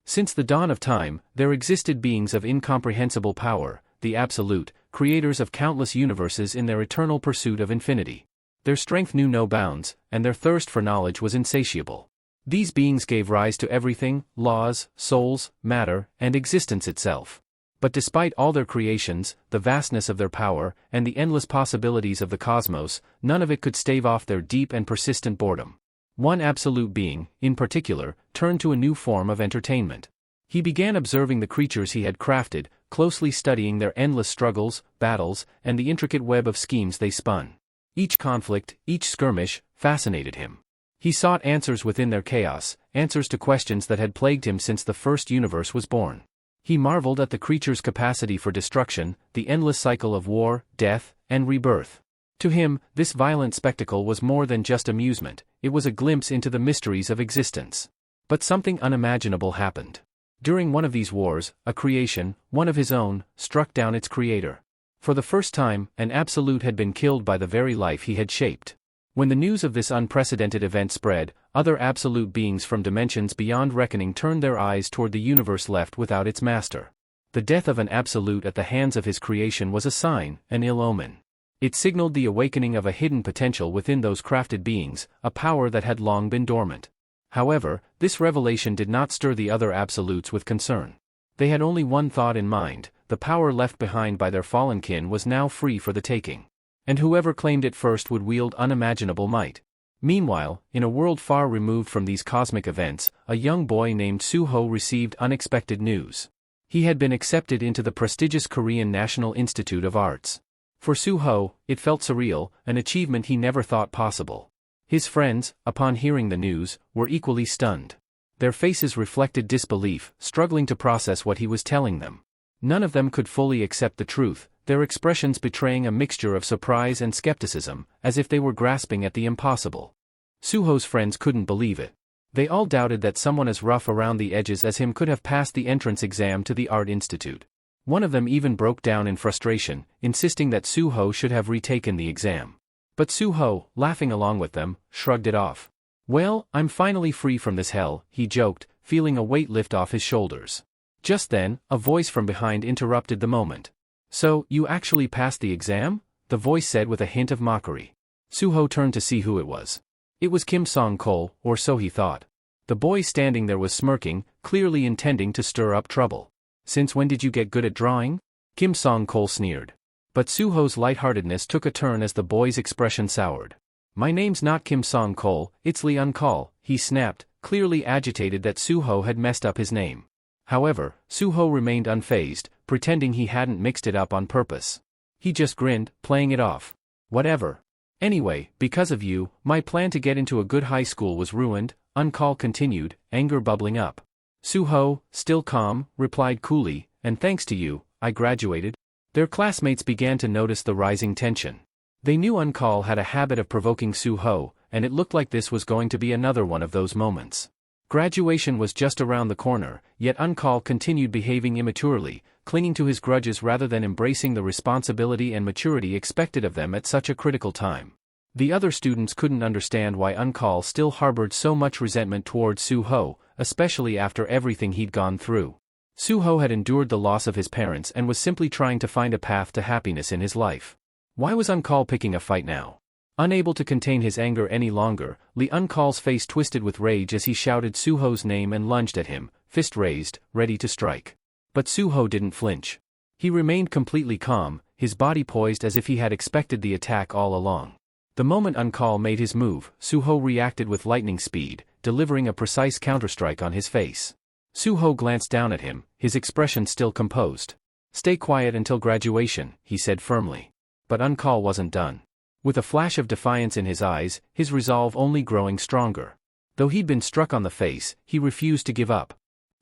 Since the dawn of time, there existed beings of incomprehensible power, the Absolute, creators of countless universes in their eternal pursuit of infinity. Their strength knew no bounds, and their thirst for knowledge was insatiable. These beings gave rise to everything: laws, souls, matter, and existence itself. But despite all their creations, the vastness of their power, and the endless possibilities of the cosmos, none of it could stave off their deep and persistent boredom. One absolute being, in particular, turned to a new form of entertainment. He began observing the creatures he had crafted, closely studying their endless struggles, battles, and the intricate web of schemes they spun. Each conflict, each skirmish, fascinated him. He sought answers within their chaos, answers to questions that had plagued him since the first universe was born. He marveled at the creatures' capacity for destruction, the endless cycle of war, death, and rebirth. To him, this violent spectacle was more than just amusement, it was a glimpse into the mysteries of existence. But something unimaginable happened. During one of these wars, a creation, one of his own, struck down its creator. For the first time, an absolute had been killed by the very life he had shaped. When the news of this unprecedented event spread, other absolute beings from dimensions beyond reckoning turned their eyes toward the universe left without its master. The death of an absolute at the hands of his creation was a sign, an ill omen. It signaled the awakening of a hidden potential within those crafted beings, a power that had long been dormant. However, this revelation did not stir the other absolutes with concern. They had only one thought in mind: the power left behind by their fallen kin was now free for the taking. And whoever claimed it first would wield unimaginable might. Meanwhile, in a world far removed from these cosmic events, a young boy named Suho received unexpected news. He had been accepted into the prestigious Korean National Institute of Arts. For Suho, it felt surreal, an achievement he never thought possible. His friends, upon hearing the news, were equally stunned. Their faces reflected disbelief, struggling to process what he was telling them. None of them could fully accept the truth, their expressions betraying a mixture of surprise and skepticism, as if they were grasping at the impossible. Suho's friends couldn't believe it. They all doubted that someone as rough around the edges as him could have passed the entrance exam to the Art Institute. One of them even broke down in frustration, insisting that Suho should have retaken the exam. But Suho, laughing along with them, shrugged it off. "Well, I'm finally free from this hell," he joked, feeling a weight lift off his shoulders. Just then, a voice from behind interrupted the moment. "So, you actually passed the exam?" the voice said with a hint of mockery. Suho turned to see who it was. It was Kim Song-kol, or so he thought. The boy standing there was smirking, clearly intending to stir up trouble. "Since when did you get good at drawing?" Kim Song-kol sneered. But Suho's lightheartedness took a turn as the boy's expression soured. "My name's not Kim Song-kol, it's Lee Un-kol," he snapped, clearly agitated that Suho had messed up his name. However, Suho remained unfazed, pretending he hadn't mixed it up on purpose. He just grinned, playing it off. "Whatever. Anyway, because of you, my plan to get into a good high school was ruined," Un-kol continued, anger bubbling up. Suho, still calm, replied coolly, "And thanks to you, I graduated." Their classmates began to notice the rising tension. They knew Un-kol had a habit of provoking Suho, and it looked like this was going to be another one of those moments. Graduation was just around the corner, yet Un-kol continued behaving immaturely, clinging to his grudges rather than embracing the responsibility and maturity expected of them at such a critical time. The other students couldn't understand why Un-kol still harbored so much resentment towards Suho, especially after everything he'd gone through. Suho had endured the loss of his parents and was simply trying to find a path to happiness in his life. Why was Un-kol picking a fight now? Unable to contain his anger any longer, Lee Un-kol's face twisted with rage as he shouted Suho's name and lunged at him, fist raised, ready to strike. But Suho didn't flinch. He remained completely calm, his body poised as if he had expected the attack all along. The moment Un-kol made his move, Suho reacted with lightning speed, delivering a precise counterstrike on his face. Suho glanced down at him, his expression still composed. "Stay quiet until graduation," he said firmly. But Un-kol wasn't done. With a flash of defiance in his eyes, his resolve only growing stronger. Though he'd been struck on the face, he refused to give up.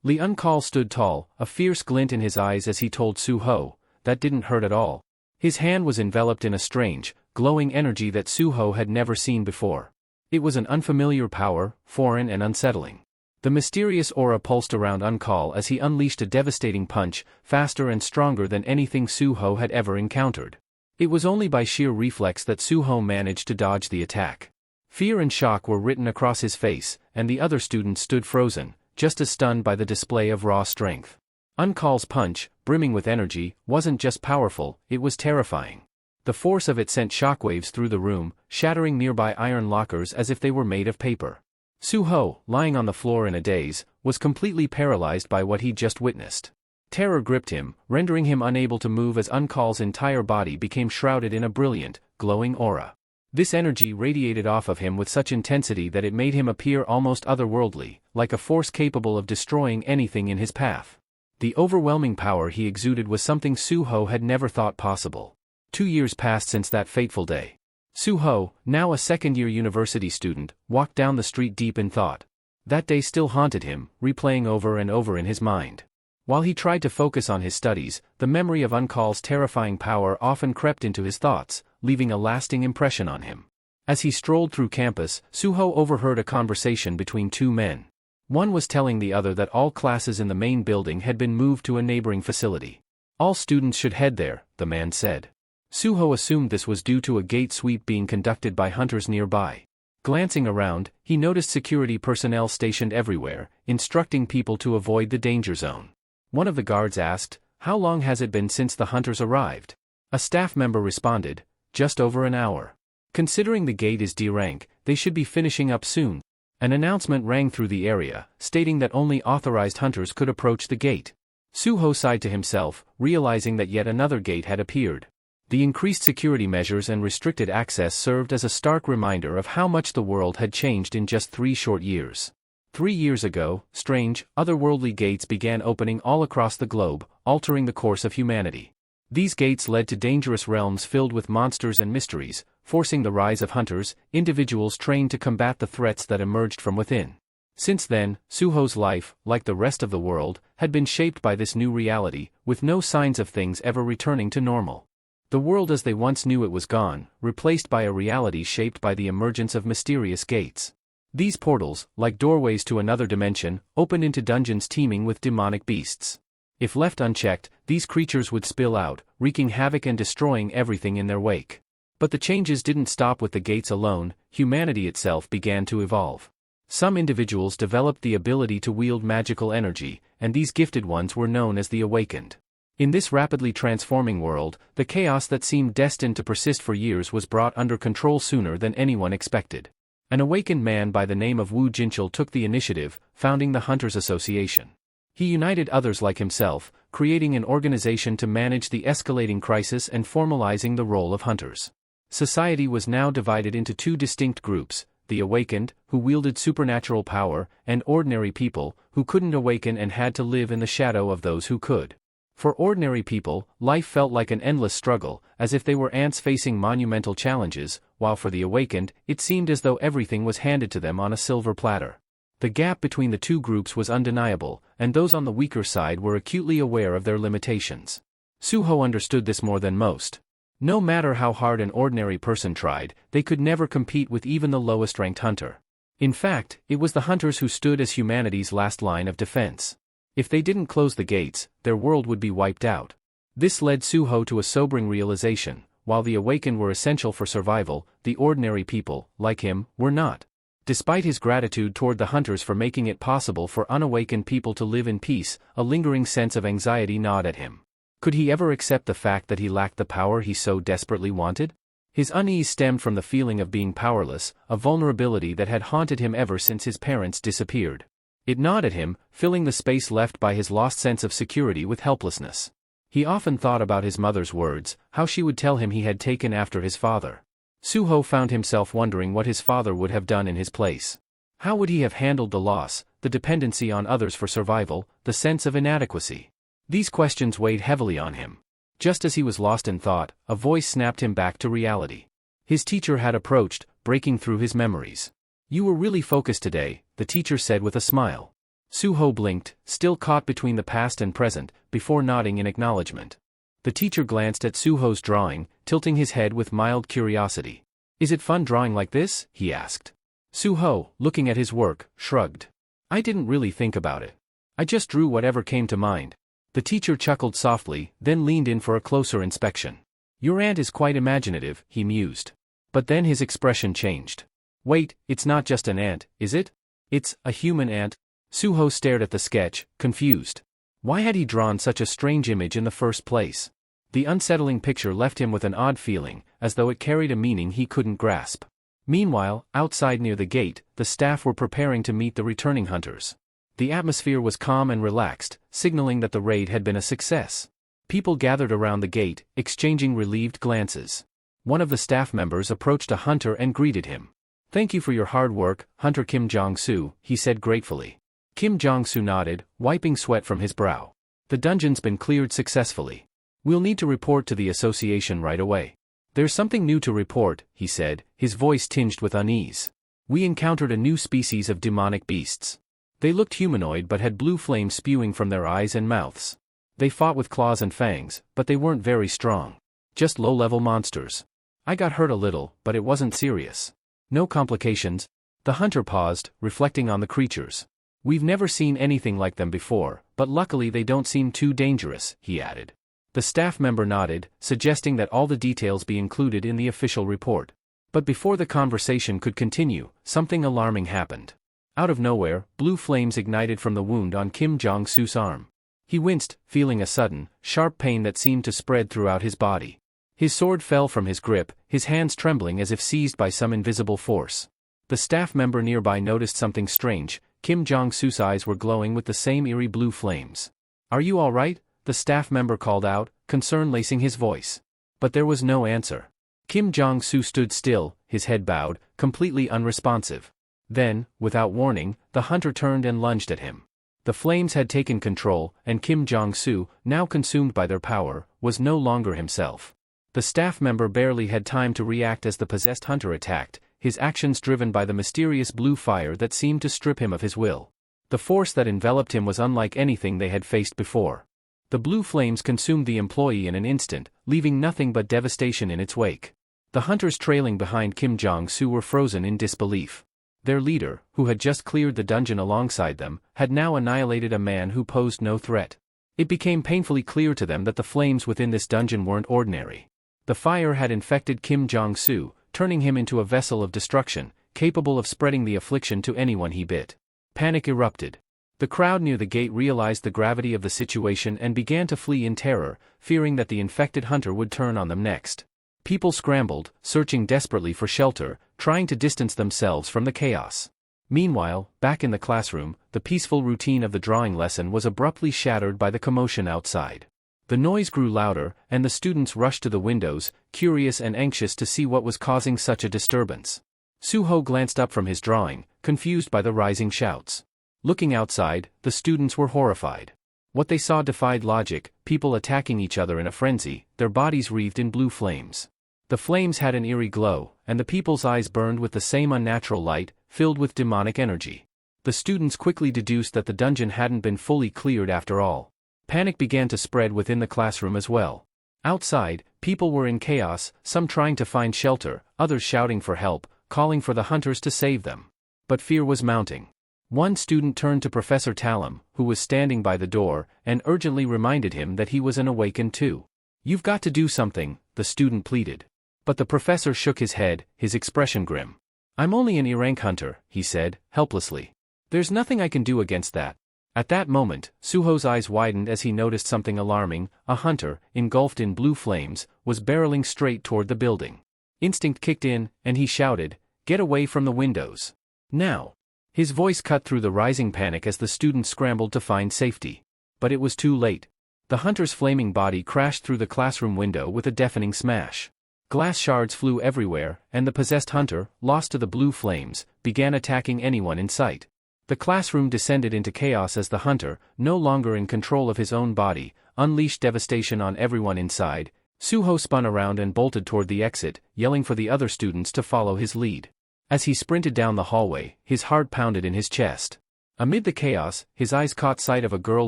Lee Un-kol stood tall, a fierce glint in his eyes as he told Suho, "That didn't hurt at all." His hand was enveloped in a strange, glowing energy that Suho had never seen before. It was an unfamiliar power, foreign and unsettling. The mysterious aura pulsed around Un-kol as he unleashed a devastating punch, faster and stronger than anything Suho had ever encountered. It was only by sheer reflex that Suho managed to dodge the attack. Fear and shock were written across his face, and the other students stood frozen, just as stunned by the display of raw strength. Uncall's punch, brimming with energy, wasn't just powerful, it was terrifying. The force of it sent shockwaves through the room, shattering nearby iron lockers as if they were made of paper. Suho, lying on the floor in a daze, was completely paralyzed by what he'd just witnessed. Terror gripped him, rendering him unable to move as Uncall's entire body became shrouded in a brilliant, glowing aura. This energy radiated off of him with such intensity that it made him appear almost otherworldly, like a force capable of destroying anything in his path. The overwhelming power he exuded was something Suho had never thought possible. 2 years passed since that fateful day. Suho, now a second-year university student, walked down the street deep in thought. That day still haunted him, replaying over and over in his mind. While he tried to focus on his studies, the memory of Uncall's terrifying power often crept into his thoughts, leaving a lasting impression on him. As he strolled through campus, Suho overheard a conversation between two men. One was telling the other that all classes in the main building had been moved to a neighboring facility. All students should head there, the man said. Suho assumed this was due to a gate sweep being conducted by hunters nearby. Glancing around, he noticed security personnel stationed everywhere, instructing people to avoid the danger zone. One of the guards asked, "How long has it been since the hunters arrived?" A staff member responded, "Just over an hour. Considering the gate is D rank, they should be finishing up soon." An announcement rang through the area, stating that only authorized hunters could approach the gate. Suho sighed to himself, realizing that yet another gate had appeared. The increased security measures and restricted access served as a stark reminder of how much the world had changed in just 3 short years. 3 years ago, strange, otherworldly gates began opening all across the globe, altering the course of humanity. These gates led to dangerous realms filled with monsters and mysteries, forcing the rise of hunters, individuals trained to combat the threats that emerged from within. Since then, Suho's life, like the rest of the world, had been shaped by this new reality, with no signs of things ever returning to normal. The world as they once knew it was gone, replaced by a reality shaped by the emergence of mysterious gates. These portals, like doorways to another dimension, opened into dungeons teeming with demonic beasts. If left unchecked, these creatures would spill out, wreaking havoc and destroying everything in their wake. But the changes didn't stop with the gates alone, humanity itself began to evolve. Some individuals developed the ability to wield magical energy, and these gifted ones were known as the Awakened. In this rapidly transforming world, the chaos that seemed destined to persist for years was brought under control sooner than anyone expected. An awakened man by the name of Wu Jinchul took the initiative, founding the Hunters Association. He united others like himself, creating an organization to manage the escalating crisis and formalizing the role of hunters. Society was now divided into 2 distinct groups, the awakened, who wielded supernatural power, and ordinary people, who couldn't awaken and had to live in the shadow of those who could. For ordinary people, life felt like an endless struggle, as if they were ants facing monumental challenges, while for the awakened, it seemed as though everything was handed to them on a silver platter. The gap between the 2 groups was undeniable, and those on the weaker side were acutely aware of their limitations. Suho understood this more than most. No matter how hard an ordinary person tried, they could never compete with even the lowest-ranked hunter. In fact, it was the hunters who stood as humanity's last line of defense. If they didn't close the gates, their world would be wiped out. This led Suho to a sobering realization: while the awakened were essential for survival, the ordinary people, like him, were not. Despite his gratitude toward the hunters for making it possible for unawakened people to live in peace, a lingering sense of anxiety gnawed at him. Could he ever accept the fact that he lacked the power he so desperately wanted? His unease stemmed from the feeling of being powerless, a vulnerability that had haunted him ever since his parents disappeared. It gnawed at him, filling the space left by his lost sense of security with helplessness. He often thought about his mother's words, how she would tell him he had taken after his father. Suho found himself wondering what his father would have done in his place. How would he have handled the loss, the dependency on others for survival, the sense of inadequacy? These questions weighed heavily on him. Just as he was lost in thought, a voice snapped him back to reality. His teacher had approached, breaking through his memories. "You were really focused today," the teacher said with a smile. Suho blinked, still caught between the past and present, before nodding in acknowledgement. The teacher glanced at Suho's drawing, tilting his head with mild curiosity. "Is it fun drawing like this?" he asked. Suho, looking at his work, shrugged. "I didn't really think about it. I just drew whatever came to mind." The teacher chuckled softly, then leaned in for a closer inspection. "Your aunt is quite imaginative," he mused. But then his expression changed. "Wait, it's not just an ant, is it? It's a human ant?" Suho stared at the sketch, confused. Why had he drawn such a strange image in the first place? The unsettling picture left him with an odd feeling, as though it carried a meaning he couldn't grasp. Meanwhile, outside near the gate, the staff were preparing to meet the returning hunters. The atmosphere was calm and relaxed, signaling that the raid had been a success. People gathered around the gate, exchanging relieved glances. One of the staff members approached a hunter and greeted him. "Thank you for your hard work, Hunter Kim Jong-soo," he said gratefully. Kim Jong-soo nodded, wiping sweat from his brow. "The dungeon's been cleared successfully. We'll need to report to the association right away." "There's something new to report," he said, his voice tinged with unease. "We encountered a new species of demonic beasts. They looked humanoid but had blue flames spewing from their eyes and mouths. They fought with claws and fangs, but they weren't very strong. Just low-level monsters. I got hurt a little, but it wasn't serious. No complications." The hunter paused, reflecting on the creatures. "We've never seen anything like them before, but luckily they don't seem too dangerous," he added. The staff member nodded, suggesting that all the details be included in the official report. But before the conversation could continue, something alarming happened. Out of nowhere, blue flames ignited from the wound on Kim Jong-soo's arm. He winced, feeling a sudden, sharp pain that seemed to spread throughout his body. His sword fell from his grip, his hands trembling as if seized by some invisible force. The staff member nearby noticed something strange. Kim Jong-soo's eyes were glowing with the same eerie blue flames. "Are you all right?" the staff member called out, concern lacing his voice. But there was no answer. Kim Jong-soo stood still, his head bowed, completely unresponsive. Then, without warning, the hunter turned and lunged at him. The flames had taken control, and Kim Jong-soo, now consumed by their power, was no longer himself. The staff member barely had time to react as the possessed hunter attacked, his actions driven by the mysterious blue fire that seemed to strip him of his will. The force that enveloped him was unlike anything they had faced before. The blue flames consumed the employee in an instant, leaving nothing but devastation in its wake. The hunters trailing behind Kim Jong-soo were frozen in disbelief. Their leader, who had just cleared the dungeon alongside them, had now annihilated a man who posed no threat. It became painfully clear to them that the flames within this dungeon weren't ordinary. The fire had infected Kim Jong-soo, turning him into a vessel of destruction, capable of spreading the affliction to anyone he bit. Panic erupted. The crowd near the gate realized the gravity of the situation and began to flee in terror, fearing that the infected hunter would turn on them next. People scrambled, searching desperately for shelter, trying to distance themselves from the chaos. Meanwhile, back in the classroom, the peaceful routine of the drawing lesson was abruptly shattered by the commotion outside. The noise grew louder, and the students rushed to the windows, curious and anxious to see what was causing such a disturbance. Suho glanced up from his drawing, confused by the rising shouts. Looking outside, the students were horrified. What they saw defied logic, people attacking each other in a frenzy, their bodies wreathed in blue flames. The flames had an eerie glow, and the people's eyes burned with the same unnatural light, filled with demonic energy. The students quickly deduced that the dungeon hadn't been fully cleared after all. Panic began to spread within the classroom as well. Outside, people were in chaos, some trying to find shelter, others shouting for help, calling for the hunters to save them. But fear was mounting. One student turned to Professor Talum, who was standing by the door, and urgently reminded him that he was an awakened too. "You've got to do something," the student pleaded. But the professor shook his head, his expression grim. "I'm only an E-rank hunter," he said, helplessly. "There's nothing I can do against that." At that moment, Suho's eyes widened as he noticed something alarming. A hunter, engulfed in blue flames, was barreling straight toward the building. Instinct kicked in, and he shouted, "Get away from the windows. Now!" His voice cut through the rising panic as the students scrambled to find safety. But it was too late. The hunter's flaming body crashed through the classroom window with a deafening smash. Glass shards flew everywhere, and the possessed hunter, lost to the blue flames, began attacking anyone in sight. The classroom descended into chaos as the hunter, no longer in control of his own body, unleashed devastation on everyone inside. Suho spun around and bolted toward the exit, yelling for the other students to follow his lead. As he sprinted down the hallway, his heart pounded in his chest. Amid the chaos, his eyes caught sight of a girl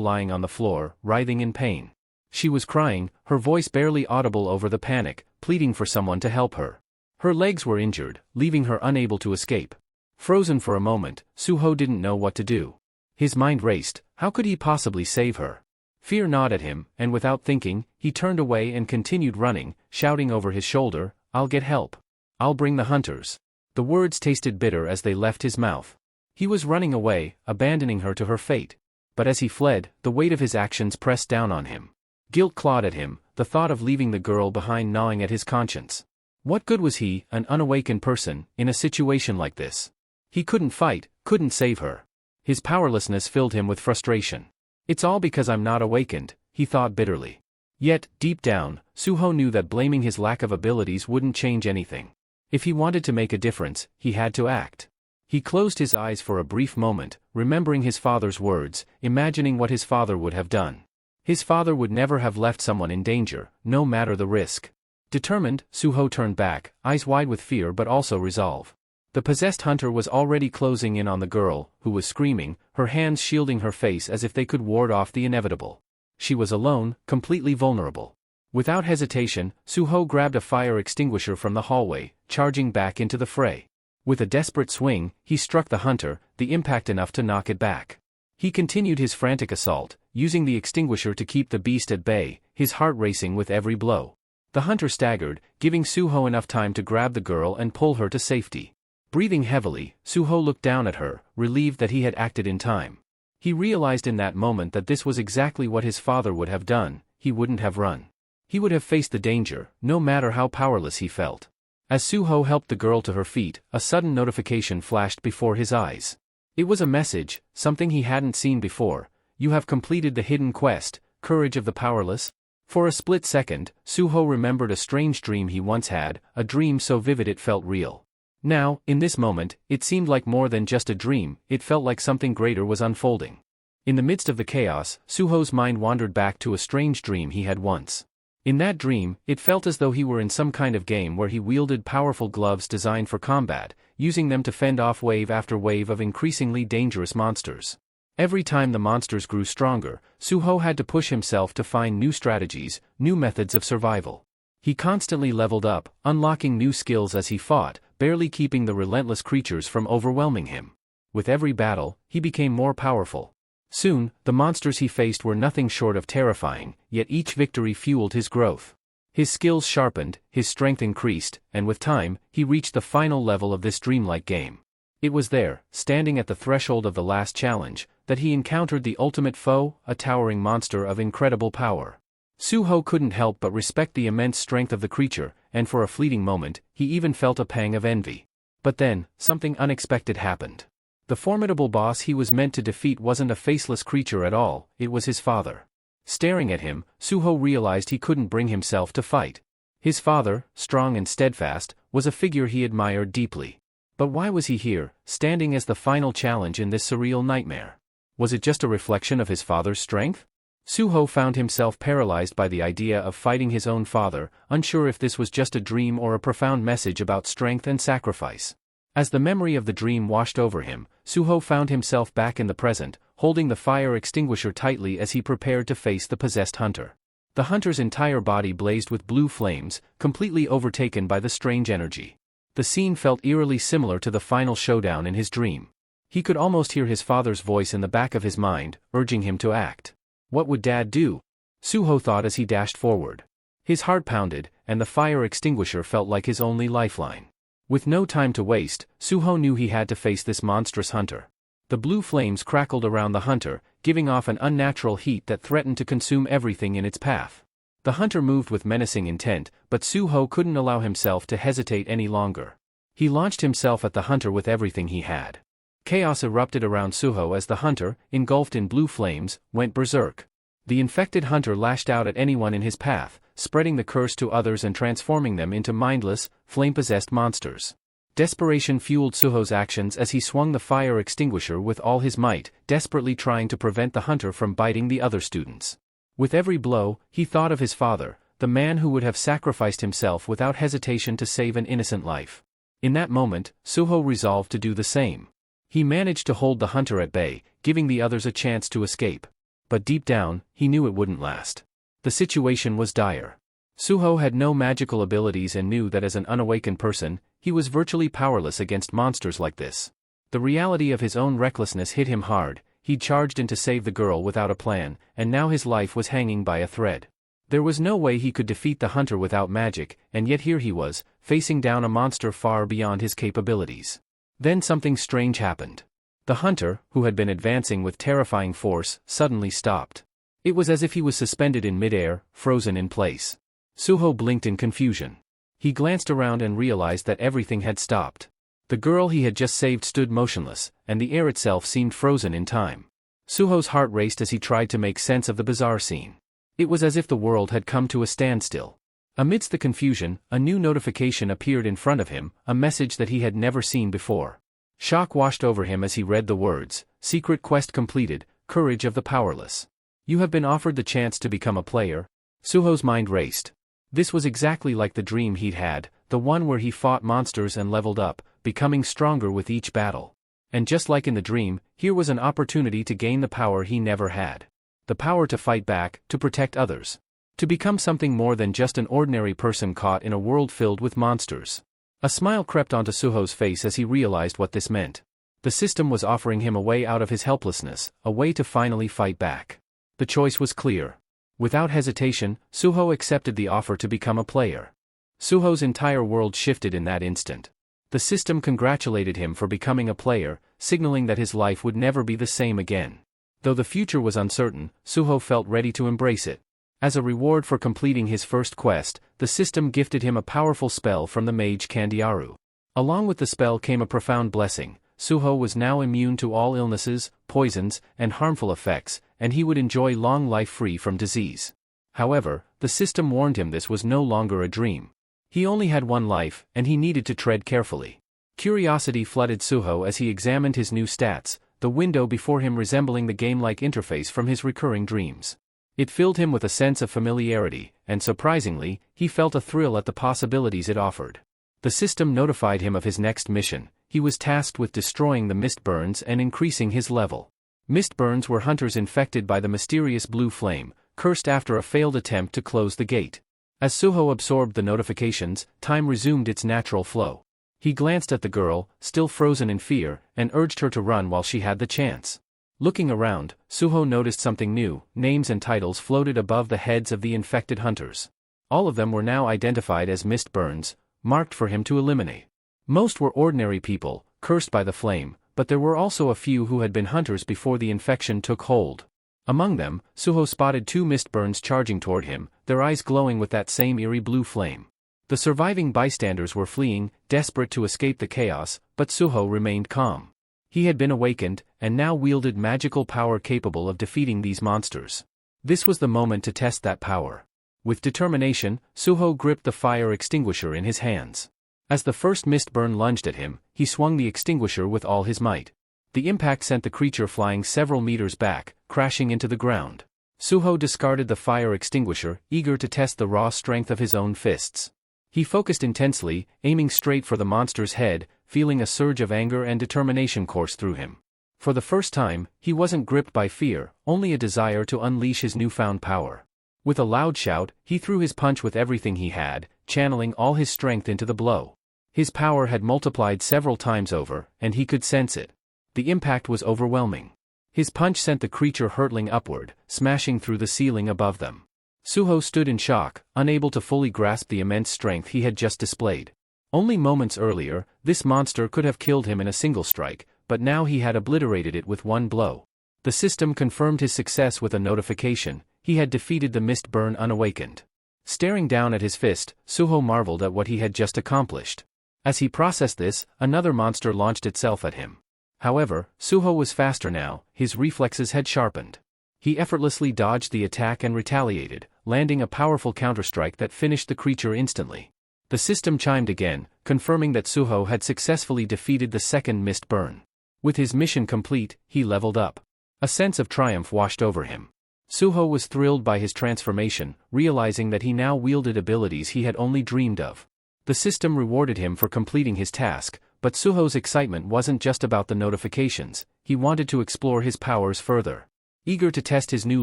lying on the floor, writhing in pain. She was crying, her voice barely audible over the panic, pleading for someone to help her. Her legs were injured, leaving her unable to escape. Frozen for a moment, Suho didn't know what to do. His mind raced. How could he possibly save her? Fear gnawed at him, and without thinking, he turned away and continued running, shouting over his shoulder, "I'll get help. I'll bring the hunters." The words tasted bitter as they left his mouth. He was running away, abandoning her to her fate. But as he fled, the weight of his actions pressed down on him. Guilt clawed at him, the thought of leaving the girl behind gnawing at his conscience. What good was he, an unawakened person, in a situation like this? He couldn't fight, couldn't save her. His powerlessness filled him with frustration. It's all because I'm not awakened, he thought bitterly. Yet, deep down, Suho knew that blaming his lack of abilities wouldn't change anything. If he wanted to make a difference, he had to act. He closed his eyes for a brief moment, remembering his father's words, imagining what his father would have done. His father would never have left someone in danger, no matter the risk. Determined, Suho turned back, eyes wide with fear but also resolve. The possessed hunter was already closing in on the girl, who was screaming, her hands shielding her face as if they could ward off the inevitable. She was alone, completely vulnerable. Without hesitation, Suho grabbed a fire extinguisher from the hallway, charging back into the fray. With a desperate swing, he struck the hunter, the impact enough to knock it back. He continued his frantic assault, using the extinguisher to keep the beast at bay, his heart racing with every blow. The hunter staggered, giving Suho enough time to grab the girl and pull her to safety. Breathing heavily, Suho looked down at her, relieved that he had acted in time. He realized in that moment that this was exactly what his father would have done. He wouldn't have run. He would have faced the danger, no matter how powerless he felt. As Suho helped the girl to her feet, a sudden notification flashed before his eyes. It was a message, something he hadn't seen before. You have completed the hidden quest, Courage of the Powerless. For a split second, Suho remembered a strange dream he once had, a dream so vivid it felt real. Now, in this moment, it seemed like more than just a dream, it felt like something greater was unfolding. In the midst of the chaos, Suho's mind wandered back to a strange dream he had once. In that dream, it felt as though he were in some kind of game where he wielded powerful gloves designed for combat, using them to fend off wave after wave of increasingly dangerous monsters. Every time the monsters grew stronger, Suho had to push himself to find new strategies, new methods of survival. He constantly leveled up, unlocking new skills as he fought, barely keeping the relentless creatures from overwhelming him. With every battle, he became more powerful. Soon, the monsters he faced were nothing short of terrifying, yet each victory fueled his growth. His skills sharpened, his strength increased, and with time, he reached the final level of this dreamlike game. It was there, standing at the threshold of the last challenge, that he encountered the ultimate foe, a towering monster of incredible power. Suho couldn't help but respect the immense strength of the creature, and for a fleeting moment, he even felt a pang of envy. But then, something unexpected happened. The formidable boss he was meant to defeat wasn't a faceless creature at all, it was his father. Staring at him, Suho realized he couldn't bring himself to fight. His father, strong and steadfast, was a figure he admired deeply. But why was he here, standing as the final challenge in this surreal nightmare? Was it just a reflection of his father's strength? Suho found himself paralyzed by the idea of fighting his own father, unsure if this was just a dream or a profound message about strength and sacrifice. As the memory of the dream washed over him, Suho found himself back in the present, holding the fire extinguisher tightly as he prepared to face the possessed hunter. The hunter's entire body blazed with blue flames, completely overtaken by the strange energy. The scene felt eerily similar to the final showdown in his dream. He could almost hear his father's voice in the back of his mind, urging him to act. What would Dad do? Suho thought as he dashed forward. His heart pounded, and the fire extinguisher felt like his only lifeline. With no time to waste, Suho knew he had to face this monstrous hunter. The blue flames crackled around the hunter, giving off an unnatural heat that threatened to consume everything in its path. The hunter moved with menacing intent, but Suho couldn't allow himself to hesitate any longer. He launched himself at the hunter with everything he had. Chaos erupted around Suho as the hunter, engulfed in blue flames, went berserk. The infected hunter lashed out at anyone in his path, spreading the curse to others and transforming them into mindless, flame-possessed monsters. Desperation fueled Suho's actions as he swung the fire extinguisher with all his might, desperately trying to prevent the hunter from biting the other students. With every blow, he thought of his father, the man who would have sacrificed himself without hesitation to save an innocent life. In that moment, Suho resolved to do the same. He managed to hold the hunter at bay, giving the others a chance to escape. But deep down, he knew it wouldn't last. The situation was dire. Suho had no magical abilities and knew that as an unawakened person, he was virtually powerless against monsters like this. The reality of his own recklessness hit him hard. He'd charged in to save the girl without a plan, and now his life was hanging by a thread. There was no way he could defeat the hunter without magic, and yet here he was, facing down a monster far beyond his capabilities. Then something strange happened. The hunter, who had been advancing with terrifying force, suddenly stopped. It was as if he was suspended in midair, frozen in place. Suho blinked in confusion. He glanced around and realized that everything had stopped. The girl he had just saved stood motionless, and the air itself seemed frozen in time. Suho's heart raced as he tried to make sense of the bizarre scene. It was as if the world had come to a standstill. Amidst the confusion, a new notification appeared in front of him, a message that he had never seen before. Shock washed over him as he read the words, "Secret quest completed, courage of the powerless. You have been offered the chance to become a player." Suho's mind raced. This was exactly like the dream he'd had, the one where he fought monsters and leveled up, becoming stronger with each battle. And just like in the dream, here was an opportunity to gain the power he never had. The power to fight back, to protect others. To become something more than just an ordinary person caught in a world filled with monsters. A smile crept onto Suho's face as he realized what this meant. The system was offering him a way out of his helplessness, a way to finally fight back. The choice was clear. Without hesitation, Suho accepted the offer to become a player. Suho's entire world shifted in that instant. The system congratulated him for becoming a player, signaling that his life would never be the same again. Though the future was uncertain, Suho felt ready to embrace it. As a reward for completing his first quest, the system gifted him a powerful spell from the mage Kandiaru. Along with the spell came a profound blessing. Suho was now immune to all illnesses, poisons, and harmful effects, and he would enjoy long life free from disease. However, the system warned him this was no longer a dream. He only had one life, and he needed to tread carefully. Curiosity flooded Suho as he examined his new stats, the window before him resembling the game-like interface from his recurring dreams. It filled him with a sense of familiarity, and surprisingly, he felt a thrill at the possibilities it offered. The system notified him of his next mission. He was tasked with destroying the Mistburns and increasing his level. Mistburns were hunters infected by the mysterious blue flame, cursed after a failed attempt to close the gate. As Suho absorbed the notifications, time resumed its natural flow. He glanced at the girl, still frozen in fear, and urged her to run while she had the chance. Looking around, Suho noticed something new. Names and titles floated above the heads of the infected hunters. All of them were now identified as Mistburns, marked for him to eliminate. Most were ordinary people, cursed by the flame, but there were also a few who had been hunters before the infection took hold. Among them, Suho spotted two Mistburns charging toward him, their eyes glowing with that same eerie blue flame. The surviving bystanders were fleeing, desperate to escape the chaos, but Suho remained calm. He had been awakened, and now wielded magical power capable of defeating these monsters. This was the moment to test that power. With determination, Suho gripped the fire extinguisher in his hands. As the first Mistburn lunged at him, he swung the extinguisher with all his might. The impact sent the creature flying several meters back, crashing into the ground. Suho discarded the fire extinguisher, eager to test the raw strength of his own fists. He focused intensely, aiming straight for the monster's head, feeling a surge of anger and determination course through him. For the first time, he wasn't gripped by fear, only a desire to unleash his newfound power. With a loud shout, he threw his punch with everything he had, channeling all his strength into the blow. His power had multiplied several times over, and he could sense it. The impact was overwhelming. His punch sent the creature hurtling upward, smashing through the ceiling above them. Suho stood in shock, unable to fully grasp the immense strength he had just displayed. Only moments earlier, this monster could have killed him in a single strike, but now he had obliterated it with one blow. The system confirmed his success with a notification. He had defeated the Mistburn unawakened. Staring down at his fist, Suho marveled at what he had just accomplished. As he processed this, another monster launched itself at him. However, Suho was faster now, his reflexes had sharpened. He effortlessly dodged the attack and retaliated, landing a powerful counterstrike that finished the creature instantly. The system chimed again, confirming that Suho had successfully defeated the second Mistburn. With his mission complete, he leveled up. A sense of triumph washed over him. Suho was thrilled by his transformation, realizing that he now wielded abilities he had only dreamed of. The system rewarded him for completing his task, but Suho's excitement wasn't just about the notifications. He wanted to explore his powers further. Eager to test his new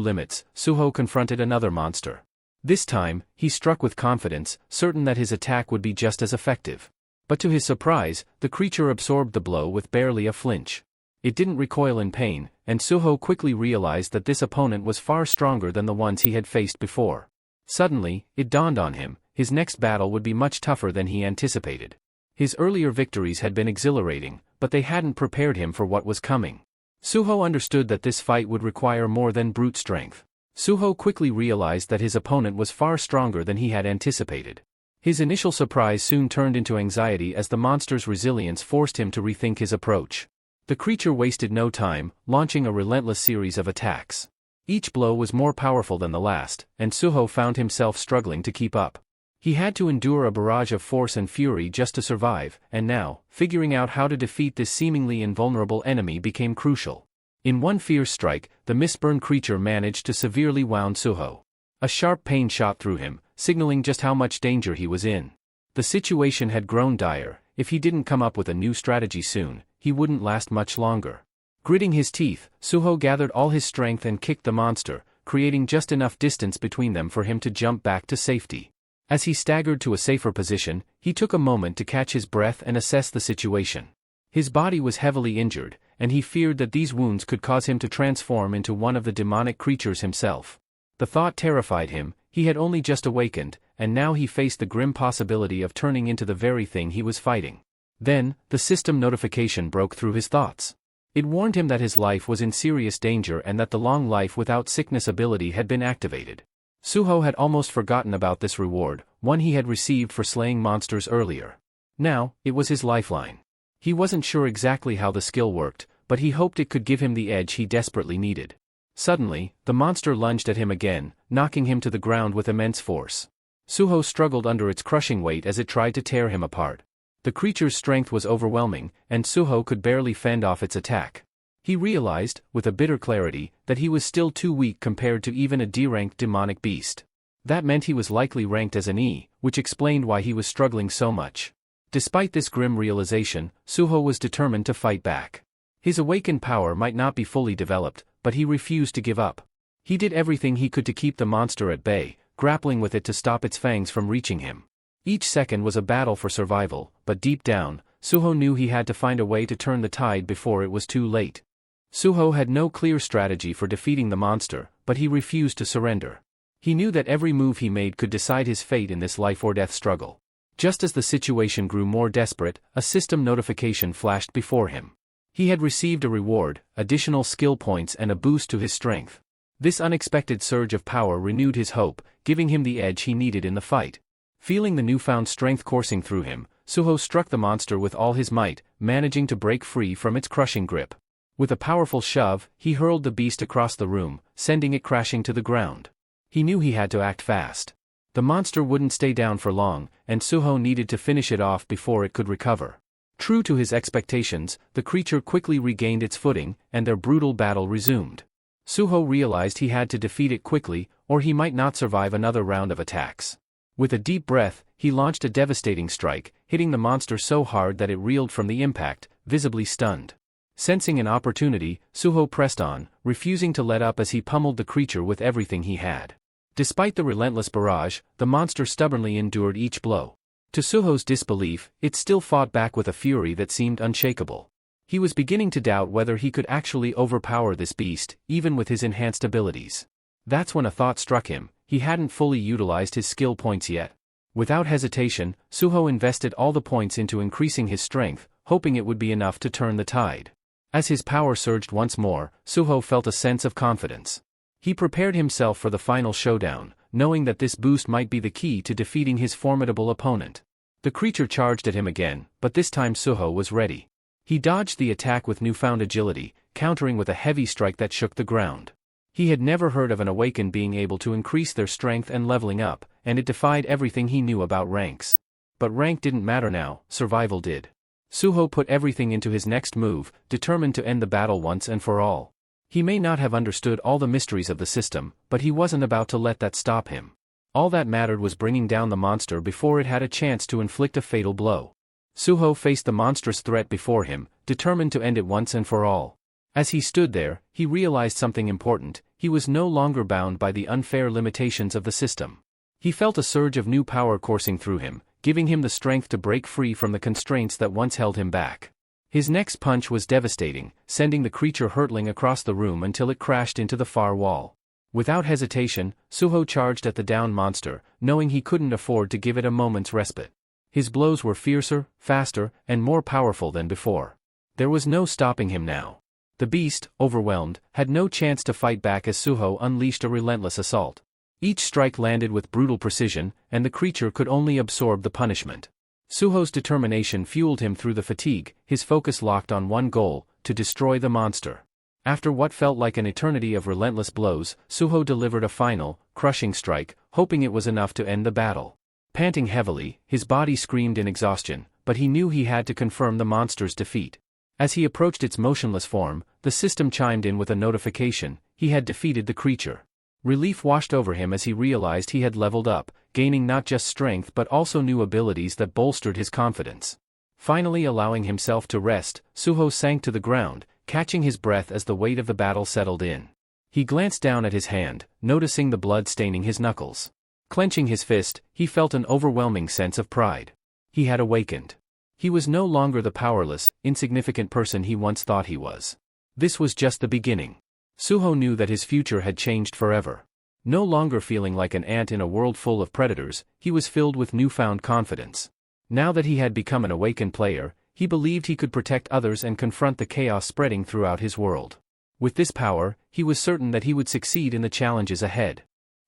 limits, Suho confronted another monster. This time, he struck with confidence, certain that his attack would be just as effective. But to his surprise, the creature absorbed the blow with barely a flinch. It didn't recoil in pain, and Suho quickly realized that this opponent was far stronger than the ones he had faced before. Suddenly, it dawned on him, his next battle would be much tougher than he anticipated. His earlier victories had been exhilarating, but they hadn't prepared him for what was coming. Suho understood that this fight would require more than brute strength. Suho quickly realized that his opponent was far stronger than he had anticipated. His initial surprise soon turned into anxiety as the monster's resilience forced him to rethink his approach. The creature wasted no time, launching a relentless series of attacks. Each blow was more powerful than the last, and Suho found himself struggling to keep up. He had to endure a barrage of force and fury just to survive, and now, figuring out how to defeat this seemingly invulnerable enemy became crucial. In one fierce strike, the mistborn creature managed to severely wound Suho. A sharp pain shot through him, signaling just how much danger he was in. The situation had grown dire. If he didn't come up with a new strategy soon, he wouldn't last much longer. Gritting his teeth, Suho gathered all his strength and kicked the monster, creating just enough distance between them for him to jump back to safety. As he staggered to a safer position, he took a moment to catch his breath and assess the situation. His body was heavily injured, and he feared that these wounds could cause him to transform into one of the demonic creatures himself. The thought terrified him. He had only just awakened, and now he faced the grim possibility of turning into the very thing he was fighting. Then, the system notification broke through his thoughts. It warned him that his life was in serious danger and that the long life without sickness ability had been activated. Suho had almost forgotten about this reward, one he had received for slaying monsters earlier. Now, it was his lifeline. He wasn't sure exactly how the skill worked, but he hoped it could give him the edge he desperately needed. Suddenly, the monster lunged at him again, knocking him to the ground with immense force. Suho struggled under its crushing weight as it tried to tear him apart. The creature's strength was overwhelming, and Suho could barely fend off its attack. He realized, with a bitter clarity, that he was still too weak compared to even a D-ranked demonic beast. That meant he was likely ranked as an E, which explained why he was struggling so much. Despite this grim realization, Suho was determined to fight back. His awakened power might not be fully developed, but he refused to give up. He did everything he could to keep the monster at bay, grappling with it to stop its fangs from reaching him. Each second was a battle for survival, but deep down, Suho knew he had to find a way to turn the tide before it was too late. Suho had no clear strategy for defeating the monster, but he refused to surrender. He knew that every move he made could decide his fate in this life-or-death struggle. Just as the situation grew more desperate, a system notification flashed before him. He had received a reward, additional skill points and a boost to his strength. This unexpected surge of power renewed his hope, giving him the edge he needed in the fight. Feeling the newfound strength coursing through him, Suho struck the monster with all his might, managing to break free from its crushing grip. With a powerful shove, he hurled the beast across the room, sending it crashing to the ground. He knew he had to act fast. The monster wouldn't stay down for long, and Suho needed to finish it off before it could recover. True to his expectations, the creature quickly regained its footing, and their brutal battle resumed. Suho realized he had to defeat it quickly, or he might not survive another round of attacks. With a deep breath, he launched a devastating strike, hitting the monster so hard that it reeled from the impact, visibly stunned. Sensing an opportunity, Suho pressed on, refusing to let up as he pummeled the creature with everything he had. Despite the relentless barrage, the monster stubbornly endured each blow. To Suho's disbelief, it still fought back with a fury that seemed unshakable. He was beginning to doubt whether he could actually overpower this beast, even with his enhanced abilities. That's when a thought struck him. He hadn't fully utilized his skill points yet. Without hesitation, Suho invested all the points into increasing his strength, hoping it would be enough to turn the tide. As his power surged once more, Suho felt a sense of confidence. He prepared himself for the final showdown, knowing that this boost might be the key to defeating his formidable opponent. The creature charged at him again, but this time Suho was ready. He dodged the attack with newfound agility, countering with a heavy strike that shook the ground. He had never heard of an awakened being able to increase their strength and leveling up, and it defied everything he knew about ranks. But rank didn't matter now, survival did. Suho put everything into his next move, determined to end the battle once and for all. He may not have understood all the mysteries of the system, but he wasn't about to let that stop him. All that mattered was bringing down the monster before it had a chance to inflict a fatal blow. Suho faced the monstrous threat before him, determined to end it once and for all. As he stood there, he realized something important. He was no longer bound by the unfair limitations of the system. He felt a surge of new power coursing through him, giving him the strength to break free from the constraints that once held him back. His next punch was devastating, sending the creature hurtling across the room until it crashed into the far wall. Without hesitation, Suho charged at the downed monster, knowing he couldn't afford to give it a moment's respite. His blows were fiercer, faster, and more powerful than before. There was no stopping him now. The beast, overwhelmed, had no chance to fight back as Suho unleashed a relentless assault. Each strike landed with brutal precision, and the creature could only absorb the punishment. Suho's determination fueled him through the fatigue, his focus locked on one goal: to destroy the monster. After what felt like an eternity of relentless blows, Suho delivered a final, crushing strike, hoping it was enough to end the battle. Panting heavily, his body screamed in exhaustion, but he knew he had to confirm the monster's defeat. As he approached its motionless form, the system chimed in with a notification: he had defeated the creature. Relief washed over him as he realized he had leveled up, gaining not just strength but also new abilities that bolstered his confidence. Finally allowing himself to rest, Suho sank to the ground, catching his breath as the weight of the battle settled in. He glanced down at his hand, noticing the blood staining his knuckles. Clenching his fist, he felt an overwhelming sense of pride. He had awakened. He was no longer the powerless, insignificant person he once thought he was. This was just the beginning. Suho knew that his future had changed forever. No longer feeling like an ant in a world full of predators, he was filled with newfound confidence. Now that he had become an awakened player, he believed he could protect others and confront the chaos spreading throughout his world. With this power, he was certain that he would succeed in the challenges ahead.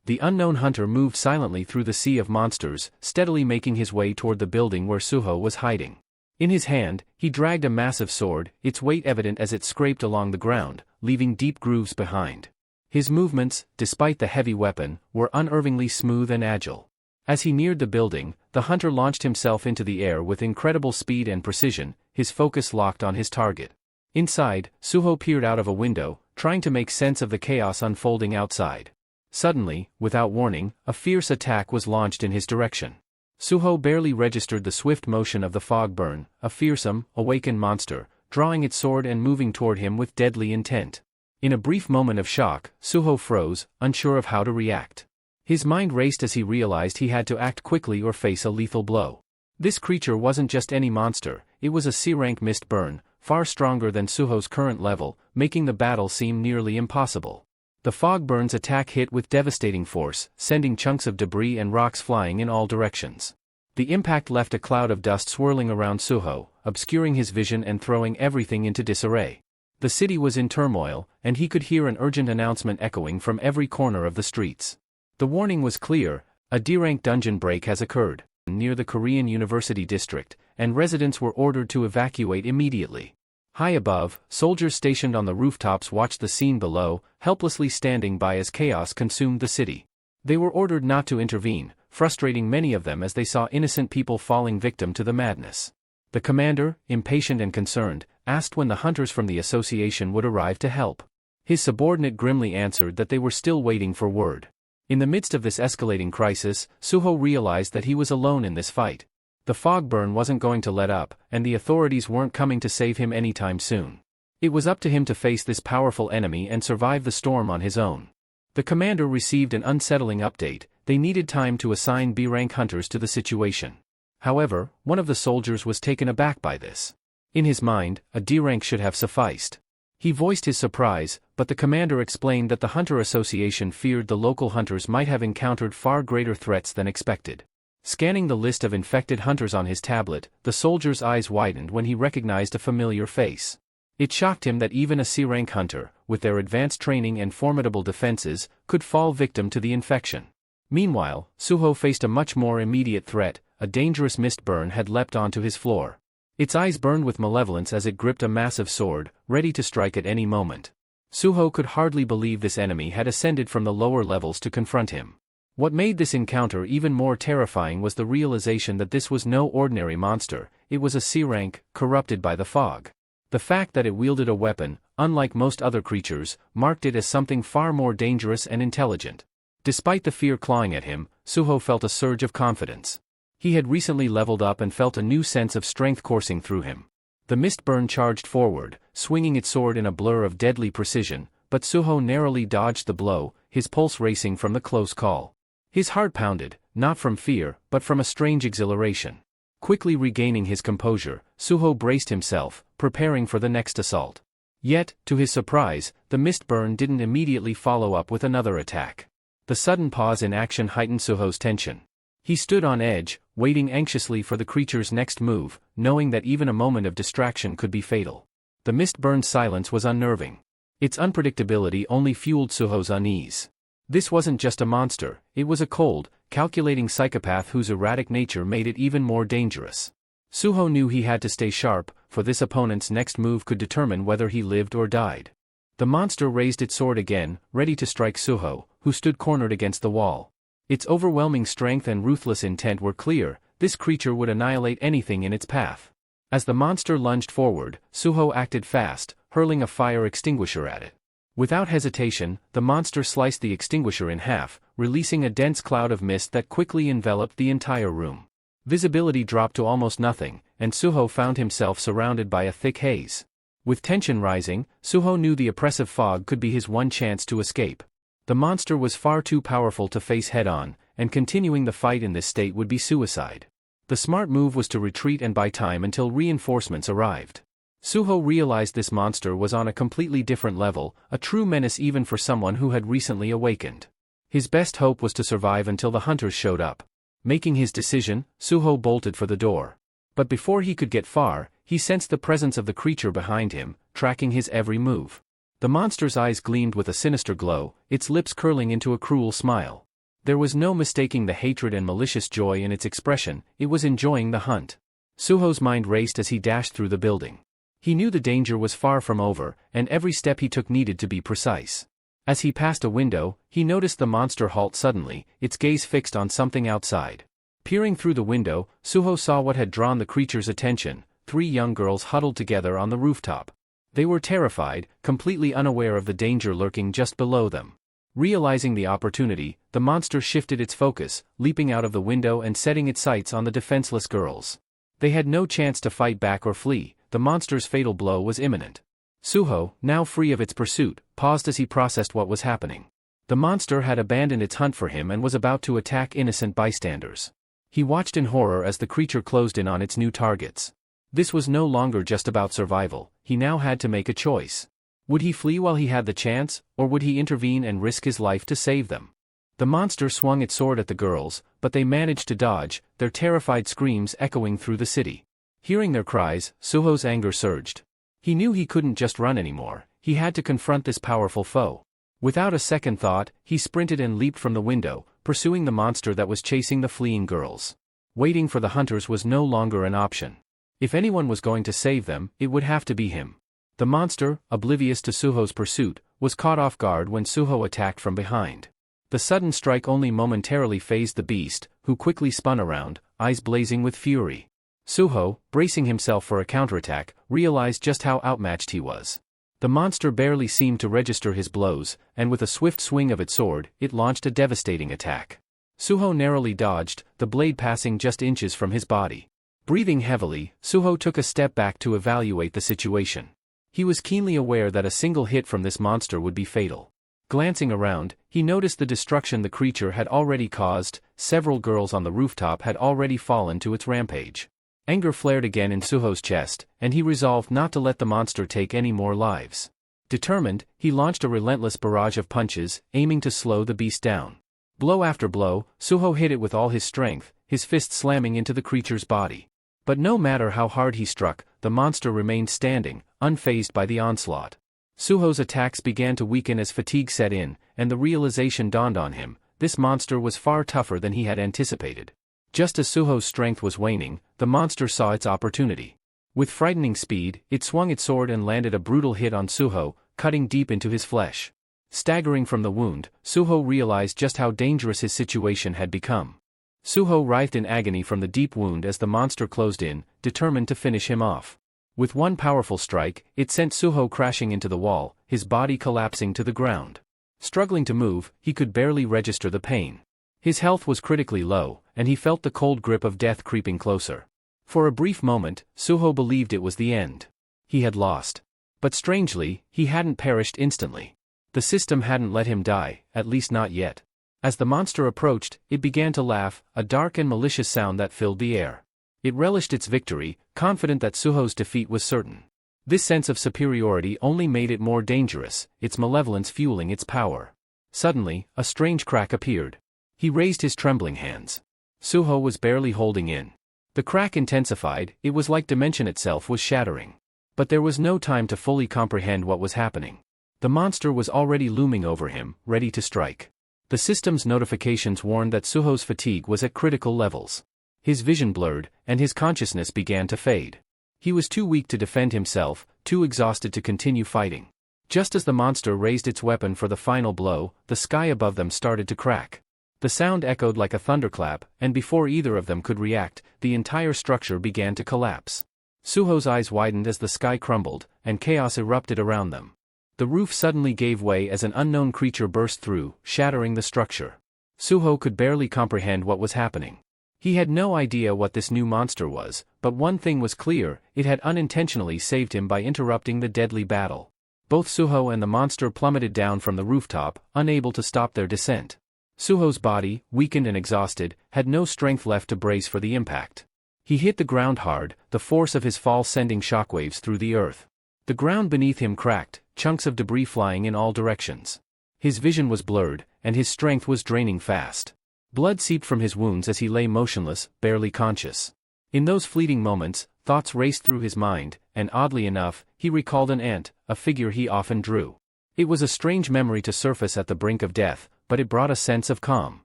The unknown hunter moved silently through the sea of monsters, steadily making his way toward the building where Suho was hiding. In his hand, he dragged a massive sword, its weight evident as it scraped along the ground, leaving deep grooves behind. His movements, despite the heavy weapon, were unerringly smooth and agile. As he neared the building, the hunter launched himself into the air with incredible speed and precision, his focus locked on his target. Inside, Suho peered out of a window, trying to make sense of the chaos unfolding outside. Suddenly, without warning, a fierce attack was launched in his direction. Suho barely registered the swift motion of the fog burn, a fearsome, awakened monster, drawing its sword and moving toward him with deadly intent. In a brief moment of shock, Suho froze, unsure of how to react. His mind raced as he realized he had to act quickly or face a lethal blow. This creature wasn't just any monster, it was a C-rank mist burn, far stronger than Suho's current level, making the battle seem nearly impossible. The fog burn's attack hit with devastating force, sending chunks of debris and rocks flying in all directions. The impact left a cloud of dust swirling around Suho, obscuring his vision and throwing everything into disarray. The city was in turmoil, and he could hear an urgent announcement echoing from every corner of the streets. The warning was clear: a D-rank dungeon break has occurred near the Korean University district, and residents were ordered to evacuate immediately. High above, soldiers stationed on the rooftops watched the scene below, helplessly standing by as chaos consumed the city. They were ordered not to intervene, frustrating many of them as they saw innocent people falling victim to the madness. The commander, impatient and concerned, asked when the hunters from the association would arrive to help. His subordinate grimly answered that they were still waiting for word. In the midst of this escalating crisis, Suho realized that he was alone in this fight. The fog burn wasn't going to let up, and the authorities weren't coming to save him anytime soon. It was up to him to face this powerful enemy and survive the storm on his own. The commander received an unsettling update: they needed time to assign B-rank hunters to the situation. However, one of the soldiers was taken aback by this. In his mind, a D-rank should have sufficed. He voiced his surprise, but the commander explained that the Hunter Association feared the local hunters might have encountered far greater threats than expected. Scanning the list of infected hunters on his tablet, the soldier's eyes widened when he recognized a familiar face. It shocked him that even a C-rank hunter, with their advanced training and formidable defenses, could fall victim to the infection. Meanwhile, Suho faced a much more immediate threat: a dangerous mist burn had leapt onto his floor. Its eyes burned with malevolence as it gripped a massive sword, ready to strike at any moment. Suho could hardly believe this enemy had ascended from the lower levels to confront him. What made this encounter even more terrifying was the realization that this was no ordinary monster, it was a C-rank, corrupted by the fog. The fact that it wielded a weapon, unlike most other creatures, marked it as something far more dangerous and intelligent. Despite the fear clawing at him, Suho felt a surge of confidence. He had recently leveled up and felt a new sense of strength coursing through him. The mist burn charged forward, swinging its sword in a blur of deadly precision, but Suho narrowly dodged the blow, his pulse racing from the close call. His heart pounded, not from fear, but from a strange exhilaration. Quickly regaining his composure, Suho braced himself, preparing for the next assault. Yet, to his surprise, the mist burn didn't immediately follow up with another attack. The sudden pause in action heightened Suho's tension. He stood on edge, waiting anxiously for the creature's next move, knowing that even a moment of distraction could be fatal. The mist-burned silence was unnerving. Its unpredictability only fueled Suho's unease. This wasn't just a monster, it was a cold, calculating psychopath whose erratic nature made it even more dangerous. Suho knew he had to stay sharp, for this opponent's next move could determine whether he lived or died. The monster raised its sword again, ready to strike Suho, who stood cornered against the wall. Its overwhelming strength and ruthless intent were clear. This creature would annihilate anything in its path. As the monster lunged forward, Suho acted fast, hurling a fire extinguisher at it. Without hesitation, the monster sliced the extinguisher in half, releasing a dense cloud of mist that quickly enveloped the entire room. Visibility dropped to almost nothing, and Suho found himself surrounded by a thick haze. With tension rising, Suho knew the oppressive fog could be his one chance to escape. The monster was far too powerful to face head-on, and continuing the fight in this state would be suicide. The smart move was to retreat and buy time until reinforcements arrived. Suho realized this monster was on a completely different level, a true menace even for someone who had recently awakened. His best hope was to survive until the hunters showed up. Making his decision, Suho bolted for the door. But before he could get far, he sensed the presence of the creature behind him, tracking his every move. The monster's eyes gleamed with a sinister glow, its lips curling into a cruel smile. There was no mistaking the hatred and malicious joy in its expression, it was enjoying the hunt. Suho's mind raced as he dashed through the building. He knew the danger was far from over, and every step he took needed to be precise. As he passed a window, he noticed the monster halt suddenly, its gaze fixed on something outside. Peering through the window, Suho saw what had drawn the creature's attention: 3 young girls huddled together on the rooftop. They were terrified, completely unaware of the danger lurking just below them. Realizing the opportunity, the monster shifted its focus, leaping out of the window and setting its sights on the defenseless girls. They had no chance to fight back or flee, the monster's fatal blow was imminent. Suho, now free of its pursuit, paused as he processed what was happening. The monster had abandoned its hunt for him and was about to attack innocent bystanders. He watched in horror as the creature closed in on its new targets. This was no longer just about survival, he now had to make a choice. Would he flee while he had the chance, or would he intervene and risk his life to save them? The monster swung its sword at the girls, but they managed to dodge, their terrified screams echoing through the city. Hearing their cries, Suho's anger surged. He knew he couldn't just run anymore, he had to confront this powerful foe. Without a second thought, he sprinted and leaped from the window, pursuing the monster that was chasing the fleeing girls. Waiting for the hunters was no longer an option. If anyone was going to save them, it would have to be him. The monster, oblivious to Suho's pursuit, was caught off guard when Suho attacked from behind. The sudden strike only momentarily fazed the beast, who quickly spun around, eyes blazing with fury. Suho, bracing himself for a counterattack, realized just how outmatched he was. The monster barely seemed to register his blows, and with a swift swing of its sword, it launched a devastating attack. Suho narrowly dodged, the blade passing just inches from his body. Breathing heavily, Suho took a step back to evaluate the situation. He was keenly aware that a single hit from this monster would be fatal. Glancing around, he noticed the destruction the creature had already caused. Several girls on the rooftop had already fallen to its rampage. Anger flared again in Suho's chest, and he resolved not to let the monster take any more lives. Determined, he launched a relentless barrage of punches, aiming to slow the beast down. Blow after blow, Suho hit it with all his strength, his fist slamming into the creature's body. But no matter how hard he struck, the monster remained standing, unfazed by the onslaught. Suho's attacks began to weaken as fatigue set in, and the realization dawned on him: this monster was far tougher than he had anticipated. Just as Suho's strength was waning, the monster saw its opportunity. With frightening speed, it swung its sword and landed a brutal hit on Suho, cutting deep into his flesh. Staggering from the wound, Suho realized just how dangerous his situation had become. Suho writhed in agony from the deep wound as the monster closed in, determined to finish him off. With one powerful strike, it sent Suho crashing into the wall, his body collapsing to the ground. Struggling to move, he could barely register the pain. His health was critically low, and he felt the cold grip of death creeping closer. For a brief moment, Suho believed it was the end. He had lost. But strangely, he hadn't perished instantly. The system hadn't let him die, at least not yet. As the monster approached, it began to laugh, a dark and malicious sound that filled the air. It relished its victory, confident that Suho's defeat was certain. This sense of superiority only made it more dangerous, its malevolence fueling its power. Suddenly, a strange crack appeared. He raised his trembling hands. Suho was barely holding in. The crack intensified, it was like dimension itself was shattering. But there was no time to fully comprehend what was happening. The monster was already looming over him, ready to strike. The system's notifications warned that Suho's fatigue was at critical levels. His vision blurred, and his consciousness began to fade. He was too weak to defend himself, too exhausted to continue fighting. Just as the monster raised its weapon for the final blow, the sky above them started to crack. The sound echoed like a thunderclap, and before either of them could react, the entire structure began to collapse. Suho's eyes widened as the sky crumbled, and chaos erupted around them. The roof suddenly gave way as an unknown creature burst through, shattering the structure. Suho could barely comprehend what was happening. He had no idea what this new monster was, but one thing was clear: it had unintentionally saved him by interrupting the deadly battle. Both Suho and the monster plummeted down from the rooftop, unable to stop their descent. Suho's body, weakened and exhausted, had no strength left to brace for the impact. He hit the ground hard, the force of his fall sending shockwaves through the earth. The ground beneath him cracked, chunks of debris flying in all directions. His vision was blurred, and his strength was draining fast. Blood seeped from his wounds as he lay motionless, barely conscious. In those fleeting moments, thoughts raced through his mind, and oddly enough, he recalled an ant, a figure he often drew. It was a strange memory to surface at the brink of death, but it brought a sense of calm.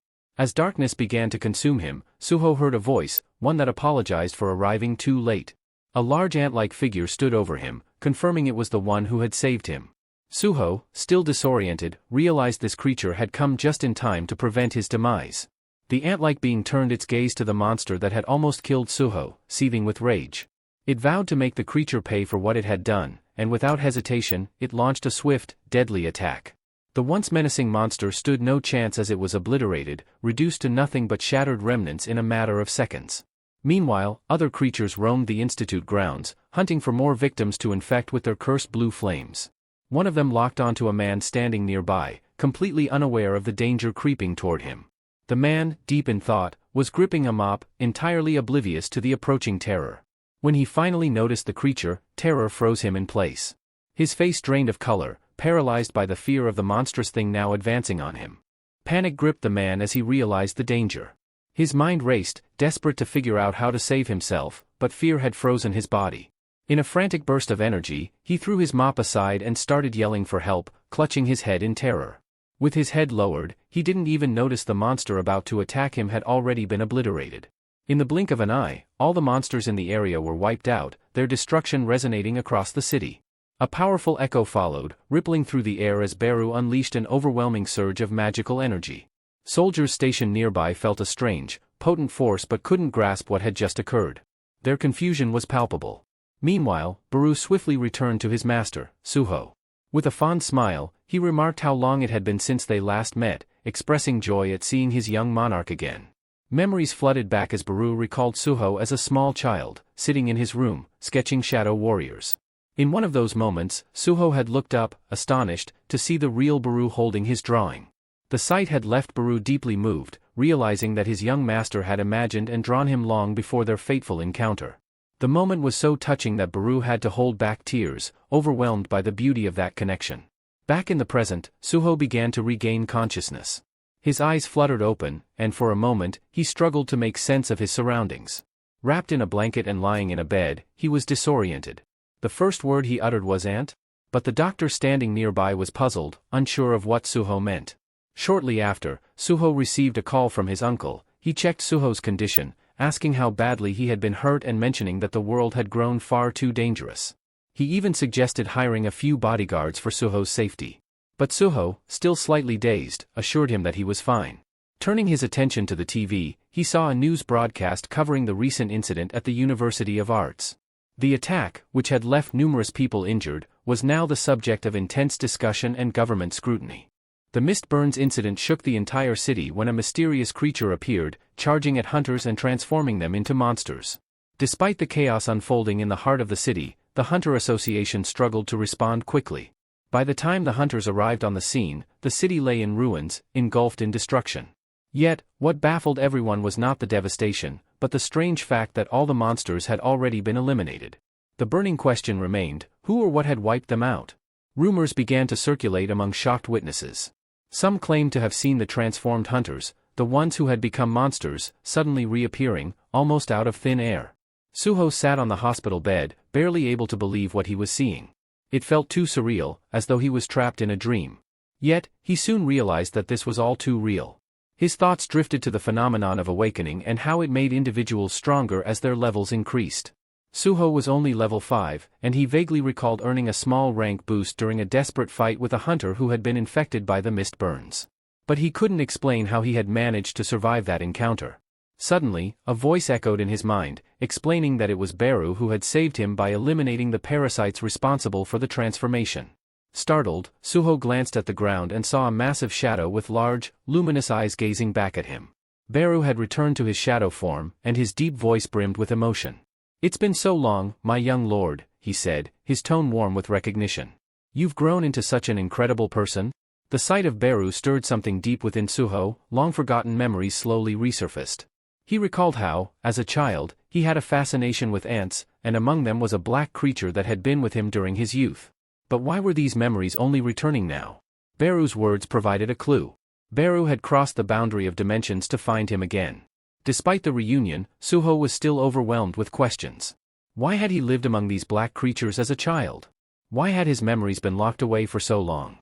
As darkness began to consume him, Suho heard a voice, one that apologized for arriving too late. A large ant-like figure stood over him, confirming it was the one who had saved him. Suho, still disoriented, realized this creature had come just in time to prevent his demise. The ant-like being turned its gaze to the monster that had almost killed Suho, seething with rage. It vowed to make the creature pay for what it had done, and without hesitation, it launched a swift, deadly attack. The once menacing monster stood no chance as it was obliterated, reduced to nothing but shattered remnants in a matter of seconds. Meanwhile, other creatures roamed the Institute grounds, hunting for more victims to infect with their cursed blue flames. One of them locked onto a man standing nearby, completely unaware of the danger creeping toward him. The man, deep in thought, was gripping a mop, entirely oblivious to the approaching terror. When he finally noticed the creature, terror froze him in place. His face drained of color, paralyzed by the fear of the monstrous thing now advancing on him. Panic gripped the man as he realized the danger. His mind raced, desperate to figure out how to save himself, but fear had frozen his body. In a frantic burst of energy, he threw his mop aside and started yelling for help, clutching his head in terror. With his head lowered, he didn't even notice the monster about to attack him had already been obliterated. In the blink of an eye, all the monsters in the area were wiped out, their destruction resonating across the city. A powerful echo followed, rippling through the air as Beru unleashed an overwhelming surge of magical energy. Soldiers stationed nearby felt a strange, potent force but couldn't grasp what had just occurred. Their confusion was palpable. Meanwhile, Beru swiftly returned to his master, Suho. With a fond smile, he remarked how long it had been since they last met, expressing joy at seeing his young monarch again. Memories flooded back as Beru recalled Suho as a small child, sitting in his room, sketching shadow warriors. In one of those moments, Suho had looked up, astonished, to see the real Beru holding his drawing. The sight had left Beru deeply moved, realizing that his young master had imagined and drawn him long before their fateful encounter. The moment was so touching that Beru had to hold back tears, overwhelmed by the beauty of that connection. Back in the present, Suho began to regain consciousness. His eyes fluttered open, and for a moment, he struggled to make sense of his surroundings. Wrapped in a blanket and lying in a bed, he was disoriented. The first word he uttered was "Aunt?" But the doctor standing nearby was puzzled, unsure of what Suho meant. Shortly after, Suho received a call from his uncle. He checked Suho's condition, asking how badly he had been hurt and mentioning that the world had grown far too dangerous. He even suggested hiring a few bodyguards for Suho's safety. But Suho, still slightly dazed, assured him that he was fine. Turning his attention to the TV, he saw a news broadcast covering the recent incident at the University of Arts. The attack, which had left numerous people injured, was now the subject of intense discussion and government scrutiny. The Mist Burns incident shook the entire city when a mysterious creature appeared, charging at hunters and transforming them into monsters. Despite the chaos unfolding in the heart of the city, the Hunter Association struggled to respond quickly. By the time the hunters arrived on the scene, the city lay in ruins, engulfed in destruction. Yet, what baffled everyone was not the devastation, but the strange fact that all the monsters had already been eliminated. The burning question remained: who or what had wiped them out? Rumors began to circulate among shocked witnesses. Some claimed to have seen the transformed hunters, the ones who had become monsters, suddenly reappearing, almost out of thin air. Suho sat on the hospital bed, barely able to believe what he was seeing. It felt too surreal, as though he was trapped in a dream. Yet, he soon realized that this was all too real. His thoughts drifted to the phenomenon of awakening and how it made individuals stronger as their levels increased. Suho was only level 5, and he vaguely recalled earning a small rank boost during a desperate fight with a hunter who had been infected by the mist burns. But he couldn't explain how he had managed to survive that encounter. Suddenly, a voice echoed in his mind, explaining that it was Beru who had saved him by eliminating the parasites responsible for the transformation. Startled, Suho glanced at the ground and saw a massive shadow with large, luminous eyes gazing back at him. Beru had returned to his shadow form, and his deep voice brimmed with emotion. "It's been so long, my young lord," he said, his tone warm with recognition. "You've grown into such an incredible person?" The sight of Beru stirred something deep within Suho. Long-forgotten memories slowly resurfaced. He recalled how, as a child, he had a fascination with ants, and among them was a black creature that had been with him during his youth. But why were these memories only returning now? Beru's words provided a clue. Beru had crossed the boundary of dimensions to find him again. Despite the reunion, Suho was still overwhelmed with questions. Why had he lived among these black creatures as a child? Why had his memories been locked away for so long?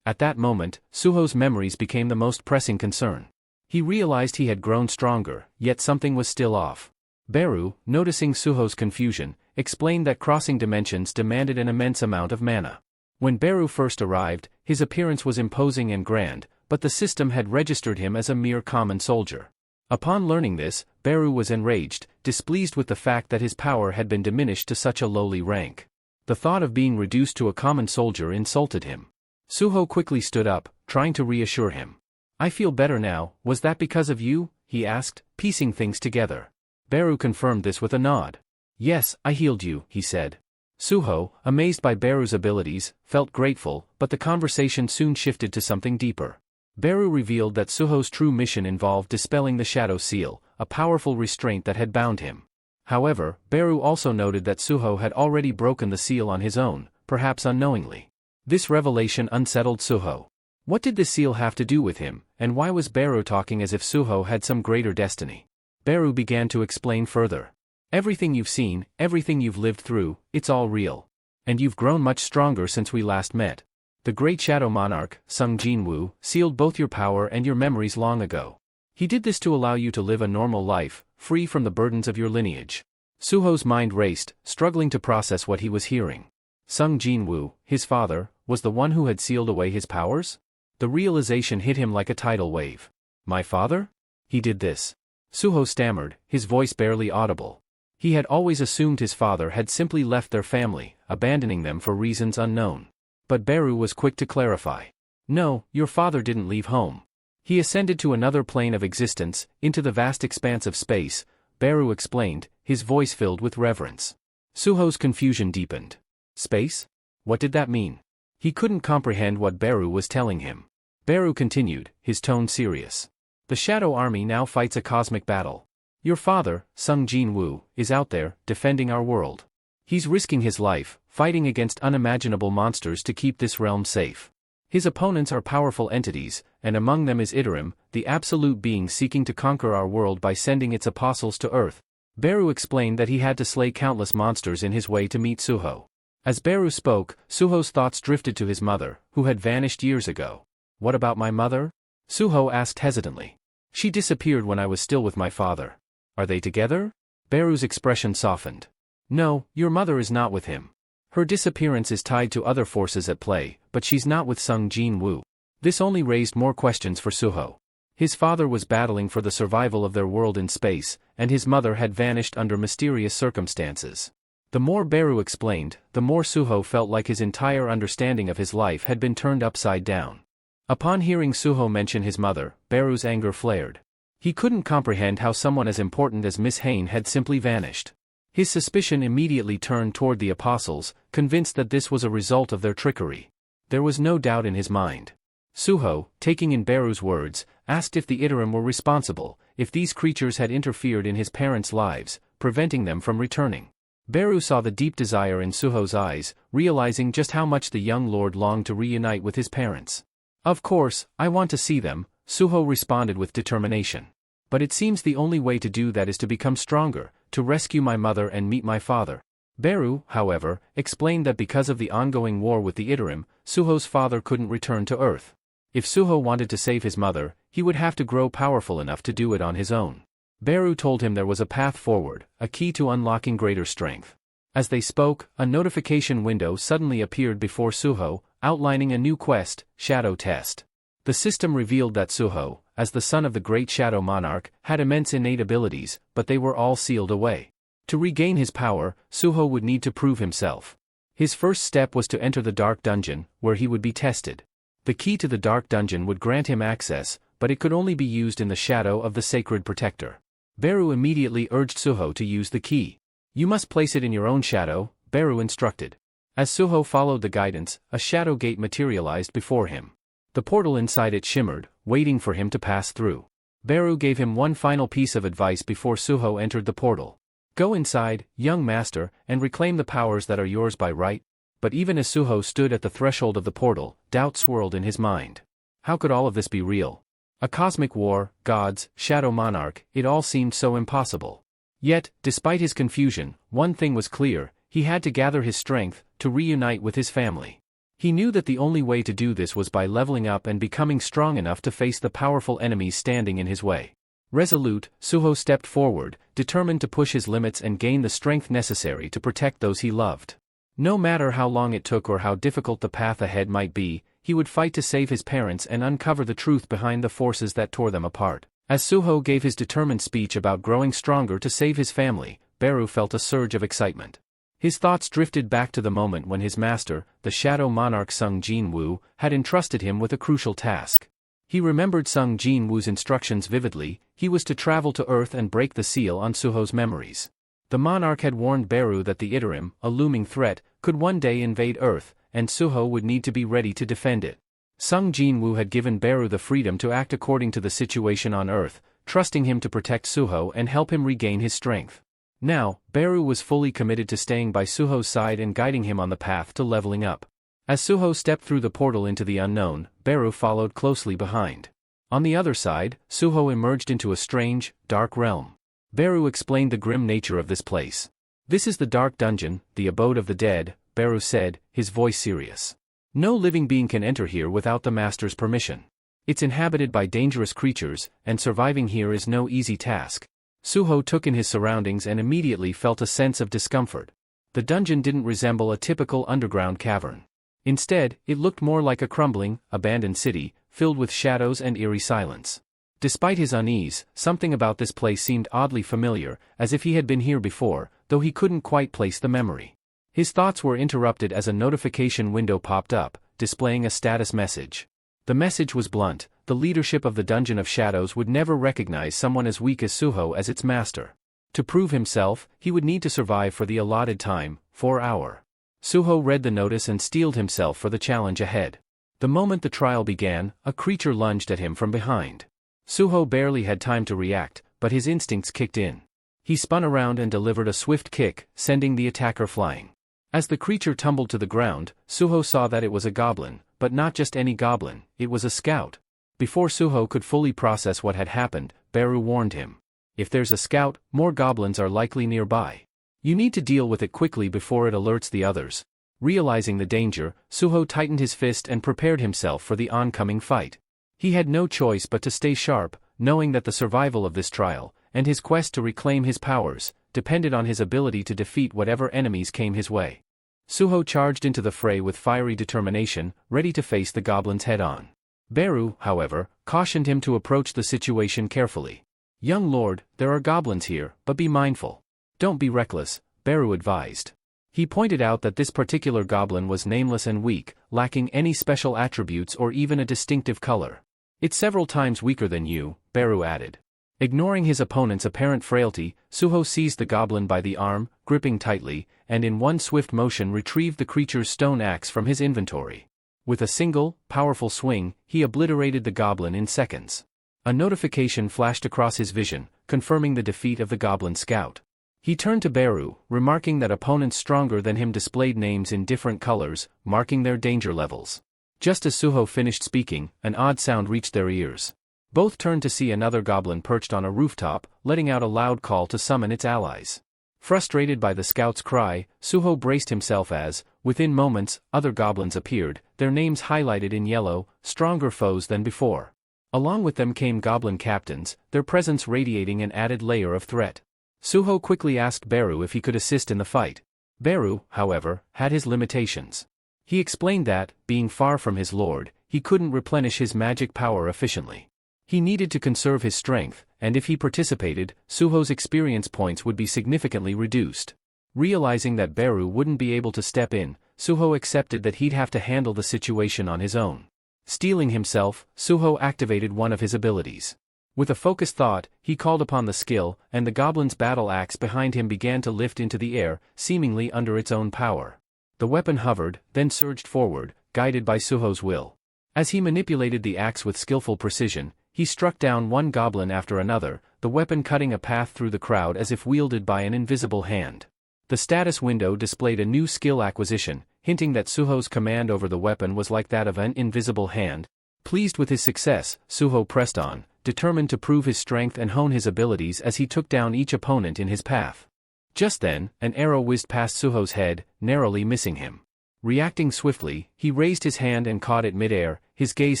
At that moment, Suho's memories became the most pressing concern. He realized he had grown stronger, yet something was still off. Beru, noticing Suho's confusion, explained that crossing dimensions demanded an immense amount of mana. When Beru first arrived, his appearance was imposing and grand, but the system had registered him as a mere common soldier. Upon learning this, Beru was enraged, displeased with the fact that his power had been diminished to such a lowly rank. The thought of being reduced to a common soldier insulted him. Suho quickly stood up, trying to reassure him. "I feel better now. Was that because of you?" he asked, piecing things together. Beru confirmed this with a nod. "Yes, I healed you," he said. Suho, amazed by Beru's abilities, felt grateful, but the conversation soon shifted to something deeper. Beru revealed that Suho's true mission involved dispelling the Shadow Seal, a powerful restraint that had bound him. However, Beru also noted that Suho had already broken the seal on his own, perhaps unknowingly. This revelation unsettled Suho. What did the seal have to do with him, and why was Beru talking as if Suho had some greater destiny? Beru began to explain further. "Everything you've seen, everything you've lived through, it's all real. And you've grown much stronger since we last met. The great Shadow Monarch, Sung Jinwoo, sealed both your power and your memories long ago. He did this to allow you to live a normal life, free from the burdens of your lineage." Suho's mind raced, struggling to process what he was hearing. Sung Jinwoo, his father, was the one who had sealed away his powers? The realization hit him like a tidal wave. "My father? He did this?" Suho stammered, his voice barely audible. He had always assumed his father had simply left their family, abandoning them for reasons unknown. But Beru was quick to clarify. "No, your father didn't leave home. He ascended to another plane of existence, into the vast expanse of space," Beru explained, his voice filled with reverence. Suho's confusion deepened. Space? What did that mean? He couldn't comprehend what Beru was telling him. Beru continued, his tone serious. "The Shadow Army now fights a cosmic battle. Your father, Sung Jinwoo, is out there, defending our world. He's risking his life, fighting against unimaginable monsters to keep this realm safe. His opponents are powerful entities, and among them is Iterim, the absolute being seeking to conquer our world by sending its apostles to Earth." Beru explained that he had to slay countless monsters in his way to meet Suho. As Beru spoke, Suho's thoughts drifted to his mother, who had vanished years ago. "What about my mother?" Suho asked hesitantly. "She disappeared when I was still with my father." "Are they together?" Beru's expression softened. "No, your mother is not with him. Her disappearance is tied to other forces at play, but she's not with Sung Jinwoo." This only raised more questions for Suho. His father was battling for the survival of their world in space, and his mother had vanished under mysterious circumstances. The more Beru explained, the more Suho felt like his entire understanding of his life had been turned upside down. Upon hearing Suho mention his mother, Beru's anger flared. He couldn't comprehend how someone as important as Miss Hain had simply vanished. His suspicion immediately turned toward the apostles, convinced that this was a result of their trickery. There was no doubt in his mind. Suho, taking in Beru's words, asked if the Iterim were responsible, if these creatures had interfered in his parents' lives, preventing them from returning. Beru saw the deep desire in Suho's eyes, realizing just how much the young lord longed to reunite with his parents. "Of course, I want to see them," Suho responded with determination. "But it seems the only way to do that is to become stronger, to rescue my mother and meet my father." Beru, however, explained that because of the ongoing war with the Iterim, Suho's father couldn't return to Earth. If Suho wanted to save his mother, he would have to grow powerful enough to do it on his own. Beru told him there was a path forward, a key to unlocking greater strength. As they spoke, a notification window suddenly appeared before Suho, outlining a new quest, Shadow Test. The system revealed that Suho, as the son of the great Shadow Monarch, had immense innate abilities, but they were all sealed away. To regain his power, Suho would need to prove himself. His first step was to enter the Dark Dungeon, where he would be tested. The key to the Dark Dungeon would grant him access, but it could only be used in the shadow of the Sacred Protector. Beru immediately urged Suho to use the key. "You must place it in your own shadow," Beru instructed. As Suho followed the guidance, a shadow gate materialized before him. The portal inside it shimmered, waiting for him to pass through. Beru gave him one final piece of advice before Suho entered the portal. "Go inside, young master, and reclaim the powers that are yours by right." But even as Suho stood at the threshold of the portal, doubt swirled in his mind. How could all of this be real? A cosmic war, gods, Shadow Monarch, it all seemed so impossible. Yet, despite his confusion, one thing was clear: he had to gather his strength, to reunite with his family. He knew that the only way to do this was by leveling up and becoming strong enough to face the powerful enemies standing in his way. Resolute, Suho stepped forward, determined to push his limits and gain the strength necessary to protect those he loved. No matter how long it took or how difficult the path ahead might be, he would fight to save his parents and uncover the truth behind the forces that tore them apart. As Suho gave his determined speech about growing stronger to save his family, Beru felt a surge of excitement. His thoughts drifted back to the moment when his master, the Shadow Monarch Sung Jin-woo, had entrusted him with a crucial task. He remembered Sung Jin-woo's instructions vividly: he was to travel to Earth and break the seal on Suho's memories. The monarch had warned Beru that the Iterim, a looming threat, could one day invade Earth, and Suho would need to be ready to defend it. Sung Jin-woo had given Beru the freedom to act according to the situation on Earth, trusting him to protect Suho and help him regain his strength. Now, Beru was fully committed to staying by Suho's side and guiding him on the path to leveling up. As Suho stepped through the portal into the unknown, Beru followed closely behind. On the other side, Suho emerged into a strange, dark realm. Beru explained the grim nature of this place. "This is the Dark Dungeon, the abode of the dead," Beru said, his voice serious. "No living being can enter here without the master's permission. It's inhabited by dangerous creatures, and surviving here is no easy task." Suho took in his surroundings and immediately felt a sense of discomfort. The dungeon didn't resemble a typical underground cavern. Instead, it looked more like a crumbling, abandoned city, filled with shadows and eerie silence. Despite his unease, something about this place seemed oddly familiar, as if he had been here before, though he couldn't quite place the memory. His thoughts were interrupted as a notification window popped up, displaying a status message. The message was blunt: the leadership of the Dungeon of Shadows would never recognize someone as weak as Suho as its master. To prove himself, he would need to survive for the allotted time, 4 hours. Suho read the notice and steeled himself for the challenge ahead. The moment the trial began, a creature lunged at him from behind. Suho barely had time to react, but his instincts kicked in. He spun around and delivered a swift kick, sending the attacker flying. As the creature tumbled to the ground, Suho saw that it was a goblin, but not just any goblin, it was a scout. Before Suho could fully process what had happened, Beru warned him. "If there's a scout, more goblins are likely nearby. You need to deal with it quickly before it alerts the others." Realizing the danger, Suho tightened his fist and prepared himself for the oncoming fight. He had no choice but to stay sharp, knowing that the survival of this trial, and his quest to reclaim his powers, depended on his ability to defeat whatever enemies came his way. Suho charged into the fray with fiery determination, ready to face the goblins head-on. Beru, however, cautioned him to approach the situation carefully. "Young lord, there are goblins here, but be mindful. Don't be reckless," Beru advised. He pointed out that this particular goblin was nameless and weak, lacking any special attributes or even a distinctive color. "It's several times weaker than you," Beru added. Ignoring his opponent's apparent frailty, Suho seized the goblin by the arm, gripping tightly, and in one swift motion retrieved the creature's stone axe from his inventory. With a single, powerful swing, he obliterated the goblin in seconds. A notification flashed across his vision, confirming the defeat of the goblin scout. He turned to Beru, remarking that opponents stronger than him displayed names in different colors, marking their danger levels. Just as Suho finished speaking, an odd sound reached their ears. Both turned to see another goblin perched on a rooftop, letting out a loud call to summon its allies. Frustrated by the scout's cry, Suho braced himself as, within moments, other goblins appeared, their names highlighted in yellow, stronger foes than before. Along with them came goblin captains, their presence radiating an added layer of threat. Suho quickly asked Beru if he could assist in the fight. Beru, however, had his limitations. He explained that, being far from his lord, he couldn't replenish his magic power efficiently. He needed to conserve his strength, and if he participated, Suho's experience points would be significantly reduced. Realizing that Beru wouldn't be able to step in, Suho accepted that he'd have to handle the situation on his own. Steeling himself, Suho activated one of his abilities. With a focused thought, he called upon the skill, and the goblin's battle axe behind him began to lift into the air, seemingly under its own power. The weapon hovered, then surged forward, guided by Suho's will. As he manipulated the axe with skillful precision, he struck down one goblin after another, the weapon cutting a path through the crowd as if wielded by an invisible hand. The status window displayed a new skill acquisition, hinting that Suho's command over the weapon was like that of an invisible hand. Pleased with his success, Suho pressed on, determined to prove his strength and hone his abilities as he took down each opponent in his path. Just then, an arrow whizzed past Suho's head, narrowly missing him. Reacting swiftly, he raised his hand and caught it mid-air, his gaze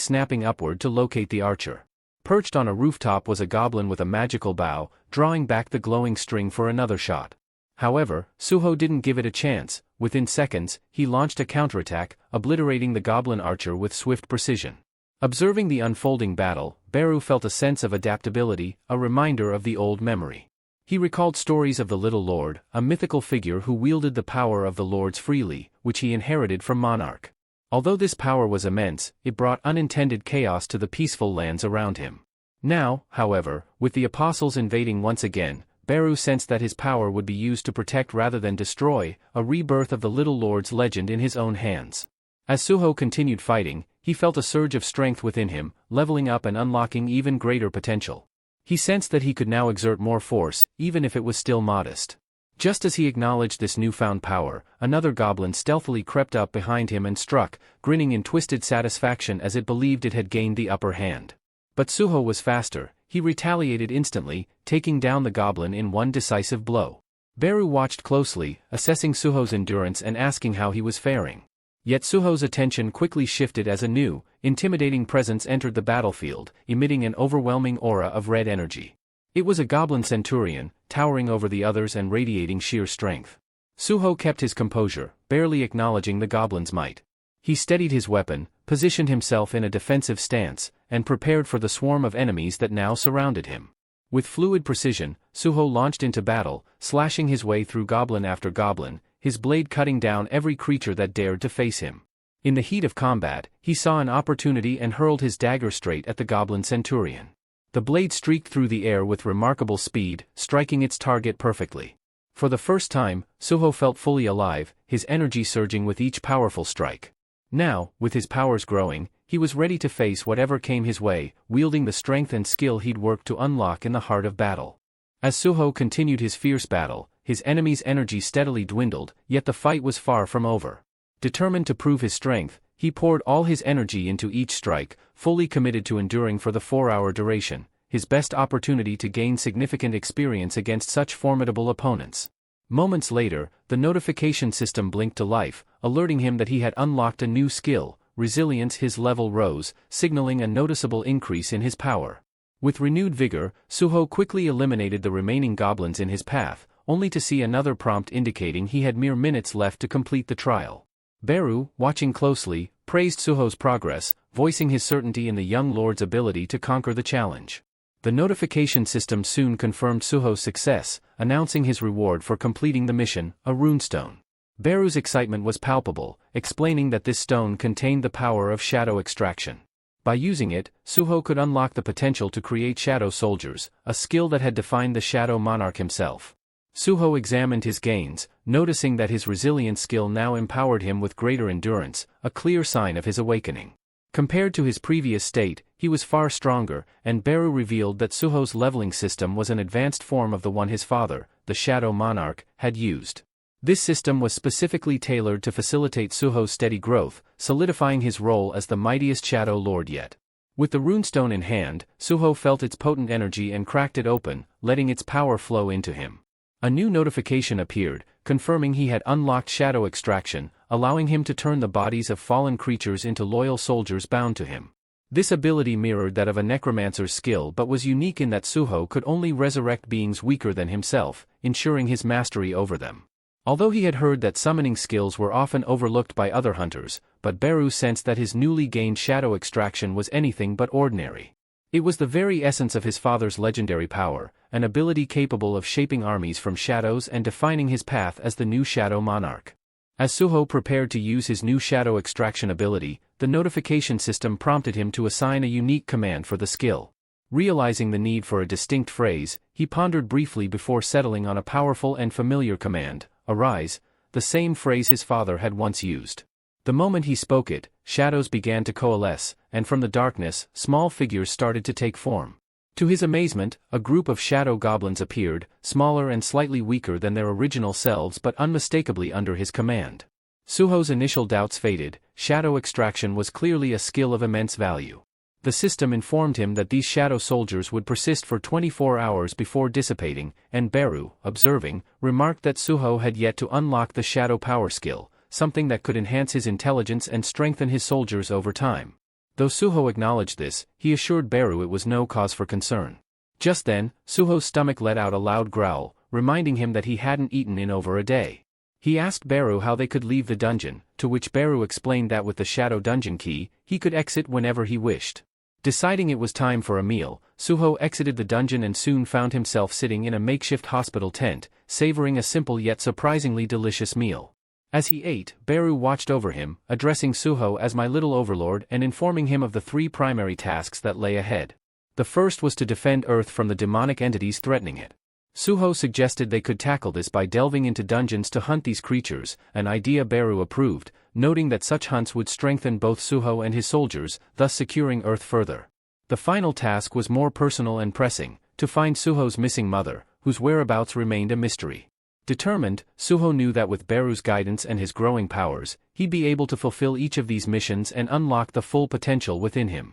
snapping upward to locate the archer. Perched on a rooftop was a goblin with a magical bow, drawing back the glowing string for another shot. However, Suho didn't give it a chance. Within seconds, he launched a counterattack, obliterating the goblin archer with swift precision. Observing the unfolding battle, Beru felt a sense of adaptability, a reminder of the old memory. He recalled stories of the Little Lord, a mythical figure who wielded the power of the lords freely, which he inherited from Monarch. Although this power was immense, it brought unintended chaos to the peaceful lands around him. Now, however, with the apostles invading once again, Beru sensed that his power would be used to protect rather than destroy, a rebirth of the Little Lord's legend in his own hands. As Suho continued fighting, he felt a surge of strength within him, leveling up and unlocking even greater potential. He sensed that he could now exert more force, even if it was still modest. Just as he acknowledged this newfound power, another goblin stealthily crept up behind him and struck, grinning in twisted satisfaction as it believed it had gained the upper hand. But Suho was faster. He retaliated instantly, taking down the goblin in one decisive blow. Beru watched closely, assessing Suho's endurance and asking how he was faring. Yet Suho's attention quickly shifted as a new, intimidating presence entered the battlefield, emitting an overwhelming aura of red energy. It was a goblin centurion, towering over the others and radiating sheer strength. Suho kept his composure, barely acknowledging the goblin's might. He steadied his weapon, positioned himself in a defensive stance, and prepared for the swarm of enemies that now surrounded him. With fluid precision, Suho launched into battle, slashing his way through goblin after goblin, his blade cutting down every creature that dared to face him. In the heat of combat, he saw an opportunity and hurled his dagger straight at the goblin centurion. The blade streaked through the air with remarkable speed, striking its target perfectly. For the first time, Suho felt fully alive, his energy surging with each powerful strike. Now, with his powers growing, he was ready to face whatever came his way, wielding the strength and skill he'd worked to unlock in the heart of battle. As Suho continued his fierce battle, his enemy's energy steadily dwindled, yet the fight was far from over. Determined to prove his strength, he poured all his energy into each strike, fully committed to enduring for the 4-hour duration, his best opportunity to gain significant experience against such formidable opponents. Moments later, the notification system blinked to life, alerting him that he had unlocked a new skill. Resilience. His level rose, signaling a noticeable increase in his power. With renewed vigor, Suho quickly eliminated the remaining goblins in his path, only to see another prompt indicating he had mere minutes left to complete the trial. Beru, watching closely, praised Suho's progress, voicing his certainty in the young lord's ability to conquer the challenge. The notification system soon confirmed Suho's success, announcing his reward for completing the mission, a runestone. Beru's excitement was palpable, explaining that this stone contained the power of shadow extraction. By using it, Suho could unlock the potential to create shadow soldiers, a skill that had defined the Shadow Monarch himself. Suho examined his gains, noticing that his resilience skill now empowered him with greater endurance, a clear sign of his awakening. Compared to his previous state, he was far stronger, and Beru revealed that Suho's leveling system was an advanced form of the one his father, the Shadow Monarch, had used. This system was specifically tailored to facilitate Suho's steady growth, solidifying his role as the mightiest Shadow Lord yet. With the runestone in hand, Suho felt its potent energy and cracked it open, letting its power flow into him. A new notification appeared, confirming he had unlocked shadow extraction, allowing him to turn the bodies of fallen creatures into loyal soldiers bound to him. This ability mirrored that of a necromancer's skill but was unique in that Suho could only resurrect beings weaker than himself, ensuring his mastery over them. Although he had heard that summoning skills were often overlooked by other hunters, but Beru sensed that his newly gained shadow extraction was anything but ordinary. It was the very essence of his father's legendary power, an ability capable of shaping armies from shadows and defining his path as the new Shadow Monarch. As Suho prepared to use his new shadow extraction ability, the notification system prompted him to assign a unique command for the skill. Realizing the need for a distinct phrase, he pondered briefly before settling on a powerful and familiar command: "Arise," the same phrase his father had once used. The moment he spoke it, shadows began to coalesce, and from the darkness, small figures started to take form. To his amazement, a group of shadow goblins appeared, smaller and slightly weaker than their original selves but unmistakably under his command. Suho's initial doubts faded. Shadow extraction was clearly a skill of immense value. The system informed him that these shadow soldiers would persist for 24 hours before dissipating, and Beru, observing, remarked that Suho had yet to unlock the shadow power skill, something that could enhance his intelligence and strengthen his soldiers over time. Though Suho acknowledged this, he assured Beru it was no cause for concern. Just then, Suho's stomach let out a loud growl, reminding him that he hadn't eaten in over a day. He asked Beru how they could leave the dungeon, to which Beru explained that with the shadow dungeon key, he could exit whenever he wished. Deciding it was time for a meal, Suho exited the dungeon and soon found himself sitting in a makeshift hospital tent, savoring a simple yet surprisingly delicious meal. As he ate, Beru watched over him, addressing Suho as "my little overlord" and informing him of the 3 primary tasks that lay ahead. The first was to defend Earth from the demonic entities threatening it. Suho suggested they could tackle this by delving into dungeons to hunt these creatures, an idea Beru approved, noting that such hunts would strengthen both Suho and his soldiers, thus securing Earth further. The final task was more personal and pressing: to find Suho's missing mother, whose whereabouts remained a mystery. Determined, Suho knew that with Beru's guidance and his growing powers, he'd be able to fulfill each of these missions and unlock the full potential within him.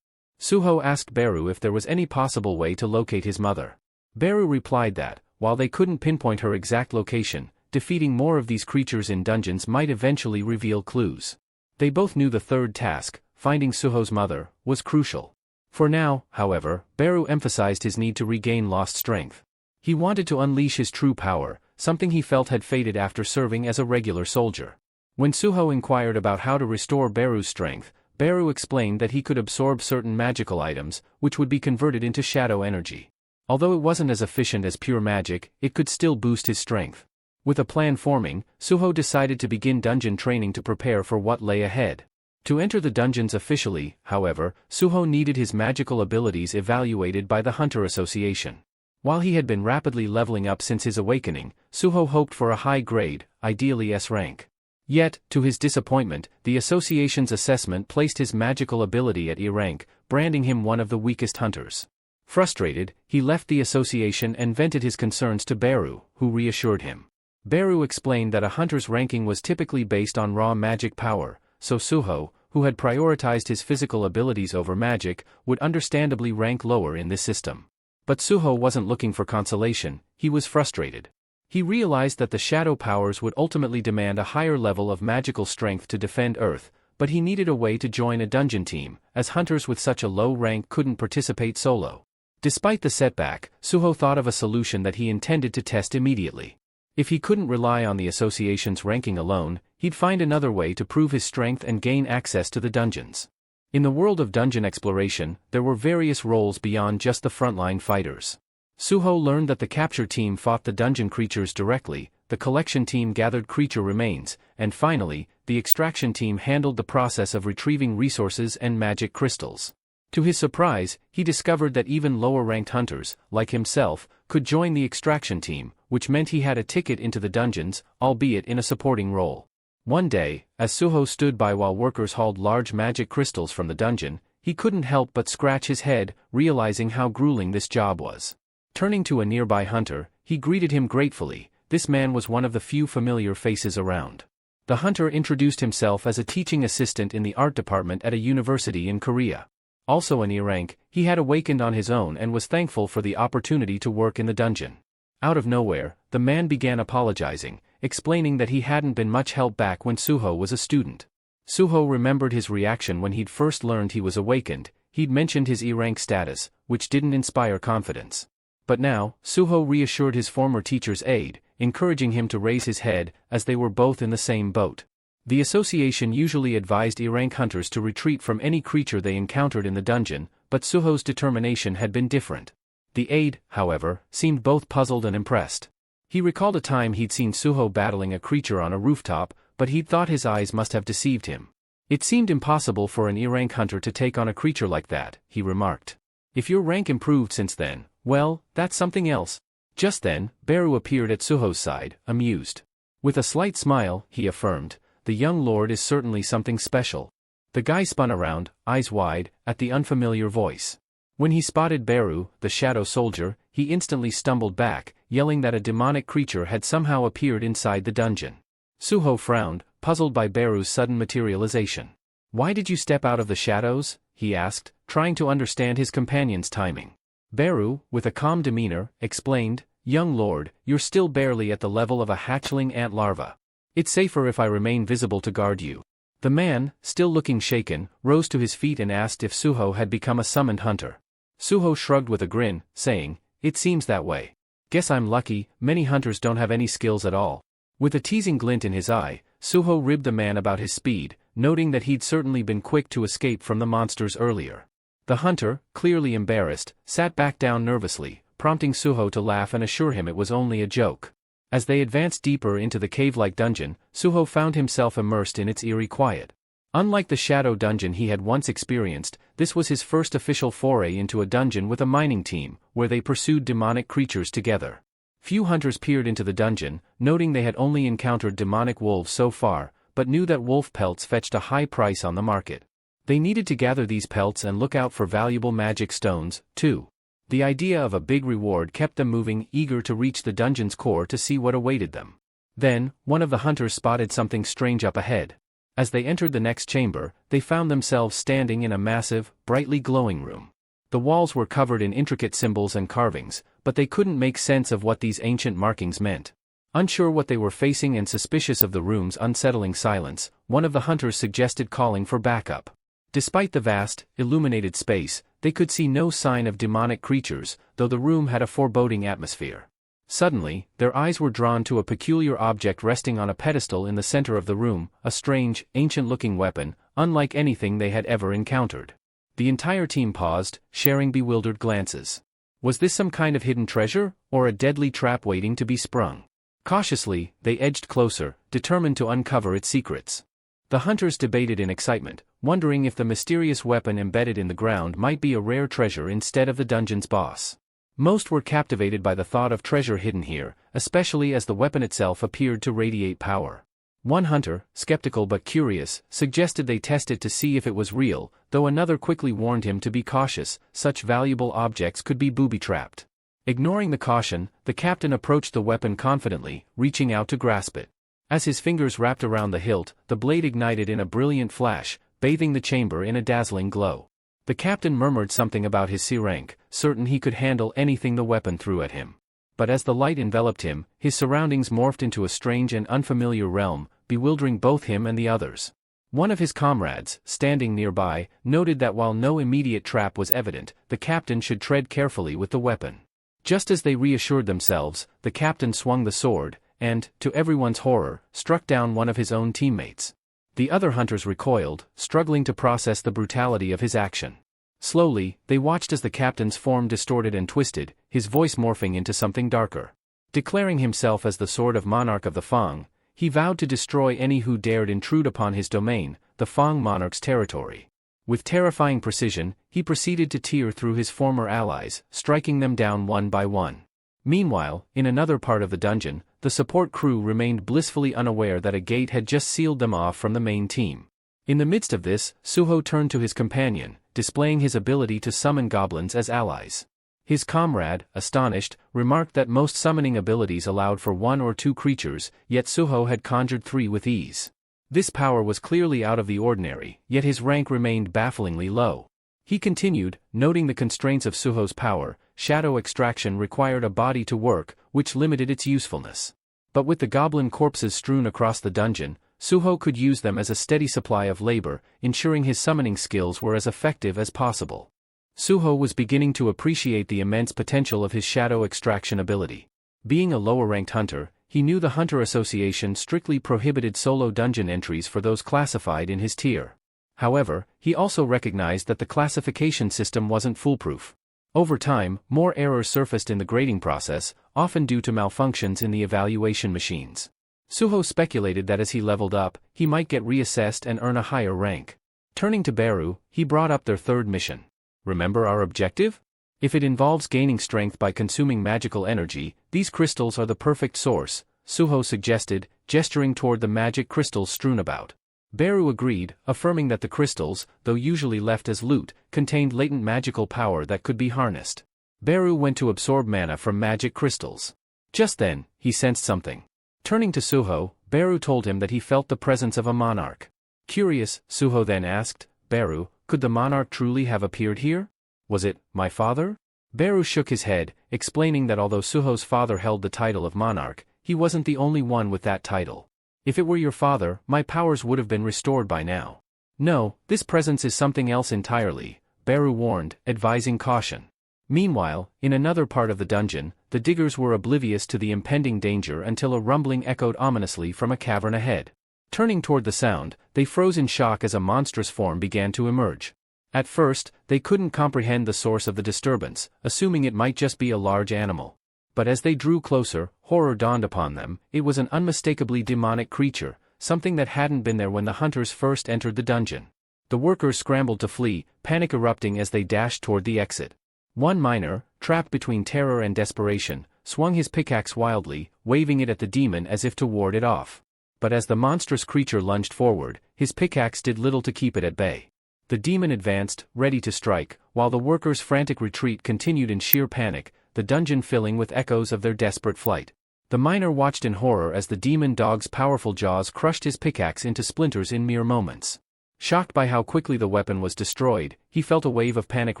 Suho asked Beru if there was any possible way to locate his mother. Beru replied that, while they couldn't pinpoint her exact location, defeating more of these creatures in dungeons might eventually reveal clues. They both knew the third task, finding Suho's mother, was crucial. For now, however, Beru emphasized his need to regain lost strength. He wanted to unleash his true power, something he felt had faded after serving as a regular soldier. When Suho inquired about how to restore Beru's strength, Beru explained that he could absorb certain magical items, which would be converted into shadow energy. Although it wasn't as efficient as pure magic, it could still boost his strength. With a plan forming, Suho decided to begin dungeon training to prepare for what lay ahead. To enter the dungeons officially, however, Suho needed his magical abilities evaluated by the Hunter Association. While he had been rapidly leveling up since his awakening, Suho hoped for a high grade, ideally S rank. Yet, to his disappointment, the association's assessment placed his magical ability at E rank, branding him one of the weakest hunters. Frustrated, he left the association and vented his concerns to Beru, who reassured him. Beru explained that a hunter's ranking was typically based on raw magic power, so Suho, who had prioritized his physical abilities over magic, would understandably rank lower in this system. But Suho wasn't looking for consolation, he was frustrated. He realized that the shadow powers would ultimately demand a higher level of magical strength to defend Earth, but he needed a way to join a dungeon team, as hunters with such a low rank couldn't participate solo. Despite the setback, Suho thought of a solution that he intended to test immediately. If he couldn't rely on the association's ranking alone, he'd find another way to prove his strength and gain access to the dungeons. In the world of dungeon exploration, there were various roles beyond just the frontline fighters. Suho learned that the capture team fought the dungeon creatures directly, the collection team gathered creature remains, and finally, the extraction team handled the process of retrieving resources and magic crystals. To his surprise, he discovered that even lower-ranked hunters, like himself, could join the extraction team, which meant he had a ticket into the dungeons, albeit in a supporting role. One day, as Suho stood by while workers hauled large magic crystals from the dungeon, he couldn't help but scratch his head, realizing how grueling this job was. Turning to a nearby hunter, he greeted him gratefully. This man was one of the few familiar faces around. The hunter introduced himself as a teaching assistant in the art department at a university in Korea. Also an E rank, he had awakened on his own and was thankful for the opportunity to work in the dungeon. Out of nowhere, the man began apologizing, explaining that he hadn't been much help back when Suho was a student. Suho remembered his reaction when he'd first learned he was awakened. He'd mentioned his E-rank status, which didn't inspire confidence. But now, Suho reassured his former teacher's aide, encouraging him to raise his head, as they were both in the same boat. The association usually advised E-rank hunters to retreat from any creature they encountered in the dungeon, but Suho's determination had been different. The aide, however, seemed both puzzled and impressed. He recalled a time he'd seen Suho battling a creature on a rooftop, but he'd thought his eyes must have deceived him. It seemed impossible for an E-rank hunter to take on a creature like that, he remarked. If your rank improved since then, well, that's something else. Just then, Beru appeared at Suho's side, amused. With a slight smile, he affirmed, the young lord is certainly something special. The guy spun around, eyes wide, at the unfamiliar voice. When he spotted Beru, the shadow soldier, he instantly stumbled back, yelling that a demonic creature had somehow appeared inside the dungeon. Suho frowned, puzzled by Beru's sudden materialization. Why did you step out of the shadows? He asked, trying to understand his companion's timing. Beru, with a calm demeanor, explained, young lord, you're still barely at the level of a hatchling ant larva. It's safer if I remain visible to guard you. The man, still looking shaken, rose to his feet and asked if Suho had become a summoned hunter. Suho shrugged with a grin, saying, it seems that way. Guess I'm lucky, many hunters don't have any skills at all. With a teasing glint in his eye, Suho ribbed the man about his speed, noting that he'd certainly been quick to escape from the monsters earlier. The hunter, clearly embarrassed, sat back down nervously, prompting Suho to laugh and assure him it was only a joke. As they advanced deeper into the cave-like dungeon, Suho found himself immersed in its eerie quiet. Unlike the shadow dungeon he had once experienced, this was his first official foray into a dungeon with a mining team, where they pursued demonic creatures together. Few hunters peered into the dungeon, noting they had only encountered demonic wolves so far, but knew that wolf pelts fetched a high price on the market. They needed to gather these pelts and look out for valuable magic stones, too. The idea of a big reward kept them moving, eager to reach the dungeon's core to see what awaited them. Then, one of the hunters spotted something strange up ahead. As they entered the next chamber, they found themselves standing in a massive, brightly glowing room. The walls were covered in intricate symbols and carvings, but they couldn't make sense of what these ancient markings meant. Unsure what they were facing and suspicious of the room's unsettling silence, one of the hunters suggested calling for backup. Despite the vast, illuminated space, they could see no sign of demonic creatures, though the room had a foreboding atmosphere. Suddenly, their eyes were drawn to a peculiar object resting on a pedestal in the center of the room, a strange, ancient-looking weapon, unlike anything they had ever encountered. The entire team paused, sharing bewildered glances. Was this some kind of hidden treasure, or a deadly trap waiting to be sprung? Cautiously, they edged closer, determined to uncover its secrets. The hunters debated in excitement, wondering if the mysterious weapon embedded in the ground might be a rare treasure instead of the dungeon's boss. Most were captivated by the thought of treasure hidden here, especially as the weapon itself appeared to radiate power. One hunter, skeptical but curious, suggested they test it to see if it was real, though another quickly warned him to be cautious, such valuable objects could be booby-trapped. Ignoring the caution, the captain approached the weapon confidently, reaching out to grasp it. As his fingers wrapped around the hilt, the blade ignited in a brilliant flash, bathing the chamber in a dazzling glow. The captain murmured something about his C rank, certain he could handle anything the weapon threw at him. But as the light enveloped him, his surroundings morphed into a strange and unfamiliar realm, bewildering both him and the others. One of his comrades, standing nearby, noted that while no immediate trap was evident, the captain should tread carefully with the weapon. Just as they reassured themselves, the captain swung the sword, and, to everyone's horror, struck down one of his own teammates. The other hunters recoiled, struggling to process the brutality of his action. Slowly, they watched as the captain's form distorted and twisted, his voice morphing into something darker. Declaring himself as the sword of monarch of the Fang, he vowed to destroy any who dared intrude upon his domain, the Fang monarch's territory. With terrifying precision, he proceeded to tear through his former allies, striking them down one by one. Meanwhile, in another part of the dungeon, the support crew remained blissfully unaware that a gate had just sealed them off from the main team. In the midst of this, Suho turned to his companion, displaying his ability to summon goblins as allies. His comrade, astonished, remarked that most summoning abilities allowed for 1 or 2 creatures, yet Suho had conjured 3 with ease. This power was clearly out of the ordinary, yet his rank remained bafflingly low. He continued, noting the constraints of Suho's power. Shadow extraction required a body to work, which limited its usefulness. But with the goblin corpses strewn across the dungeon, Suho could use them as a steady supply of labor, ensuring his summoning skills were as effective as possible. Suho was beginning to appreciate the immense potential of his shadow extraction ability. Being a lower-ranked hunter, he knew the Hunter Association strictly prohibited solo dungeon entries for those classified in his tier. However, he also recognized that the classification system wasn't foolproof. Over time, more errors surfaced in the grading process, often due to malfunctions in the evaluation machines. Suho speculated that as he leveled up, he might get reassessed and earn a higher rank. Turning to Beru, he brought up their third mission. Remember our objective? If it involves gaining strength by consuming magical energy, these crystals are the perfect source, Suho suggested, gesturing toward the magic crystals strewn about. Beru agreed, affirming that the crystals, though usually left as loot, contained latent magical power that could be harnessed. Beru went to absorb mana from magic crystals. Just then, he sensed something. Turning to Suho, Beru told him that he felt the presence of a monarch. Curious, Suho then asked, Beru, could the monarch truly have appeared here? Was it my father? Beru shook his head, explaining that although Suho's father held the title of monarch, he wasn't the only one with that title. If it were your father, my powers would have been restored by now. No, this presence is something else entirely, Beru warned, advising caution. Meanwhile, in another part of the dungeon, the diggers were oblivious to the impending danger until a rumbling echoed ominously from a cavern ahead. Turning toward the sound, they froze in shock as a monstrous form began to emerge. At first, they couldn't comprehend the source of the disturbance, assuming it might just be a large animal. But as they drew closer, horror dawned upon them. It was an unmistakably demonic creature, something that hadn't been there when the hunters first entered the dungeon. The workers scrambled to flee, panic erupting as they dashed toward the exit. One miner, trapped between terror and desperation, swung his pickaxe wildly, waving it at the demon as if to ward it off. But as the monstrous creature lunged forward, his pickaxe did little to keep it at bay. The demon advanced, ready to strike, while the workers' frantic retreat continued in sheer panic, the dungeon filling with echoes of their desperate flight. The miner watched in horror as the demon dog's powerful jaws crushed his pickaxe into splinters in mere moments. Shocked by how quickly the weapon was destroyed, he felt a wave of panic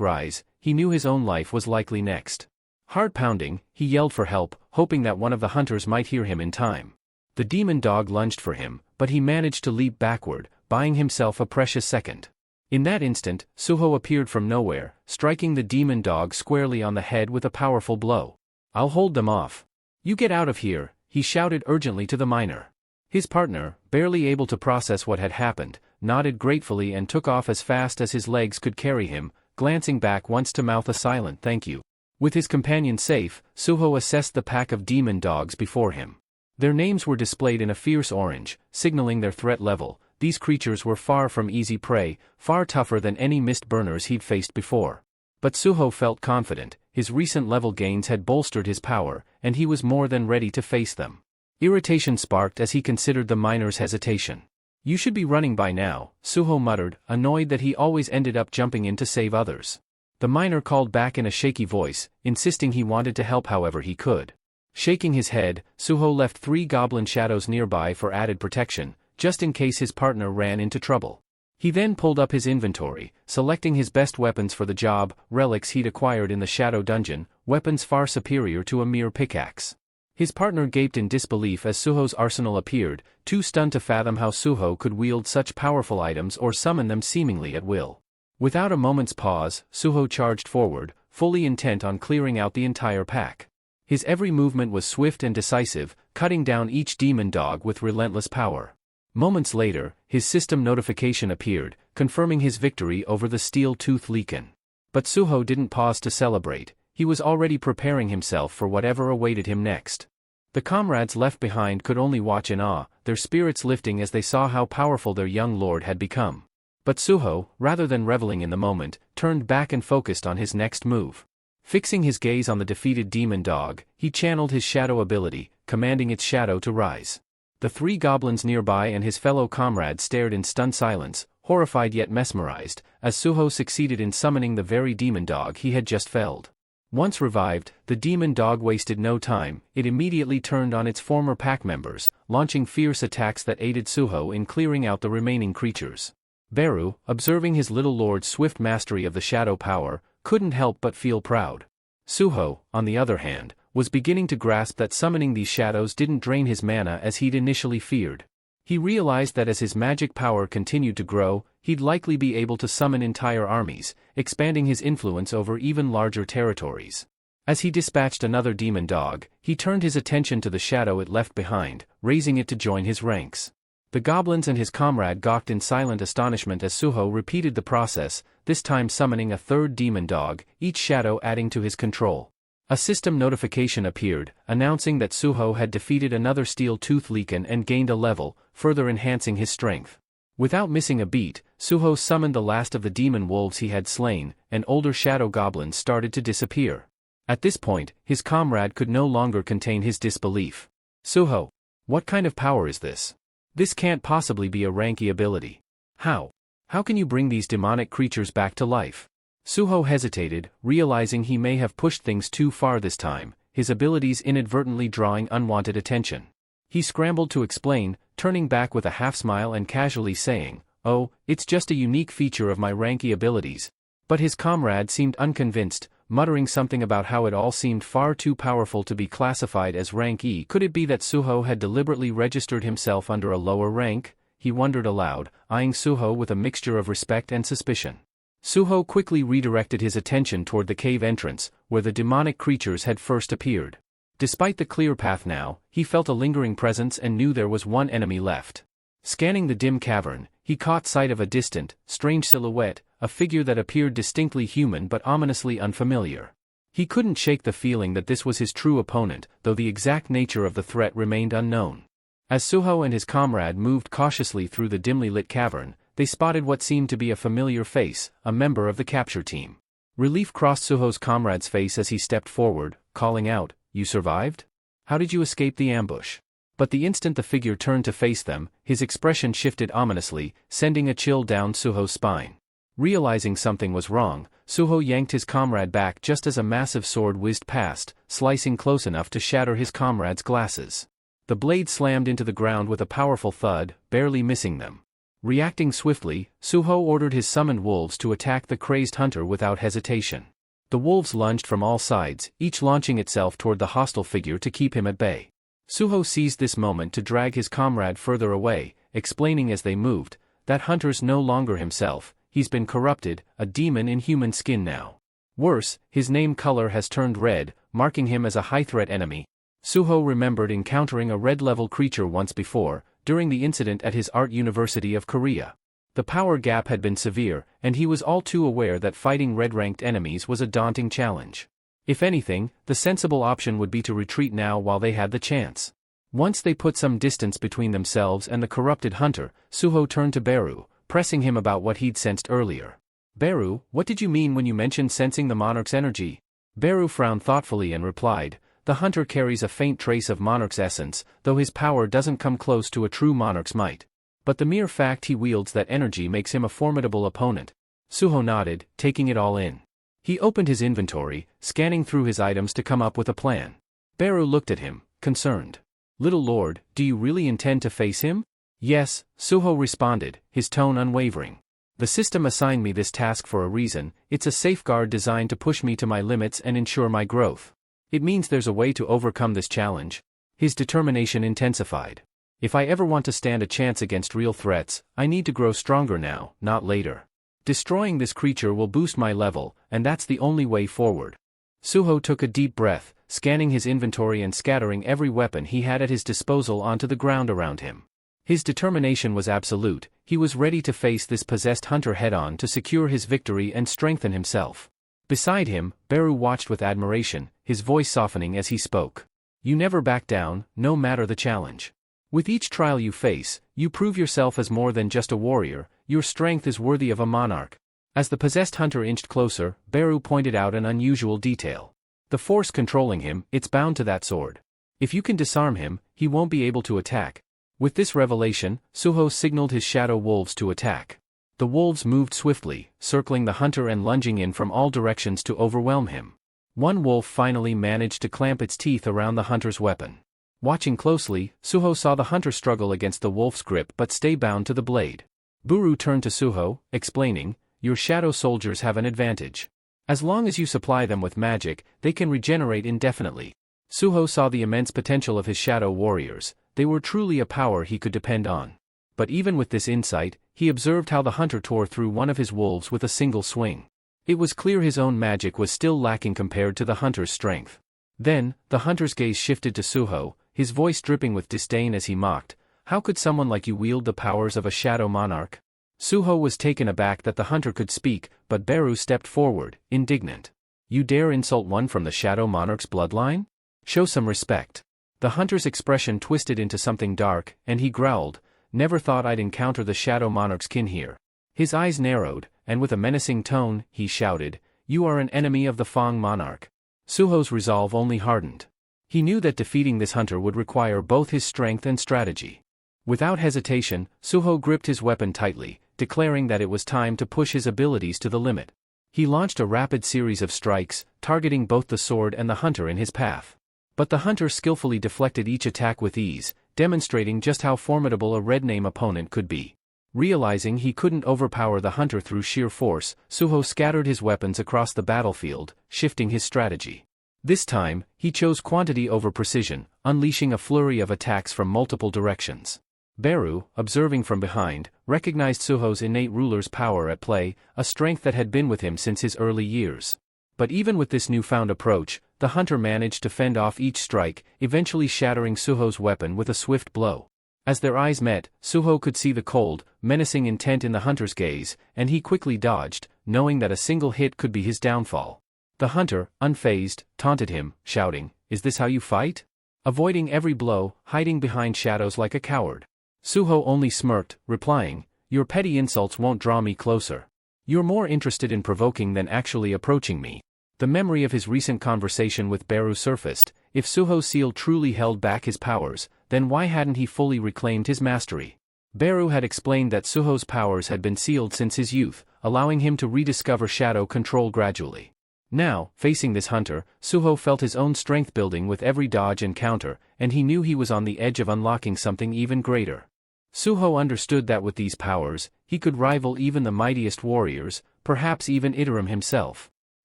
rise. He knew his own life was likely next. Heart pounding, he yelled for help, hoping that one of the hunters might hear him in time. The demon dog lunged for him, but he managed to leap backward, buying himself a precious second. In that instant, Suho appeared from nowhere, striking the demon dog squarely on the head with a powerful blow. I'll hold them off. You get out of here, he shouted urgently to the miner. His partner, barely able to process what had happened, nodded gratefully and took off as fast as his legs could carry him, glancing back once to mouth a silent thank you. With his companion safe, Suho assessed the pack of demon dogs before him. Their names were displayed in a fierce orange, signaling their threat level. These creatures were far from easy prey, far tougher than any mist burners he'd faced before. But Suho felt confident, his recent level gains had bolstered his power, and he was more than ready to face them. Irritation sparked as he considered the miner's hesitation. You should be running by now, Suho muttered, annoyed that he always ended up jumping in to save others. The miner called back in a shaky voice, insisting he wanted to help however he could. Shaking his head, Suho left 3 goblin shadows nearby for added protection, just in case his partner ran into trouble. He then pulled up his inventory, selecting his best weapons for the job, relics he'd acquired in the shadow dungeon, weapons far superior to a mere pickaxe. His partner gaped in disbelief as Suho's arsenal appeared, too stunned to fathom how Suho could wield such powerful items or summon them seemingly at will. Without a moment's pause, Suho charged forward, fully intent on clearing out the entire pack. His every movement was swift and decisive, cutting down each demon dog with relentless power. Moments later, his system notification appeared, confirming his victory over the steel-tooth Leakin. But Suho didn't pause to celebrate. He was already preparing himself for whatever awaited him next. The comrades left behind could only watch in awe, their spirits lifting as they saw how powerful their young lord had become. But Suho, rather than reveling in the moment, turned back and focused on his next move. Fixing his gaze on the defeated demon dog, he channeled his shadow ability, commanding its shadow to rise. The 3 goblins nearby and his fellow comrades stared in stunned silence, horrified yet mesmerized, as Suho succeeded in summoning the very demon dog he had just felled. Once revived, the demon dog wasted no time. It immediately turned on its former pack members, launching fierce attacks that aided Suho in clearing out the remaining creatures. Beru, observing his little lord's swift mastery of the shadow power, couldn't help but feel proud. Suho, on the other hand, was beginning to grasp that summoning these shadows didn't drain his mana as he'd initially feared. He realized that as his magic power continued to grow, he'd likely be able to summon entire armies, expanding his influence over even larger territories. As he dispatched another demon dog, he turned his attention to the shadow it left behind, raising it to join his ranks. The goblins and his comrade gawked in silent astonishment as Suho repeated the process, this time summoning a third demon dog, each shadow adding to his control. A system notification appeared, announcing that Suho had defeated another steel-tooth Leaken and gained a level, further enhancing his strength. Without missing a beat, Suho summoned the last of the demon wolves he had slain, and older shadow goblins started to disappear. At this point, his comrade could no longer contain his disbelief. Suho, what kind of power is this? This can't possibly be a Ranky ability. How? How can you bring these demonic creatures back to life? Suho hesitated, realizing he may have pushed things too far this time, his abilities inadvertently drawing unwanted attention. He scrambled to explain, turning back with a half-smile and casually saying, "Oh, it's just a unique feature of my Ranky abilities." But his comrade seemed unconvinced, muttering something about how it all seemed far too powerful to be classified as rank E. Could it be that Suho had deliberately registered himself under a lower rank? He wondered aloud, eyeing Suho with a mixture of respect and suspicion. Suho quickly redirected his attention toward the cave entrance, where the demonic creatures had first appeared. Despite the clear path now, he felt a lingering presence and knew there was one enemy left. Scanning the dim cavern, he caught sight of a distant, strange silhouette, a figure that appeared distinctly human but ominously unfamiliar. He couldn't shake the feeling that this was his true opponent, though the exact nature of the threat remained unknown. As Suho and his comrade moved cautiously through the dimly lit cavern, they spotted what seemed to be a familiar face, a member of the capture team. Relief crossed Suho's comrade's face as he stepped forward, calling out, "You survived? How did you escape the ambush?" But the instant the figure turned to face them, his expression shifted ominously, sending a chill down Suho's spine. Realizing something was wrong, Suho yanked his comrade back just as a massive sword whizzed past, slicing close enough to shatter his comrade's glasses. The blade slammed into the ground with a powerful thud, barely missing them. Reacting swiftly, Suho ordered his summoned wolves to attack the crazed hunter without hesitation. The wolves lunged from all sides, each launching itself toward the hostile figure to keep him at bay. Suho seized this moment to drag his comrade further away, explaining as they moved, "That hunter's no longer himself, he's been corrupted, a demon in human skin now. Worse, his name color has turned red, marking him as a high-threat enemy." Suho remembered encountering a red-level creature once before, during the incident at his Art University of Korea. The power gap had been severe, and he was all too aware that fighting red-ranked enemies was a daunting challenge. If anything, the sensible option would be to retreat now while they had the chance. Once they put some distance between themselves and the corrupted hunter, Suho turned to Beru, pressing him about what he'd sensed earlier. "Beru, what did you mean when you mentioned sensing the monarch's energy?" Beru frowned thoughtfully and replied, "The hunter carries a faint trace of monarch's essence, though his power doesn't come close to a true monarch's might. But the mere fact he wields that energy makes him a formidable opponent." Suho nodded, taking it all in. He opened his inventory, scanning through his items to come up with a plan. Beru looked at him, concerned. "Little lord, do you really intend to face him?" "Yes," Suho responded, his tone unwavering. "The system assigned me this task for a reason. It's a safeguard designed to push me to my limits and ensure my growth. It means there's a way to overcome this challenge." His determination intensified. "If I ever want to stand a chance against real threats, I need to grow stronger now, not later. Destroying this creature will boost my level, and that's the only way forward." Suho took a deep breath, scanning his inventory and scattering every weapon he had at his disposal onto the ground around him. His determination was absolute. He was ready to face this possessed hunter head-on to secure his victory and strengthen himself. Beside him, Beru watched with admiration, his voice softening as he spoke. "You never back down, no matter the challenge. With each trial you face, you prove yourself as more than just a warrior. Your strength is worthy of a monarch." As the possessed hunter inched closer, Beru pointed out an unusual detail. "The force controlling him, it's bound to that sword. If you can disarm him, he won't be able to attack." With this revelation, Suho signaled his shadow wolves to attack. The wolves moved swiftly, circling the hunter and lunging in from all directions to overwhelm him. One wolf finally managed to clamp its teeth around the hunter's weapon. Watching closely, Suho saw the hunter struggle against the wolf's grip but stay bound to the blade. Buru turned to Suho, explaining, "Your shadow soldiers have an advantage. As long as you supply them with magic, they can regenerate indefinitely." Suho saw the immense potential of his shadow warriors. They were truly a power he could depend on. But even with this insight, he observed how the hunter tore through one of his wolves with a single swing. It was clear his own magic was still lacking compared to the hunter's strength. Then, the hunter's gaze shifted to Suho, his voice dripping with disdain as he mocked, "How could someone like you wield the powers of a shadow monarch?" Suho was taken aback that the hunter could speak, but Beru stepped forward, indignant. "You dare insult one from the shadow monarch's bloodline? Show some respect." The hunter's expression twisted into something dark, and he growled, "Never thought I'd encounter the shadow monarch's kin here." His eyes narrowed, and with a menacing tone, he shouted, "You are an enemy of the Fang monarch." Suho's resolve only hardened. He knew that defeating this hunter would require both his strength and strategy. Without hesitation, Suho gripped his weapon tightly, declaring that it was time to push his abilities to the limit. He launched a rapid series of strikes, targeting both the sword and the hunter in his path. But the hunter skillfully deflected each attack with ease, demonstrating just how formidable a red name opponent could be. Realizing he couldn't overpower the hunter through sheer force, Suho scattered his weapons across the battlefield, shifting his strategy. This time, he chose quantity over precision, unleashing a flurry of attacks from multiple directions. Beru, observing from behind, recognized Suho's innate ruler's power at play, a strength that had been with him since his early years. But even with this newfound approach, the hunter managed to fend off each strike, eventually shattering Suho's weapon with a swift blow. As their eyes met, Suho could see the cold, menacing intent in the hunter's gaze, and he quickly dodged, knowing that a single hit could be his downfall. The hunter, unfazed, taunted him, shouting, "Is this how you fight? Avoiding every blow, hiding behind shadows like a coward." Suho only smirked, replying, "Your petty insults won't draw me closer. You're more interested in provoking than actually approaching me." The memory of his recent conversation with Beru surfaced. If Suho's seal truly held back his powers, then why hadn't he fully reclaimed his mastery? Beru had explained that Suho's powers had been sealed since his youth, allowing him to rediscover shadow control gradually. Now, facing this hunter, Suho felt his own strength building with every dodge and counter, and he knew he was on the edge of unlocking something even greater. Suho understood that with these powers, he could rival even the mightiest warriors, perhaps even Iterum himself.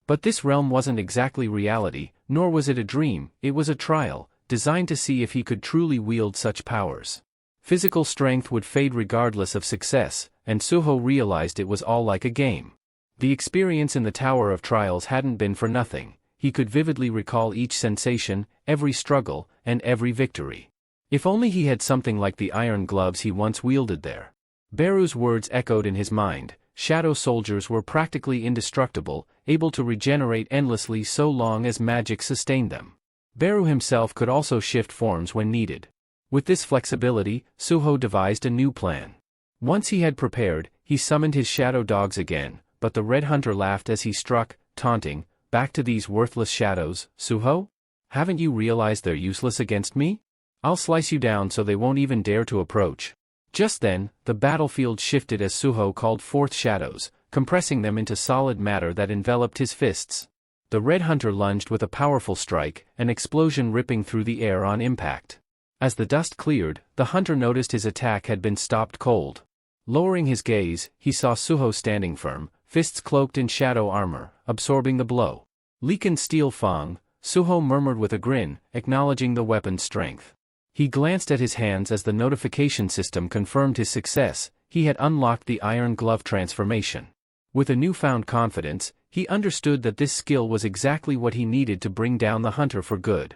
But this realm wasn't exactly reality, nor was it a dream, it was a trial, designed to see if he could truly wield such powers. Physical strength would fade regardless of success, and Suho realized it was all like a game. The experience in the Tower of Trials hadn't been for nothing. He could vividly recall each sensation, every struggle, and every victory. If only he had something like the iron gloves he once wielded there. Beru's words echoed in his mind. Shadow soldiers were practically indestructible, able to regenerate endlessly so long as magic sustained them. Beru himself could also shift forms when needed. With this flexibility, Suho devised a new plan. Once he had prepared, he summoned his shadow dogs again, but the red hunter laughed as he struck, taunting, "Back to these worthless shadows, Suho? Haven't you realized they're useless against me? I'll slice you down so they won't even dare to approach." Just then, the battlefield shifted as Suho called forth shadows, compressing them into solid matter that enveloped his fists. The red hunter lunged with a powerful strike, an explosion ripping through the air on impact. As the dust cleared, the hunter noticed his attack had been stopped cold. Lowering his gaze, he saw Suho standing firm, fists cloaked in shadow armor, absorbing the blow. "Leakened steel Fang," Suho murmured with a grin, acknowledging the weapon's strength. He glanced at his hands as the notification system confirmed his success. He had unlocked the iron glove transformation. With a newfound confidence, he understood that this skill was exactly what he needed to bring down the hunter for good.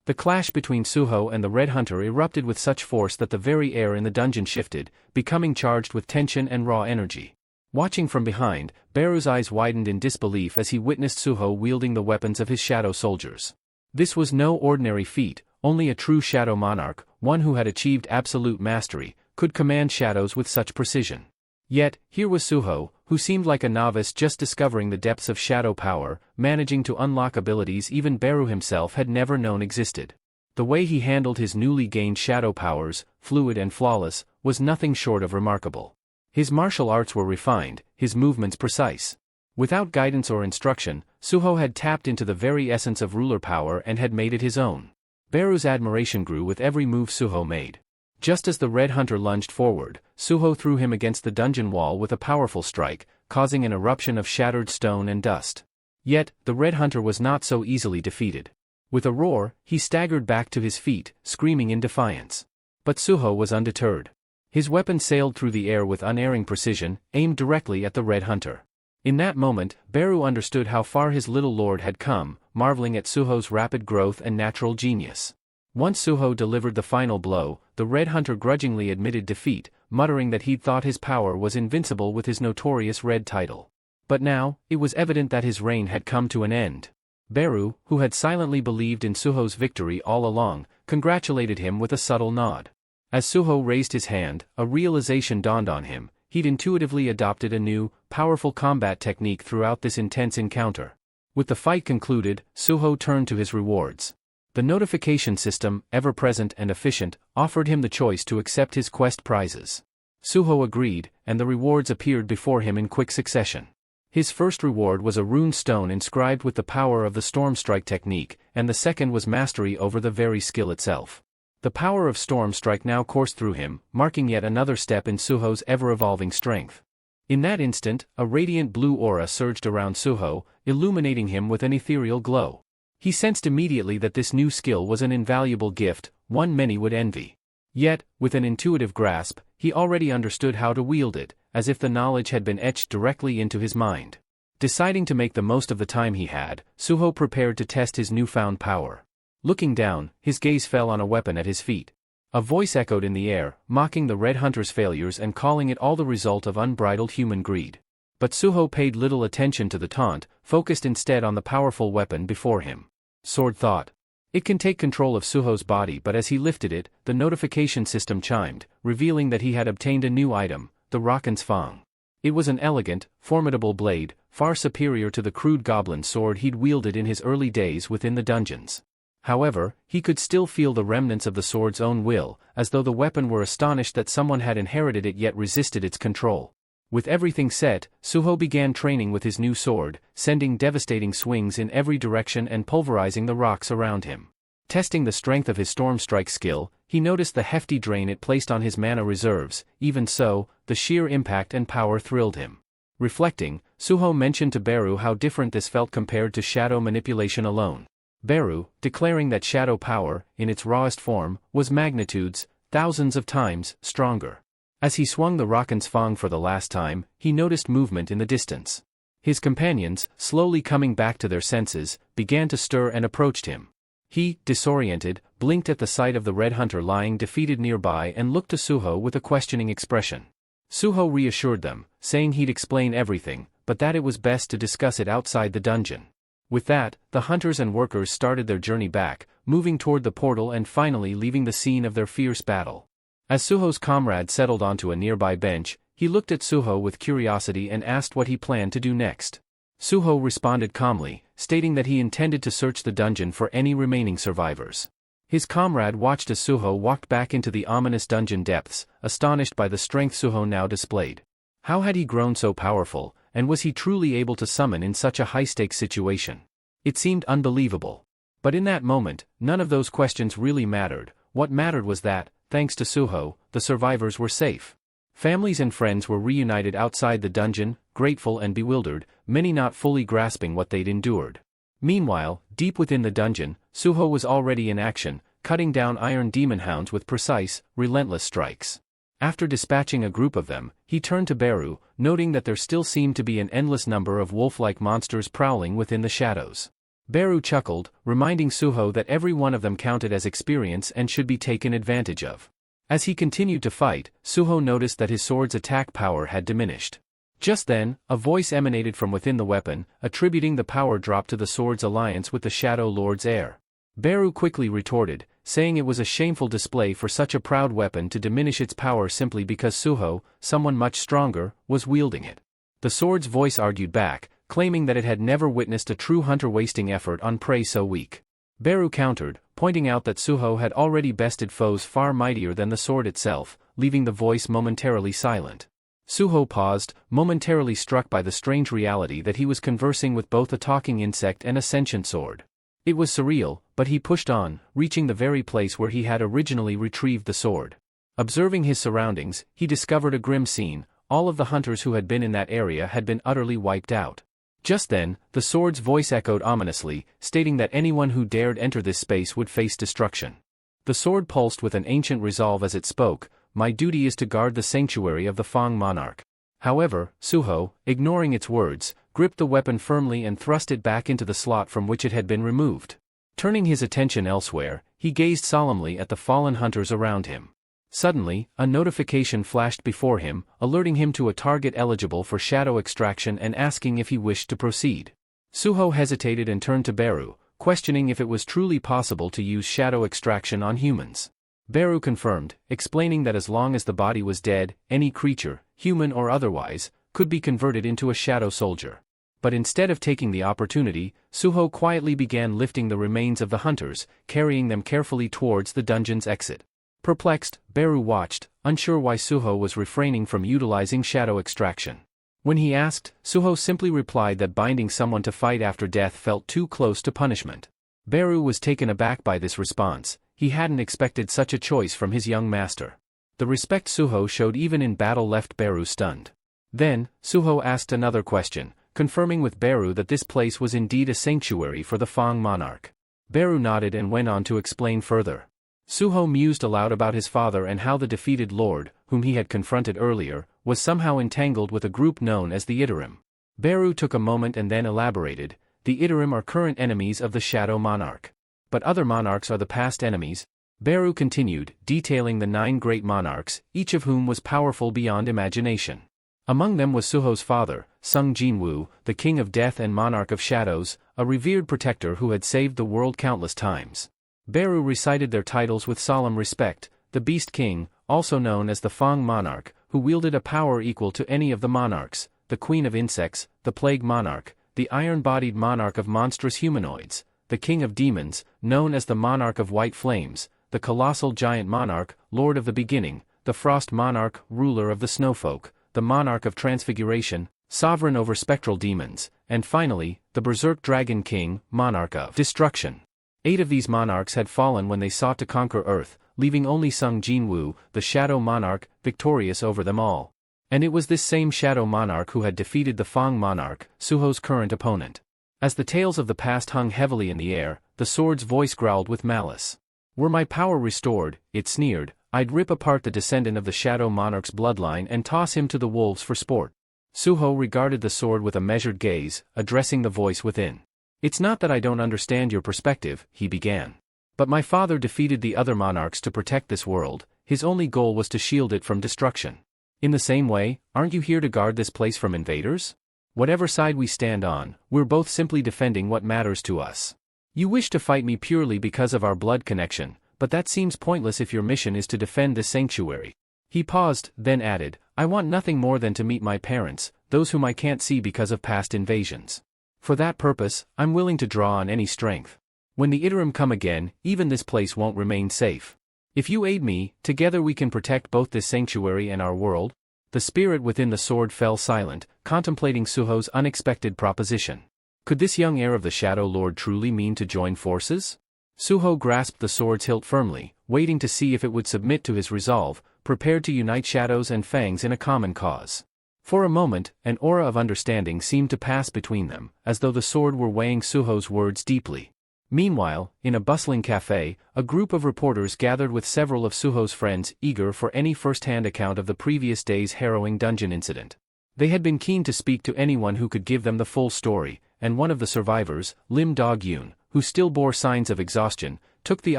The clash between Suho and the red hunter erupted with such force that the very air in the dungeon shifted, becoming charged with tension and raw energy. Watching from behind, Beru's eyes widened in disbelief as he witnessed Suho wielding the weapons of his shadow soldiers. This was no ordinary feat. Only a true shadow monarch, one who had achieved absolute mastery, could command shadows with such precision. Yet, here was Suho, who seemed like a novice just discovering the depths of shadow power, managing to unlock abilities even Beru himself had never known existed. The way he handled his newly gained shadow powers, fluid and flawless, was nothing short of remarkable. His martial arts were refined, his movements precise. Without guidance or instruction, Suho had tapped into the very essence of ruler power and had made it his own. Beru's admiration grew with every move Suho made. Just as the Red Hunter lunged forward, Suho threw him against the dungeon wall with a powerful strike, causing an eruption of shattered stone and dust. Yet, the Red Hunter was not so easily defeated. With a roar, he staggered back to his feet, screaming in defiance. But Suho was undeterred. His weapon sailed through the air with unerring precision, aimed directly at the Red Hunter. In that moment, Beru understood how far his little lord had come, marveling at Suho's rapid growth and natural genius. Once Suho delivered the final blow, the Red Hunter grudgingly admitted defeat, muttering that he'd thought his power was invincible with his notorious red title. But now, it was evident that his reign had come to an end. Beru, who had silently believed in Suho's victory all along, congratulated him with a subtle nod. As Suho raised his hand, a realization dawned on him. He'd intuitively adopted a new, powerful combat technique throughout this intense encounter. With the fight concluded, Suho turned to his rewards. The notification system, ever-present and efficient, offered him the choice to accept his quest prizes. Suho agreed, and the rewards appeared before him in quick succession. His first reward was a rune stone inscribed with the power of the Storm Strike technique, and the second was mastery over the very skill itself. The power of Storm Strike now coursed through him, marking yet another step in Suho's ever-evolving strength. In that instant, a radiant blue aura surged around Suho, illuminating him with an ethereal glow. He sensed immediately that this new skill was an invaluable gift, one many would envy. Yet, with an intuitive grasp, he already understood how to wield it, as if the knowledge had been etched directly into his mind. Deciding to make the most of the time he had, Suho prepared to test his newfound power. Looking down, his gaze fell on a weapon at his feet. A voice echoed in the air, mocking the Red Hunter's failures and calling it all the result of unbridled human greed. But Suho paid little attention to the taunt, focused instead on the powerful weapon before him. Sword thought. It can take control of Suho's body, but as he lifted it, the notification system chimed, revealing that he had obtained a new item, the Rakan's Fang. It was an elegant, formidable blade, far superior to the crude goblin sword he'd wielded in his early days within the dungeons. However, he could still feel the remnants of the sword's own will, as though the weapon were astonished that someone had inherited it yet resisted its control. With everything set, Suho began training with his new sword, sending devastating swings in every direction and pulverizing the rocks around him. Testing the strength of his Storm Strike skill, he noticed the hefty drain it placed on his mana reserves. Even so, the sheer impact and power thrilled him. Reflecting, Suho mentioned to Beru how different this felt compared to shadow manipulation alone. Beru, declaring that shadow power, in its rawest form, was magnitudes, thousands of times, stronger. As he swung the Rakan's Fang for the last time, he noticed movement in the distance. His companions, slowly coming back to their senses, began to stir and approached him. He, disoriented, blinked at the sight of the Red Hunter lying defeated nearby and looked to Suho with a questioning expression. Suho reassured them, saying he'd explain everything, but that it was best to discuss it outside the dungeon. With that, the hunters and workers started their journey back, moving toward the portal and finally leaving the scene of their fierce battle. As Suho's comrade settled onto a nearby bench, he looked at Suho with curiosity and asked what he planned to do next. Suho responded calmly, stating that he intended to search the dungeon for any remaining survivors. His comrade watched as Suho walked back into the ominous dungeon depths, astonished by the strength Suho now displayed. How had he grown so powerful, and was he truly able to summon in such a high-stakes situation? It seemed unbelievable. But in that moment, none of those questions really mattered. What mattered was that, thanks to Suho, the survivors were safe. Families and friends were reunited outside the dungeon, grateful and bewildered, many not fully grasping what they'd endured. Meanwhile, deep within the dungeon, Suho was already in action, cutting down iron demon hounds with precise, relentless strikes. After dispatching a group of them, he turned to Beru, noting that there still seemed to be an endless number of wolf-like monsters prowling within the shadows. Beru chuckled, reminding Suho that every one of them counted as experience and should be taken advantage of. As he continued to fight, Suho noticed that his sword's attack power had diminished. Just then, a voice emanated from within the weapon, attributing the power drop to the sword's alliance with the Shadow Lord's heir. Beru quickly retorted, saying it was a shameful display for such a proud weapon to diminish its power simply because Suho, someone much stronger, was wielding it. The sword's voice argued back, claiming that it had never witnessed a true hunter wasting effort on prey so weak. Beru countered, pointing out that Suho had already bested foes far mightier than the sword itself, leaving the voice momentarily silent. Suho paused, momentarily struck by the strange reality that he was conversing with both a talking insect and a sentient sword. It was surreal, but he pushed on, reaching the very place where he had originally retrieved the sword. Observing his surroundings, he discovered a grim scene. All of the hunters who had been in that area had been utterly wiped out. Just then, the sword's voice echoed ominously, stating that anyone who dared enter this space would face destruction. The sword pulsed with an ancient resolve as it spoke, "My duty is to guard the sanctuary of the Fang monarch." However, Suho, ignoring its words, gripped the weapon firmly and thrust it back into the slot from which it had been removed. Turning his attention elsewhere, he gazed solemnly at the fallen hunters around him. Suddenly, a notification flashed before him, alerting him to a target eligible for shadow extraction and asking if he wished to proceed. Suho hesitated and turned to Beru, questioning if it was truly possible to use shadow extraction on humans. Beru confirmed, explaining that as long as the body was dead, any creature, human or otherwise, could be converted into a shadow soldier. But instead of taking the opportunity, Suho quietly began lifting the remains of the hunters, carrying them carefully towards the dungeon's exit. Perplexed, Beru watched, unsure why Suho was refraining from utilizing shadow extraction. When he asked, Suho simply replied that binding someone to fight after death felt too close to punishment. Beru was taken aback by this response. He hadn't expected such a choice from his young master. The respect Suho showed even in battle left Beru stunned. Then, Suho asked another question, confirming with Beru that this place was indeed a sanctuary for the Fang monarch. Beru nodded and went on to explain further. Suho mused aloud about his father and how the defeated lord, whom he had confronted earlier, was somehow entangled with a group known as the Teetering. Beru took a moment and then elaborated, "The Teetering are current enemies of the Shadow Monarch. But other monarchs are the past enemies." Beru continued, detailing the 9 great monarchs, each of whom was powerful beyond imagination. Among them was Suho's father, Sung Jinwoo, the king of death and monarch of shadows, a revered protector who had saved the world countless times. Beru recited their titles with solemn respect: the Beast King, also known as the Fang monarch, who wielded a power equal to any of the monarchs, the Queen of Insects, the Plague monarch, the iron-bodied monarch of monstrous humanoids, the King of Demons, known as the Monarch of White Flames, the Colossal Giant Monarch, Lord of the Beginning, the Frost monarch, ruler of the Snowfolk, the Monarch of Transfiguration, sovereign over spectral demons, and finally, the Berserk Dragon King, Monarch of Destruction. 8 of these monarchs had fallen when they sought to conquer Earth, leaving only Sung Jinwoo, the Shadow Monarch, victorious over them all. And it was this same Shadow Monarch who had defeated the Fang monarch, Suho's current opponent. As the tales of the past hung heavily in the air, the sword's voice growled with malice. "Were my power restored," it sneered, "I'd rip apart the descendant of the Shadow Monarch's bloodline and toss him to the wolves for sport." Suho regarded the sword with a measured gaze, addressing the voice within. "It's not that I don't understand your perspective," he began. "But my father defeated the other monarchs to protect this world. His only goal was to shield it from destruction. In the same way, aren't you here to guard this place from invaders? Whatever side we stand on, we're both simply defending what matters to us. You wish to fight me purely because of our blood connection, but that seems pointless if your mission is to defend this sanctuary." He paused, then added, "I want nothing more than to meet my parents, those whom I can't see because of past invasions. For that purpose, I'm willing to draw on any strength. When the Teetering come again, even this place won't remain safe. If you aid me, together we can protect both this sanctuary and our world." The spirit within the sword fell silent, contemplating Suho's unexpected proposition. Could this young heir of the Shadow Lord truly mean to join forces? Suho grasped the sword's hilt firmly, waiting to see if it would submit to his resolve, prepared to unite shadows and fangs in a common cause. For a moment, an aura of understanding seemed to pass between them, as though the sword were weighing Suho's words deeply. Meanwhile, in a bustling cafe, a group of reporters gathered with several of Suho's friends, eager for any first-hand account of the previous day's harrowing dungeon incident. They had been keen to speak to anyone who could give them the full story, and one of the survivors, Lim Dog-yoon, who still bore signs of exhaustion, took the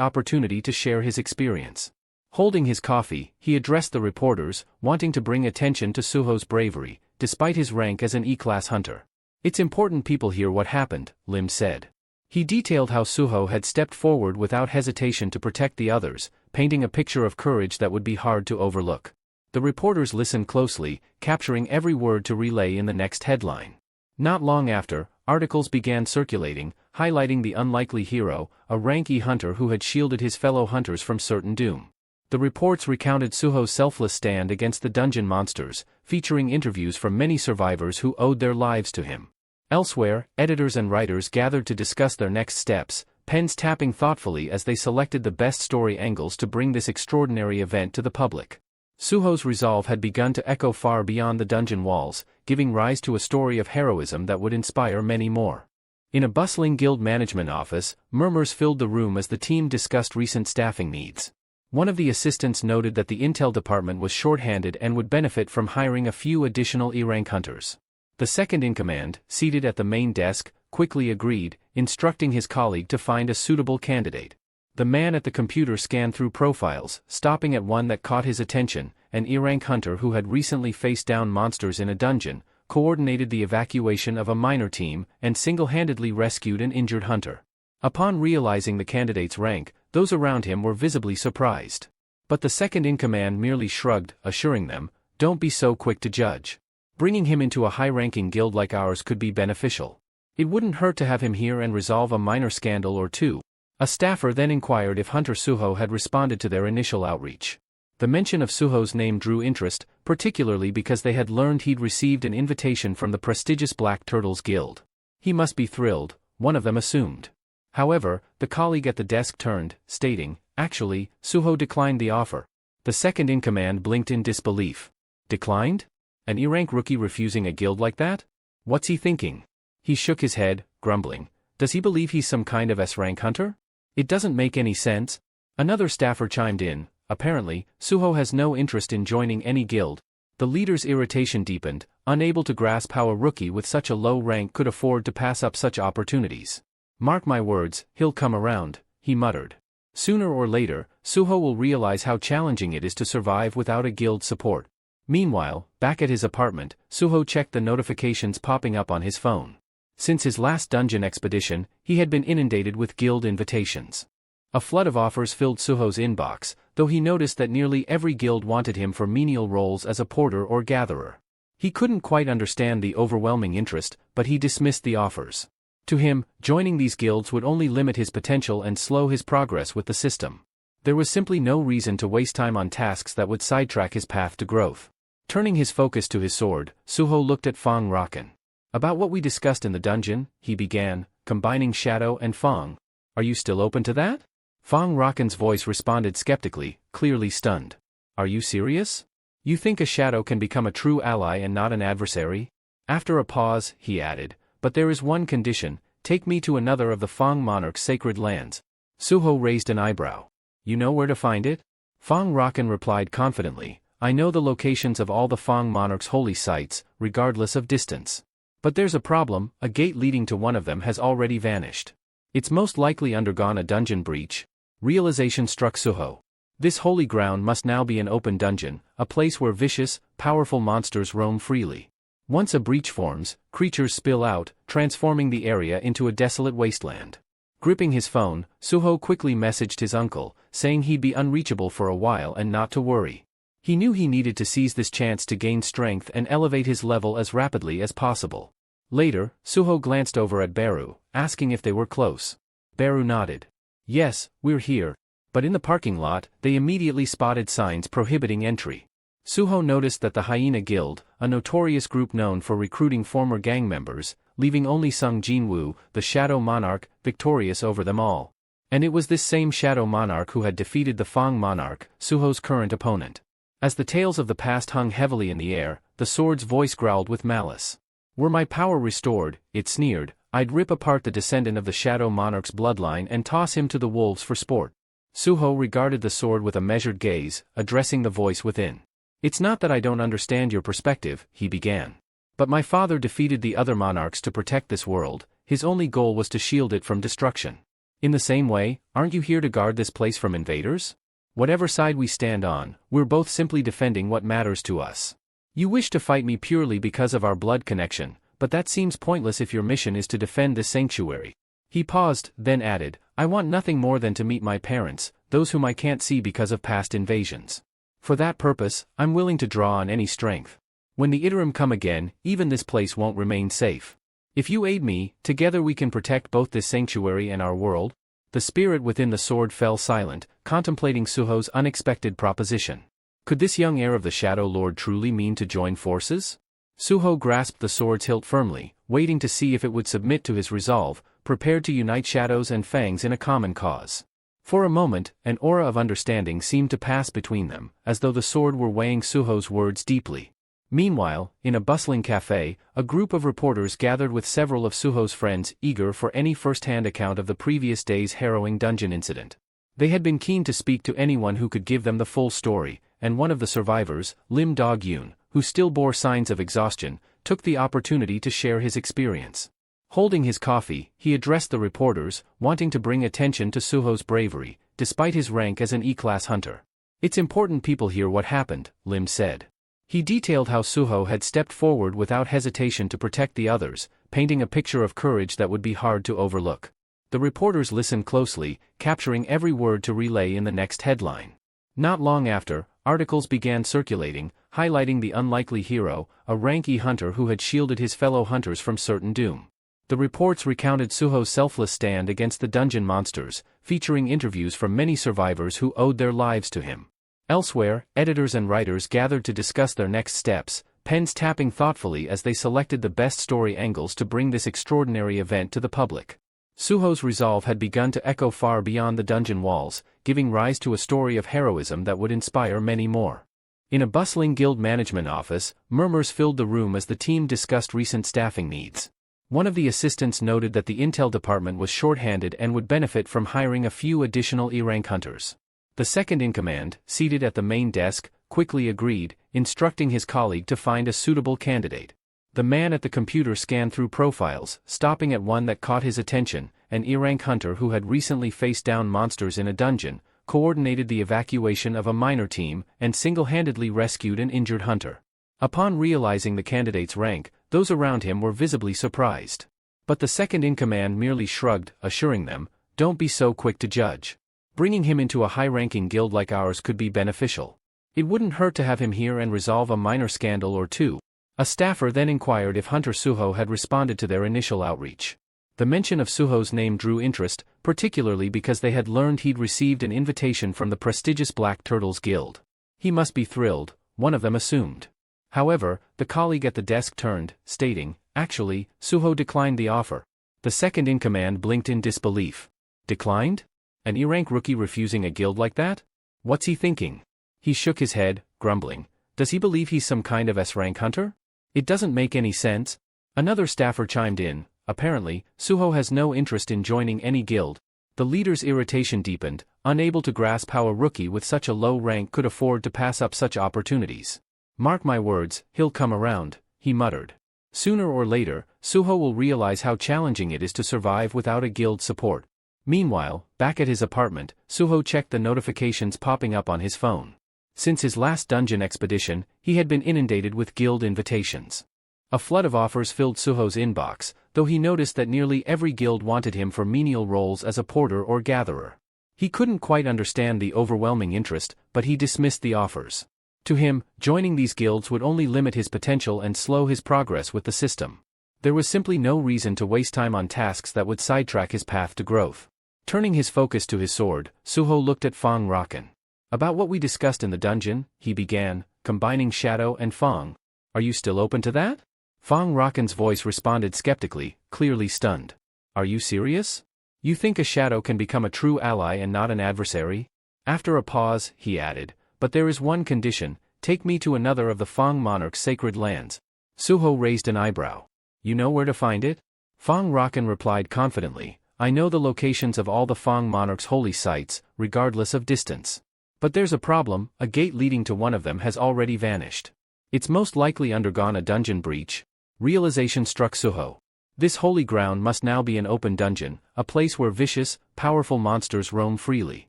opportunity to share his experience. Holding his coffee, he addressed the reporters, wanting to bring attention to Suho's bravery, despite his rank as an E-class hunter. "It's important people hear what happened," Lim said. He detailed how Suho had stepped forward without hesitation to protect the others, painting a picture of courage that would be hard to overlook. The reporters listened closely, capturing every word to relay in the next headline. Not long after, articles began circulating, highlighting the unlikely hero, a rank E hunter who had shielded his fellow hunters from certain doom. The reports recounted Suho's selfless stand against the dungeon monsters, featuring interviews from many survivors who owed their lives to him. Elsewhere, editors and writers gathered to discuss their next steps, pens tapping thoughtfully as they selected the best story angles to bring this extraordinary event to the public. Suho's resolve had begun to echo far beyond the dungeon walls, giving rise to a story of heroism that would inspire many more. In a bustling guild management office, murmurs filled the room as the team discussed recent staffing needs. One of the assistants noted that the intel department was short-handed and would benefit from hiring a few additional E-rank hunters. The second-in-command, seated at the main desk, quickly agreed, instructing his colleague to find a suitable candidate. The man at the computer scanned through profiles, stopping at one that caught his attention, an E-rank hunter who had recently faced down monsters in a dungeon, coordinated the evacuation of a minor team, and single-handedly rescued an injured hunter. Upon realizing the candidate's rank, those around him were visibly surprised. But the second-in-command merely shrugged, assuring them, "Don't be so quick to judge. Bringing him into a high-ranking guild like ours could be beneficial. It wouldn't hurt to have him here and resolve a minor scandal or two." A staffer then inquired if Hunter Suho had responded to their initial outreach. The mention of Suho's name drew interest, particularly because they had learned he'd received an invitation from the prestigious Black Turtles Guild. He must be thrilled, one of them assumed. However, the colleague at the desk turned, stating, "Actually, Suho declined the offer." The second-in-command blinked in disbelief. Declined? An E-rank rookie refusing a guild like that? What's he thinking? He shook his head, grumbling. Does he believe he's some kind of S-rank hunter? It doesn't make any sense. Another staffer chimed in. Apparently, Suho has no interest in joining any guild. The leader's irritation deepened, unable to grasp how a rookie with such a low rank could afford to pass up such opportunities. "Mark my words, he'll come around," he muttered. "Sooner or later, Suho will realize how challenging it is to survive without a guild support." Meanwhile, back at his apartment, Suho checked the notifications popping up on his phone. Since his last dungeon expedition, he had been inundated with guild invitations. A flood of offers filled Suho's inbox, though he noticed that nearly every guild wanted him for menial roles as a porter or gatherer. He couldn't quite understand the overwhelming interest, but he dismissed the offers. To him, joining these guilds would only limit his potential and slow his progress with the system. There was simply no reason to waste time on tasks that would sidetrack his path to growth. Turning his focus to his sword, Suho looked at Fong Raken. "About what we discussed in the dungeon," he began, combining Shadow and Fong. "Are you still open to that?" Fong Raken's voice responded skeptically, clearly stunned. "Are you serious? You think a Shadow can become a true ally and not an adversary?" After a pause, he added, "But there is one condition, take me to another of the Fong monarch's sacred lands." Suho raised an eyebrow. "You know where to find it?" Fong Raken replied confidently, "I know the locations of all the Fong monarch's holy sites, regardless of distance. But there's a problem, a gate leading to one of them has already vanished. It's most likely undergone a dungeon breach." Realization struck Suho. This holy ground must now be an open dungeon, a place where vicious, powerful monsters roam freely. Once a breach forms, creatures spill out, transforming the area into a desolate wasteland. Gripping his phone, Suho quickly messaged his uncle, saying he'd be unreachable for a while and not to worry. He knew he needed to seize this chance to gain strength and elevate his level as rapidly as possible. Later, Suho glanced over at Beru, asking if they were close. Beru nodded. "Yes, we're here." But in the parking lot, they immediately spotted signs prohibiting entry. Suho noticed that the Hyena Guild, a notorious group known for recruiting former gang members, leaving only Sung Jinwoo, the Shadow Monarch, victorious over them all. And it was this same Shadow Monarch who had defeated the Fong Monarch, Suho's current opponent. As the tales of the past hung heavily in the air, the sword's voice growled with malice. "Were my power restored," it sneered, "I'd rip apart the descendant of the Shadow Monarch's bloodline and toss him to the wolves for sport." Suho regarded the sword with a measured gaze, addressing the voice within. "It's not that I don't understand your perspective," he began. "But my father defeated the other monarchs to protect this world, his only goal was to shield it from destruction. In the same way, aren't you here to guard this place from invaders? Whatever side we stand on, we're both simply defending what matters to us. You wish to fight me purely because of our blood connection, but that seems pointless if your mission is to defend this sanctuary." He paused, then added, "I want nothing more than to meet my parents, those whom I can't see because of past invasions. For that purpose, I'm willing to draw on any strength. When the Iterum come again, even this place won't remain safe. If you aid me, together we can protect both this sanctuary and our world." The spirit within the sword fell silent, contemplating Suho's unexpected proposition. Could this young heir of the Shadow Lord truly mean to join forces? Suho grasped the sword's hilt firmly, waiting to see if it would submit to his resolve, prepared to unite shadows and fangs in a common cause. For a moment, an aura of understanding seemed to pass between them, as though the sword were weighing Suho's words deeply. Meanwhile, in a bustling cafe, a group of reporters gathered with several of Suho's friends, eager for any first-hand account of the previous day's harrowing dungeon incident. They had been keen to speak to anyone who could give them the full story, and one of the survivors, Lim Dog-yoon, who still bore signs of exhaustion, took the opportunity to share his experience. Holding his coffee, he addressed the reporters, wanting to bring attention to Suho's bravery, despite his rank as an E-class hunter. "It's important people hear what happened," Lim said. He detailed how Suho had stepped forward without hesitation to protect the others, painting a picture of courage that would be hard to overlook. The reporters listened closely, capturing every word to relay in the next headline. Not long after, articles began circulating, highlighting the unlikely hero, a rank E hunter who had shielded his fellow hunters from certain doom. The reports recounted Suho's selfless stand against the dungeon monsters, featuring interviews from many survivors who owed their lives to him. Elsewhere, editors and writers gathered to discuss their next steps, pens tapping thoughtfully as they selected the best story angles to bring this extraordinary event to the public. Suho's resolve had begun to echo far beyond the dungeon walls, giving rise to a story of heroism that would inspire many more. In a bustling guild management office, murmurs filled the room as the team discussed recent staffing needs. One of the assistants noted that the intel department was short-handed and would benefit from hiring a few additional E-rank hunters. The second-in-command, seated at the main desk, quickly agreed, instructing his colleague to find a suitable candidate. The man at the computer scanned through profiles, stopping at one that caught his attention, an E-rank hunter who had recently faced down monsters in a dungeon, coordinated the evacuation of a minor team, and single-handedly rescued an injured hunter. Upon realizing the candidate's rank, those around him were visibly surprised. But the second-in-command merely shrugged, assuring them, "Don't be so quick to judge. Bringing him into a high-ranking guild like ours could be beneficial. It wouldn't hurt to have him here and resolve a minor scandal or two." A staffer then inquired if Hunter Suho had responded to their initial outreach. The mention of Suho's name drew interest, particularly because they had learned he'd received an invitation from the prestigious Black Turtles Guild. He must be thrilled, one of them assumed. However, the colleague at the desk turned, stating, "Actually, Suho declined the offer." The second-in-command blinked in disbelief. "Declined? An E-rank rookie refusing a guild like that? What's he thinking?" He shook his head, grumbling. "Does he believe he's some kind of S-rank hunter? It doesn't make any sense." Another staffer chimed in, "Apparently, Suho has no interest in joining any guild." The leader's irritation deepened, unable to grasp how a rookie with such a low rank could afford to pass up such opportunities. "Mark my words, he'll come around," he muttered. "Sooner or later, Suho will realize how challenging it is to survive without a guild support." Meanwhile, back at his apartment, Suho checked the notifications popping up on his phone. Since his last dungeon expedition, he had been inundated with guild invitations. A flood of offers filled Suho's inbox, though he noticed that nearly every guild wanted him for menial roles as a porter or gatherer. He couldn't quite understand the overwhelming interest, but he dismissed the offers. To him, joining these guilds would only limit his potential and slow his progress with the system. There was simply no reason to waste time on tasks that would sidetrack his path to growth. Turning his focus to his sword, Suho looked at Fong Raken. "About what we discussed in the dungeon," he began, combining Shadow and Fong. "Are you still open to that?" Fong Raken's voice responded skeptically, clearly stunned. "Are you serious? You think a Shadow can become a true ally and not an adversary?" After a pause, he added, "But there is one condition, take me to another of the Fong monarch's sacred lands." Suho raised an eyebrow. "You know where to find it?" Fong Raken replied confidently, "I know the locations of all the Fong monarch's holy sites, regardless of distance. But there's a problem, a gate leading to one of them has already vanished. It's most likely undergone a dungeon breach." Realization struck Suho. This holy ground must now be an open dungeon, a place where vicious, powerful monsters roam freely.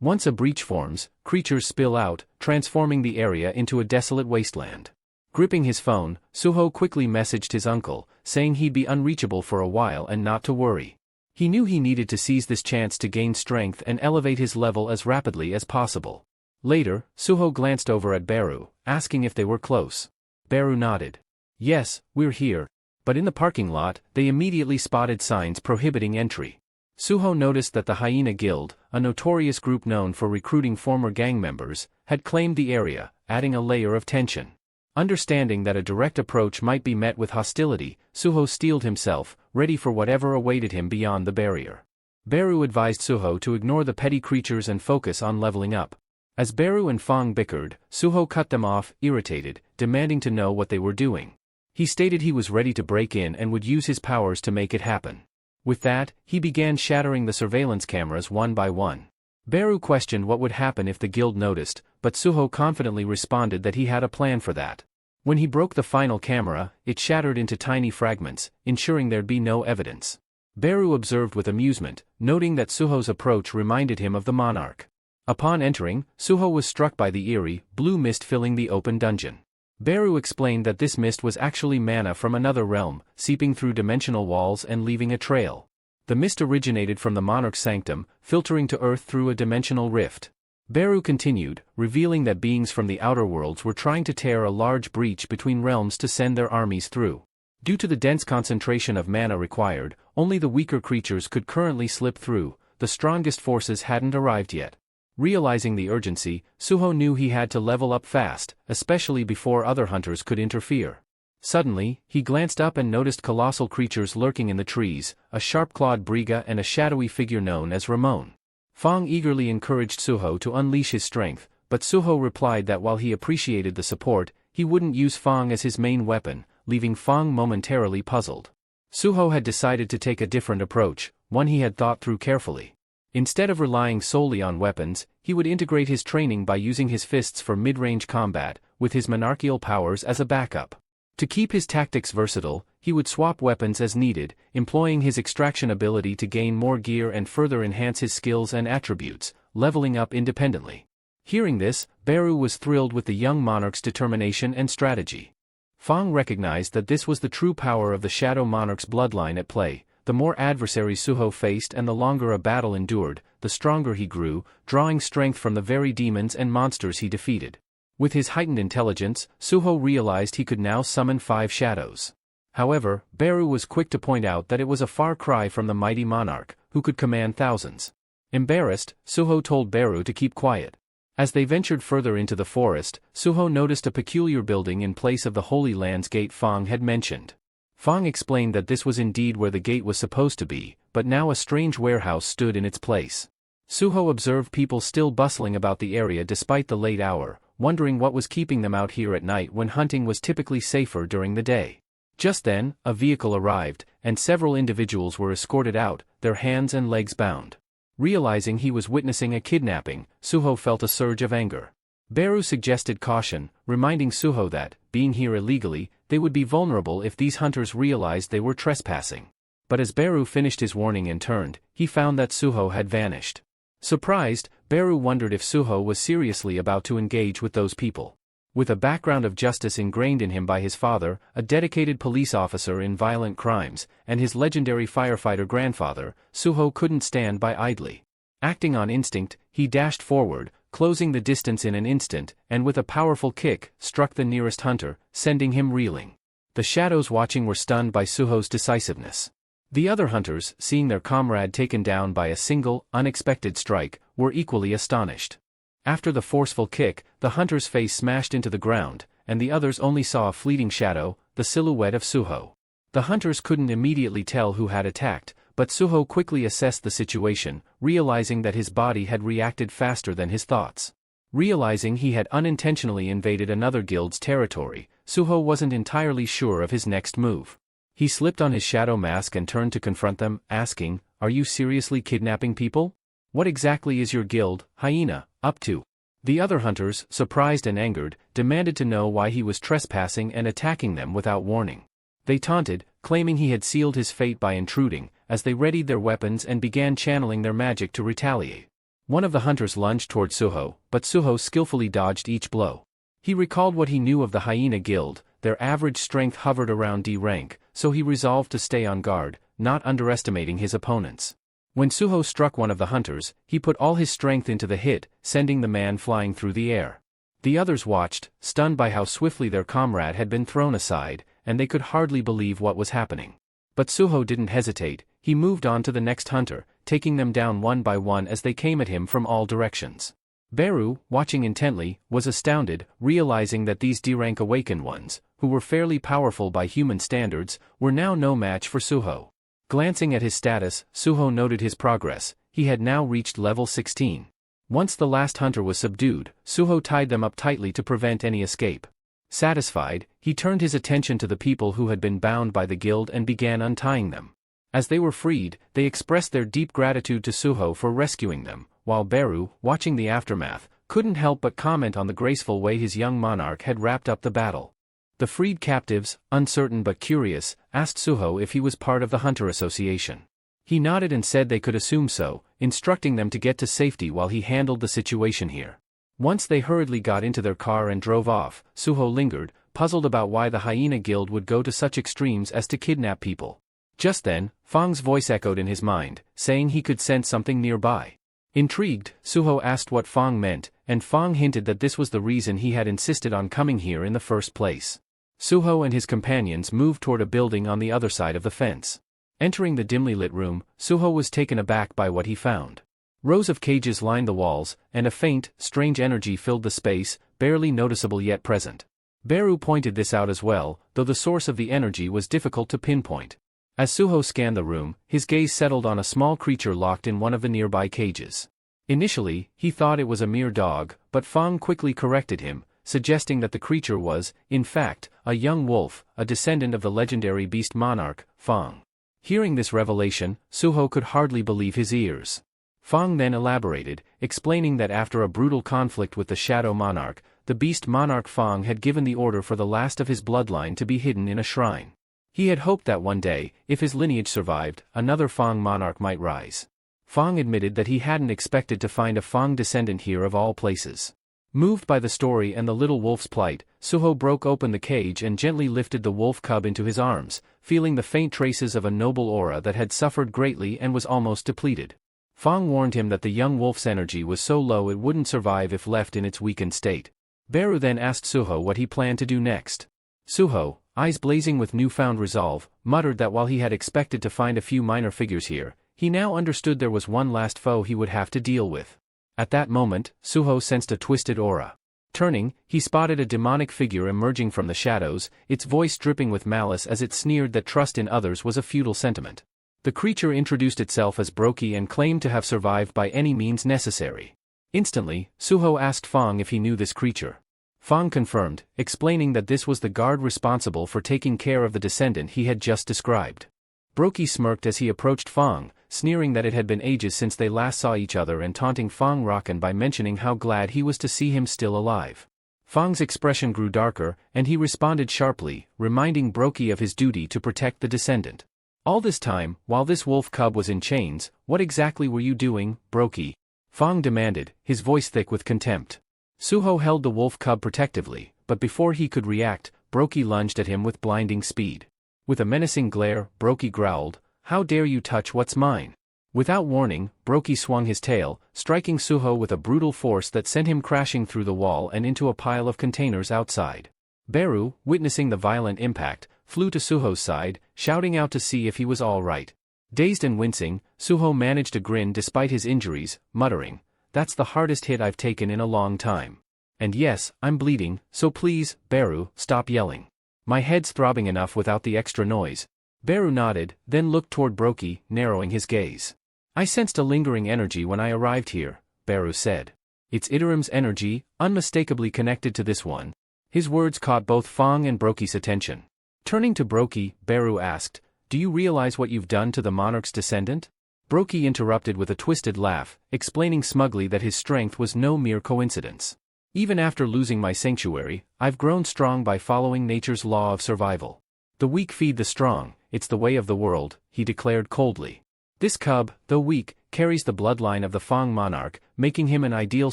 Once a breach forms, creatures spill out, transforming the area into a desolate wasteland. Gripping his phone, Suho quickly messaged his uncle, saying he'd be unreachable for a while and not to worry. He knew he needed to seize this chance to gain strength and elevate his level as rapidly as possible. Later, Suho glanced over at Beru, asking if they were close. Beru nodded. "Yes, we're here." But in the parking lot, they immediately spotted signs prohibiting entry. Suho noticed that the Hyena Guild, a notorious group known for recruiting former gang members, had claimed the area, adding a layer of tension. Understanding that a direct approach might be met with hostility, Suho steeled himself, ready for whatever awaited him beyond the barrier. Beru advised Suho to ignore the petty creatures and focus on leveling up. As Beru and Fong bickered, Suho cut them off, irritated, demanding to know what they were doing. He stated he was ready to break in and would use his powers to make it happen. With that, he began shattering the surveillance cameras one by one. Beru questioned what would happen if the guild noticed, but Suho confidently responded that he had a plan for that. When he broke the final camera, it shattered into tiny fragments, ensuring there'd be no evidence. Beru observed with amusement, noting that Suho's approach reminded him of the monarch. Upon entering, Suho was struck by the eerie, blue mist filling the open dungeon. Beru explained that this mist was actually mana from another realm, seeping through dimensional walls and leaving a trail. The mist originated from the monarch's sanctum, filtering to Earth through a dimensional rift. Beru continued, revealing that beings from the outer worlds were trying to tear a large breach between realms to send their armies through. Due to the dense concentration of mana required, only the weaker creatures could currently slip through, the strongest forces hadn't arrived yet. Realizing the urgency, Suho knew he had to level up fast, especially before other hunters could interfere. Suddenly, he glanced up and noticed colossal creatures lurking in the trees, a sharp-clawed Briga and a shadowy figure known as Ramon. Fong eagerly encouraged Suho to unleash his strength, but Suho replied that while he appreciated the support, he wouldn't use Fong as his main weapon, leaving Fong momentarily puzzled. Suho had decided to take a different approach, one he had thought through carefully. Instead of relying solely on weapons, he would integrate his training by using his fists for mid-range combat, with his monarchical powers as a backup. To keep his tactics versatile, he would swap weapons as needed, employing his extraction ability to gain more gear and further enhance his skills and attributes, leveling up independently. Hearing this, Beru was thrilled with the young monarch's determination and strategy. Fong recognized that this was the true power of the Shadow Monarch's bloodline at play. The more adversaries Suho faced and the longer a battle endured, the stronger he grew, drawing strength from the very demons and monsters he defeated. With his heightened intelligence, Suho realized he could now summon 5 shadows. However, Beru was quick to point out that it was a far cry from the mighty monarch, who could command thousands. Embarrassed, Suho told Beru to keep quiet. As they ventured further into the forest, Suho noticed a peculiar building in place of the Holy Land's gate Fong had mentioned. Fong explained that this was indeed where the gate was supposed to be, but now a strange warehouse stood in its place. Suho observed people still bustling about the area despite the late hour, wondering what was keeping them out here at night when hunting was typically safer during the day. Just then, a vehicle arrived, and several individuals were escorted out, their hands and legs bound. Realizing he was witnessing a kidnapping, Suho felt a surge of anger. Beru suggested caution, reminding Suho that, being here illegally, they would be vulnerable if these hunters realized they were trespassing. But as Beru finished his warning and turned, he found that Suho had vanished. Surprised, Beru wondered if Suho was seriously about to engage with those people. With a background of justice ingrained in him by his father, a dedicated police officer in violent crimes, and his legendary firefighter grandfather, Suho couldn't stand by idly. Acting on instinct, he dashed forward, closing the distance in an instant, and with a powerful kick, struck the nearest hunter, sending him reeling. The shadows watching were stunned by Suho's decisiveness. The other hunters, seeing their comrade taken down by a single, unexpected strike, were equally astonished. After the forceful kick, the hunter's face smashed into the ground, and the others only saw a fleeting shadow, the silhouette of Suho. The hunters couldn't immediately tell who had attacked, but Suho quickly assessed the situation, realizing that his body had reacted faster than his thoughts. Realizing he had unintentionally invaded another guild's territory, Suho wasn't entirely sure of his next move. He slipped on his shadow mask and turned to confront them, asking, "Are you seriously kidnapping people? What exactly is your guild, Hyena, up to?" The other hunters, surprised and angered, demanded to know why he was trespassing and attacking them without warning. They taunted, claiming he had sealed his fate by intruding, as they readied their weapons and began channeling their magic to retaliate. One of the hunters lunged toward Suho, but Suho skillfully dodged each blow. He recalled what he knew of the Hyena Guild. Their average strength hovered around D rank, so he resolved to stay on guard, not underestimating his opponents. When Suho struck one of the hunters, he put all his strength into the hit, sending the man flying through the air. The others watched, stunned by how swiftly their comrade had been thrown aside, and they could hardly believe what was happening. But Suho didn't hesitate. He moved on to the next hunter, taking them down one by one as they came at him from all directions. Beru, watching intently, was astounded, realizing that these D-rank awakened ones, who were fairly powerful by human standards, were now no match for Suho. Glancing at his status, Suho noted his progress. He had now reached level 16. Once the last hunter was subdued, Suho tied them up tightly to prevent any escape. Satisfied, he turned his attention to the people who had been bound by the guild and began untying them. As they were freed, they expressed their deep gratitude to Suho for rescuing them, while Beru, watching the aftermath, couldn't help but comment on the graceful way his young monarch had wrapped up the battle. The freed captives, uncertain but curious, asked Suho if he was part of the Hunter Association. He nodded and said they could assume so, instructing them to get to safety while he handled the situation here. Once they hurriedly got into their car and drove off, Suho lingered, puzzled about why the Hyena Guild would go to such extremes as to kidnap people. Just then, Fang's voice echoed in his mind, saying he could sense something nearby. Intrigued, Suho asked what Fang meant, and Fang hinted that this was the reason he had insisted on coming here in the first place. Suho and his companions moved toward a building on the other side of the fence. Entering the dimly lit room, Suho was taken aback by what he found. Rows of cages lined the walls, and a faint, strange energy filled the space, barely noticeable yet present. Beru pointed this out as well, though the source of the energy was difficult to pinpoint. As Suho scanned the room, his gaze settled on a small creature locked in one of the nearby cages. Initially, he thought it was a mere dog, but Fang quickly corrected him, suggesting that the creature was, in fact, a young wolf, a descendant of the legendary beast monarch, Fang. Hearing this revelation, Suho could hardly believe his ears. Fang then elaborated, explaining that after a brutal conflict with the Shadow Monarch, the beast monarch Fang had given the order for the last of his bloodline to be hidden in a shrine. He had hoped that one day, if his lineage survived, another Fang monarch might rise. Fang admitted that he hadn't expected to find a Fang descendant here of all places. Moved by the story and the little wolf's plight, Suho broke open the cage and gently lifted the wolf cub into his arms, feeling the faint traces of a noble aura that had suffered greatly and was almost depleted. Fang warned him that the young wolf's energy was so low it wouldn't survive if left in its weakened state. Beru then asked Suho what he planned to do next. Suho, eyes blazing with newfound resolve, muttered that while he had expected to find a few minor figures here, he now understood there was one last foe he would have to deal with. At that moment, Suho sensed a twisted aura. Turning, he spotted a demonic figure emerging from the shadows, its voice dripping with malice as it sneered that trust in others was a futile sentiment. The creature introduced itself as Brokey and claimed to have survived by any means necessary. Instantly, Suho asked Fang if he knew this creature. Fang confirmed, explaining that this was the guard responsible for taking care of the descendant he had just described. Brokey smirked as he approached Fang, sneering that it had been ages since they last saw each other and taunting Fang Rakan by mentioning how glad he was to see him still alive. Fang's expression grew darker, and he responded sharply, reminding Brokey of his duty to protect the descendant. All this time, while this wolf cub was in chains, what exactly were you doing, Brokey? Fang demanded, his voice thick with contempt. Suho held the wolf cub protectively, but before he could react, Brokey lunged at him with blinding speed. With a menacing glare, Brokey growled, "How dare you touch what's mine?" Without warning, Brokey swung his tail, striking Suho with a brutal force that sent him crashing through the wall and into a pile of containers outside. Beru, witnessing the violent impact, flew to Suho's side, shouting out to see if he was all right. Dazed and wincing, Suho managed to grin despite his injuries, muttering, "That's the hardest hit I've taken in a long time. And yes, I'm bleeding, so please, Beru, stop yelling. My head's throbbing enough without the extra noise." Beru nodded, then looked toward Brokey, narrowing his gaze. "I sensed a lingering energy when I arrived here," Beru said. "It's Iterim's energy, unmistakably connected to this one." His words caught both Fang and Brokey's attention. Turning to Brokey, Beru asked, "Do you realize what you've done to the monarch's descendant?" Brokey interrupted with a twisted laugh, explaining smugly that his strength was no mere coincidence. "Even after losing my sanctuary, I've grown strong by following nature's law of survival. The weak feed the strong, it's the way of the world," he declared coldly. "This cub, though weak, carries the bloodline of the Fang monarch, making him an ideal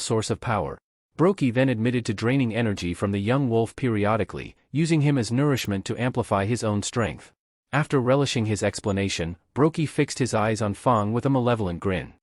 source of power." Brokey then admitted to draining energy from the young wolf periodically, using him as nourishment to amplify his own strength. After relishing his explanation, Brokey fixed his eyes on Fang with a malevolent grin.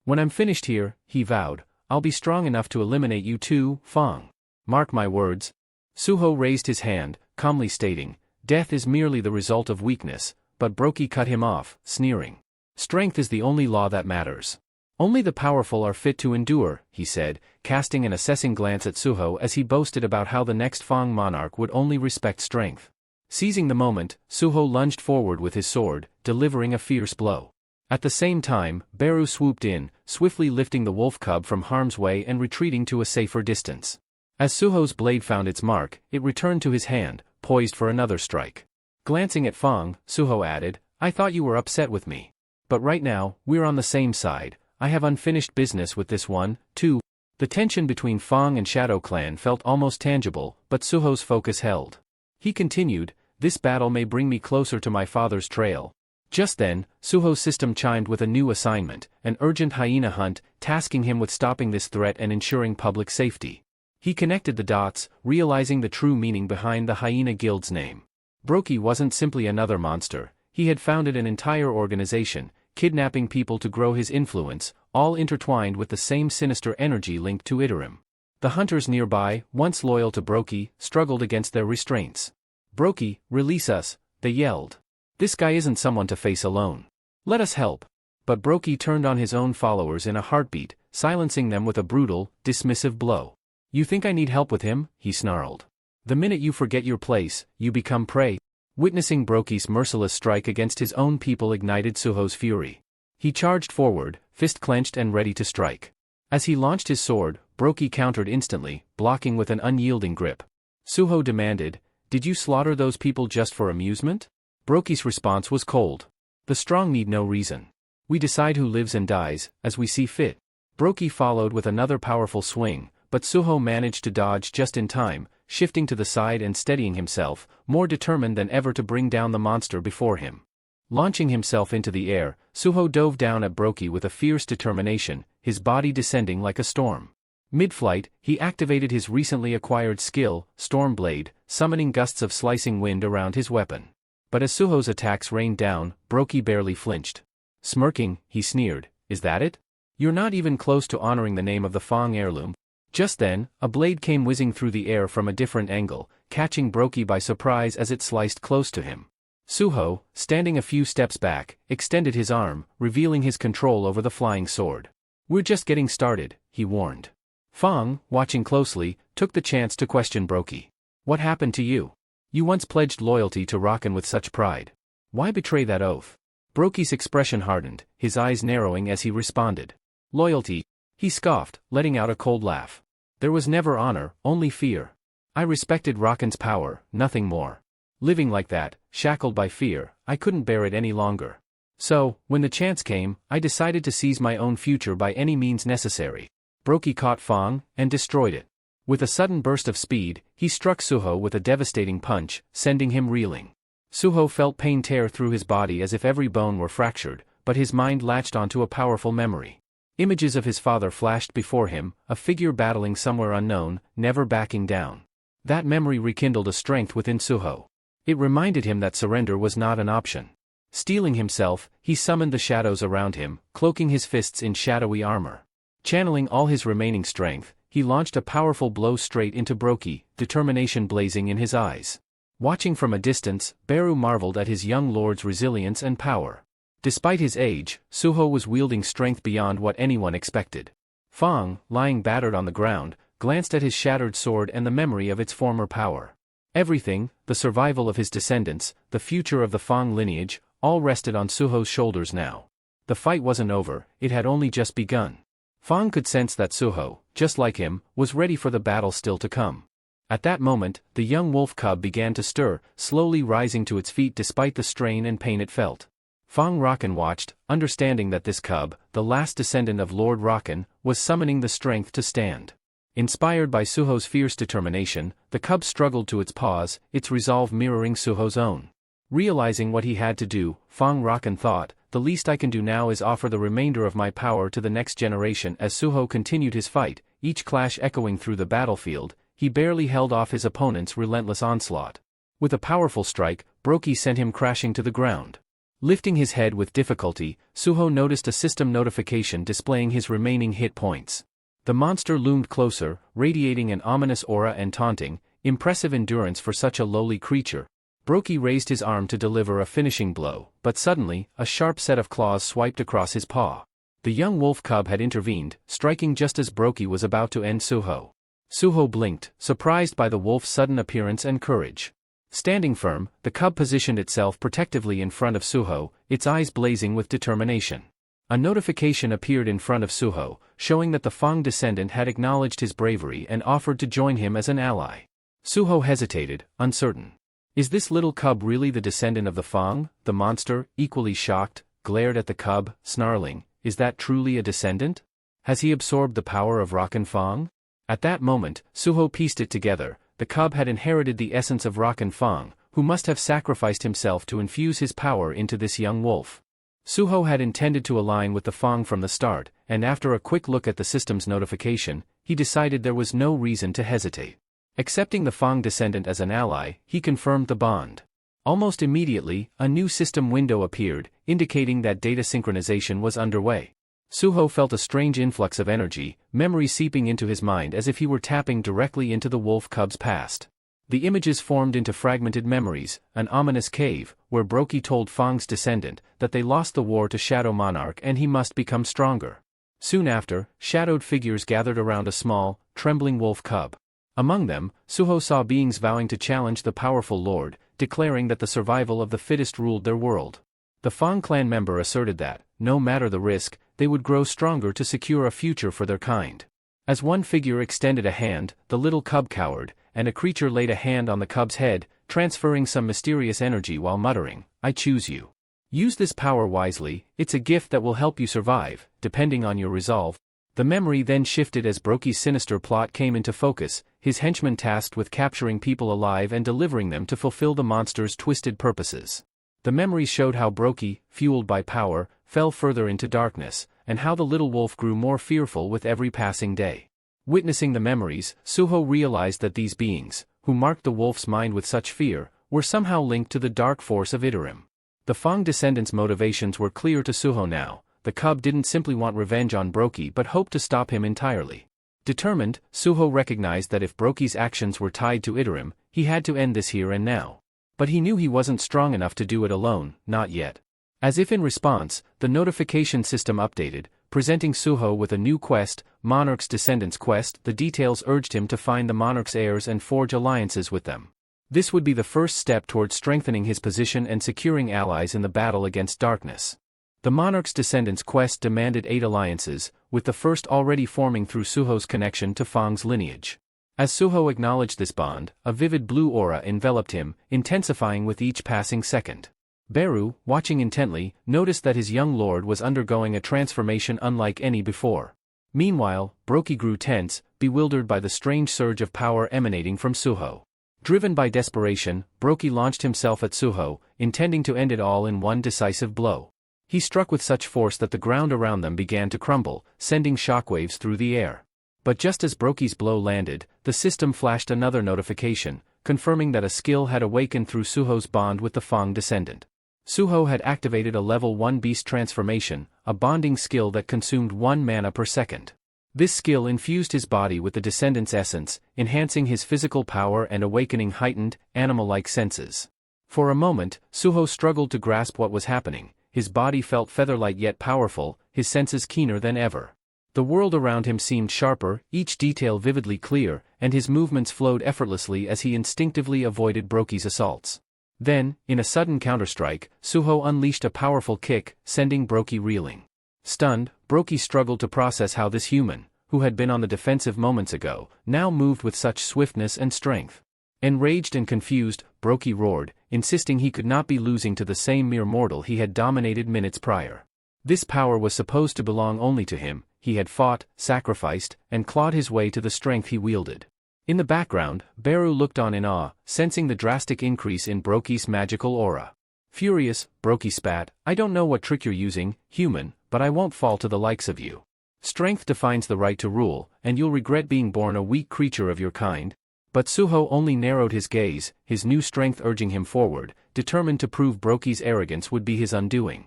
"When I'm finished here," he vowed, "I'll be strong enough to eliminate you too, Fang. Mark my words." Suho raised his hand, calmly stating, "Death is merely the result of weakness," but Brokey cut him off, sneering. "Strength is the only law that matters. Only the powerful are fit to endure, he said, casting an assessing glance at Suho as he boasted about how the next Fang monarch would only respect strength. Seizing the moment, Suho lunged forward with his sword, delivering a fierce blow. At the same time, Beru swooped in, swiftly lifting the wolf cub from harm's way and retreating to a safer distance. As Suho's blade found its mark, it returned to his hand, poised for another strike. Glancing at Fang, Suho added, "I thought you were upset with me. But right now, we're on the same side. I have unfinished business with this one, too." The tension between Fang and Shadow Clan felt almost tangible, but Suho's focus held. He continued, "This battle may bring me closer to my father's trail." Just then, Suho's system chimed with a new assignment, an urgent hyena hunt, tasking him with stopping this threat and ensuring public safety. He connected the dots, realizing the true meaning behind the hyena guild's name. Brokey wasn't simply another monster, he had founded an entire organization, kidnapping people to grow his influence, all intertwined with the same sinister energy linked to teetering. The hunters nearby, once loyal to Brokey, struggled against their restraints. "Brokey, release us," they yelled. "This guy isn't someone to face alone. Let us help." But Brokey turned on his own followers in a heartbeat, silencing them with a brutal, dismissive blow. "You think I need help with him?" he snarled. "The minute you forget your place, you become prey." Witnessing Brokey's merciless strike against his own people ignited Suho's fury. He charged forward, fist clenched and ready to strike. As he launched his sword, Brokey countered instantly, blocking with an unyielding grip. Suho demanded, "Did you slaughter those people just for amusement?" Brokey's response was cold. "The strong need no reason. We decide who lives and dies, as we see fit." Brokey followed with another powerful swing, but Suho managed to dodge just in time, shifting to the side and steadying himself, more determined than ever to bring down the monster before him. Launching himself into the air, Suho dove down at Brokey with a fierce determination, his body descending like a storm. Mid-flight, he activated his recently acquired skill, Stormblade, summoning gusts of slicing wind around his weapon. But as Suho's attacks rained down, Brokey barely flinched. Smirking, he sneered, "Is that it? You're not even close to honoring the name of the Fang heirloom." Just then, a blade came whizzing through the air from a different angle, catching Brokey by surprise as it sliced close to him. Suho, standing a few steps back, extended his arm, revealing his control over the flying sword. "We're just getting started," he warned. Fang, watching closely, took the chance to question Brokey. "What happened to you? You once pledged loyalty to Rakan with such pride. Why betray that oath?" Brokey's expression hardened, his eyes narrowing as he responded. "Loyalty?" He scoffed, letting out a cold laugh. "There was never honor, only fear. I respected Rakan's power, nothing more. Living like that, shackled by fear, I couldn't bear it any longer. So, when the chance came, I decided to seize my own future by any means necessary." Brokey caught Fang, and destroyed it. With a sudden burst of speed, he struck Suho with a devastating punch, sending him reeling. Suho felt pain tear through his body as if every bone were fractured, but his mind latched onto a powerful memory. Images of his father flashed before him, a figure battling somewhere unknown, never backing down. That memory rekindled a strength within Suho. It reminded him that surrender was not an option. Steeling himself, he summoned the shadows around him, cloaking his fists in shadowy armor. Channeling all his remaining strength, he launched a powerful blow straight into Brokey, determination blazing in his eyes. Watching from a distance, Beru marveled at his young lord's resilience and power. Despite his age, Suho was wielding strength beyond what anyone expected. Fang, lying battered on the ground, glanced at his shattered sword and the memory of its former power. Everything, the survival of his descendants, the future of the Fang lineage, all rested on Suho's shoulders now. The fight wasn't over, it had only just begun. Fang could sense that Suho, just like him, was ready for the battle still to come. At that moment, the young wolf cub began to stir, slowly rising to its feet despite the strain and pain it felt. Fang Rakan watched, understanding that this cub, the last descendant of Lord Rakan, was summoning the strength to stand. Inspired by Suho's fierce determination, the cub struggled to its paws, its resolve mirroring Suho's own. Realizing what he had to do, Fang Rakan thought, "The least I can do now is offer the remainder of my power to the next generation." As Suho continued his fight, each clash echoing through the battlefield, he barely held off his opponent's relentless onslaught. With a powerful strike, Brokey sent him crashing to the ground. Lifting his head with difficulty, Suho noticed a system notification displaying his remaining hit points. The monster loomed closer, radiating an ominous aura and taunting, impressive endurance for such a lowly creature. Brokey raised his arm to deliver a finishing blow, but suddenly, a sharp set of claws swiped across his paw. The young wolf cub had intervened, striking just as Brokey was about to end Suho. Suho blinked, surprised by the wolf's sudden appearance and courage. Standing firm, the cub positioned itself protectively in front of Suho, its eyes blazing with determination. A notification appeared in front of Suho, showing that the Fang descendant had acknowledged his bravery and offered to join him as an ally. Suho hesitated, uncertain. Is this little cub really the descendant of the Fang? The monster, equally shocked, glared at the cub, snarling, "Is that truly a descendant? Has he absorbed the power of Rakan Fang?" At that moment, Suho pieced it together. The cub had inherited the essence of Rakan Fang, who must have sacrificed himself to infuse his power into this young wolf. Suho had intended to align with the Fang from the start, and after a quick look at the system's notification, he decided there was no reason to hesitate. Accepting the Fang descendant as an ally, he confirmed the bond. Almost immediately, a new system window appeared, indicating that data synchronization was underway. Suho felt a strange influx of energy, memory seeping into his mind as if he were tapping directly into the wolf cub's past. The images formed into fragmented memories, an ominous cave, where Brokey told Fang's descendant that they lost the war to Shadow Monarch and he must become stronger. Soon after, shadowed figures gathered around a small, trembling wolf cub. Among them, Suho saw beings vowing to challenge the powerful lord, declaring that the survival of the fittest ruled their world. The Fang clan member asserted that, no matter the risk, they would grow stronger to secure a future for their kind. As one figure extended a hand, the little cub cowered, and a creature laid a hand on the cub's head, transferring some mysterious energy while muttering, "I choose you. Use this power wisely, it's a gift that will help you survive, depending on your resolve." The memory then shifted as Brokey's sinister plot came into focus, his henchmen tasked with capturing people alive and delivering them to fulfill the monster's twisted purposes. The memories showed how Brokey, fueled by power, fell further into darkness, and how the little wolf grew more fearful with every passing day. Witnessing the memories, Suho realized that these beings, who marked the wolf's mind with such fear, were somehow linked to the dark force of Iterim. The Fang descendants' motivations were clear to Suho now. The cub didn't simply want revenge on Brokey but hoped to stop him entirely. Determined, Suho recognized that if Brokey's actions were tied to Iterim, he had to end this here and now. But he knew he wasn't strong enough to do it alone, not yet. As if in response, the notification system updated, presenting Suho with a new quest, Monarch's Descendants Quest. The details urged him to find the Monarch's heirs and forge alliances with them. This would be the first step towards strengthening his position and securing allies in the battle against darkness. The Monarch's Descendants Quest demanded 8 alliances, with the first already forming through Suho's connection to Fang's lineage. As Suho acknowledged this bond, a vivid blue aura enveloped him, intensifying with each passing second. Beru, watching intently, noticed that his young lord was undergoing a transformation unlike any before. Meanwhile, Brokey grew tense, bewildered by the strange surge of power emanating from Suho. Driven by desperation, Brokey launched himself at Suho, intending to end it all in one decisive blow. He struck with such force that the ground around them began to crumble, sending shockwaves through the air. But just as Brokey's blow landed, the system flashed another notification, confirming that a skill had awakened through Suho's bond with the Fang descendant. Suho had activated a level 1 beast transformation, a bonding skill that consumed 1 mana per second. This skill infused his body with the descendant's essence, enhancing his physical power and awakening heightened, animal-like senses. For a moment, Suho struggled to grasp what was happening. His body felt feather-light yet powerful, his senses keener than ever. The world around him seemed sharper, each detail vividly clear, and his movements flowed effortlessly as he instinctively avoided Brokey's assaults. Then, in a sudden counterstrike, Suho unleashed a powerful kick, sending Brokey reeling. Stunned, Brokey struggled to process how this human, who had been on the defensive moments ago, now moved with such swiftness and strength. Enraged and confused, Brokey roared, insisting he could not be losing to the same mere mortal he had dominated minutes prior. This power was supposed to belong only to him. He had fought, sacrificed, and clawed his way to the strength he wielded. In the background, Beru looked on in awe, sensing the drastic increase in Brokey's magical aura. Furious, Brokey spat, "I don't know what trick you're using, human, but I won't fall to the likes of you. Strength defines the right to rule, and you'll regret being born a weak creature of your kind." But Suho only narrowed his gaze, his new strength urging him forward, determined to prove Brokey's arrogance would be his undoing.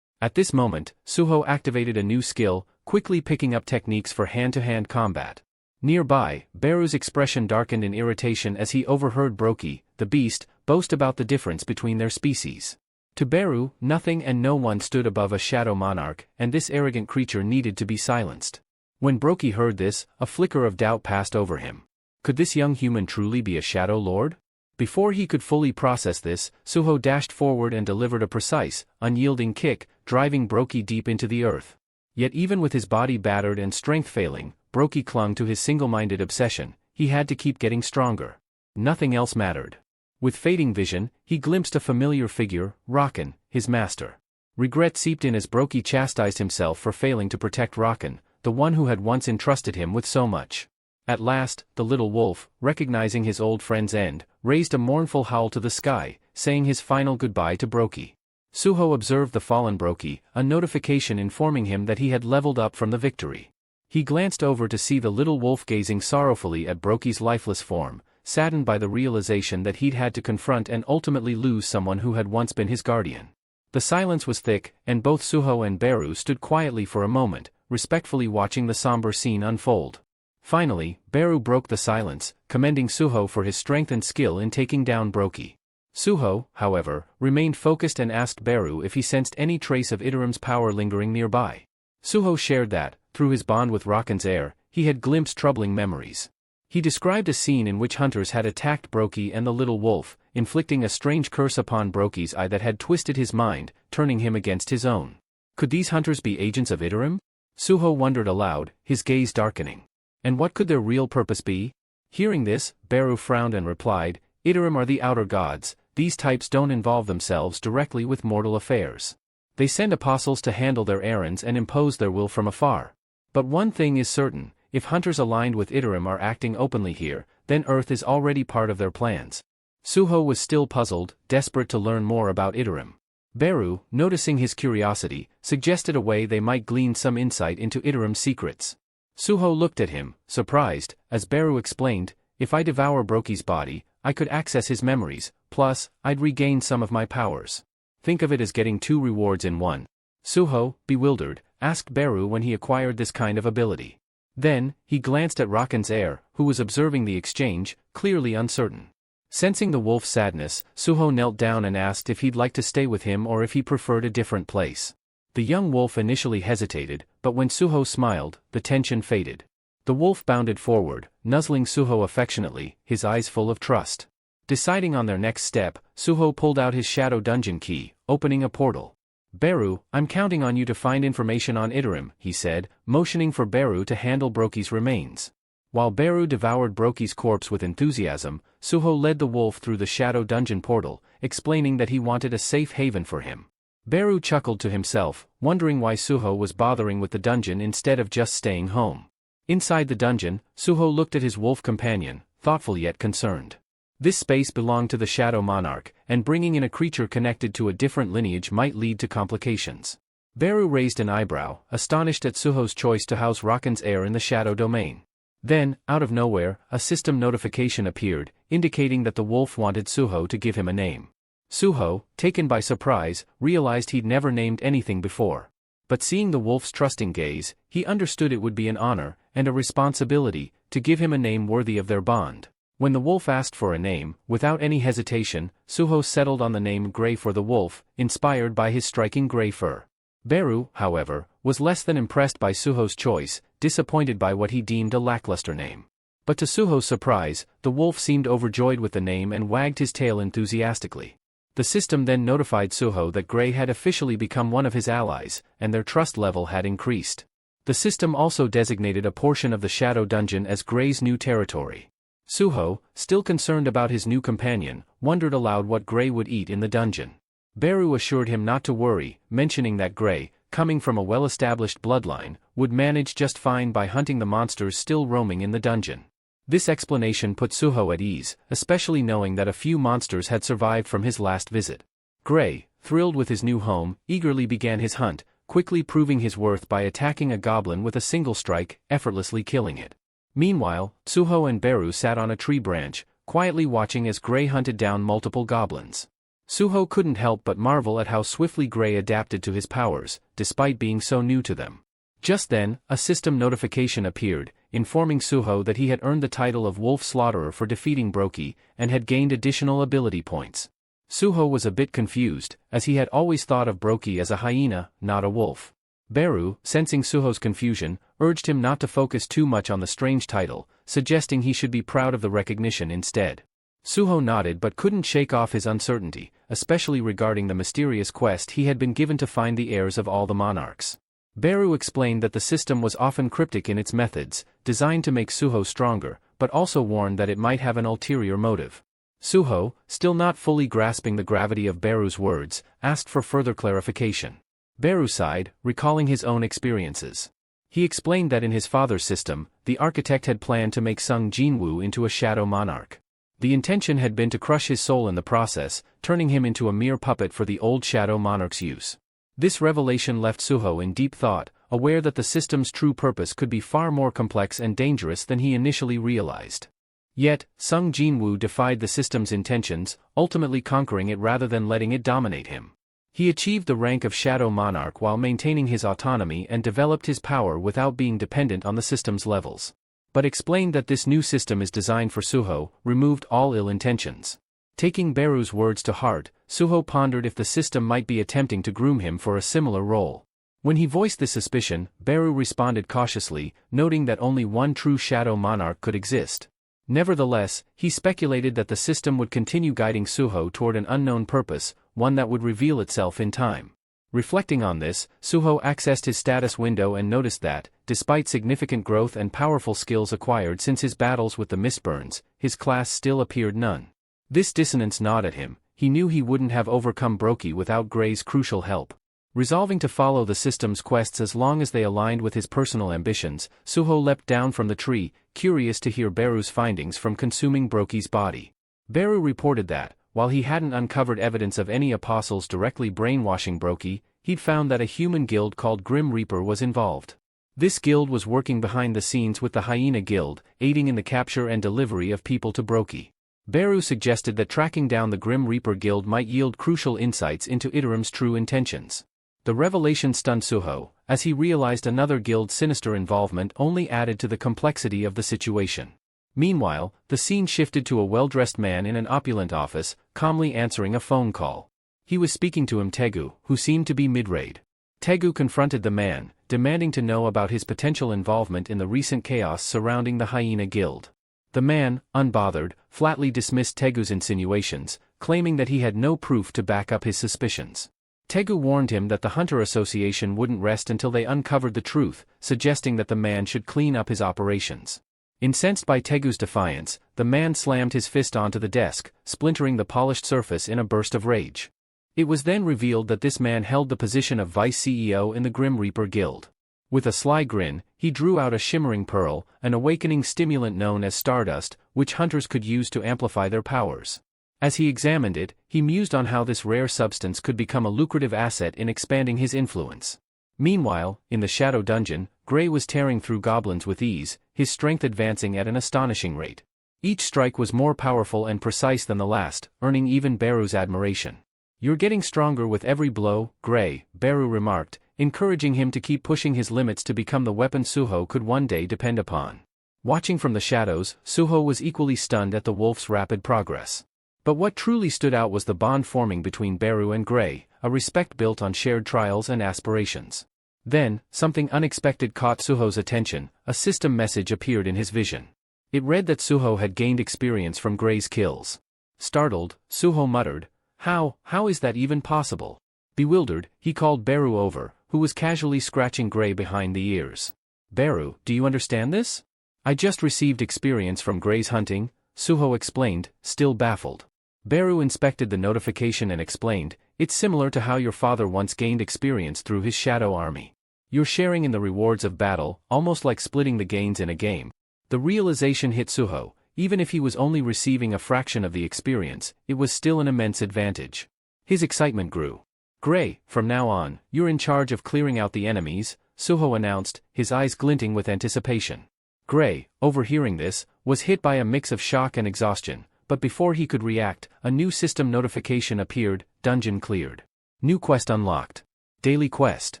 At this moment, Suho activated a new skill, quickly picking up techniques for hand-to-hand combat. Nearby, Beru's expression darkened in irritation as he overheard Brokey, the beast, boast about the difference between their species. To Beru, nothing and no one stood above a shadow monarch, and this arrogant creature needed to be silenced. When Brokey heard this, a flicker of doubt passed over him. Could this young human truly be a shadow lord? Before he could fully process this, Suho dashed forward and delivered a precise, unyielding kick, driving Brokey deep into the earth. Yet even with his body battered and strength failing, Brokey clung to his single-minded obsession. He had to keep getting stronger. Nothing else mattered. With fading vision, he glimpsed a familiar figure, Rakan, his master. Regret seeped in as Brokey chastised himself for failing to protect Rakan, the one who had once entrusted him with so much. At last, the little wolf, recognizing his old friend's end, raised a mournful howl to the sky, saying his final goodbye to Brokey. Suho observed the fallen Brokey, a notification informing him that he had leveled up from the victory. He glanced over to see the little wolf gazing sorrowfully at Brokey's lifeless form, saddened by the realization that he'd had to confront and ultimately lose someone who had once been his guardian. The silence was thick, and both Suho and Beru stood quietly for a moment, respectfully watching the somber scene unfold. Finally, Beru broke the silence, commending Suho for his strength and skill in taking down Brokey. Suho, however, remained focused and asked Beru if he sensed any trace of Iterim's power lingering nearby. Suho shared that, through his bond with Rakan's heir, he had glimpsed troubling memories. He described a scene in which hunters had attacked Brokey and the little wolf, inflicting a strange curse upon Brokey's eye that had twisted his mind, turning him against his own. Could these hunters be agents of Iterim? Suho wondered aloud, his gaze darkening. And what could their real purpose be? Hearing this, Beru frowned and replied, Iterim are the outer gods. These types don't involve themselves directly with mortal affairs. They send apostles to handle their errands and impose their will from afar. But one thing is certain, if hunters aligned with Iterim are acting openly here, then Earth is already part of their plans. Suho was still puzzled, desperate to learn more about Iterim. Beru, noticing his curiosity, suggested a way they might glean some insight into Iterim's secrets. Suho looked at him, surprised, as Beru explained, if I devour Brokey's body, I could access his memories, plus, I'd regain some of my powers. Think of it as getting two rewards in one. Suho, bewildered, asked Beru when he acquired this kind of ability. Then, he glanced at Rakan's heir, who was observing the exchange, clearly uncertain. Sensing the wolf's sadness, Suho knelt down and asked if he'd like to stay with him or if he preferred a different place. The young wolf initially hesitated, but when Suho smiled, the tension faded. The wolf bounded forward, nuzzling Suho affectionately, his eyes full of trust. Deciding on their next step, Suho pulled out his shadow dungeon key, opening a portal. Beru, I'm counting on you to find information on Iterim, he said, motioning for Beru to handle Brokey's remains. While Beru devoured Brokey's corpse with enthusiasm, Suho led the wolf through the shadow dungeon portal, explaining that he wanted a safe haven for him. Beru chuckled to himself, wondering why Suho was bothering with the dungeon instead of just staying home. Inside the dungeon, Suho looked at his wolf companion, thoughtful yet concerned. This space belonged to the Shadow Monarch, and bringing in a creature connected to a different lineage might lead to complications. Beru raised an eyebrow, astonished at Suho's choice to house Rakan's heir in the Shadow Domain. Then, out of nowhere, a system notification appeared, indicating that the wolf wanted Suho to give him a name. Suho, taken by surprise, realized he'd never named anything before. But seeing the wolf's trusting gaze, he understood it would be an honor, and a responsibility, to give him a name worthy of their bond. When the wolf asked for a name, without any hesitation, Suho settled on the name Gray for the wolf, inspired by his striking gray fur. Beru, however, was less than impressed by Suho's choice, disappointed by what he deemed a lackluster name. But to Suho's surprise, the wolf seemed overjoyed with the name and wagged his tail enthusiastically. The system then notified Suho that Gray had officially become one of his allies, and their trust level had increased. The system also designated a portion of the Shadow Dungeon as Gray's new territory. Suho, still concerned about his new companion, wondered aloud what Gray would eat in the dungeon. Beru assured him not to worry, mentioning that Gray, coming from a well-established bloodline, would manage just fine by hunting the monsters still roaming in the dungeon. This explanation put Suho at ease, especially knowing that a few monsters had survived from his last visit. Gray, thrilled with his new home, eagerly began his hunt, quickly proving his worth by attacking a goblin with a single strike, effortlessly killing it. Meanwhile, Suho and Beru sat on a tree branch, quietly watching as Gray hunted down multiple goblins. Suho couldn't help but marvel at how swiftly Gray adapted to his powers, despite being so new to them. Just then, a system notification appeared, informing Suho that he had earned the title of Wolf Slaughterer for defeating Brokey, and had gained additional ability points. Suho was a bit confused, as he had always thought of Brokey as a hyena, not a wolf. Beru, sensing Suho's confusion, urged him not to focus too much on the strange title, suggesting he should be proud of the recognition instead. Suho nodded but couldn't shake off his uncertainty, especially regarding the mysterious quest he had been given to find the heirs of all the monarchs. Beru explained that the system was often cryptic in its methods, designed to make Suho stronger, but also warned that it might have an ulterior motive. Suho, still not fully grasping the gravity of Beru's words, asked for further clarification. Beru sighed, recalling his own experiences. He explained that in his father's system, the architect had planned to make Sung Jinwoo into a shadow monarch. The intention had been to crush his soul in the process, turning him into a mere puppet for the old shadow monarch's use. This revelation left Suho in deep thought, aware that the system's true purpose could be far more complex and dangerous than he initially realized. Yet, Sung Jinwoo defied the system's intentions, ultimately conquering it rather than letting it dominate him. He achieved the rank of Shadow Monarch while maintaining his autonomy and developed his power without being dependent on the system's levels. But explained that this new system is designed for Suho, removed all ill intentions. Taking Beru's words to heart, Suho pondered if the system might be attempting to groom him for a similar role. When he voiced this suspicion, Beru responded cautiously, noting that only one true Shadow Monarch could exist. Nevertheless, he speculated that the system would continue guiding Suho toward an unknown purpose, one that would reveal itself in time. Reflecting on this, Suho accessed his status window and noticed that, despite significant growth and powerful skills acquired since his battles with the Mistburns, his class still appeared none. This dissonance gnawed at him. He knew he wouldn't have overcome Brokey without Gray's crucial help. Resolving to follow the system's quests as long as they aligned with his personal ambitions, Suho leapt down from the tree, curious to hear Beru's findings from consuming Brokey's body. Beru reported that, while he hadn't uncovered evidence of any apostles directly brainwashing Brokey, he'd found that a human guild called Grim Reaper was involved. This guild was working behind the scenes with the Hyena Guild, aiding in the capture and delivery of people to Brokey. Beru suggested that tracking down the Grim Reaper Guild might yield crucial insights into Iterim's true intentions. The revelation stunned Suho, as he realized another guild's sinister involvement only added to the complexity of the situation. Meanwhile, the scene shifted to a well-dressed man in an opulent office, calmly answering a phone call. He was speaking to Tegu, who seemed to be mid-raid. Tegu confronted the man, demanding to know about his potential involvement in the recent chaos surrounding the Hyena Guild. The man, unbothered, flatly dismissed Tegu's insinuations, claiming that he had no proof to back up his suspicions. Tegu warned him that the Hunter Association wouldn't rest until they uncovered the truth, suggesting that the man should clean up his operations. Incensed by Tegu's defiance, the man slammed his fist onto the desk, splintering the polished surface in a burst of rage. It was then revealed that this man held the position of vice CEO in the Grim Reaper Guild. With a sly grin, he drew out a shimmering pearl, an awakening stimulant known as stardust, which hunters could use to amplify their powers. As he examined it, he mused on how this rare substance could become a lucrative asset in expanding his influence. Meanwhile, in the Shadow Dungeon, Gray was tearing through goblins with ease, his strength advancing at an astonishing rate. Each strike was more powerful and precise than the last, earning even Beru's admiration. "You're getting stronger with every blow, Gray," Beru remarked, encouraging him to keep pushing his limits to become the weapon Suho could one day depend upon. Watching from the shadows, Suho was equally stunned at the wolf's rapid progress. But what truly stood out was the bond forming between Beru and Gray, a respect built on shared trials and aspirations. Then, something unexpected caught Suho's attention. A system message appeared in his vision. It read that Suho had gained experience from Gray's kills. Startled, Suho muttered, How is that even possible?" Bewildered, he called Beru over, who was casually scratching Gray behind the ears. "Beru, do you understand this?" "I just received experience from Gray's hunting," Suho explained, still baffled. Beru inspected the notification and explained, "It's similar to how your father once gained experience through his shadow army. You're sharing in the rewards of battle, almost like splitting the gains in a game." The realization hit Suho. Even if he was only receiving a fraction of the experience, it was still an immense advantage. His excitement grew. "Gray, from now on, you're in charge of clearing out the enemies," Suho announced, his eyes glinting with anticipation. Gray, overhearing this, was hit by a mix of shock and exhaustion, but before he could react, a new system notification appeared: "Dungeon cleared. New quest unlocked. Daily quest."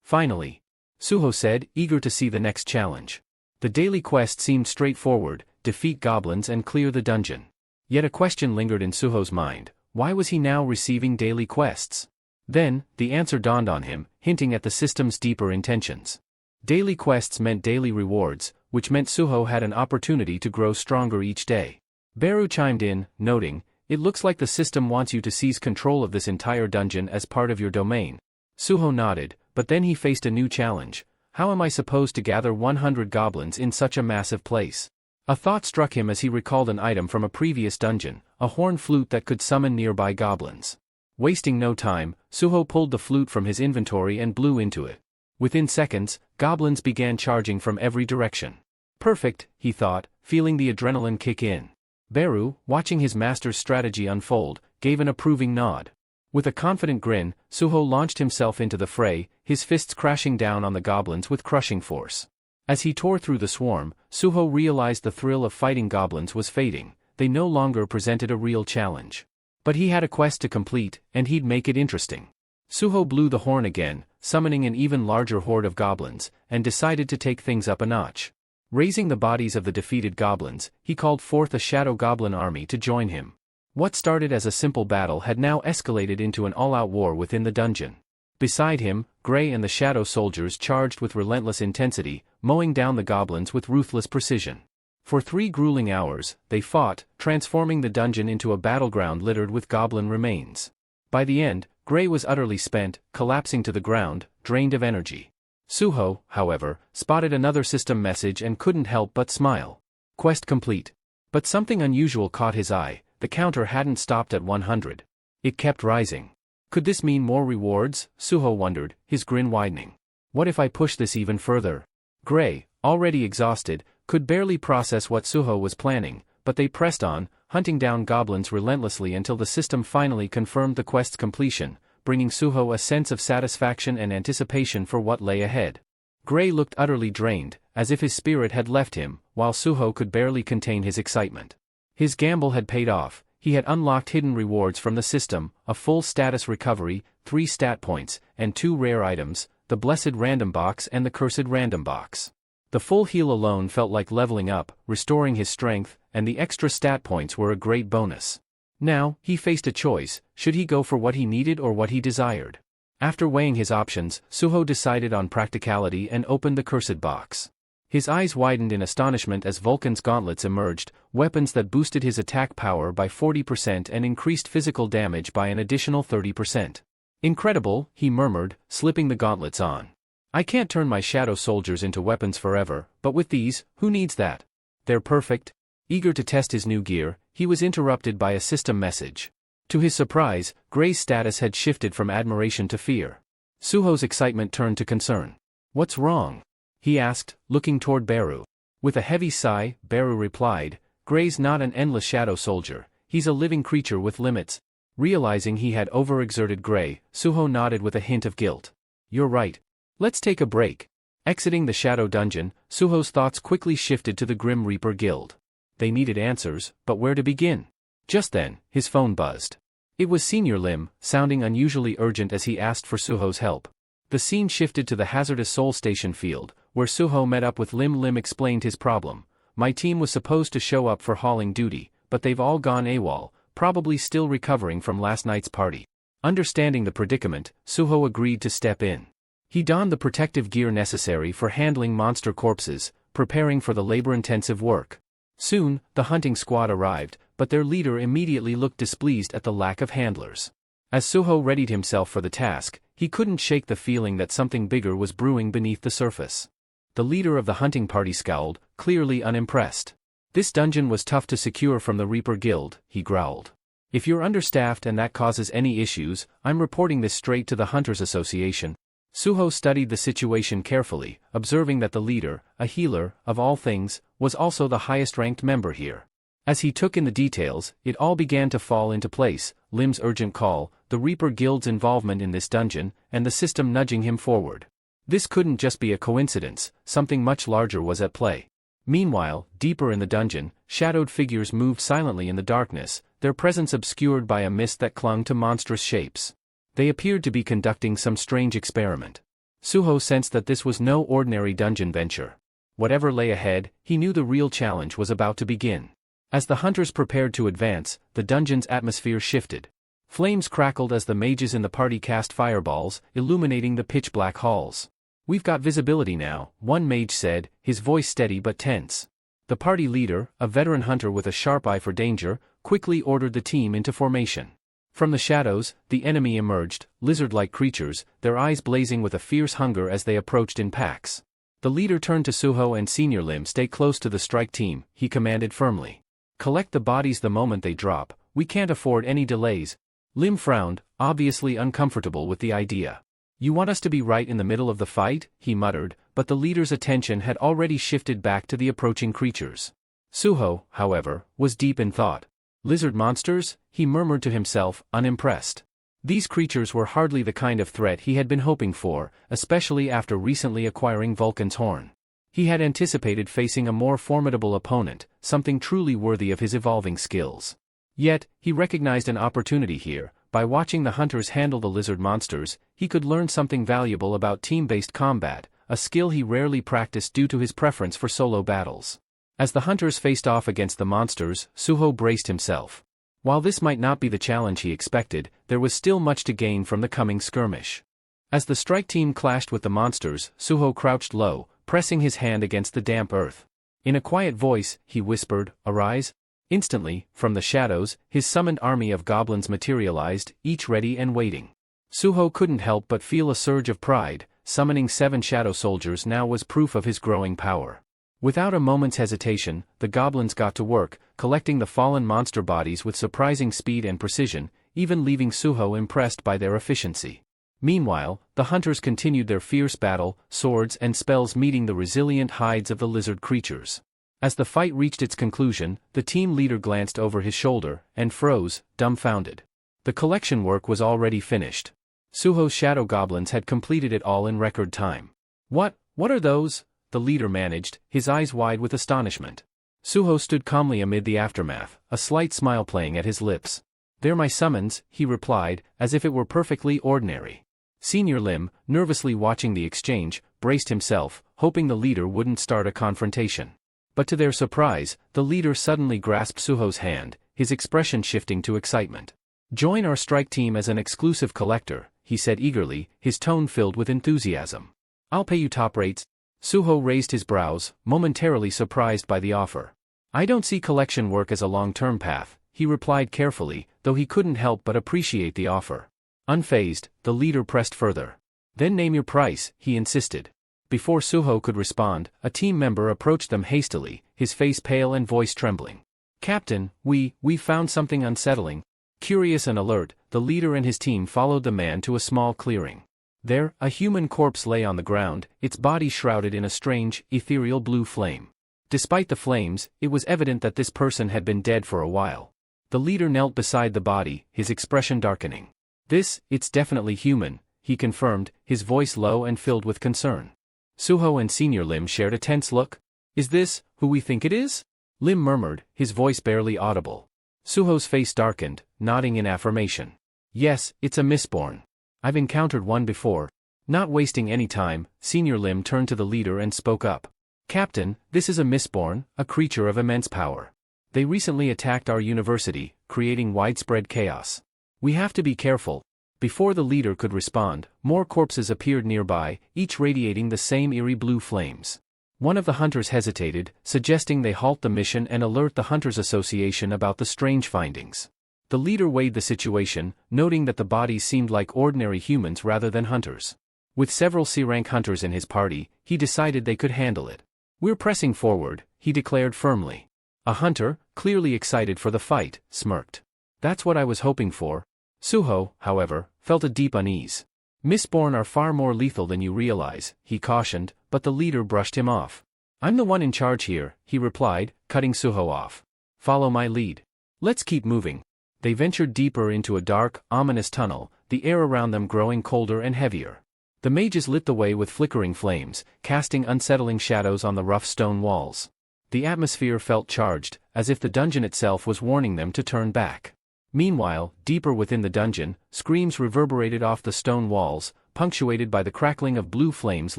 "Finally," Suho said, eager to see the next challenge. The daily quest seemed straightforward: defeat goblins and clear the dungeon. Yet a question lingered in Suho's mind: why was he now receiving daily quests? Then, the answer dawned on him, hinting at the system's deeper intentions. Daily quests meant daily rewards, which meant Suho had an opportunity to grow stronger each day. Beru chimed in, noting, "It looks like the system wants you to seize control of this entire dungeon as part of your domain." Suho nodded, but then he faced a new challenge. How am I supposed to gather 100 goblins in such a massive place? A thought struck him as he recalled an item from a previous dungeon, a horn flute that could summon nearby goblins. Wasting no time, Suho pulled the flute from his inventory and blew into it. Within seconds, goblins began charging from every direction. Perfect, he thought, feeling the adrenaline kick in. Beru, watching his master's strategy unfold, gave an approving nod. With a confident grin, Suho launched himself into the fray, his fists crashing down on the goblins with crushing force. As he tore through the swarm, Suho realized the thrill of fighting goblins was fading. They no longer presented a real challenge. But he had a quest to complete, and he'd make it interesting. Suho blew the horn again, summoning an even larger horde of goblins, and decided to take things up a notch. Raising the bodies of the defeated goblins, he called forth a shadow goblin army to join him. What started as a simple battle had now escalated into an all-out war within the dungeon. Beside him, Gray and the shadow soldiers charged with relentless intensity, mowing down the goblins with ruthless precision. For 3 grueling hours, they fought, transforming the dungeon into a battleground littered with goblin remains. By the end, Gray was utterly spent, collapsing to the ground, drained of energy. Suho, however, spotted another system message and couldn't help but smile. Quest complete. But something unusual caught his eye. The counter hadn't stopped at 100. It kept rising. Could this mean more rewards? Suho wondered, his grin widening. What if I push this even further? Gray, already exhausted, could barely process what Suho was planning, but they pressed on, hunting down goblins relentlessly until the system finally confirmed the quest's completion, bringing Suho a sense of satisfaction and anticipation for what lay ahead. Gray looked utterly drained, as if his spirit had left him, while Suho could barely contain his excitement. His gamble had paid off. He had unlocked hidden rewards from the system, a full status recovery, 3 stat points, and 2 rare items, the blessed random box and the cursed random box. The full heal alone felt like leveling up, restoring his strength, and the extra stat points were a great bonus. Now, he faced a choice: should he go for what he needed or what he desired? After weighing his options, Suho decided on practicality and opened the cursed box. His eyes widened in astonishment as Vulcan's gauntlets emerged, weapons that boosted his attack power by 40% and increased physical damage by an additional 30%. Incredible, he murmured, slipping the gauntlets on. I can't turn my shadow soldiers into weapons forever, but with these, who needs that? They're perfect. Eager to test his new gear, he was interrupted by a system message. To his surprise, Gray's status had shifted from admiration to fear. Suho's excitement turned to concern. What's wrong? He asked, looking toward Beru. With a heavy sigh, Beru replied, Gray's not an endless shadow soldier, he's a living creature with limits. Realizing he had overexerted Gray, Suho nodded with a hint of guilt. You're right. Let's take a break. Exiting the shadow dungeon, Suho's thoughts quickly shifted to the Grim Reaper Guild. They needed answers, but where to begin? Just then, his phone buzzed. It was Senior Lim, sounding unusually urgent as he asked for Suho's help. The scene shifted to the hazardous Soul Station field, where Suho met up with Lim. Lim explained his problem. My team was supposed to show up for hauling duty, but they've all gone AWOL, probably still recovering from last night's party. Understanding the predicament, Suho agreed to step in. He donned the protective gear necessary for handling monster corpses, preparing for the labor-intensive work. Soon, the hunting squad arrived, but their leader immediately looked displeased at the lack of handlers. As Suho readied himself for the task, he couldn't shake the feeling that something bigger was brewing beneath the surface. The leader of the hunting party scowled, clearly unimpressed. This dungeon was tough to secure from the Reaper Guild, he growled. If you're understaffed and that causes any issues, I'm reporting this straight to the Hunters Association. Suho studied the situation carefully, observing that the leader, a healer, of all things, was also the highest-ranked member here. As he took in the details, it all began to fall into place: Lim's urgent call, the Reaper Guild's involvement in this dungeon, and the system nudging him forward. This couldn't just be a coincidence, something much larger was at play. Meanwhile, deeper in the dungeon, shadowed figures moved silently in the darkness, their presence obscured by a mist that clung to monstrous shapes. They appeared to be conducting some strange experiment. Suho sensed that this was no ordinary dungeon venture. Whatever lay ahead, he knew the real challenge was about to begin. As the hunters prepared to advance, the dungeon's atmosphere shifted. Flames crackled as the mages in the party cast fireballs, illuminating the pitch-black halls. "We've got visibility now," one mage said, his voice steady but tense. The party leader, a veteran hunter with a sharp eye for danger, quickly ordered the team into formation. From the shadows, the enemy emerged, lizard-like creatures, their eyes blazing with a fierce hunger as they approached in packs. The leader turned to Suho and Senior Lim. "Stay close to the strike team," he commanded firmly. "Collect the bodies the moment they drop, we can't afford any delays." Lim frowned, obviously uncomfortable with the idea. "You want us to be right in the middle of the fight?" he muttered, but the leader's attention had already shifted back to the approaching creatures. Suho, however, was deep in thought. "Lizard monsters?" he murmured to himself, unimpressed. These creatures were hardly the kind of threat he had been hoping for, especially after recently acquiring Vulcan's horn. He had anticipated facing a more formidable opponent, something truly worthy of his evolving skills. Yet, he recognized an opportunity here. By watching the hunters handle the lizard monsters, he could learn something valuable about team-based combat, a skill he rarely practiced due to his preference for solo battles. As the hunters faced off against the monsters, Suho braced himself. While this might not be the challenge he expected, there was still much to gain from the coming skirmish. As the strike team clashed with the monsters, Suho crouched low, pressing his hand against the damp earth. In a quiet voice, he whispered, "Arise." Instantly, from the shadows, his summoned army of goblins materialized, each ready and waiting. Suho couldn't help but feel a surge of pride. Summoning 7 shadow soldiers now was proof of his growing power. Without a moment's hesitation, the goblins got to work, collecting the fallen monster bodies with surprising speed and precision, even leaving Suho impressed by their efficiency. Meanwhile, the hunters continued their fierce battle, swords and spells meeting the resilient hides of the lizard creatures. As the fight reached its conclusion, the team leader glanced over his shoulder and froze, dumbfounded. The collection work was already finished. Suho's shadow goblins had completed it all in record time. What are those?" the leader managed, his eyes wide with astonishment. Suho stood calmly amid the aftermath, a slight smile playing at his lips. "They're my summons," he replied, as if it were perfectly ordinary. Senior Lim, nervously watching the exchange, braced himself, hoping the leader wouldn't start a confrontation. But to their surprise, the leader suddenly grasped Suho's hand, his expression shifting to excitement. "Join our strike team as an exclusive collector," he said eagerly, his tone filled with enthusiasm. "I'll pay you top rates." Suho raised his brows, momentarily surprised by the offer. "I don't see collection work as a long-term path," he replied carefully, though he couldn't help but appreciate the offer. Unfazed, the leader pressed further. "Then name your price," he insisted. Before Suho could respond, a team member approached them hastily, his face pale and voice trembling. "Captain, we found something unsettling." Curious and alert, the leader and his team followed the man to a small clearing. There, a human corpse lay on the ground, its body shrouded in a strange, ethereal blue flame. Despite the flames, it was evident that this person had been dead for a while. The leader knelt beside the body, his expression darkening. It's definitely human," he confirmed, his voice low and filled with concern. Suho and Senior Lim shared a tense look. "Is this who we think it is?" Lim murmured, his voice barely audible. Suho's face darkened, nodding in affirmation. "Yes, it's a mistborn. I've encountered one before." Not wasting any time, Senior Lim turned to the leader and spoke up. "Captain, this is a mistborn, a creature of immense power. They recently attacked our university, creating widespread chaos. We have to be careful." Before the leader could respond, more corpses appeared nearby, each radiating the same eerie blue flames. One of the hunters hesitated, suggesting they halt the mission and alert the Hunters Association about the strange findings. The leader weighed the situation, noting that the bodies seemed like ordinary humans rather than hunters. With several C-rank hunters in his party, he decided they could handle it. "We're pressing forward," he declared firmly. A hunter, clearly excited for the fight, smirked. "That's what I was hoping for." Suho, however, felt a deep unease. "Mistborn are far more lethal than you realize," he cautioned, but the leader brushed him off. "I'm the one in charge here," he replied, cutting Suho off. "Follow my lead. Let's keep moving." They ventured deeper into a dark, ominous tunnel, the air around them growing colder and heavier. The mages lit the way with flickering flames, casting unsettling shadows on the rough stone walls. The atmosphere felt charged, as if the dungeon itself was warning them to turn back. Meanwhile, deeper within the dungeon, screams reverberated off the stone walls, punctuated by the crackling of blue flames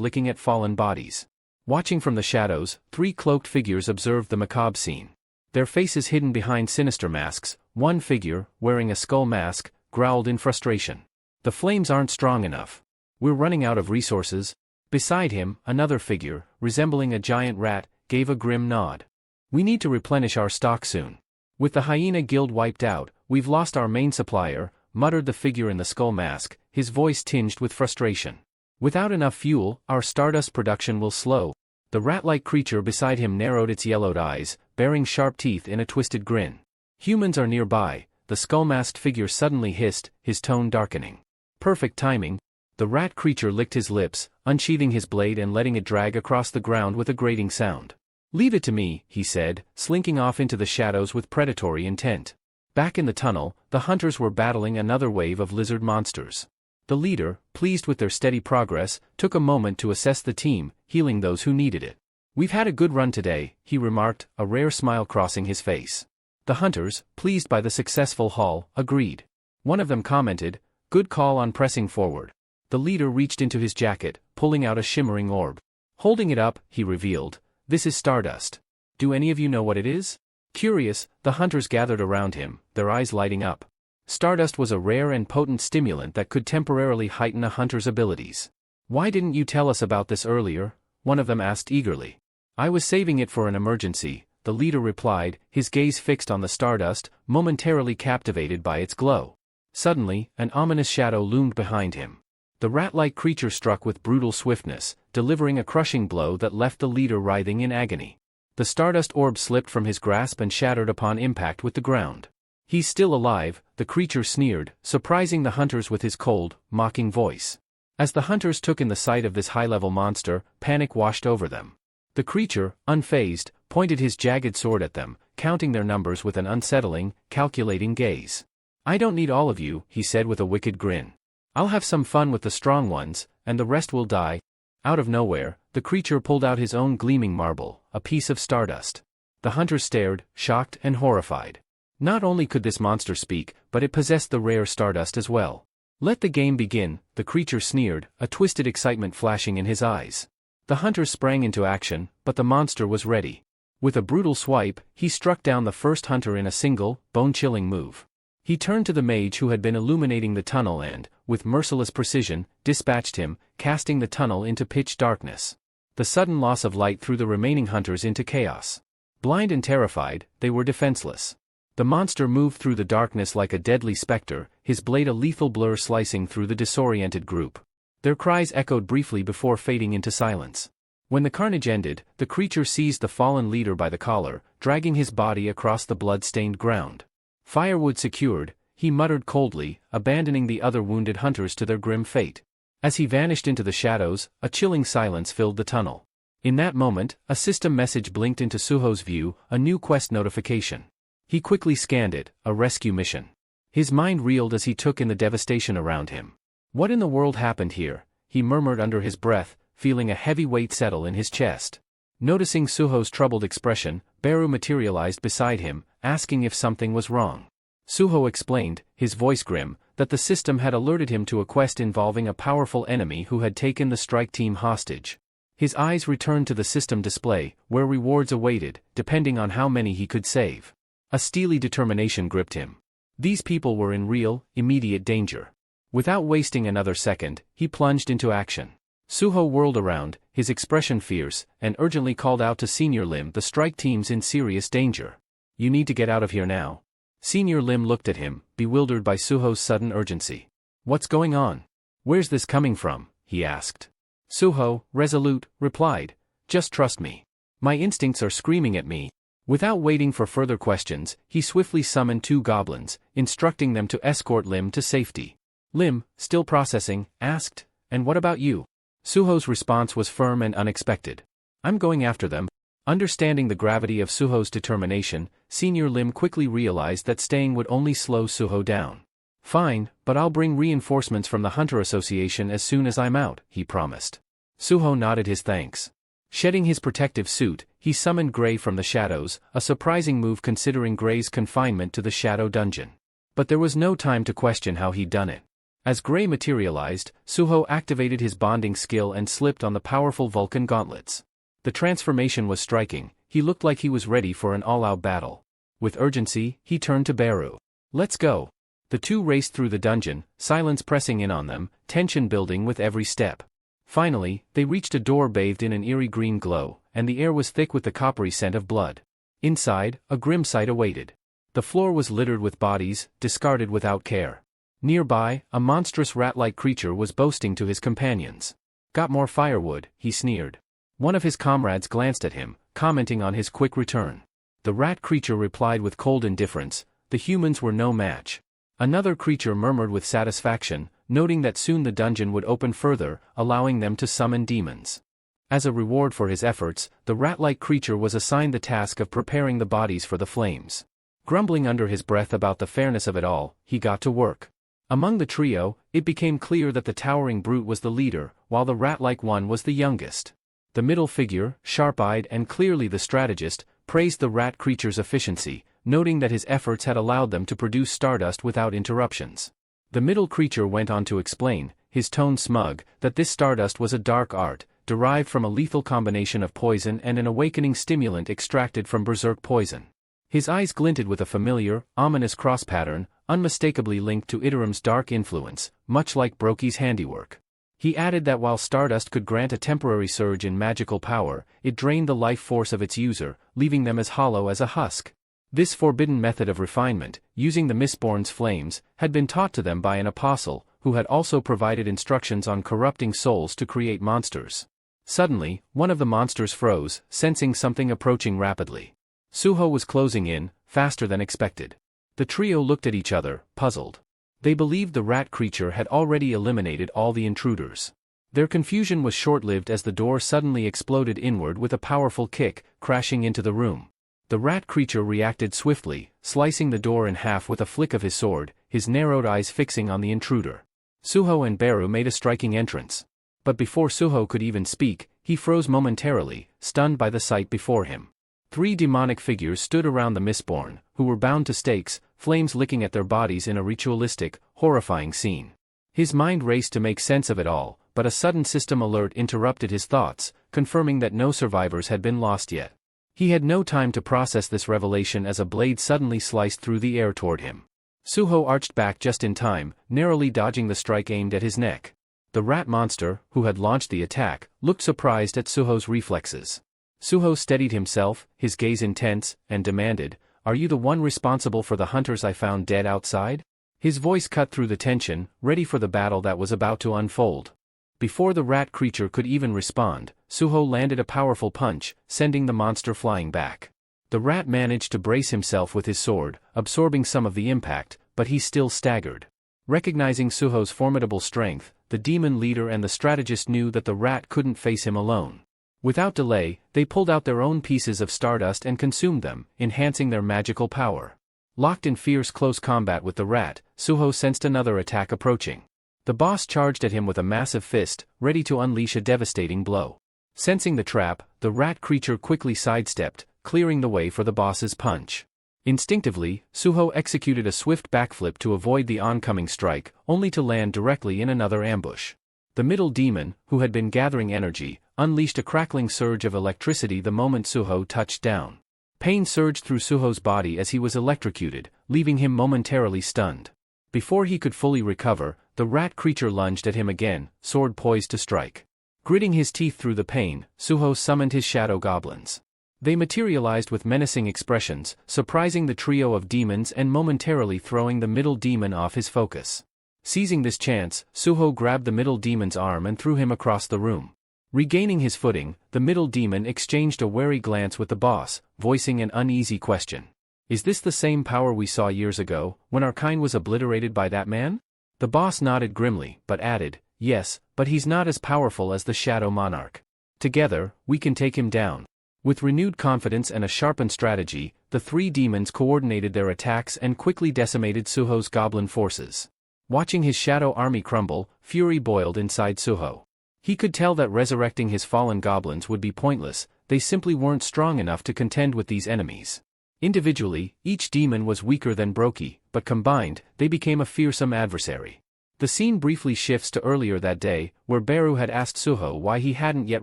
licking at fallen bodies. Watching from the shadows, 3 cloaked figures observed the macabre scene. Their faces hidden behind sinister masks, one figure, wearing a skull mask, growled in frustration. The flames aren't strong enough. We're running out of resources. Beside him, another figure, resembling a giant rat, gave a grim nod. We need to replenish our stock soon. With the hyena guild wiped out, we've lost our main supplier, muttered the figure in the skull mask, his voice tinged with frustration. Without enough fuel, our stardust production will slow. The rat-like creature beside him narrowed its yellowed eyes, baring sharp teeth in a twisted grin. Humans are nearby, the skull-masked figure suddenly hissed, his tone darkening. Perfect timing. The rat creature licked his lips, unsheathing his blade and letting it drag across the ground with a grating sound. Leave it to me, he said, slinking off into the shadows with predatory intent. Back in the tunnel, the hunters were battling another wave of lizard monsters. The leader, pleased with their steady progress, took a moment to assess the team, healing those who needed it. We've had a good run today, he remarked, a rare smile crossing his face. The hunters, pleased by the successful haul, agreed. One of them commented, good call on pressing forward. The leader reached into his jacket, pulling out a shimmering orb. Holding it up, he revealed, this is stardust. Do any of you know what it is? Curious, the hunters gathered around him, their eyes lighting up. Stardust was a rare and potent stimulant that could temporarily heighten a hunter's abilities. Why didn't you tell us about this earlier? One of them asked eagerly. I was saving it for an emergency, the leader replied, his gaze fixed on the stardust, momentarily captivated by its glow. Suddenly, an ominous shadow loomed behind him. The rat-like creature struck with brutal swiftness, delivering a crushing blow that left the leader writhing in agony. The stardust orb slipped from his grasp and shattered upon impact with the ground. He's still alive, the creature sneered, surprising the hunters with his cold, mocking voice. As the hunters took in the sight of this high-level monster, panic washed over them. The creature, unfazed, pointed his jagged sword at them, counting their numbers with an unsettling, calculating gaze. I don't need all of you, he said with a wicked grin. I'll have some fun with the strong ones, and the rest will die. Out of nowhere, the creature pulled out his own gleaming marble, a piece of stardust. The hunters stared, shocked and horrified. Not only could this monster speak, but it possessed the rare stardust as well. Let the game begin, the creature sneered, a twisted excitement flashing in his eyes. The hunters sprang into action, but the monster was ready. With a brutal swipe, he struck down the first hunter in a single, bone-chilling move. He turned to the mage who had been illuminating the tunnel and, with merciless precision, dispatched him, casting the tunnel into pitch darkness. The sudden loss of light threw the remaining hunters into chaos. Blind and terrified, they were defenseless. The monster moved through the darkness like a deadly specter, his blade a lethal blur slicing through the disoriented group. Their cries echoed briefly before fading into silence. When the carnage ended, the creature seized the fallen leader by the collar, dragging his body across the blood-stained ground. Firewood secured, he muttered coldly, abandoning the other wounded hunters to their grim fate. As he vanished into the shadows, a chilling silence filled the tunnel. In that moment, a system message blinked into Suho's view, a new quest notification. He quickly scanned it, a rescue mission. His mind reeled as he took in the devastation around him. What in the world happened here? He murmured under his breath, feeling a heavy weight settle in his chest. Noticing Suho's troubled expression, Beru materialized beside him, asking if something was wrong. Suho explained, his voice grim, that the system had alerted him to a quest involving a powerful enemy who had taken the strike team hostage. His eyes returned to the system display, where rewards awaited, depending on how many he could save. A steely determination gripped him. These people were in real, immediate danger. Without wasting another second, he plunged into action. Suho whirled around, his expression fierce, and urgently called out to Senior Lim, the strike team's in serious danger. You need to get out of here now. Senior Lim looked at him, bewildered by Suho's sudden urgency. What's going on? Where's this coming from? He asked. Suho, resolute, replied, just trust me. My instincts are screaming at me. Without waiting for further questions, he swiftly summoned 2 goblins, instructing them to escort Lim to safety. Lim, still processing, asked, and what about you? Suho's response was firm and unexpected. I'm going after them. Understanding the gravity of Suho's determination, Senior Lim quickly realized that staying would only slow Suho down. Fine, but I'll bring reinforcements from the Hunter Association as soon as I'm out, he promised. Suho nodded his thanks. Shedding his protective suit, he summoned Gray from the shadows, a surprising move considering Gray's confinement to the shadow dungeon. But there was no time to question how he'd done it. As Gray materialized, Suho activated his bonding skill and slipped on the powerful Vulcan gauntlets. The transformation was striking, he looked like he was ready for an all-out battle. With urgency, he turned to Beru. Let's go. The two raced through the dungeon, silence pressing in on them, tension building with every step. Finally, they reached a door bathed in an eerie green glow, and the air was thick with the coppery scent of blood. Inside, a grim sight awaited. The floor was littered with bodies, discarded without care. Nearby, a monstrous rat-like creature was boasting to his companions. "Got more firewood," he sneered. One of his comrades glanced at him, commenting on his quick return. The rat creature replied with cold indifference, "The humans were no match." Another creature murmured with satisfaction, noting that soon the dungeon would open further, allowing them to summon demons. As a reward for his efforts, the rat-like creature was assigned the task of preparing the bodies for the flames. Grumbling under his breath about the fairness of it all, he got to work. Among the trio, it became clear that the towering brute was the leader, while the rat-like one was the youngest. The middle figure, sharp-eyed and clearly the strategist, praised the rat creature's efficiency, noting that his efforts had allowed them to produce stardust without interruptions. The middle creature went on to explain, his tone smug, that this stardust was a dark art, derived from a lethal combination of poison and an awakening stimulant extracted from berserk poison. His eyes glinted with a familiar, ominous cross pattern, unmistakably linked to Iterim's dark influence, much like Brokey's handiwork. He added that while stardust could grant a temporary surge in magical power, it drained the life force of its user, leaving them as hollow as a husk. This forbidden method of refinement, using the Mistborn's flames, had been taught to them by an apostle, who had also provided instructions on corrupting souls to create monsters. Suddenly, one of the monsters froze, sensing something approaching rapidly. Suho was closing in, faster than expected. The trio looked at each other, puzzled. They believed the rat creature had already eliminated all the intruders. Their confusion was short-lived as the door suddenly exploded inward with a powerful kick, crashing into the room. The rat creature reacted swiftly, slicing the door in half with a flick of his sword, his narrowed eyes fixing on the intruder. Suho and Beru made a striking entrance. But before Suho could even speak, he froze momentarily, stunned by the sight before him. Three demonic figures stood around the Mistborn, who were bound to stakes, flames licking at their bodies in a ritualistic, horrifying scene. His mind raced to make sense of it all, but a sudden system alert interrupted his thoughts, confirming that no survivors had been lost yet. He had no time to process this revelation as a blade suddenly sliced through the air toward him. Suho arched back just in time, narrowly dodging the strike aimed at his neck. The rat monster, who had launched the attack, looked surprised at Suho's reflexes. Suho steadied himself, his gaze intense, and demanded, "Are you the one responsible for the hunters I found dead outside?" His voice cut through the tension, ready for the battle that was about to unfold. Before the rat creature could even respond, Suho landed a powerful punch, sending the monster flying back. The rat managed to brace himself with his sword, absorbing some of the impact, but he still staggered. Recognizing Suho's formidable strength, the demon leader and the strategist knew that the rat couldn't face him alone. Without delay, they pulled out their own pieces of stardust and consumed them, enhancing their magical power. Locked in fierce close combat with the rat, Suho sensed another attack approaching. The boss charged at him with a massive fist, ready to unleash a devastating blow. Sensing the trap, the rat creature quickly sidestepped, clearing the way for the boss's punch. Instinctively, Suho executed a swift backflip to avoid the oncoming strike, only to land directly in another ambush. The middle demon, who had been gathering energy, unleashed a crackling surge of electricity the moment Suho touched down. Pain surged through Suho's body as he was electrocuted, leaving him momentarily stunned. Before he could fully recover, the rat creature lunged at him again, sword poised to strike. Gritting his teeth through the pain, Suho summoned his shadow goblins. They materialized with menacing expressions, surprising the trio of demons and momentarily throwing the middle demon off his focus. Seizing this chance, Suho grabbed the middle demon's arm and threw him across the room. Regaining his footing, the middle demon exchanged a wary glance with the boss, voicing an uneasy question. "Is this the same power we saw years ago, when our kind was obliterated by that man?" The boss nodded grimly, but added, "Yes, but he's not as powerful as the Shadow Monarch. Together, we can take him down." With renewed confidence and a sharpened strategy, the three demons coordinated their attacks and quickly decimated Suho's goblin forces. Watching his shadow army crumble, fury boiled inside Suho. He could tell that resurrecting his fallen goblins would be pointless, they simply weren't strong enough to contend with these enemies. Individually, each demon was weaker than Brokey, but combined, they became a fearsome adversary. The scene briefly shifts to earlier that day, where Beru had asked Suho why he hadn't yet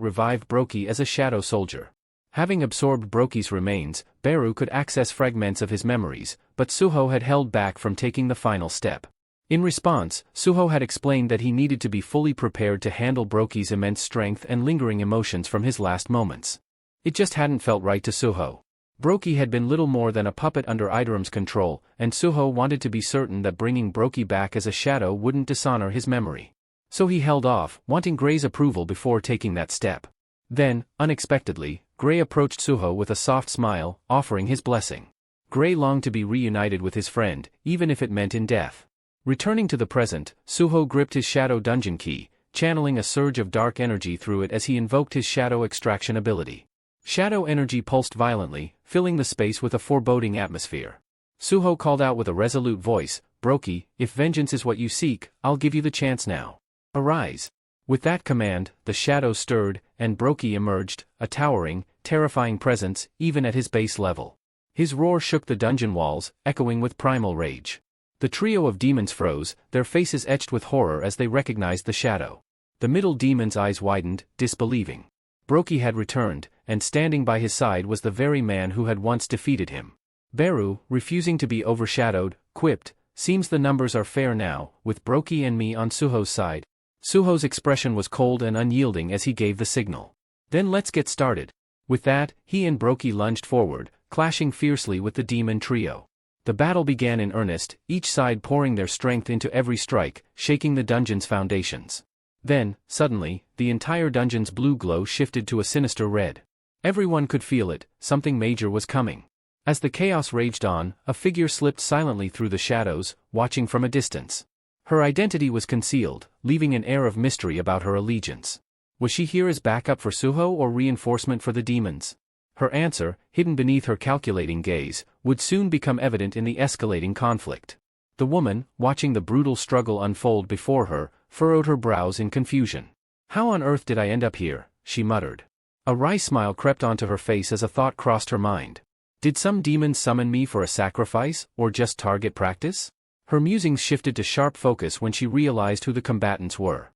revived Brokey as a shadow soldier. Having absorbed Broki's remains, Beru could access fragments of his memories, but Suho had held back from taking the final step. In response, Suho had explained that he needed to be fully prepared to handle Broki's immense strength and lingering emotions from his last moments. It just hadn't felt right to Suho. Broki had been little more than a puppet under Idaram's control, and Suho wanted to be certain that bringing Broki back as a shadow wouldn't dishonor his memory. So he held off, wanting Gray's approval before taking that step. Then, unexpectedly, Gray approached Suho with a soft smile, offering his blessing. Gray longed to be reunited with his friend, even if it meant in death. Returning to the present, Suho gripped his shadow dungeon key, channeling a surge of dark energy through it as he invoked his shadow extraction ability. Shadow energy pulsed violently, filling the space with a foreboding atmosphere. Suho called out with a resolute voice, "Broki, if vengeance is what you seek, I'll give you the chance now. Arise." With that command, the shadow stirred, and Broki emerged, a towering, terrifying presence, even at his base level. His roar shook the dungeon walls, echoing with primal rage. The trio of demons froze, their faces etched with horror as they recognized the shadow. The middle demon's eyes widened, disbelieving. Broki had returned, and standing by his side was the very man who had once defeated him. Beru, refusing to be overshadowed, quipped, "Seems the numbers are fair now, with Broki and me on Suho's side." Suho's expression was cold and unyielding as he gave the signal. "Then let's get started." With that, he and Broki lunged forward, clashing fiercely with the demon trio. The battle began in earnest, each side pouring their strength into every strike, shaking the dungeon's foundations. Then, suddenly, the entire dungeon's blue glow shifted to a sinister red. Everyone could feel it, something major was coming. As the chaos raged on, a figure slipped silently through the shadows, watching from a distance. Her identity was concealed, leaving an air of mystery about her allegiance. Was she here as backup for Suho or reinforcement for the demons? Her answer, hidden beneath her calculating gaze, would soon become evident in the escalating conflict. The woman, watching the brutal struggle unfold before her, furrowed her brows in confusion. "How on earth did I end up here?" she muttered. A wry smile crept onto her face as a thought crossed her mind. Did some demon summon me for a sacrifice, or just target practice? Her musings shifted to sharp focus when she realized who the combatants were.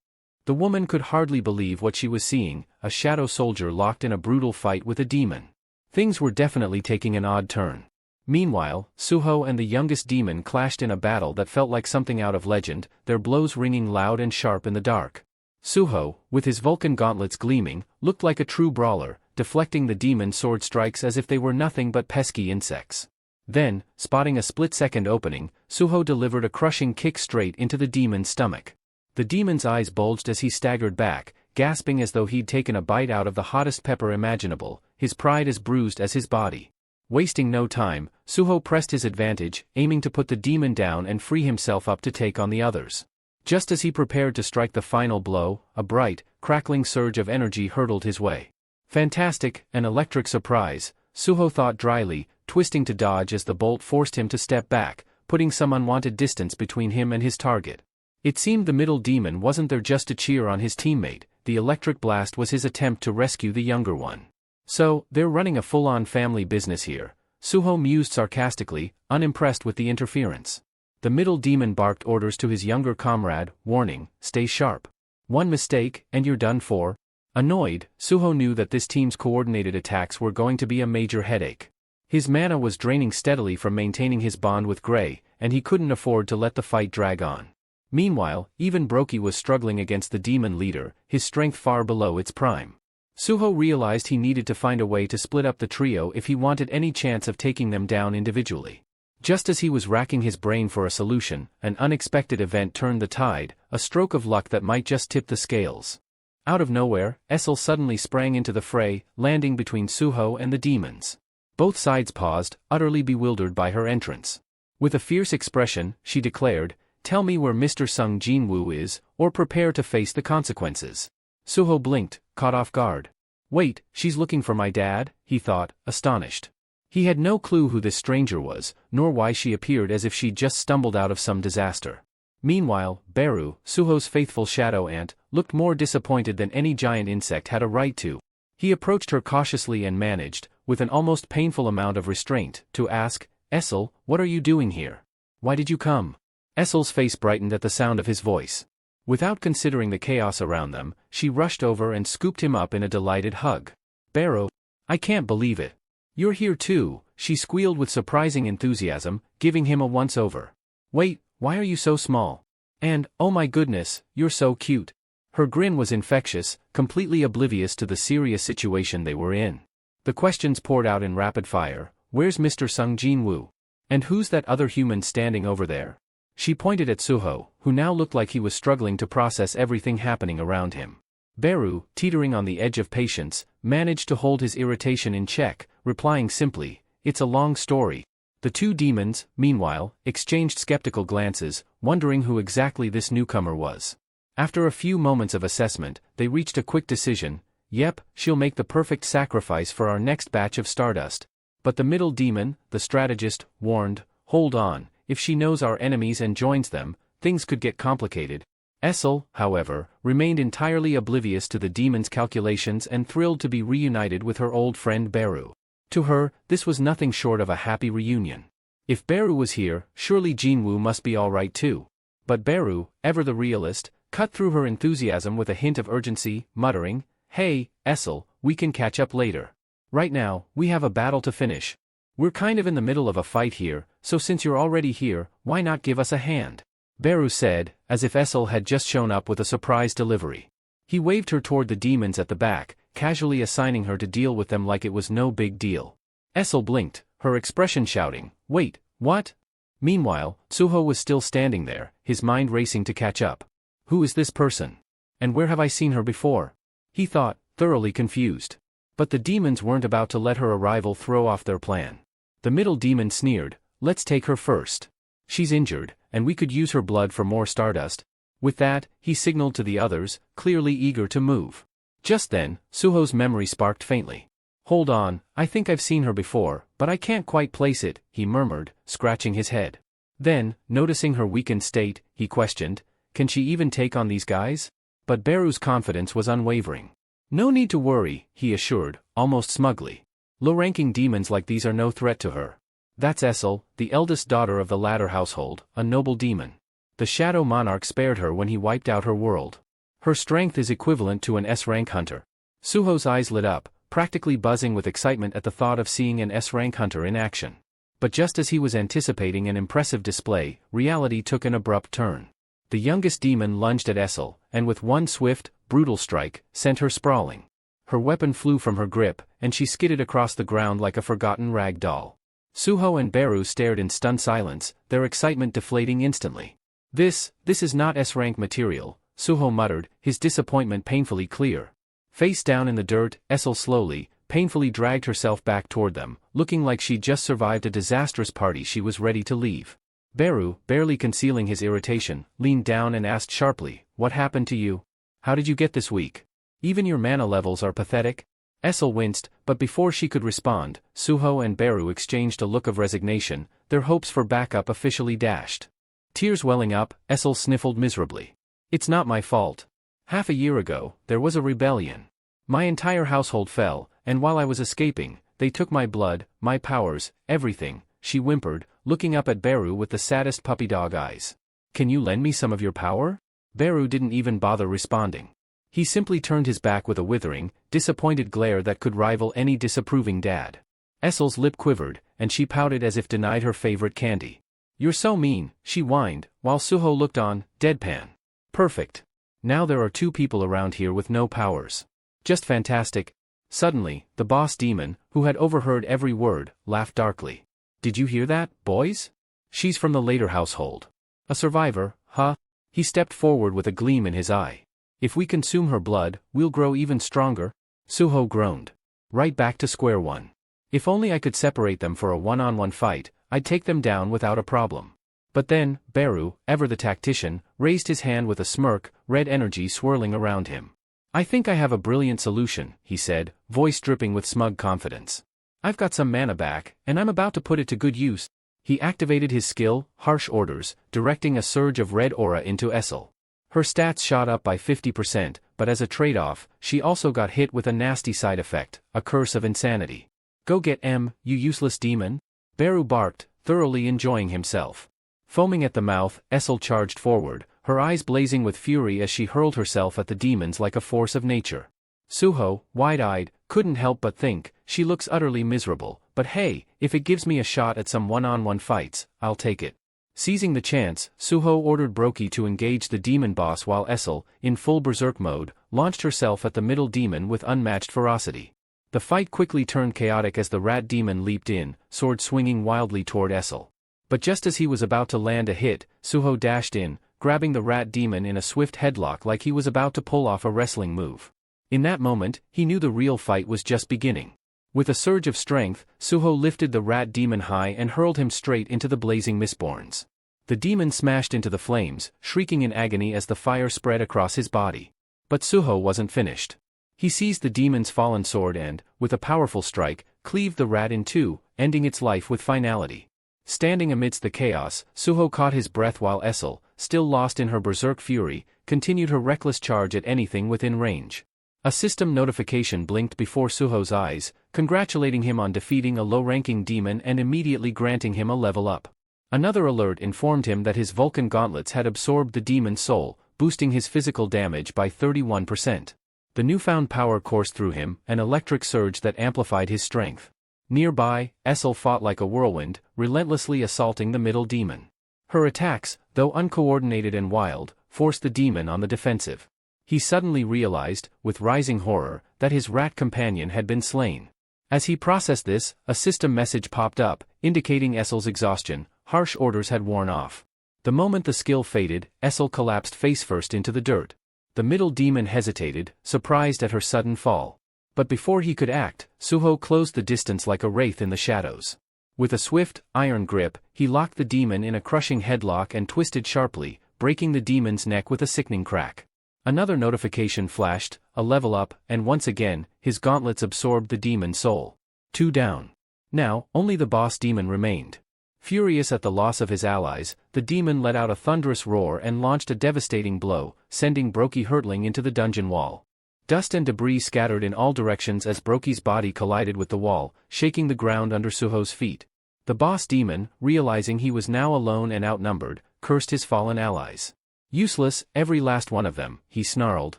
The woman could hardly believe what she was seeing, a shadow soldier locked in a brutal fight with a demon. Things were definitely taking an odd turn. Meanwhile, Suho and the youngest demon clashed in a battle that felt like something out of legend, their blows ringing loud and sharp in the dark. Suho, with his Vulcan gauntlets gleaming, looked like a true brawler, deflecting the demon's sword strikes as if they were nothing but pesky insects. Then, spotting a split-second opening, Suho delivered a crushing kick straight into the demon's stomach. The demon's eyes bulged as he staggered back, gasping as though he'd taken a bite out of the hottest pepper imaginable, his pride as bruised as his body. Wasting no time, Suho pressed his advantage, aiming to put the demon down and free himself up to take on the others. Just as he prepared to strike the final blow, a bright, crackling surge of energy hurtled his way. Fantastic, an electric surprise, Suho thought dryly, twisting to dodge as the bolt forced him to step back, putting some unwanted distance between him and his target. It seemed the middle demon wasn't there just to cheer on his teammate, the electric blast was his attempt to rescue the younger one. So, they're running a full-on family business here, Suho mused sarcastically, unimpressed with the interference. The middle demon barked orders to his younger comrade, warning, "Stay sharp. One mistake, and you're done for." Annoyed, Suho knew that this team's coordinated attacks were going to be a major headache. His mana was draining steadily from maintaining his bond with Gray, and he couldn't afford to let the fight drag on. Meanwhile, even Broki was struggling against the demon leader, his strength far below its prime. Suho realized he needed to find a way to split up the trio if he wanted any chance of taking them down individually. Just as he was racking his brain for a solution, an unexpected event turned the tide, a stroke of luck that might just tip the scales. Out of nowhere, Essel suddenly sprang into the fray, landing between Suho and the demons. Both sides paused, utterly bewildered by her entrance. With a fierce expression, she declared, "Tell me where Mr. Sung Jinwoo is, or prepare to face the consequences." Suho blinked, caught off guard. "Wait, she's looking for my dad?" he thought, astonished. He had no clue who this stranger was, nor why she appeared as if she'd just stumbled out of some disaster. Meanwhile, Beru, Suho's faithful shadow ant, looked more disappointed than any giant insect had a right to. He approached her cautiously and managed, with an almost painful amount of restraint, to ask, "Essel, what are you doing here? Why did you come?" Essel's face brightened at the sound of his voice. Without considering the chaos around them, she rushed over and scooped him up in a delighted hug. "Beru, I can't believe it. You're here too, she squealed with surprising enthusiasm, giving him a once-over. Wait, why are you so small? And, oh my goodness, you're so cute. Her grin was infectious, completely oblivious to the serious situation they were in. The questions poured out in rapid fire. Where's Mr. Sung Jin-woo? And who's that other human standing over there? She pointed at Suho, who now looked like he was struggling to process everything happening around him. Beru, teetering on the edge of patience, managed to hold his irritation in check, replying simply, "It's a long story." The two demons, meanwhile, exchanged skeptical glances, wondering who exactly this newcomer was. After a few moments of assessment, they reached a quick decision. Yep, she'll make the perfect sacrifice for our next batch of Stardust. But the middle demon, the strategist, warned, hold on, if she knows our enemies and joins them, things could get complicated. Essel, however, remained entirely oblivious to the demon's calculations and thrilled to be reunited with her old friend Beru. To her, this was nothing short of a happy reunion. If Beru was here, surely Jinwoo must be alright too. But Beru, ever the realist, cut through her enthusiasm with a hint of urgency, muttering, "Hey, Essel, we can catch up later. Right now, we have a battle to finish. We're kind of in the middle of a fight here, so since you're already here, why not give us a hand?" Beru said, as if Essel had just shown up with a surprise delivery. He waved her toward the demons at the back, casually assigning her to deal with them like it was no big deal. Essel blinked, her expression shouting, "Wait, what?" Meanwhile, Suho was still standing there, his mind racing to catch up. Who is this person? And where have I seen her before? He thought, thoroughly confused. But the demons weren't about to let her arrival throw off their plan. The middle demon sneered, "Let's take her first. She's injured, and we could use her blood for more Stardust." With that, he signaled to the others, clearly eager to move. Just then, Suho's memory sparked faintly. "Hold on, I think I've seen her before, but I can't quite place it," he murmured, scratching his head. Then, noticing her weakened state, he questioned, "Can she even take on these guys?" But Beru's confidence was unwavering. "No need to worry," he assured, almost smugly. "Low-ranking demons like these are no threat to her. That's Essel, the eldest daughter of the latter household, a noble demon. The Shadow Monarch spared her when he wiped out her world. Her strength is equivalent to an S-rank hunter." Suho's eyes lit up, practically buzzing with excitement at the thought of seeing an S-rank hunter in action. But just as he was anticipating an impressive display, reality took an abrupt turn. The youngest demon lunged at Essel, and with one swift, brutal strike, sent her sprawling. Her weapon flew from her grip, and she skidded across the ground like a forgotten rag doll. Suho and Beru stared in stunned silence, their excitement deflating instantly. This is not S-rank material," Suho muttered, his disappointment painfully clear. Face down in the dirt, Essel slowly, painfully dragged herself back toward them, looking like she'd just survived a disastrous party she was ready to leave. Beru, barely concealing his irritation, leaned down and asked sharply, "What happened to you? How did you get this weak? Even your mana levels are pathetic?" Essel winced, but before she could respond, Suho and Beru exchanged a look of resignation, their hopes for backup officially dashed. Tears welling up, Essel sniffled miserably. "It's not my fault. Half a year ago, there was a rebellion. My entire household fell, and while I was escaping, they took my blood, my powers, everything," she whimpered, looking up at Beru with the saddest puppy dog eyes. "Can you lend me some of your power?" Beru didn't even bother responding. He simply turned his back with a withering, disappointed glare that could rival any disapproving dad. Essel's lip quivered, and she pouted as if denied her favorite candy. "You're so mean," she whined, while Suho looked on, deadpan. "Perfect. Now there are two people around here with no powers. Just fantastic." Suddenly, the boss demon, who had overheard every word, laughed darkly. "Did you hear that, boys? She's from the later household. A survivor, huh?" He stepped forward with a gleam in his eye. "If we consume her blood, we'll grow even stronger." Suho groaned. "Right back to square one. If only I could separate them for a one-on-one fight, I'd take them down without a problem." But then, Beru, ever the tactician, raised his hand with a smirk, red energy swirling around him. "I think I have a brilliant solution," he said, voice dripping with smug confidence. "I've got some mana back, and I'm about to put it to good use." He activated his skill, Harsh Orders, directing a surge of red aura into Essel. Her stats shot up by 50%, but as a trade-off, she also got hit with a nasty side effect, a curse of insanity. "Go get M, you useless demon!" Beru barked, thoroughly enjoying himself. Foaming at the mouth, Essel charged forward, her eyes blazing with fury as she hurled herself at the demons like a force of nature. Suho, wide-eyed, couldn't help but think, she looks utterly miserable, but hey, if it gives me a shot at some one-on-one fights, I'll take it. Seizing the chance, Suho ordered Brokey to engage the demon boss while Essel, in full berserk mode, launched herself at the middle demon with unmatched ferocity. The fight quickly turned chaotic as the rat demon leaped in, sword swinging wildly toward Essel. But just as he was about to land a hit, Suho dashed in, grabbing the rat demon in a swift headlock like he was about to pull off a wrestling move. In that moment, he knew the real fight was just beginning. With a surge of strength, Suho lifted the rat demon high and hurled him straight into the blazing mistborns. The demon smashed into the flames, shrieking in agony as the fire spread across his body. But Suho wasn't finished. He seized the demon's fallen sword and, with a powerful strike, cleaved the rat in two, ending its life with finality. Standing amidst the chaos, Suho caught his breath while Essel, still lost in her berserk fury, continued her reckless charge at anything within range. A system notification blinked before Suho's eyes, congratulating him on defeating a low-ranking demon and immediately granting him a level up. Another alert informed him that his Vulcan gauntlets had absorbed the demon's soul, boosting his physical damage by 31%. The newfound power coursed through him, an electric surge that amplified his strength. Nearby, Essel fought like a whirlwind, relentlessly assaulting the middle demon. Her attacks, though uncoordinated and wild, forced the demon on the defensive. He suddenly realized, with rising horror, that his rat companion had been slain. As he processed this, a system message popped up, indicating Essel's exhaustion. Harsh orders had worn off. The moment the skill faded, Essel collapsed face-first into the dirt. The middle demon hesitated, surprised at her sudden fall. But before he could act, Suho closed the distance like a wraith in the shadows. With a swift, iron grip, he locked the demon in a crushing headlock and twisted sharply, breaking the demon's neck with a sickening crack. Another notification flashed, a level up, and once again, his gauntlets absorbed the demon's soul. 2 down. Now, only the boss demon remained. Furious at the loss of his allies, the demon let out a thunderous roar and launched a devastating blow, sending Brokey hurtling into the dungeon wall. Dust and debris scattered in all directions as Brokey's body collided with the wall, shaking the ground under Suho's feet. The boss demon, realizing he was now alone and outnumbered, cursed his fallen allies. Useless, every last one of them, he snarled,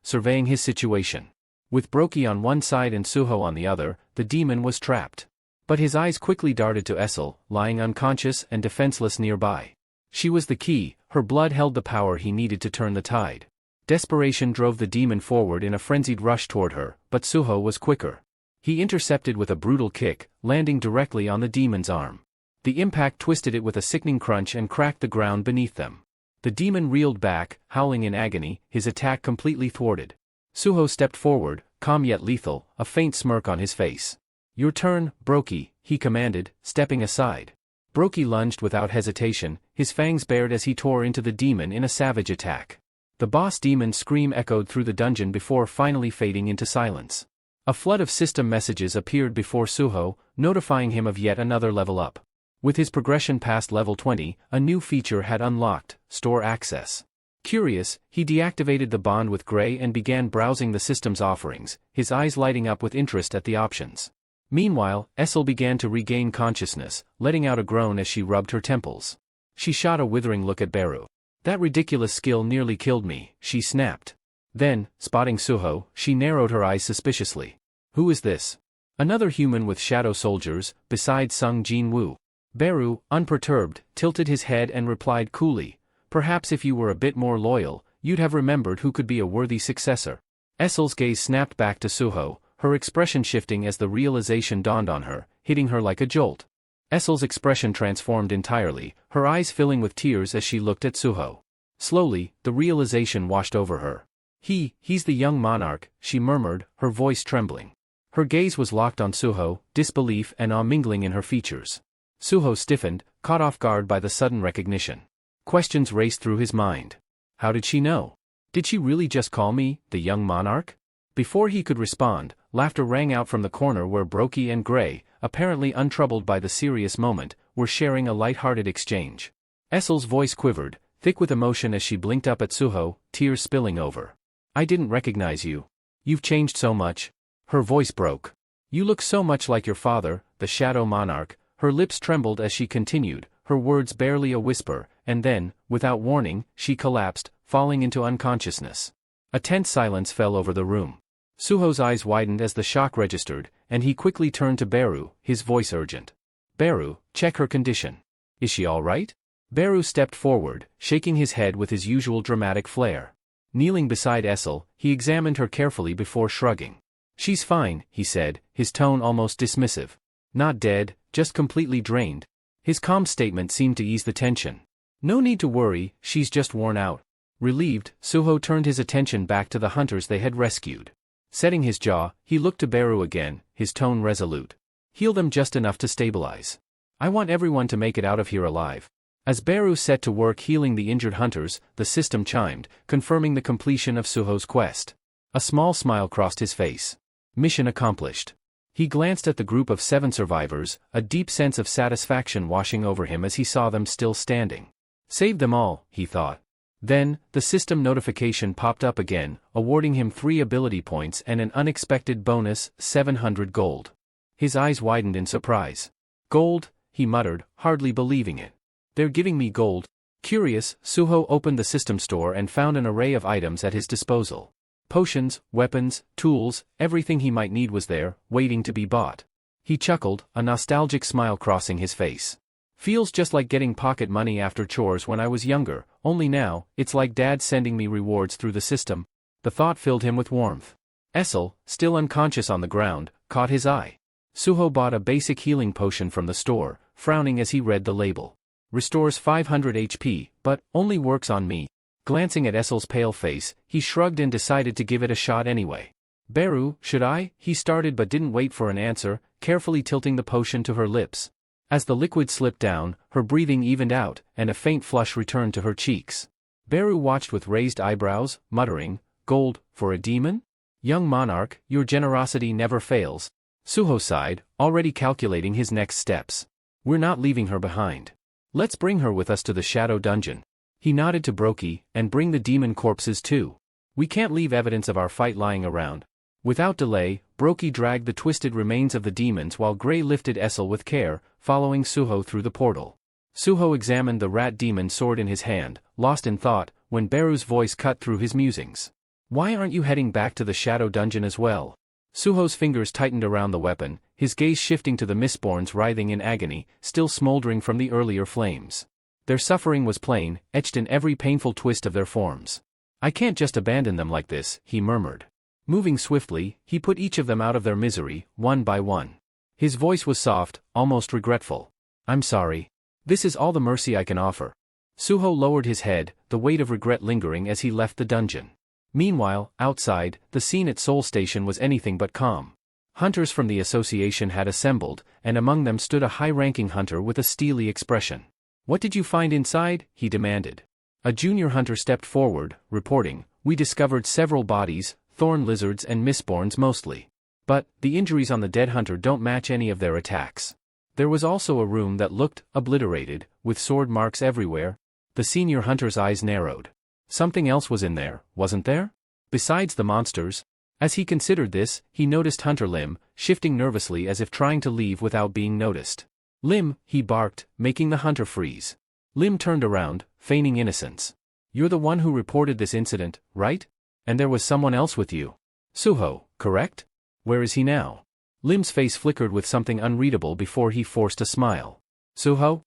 surveying his situation. With Brokey on one side and Suho on the other, the demon was trapped. But his eyes quickly darted to Essel, lying unconscious and defenseless nearby. She was the key, her blood held the power he needed to turn the tide. Desperation drove the demon forward in a frenzied rush toward her, but Suho was quicker. He intercepted with a brutal kick, landing directly on the demon's arm. The impact twisted it with a sickening crunch and cracked the ground beneath them. The demon reeled back, howling in agony, his attack completely thwarted. Suho stepped forward, calm yet lethal, a faint smirk on his face. "Your turn, Brokey," he commanded, stepping aside. Brokey lunged without hesitation, his fangs bared as he tore into the demon in a savage attack. The boss demon's scream echoed through the dungeon before finally fading into silence. A flood of system messages appeared before Suho, notifying him of yet another level up. With his progression past level 20, a new feature had unlocked, store access. Curious, he deactivated the bond with Gray and began browsing the system's offerings, his eyes lighting up with interest at the options. Meanwhile, Essel began to regain consciousness, letting out a groan as she rubbed her temples. She shot a withering look at Beru. "That ridiculous skill nearly killed me," she snapped. Then, spotting Suho, she narrowed her eyes suspiciously. "Who is this?" "Another human with shadow soldiers, besides Sung Jin-woo." Beru, unperturbed, tilted his head and replied coolly, "Perhaps if you were a bit more loyal, you'd have remembered who could be a worthy successor." Essel's gaze snapped back to Suho, her expression shifting as the realization dawned on her, hitting her like a jolt. Essel's expression transformed entirely, her eyes filling with tears as she looked at Suho. Slowly, the realization washed over her. He's the young monarch," she murmured, her voice trembling. Her gaze was locked on Suho, disbelief and awe mingling in her features. Suho stiffened, caught off guard by the sudden recognition. Questions raced through his mind. How did she know? Did she really just call me, the young monarch? Before he could respond, laughter rang out from the corner where Brokey and Gray, apparently untroubled by the serious moment, were sharing a light-hearted exchange. Essel's voice quivered, thick with emotion as she blinked up at Suho, tears spilling over. "I didn't recognize you. You've changed so much." Her voice broke. "You look so much like your father, the Shadow Monarch." Her lips trembled as she continued, her words barely a whisper, and then, without warning, she collapsed, falling into unconsciousness. A tense silence fell over the room. Suho's eyes widened as the shock registered, and he quickly turned to Beru, his voice urgent. Beru, check her condition. Is she all right? Beru stepped forward, shaking his head with his usual dramatic flair. Kneeling beside Essel, he examined her carefully before shrugging. She's fine, he said, his tone almost dismissive. Not dead, just completely drained. His calm statement seemed to ease the tension. No need to worry, she's just worn out. Relieved, Suho turned his attention back to the hunters they had rescued. Setting his jaw, he looked to Beru again, his tone resolute. Heal them just enough to stabilize. I want everyone to make it out of here alive. As Beru set to work healing the injured hunters, the system chimed, confirming the completion of Suho's quest. A small smile crossed his face. Mission accomplished. He glanced at the group of 7 survivors, a deep sense of satisfaction washing over him as he saw them still standing. Saved them all, he thought. Then, the system notification popped up again, awarding him 3 ability points and an unexpected bonus, 700 gold. His eyes widened in surprise. Gold, he muttered, hardly believing it. They're giving me gold. Curious, Suho opened the system store and found an array of items at his disposal. Potions, weapons, tools, everything he might need was there, waiting to be bought. He chuckled, a nostalgic smile crossing his face. Feels just like getting pocket money after chores when I was younger, only now, it's like Dad sending me rewards through the system. The thought filled him with warmth. Essel, still unconscious on the ground, caught his eye. Suho bought a basic healing potion from the store, frowning as he read the label. Restores 500 HP, but only works on me. Glancing at Essel's pale face, he shrugged and decided to give it a shot anyway. Beru, should I? He started but didn't wait for an answer, carefully tilting the potion to her lips. As the liquid slipped down, her breathing evened out, and a faint flush returned to her cheeks. Beru watched with raised eyebrows, muttering, "Gold, for a demon? Young monarch, your generosity never fails." Suho sighed, already calculating his next steps. "We're not leaving her behind. Let's bring her with us to the Shadow Dungeon." He nodded to Brokey, "And bring the demon corpses too. We can't leave evidence of our fight lying around." Without delay, Brokey dragged the twisted remains of the demons while Gray lifted Essel with care, following Suho through the portal. Suho examined the rat demon sword in his hand, lost in thought, when Beru's voice cut through his musings. "Why aren't you heading back to the Shadow Dungeon as well?" Suho's fingers tightened around the weapon, his gaze shifting to the Mistborns writhing in agony, still smoldering from the earlier flames. Their suffering was plain, etched in every painful twist of their forms. "I can't just abandon them like this," he murmured. Moving swiftly, he put each of them out of their misery, one by one. His voice was soft, almost regretful. "I'm sorry. This is all the mercy I can offer." Suho lowered his head, the weight of regret lingering as he left the dungeon. Meanwhile, outside, the scene at Soul Station was anything but calm. Hunters from the association had assembled, and among them stood a high-ranking hunter with a steely expression. "What did you find inside?" he demanded. A junior hunter stepped forward, reporting, "We discovered several bodies, thorn lizards and mistborns mostly. But, the injuries on the dead hunter don't match any of their attacks. There was also a room that looked obliterated, with sword marks everywhere." The senior hunter's eyes narrowed. Something else was in there, wasn't there? Besides the monsters? As he considered this, he noticed Hunter Lim, shifting nervously as if trying to leave without being noticed. "Lim," he barked, making the hunter freeze. Lim turned around, feigning innocence. "You're the one who reported this incident, right? And there was someone else with you. Suho, correct? Where is he now?" Lim's face flickered with something unreadable before he forced a smile. "Suho?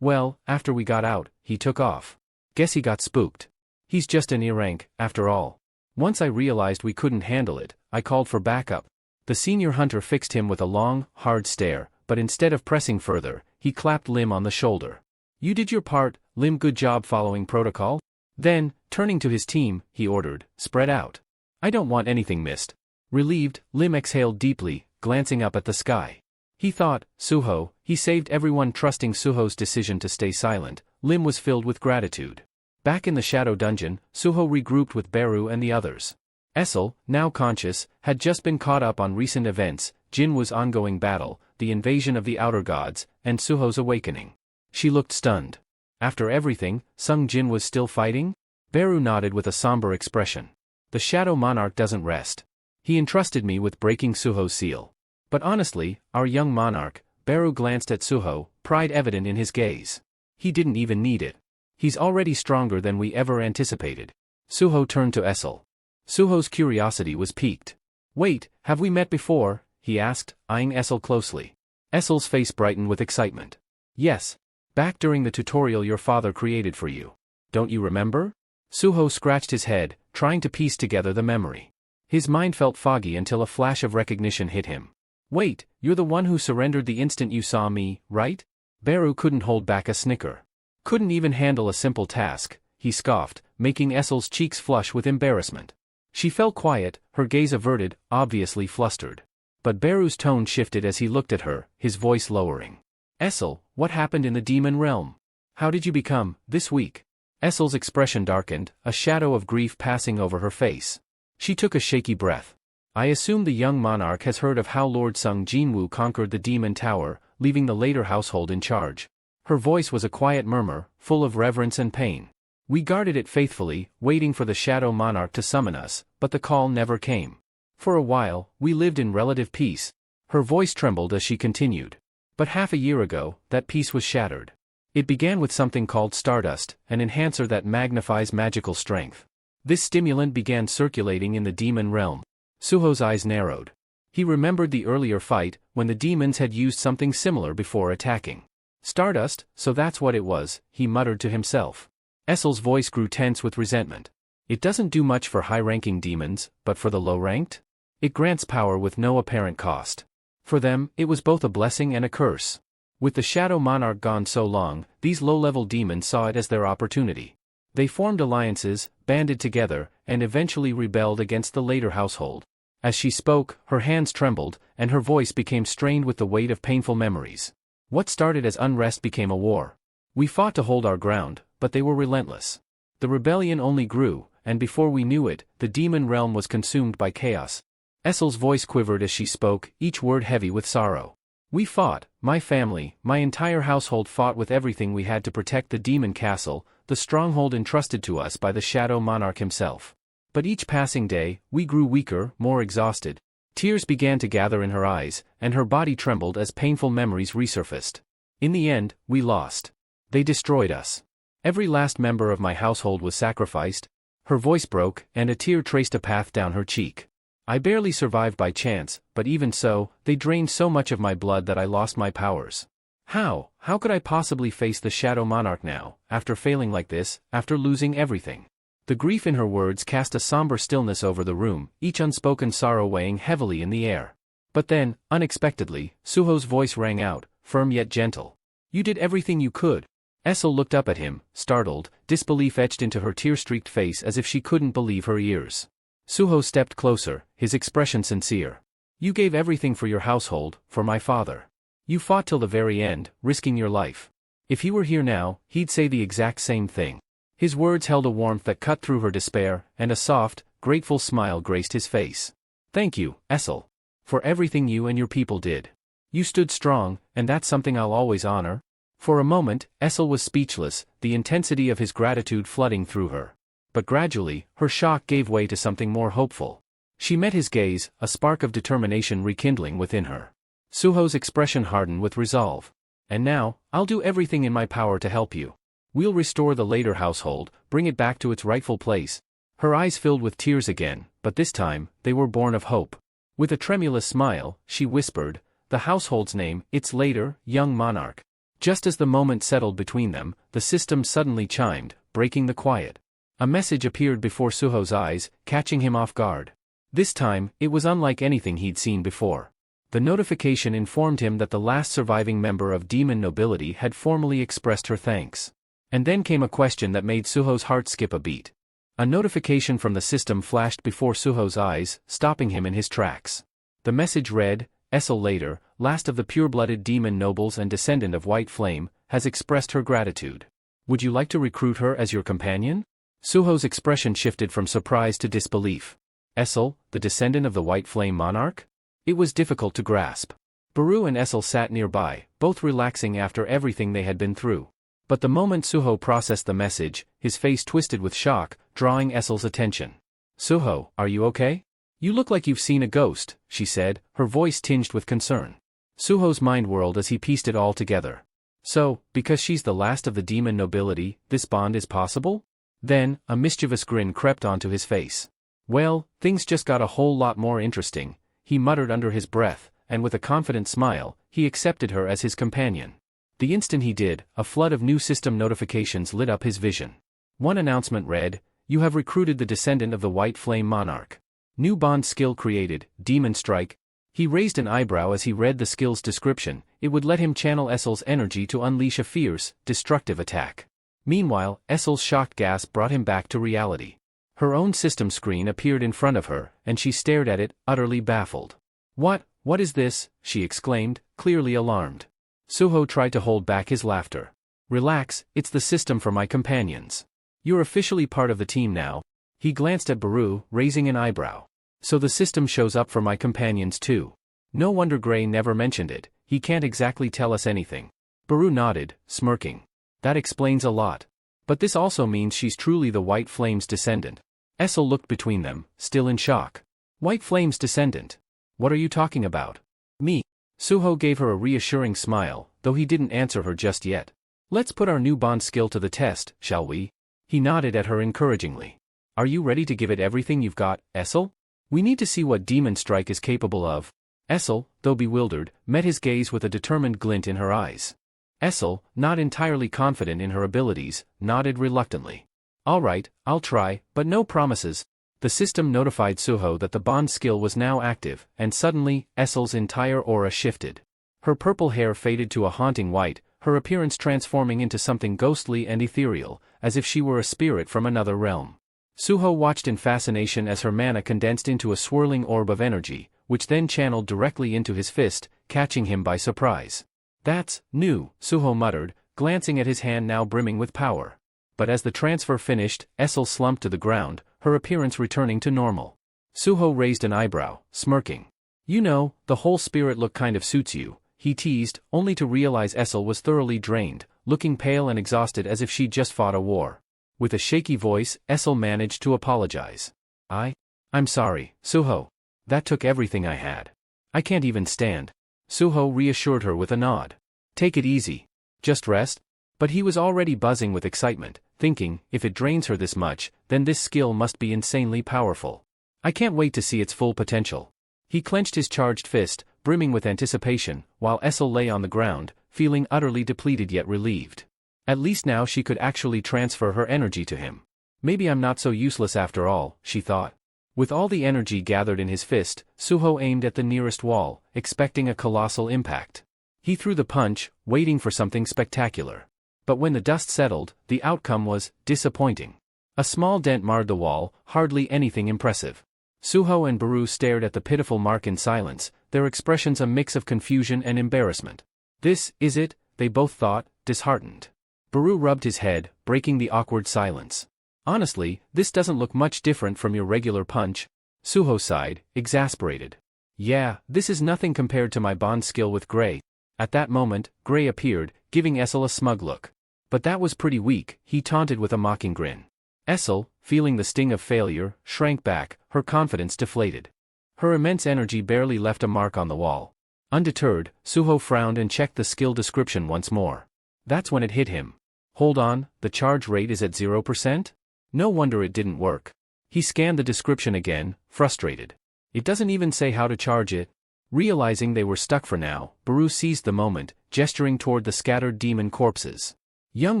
Well, after we got out, he took off. Guess he got spooked. He's just an E-rank, after all. Once I realized we couldn't handle it, I called for backup." The senior hunter fixed him with a long, hard stare, but instead of pressing further, he clapped Lim on the shoulder. "You did your part, Lim. Good job following protocol." Then, turning to his team, he ordered, "Spread out. I don't want anything missed." Relieved, Lim exhaled deeply, glancing up at the sky. He thought, Suho, he saved everyone. Trusting Suho's decision to stay silent, Lim was filled with gratitude. Back in the Shadow Dungeon, Suho regrouped with Beru and the others. Essel, now conscious, had just been caught up on recent events, Jinwoo's ongoing battle, the invasion of the Outer Gods, and Suho's awakening. She looked stunned. After everything, Sung Jin was still fighting? Beru nodded with a somber expression. "The Shadow Monarch doesn't rest. He entrusted me with breaking Suho's seal. But honestly, our young monarch," Beru glanced at Suho, pride evident in his gaze. "He didn't even need it. He's already stronger than we ever anticipated." Suho turned to Essel. Suho's curiosity was piqued. Wait, have we met before? He asked, eyeing Essel closely. Essel's face brightened with excitement. Yes. Back during the tutorial your father created for you. Don't you remember? Suho scratched his head, trying to piece together the memory. His mind felt foggy until a flash of recognition hit him. Wait, you're the one who surrendered the instant you saw me, right? Beru couldn't hold back a snicker. Couldn't even handle a simple task, he scoffed, making Essel's cheeks flush with embarrassment. She fell quiet, her gaze averted, obviously flustered. But Beru's tone shifted as he looked at her, his voice lowering. Essel, what happened in the demon realm? How did you become, this weak? Essel's expression darkened, a shadow of grief passing over her face. She took a shaky breath. I assume the young monarch has heard of how Lord Sung Jinwoo conquered the demon tower, leaving the later household in charge. Her voice was a quiet murmur, full of reverence and pain. We guarded it faithfully, waiting for the shadow monarch to summon us, but the call never came. For a while, we lived in relative peace. Her voice trembled as she continued. But half a year ago, that peace was shattered. It began with something called stardust, an enhancer that magnifies magical strength. This stimulant began circulating in the demon realm. Suho's eyes narrowed. He remembered the earlier fight, when the demons had used something similar before attacking. Stardust, so that's what it was, he muttered to himself. Essel's voice grew tense with resentment. It doesn't do much for high-ranking demons, but for the low-ranked? It grants power with no apparent cost. For them, it was both a blessing and a curse. With the Shadow Monarch gone so long, these low-level demons saw it as their opportunity. They formed alliances, banded together, and eventually rebelled against the later household. As she spoke, her hands trembled, and her voice became strained with the weight of painful memories. What started as unrest became a war. We fought to hold our ground, but they were relentless. The rebellion only grew, and before we knew it, the demon realm was consumed by chaos. Essel's voice quivered as she spoke, each word heavy with sorrow. We fought, my family, my entire household fought with everything we had to protect the demon castle, the stronghold entrusted to us by the Shadow Monarch himself. But each passing day, we grew weaker, more exhausted. Tears began to gather in her eyes, and her body trembled as painful memories resurfaced. In the end, we lost. They destroyed us. Every last member of my household was sacrificed. Her voice broke, and a tear traced a path down her cheek. I barely survived by chance, but even so, they drained so much of my blood that I lost my powers. How could I possibly face the Shadow Monarch now, after failing like this, after losing everything? The grief in her words cast a somber stillness over the room, each unspoken sorrow weighing heavily in the air. But then, unexpectedly, Suho's voice rang out, firm yet gentle. You did everything you could. Essel looked up at him, startled, disbelief etched into her tear-streaked face as if she couldn't believe her ears. Suho stepped closer, his expression sincere. You gave everything for your household, for my father. You fought till the very end, risking your life. If he were here now, he'd say the exact same thing. His words held a warmth that cut through her despair, and a soft, grateful smile graced his face. Thank you, Essel. For everything you and your people did. You stood strong, and that's something I'll always honor. For a moment, Essel was speechless, the intensity of his gratitude flooding through her. But gradually, her shock gave way to something more hopeful. She met his gaze, a spark of determination rekindling within her. Suho's expression hardened with resolve. And now, I'll do everything in my power to help you. We'll restore the later household, bring it back to its rightful place. Her eyes filled with tears again, but this time, they were born of hope. With a tremulous smile, she whispered, the household's name, its later, young monarch. Just as the moment settled between them, the system suddenly chimed, breaking the quiet. A message appeared before Suho's eyes, catching him off guard. This time, it was unlike anything he'd seen before. The notification informed him that the last surviving member of demon nobility had formally expressed her thanks. And then came a question that made Suho's heart skip a beat. A notification from the system flashed before Suho's eyes, stopping him in his tracks. The message read, Essel later, last of the pure-blooded demon nobles and descendant of White Flame, has expressed her gratitude. Would you like to recruit her as your companion? Suho's expression shifted from surprise to disbelief. Essel, the descendant of the White Flame monarch? It was difficult to grasp. Beru and Essel sat nearby, both relaxing after everything they had been through. But the moment Suho processed the message, his face twisted with shock, drawing Essel's attention. Suho, are you okay? You look like you've seen a ghost, she said, her voice tinged with concern. Suho's mind whirled as he pieced it all together. So, because she's the last of the demon nobility, this bond is possible? Then, a mischievous grin crept onto his face. Well, things just got a whole lot more interesting, he muttered under his breath, and with a confident smile, he accepted her as his companion. The instant he did, a flood of new system notifications lit up his vision. One announcement read, "You have recruited the descendant of the White Flame Monarch. New bond skill created, Demon Strike." He raised an eyebrow as he read the skill's description. It would let him channel Essel's energy to unleash a fierce, destructive attack. Meanwhile, Essel's shocked gasp brought him back to reality. Her own system screen appeared in front of her, and she stared at it, utterly baffled. What is this?" she exclaimed, clearly alarmed. Suho tried to hold back his laughter. "Relax, it's the system for my companions. You're officially part of the team now." He glanced at Baru, raising an eyebrow. "So the system shows up for my companions too. No wonder Gray never mentioned it, he can't exactly tell us anything." Baru nodded, smirking. "That explains a lot. But this also means she's truly the White Flame's descendant." Essel looked between them, still in shock. "White Flame's descendant? What are you talking about?" "Me." Suho gave her a reassuring smile, though he didn't answer her just yet. "Let's put our new bond skill to the test, shall we?" He nodded at her encouragingly. "Are you ready to give it everything you've got, Essel? We need to see what Demon Strike is capable of." Essel, though bewildered, met his gaze with a determined glint in her eyes. Essel, not entirely confident in her abilities, nodded reluctantly. "All right, I'll try, but no promises." The system notified Suho that the bond skill was now active, and suddenly, Essel's entire aura shifted. Her purple hair faded to a haunting white, her appearance transforming into something ghostly and ethereal, as if she were a spirit from another realm. Suho watched in fascination as her mana condensed into a swirling orb of energy, which then channeled directly into his fist, catching him by surprise. "That's new," Suho muttered, glancing at his hand now brimming with power. But as the transfer finished, Essel slumped to the ground, her appearance returning to normal. Suho raised an eyebrow, smirking. "You know, the whole spirit look kind of suits you," he teased, only to realize Essel was thoroughly drained, looking pale and exhausted as if she'd just fought a war. With a shaky voice, Essel managed to apologize. I'm sorry, Suho. That took everything I had. I can't even stand." Suho reassured her with a nod. "Take it easy. Just rest." But he was already buzzing with excitement, thinking, if it drains her this much, then this skill must be insanely powerful. "I can't wait to see its full potential." He clenched his charged fist, brimming with anticipation, while Essel lay on the ground, feeling utterly depleted yet relieved. At least now she could actually transfer her energy to him. "Maybe I'm not so useless after all," she thought. With all the energy gathered in his fist, Suho aimed at the nearest wall, expecting a colossal impact. He threw the punch, waiting for something spectacular. But when the dust settled, the outcome was disappointing. A small dent marred the wall, hardly anything impressive. Suho and Baru stared at the pitiful mark in silence, their expressions a mix of confusion and embarrassment. "This is it," they both thought, disheartened. Baru rubbed his head, breaking the awkward silence. "Honestly, this doesn't look much different from your regular punch." Suho sighed, exasperated. "Yeah, this is nothing compared to my bond skill with Gray." At that moment, Gray appeared, giving Essel a smug look. "But that was pretty weak," he taunted with a mocking grin. Essel, feeling the sting of failure, shrank back, her confidence deflated. Her immense energy barely left a mark on the wall. Undeterred, Suho frowned and checked the skill description once more. That's when it hit him. Hold on, the charge rate is at 0%? No wonder it didn't work. He scanned the description again, frustrated. It doesn't even say how to charge it. Realizing they were stuck for now, Baru seized the moment, gesturing toward the scattered demon corpses. "Young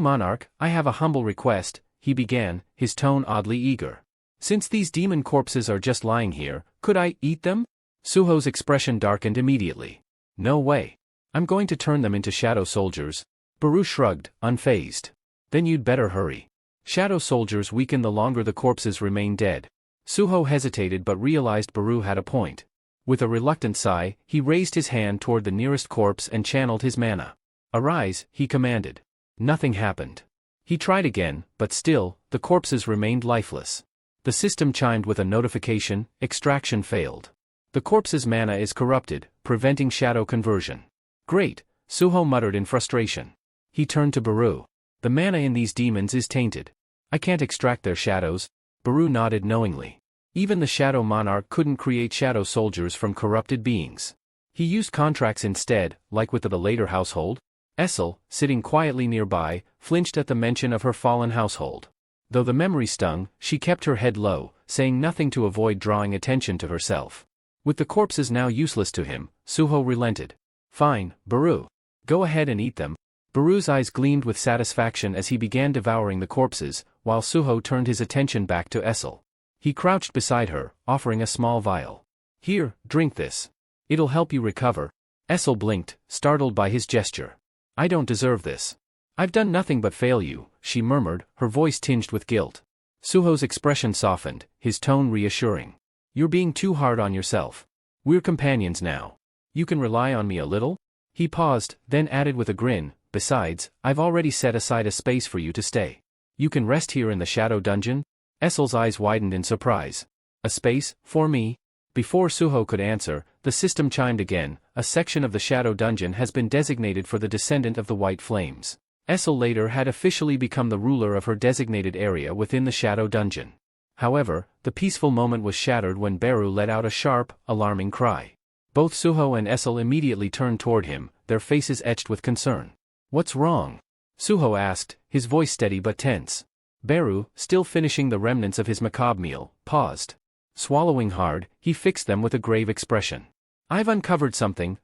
monarch, I have a humble request," he began, his tone oddly eager. "Since these demon corpses are just lying here, could I eat them?" Suho's expression darkened immediately. "No way. I'm going to turn them into shadow soldiers." Baru shrugged, unfazed. "Then you'd better hurry. Shadow soldiers weaken the longer the corpses remain dead." Suho hesitated but realized Baru had a point. With a reluctant sigh, he raised his hand toward the nearest corpse and channeled his mana. "Arise," he commanded. Nothing happened. He tried again, but still, the corpses remained lifeless. The system chimed with a notification: extraction failed. The corpse's mana is corrupted, preventing shadow conversion. "Great," Suho muttered in frustration. He turned to Baru. "The mana in these demons is tainted. I can't extract their shadows." Baru nodded knowingly. Even the Shadow Monarch couldn't create shadow soldiers from corrupted beings. He used contracts instead, like with the later household. Essel, sitting quietly nearby, flinched at the mention of her fallen household. Though the memory stung, she kept her head low, saying nothing to avoid drawing attention to herself. With the corpses now useless to him, Suho relented. Fine, Baru. Go ahead and eat them. Baru's eyes gleamed with satisfaction as he began devouring the corpses, while Suho turned his attention back to Essel. He crouched beside her, offering a small vial. Here, drink this. It'll help you recover. Essel blinked, startled by his gesture. I don't deserve this. I've done nothing but fail you, she murmured, her voice tinged with guilt. Suho's expression softened, his tone reassuring. You're being too hard on yourself. We're companions now. You can rely on me a little? He paused, then added with a grin, besides, I've already set aside a space for you to stay. You can rest here in the shadow dungeon? Essel's eyes widened in surprise. A space, for me? Before Suho could answer, the system chimed again, a section of the shadow dungeon has been designated for the descendant of the White Flames. Essel later had officially become the ruler of her designated area within the shadow dungeon. However, the peaceful moment was shattered when Beru let out a sharp, alarming cry. Both Suho and Essel immediately turned toward him, their faces etched with concern. What's wrong? Suho asked, his voice steady but tense. Beru, still finishing the remnants of his macabre meal, paused. Swallowing hard, he fixed them with a grave expression. I've uncovered something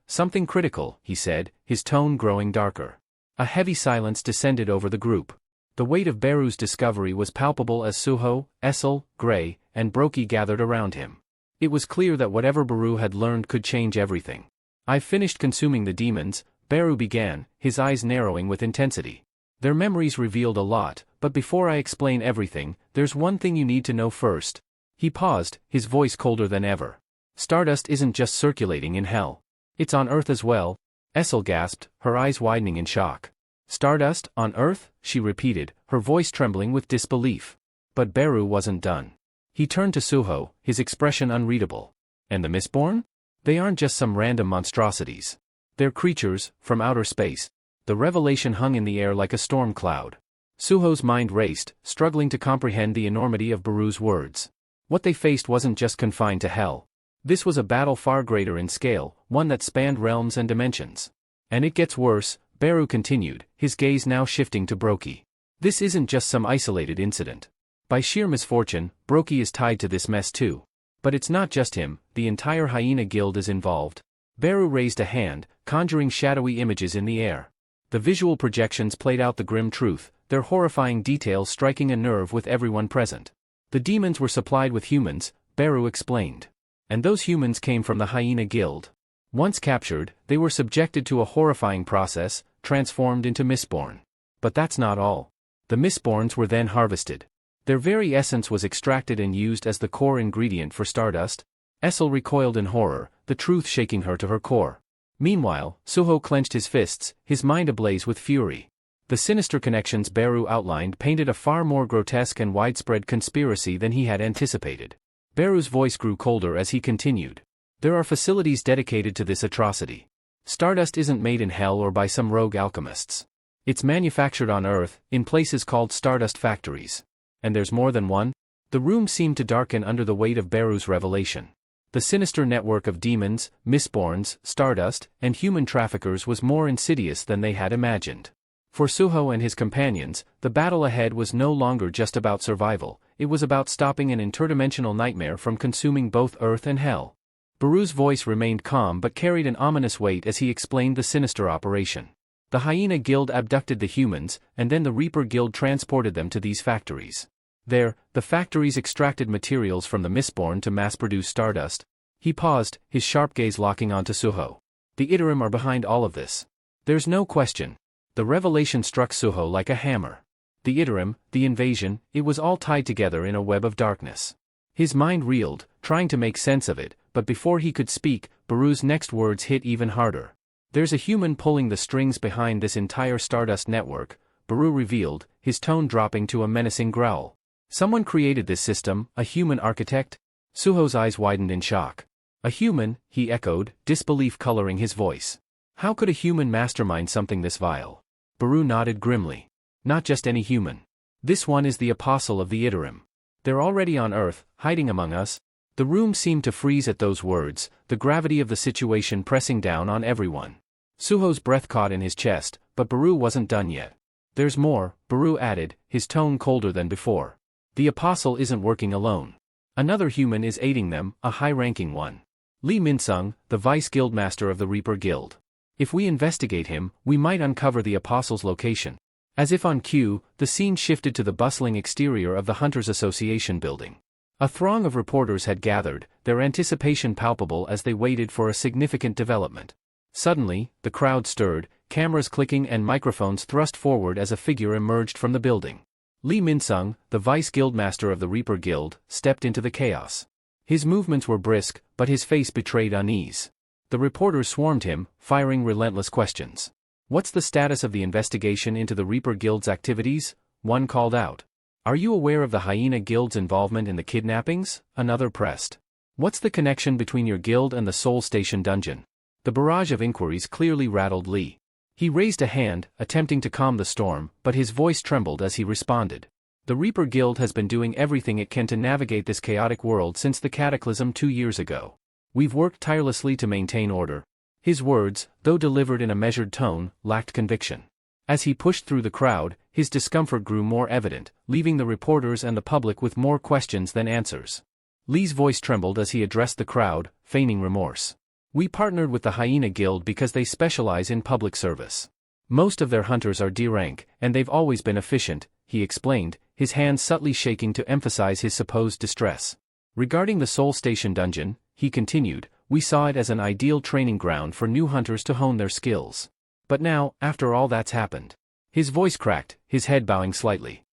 critical, he said, his tone growing darker. A heavy silence descended over the group. The weight of Beru's discovery was palpable as Suho, Essel, Gray, and Brokey gathered around him. It was clear that whatever Beru had learned could change everything. I've finished consuming the demons, Beru began, his eyes narrowing with intensity. Their memories revealed a lot, but before I explain everything, there's one thing you need to know first. He paused, his voice colder than ever. Stardust isn't just circulating in hell. It's on Earth as well. Essel gasped, her eyes widening in shock. Stardust, on Earth? She repeated, her voice trembling with disbelief. But Beru wasn't done. He turned to Suho, his expression unreadable. And the Mistborn? They aren't just some random monstrosities. They're creatures, from outer space. The revelation hung in the air like a storm cloud. Suho's mind raced, struggling to comprehend the enormity of Beru's words. What they faced wasn't just confined to hell. This was a battle far greater in scale, one that spanned realms and dimensions. And it gets worse, Beru continued, his gaze now shifting to Brokey. This isn't just some isolated incident. By sheer misfortune, Brokey is tied to this mess too. But it's not just him, the entire hyena guild is involved. Beru raised a hand, conjuring shadowy images in the air. The visual projections played out the grim truth, their horrifying details striking a nerve with everyone present. The demons were supplied with humans, Beru explained. And those humans came from the hyena guild. Once captured, they were subjected to a horrifying process, transformed into Mistborn. But that's not all. The Mistborns were then harvested. Their very essence was extracted and used as the core ingredient for Stardust. Essel recoiled in horror, the truth shaking her to her core. Meanwhile, Suho clenched his fists, his mind ablaze with fury. The sinister connections Beru outlined painted a far more grotesque and widespread conspiracy than he had anticipated. Beru's voice grew colder as he continued. There are facilities dedicated to this atrocity. Stardust isn't made in hell or by some rogue alchemists. It's manufactured on Earth, in places called Stardust factories. And there's more than one? The room seemed to darken under the weight of Beru's revelation. The sinister network of demons, Mistborns, Stardust, and human traffickers was more insidious than they had imagined. For Suho and his companions, the battle ahead was no longer just about survival, it was about stopping an interdimensional nightmare from consuming both Earth and Hell. Beru's voice remained calm but carried an ominous weight as he explained the sinister operation. The Hyena Guild abducted the humans, and then the Reaper Guild transported them to these factories. There, the factories extracted materials from the Mistborn to mass-produce Stardust. He paused, his sharp gaze locking onto Suho. The Iterim are behind all of this. There's no question. The revelation struck Suho like a hammer. The Iterim, the invasion, it was all tied together in a web of darkness. His mind reeled, trying to make sense of it, but before he could speak, Beru's next words hit even harder. There's a human pulling the strings behind this entire Stardust network, Beru revealed, his tone dropping to a menacing growl. Someone created this system, a human architect? Suho's eyes widened in shock. A human, he echoed, disbelief coloring his voice. How could a human mastermind something this vile? Beru nodded grimly. Not just any human. This one is the apostle of the Iterim. They're already on Earth, hiding among us. The room seemed to freeze at those words, the gravity of the situation pressing down on everyone. Suho's breath caught in his chest, but Beru wasn't done yet. There's more, Baru added, his tone colder than before. The apostle isn't working alone. Another human is aiding them, a high-ranking one. Lee Minsung, the vice guildmaster of the Reaper Guild. If we investigate him, we might uncover the apostle's location. As if on cue, the scene shifted to the bustling exterior of the Hunters Association building. A throng of reporters had gathered, their anticipation palpable as they waited for a significant development. Suddenly, the crowd stirred, cameras clicking and microphones thrust forward as a figure emerged from the building. Lee Minsung, the vice guildmaster of the Reaper Guild, stepped into the chaos. His movements were brisk, but his face betrayed unease. The reporters swarmed him, firing relentless questions. "What's the status of the investigation into the Reaper Guild's activities?" one called out. "Are you aware of the Hyena Guild's involvement in the kidnappings?" another pressed. "What's the connection between your guild and the Soul Station dungeon?" The barrage of inquiries clearly rattled Lee. He raised a hand, attempting to calm the storm, but his voice trembled as he responded. "The Reaper Guild has been doing everything it can to navigate this chaotic world since the cataclysm 2 years ago. We've worked tirelessly to maintain order." His words, though delivered in a measured tone, lacked conviction. As he pushed through the crowd, his discomfort grew more evident, leaving the reporters and the public with more questions than answers. Lee's voice trembled as he addressed the crowd, feigning remorse. "We partnered with the Hyena Guild because they specialize in public service. Most of their hunters are D-rank, and they've always been efficient," he explained, his hands subtly shaking to emphasize his supposed distress. "Regarding the Soul Station dungeon," he continued, "we saw it as an ideal training ground for new hunters to hone their skills. But now, after all that's happened..." His voice cracked, his head bowing slightly.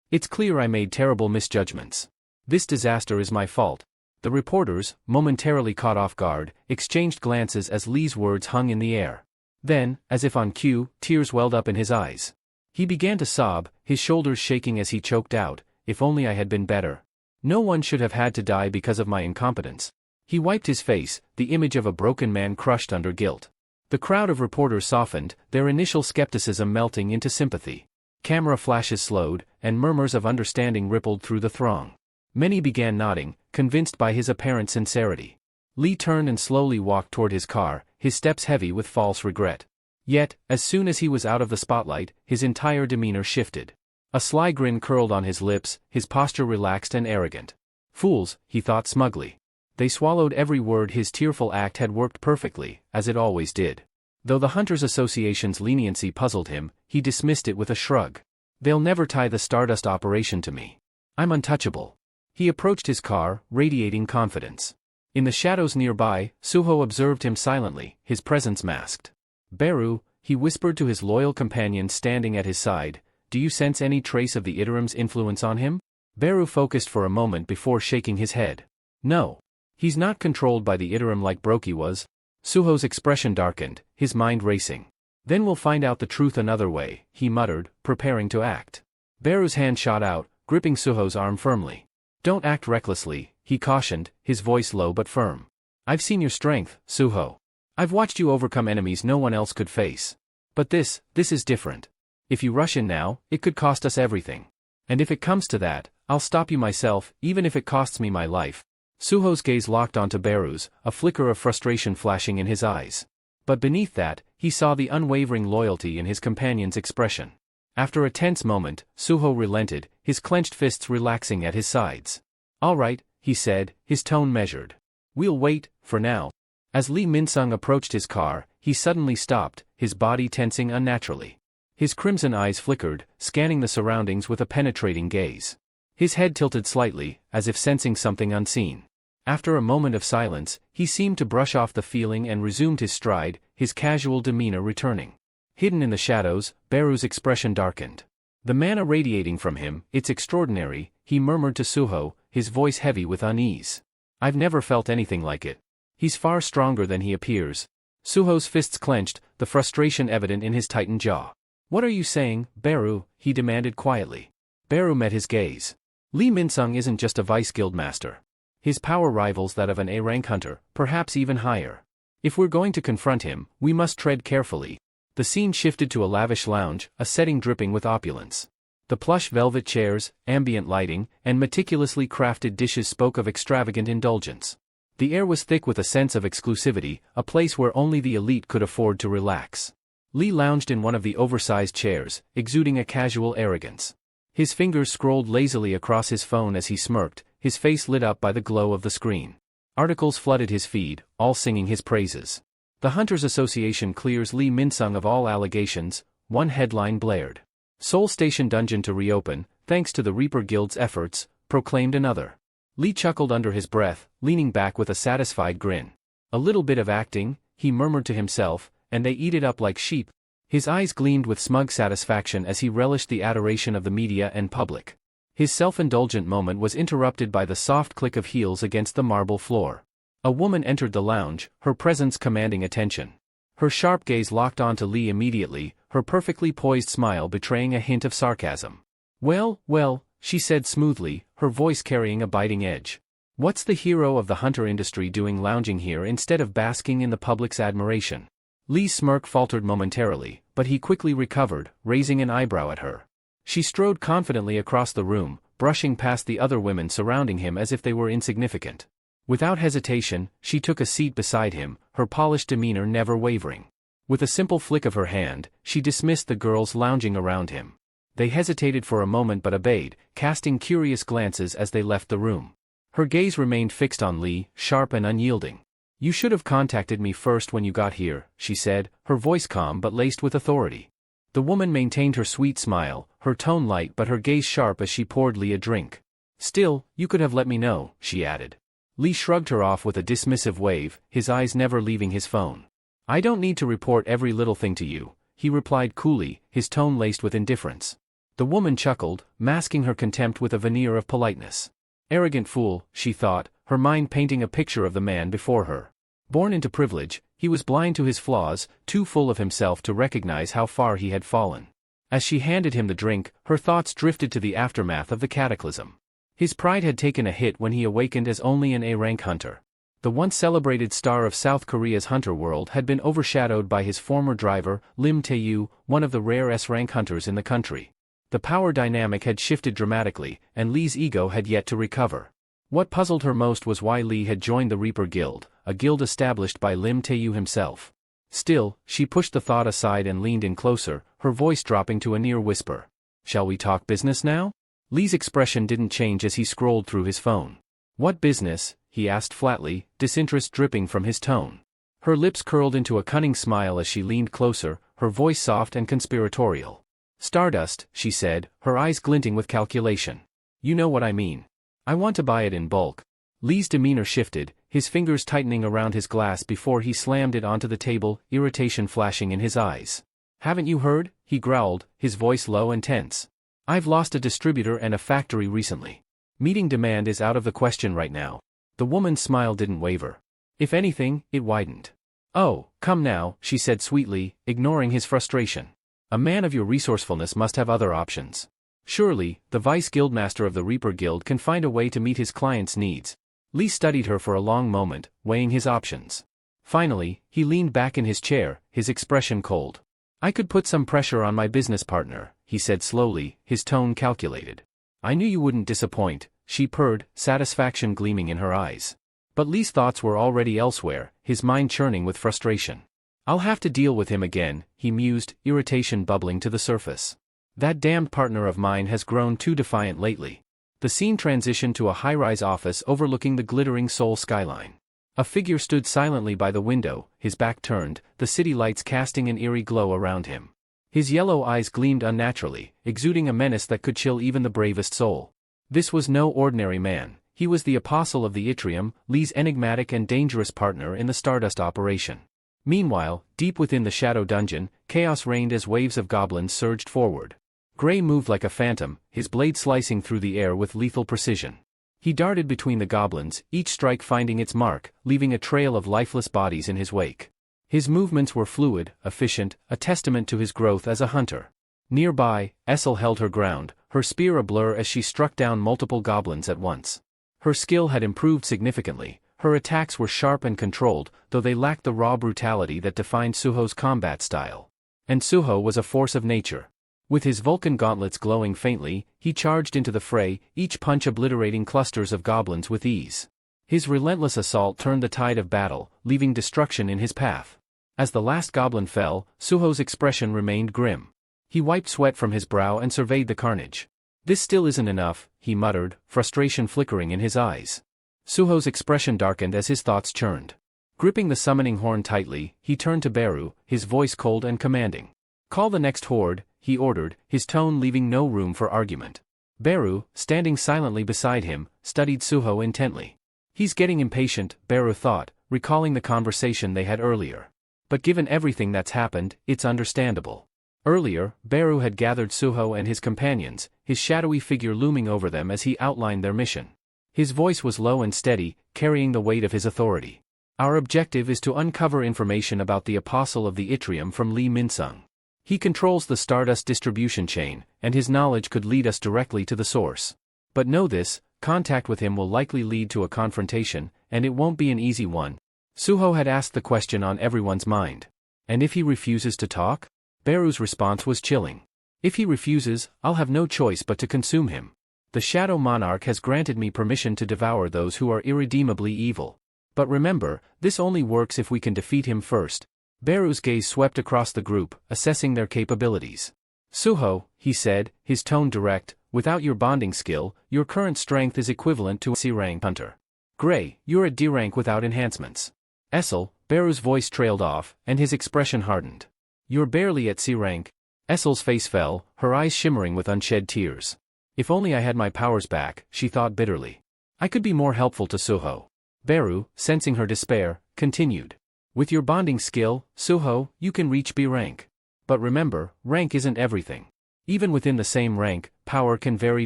"It's clear I made terrible misjudgments. This disaster is my fault." The reporters, momentarily caught off guard, exchanged glances as Lee's words hung in the air. Then, as if on cue, tears welled up in his eyes. He began to sob, his shoulders shaking as he choked out, "If only I had been better. No one should have had to die because of my incompetence." He wiped his face, the image of a broken man crushed under guilt. The crowd of reporters softened, their initial skepticism melting into sympathy. Camera flashes slowed, and murmurs of understanding rippled through the throng. Many began nodding, convinced by his apparent sincerity. Lee turned and slowly walked toward his car, his steps heavy with false regret. Yet, as soon as he was out of the spotlight, his entire demeanor shifted. A sly grin curled on his lips, his posture relaxed and arrogant. "Fools," he thought smugly. They swallowed every word. His tearful act had worked perfectly, as it always did. Though the Hunters Association's leniency puzzled him, he dismissed it with a shrug. "They'll never tie the Stardust operation to me. I'm untouchable." He approached his car, radiating confidence. In the shadows nearby, Suho observed him silently, his presence masked. "Beru," he whispered to his loyal companion standing at his side, "do you sense any trace of the Iterim's influence on him?" Beru focused for a moment before shaking his head. "No. He's not controlled by the Iterim like Broki was." Suho's expression darkened, his mind racing. "Then we'll find out the truth another way," he muttered, preparing to act. Beru's hand shot out, gripping Suho's arm firmly. "Don't act recklessly," he cautioned, his voice low but firm. "I've seen your strength, Suho. I've watched you overcome enemies no one else could face. But this is different. If you rush in now, it could cost us everything. And if it comes to that, I'll stop you myself, even if it costs me my life." Suho's gaze locked onto Beru's, a flicker of frustration flashing in his eyes. But beneath that, he saw the unwavering loyalty in his companion's expression. After a tense moment, Suho relented, his clenched fists relaxing at his sides. "All right," he said, his tone measured. "We'll wait, for now." As Lee Minsung approached his car, he suddenly stopped, his body tensing unnaturally. His crimson eyes flickered, scanning the surroundings with a penetrating gaze. His head tilted slightly, as if sensing something unseen. After a moment of silence, he seemed to brush off the feeling and resumed his stride, his casual demeanor returning. Hidden in the shadows, Beru's expression darkened. "The mana radiating from him, it's extraordinary," he murmured to Suho, his voice heavy with unease. "I've never felt anything like it. He's far stronger than he appears." Suho's fists clenched, the frustration evident in his tightened jaw. "What are you saying, Beru?" he demanded quietly. Beru met his gaze. "Lee Minsung isn't just a vice guildmaster. His power rivals that of an A-rank hunter, perhaps even higher. If we're going to confront him, we must tread carefully." The scene shifted to a lavish lounge, a setting dripping with opulence. The plush velvet chairs, ambient lighting, and meticulously crafted dishes spoke of extravagant indulgence. The air was thick with a sense of exclusivity, a place where only the elite could afford to relax. Lee lounged in one of the oversized chairs, exuding a casual arrogance. His fingers scrolled lazily across his phone as he smirked, his face lit up by the glow of the screen. Articles flooded his feed, all singing his praises. The Hunters Association clears Lee Min-sung of all allegations, one headline blared. Seoul Station dungeon to reopen, thanks to the Reaper Guild's efforts, proclaimed another. Lee chuckled under his breath, leaning back with a satisfied grin. A little bit of acting, he murmured to himself, and they eat it up like sheep. His eyes gleamed with smug satisfaction as he relished the adoration of the media and public. His self-indulgent moment was interrupted by the soft click of heels against the marble floor. A woman entered the lounge, her presence commanding attention. Her sharp gaze locked onto Lee immediately, her perfectly poised smile betraying a hint of sarcasm. "Well, well," she said smoothly, her voice carrying a biting edge. "What's the hero of the hunter industry doing lounging here instead of basking in the public's admiration?" Lee's smirk faltered momentarily, but he quickly recovered, raising an eyebrow at her. She strode confidently across the room, brushing past the other women surrounding him as if they were insignificant. Without hesitation, she took a seat beside him, her polished demeanor never wavering. With a simple flick of her hand, she dismissed the girls lounging around him. They hesitated for a moment but obeyed, casting curious glances as they left the room. Her gaze remained fixed on Lee, sharp and unyielding. "You should have contacted me first when you got here," she said, her voice calm but laced with authority. The woman maintained her sweet smile, her tone light but her gaze sharp as she poured Lee a drink. "Still, you could have let me know," she added. Lee shrugged her off with a dismissive wave, his eyes never leaving his phone. "I don't need to report every little thing to you," he replied coolly, his tone laced with indifference. The woman chuckled, masking her contempt with a veneer of politeness. Arrogant fool, she thought, her mind painting a picture of the man before her. Born into privilege, he was blind to his flaws, too full of himself to recognize how far he had fallen. As she handed him the drink, her thoughts drifted to the aftermath of the cataclysm. His pride had taken a hit when he awakened as only an A-rank hunter. The once celebrated star of South Korea's hunter world had been overshadowed by his former driver, Lim Tae-yu, one of the rare S-rank hunters in the country. The power dynamic had shifted dramatically, and Lee's ego had yet to recover. What puzzled her most was why Lee had joined the Reaper Guild, a guild established by Lim Tae-yu himself. Still, she pushed the thought aside and leaned in closer, her voice dropping to a near whisper. "Shall we talk business now?" Lee's expression didn't change as he scrolled through his phone. "What business?" he asked flatly, disinterest dripping from his tone. Her lips curled into a cunning smile as she leaned closer, her voice soft and conspiratorial. "Stardust," she said, her eyes glinting with calculation. "You know what I mean. I want to buy it in bulk." Lee's demeanor shifted, his fingers tightening around his glass before he slammed it onto the table, irritation flashing in his eyes. "Haven't you heard?" he growled, his voice low and tense. "I've lost a distributor and a factory recently. Meeting demand is out of the question right now." The woman's smile didn't waver. If anything, it widened. "Oh, come now," she said sweetly, ignoring his frustration. "A man of your resourcefulness must have other options. Surely, the vice guildmaster of the Reaper Guild can find a way to meet his client's needs." Lee studied her for a long moment, weighing his options. Finally, he leaned back in his chair, his expression cold. "I could put some pressure on my business partner," he said slowly, his tone calculated. "I knew you wouldn't disappoint," she purred, satisfaction gleaming in her eyes. But Lee's thoughts were already elsewhere, his mind churning with frustration. "I'll have to deal with him again," he mused, irritation bubbling to the surface. "That damned partner of mine has grown too defiant lately." The scene transitioned to a high-rise office overlooking the glittering Seoul skyline. A figure stood silently by the window, his back turned, the city lights casting an eerie glow around him. His yellow eyes gleamed unnaturally, exuding a menace that could chill even the bravest soul. This was no ordinary man, he was the apostle of the Yttrium, Lee's enigmatic and dangerous partner in the Stardust operation. Meanwhile, deep within the shadow dungeon, chaos reigned as waves of goblins surged forward. Gray moved like a phantom, his blade slicing through the air with lethal precision. He darted between the goblins, each strike finding its mark, leaving a trail of lifeless bodies in his wake. His movements were fluid, efficient, a testament to his growth as a hunter. Nearby, Essel held her ground, her spear a blur as she struck down multiple goblins at once. Her skill had improved significantly, her attacks were sharp and controlled, though they lacked the raw brutality that defined Suho's combat style. And Suho was a force of nature. With his Vulcan gauntlets glowing faintly, he charged into the fray, each punch obliterating clusters of goblins with ease. His relentless assault turned the tide of battle, leaving destruction in his path. As the last goblin fell, Suho's expression remained grim. He wiped sweat from his brow and surveyed the carnage. This still isn't enough, he muttered, frustration flickering in his eyes. Suho's expression darkened as his thoughts churned. Gripping the summoning horn tightly, he turned to Beru, his voice cold and commanding. "Call the next horde," he ordered, his tone leaving no room for argument. Beru, standing silently beside him, studied Suho intently. He's getting impatient, Beru thought, recalling the conversation they had earlier. But given everything that's happened, it's understandable. Earlier, Beru had gathered Suho and his companions, his shadowy figure looming over them as he outlined their mission. His voice was low and steady, carrying the weight of his authority. "Our objective is to uncover information about the Apostle of the Yttrium from Lee Minsung. He controls the Stardust distribution chain, and his knowledge could lead us directly to the source. But know this, contact with him will likely lead to a confrontation, and it won't be an easy one." Suho had asked the question on everyone's mind. "And if he refuses to talk?" Beru's response was chilling. "If he refuses, I'll have no choice but to consume him. The Shadow Monarch has granted me permission to devour those who are irredeemably evil. But remember, this only works if we can defeat him first." Beru's gaze swept across the group, assessing their capabilities. "Suho," he said, his tone direct, "without your bonding skill, your current strength is equivalent to a C-rank hunter. Gray, you're at D-rank without enhancements. Essel," Beru's voice trailed off, and his expression hardened. "You're barely at C-rank." Essel's face fell, her eyes shimmering with unshed tears. "If only I had my powers back," she thought bitterly. "I could be more helpful to Suho." Beru, sensing her despair, continued. "With your bonding skill, Suho, you can reach B rank. But remember, rank isn't everything. Even within the same rank, power can vary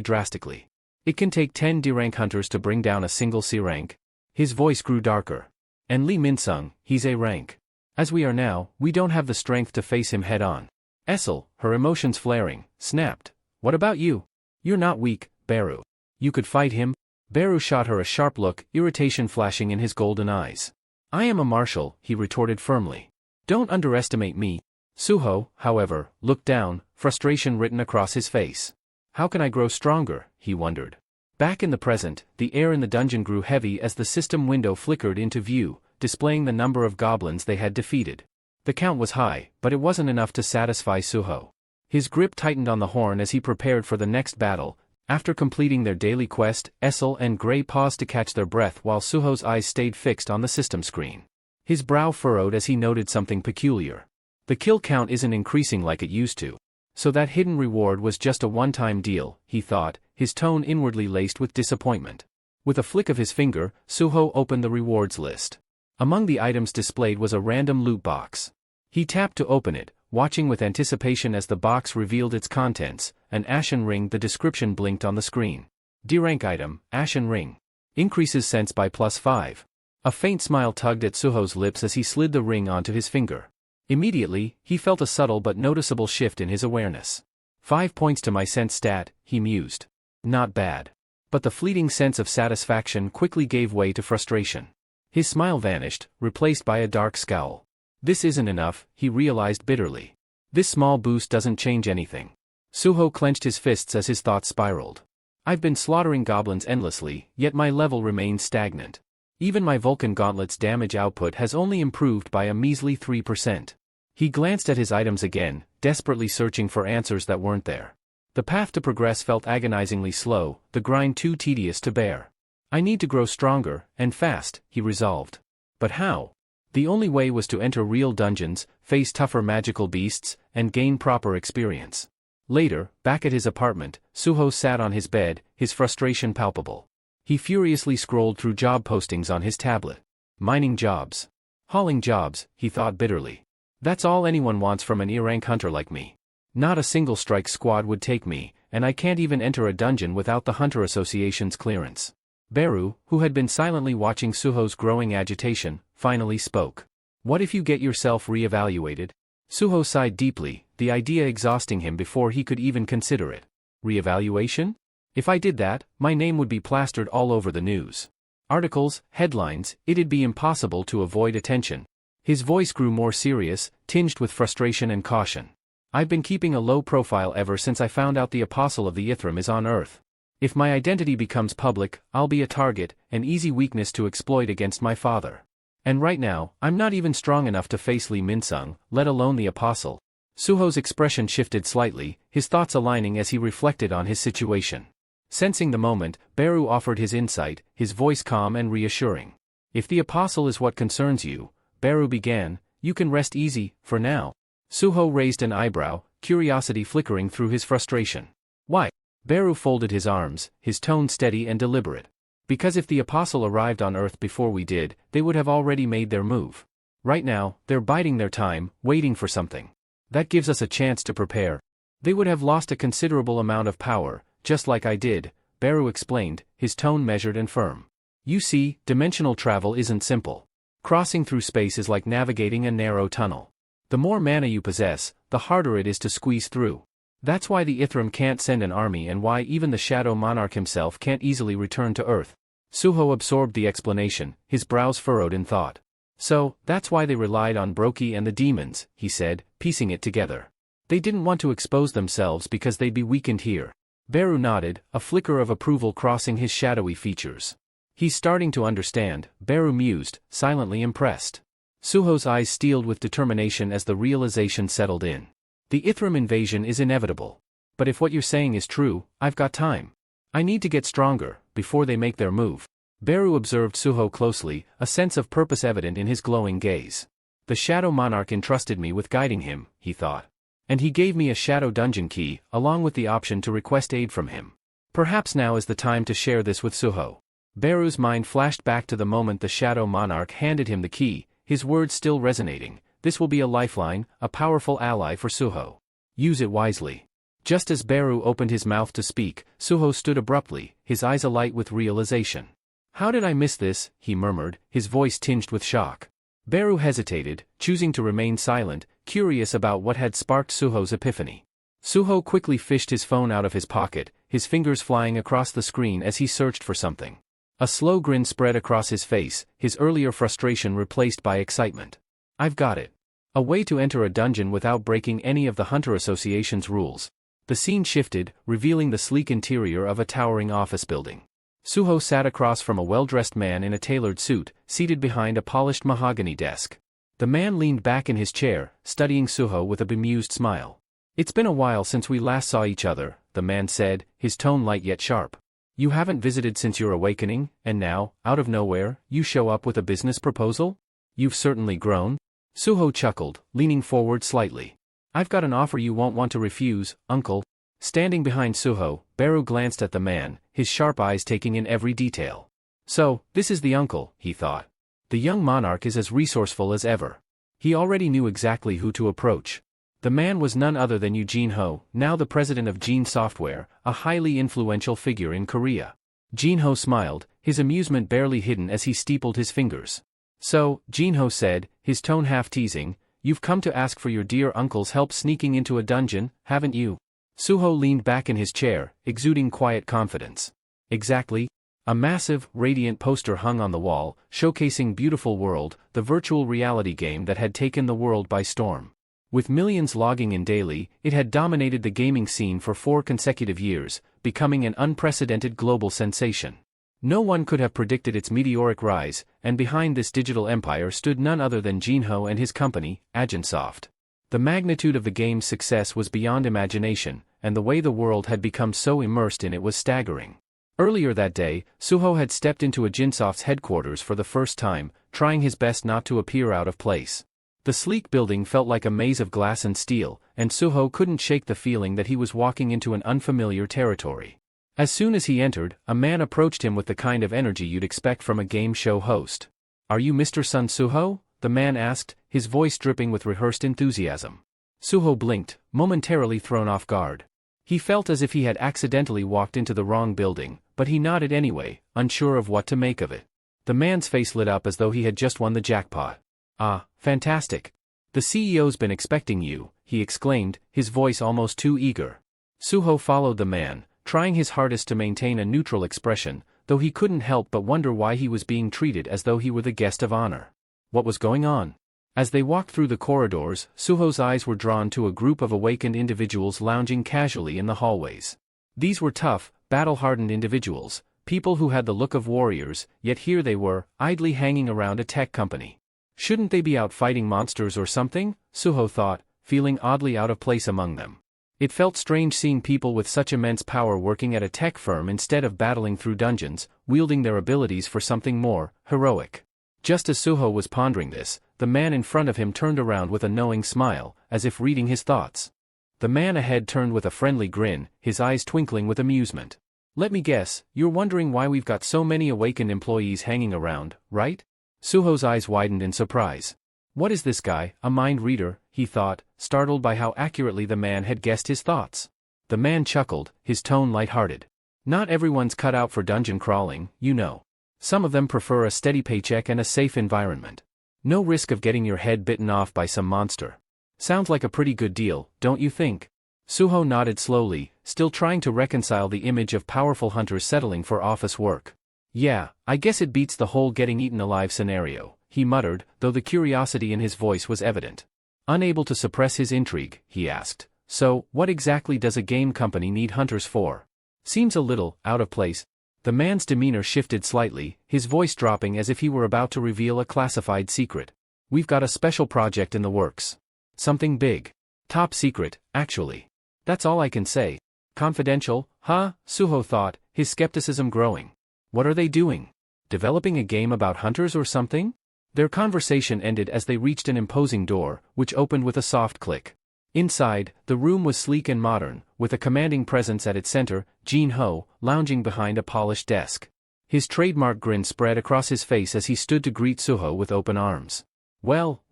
drastically. It can take 10 D-rank hunters to bring down a single C rank." His voice grew darker. "And Lee Minsung, he's A rank. As we are now, we don't have the strength to face him head-on." Essel, her emotions flaring, snapped. "What about you? You're not weak, Beru. You could fight him?" Beru shot her a sharp look, irritation flashing in his golden eyes. "I am a marshal," he retorted firmly. "Don't underestimate me." Suho, however, looked down, frustration written across his face. "How can I grow stronger?" he wondered. Back in the present, the air in the dungeon grew heavy as the system window flickered into view, displaying the number of goblins they had defeated. The count was high, but it wasn't enough to satisfy Suho. His grip tightened on the horn as he prepared for the next battle. After completing their daily quest, Essel and Gray paused to catch their breath while Suho's eyes stayed fixed on the system screen. His brow furrowed as he noted something peculiar. The kill count isn't increasing like it used to. So that hidden reward was just a one-time deal, he thought, his tone inwardly laced with disappointment. With a flick of his finger, Suho opened the rewards list. Among the items displayed was a random loot box. He tapped to open it, watching with anticipation as the box revealed its contents. An ashen ring. The description blinked on the screen. D-rank item, ashen ring. Increases sense by +5. A faint smile tugged at Suho's lips as he slid the ring onto his finger. Immediately, he felt a subtle but noticeable shift in his awareness. 5 points to my sense stat, he mused. Not bad. But the fleeting sense of satisfaction quickly gave way to frustration. His smile vanished, replaced by a dark scowl. This isn't enough, he realized bitterly. This small boost doesn't change anything. Suho clenched his fists as his thoughts spiraled. I've been slaughtering goblins endlessly, yet my level remains stagnant. Even my Vulcan Gauntlet's damage output has only improved by a measly 3%. He glanced at his items again, desperately searching for answers that weren't there. The path to progress felt agonizingly slow, the grind too tedious to bear. I need to grow stronger, and fast, he resolved. But how? The only way was to enter real dungeons, face tougher magical beasts, and gain proper experience. Later, back at his apartment, Suho sat on his bed, his frustration palpable. He furiously scrolled through job postings on his tablet. Mining jobs. Hauling jobs, he thought bitterly. That's all anyone wants from an E-rank hunter like me. Not a single strike squad would take me, and I can't even enter a dungeon without the Hunter Association's clearance. Beru, who had been silently watching Suho's growing agitation, finally spoke. What if you get yourself re-evaluated? Suho sighed deeply, the idea exhausting him before he could even consider it. Re-evaluation? If I did that, my name would be plastered all over the news. Articles, headlines, it'd be impossible to avoid attention. His voice grew more serious, tinged with frustration and caution. I've been keeping a low profile ever since I found out the Apostle of the Yttrium is on Earth. If my identity becomes public, I'll be a target, an easy weakness to exploit against my father. And right now, I'm not even strong enough to face Li Minsung, let alone the apostle. Suho's expression shifted slightly, his thoughts aligning as he reflected on his situation. Sensing the moment, Beru offered his insight, his voice calm and reassuring. If the apostle is what concerns you, Beru began, you can rest easy, for now. Suho raised an eyebrow, curiosity flickering through his frustration. Why? Beru folded his arms, his tone steady and deliberate. Because if the apostle arrived on Earth before we did, they would have already made their move. Right now, they're biding their time, waiting for something. That gives us a chance to prepare. They would have lost a considerable amount of power, just like I did, Beru explained, his tone measured and firm. You see, dimensional travel isn't simple. Crossing through space is like navigating a narrow tunnel. The more mana you possess, the harder it is to squeeze through. That's why the Ithram can't send an army and why even the Shadow Monarch himself can't easily return to Earth. Suho absorbed the explanation, his brows furrowed in thought. So, that's why they relied on Brokey and the demons, he said, piecing it together. They didn't want to expose themselves because they'd be weakened here. Beru nodded, a flicker of approval crossing his shadowy features. He's starting to understand, Beru mused, silently impressed. Suho's eyes steeled with determination as the realization settled in. The Ithram invasion is inevitable. But if what you're saying is true, I've got time. I need to get stronger, before they make their move. Beru observed Suho closely, a sense of purpose evident in his glowing gaze. The Shadow Monarch entrusted me with guiding him, he thought. And he gave me a Shadow Dungeon key, along with the option to request aid from him. Perhaps now is the time to share this with Suho. Beru's mind flashed back to the moment the Shadow Monarch handed him the key, his words still resonating. This will be a lifeline, a powerful ally for Suho. Use it wisely. Just as Beru opened his mouth to speak, Suho stood abruptly, his eyes alight with realization. How did I miss this? He murmured, his voice tinged with shock. Beru hesitated, choosing to remain silent, curious about what had sparked Suho's epiphany. Suho quickly fished his phone out of his pocket, his fingers flying across the screen as he searched for something. A slow grin spread across his face, his earlier frustration replaced by excitement. I've got it. A way to enter a dungeon without breaking any of the Hunter Association's rules. The scene shifted, revealing the sleek interior of a towering office building. Suho sat across from a well-dressed man in a tailored suit, seated behind a polished mahogany desk. The man leaned back in his chair, studying Suho with a bemused smile. It's been a while since we last saw each other, the man said, his tone light yet sharp. You haven't visited since your awakening, and now, out of nowhere, you show up with a business proposal? You've certainly grown. Suho chuckled, leaning forward slightly. I've got an offer you won't want to refuse, uncle. Standing behind Suho, Beru glanced at the man, his sharp eyes taking in every detail. So, this is the uncle, he thought. The young monarch is as resourceful as ever. He already knew exactly who to approach. The man was none other than Eugene Ho, now the president of Gene Software, a highly influential figure in Korea. Gene Ho smiled, his amusement barely hidden as he steepled his fingers. So, Gene Ho said, his tone half teasing, you've come to ask for your dear uncle's help sneaking into a dungeon, haven't you? Suho leaned back in his chair, exuding quiet confidence. Exactly. A massive, radiant poster hung on the wall, showcasing Beautiful World, the virtual reality game that had taken the world by storm. With millions logging in daily, it had dominated the gaming scene for 4 consecutive years, becoming an unprecedented global sensation. No one could have predicted its meteoric rise, and behind this digital empire stood none other than Gene Ho and his company, Agensoft. The magnitude of the game's success was beyond imagination, and the way the world had become so immersed in it was staggering. Earlier that day, Suho had stepped into Agensoft's headquarters for the first time, trying his best not to appear out of place. The sleek building felt like a maze of glass and steel, and Suho couldn't shake the feeling that he was walking into an unfamiliar territory. As soon as he entered, a man approached him with the kind of energy you'd expect from a game show host. Are you Mr. Sun Suho? The man asked, his voice dripping with rehearsed enthusiasm. Suho blinked, momentarily thrown off guard. He felt as if he had accidentally walked into the wrong building, but he nodded anyway, unsure of what to make of it. The man's face lit up as though he had just won the jackpot. Ah, fantastic. The CEO's been expecting you, he exclaimed, his voice almost too eager. Suho followed the man, trying his hardest to maintain a neutral expression, though he couldn't help but wonder why he was being treated as though he were the guest of honor. What was going on? As they walked through the corridors, Suho's eyes were drawn to a group of awakened individuals lounging casually in the hallways. These were tough, battle-hardened individuals, People who had the look of warriors, yet here they were, idly hanging around a tech company. Shouldn't they be out fighting monsters or something? Suho thought, feeling oddly out of place among them. It felt strange seeing people with such immense power working at a tech firm instead of battling through dungeons, wielding their abilities for something more heroic. Just as Suho was pondering this, the man in front of him turned around with a knowing smile, as if reading his thoughts. The man ahead turned with a friendly grin, his eyes twinkling with amusement. Let me guess, you're wondering why we've got so many awakened employees hanging around, right? Suho's eyes widened in surprise. What is this guy, a mind reader, he thought, startled by how accurately the man had guessed his thoughts. The man chuckled, his tone light-hearted. Not everyone's cut out for dungeon crawling, you know. Some of them prefer a steady paycheck and a safe environment. No risk of getting your head bitten off by some monster. Sounds like a pretty good deal, don't you think? Suho nodded slowly, still trying to reconcile the image of powerful hunters settling for office work. Yeah, I guess it beats the whole getting eaten alive scenario, he muttered, though the curiosity in his voice was evident. Unable to suppress his intrigue, he asked, so, what exactly does a game company need hunters for? Seems a little out of place. The man's demeanor shifted slightly, his voice dropping as if he were about to reveal a classified secret. We've got a special project in the works. Something big. Top secret, actually. That's all I can say. Confidential, huh? Suho thought, his skepticism growing. What are they doing? Developing a game about hunters or something? Their conversation ended as they reached an imposing door, which opened with a soft click. Inside, the room was sleek and modern, with a commanding presence at its center, Jin-ho, lounging behind a polished desk. His trademark grin spread across his face as he stood to greet Suho with open arms. Well,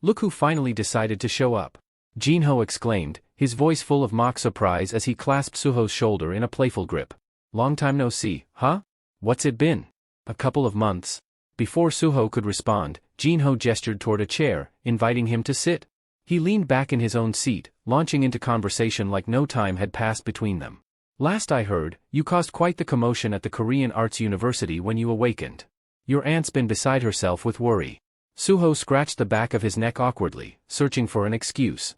look who finally decided to show up. Jin-ho exclaimed, his voice full of mock surprise as he clasped Suho's shoulder in a playful grip. Long time no see, huh? What's it been? A couple of months. Before Suho could respond, Jin-ho gestured toward a chair, inviting him to sit. He leaned back in his own seat, launching into conversation like no time had passed between them. Last I heard, you caused quite the commotion at the Korean Arts University when you awakened. Your aunt's been beside herself with worry. Suho scratched the back of his neck awkwardly, searching for an excuse.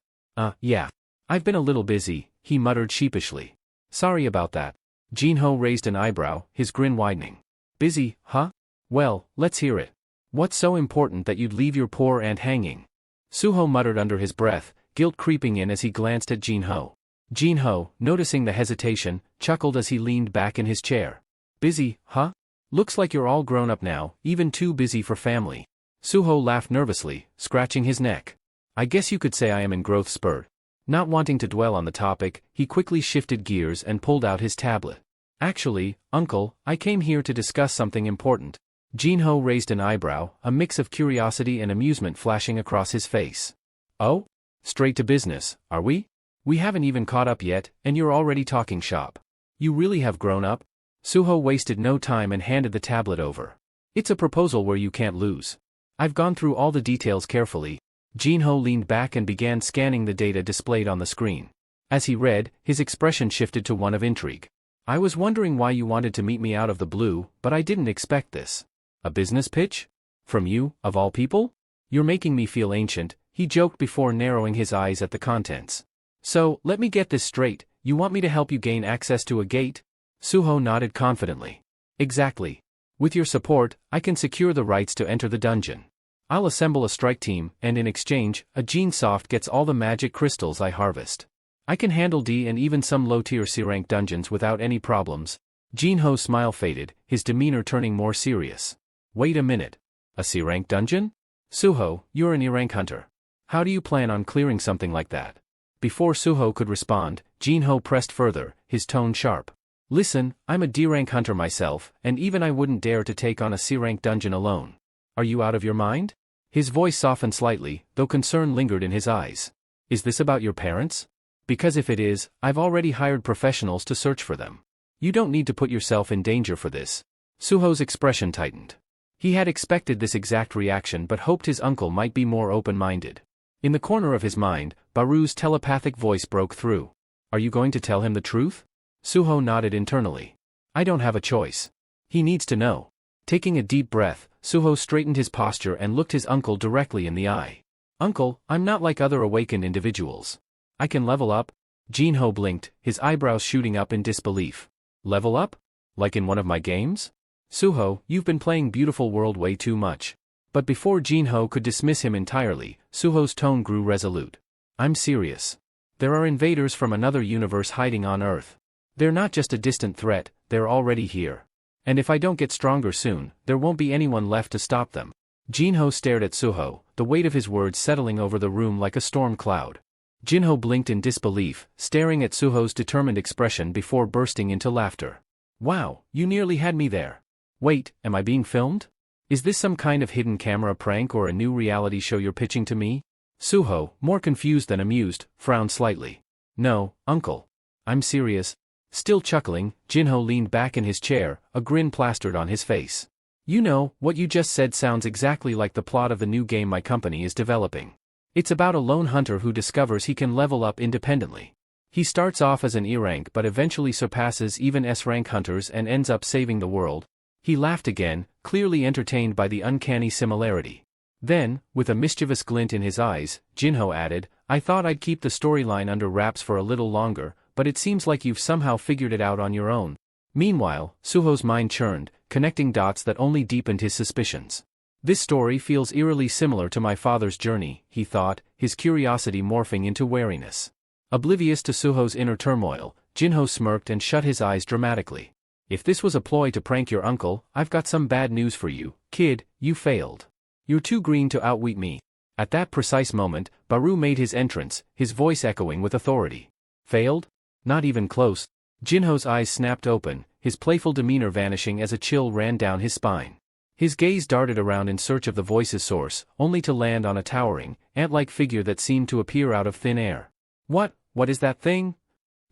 Yeah. I've been a little busy, he muttered sheepishly. Sorry about that. Jin-ho raised an eyebrow, his grin widening. Busy, huh? Well, let's hear it. What's so important that you'd leave your poor aunt hanging? Suho muttered under his breath, guilt creeping in as he glanced at Jin-ho. Jin-ho, noticing the hesitation, chuckled as he leaned back in his chair. Busy, huh? Looks like you're all grown up now, even too busy for family. Suho laughed nervously, scratching his neck. I guess you could say I am in growth spurt. Not wanting to dwell on the topic, he quickly shifted gears and pulled out his tablet. Actually, uncle, I came here to discuss something important. Jin-ho raised an eyebrow, a mix of curiosity and amusement flashing across his face. Oh? Straight to business, are we? We haven't even caught up yet, and you're already talking shop. You really have grown up? Suho wasted no time and handed the tablet over. It's a proposal where you can't lose. I've gone through all the details carefully. Jin-ho leaned back and began scanning the data displayed on the screen. As he read, his expression shifted to one of intrigue. I was wondering why you wanted to meet me out of the blue, but I didn't expect this. A business pitch? From you, of all people? You're making me feel ancient, he joked before narrowing his eyes at the contents. So, let me get this straight, you want me to help you gain access to a gate? Suho nodded confidently. Exactly. With your support, I can secure the rights to enter the dungeon. I'll assemble a strike team, and in exchange, a Gene-Soft gets all the magic crystals I harvest. I can handle D and even some low-tier C-rank dungeons without any problems. Jin-ho's smile faded, his demeanor turning more serious. Wait a minute. A C-rank dungeon? Suho, you're an E-rank hunter. How do you plan on clearing something like that? Before Suho could respond, Jin-ho pressed further, his tone sharp. Listen, I'm a D-rank hunter myself, and even I wouldn't dare to take on a C-rank dungeon alone. Are you out of your mind? His voice softened slightly, though concern lingered in his eyes. Is this about your parents? Because if it is, I've already hired professionals to search for them. You don't need to put yourself in danger for this. Suho's expression tightened. He had expected this exact reaction but hoped his uncle might be more open-minded. In the corner of his mind, Baru's telepathic voice broke through. Are you going to tell him the truth? Suho nodded internally. I don't have a choice. He needs to know. Taking a deep breath, Suho straightened his posture and looked his uncle directly in the eye. Uncle, I'm not like other awakened individuals. I can level up? Jin-ho blinked, his eyebrows shooting up in disbelief. Level up? Like in one of my games? Suho, you've been playing Beautiful World way too much. But before Jinho could dismiss him entirely, Suho's tone grew resolute. I'm serious. There are invaders from another universe hiding on Earth. They're not just a distant threat, they're already here. And if I don't get stronger soon, there won't be anyone left to stop them. Jinho stared at Suho, the weight of his words settling over the room like a storm cloud. Jinho blinked in disbelief, staring at Suho's determined expression before bursting into laughter. Wow, you nearly had me there. Wait, am I being filmed? Is this some kind of hidden camera prank or a new reality show you're pitching to me? Suho, more confused than amused, frowned slightly. No, uncle. I'm serious. Still chuckling, Jinho leaned back in his chair, a grin plastered on his face. You know, what you just said sounds exactly like the plot of the new game my company is developing. It's about a lone hunter who discovers he can level up independently. He starts off as an E-rank but eventually surpasses even S-rank hunters and ends up saving the world. He laughed again, clearly entertained by the uncanny similarity. Then, with a mischievous glint in his eyes, Jinho added, I thought I'd keep the storyline under wraps for a little longer, but it seems like you've somehow figured it out on your own. Meanwhile, Suho's mind churned, connecting dots that only deepened his suspicions. This story feels eerily similar to my father's journey, he thought, his curiosity morphing into wariness. Oblivious to Suho's inner turmoil, Jinho smirked and shut his eyes dramatically. If this was a ploy to prank your uncle, I've got some bad news for you, kid, you failed. You're too green to outwit me. At that precise moment, Baru made his entrance, his voice echoing with authority. Failed? Not even close. Jinho's eyes snapped open, his playful demeanor vanishing as a chill ran down his spine. His gaze darted around in search of the voice's source, only to land on a towering, ant-like figure that seemed to appear out of thin air. What is that thing?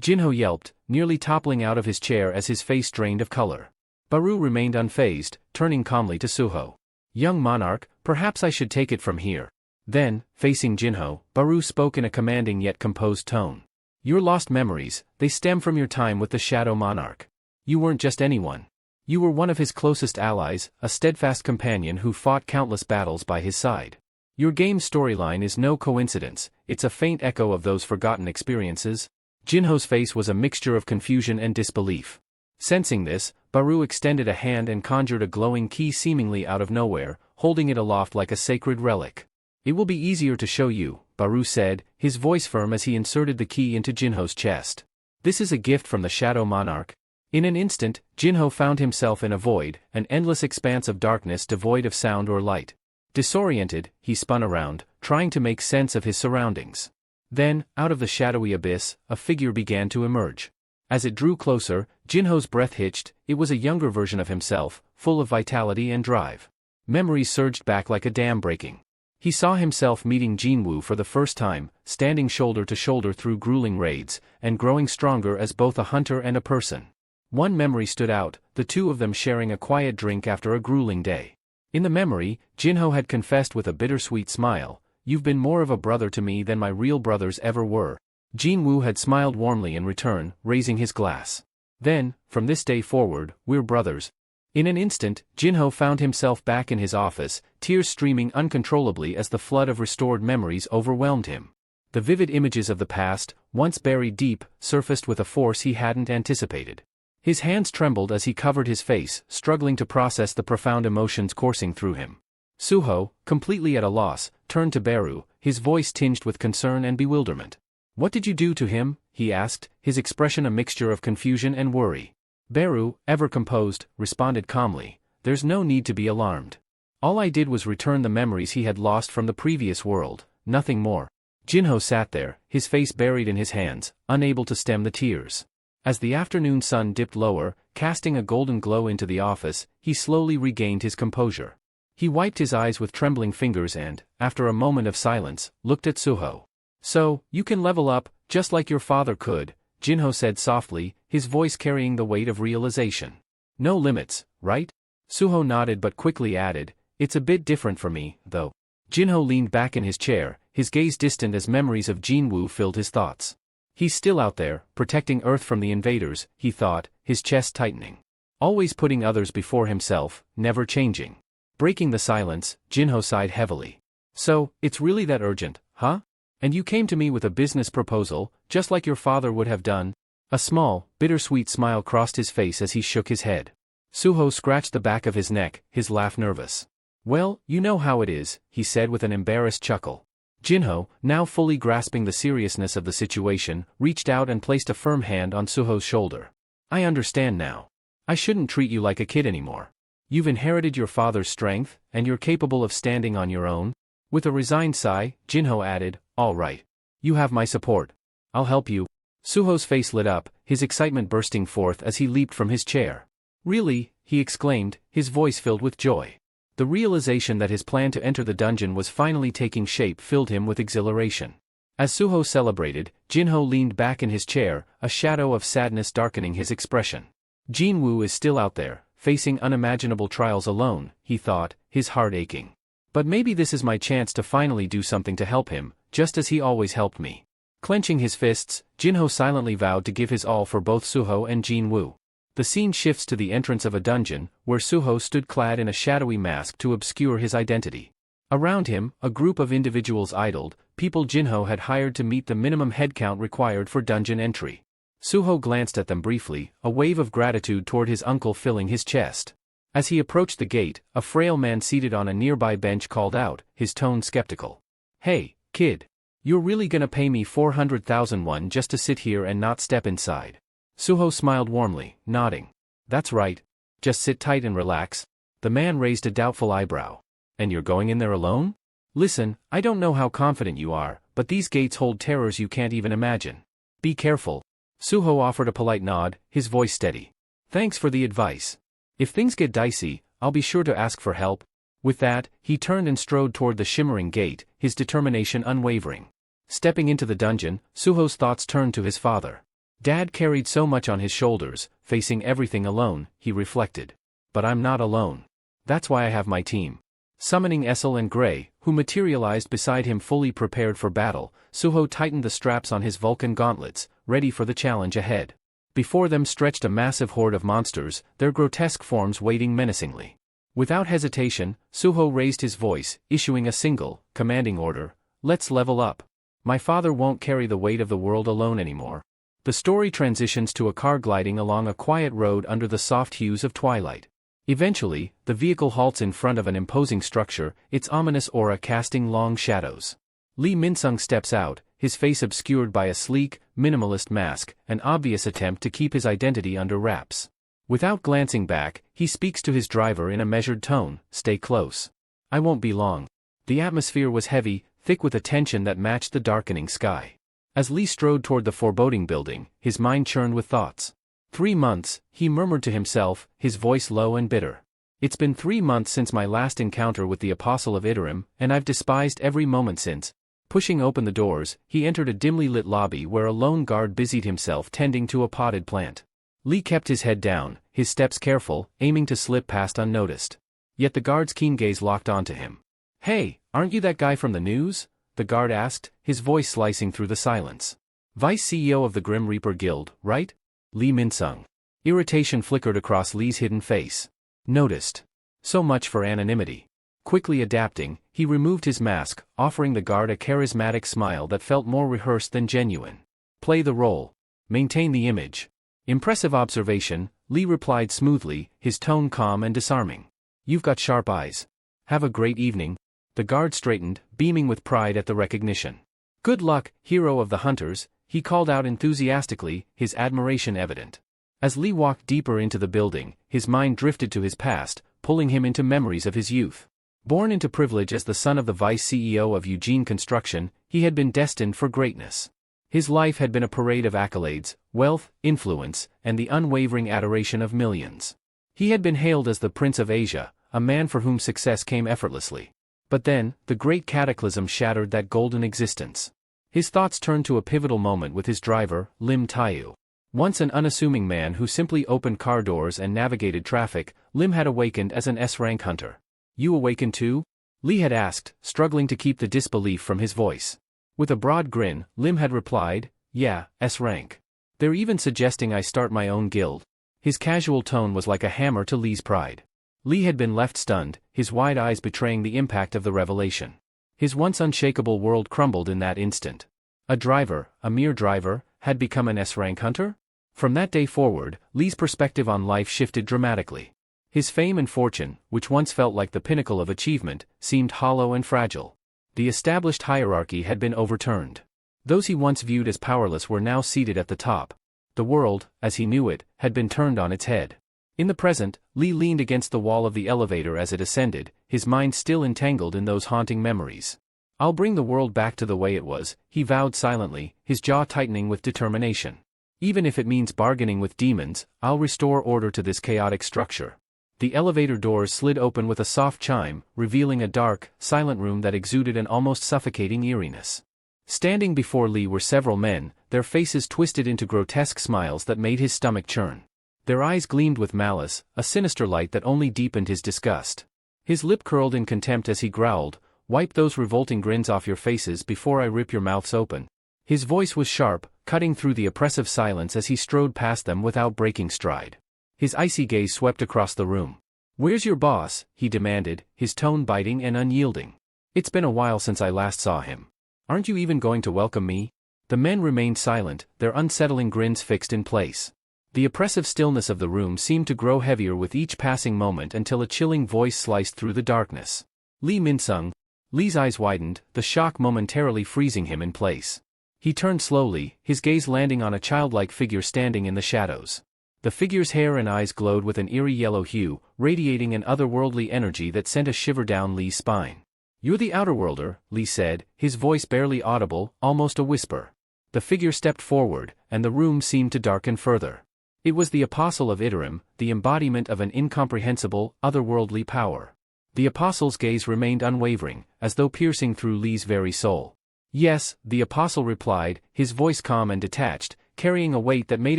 Jinho yelped, nearly toppling out of his chair as his face drained of color. Baru remained unfazed, turning calmly to Suho. Young monarch, perhaps I should take it from here. Then, facing Jinho, Baru spoke in a commanding yet composed tone. Your lost memories, they stem from your time with the Shadow Monarch. You weren't just anyone. You were one of his closest allies, a steadfast companion who fought countless battles by his side. Your game's storyline is no coincidence, it's a faint echo of those forgotten experiences. Jinho's face was a mixture of confusion and disbelief. Sensing this, Baru extended a hand and conjured a glowing key seemingly out of nowhere, holding it aloft like a sacred relic. It will be easier to show you, Baru said, his voice firm as he inserted the key into Jinho's chest. This is a gift from the Shadow Monarch. In an instant, Jinho found himself in a void, an endless expanse of darkness devoid of sound or light. Disoriented, he spun around, trying to make sense of his surroundings. Then, out of the shadowy abyss, a figure began to emerge. As it drew closer, Jinho's breath hitched. It was a younger version of himself, full of vitality and drive. Memories surged back like a dam breaking. He saw himself meeting Jinwoo for the first time, standing shoulder to shoulder through grueling raids, and growing stronger as both a hunter and a person. One memory stood out, the two of them sharing a quiet drink after a grueling day. In the memory, Jinho had confessed with a bittersweet smile, "You've been more of a brother to me than my real brothers ever were." Jinwoo had smiled warmly in return, raising his glass. "Then, from this day forward, we're brothers." In an instant, Jinho found himself back in his office, tears streaming uncontrollably as the flood of restored memories overwhelmed him. The vivid images of the past, once buried deep, surfaced with a force he hadn't anticipated. His hands trembled as he covered his face, struggling to process the profound emotions coursing through him. Suho, completely at a loss, turned to Baru, his voice tinged with concern and bewilderment. "What did you do to him?" he asked, his expression a mixture of confusion and worry. Baru, ever composed, responded calmly, "There's no need to be alarmed. All I did was return the memories he had lost from the previous world, nothing more." Jinho sat there, his face buried in his hands, unable to stem the tears. As the afternoon sun dipped lower, casting a golden glow into the office, he slowly regained his composure. He wiped his eyes with trembling fingers and, after a moment of silence, looked at Suho. "So, you can level up, just like your father could," Jinho said softly, his voice carrying the weight of realization. "No limits, right?" Suho nodded but quickly added, "It's a bit different for me, though." Jinho leaned back in his chair, his gaze distant as memories of Jinwoo filled his thoughts. He's still out there, protecting Earth from the invaders, he thought, his chest tightening. Always putting others before himself, never changing. Breaking the silence, Jinho sighed heavily. "So, it's really that urgent, huh? And you came to me with a business proposal, just like your father would have done?" A small, bittersweet smile crossed his face as he shook his head. Suho scratched the back of his neck, his laugh nervous. Well, you know how it is, he said with an embarrassed chuckle. Jinho, now fully grasping the seriousness of the situation, reached out and placed a firm hand on Suho's shoulder. I understand now. I shouldn't treat you like a kid anymore. You've inherited your father's strength, and you're capable of standing on your own. With a resigned sigh, Jinho added, all right. You have my support. I'll help you. Suho's face lit up, his excitement bursting forth as he leaped from his chair. Really, he exclaimed, his voice filled with joy. The realization that his plan to enter the dungeon was finally taking shape filled him with exhilaration. As Suho celebrated, Jinho leaned back in his chair, a shadow of sadness darkening his expression. Jinwoo is still out there, facing unimaginable trials alone, he thought, his heart aching. But maybe this is my chance to finally do something to help him, just as he always helped me. Clenching his fists, Jinho silently vowed to give his all for both Suho and Jinwoo. The scene shifts to the entrance of a dungeon, where Suho stood clad in a shadowy mask to obscure his identity. Around him, a group of individuals idled, people Jinho had hired to meet the minimum headcount required for dungeon entry. Suho glanced at them briefly, a wave of gratitude toward his uncle filling his chest. As he approached the gate, a frail man seated on a nearby bench called out, his tone skeptical. Hey, kid. You're really gonna pay me 400,000 won just to sit here and not step inside? Suho smiled warmly, nodding. That's right. Just sit tight and relax. The man raised a doubtful eyebrow. And you're going in there alone? Listen, I don't know how confident you are, but these gates hold terrors you can't even imagine. Be careful. Suho offered a polite nod, his voice steady. Thanks for the advice. If things get dicey, I'll be sure to ask for help. With that, he turned and strode toward the shimmering gate, his determination unwavering. Stepping into the dungeon, Suho's thoughts turned to his father. Dad carried so much on his shoulders, facing everything alone, he reflected. But I'm not alone. That's why I have my team. Summoning Essel and Gray, who materialized beside him fully prepared for battle, Suho tightened the straps on his Vulcan gauntlets, ready for the challenge ahead. Before them stretched a massive horde of monsters, their grotesque forms waiting menacingly. Without hesitation, Suho raised his voice, issuing a single, commanding order, let's level up. My father won't carry the weight of the world alone anymore. The story transitions to a car gliding along a quiet road under the soft hues of twilight. Eventually, the vehicle halts in front of an imposing structure, its ominous aura casting long shadows. Lee Min-sung steps out, his face obscured by a sleek, minimalist mask, an obvious attempt to keep his identity under wraps. Without glancing back, he speaks to his driver in a measured tone, stay close. I won't be long. The atmosphere was heavy, thick with a tension that matched the darkening sky. As Lee strode toward the foreboding building, his mind churned with thoughts. 3 months, he murmured to himself, his voice low and bitter. It's been 3 months since my last encounter with the Apostle of Iterim, and I've despised every moment since. Pushing open the doors, he entered a dimly lit lobby where a lone guard busied himself tending to a potted plant. Lee kept his head down, his steps careful, aiming to slip past unnoticed. Yet the guard's keen gaze locked onto him. Hey, aren't you that guy from the news? The guard asked, his voice slicing through the silence. Vice CEO of the Grim Reaper Guild, right? Lee Min-sung. Irritation flickered across Lee's hidden face. Noticed. So much for anonymity. Quickly adapting, he removed his mask, offering the guard a charismatic smile that felt more rehearsed than genuine. Play the role. Maintain the image. Impressive observation, Lee replied smoothly, his tone calm and disarming. You've got sharp eyes. Have a great evening. The guard straightened, beaming with pride at the recognition. Good luck, hero of the hunters, he called out enthusiastically, his admiration evident. As Lee walked deeper into the building, his mind drifted to his past, pulling him into memories of his youth. Born into privilege as the son of the vice CEO of Eugene Construction, he had been destined for greatness. His life had been a parade of accolades, wealth, influence, and the unwavering adoration of millions. He had been hailed as the Prince of Asia, a man for whom success came effortlessly. But then, the great cataclysm shattered that golden existence. His thoughts turned to a pivotal moment with his driver, Lim Taeyu. Once an unassuming man who simply opened car doors and navigated traffic, Lim had awakened as an S-rank hunter. You awakened too? Lee had asked, struggling to keep the disbelief from his voice. With a broad grin, Lim had replied, yeah, S-rank. They're even suggesting I start my own guild. His casual tone was like a hammer to Lee's pride. Lee had been left stunned, his wide eyes betraying the impact of the revelation. His once unshakable world crumbled in that instant. A driver, a mere driver, had become an S-rank hunter? From that day forward, Lee's perspective on life shifted dramatically. His fame and fortune, which once felt like the pinnacle of achievement, seemed hollow and fragile. The established hierarchy had been overturned. Those he once viewed as powerless were now seated at the top. The world, as he knew it, had been turned on its head. In the present, Lee leaned against the wall of the elevator as it ascended, his mind still entangled in those haunting memories. "I'll bring the world back to the way it was," he vowed silently, his jaw tightening with determination. "Even if it means bargaining with demons, I'll restore order to this chaotic structure." The elevator doors slid open with a soft chime, revealing a dark, silent room that exuded an almost suffocating eeriness. Standing before Lee were several men, their faces twisted into grotesque smiles that made his stomach churn. Their eyes gleamed with malice, a sinister light that only deepened his disgust. His lip curled in contempt as he growled, "Wipe those revolting grins off your faces before I rip your mouths open." His voice was sharp, cutting through the oppressive silence as he strode past them without breaking stride. His icy gaze swept across the room. "Where's your boss?" he demanded, his tone biting and unyielding. "It's been a while since I last saw him. Aren't you even going to welcome me?" The men remained silent, their unsettling grins fixed in place. The oppressive stillness of the room seemed to grow heavier with each passing moment until a chilling voice sliced through the darkness. "Lee Min-sung." Lee's eyes widened, the shock momentarily freezing him in place. He turned slowly, his gaze landing on a childlike figure standing in the shadows. The figure's hair and eyes glowed with an eerie yellow hue, radiating an otherworldly energy that sent a shiver down Lee's spine. "You're the Outerworlder," Lee said, his voice barely audible, almost a whisper. The figure stepped forward, and the room seemed to darken further. It was the Apostle of Iterum, the embodiment of an incomprehensible, otherworldly power. The Apostle's gaze remained unwavering, as though piercing through Lee's very soul. "Yes," the Apostle replied, his voice calm and detached, carrying a weight that made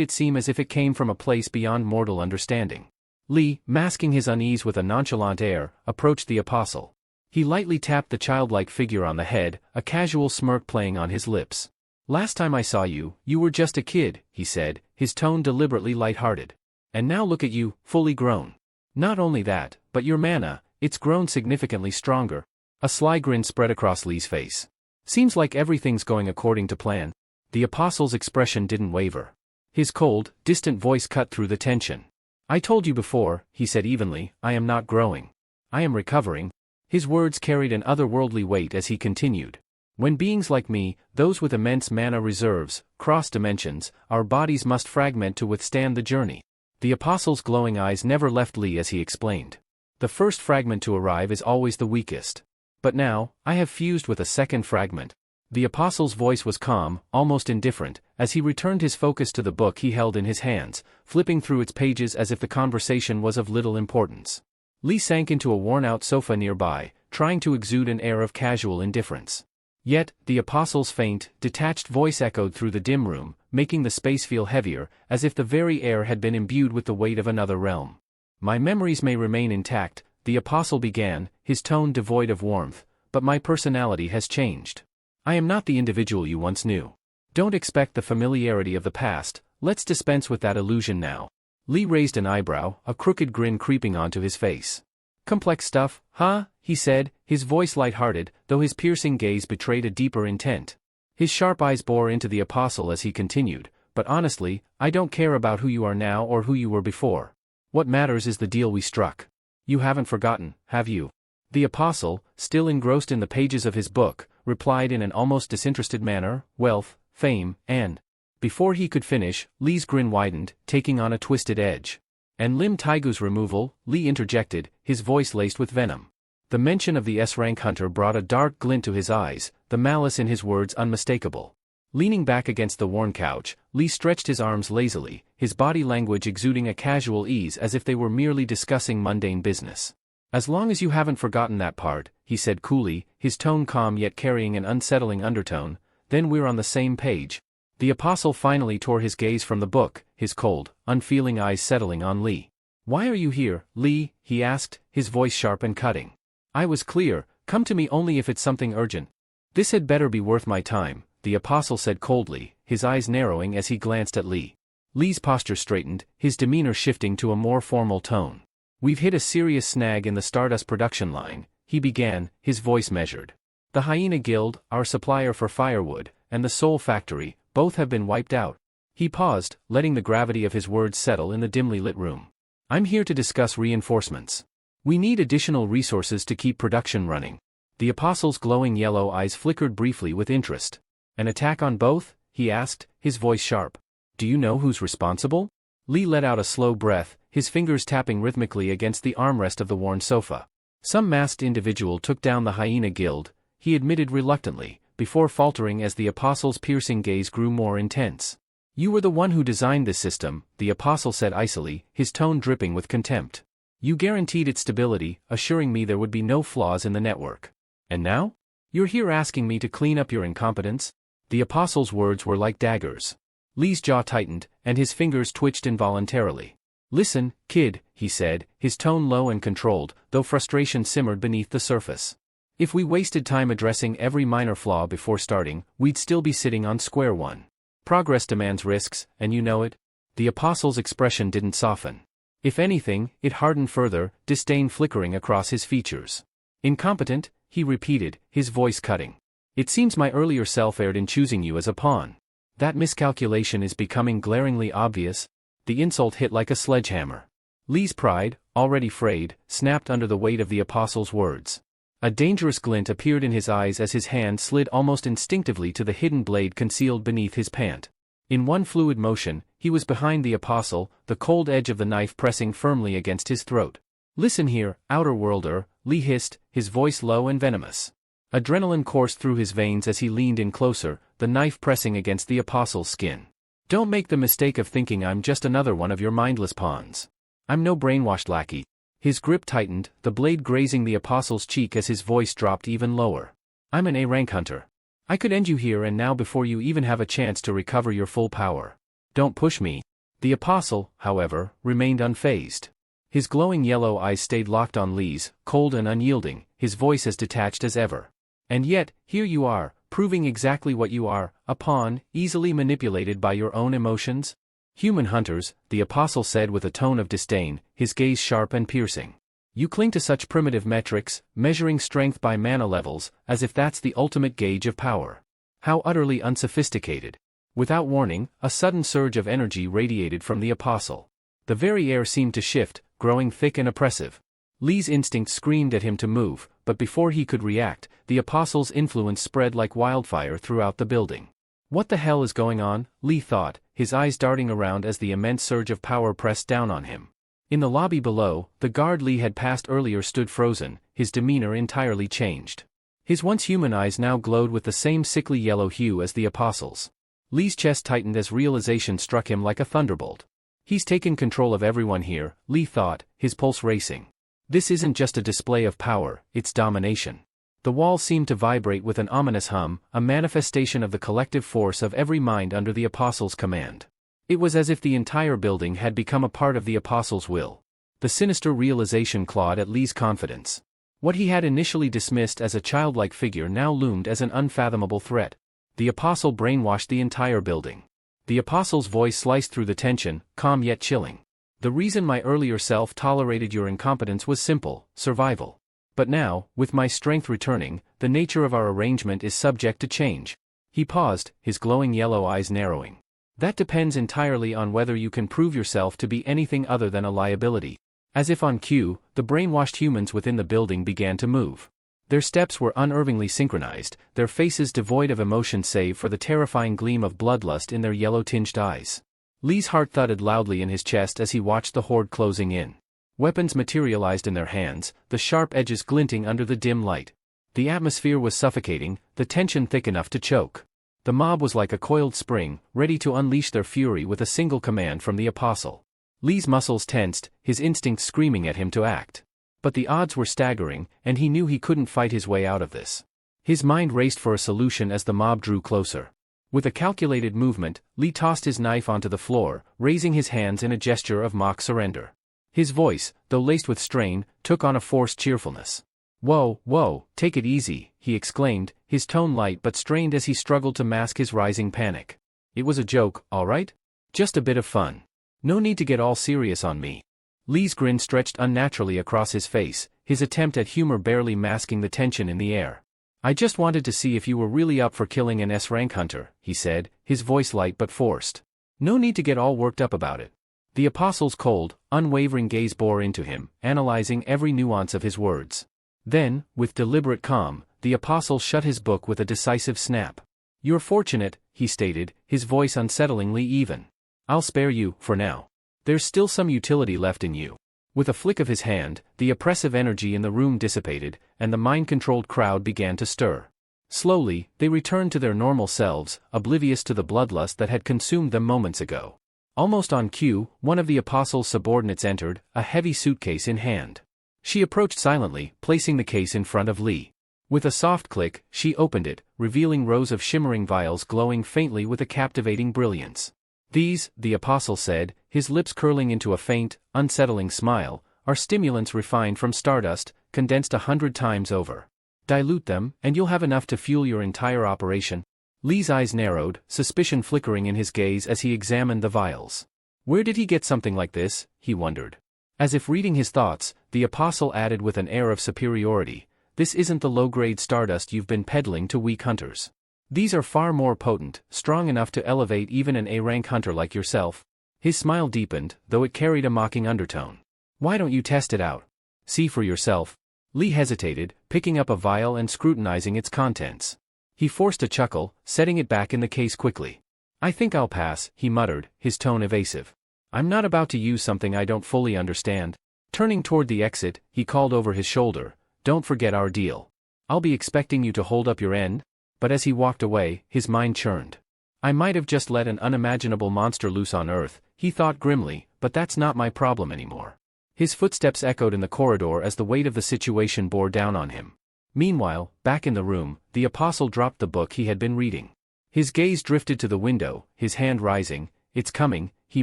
it seem as if it came from a place beyond mortal understanding. Lee, masking his unease with a nonchalant air, approached the Apostle. He lightly tapped the childlike figure on the head, a casual smirk playing on his lips. "Last time I saw you, you were just a kid," he said, his tone deliberately light-hearted. "And now look at you, fully grown. Not only that, but your mana, it's grown significantly stronger." A sly grin spread across Lee's face. "Seems like everything's going according to plan." The Apostle's expression didn't waver. His cold, distant voice cut through the tension. "I told you before," he said evenly, "I am not growing. I am recovering." His words carried an otherworldly weight as he continued. "When beings like me, those with immense mana reserves, cross dimensions, our bodies must fragment to withstand the journey." The Apostle's glowing eyes never left Lee as he explained. "The first fragment to arrive is always the weakest. But now, I have fused with a second fragment." The Apostle's voice was calm, almost indifferent, as he returned his focus to the book he held in his hands, flipping through its pages as if the conversation was of little importance. Lee sank into a worn-out sofa nearby, trying to exude an air of casual indifference. Yet, the Apostle's faint, detached voice echoed through the dim room, making the space feel heavier, as if the very air had been imbued with the weight of another realm. "My memories may remain intact," the Apostle began, his tone devoid of warmth, "but my personality has changed. I am not the individual you once knew. Don't expect the familiarity of the past, let's dispense with that illusion now." Lee raised an eyebrow, a crooked grin creeping onto his face. "Complex stuff, huh?" he said, his voice light-hearted, though his piercing gaze betrayed a deeper intent. His sharp eyes bore into the Apostle as he continued, "But honestly, I don't care about who you are now or who you were before. What matters is the deal we struck. You haven't forgotten, have you?" The Apostle, still engrossed in the pages of his book, replied in an almost disinterested manner, "Wealth, fame, and..." Before he could finish, Lee's grin widened, taking on a twisted edge. "And Lim Taigu's removal," Lee interjected, his voice laced with venom. The mention of the S-rank hunter brought a dark glint to his eyes, the malice in his words unmistakable. Leaning back against the worn couch, Lee stretched his arms lazily, his body language exuding a casual ease as if they were merely discussing mundane business. "As long as you haven't forgotten that part," he said coolly, his tone calm yet carrying an unsettling undertone, "then we're on the same page." The Apostle finally tore his gaze from the book, his cold, unfeeling eyes settling on Lee. "Why are you here, Lee?" he asked, his voice sharp and cutting. "I was clear, come to me only if it's something urgent." "This had better be worth my time," the Apostle said coldly, his eyes narrowing as he glanced at Lee. Lee's posture straightened, his demeanor shifting to a more formal tone. "We've hit a serious snag in the Stardust production line," he began, his voice measured. "The Hyena Guild, our supplier for firewood, and the Soul Factory, both have been wiped out." He paused, letting the gravity of his words settle in the dimly lit room. I'm here to discuss reinforcements. We need additional resources to keep production running. The apostle's glowing yellow eyes flickered briefly with interest. An attack on both? He asked, his voice sharp. Do you know who's responsible? Lee let out a slow breath, his fingers tapping rhythmically against the armrest of the worn sofa. Some masked individual took down the hyena guild, he admitted reluctantly, before faltering as the apostle's piercing gaze grew more intense. You were the one who designed this system, the apostle said icily, his tone dripping with contempt. You guaranteed its stability, assuring me there would be no flaws in the network. And now? You're here asking me to clean up your incompetence? The apostle's words were like daggers. Lee's jaw tightened, and his fingers twitched involuntarily. Listen, kid, he said, his tone low and controlled, though frustration simmered beneath the surface. If we wasted time addressing every minor flaw before starting, we'd still be sitting on square one. Progress demands risks, and you know it. The apostle's expression didn't soften. If anything, it hardened further, disdain flickering across his features. Incompetent, he repeated, his voice cutting. It seems my earlier self erred in choosing you as a pawn. That miscalculation is becoming glaringly obvious. The insult hit like a sledgehammer. Lee's pride, already frayed, snapped under the weight of the apostle's words. A dangerous glint appeared in his eyes as his hand slid almost instinctively to the hidden blade concealed beneath his pant. In one fluid motion, he was behind the apostle, the cold edge of the knife pressing firmly against his throat. Listen here, outer worlder, Lee hissed, his voice low and venomous. Adrenaline coursed through his veins as he leaned in closer, the knife pressing against the apostle's skin. Don't make the mistake of thinking I'm just another one of your mindless pawns. I'm no brainwashed lackey. His grip tightened, the blade grazing the apostle's cheek as his voice dropped even lower. I'm an A-rank hunter. I could end you here and now before you even have a chance to recover your full power. Don't push me. The apostle, however, remained unfazed. His glowing yellow eyes stayed locked on Lee's, cold and unyielding, his voice as detached as ever. And yet, here you are, proving exactly what you are, a pawn, easily manipulated by your own emotions? Human hunters, the apostle said with a tone of disdain, his gaze sharp and piercing. You cling to such primitive metrics, measuring strength by mana levels, as if that's the ultimate gauge of power. How utterly unsophisticated. Without warning, a sudden surge of energy radiated from the apostle. The very air seemed to shift, growing thick and oppressive. Lee's instinct screamed at him to move, but before he could react, the apostle's influence spread like wildfire throughout the building. What the hell is going on? Lee thought, his eyes darting around as the immense surge of power pressed down on him. In the lobby below, the guard Lee had passed earlier stood frozen, his demeanor entirely changed. His once human eyes now glowed with the same sickly yellow hue as the apostle's. Lee's chest tightened as realization struck him like a thunderbolt. He's taken control of everyone here, Lee thought, his pulse racing. This isn't just a display of power, it's domination. The walls seemed to vibrate with an ominous hum, a manifestation of the collective force of every mind under the apostle's command. It was as if the entire building had become a part of the apostle's will. The sinister realization clawed at Lee's confidence. What he had initially dismissed as a childlike figure now loomed as an unfathomable threat. The apostle brainwashed the entire building. The apostle's voice sliced through the tension, calm yet chilling. The reason my earlier self tolerated your incompetence was simple, survival. But now, with my strength returning, the nature of our arrangement is subject to change. He paused, his glowing yellow eyes narrowing. That depends entirely on whether you can prove yourself to be anything other than a liability. As if on cue, the brainwashed humans within the building began to move. Their steps were unervingly synchronized, their faces devoid of emotion save for the terrifying gleam of bloodlust in their yellow-tinged eyes. Lee's heart thudded loudly in his chest as he watched the horde closing in. Weapons materialized in their hands, the sharp edges glinting under the dim light. The atmosphere was suffocating, the tension thick enough to choke. The mob was like a coiled spring, ready to unleash their fury with a single command from the apostle. Lee's muscles tensed, his instincts screaming at him to act. But the odds were staggering, and he knew he couldn't fight his way out of this. His mind raced for a solution as the mob drew closer. With a calculated movement, Lee tossed his knife onto the floor, raising his hands in a gesture of mock surrender. His voice, though laced with strain, took on a forced cheerfulness. Whoa, take it easy, he exclaimed, his tone light but strained as he struggled to mask his rising panic. It was a joke, all right? Just a bit of fun. No need to get all serious on me. Lee's grin stretched unnaturally across his face, his attempt at humor barely masking the tension in the air. I just wanted to see if you were really up for killing an S-rank hunter, he said, his voice light but forced. No need to get all worked up about it. The apostle's cold, unwavering gaze bore into him, analyzing every nuance of his words. Then, with deliberate calm, the apostle shut his book with a decisive snap. "You're fortunate," he stated, his voice unsettlingly even. "I'll spare you, for now. There's still some utility left in you." With a flick of his hand, the oppressive energy in the room dissipated, and the mind-controlled crowd began to stir. Slowly, they returned to their normal selves, oblivious to the bloodlust that had consumed them moments ago. Almost on cue, one of the apostle's subordinates entered, a heavy suitcase in hand. She approached silently, placing the case in front of Lee. With a soft click, she opened it, revealing rows of shimmering vials glowing faintly with a captivating brilliance. "These," the apostle said, his lips curling into a faint, unsettling smile, "are stimulants refined from stardust, condensed 100 times over. Dilute them, and you'll have enough to fuel your entire operation." Lee's eyes narrowed, suspicion flickering in his gaze as he examined the vials. Where did he get something like this, he wondered. As if reading his thoughts, the apostle added with an air of superiority, "This isn't the low-grade stardust you've been peddling to weak hunters. These are far more potent, strong enough to elevate even an A-rank hunter like yourself." His smile deepened, though it carried a mocking undertone. "Why don't you test it out? See for yourself." Lee hesitated, picking up a vial and scrutinizing its contents. He forced a chuckle, setting it back in the case quickly. "I think I'll pass," he muttered, his tone evasive. "I'm not about to use something I don't fully understand." Turning toward the exit, he called over his shoulder, "Don't forget our deal. I'll be expecting you to hold up your end." But as he walked away, his mind churned. "I might have just let an unimaginable monster loose on Earth," he thought grimly, "but that's not my problem anymore." His footsteps echoed in the corridor as the weight of the situation bore down on him. Meanwhile, back in the room, the apostle dropped the book he had been reading. His gaze drifted to the window, his hand rising. "It's coming," he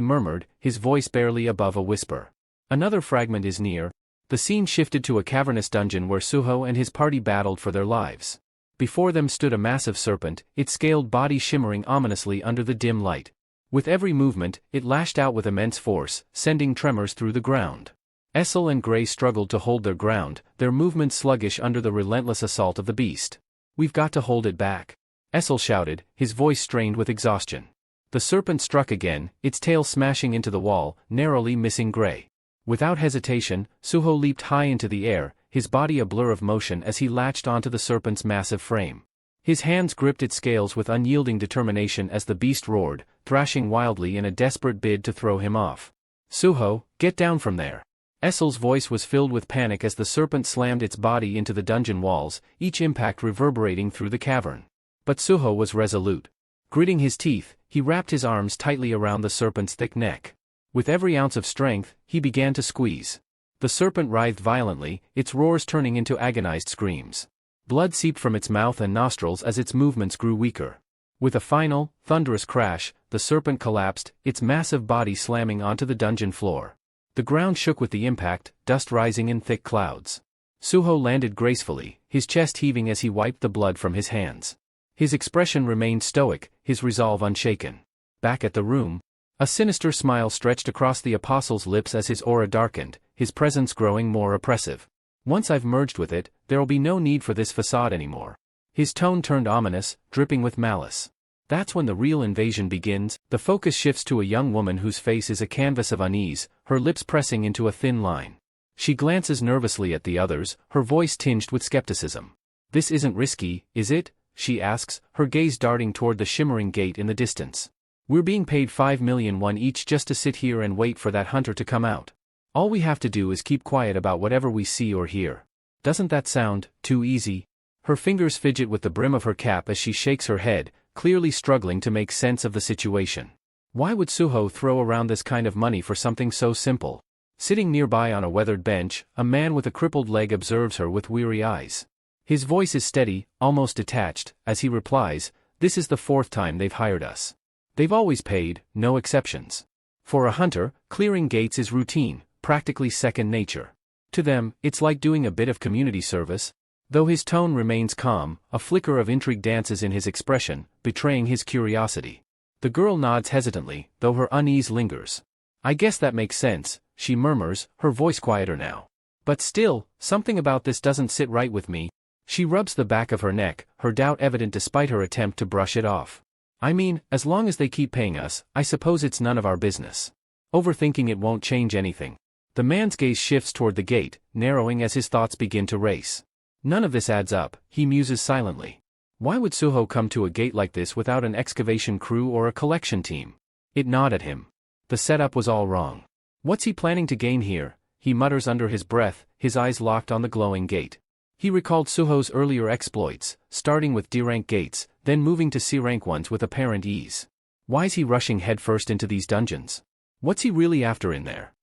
murmured, his voice barely above a whisper. "Another fragment is near." The scene shifted to a cavernous dungeon where Suho and his party battled for their lives. Before them stood a massive serpent, its scaled body shimmering ominously under the dim light. With every movement, it lashed out with immense force, sending tremors through the ground. Essel and Gray struggled to hold their ground, their movements sluggish under the relentless assault of the beast. "We've got to hold it back," Essel shouted, his voice strained with exhaustion. The serpent struck again, its tail smashing into the wall, narrowly missing Gray. Without hesitation, Suho leaped high into the air, his body a blur of motion as he latched onto the serpent's massive frame. His hands gripped its scales with unyielding determination as the beast roared, thrashing wildly in a desperate bid to throw him off. "Suho, get down from there." Essel's voice was filled with panic as the serpent slammed its body into the dungeon walls, each impact reverberating through the cavern. But Suho was resolute. Gritting his teeth, he wrapped his arms tightly around the serpent's thick neck. With every ounce of strength, he began to squeeze. The serpent writhed violently, its roars turning into agonized screams. Blood seeped from its mouth and nostrils as its movements grew weaker. With a final, thunderous crash, the serpent collapsed, its massive body slamming onto the dungeon floor. The ground shook with the impact, dust rising in thick clouds. Suho landed gracefully, his chest heaving as he wiped the blood from his hands. His expression remained stoic, his resolve unshaken. Back at the room, a sinister smile stretched across the apostle's lips as his aura darkened, his presence growing more oppressive. "Once I've merged with it, there'll be no need for this facade anymore." His tone turned ominous, dripping with malice. "That's when the real invasion begins." The focus shifts to a young woman whose face is a canvas of unease, her lips pressing into a thin line. She glances nervously at the others, her voice tinged with skepticism. "This isn't risky, is it?" she asks, her gaze darting toward the shimmering gate in the distance. "We're being paid 5,000,000 each just to sit here and wait for that hunter to come out. All we have to do is keep quiet about whatever we see or hear. Doesn't that sound too easy?" Her fingers fidget with the brim of her cap as she shakes her head, clearly struggling to make sense of the situation. Why would Suho throw around this kind of money for something so simple? Sitting nearby on a weathered bench, a man with a crippled leg observes her with weary eyes. His voice is steady, almost detached, as he replies, "This is the 4th time they've hired us. They've always paid, no exceptions. For a hunter, clearing gates is routine, practically second nature. To them, it's like doing a bit of community service." Though his tone remains calm, a flicker of intrigue dances in his expression, betraying his curiosity. The girl nods hesitantly, though her unease lingers. "I guess that makes sense," she murmurs, her voice quieter now. "But still, something about this doesn't sit right with me." She rubs the back of her neck, her doubt evident despite her attempt to brush it off. I mean, as long as they keep paying us, I suppose it's none of our business. Overthinking it won't change anything. The man's gaze shifts toward the gate, narrowing as his thoughts begin to race. None of this adds up, he muses silently. Why would Suho come to a gate like this without an excavation crew or a collection team? It gnawed at him. The setup was all wrong. What's he planning to gain here? He mutters under his breath, his eyes locked on the glowing gate. He recalled Suho's earlier exploits, starting with D-rank gates, then moving to C-rank ones with apparent ease. Why's he rushing headfirst into these dungeons? What's he really after in there?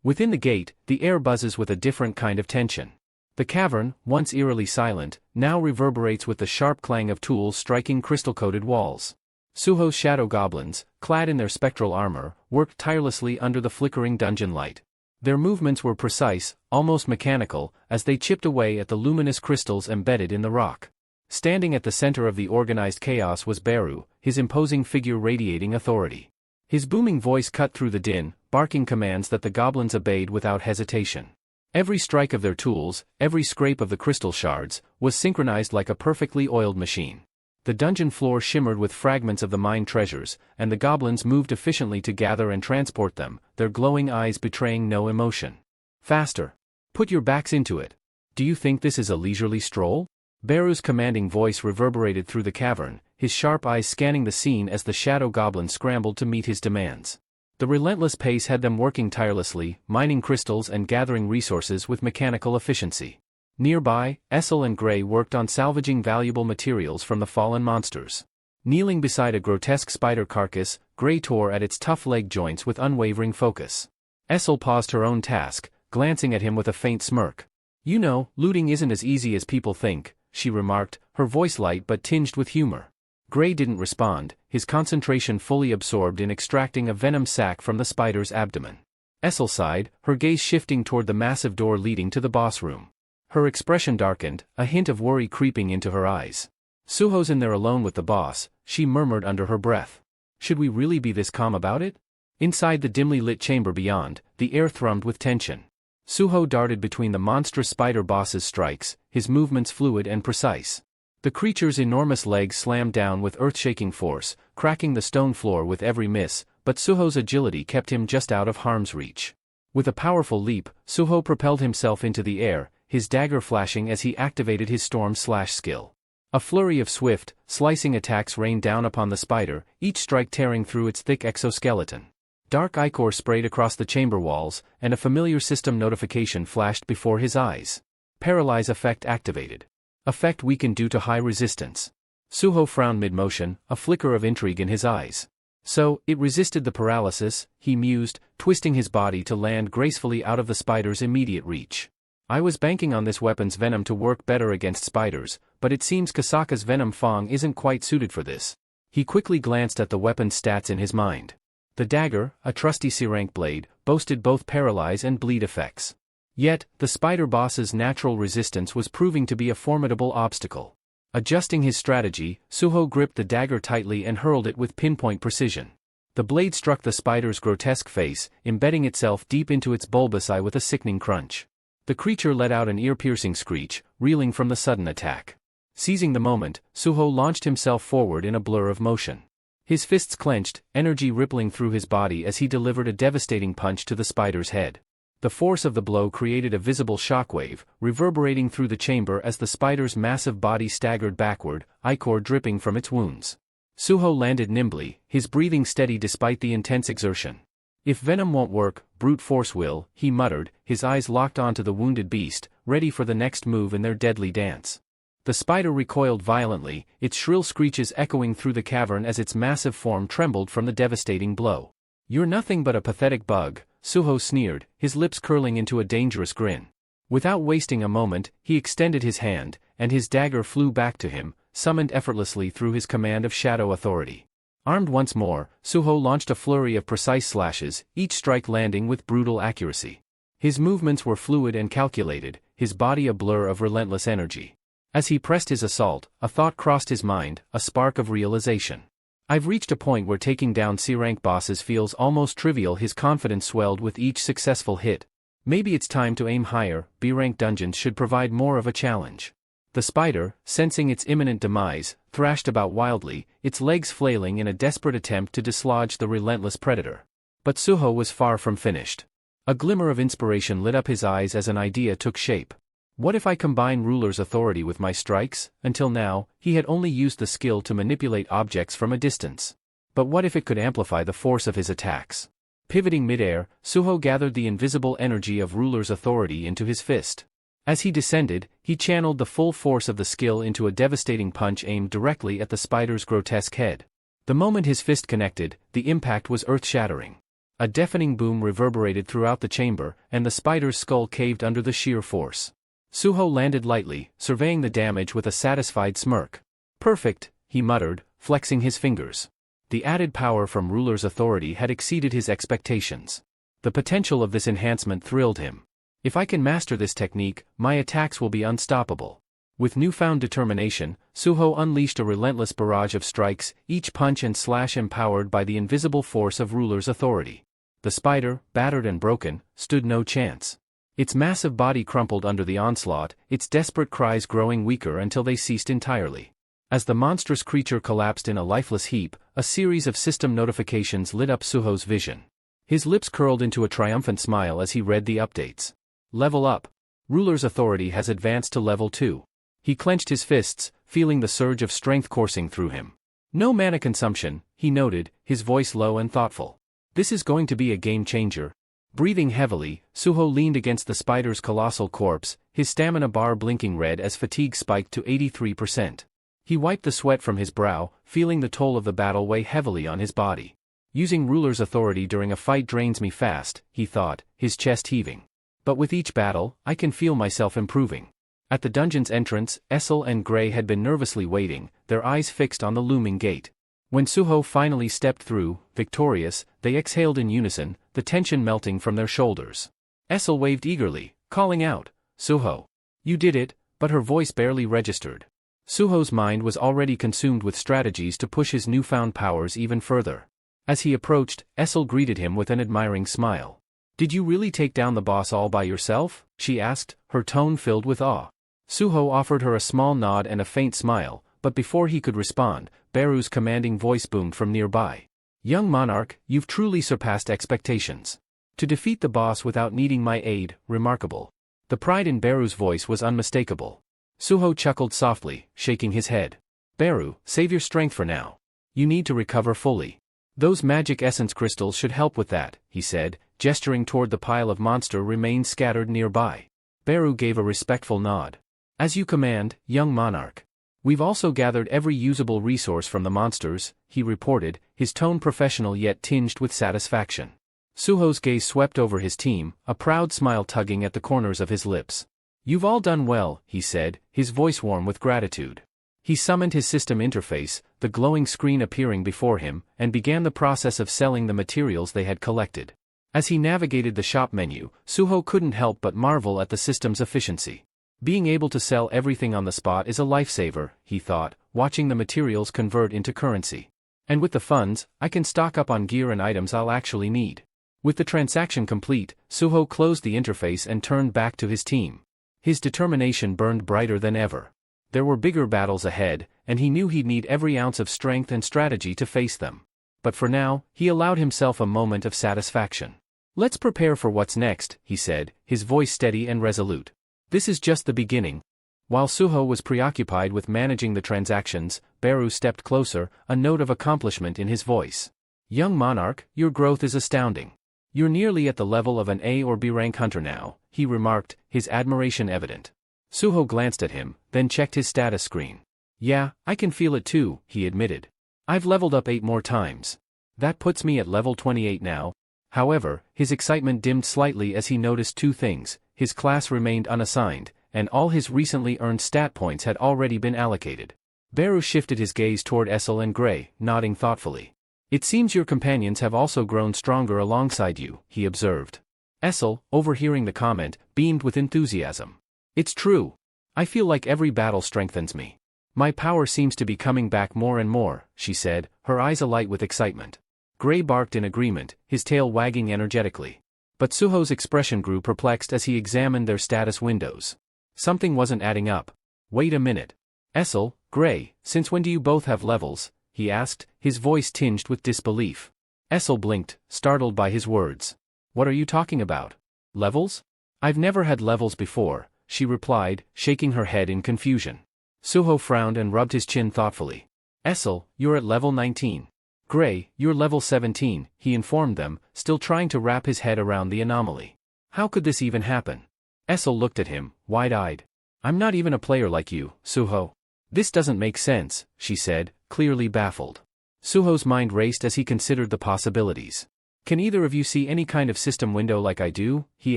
Within the gate, the air buzzes with a different kind of tension. The cavern, once eerily silent, now reverberates with the sharp clang of tools striking crystal-coated walls. Suho's shadow goblins, clad in their spectral armor, worked tirelessly under the flickering dungeon light. Their movements were precise, almost mechanical, as they chipped away at the luminous crystals embedded in the rock. Standing at the center of the organized chaos was Beru, his imposing figure radiating authority. His booming voice cut through the din, barking commands that the goblins obeyed without hesitation. Every strike of their tools, every scrape of the crystal shards, was synchronized like a perfectly oiled machine. The dungeon floor shimmered with fragments of the mine treasures, and the goblins moved efficiently to gather and transport them, their glowing eyes betraying no emotion. Faster! Put your backs into it! Do you think this is a leisurely stroll? Beru's commanding voice reverberated through the cavern, his sharp eyes scanning the scene as the shadow goblins scrambled to meet his demands. The relentless pace had them working tirelessly, mining crystals and gathering resources with mechanical efficiency. Nearby, Essel and Gray worked on salvaging valuable materials from the fallen monsters. Kneeling beside a grotesque spider carcass, Gray tore at its tough leg joints with unwavering focus. Essel paused her own task, glancing at him with a faint smirk. You know, looting isn't as easy as people think, she remarked, her voice light but tinged with humor. Gray didn't respond, his concentration fully absorbed in extracting a venom sac from the spider's abdomen. Essel sighed, her gaze shifting toward the massive door leading to the boss room. Her expression darkened, a hint of worry creeping into her eyes. Suho's in there alone with the boss, she murmured under her breath. Should we really be this calm about it? Inside the dimly lit chamber beyond, the air thrummed with tension. Suho darted between the monstrous spider boss's strikes, his movements fluid and precise. The creature's enormous legs slammed down with earth-shaking force, cracking the stone floor with every miss, but Suho's agility kept him just out of harm's reach. With a powerful leap, Suho propelled himself into the air, his dagger flashing as he activated his storm slash skill. A flurry of swift, slicing attacks rained down upon the spider, each strike tearing through its thick exoskeleton. Dark ichor sprayed across the chamber walls, and a familiar system notification flashed before his eyes. Paralyze effect activated. Effect weakened due to high resistance. Suho frowned mid-motion, a flicker of intrigue in his eyes. So, it resisted the paralysis, he mused, twisting his body to land gracefully out of the spider's immediate reach. I was banking on this weapon's venom to work better against spiders, but it seems Kasaka's venom fang isn't quite suited for this. He quickly glanced at the weapon's stats in his mind. The dagger, a trusty C-rank blade, boasted both paralyze and bleed effects. Yet, the spider boss's natural resistance was proving to be a formidable obstacle. Adjusting his strategy, Suho gripped the dagger tightly and hurled it with pinpoint precision. The blade struck the spider's grotesque face, embedding itself deep into its bulbous eye with a sickening crunch. The creature let out an ear-piercing screech, reeling from the sudden attack. Seizing the moment, Suho launched himself forward in a blur of motion. His fists clenched, energy rippling through his body as he delivered a devastating punch to the spider's head. The force of the blow created a visible shockwave, reverberating through the chamber as the spider's massive body staggered backward, ichor dripping from its wounds. Suho landed nimbly, his breathing steady despite the intense exertion. If venom won't work, brute force will, he muttered, his eyes locked onto the wounded beast, ready for the next move in their deadly dance. The spider recoiled violently, its shrill screeches echoing through the cavern as its massive form trembled from the devastating blow. You're nothing but a pathetic bug, Suho sneered, his lips curling into a dangerous grin. Without wasting a moment, he extended his hand, and his dagger flew back to him, summoned effortlessly through his command of shadow authority. Armed once more, Suho launched a flurry of precise slashes, each strike landing with brutal accuracy. His movements were fluid and calculated, his body a blur of relentless energy. As he pressed his assault, a thought crossed his mind, a spark of realization. I've reached a point where taking down C-rank bosses feels almost trivial. His confidence swelled with each successful hit. Maybe it's time to aim higher, B-rank dungeons should provide more of a challenge. The spider, sensing its imminent demise, thrashed about wildly, its legs flailing in a desperate attempt to dislodge the relentless predator. But Suho was far from finished. A glimmer of inspiration lit up his eyes as an idea took shape. What if I combine ruler's authority with my strikes? Until now, he had only used the skill to manipulate objects from a distance. But what if it could amplify the force of his attacks? Pivoting midair, Suho gathered the invisible energy of ruler's authority into his fist. As he descended, he channeled the full force of the skill into a devastating punch aimed directly at the spider's grotesque head. The moment his fist connected, the impact was earth-shattering. A deafening boom reverberated throughout the chamber, and the spider's skull caved under the sheer force. Suho landed lightly, surveying the damage with a satisfied smirk. "Perfect," he muttered, flexing his fingers. The added power from ruler's authority had exceeded his expectations. The potential of this enhancement thrilled him. If I can master this technique, my attacks will be unstoppable. With newfound determination, Suho unleashed a relentless barrage of strikes, each punch and slash empowered by the invisible force of ruler's authority. The spider, battered and broken, stood no chance. Its massive body crumpled under the onslaught, its desperate cries growing weaker until they ceased entirely. As the monstrous creature collapsed in a lifeless heap, a series of system notifications lit up Suho's vision. His lips curled into a triumphant smile as he read the updates. Level up. Ruler's authority has advanced to level 2. He clenched his fists, feeling the surge of strength coursing through him. No mana consumption, he noted, his voice low and thoughtful. This is going to be a game changer. Breathing heavily, Suho leaned against the spider's colossal corpse, his stamina bar blinking red as fatigue spiked to 83%. He wiped the sweat from his brow, feeling the toll of the battle weigh heavily on his body. Using ruler's authority during a fight drains me fast, he thought, his chest heaving. But with each battle, I can feel myself improving. At the dungeon's entrance, Essel and Gray had been nervously waiting, their eyes fixed on the looming gate. When Suho finally stepped through, victorious, they exhaled in unison, the tension melting from their shoulders. Essel waved eagerly, calling out, "Suho! You did it," but her voice barely registered. Suho's mind was already consumed with strategies to push his newfound powers even further. As he approached, Essel greeted him with an admiring smile. "Did you really take down the boss all by yourself?" she asked, her tone filled with awe. Suho offered her a small nod and a faint smile, but before he could respond, Beru's commanding voice boomed from nearby. "Young monarch, you've truly surpassed expectations. To defeat the boss without needing my aid, remarkable." The pride in Beru's voice was unmistakable. Suho chuckled softly, shaking his head. "Beru, save your strength for now. You need to recover fully. Those magic essence crystals should help with that," he said, gesturing toward the pile of monster remains scattered nearby. Beru gave a respectful nod. "As you command, young monarch. We've also gathered every usable resource from the monsters," he reported, his tone professional yet tinged with satisfaction. Suho's gaze swept over his team, a proud smile tugging at the corners of his lips. "You've all done well," he said, his voice warm with gratitude. He summoned his system interface, the glowing screen appearing before him, and began the process of selling the materials they had collected. As he navigated the shop menu, Suho couldn't help but marvel at the system's efficiency. Being able to sell everything on the spot is a lifesaver, he thought, watching the materials convert into currency. And with the funds, I can stock up on gear and items I'll actually need. With the transaction complete, Suho closed the interface and turned back to his team. His determination burned brighter than ever. There were bigger battles ahead, and he knew he'd need every ounce of strength and strategy to face them. But for now, he allowed himself a moment of satisfaction. "Let's prepare for what's next," he said, his voice steady and resolute. "This is just the beginning." While Suho was preoccupied with managing the transactions, Beru stepped closer, a note of accomplishment in his voice. "Young monarch, your growth is astounding. You're nearly at the level of an A or B rank hunter now," he remarked, his admiration evident. Suho glanced at him, then checked his status screen. "Yeah, I can feel it too," he admitted. "I've leveled up 8 more times. That puts me at level 28 now." However, his excitement dimmed slightly as he noticed 2 things: his class remained unassigned, and all his recently earned stat points had already been allocated. Beru shifted his gaze toward Essel and Gray, nodding thoughtfully. "It seems your companions have also grown stronger alongside you," he observed. Essel, overhearing the comment, beamed with enthusiasm. "It's true. I feel like every battle strengthens me. My power seems to be coming back more and more," she said, her eyes alight with excitement. Gray barked in agreement, his tail wagging energetically. But Suho's expression grew perplexed as he examined their status windows. Something wasn't adding up. Wait a minute. Essel, Gray, since when do you both have levels? He asked, his voice tinged with disbelief. Essel blinked, startled by his words. What are you talking about? Levels? I've never had levels before, she replied, shaking her head in confusion. Suho frowned and rubbed his chin thoughtfully. Essel, you're at level 19. Gray, you're level 17, he informed them, still trying to wrap his head around the anomaly. How could this even happen? Essel looked at him, wide-eyed. I'm not even a player like you, Suho. This doesn't make sense, she said, clearly baffled. Suho's mind raced as he considered the possibilities. Can either of you see any kind of system window like I do? He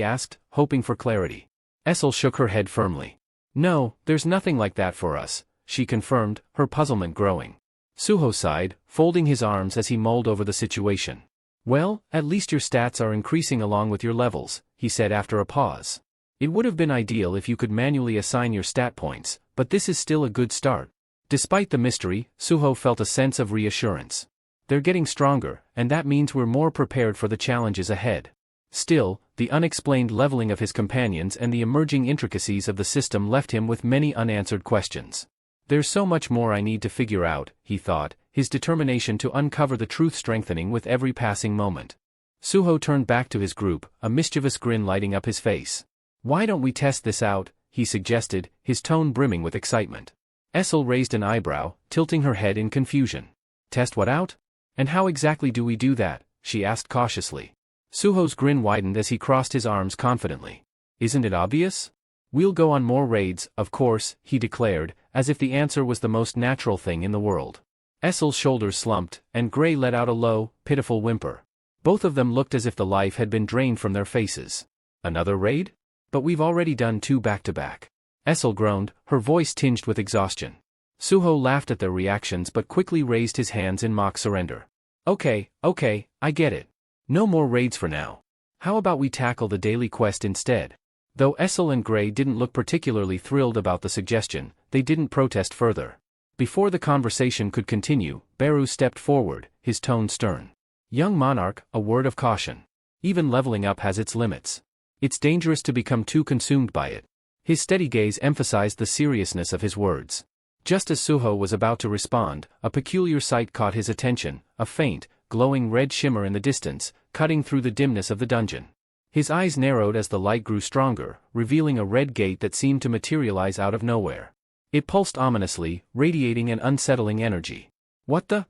asked, hoping for clarity. Essel shook her head firmly. No, there's nothing like that for us, she confirmed, her puzzlement growing. Suho sighed, folding his arms as he mulled over the situation. Well, at least your stats are increasing along with your levels, he said after a pause. It would have been ideal if you could manually assign your stat points, but this is still a good start. Despite the mystery, Suho felt a sense of reassurance. They're getting stronger, and that means we're more prepared for the challenges ahead. Still, the unexplained leveling of his companions and the emerging intricacies of the system left him with many unanswered questions. There's so much more I need to figure out, he thought, his determination to uncover the truth strengthening with every passing moment. Suho turned back to his group, a mischievous grin lighting up his face. Why don't we test this out, he suggested, his tone brimming with excitement. Essel raised an eyebrow, tilting her head in confusion. Test what out? And how exactly do we do that? She asked cautiously. Suho's grin widened as he crossed his arms confidently. Isn't it obvious? We'll go on more raids, of course, he declared, as if the answer was the most natural thing in the world. Essel's shoulders slumped, and Gray let out a low, pitiful whimper. Both of them looked as if the life had been drained from their faces. Another raid? But we've already done 2 back-to-back. Essel groaned, her voice tinged with exhaustion. Suho laughed at their reactions but quickly raised his hands in mock surrender. Okay, I get it. No more raids for now. How about we tackle the daily quest instead? Though Essel and Gray didn't look particularly thrilled about the suggestion, they didn't protest further. Before the conversation could continue, Beru stepped forward, his tone stern. Young monarch, a word of caution. Even leveling up has its limits. It's dangerous to become too consumed by it. His steady gaze emphasized the seriousness of his words. Just as Suho was about to respond, a peculiar sight caught his attention, a faint, glowing red shimmer in the distance, cutting through the dimness of the dungeon. His eyes narrowed as the light grew stronger, revealing a red gate that seemed to materialize out of nowhere. It pulsed ominously, radiating an unsettling energy. What the?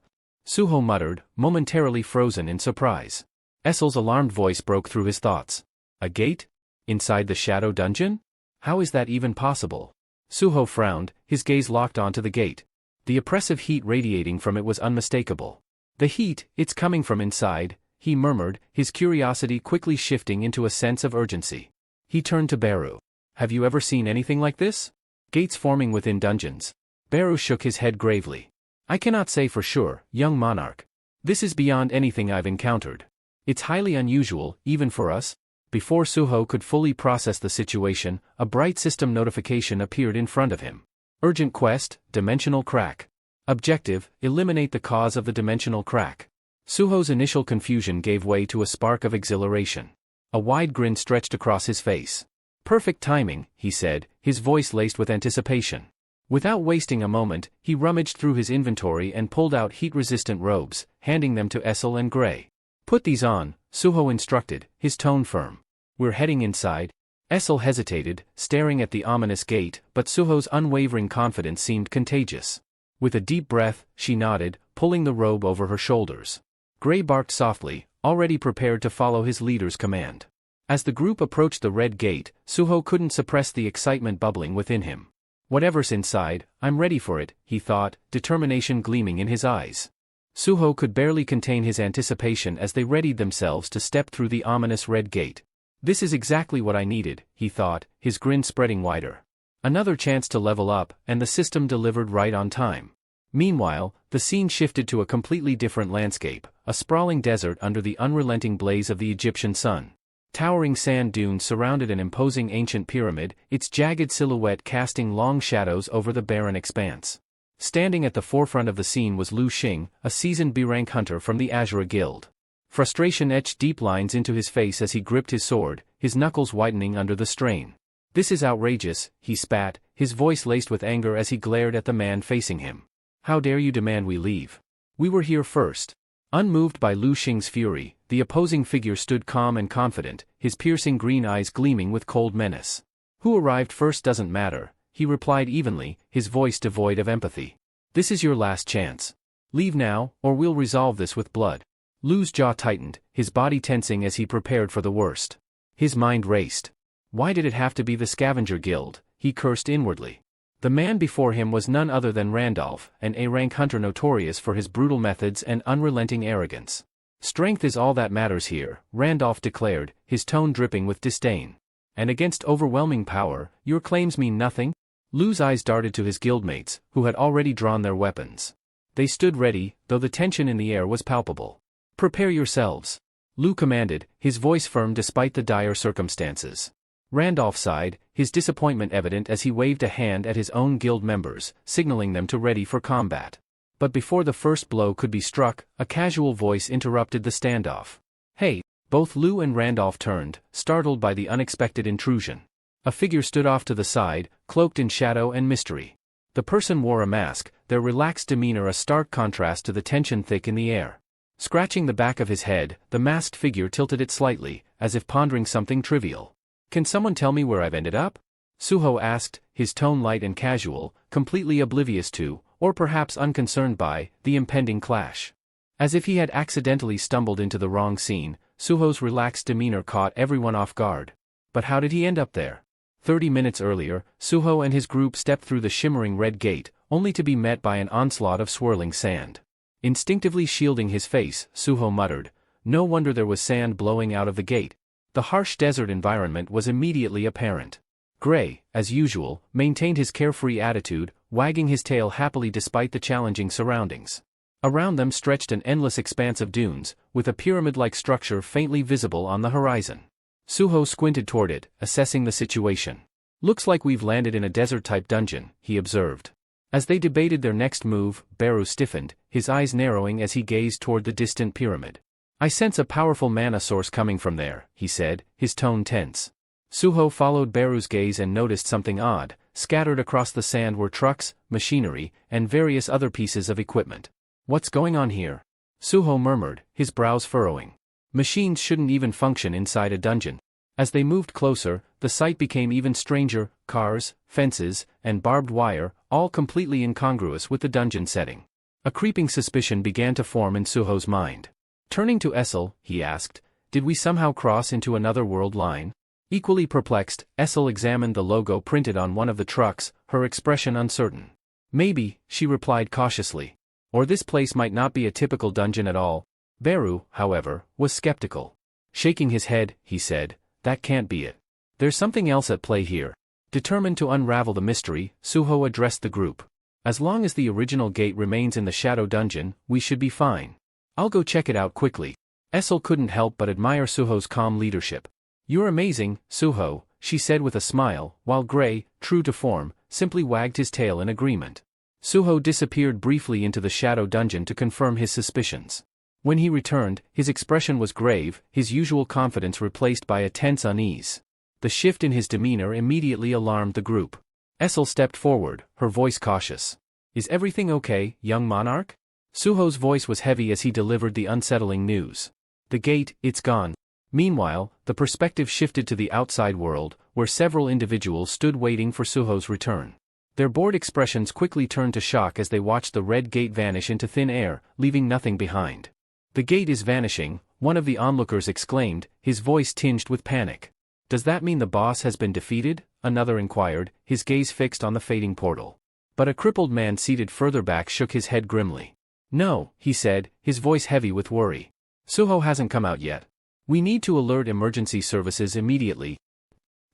Suho muttered, momentarily frozen in surprise. Essel's alarmed voice broke through his thoughts. A gate? Inside the shadow dungeon? How is that even possible? Suho frowned, his gaze locked onto the gate. The oppressive heat radiating from it was unmistakable. The heat, it's coming from inside, he murmured, his curiosity quickly shifting into a sense of urgency. He turned to Beru. Have you ever seen anything like this? Gates forming within dungeons. Beru shook his head gravely. I cannot say for sure, young monarch. This is beyond anything I've encountered. It's highly unusual, even for us. Before Suho could fully process the situation, a bright system notification appeared in front of him. Urgent quest, dimensional crack. Objective, eliminate the cause of the dimensional crack. Suho's initial confusion gave way to a spark of exhilaration. A wide grin stretched across his face. Perfect timing, he said, his voice laced with anticipation. Without wasting a moment, he rummaged through his inventory and pulled out heat-resistant robes, handing them to Essel and Gray. Put these on, Suho instructed, his tone firm. We're heading inside. Essel hesitated, staring at the ominous gate, but Suho's unwavering confidence seemed contagious. With a deep breath, she nodded, pulling the robe over her shoulders. Gray barked softly, already prepared to follow his leader's command. As the group approached the red gate, Suho couldn't suppress the excitement bubbling within him. Whatever's inside, I'm ready for it, he thought, determination gleaming in his eyes. Suho could barely contain his anticipation as they readied themselves to step through the ominous red gate. This is exactly what I needed, he thought, his grin spreading wider. Another chance to level up, and the system delivered right on time. Meanwhile, the scene shifted to a completely different landscape, a sprawling desert under the unrelenting blaze of the Egyptian sun. Towering sand dunes surrounded an imposing ancient pyramid, its jagged silhouette casting long shadows over the barren expanse. Standing at the forefront of the scene was Lu Xing, a seasoned B-rank hunter from the Azura Guild. Frustration etched deep lines into his face as he gripped his sword, his knuckles whitening under the strain. This is outrageous, he spat, his voice laced with anger as he glared at the man facing him. How dare you demand we leave? We were here first. Unmoved by Lu Xing's fury, the opposing figure stood calm and confident, his piercing green eyes gleaming with cold menace. Who arrived first doesn't matter, he replied evenly, his voice devoid of empathy. This is your last chance. Leave now, or we'll resolve this with blood. Lu's jaw tightened, his body tensing as he prepared for the worst. His mind raced. Why did it have to be the scavenger guild? He cursed inwardly. The man before him was none other than Randolph, an A-rank hunter notorious for his brutal methods and unrelenting arrogance. Strength is all that matters here, Randolph declared, his tone dripping with disdain. And against overwhelming power, your claims mean nothing? Lu's eyes darted to his guildmates, who had already drawn their weapons. They stood ready, though the tension in the air was palpable. Prepare yourselves. Lu commanded, his voice firm despite the dire circumstances. Randolph sighed, his disappointment evident as he waved a hand at his own guild members, signaling them to ready for combat. But before the first blow could be struck, a casual voice interrupted the standoff. Hey! Both Lu and Randolph turned, startled by the unexpected intrusion. A figure stood off to the side, cloaked in shadow and mystery. The person wore a mask, their relaxed demeanor a stark contrast to the tension thick in the air. Scratching the back of his head, the masked figure tilted it slightly, as if pondering something trivial. Can someone tell me where I've ended up? Suho asked, his tone light and casual, completely oblivious to, or perhaps unconcerned by, the impending clash. As if he had accidentally stumbled into the wrong scene, Suho's relaxed demeanor caught everyone off guard. But how did he end up there? 30 minutes earlier, Suho and his group stepped through the shimmering red gate, only to be met by an onslaught of swirling sand. Instinctively shielding his face, Suho muttered, no wonder there was sand blowing out of the gate. The harsh desert environment was immediately apparent. Gray, as usual, maintained his carefree attitude, wagging his tail happily despite the challenging surroundings. Around them stretched an endless expanse of dunes, with a pyramid-like structure faintly visible on the horizon. Suho squinted toward it, assessing the situation. Looks like we've landed in a desert-type dungeon, he observed. As they debated their next move, Baru stiffened, his eyes narrowing as he gazed toward the distant pyramid. I sense a powerful mana source coming from there, he said, his tone tense. Suho followed Baru's gaze and noticed something odd. Scattered across the sand were trucks, machinery, and various other pieces of equipment. What's going on here? Suho murmured, his brows furrowing. Machines shouldn't even function inside a dungeon. As they moved closer, the sight became even stranger, cars, fences, and barbed wire, all completely incongruous with the dungeon setting. A creeping suspicion began to form in Suho's mind. Turning to Essel, he asked, did we somehow cross into another world line? Equally perplexed, Essel examined the logo printed on one of the trucks, her expression uncertain. Maybe, she replied cautiously. Or this place might not be a typical dungeon at all. Baru, however, was skeptical. Shaking his head, he said, that can't be it. There's something else at play here. Determined to unravel the mystery, Suho addressed the group. As long as the original gate remains in the shadow dungeon, we should be fine. I'll go check it out quickly. Essel couldn't help but admire Suho's calm leadership. You're amazing, Suho, she said with a smile, while Gray, true to form, simply wagged his tail in agreement. Suho disappeared briefly into the shadow dungeon to confirm his suspicions. When he returned, his expression was grave, his usual confidence replaced by a tense unease. The shift in his demeanor immediately alarmed the group. Essel stepped forward, her voice cautious. Is everything okay, young monarch? Suho's voice was heavy as he delivered the unsettling news. The gate, it's gone. Meanwhile, the perspective shifted to the outside world, where several individuals stood waiting for Suho's return. Their bored expressions quickly turned to shock as they watched the red gate vanish into thin air, leaving nothing behind. The gate is vanishing, one of the onlookers exclaimed, his voice tinged with panic. Does that mean the boss has been defeated? Another inquired, his gaze fixed on the fading portal. But a crippled man seated further back shook his head grimly. No, he said, his voice heavy with worry. Suho hasn't come out yet. We need to alert emergency services immediately.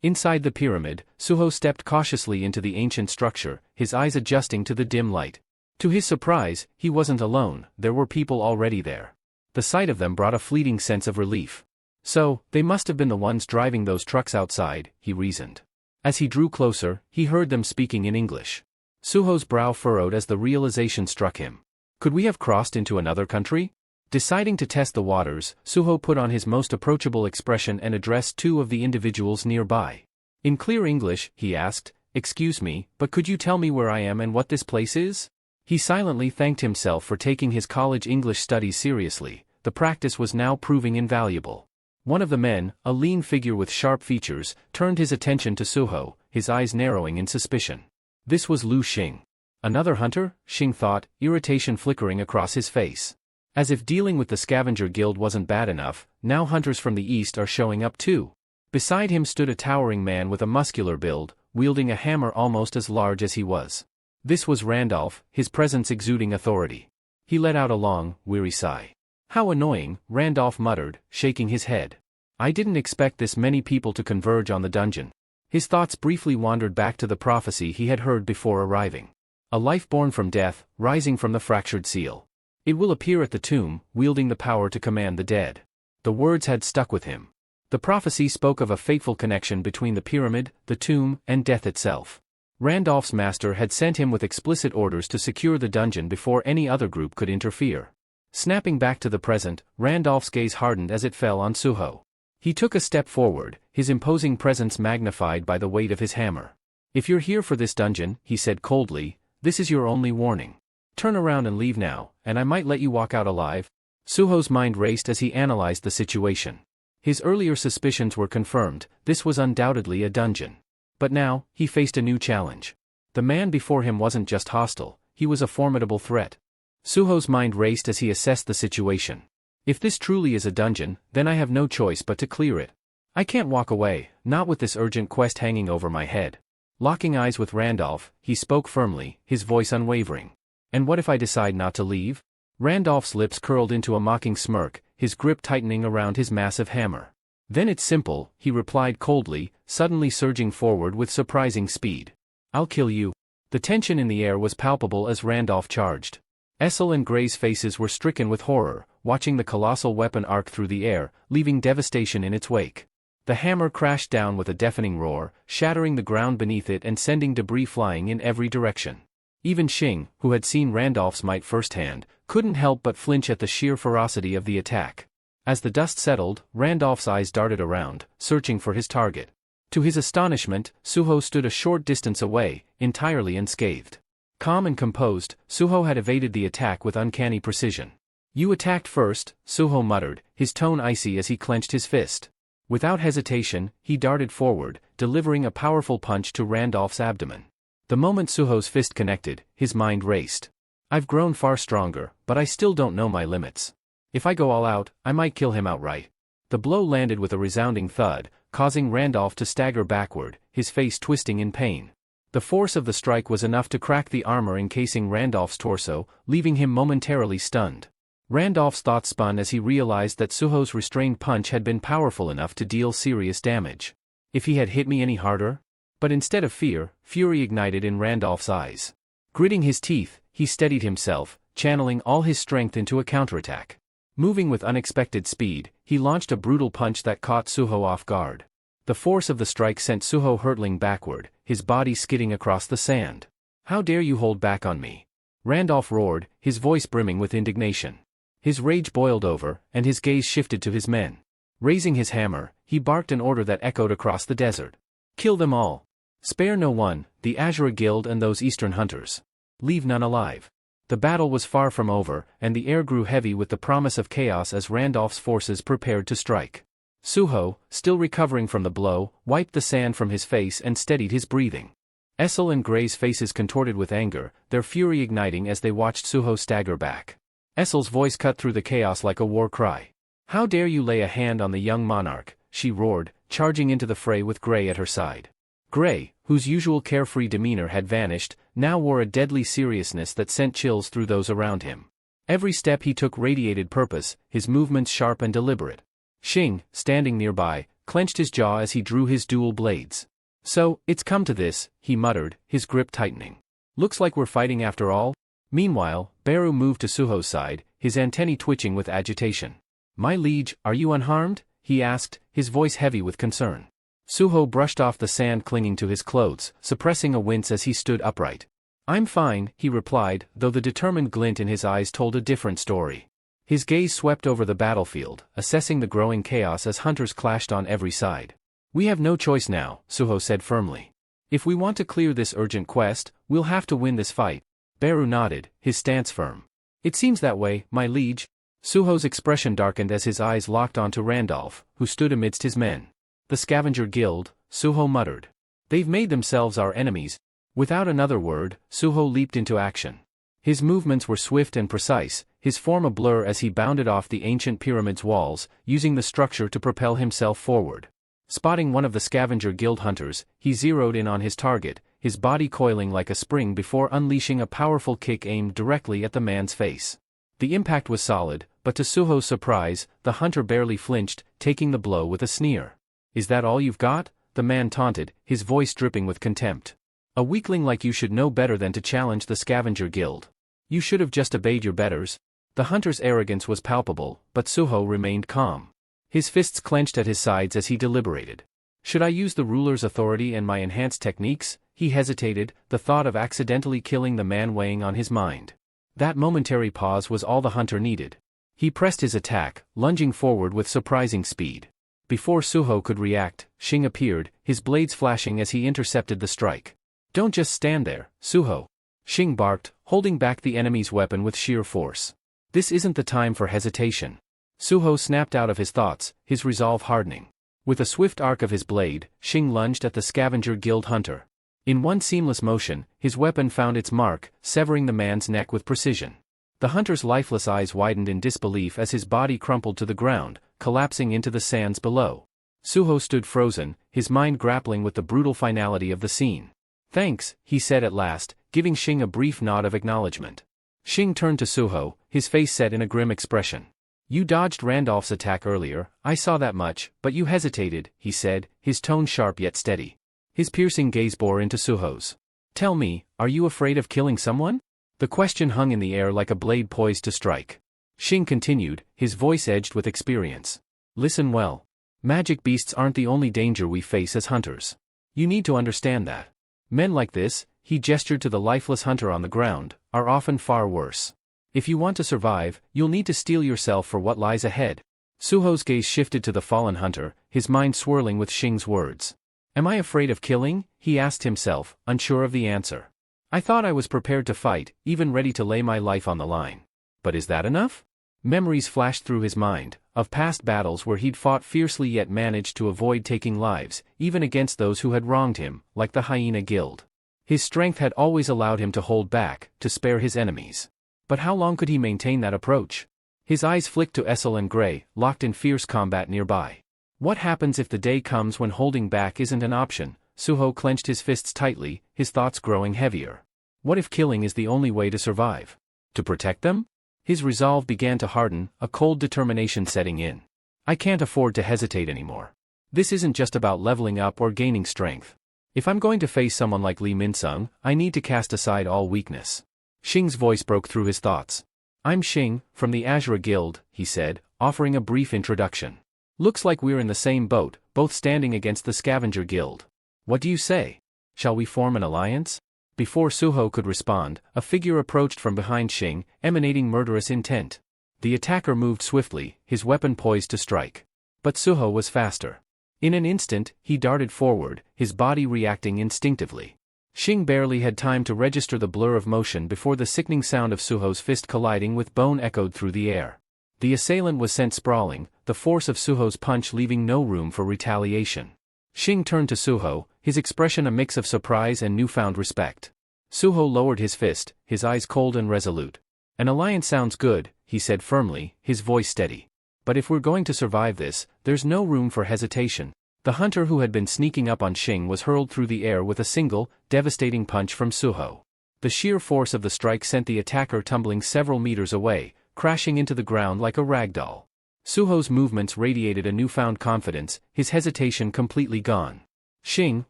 Inside the pyramid, Suho stepped cautiously into the ancient structure, his eyes adjusting to the dim light. To his surprise, he wasn't alone, there were people already there. The sight of them brought a fleeting sense of relief. So, they must have been the ones driving those trucks outside, he reasoned. As he drew closer, he heard them speaking in English. Suho's brow furrowed as the realization struck him. Could we have crossed into another country? Deciding to test the waters, Suho put on his most approachable expression and addressed two of the individuals nearby. In clear English, he asked, "Excuse me, but could you tell me where I am and what this place is?" He silently thanked himself for taking his college English studies seriously. The practice was now proving invaluable. One of the men, a lean figure with sharp features, turned his attention to Suho, his eyes narrowing in suspicion. This was Lu Xing. Another hunter? Xing thought, irritation flickering across his face. As if dealing with the scavenger guild wasn't bad enough, now hunters from the east are showing up too. Beside him stood a towering man with a muscular build, wielding a hammer almost as large as he was. This was Randolph, his presence exuding authority. He let out a long, weary sigh. "How annoying," Randolph muttered, shaking his head. "I didn't expect this many people to converge on the dungeon." His thoughts briefly wandered back to the prophecy he had heard before arriving. A life born from death, rising from the fractured seal. It will appear at the tomb, wielding the power to command the dead. The words had stuck with him. The prophecy spoke of a fateful connection between the pyramid, the tomb, and death itself. Randolph's master had sent him with explicit orders to secure the dungeon before any other group could interfere. Snapping back to the present, Randolph's gaze hardened as it fell on Suho. He took a step forward, his imposing presence magnified by the weight of his hammer. "If you're here for this dungeon," he said coldly, "this is your only warning. Turn around and leave now, and I might let you walk out alive." Suho's mind raced as he analyzed the situation. His earlier suspicions were confirmed, this was undoubtedly a dungeon. But now, he faced a new challenge. The man before him wasn't just hostile, he was a formidable threat. Suho's mind raced as he assessed the situation. If this truly is a dungeon, then I have no choice but to clear it. I can't walk away, not with this urgent quest hanging over my head. Locking eyes with Randolph, he spoke firmly, his voice unwavering. "And what if I decide not to leave?" Randolph's lips curled into a mocking smirk, his grip tightening around his massive hammer. "Then it's simple," he replied coldly, suddenly surging forward with surprising speed. "I'll kill you." The tension in the air was palpable as Randolph charged. Essel and Gray's faces were stricken with horror, watching the colossal weapon arc through the air, leaving devastation in its wake. The hammer crashed down with a deafening roar, shattering the ground beneath it and sending debris flying in every direction. Even Xing, who had seen Randolph's might firsthand, couldn't help but flinch at the sheer ferocity of the attack. As the dust settled, Randolph's eyes darted around, searching for his target. To his astonishment, Suho stood a short distance away, entirely unscathed. Calm and composed, Suho had evaded the attack with uncanny precision. "You attacked first," Suho muttered, his tone icy as he clenched his fist. Without hesitation, he darted forward, delivering a powerful punch to Randolph's abdomen. The moment Suho's fist connected, his mind raced. "I've grown far stronger, but I still don't know my limits. If I go all out, I might kill him outright." The blow landed with a resounding thud, causing Randolph to stagger backward, his face twisting in pain. The force of the strike was enough to crack the armor encasing Randolph's torso, leaving him momentarily stunned. Randolph's thoughts spun as he realized that Suho's restrained punch had been powerful enough to deal serious damage. If he had hit me any harder? But instead of fear, fury ignited in Randolph's eyes. Gritting his teeth, he steadied himself, channeling all his strength into a counterattack. Moving with unexpected speed, he launched a brutal punch that caught Suho off guard. The force of the strike sent Suho hurtling backward, his body skidding across the sand. "How dare you hold back on me?" Randolph roared, his voice brimming with indignation. His rage boiled over, and his gaze shifted to his men. Raising his hammer, he barked an order that echoed across the desert. "Kill them all. Spare no one, the Azura Guild and those eastern hunters. Leave none alive." The battle was far from over, and the air grew heavy with the promise of chaos as Randolph's forces prepared to strike. Suho, still recovering from the blow, wiped the sand from his face and steadied his breathing. Essel and Gray's faces contorted with anger, their fury igniting as they watched Suho stagger back. Essel's voice cut through the chaos like a war cry. "How dare you lay a hand on the young monarch," she roared, charging into the fray with Gray at her side. Gray, whose usual carefree demeanor had vanished, now wore a deadly seriousness that sent chills through those around him. Every step he took radiated purpose, his movements sharp and deliberate. Xing, standing nearby, clenched his jaw as he drew his dual blades. "So, it's come to this," he muttered, his grip tightening. "Looks like we're fighting after all." Meanwhile, Beru moved to Suho's side, his antennae twitching with agitation. "My liege, are you unharmed?" he asked, his voice heavy with concern. Suho brushed off the sand clinging to his clothes, suppressing a wince as he stood upright. "I'm fine," he replied, though the determined glint in his eyes told a different story. His gaze swept over the battlefield, assessing the growing chaos as hunters clashed on every side. We have no choice now, Suho said firmly. If we want to clear this urgent quest, we'll have to win this fight. Beru nodded, his stance firm. It seems that way, my liege. Suho's expression darkened as his eyes locked onto Randolph, who stood amidst his men. The Scavenger Guild, Suho muttered. They've made themselves our enemies. Without another word, Suho leaped into action. His movements were swift and precise, his form a blur as he bounded off the ancient pyramid's walls, using the structure to propel himself forward. Spotting one of the Scavenger Guild hunters, he zeroed in on his target, his body coiling like a spring before unleashing a powerful kick aimed directly at the man's face. The impact was solid, but to Suho's surprise, the hunter barely flinched, taking the blow with a sneer. Is that all you've got? The man taunted, his voice dripping with contempt. A weakling like you should know better than to challenge the Scavenger Guild. You should have just obeyed your betters. The hunter's arrogance was palpable, but Suho remained calm. His fists clenched at his sides as he deliberated. Should I use the ruler's authority and my enhanced techniques? He hesitated, the thought of accidentally killing the man weighing on his mind. That momentary pause was all the hunter needed. He pressed his attack, lunging forward with surprising speed. Before Suho could react, Shing appeared, his blades flashing as he intercepted the strike. Don't just stand there, Suho. Shing barked, holding back the enemy's weapon with sheer force. This isn't the time for hesitation. Suho snapped out of his thoughts, his resolve hardening. With a swift arc of his blade, Shing lunged at the Scavenger Guild hunter. In one seamless motion, his weapon found its mark, severing the man's neck with precision. The hunter's lifeless eyes widened in disbelief as his body crumpled to the ground, collapsing into the sands below. Suho stood frozen, his mind grappling with the brutal finality of the scene. Thanks, he said at last, giving Shing a brief nod of acknowledgement. Shing turned to Suho, his face set in a grim expression. You dodged Randolph's attack earlier, I saw that much, but you hesitated, he said, his tone sharp yet steady. His piercing gaze bore into Suho's. Tell me, are you afraid of killing someone? The question hung in the air like a blade poised to strike. Shing continued, his voice edged with experience. Listen well. Magic beasts aren't the only danger we face as hunters. You need to understand that. Men like this, he gestured to the lifeless hunter on the ground, are often far worse. If you want to survive, you'll need to steel yourself for what lies ahead. Suho's gaze shifted to the fallen hunter, his mind swirling with Shing's words. Am I afraid of killing? He asked himself, unsure of the answer. I thought I was prepared to fight, even ready to lay my life on the line. But is that enough? Memories flashed through his mind, of past battles where he'd fought fiercely yet managed to avoid taking lives, even against those who had wronged him, like the Hyena Guild. His strength had always allowed him to hold back, to spare his enemies. But how long could he maintain that approach? His eyes flicked to Essel and Gray, locked in fierce combat nearby. What happens if the day comes when holding back isn't an option? Suho clenched his fists tightly, his thoughts growing heavier. What if killing is the only way to survive? To protect them? His resolve began to harden, a cold determination setting in. I can't afford to hesitate anymore. This isn't just about leveling up or gaining strength. If I'm going to face someone like Li Minsung, I need to cast aside all weakness. Shing's voice broke through his thoughts. I'm Shing, from the Azure Guild, he said, offering a brief introduction. Looks like we're in the same boat, both standing against the Scavenger Guild. What do you say? Shall we form an alliance? Before Suho could respond, a figure approached from behind Shing, emanating murderous intent. The attacker moved swiftly, his weapon poised to strike. But Suho was faster. In an instant, he darted forward, his body reacting instinctively. Shing barely had time to register the blur of motion before the sickening sound of Suho's fist colliding with bone echoed through the air. The assailant was sent sprawling, the force of Suho's punch leaving no room for retaliation. Shing turned to Suho, his expression a mix of surprise and newfound respect. Suho lowered his fist, his eyes cold and resolute. An alliance sounds good, he said firmly, his voice steady. But if we're going to survive this, there's no room for hesitation. The hunter who had been sneaking up on Shing was hurled through the air with a single, devastating punch from Suho. The sheer force of the strike sent the attacker tumbling several meters away, crashing into the ground like a rag doll. Suho's movements radiated a newfound confidence, his hesitation completely gone. Shing,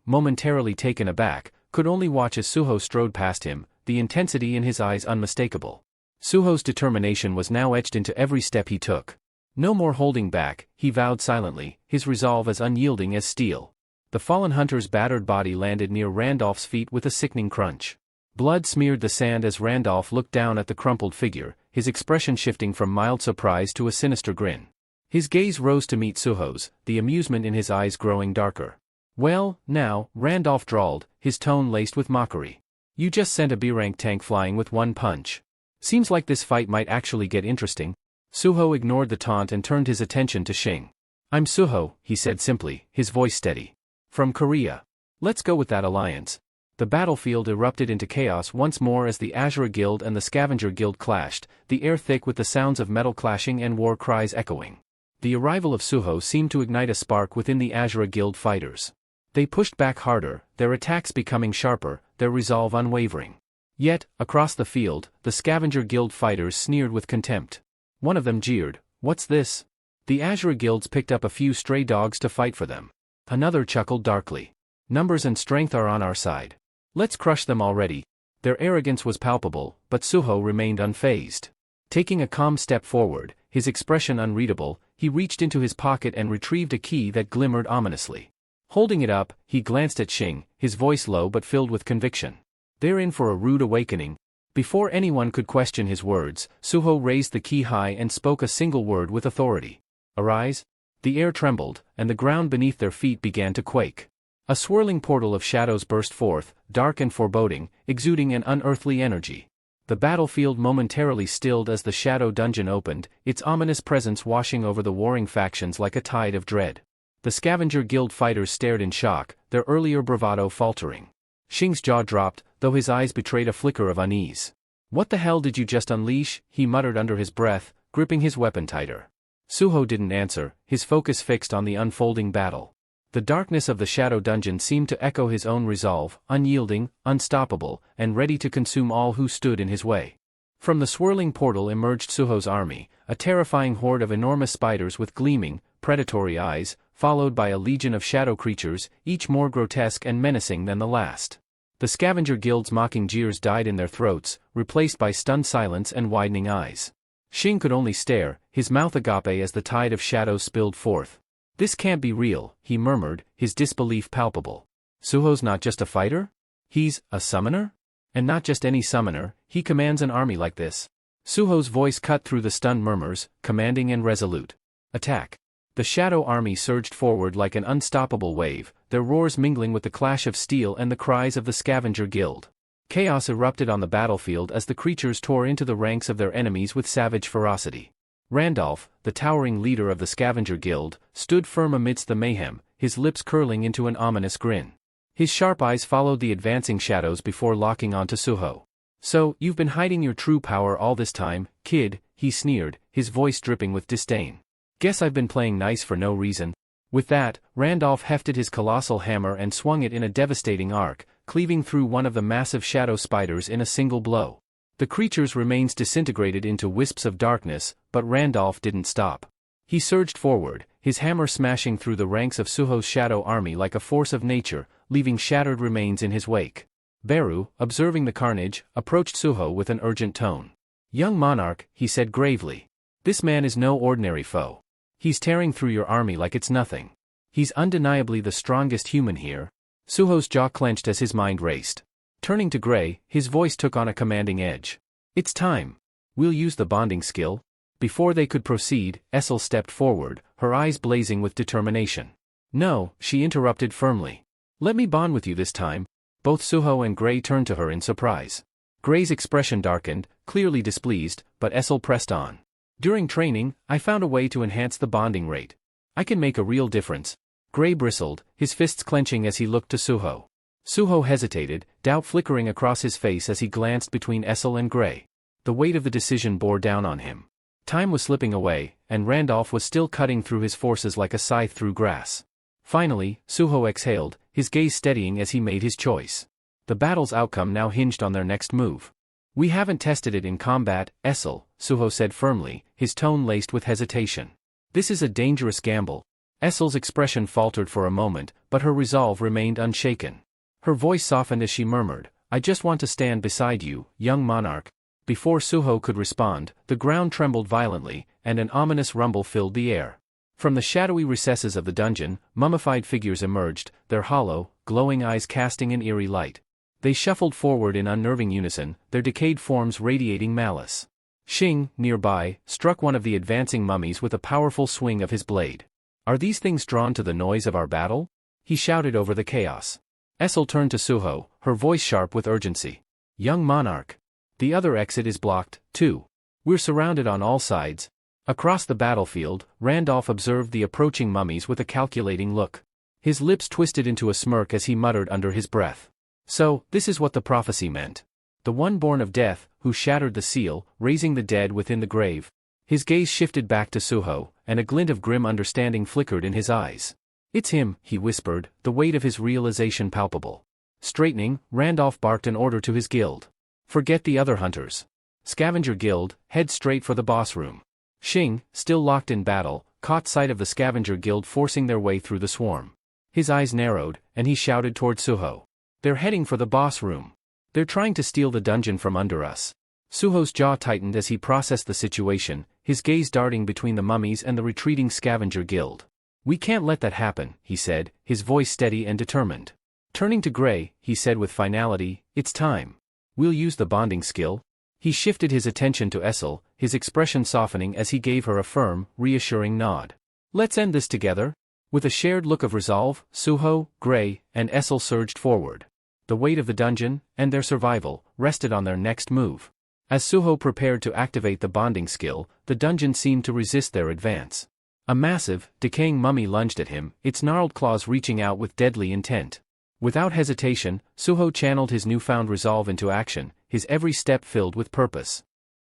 momentarily taken aback, could only watch as Suho strode past him, the intensity in his eyes unmistakable. Suho's determination was now etched into every step he took. No more holding back, he vowed silently, his resolve as unyielding as steel. The fallen hunter's battered body landed near Randolph's feet with a sickening crunch. Blood smeared the sand as Randolph looked down at the crumpled figure, his expression shifting from mild surprise to a sinister grin. His gaze rose to meet Suho's, the amusement in his eyes growing darker. "Well, now," Randolph drawled, his tone laced with mockery. "You just sent a B-rank tank flying with one punch. Seems like this fight might actually get interesting." Suho ignored the taunt and turned his attention to Shing. "I'm Suho," he said simply, his voice steady. "From Korea. Let's go with that alliance." The battlefield erupted into chaos once more as the Azure Guild and the Scavenger Guild clashed, the air thick with the sounds of metal clashing and war cries echoing. The arrival of Suho seemed to ignite a spark within the Azure Guild fighters. They pushed back harder, their attacks becoming sharper, their resolve unwavering. Yet, across the field, the Scavenger Guild fighters sneered with contempt. One of them jeered, "What's this?" The Azure Guilds picked up a few stray dogs to fight for them. Another chuckled darkly. "Numbers and strength are on our side. Let's crush them already." Their arrogance was palpable, but Suho remained unfazed. Taking a calm step forward, his expression unreadable, he reached into his pocket and retrieved a key that glimmered ominously. Holding it up, he glanced at Shing, his voice low but filled with conviction. "They're in for a rude awakening." Before anyone could question his words, Suho raised the key high and spoke a single word with authority. "Arise." The air trembled, and the ground beneath their feet began to quake. A swirling portal of shadows burst forth, dark and foreboding, exuding an unearthly energy. The battlefield momentarily stilled as the shadow dungeon opened, its ominous presence washing over the warring factions like a tide of dread. The Scavenger Guild fighters stared in shock, their earlier bravado faltering. Shing's jaw dropped, though his eyes betrayed a flicker of unease. "What the hell did you just unleash?" he muttered under his breath, gripping his weapon tighter. Suho didn't answer, his focus fixed on the unfolding battle. The darkness of the shadow dungeon seemed to echo his own resolve, unyielding, unstoppable, and ready to consume all who stood in his way. From the swirling portal emerged Suho's army, a terrifying horde of enormous spiders with gleaming, predatory eyes, followed by a legion of shadow creatures, each more grotesque and menacing than the last. The Scavenger Guild's mocking jeers died in their throats, replaced by stunned silence and widening eyes. Shing could only stare, his mouth agape as the tide of shadows spilled forth. "This can't be real," he murmured, his disbelief palpable. "Suho's not just a fighter? He's a summoner? And not just any summoner, he commands an army like this." Suho's voice cut through the stunned murmurs, commanding and resolute. "Attack." The shadow army surged forward like an unstoppable wave, their roars mingling with the clash of steel and the cries of the Scavenger Guild. Chaos erupted on the battlefield as the creatures tore into the ranks of their enemies with savage ferocity. Randolph, the towering leader of the Scavenger Guild, stood firm amidst the mayhem, his lips curling into an ominous grin. His sharp eyes followed the advancing shadows before locking onto Suho. "So, you've been hiding your true power all this time, kid," he sneered, his voice dripping with disdain. "Guess I've been playing nice for no reason." With that, Randolph hefted his colossal hammer and swung it in a devastating arc, cleaving through one of the massive shadow spiders in a single blow. The creature's remains disintegrated into wisps of darkness, but Randolph didn't stop. He surged forward, his hammer smashing through the ranks of Suho's shadow army like a force of nature, leaving shattered remains in his wake. Beru, observing the carnage, approached Suho with an urgent tone. "Young monarch," he said gravely. "This man is no ordinary foe. He's tearing through your army like it's nothing. He's undeniably the strongest human here." Suho's jaw clenched as his mind raced. Turning to Gray, his voice took on a commanding edge. "It's time. We'll use the bonding skill." Before they could proceed, Essel stepped forward, her eyes blazing with determination. "No," she interrupted firmly. "Let me bond with you this time." Both Suho and Gray turned to her in surprise. Gray's expression darkened, clearly displeased, but Essel pressed on. "During training, I found a way to enhance the bonding rate. I can make a real difference." Gray bristled, his fists clenching as he looked to Suho. Suho hesitated, doubt flickering across his face as he glanced between Essel and Gray. The weight of the decision bore down on him. Time was slipping away, and Randolph was still cutting through his forces like a scythe through grass. Finally, Suho exhaled, his gaze steadying as he made his choice. The battle's outcome now hinged on their next move. "We haven't tested it in combat, Essel," Suho said firmly, his tone laced with hesitation. "This is a dangerous gamble." Essel's expression faltered for a moment, but her resolve remained unshaken. Her voice softened as she murmured, "I just want to stand beside you, young monarch." Before Suho could respond, the ground trembled violently, and an ominous rumble filled the air. From the shadowy recesses of the dungeon, mummified figures emerged, their hollow, glowing eyes casting an eerie light. They shuffled forward in unnerving unison, their decayed forms radiating malice. Xing, nearby, struck one of the advancing mummies with a powerful swing of his blade. "Are these things drawn to the noise of our battle?" he shouted over the chaos. Essel turned to Suho, her voice sharp with urgency. "Young monarch. The other exit is blocked, too. We're surrounded on all sides." Across the battlefield, Randolph observed the approaching mummies with a calculating look. His lips twisted into a smirk as he muttered under his breath. So, this is what the prophecy meant. The one born of death, who shattered the seal, raising the dead within the grave. His gaze shifted back to Suho, and a glint of grim understanding flickered in his eyes. "It's him," he whispered, the weight of his realization palpable. Straightening, Randolph barked an order to his guild. "Forget the other hunters. Scavenger Guild, head straight for the boss room." Xing, still locked in battle, caught sight of the Scavenger Guild forcing their way through the swarm. His eyes narrowed, and he shouted toward Suho. "They're heading for the boss room. They're trying to steal the dungeon from under us." Suho's jaw tightened as he processed the situation, his gaze darting between the mummies and the retreating Scavenger Guild. "We can't let that happen," he said, his voice steady and determined. Turning to Gray, he said with finality, "It's time. We'll use the bonding skill." He shifted his attention to Essel, his expression softening as he gave her a firm, reassuring nod. "Let's end this together." With a shared look of resolve, Suho, Gray, and Essel surged forward. The weight of the dungeon, and their survival, rested on their next move. As Suho prepared to activate the bonding skill, the dungeon seemed to resist their advance. A massive, decaying mummy lunged at him, its gnarled claws reaching out with deadly intent. Without hesitation, Suho channeled his newfound resolve into action, his every step filled with purpose.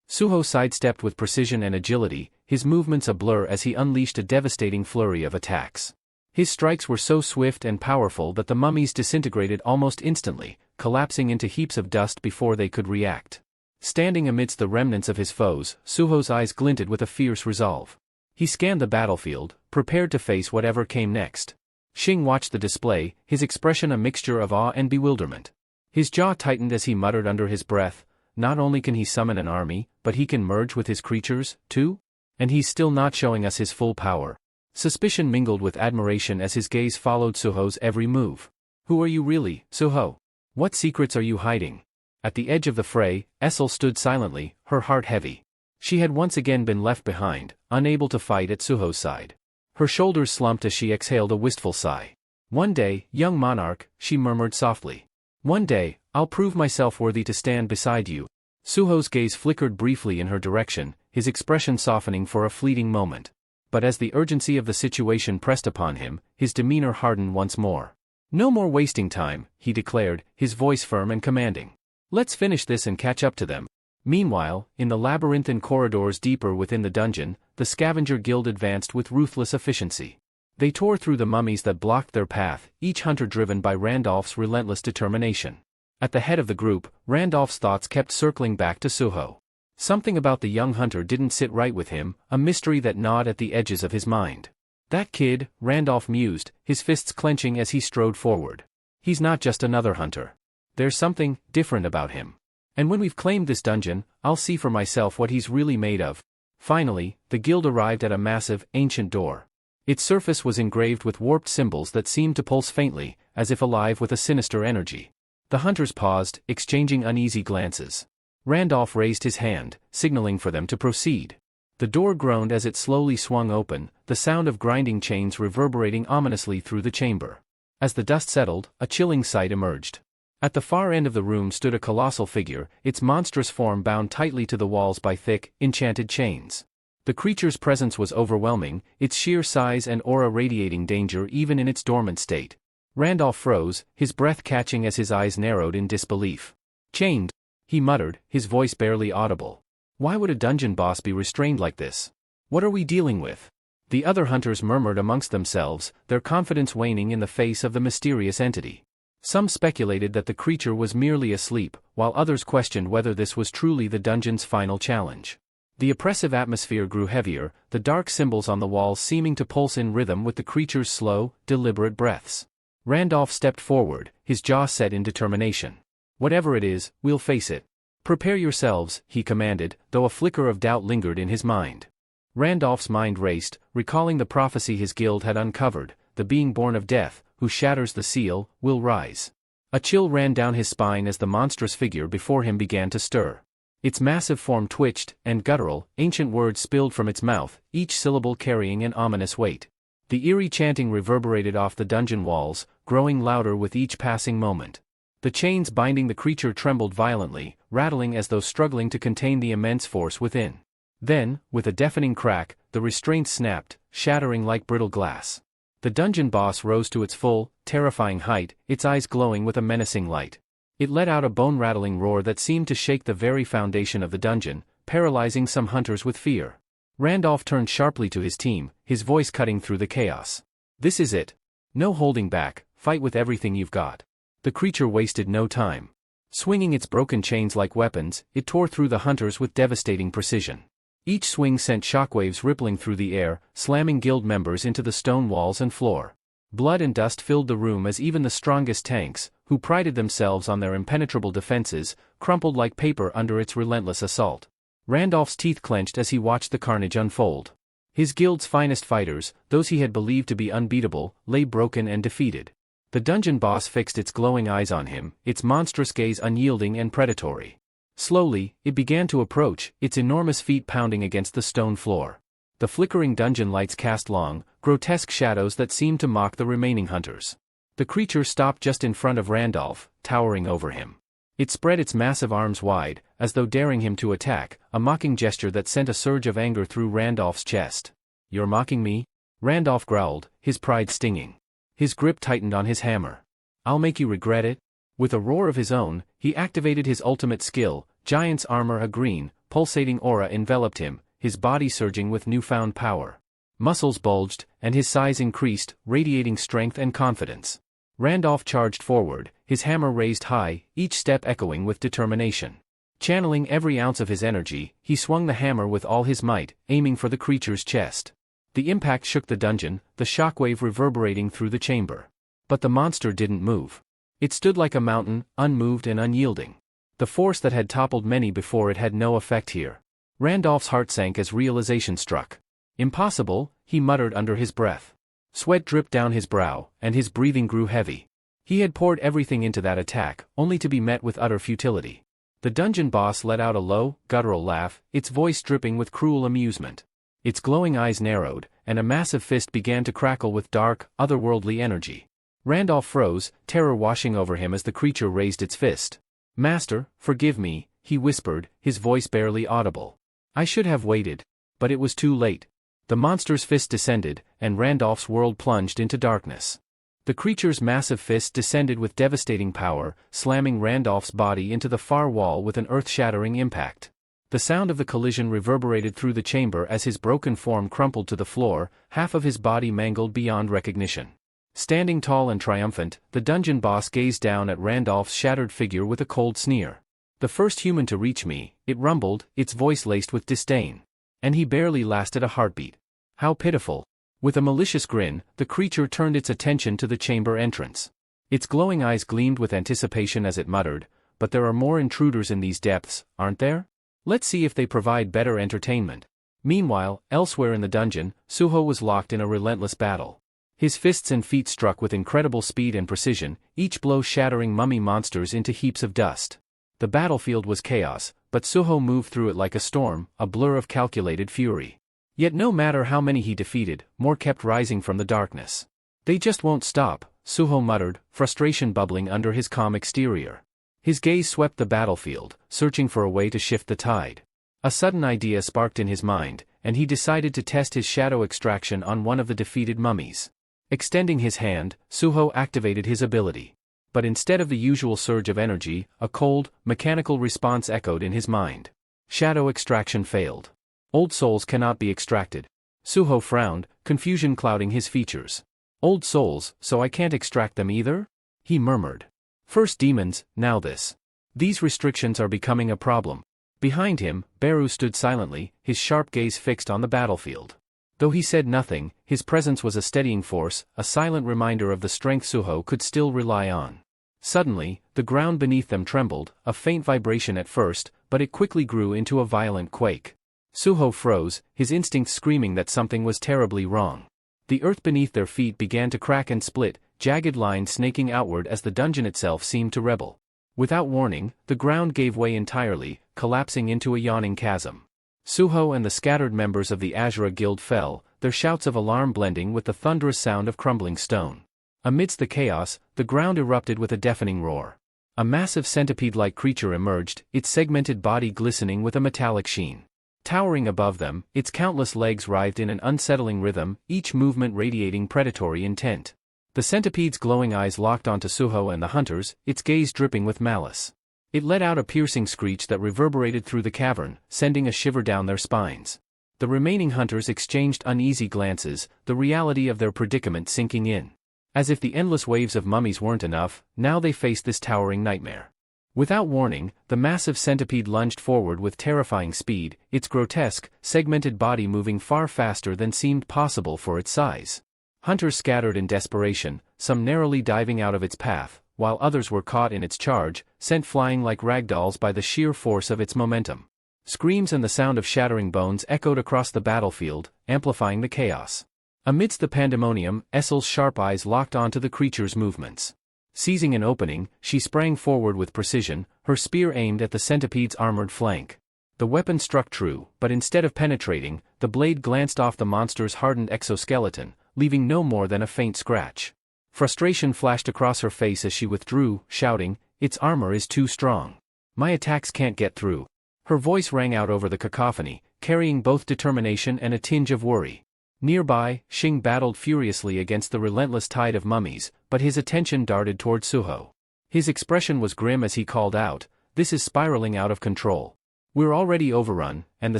Suho sidestepped with precision and agility, his movements a blur as he unleashed a devastating flurry of attacks. His strikes were so swift and powerful that the mummies disintegrated almost instantly, collapsing into heaps of dust before they could react. Standing amidst the remnants of his foes, Suho's eyes glinted with a fierce resolve. He scanned the battlefield, prepared to face whatever came next. Xing watched the display, his expression a mixture of awe and bewilderment. His jaw tightened as he muttered under his breath, "Not only can he summon an army, but he can merge with his creatures, too? And he's still not showing us his full power." Suspicion mingled with admiration as his gaze followed Suho's every move. "Who are you really, Suho? What secrets are you hiding?" At the edge of the fray, Essel stood silently, her heart heavy. She had once again been left behind, unable to fight at Suho's side. Her shoulders slumped as she exhaled a wistful sigh. "One day, young monarch," she murmured softly. "One day, I'll prove myself worthy to stand beside you." Suho's gaze flickered briefly in her direction, his expression softening for a fleeting moment. But as the urgency of the situation pressed upon him, his demeanor hardened once more. "No more wasting time," he declared, his voice firm and commanding. "Let's finish this and catch up to them." Meanwhile, in the labyrinthine corridors deeper within the dungeon, the Scavenger Guild advanced with ruthless efficiency. They tore through the mummies that blocked their path, each hunter driven by Randolph's relentless determination. At the head of the group, Randolph's thoughts kept circling back to Suho. Something about the young hunter didn't sit right with him, a mystery that gnawed at the edges of his mind. "That kid," Randolph mused, his fists clenching as he strode forward. "He's not just another hunter. There's something different about him. And when we've claimed this dungeon, I'll see for myself what he's really made of." Finally, the guild arrived at a massive, ancient door. Its surface was engraved with warped symbols that seemed to pulse faintly, as if alive with a sinister energy. The hunters paused, exchanging uneasy glances. Randolph raised his hand, signaling for them to proceed. The door groaned as it slowly swung open, the sound of grinding chains reverberating ominously through the chamber. As the dust settled, a chilling sight emerged. At the far end of the room stood a colossal figure, its monstrous form bound tightly to the walls by thick, enchanted chains. The creature's presence was overwhelming, its sheer size and aura radiating danger even in its dormant state. Randolph froze, his breath catching as his eyes narrowed in disbelief. "Chained," he muttered, his voice barely audible. "Why would a dungeon boss be restrained like this? What are we dealing with?" The other hunters murmured amongst themselves, their confidence waning in the face of the mysterious entity. Some speculated that the creature was merely asleep, while others questioned whether this was truly the dungeon's final challenge. The oppressive atmosphere grew heavier, the dark symbols on the walls seeming to pulse in rhythm with the creature's slow, deliberate breaths. Randolph stepped forward, his jaw set in determination. "Whatever it is, we'll face it. Prepare yourselves," he commanded, though a flicker of doubt lingered in his mind. Randolph's mind raced, recalling the prophecy his guild had uncovered, the being born of death, who shatters the seal, will rise. A chill ran down his spine as the monstrous figure before him began to stir. Its massive form twitched, and guttural, ancient words spilled from its mouth, each syllable carrying an ominous weight. The eerie chanting reverberated off the dungeon walls, growing louder with each passing moment. The chains binding the creature trembled violently, rattling as though struggling to contain the immense force within. Then, with a deafening crack, the restraints snapped, shattering like brittle glass. The dungeon boss rose to its full, terrifying height, its eyes glowing with a menacing light. It let out a bone-rattling roar that seemed to shake the very foundation of the dungeon, paralyzing some hunters with fear. Randolph turned sharply to his team, his voice cutting through the chaos. "This is it. No holding back, fight with everything you've got." The creature wasted no time. Swinging its broken chains like weapons, it tore through the hunters with devastating precision. Each swing sent shockwaves rippling through the air, slamming guild members into the stone walls and floor. Blood and dust filled the room as even the strongest tanks, who prided themselves on their impenetrable defenses, crumpled like paper under its relentless assault. Randolph's teeth clenched as he watched the carnage unfold. His guild's finest fighters, those he had believed to be unbeatable, lay broken and defeated. The dungeon boss fixed its glowing eyes on him, its monstrous gaze unyielding and predatory. Slowly, it began to approach, its enormous feet pounding against the stone floor. The flickering dungeon lights cast long, grotesque shadows that seemed to mock the remaining hunters. The creature stopped just in front of Randolph, towering over him. It spread its massive arms wide, as though daring him to attack, a mocking gesture that sent a surge of anger through Randolph's chest. "You're mocking me?" Randolph growled, his pride stinging. His grip tightened on his hammer. "I'll make you regret it." With a roar of his own, he activated his ultimate skill, Giant's armor. A green, pulsating aura enveloped him, his body surging with newfound power. Muscles bulged, and his size increased, radiating strength and confidence. Randolph charged forward, his hammer raised high, each step echoing with determination. Channeling every ounce of his energy, he swung the hammer with all his might, aiming for the creature's chest. The impact shook the dungeon, the shockwave reverberating through the chamber. But the monster didn't move. It stood like a mountain, unmoved and unyielding. The force that had toppled many before it had no effect here. Randolph's heart sank as realization struck. "Impossible," he muttered under his breath. Sweat dripped down his brow, and his breathing grew heavy. He had poured everything into that attack, only to be met with utter futility. The dungeon boss let out a low, guttural laugh, its voice dripping with cruel amusement. Its glowing eyes narrowed, and a massive fist began to crackle with dark, otherworldly energy. Randolph froze, terror washing over him as the creature raised its fist. "Master, forgive me," he whispered, his voice barely audible. "I should have waited. But it was too late." The monster's fist descended, and Randolph's world plunged into darkness. The creature's massive fist descended with devastating power, slamming Randolph's body into the far wall with an earth-shattering impact. The sound of the collision reverberated through the chamber as his broken form crumpled to the floor, half of his body mangled beyond recognition. Standing tall and triumphant, the dungeon boss gazed down at Randolph's shattered figure with a cold sneer. "The first human to reach me," it rumbled, its voice laced with disdain. "And he barely lasted a heartbeat. How pitiful." With a malicious grin, the creature turned its attention to the chamber entrance. Its glowing eyes gleamed with anticipation as it muttered, "But there are more intruders in these depths, aren't there? Let's see if they provide better entertainment." Meanwhile, elsewhere in the dungeon, Suho was locked in a relentless battle. His fists and feet struck with incredible speed and precision, each blow shattering mummy monsters into heaps of dust. The battlefield was chaos, but Suho moved through it like a storm, a blur of calculated fury. Yet no matter how many he defeated, more kept rising from the darkness. "They just won't stop," Suho muttered, frustration bubbling under his calm exterior. His gaze swept the battlefield, searching for a way to shift the tide. A sudden idea sparked in his mind, and he decided to test his shadow extraction on one of the defeated mummies. Extending his hand, Suho activated his ability. But instead of the usual surge of energy, a cold, mechanical response echoed in his mind. Shadow extraction failed. Old souls cannot be extracted. Suho frowned, confusion clouding his features. "Old souls, so I can't extract them either?" he murmured. "First demons, now this. These restrictions are becoming a problem." Behind him, Beru stood silently, his sharp gaze fixed on the battlefield. Though he said nothing, his presence was a steadying force, a silent reminder of the strength Suho could still rely on. Suddenly, the ground beneath them trembled, a faint vibration at first, but it quickly grew into a violent quake. Suho froze, his instincts screaming that something was terribly wrong. The earth beneath their feet began to crack and split, jagged lines snaking outward as the dungeon itself seemed to rebel. Without warning, the ground gave way entirely, collapsing into a yawning chasm. Suho and the scattered members of the Azura Guild fell, their shouts of alarm blending with the thunderous sound of crumbling stone. Amidst the chaos, the ground erupted with a deafening roar. A massive centipede-like creature emerged, its segmented body glistening with a metallic sheen. Towering above them, its countless legs writhed in an unsettling rhythm, each movement radiating predatory intent. The centipede's glowing eyes locked onto Suho and the hunters, its gaze dripping with malice. It let out a piercing screech that reverberated through the cavern, sending a shiver down their spines. The remaining hunters exchanged uneasy glances, the reality of their predicament sinking in. As if the endless waves of mummies weren't enough, now they faced this towering nightmare. Without warning, the massive centipede lunged forward with terrifying speed, its grotesque, segmented body moving far faster than seemed possible for its size. Hunters scattered in desperation, some narrowly diving out of its path, while others were caught in its charge, sent flying like ragdolls by the sheer force of its momentum. Screams and the sound of shattering bones echoed across the battlefield, amplifying the chaos. Amidst the pandemonium, Essel's sharp eyes locked onto the creature's movements. Seizing an opening, she sprang forward with precision, her spear aimed at the centipede's armored flank. The weapon struck true, but instead of penetrating, the blade glanced off the monster's hardened exoskeleton, leaving no more than a faint scratch. Frustration flashed across her face as she withdrew, shouting, "Its armor is too strong. My attacks can't get through." Her voice rang out over the cacophony, carrying both determination and a tinge of worry. Nearby, Xing battled furiously against the relentless tide of mummies, but his attention darted toward Suho. His expression was grim as he called out, "This is spiraling out of control. We're already overrun, and the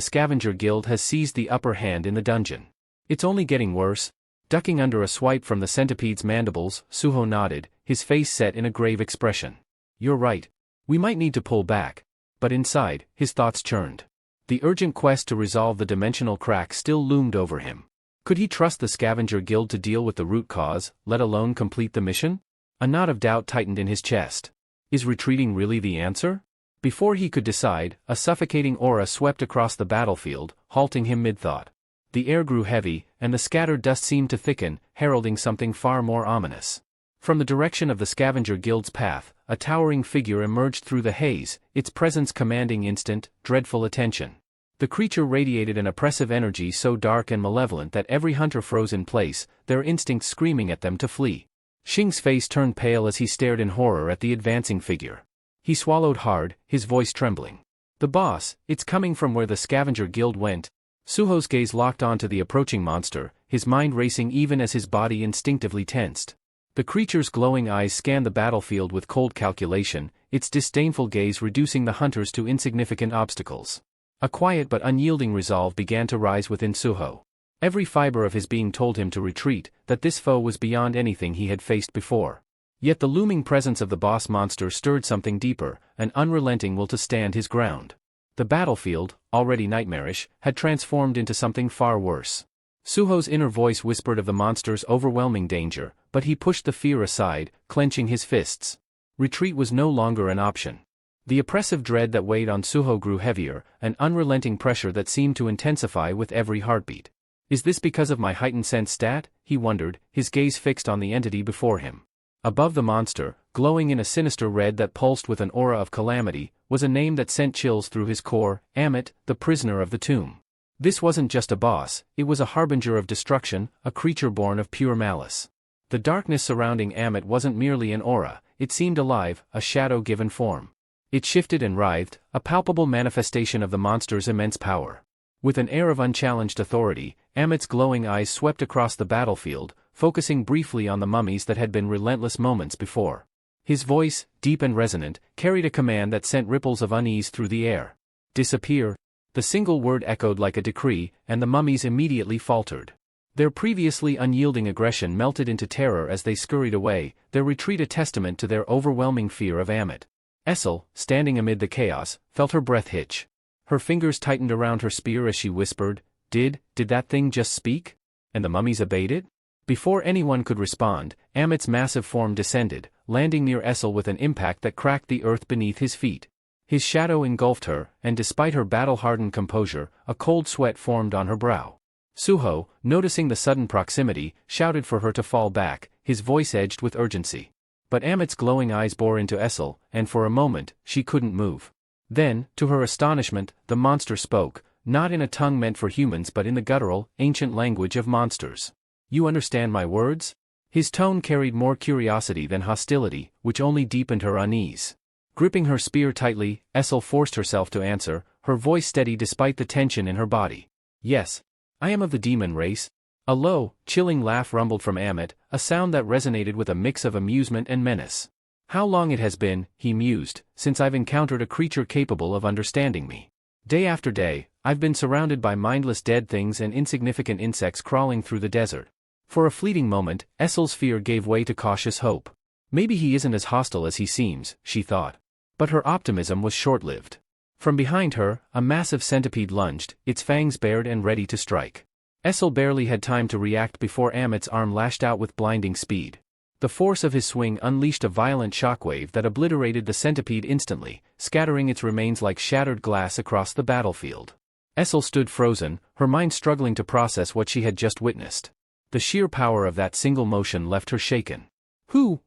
Scavenger Guild has seized the upper hand in the dungeon. It's only getting worse." Ducking under a swipe from the centipede's mandibles, Suho nodded, his face set in a grave expression. "You're right. We might need to pull back." But inside, his thoughts churned. The urgent quest to resolve the dimensional crack still loomed over him. Could he trust the Scavenger Guild to deal with the root cause, let alone complete the mission? A knot of doubt tightened in his chest. Is retreating really the answer? Before he could decide, a suffocating aura swept across the battlefield, halting him mid-thought. The air grew heavy, and the scattered dust seemed to thicken, heralding something far more ominous. From the direction of the Scavenger Guild's path, a towering figure emerged through the haze, its presence commanding instant, dreadful attention. The creature radiated an oppressive energy so dark and malevolent that every hunter froze in place, their instincts screaming at them to flee. Xing's face turned pale as he stared in horror at the advancing figure. He swallowed hard, his voice trembling. "The boss, it's coming from where the Scavenger Guild went." Suho's gaze locked onto the approaching monster, his mind racing even as his body instinctively tensed. The creature's glowing eyes scanned the battlefield with cold calculation, its disdainful gaze reducing the hunters to insignificant obstacles. A quiet but unyielding resolve began to rise within Suho. Every fiber of his being told him to retreat, that this foe was beyond anything he had faced before. Yet the looming presence of the boss monster stirred something deeper, an unrelenting will to stand his ground. The battlefield, already nightmarish, had transformed into something far worse. Suho's inner voice whispered of the monster's overwhelming danger, but he pushed the fear aside, clenching his fists. Retreat was no longer an option. The oppressive dread that weighed on Suho grew heavier, an unrelenting pressure that seemed to intensify with every heartbeat. Is this because of my heightened sense stat? He wondered, his gaze fixed on the entity before him. Above the monster, glowing in a sinister red that pulsed with an aura of calamity, was a name that sent chills through his core, Amit, the prisoner of the tomb. This wasn't just a boss, it was a harbinger of destruction, a creature born of pure malice. The darkness surrounding Amit wasn't merely an aura, it seemed alive, a shadow given form. It shifted and writhed, a palpable manifestation of the monster's immense power. With an air of unchallenged authority, Amit's glowing eyes swept across the battlefield, focusing briefly on the mummies that had been relentless moments before. His voice, deep and resonant, carried a command that sent ripples of unease through the air. "Disappear." The single word echoed like a decree, and the mummies immediately faltered. Their previously unyielding aggression melted into terror as they scurried away, their retreat a testament to their overwhelming fear of Amit. Essel, standing amid the chaos, felt her breath hitch. Her fingers tightened around her spear as she whispered, Did that thing just speak? And the mummies obeyed it?" Before anyone could respond, Amit's massive form descended, landing near Essel with an impact that cracked the earth beneath his feet. His shadow engulfed her, and despite her battle-hardened composure, a cold sweat formed on her brow. Suho, noticing the sudden proximity, shouted for her to fall back, his voice edged with urgency. But Amit's glowing eyes bore into Essel, and for a moment, she couldn't move. Then, to her astonishment, the monster spoke, not in a tongue meant for humans but in the guttural, ancient language of monsters. "You understand my words?" His tone carried more curiosity than hostility, which only deepened her unease. Gripping her spear tightly, Essel forced herself to answer, her voice steady despite the tension in her body. "Yes. I am of the demon race." A low, chilling laugh rumbled from Amit, a sound that resonated with a mix of amusement and menace. "How long it has been," he mused, "since I've encountered a creature capable of understanding me. Day after day, I've been surrounded by mindless dead things and insignificant insects crawling through the desert." For a fleeting moment, Essel's fear gave way to cautious hope. Maybe he isn't as hostile as he seems, she thought. But her optimism was short-lived. From behind her, a massive centipede lunged, its fangs bared and ready to strike. Essel barely had time to react before Amit's arm lashed out with blinding speed. The force of his swing unleashed a violent shockwave that obliterated the centipede instantly, scattering its remains like shattered glass across the battlefield. Essel stood frozen, her mind struggling to process what she had just witnessed. The sheer power of that single motion left her shaken.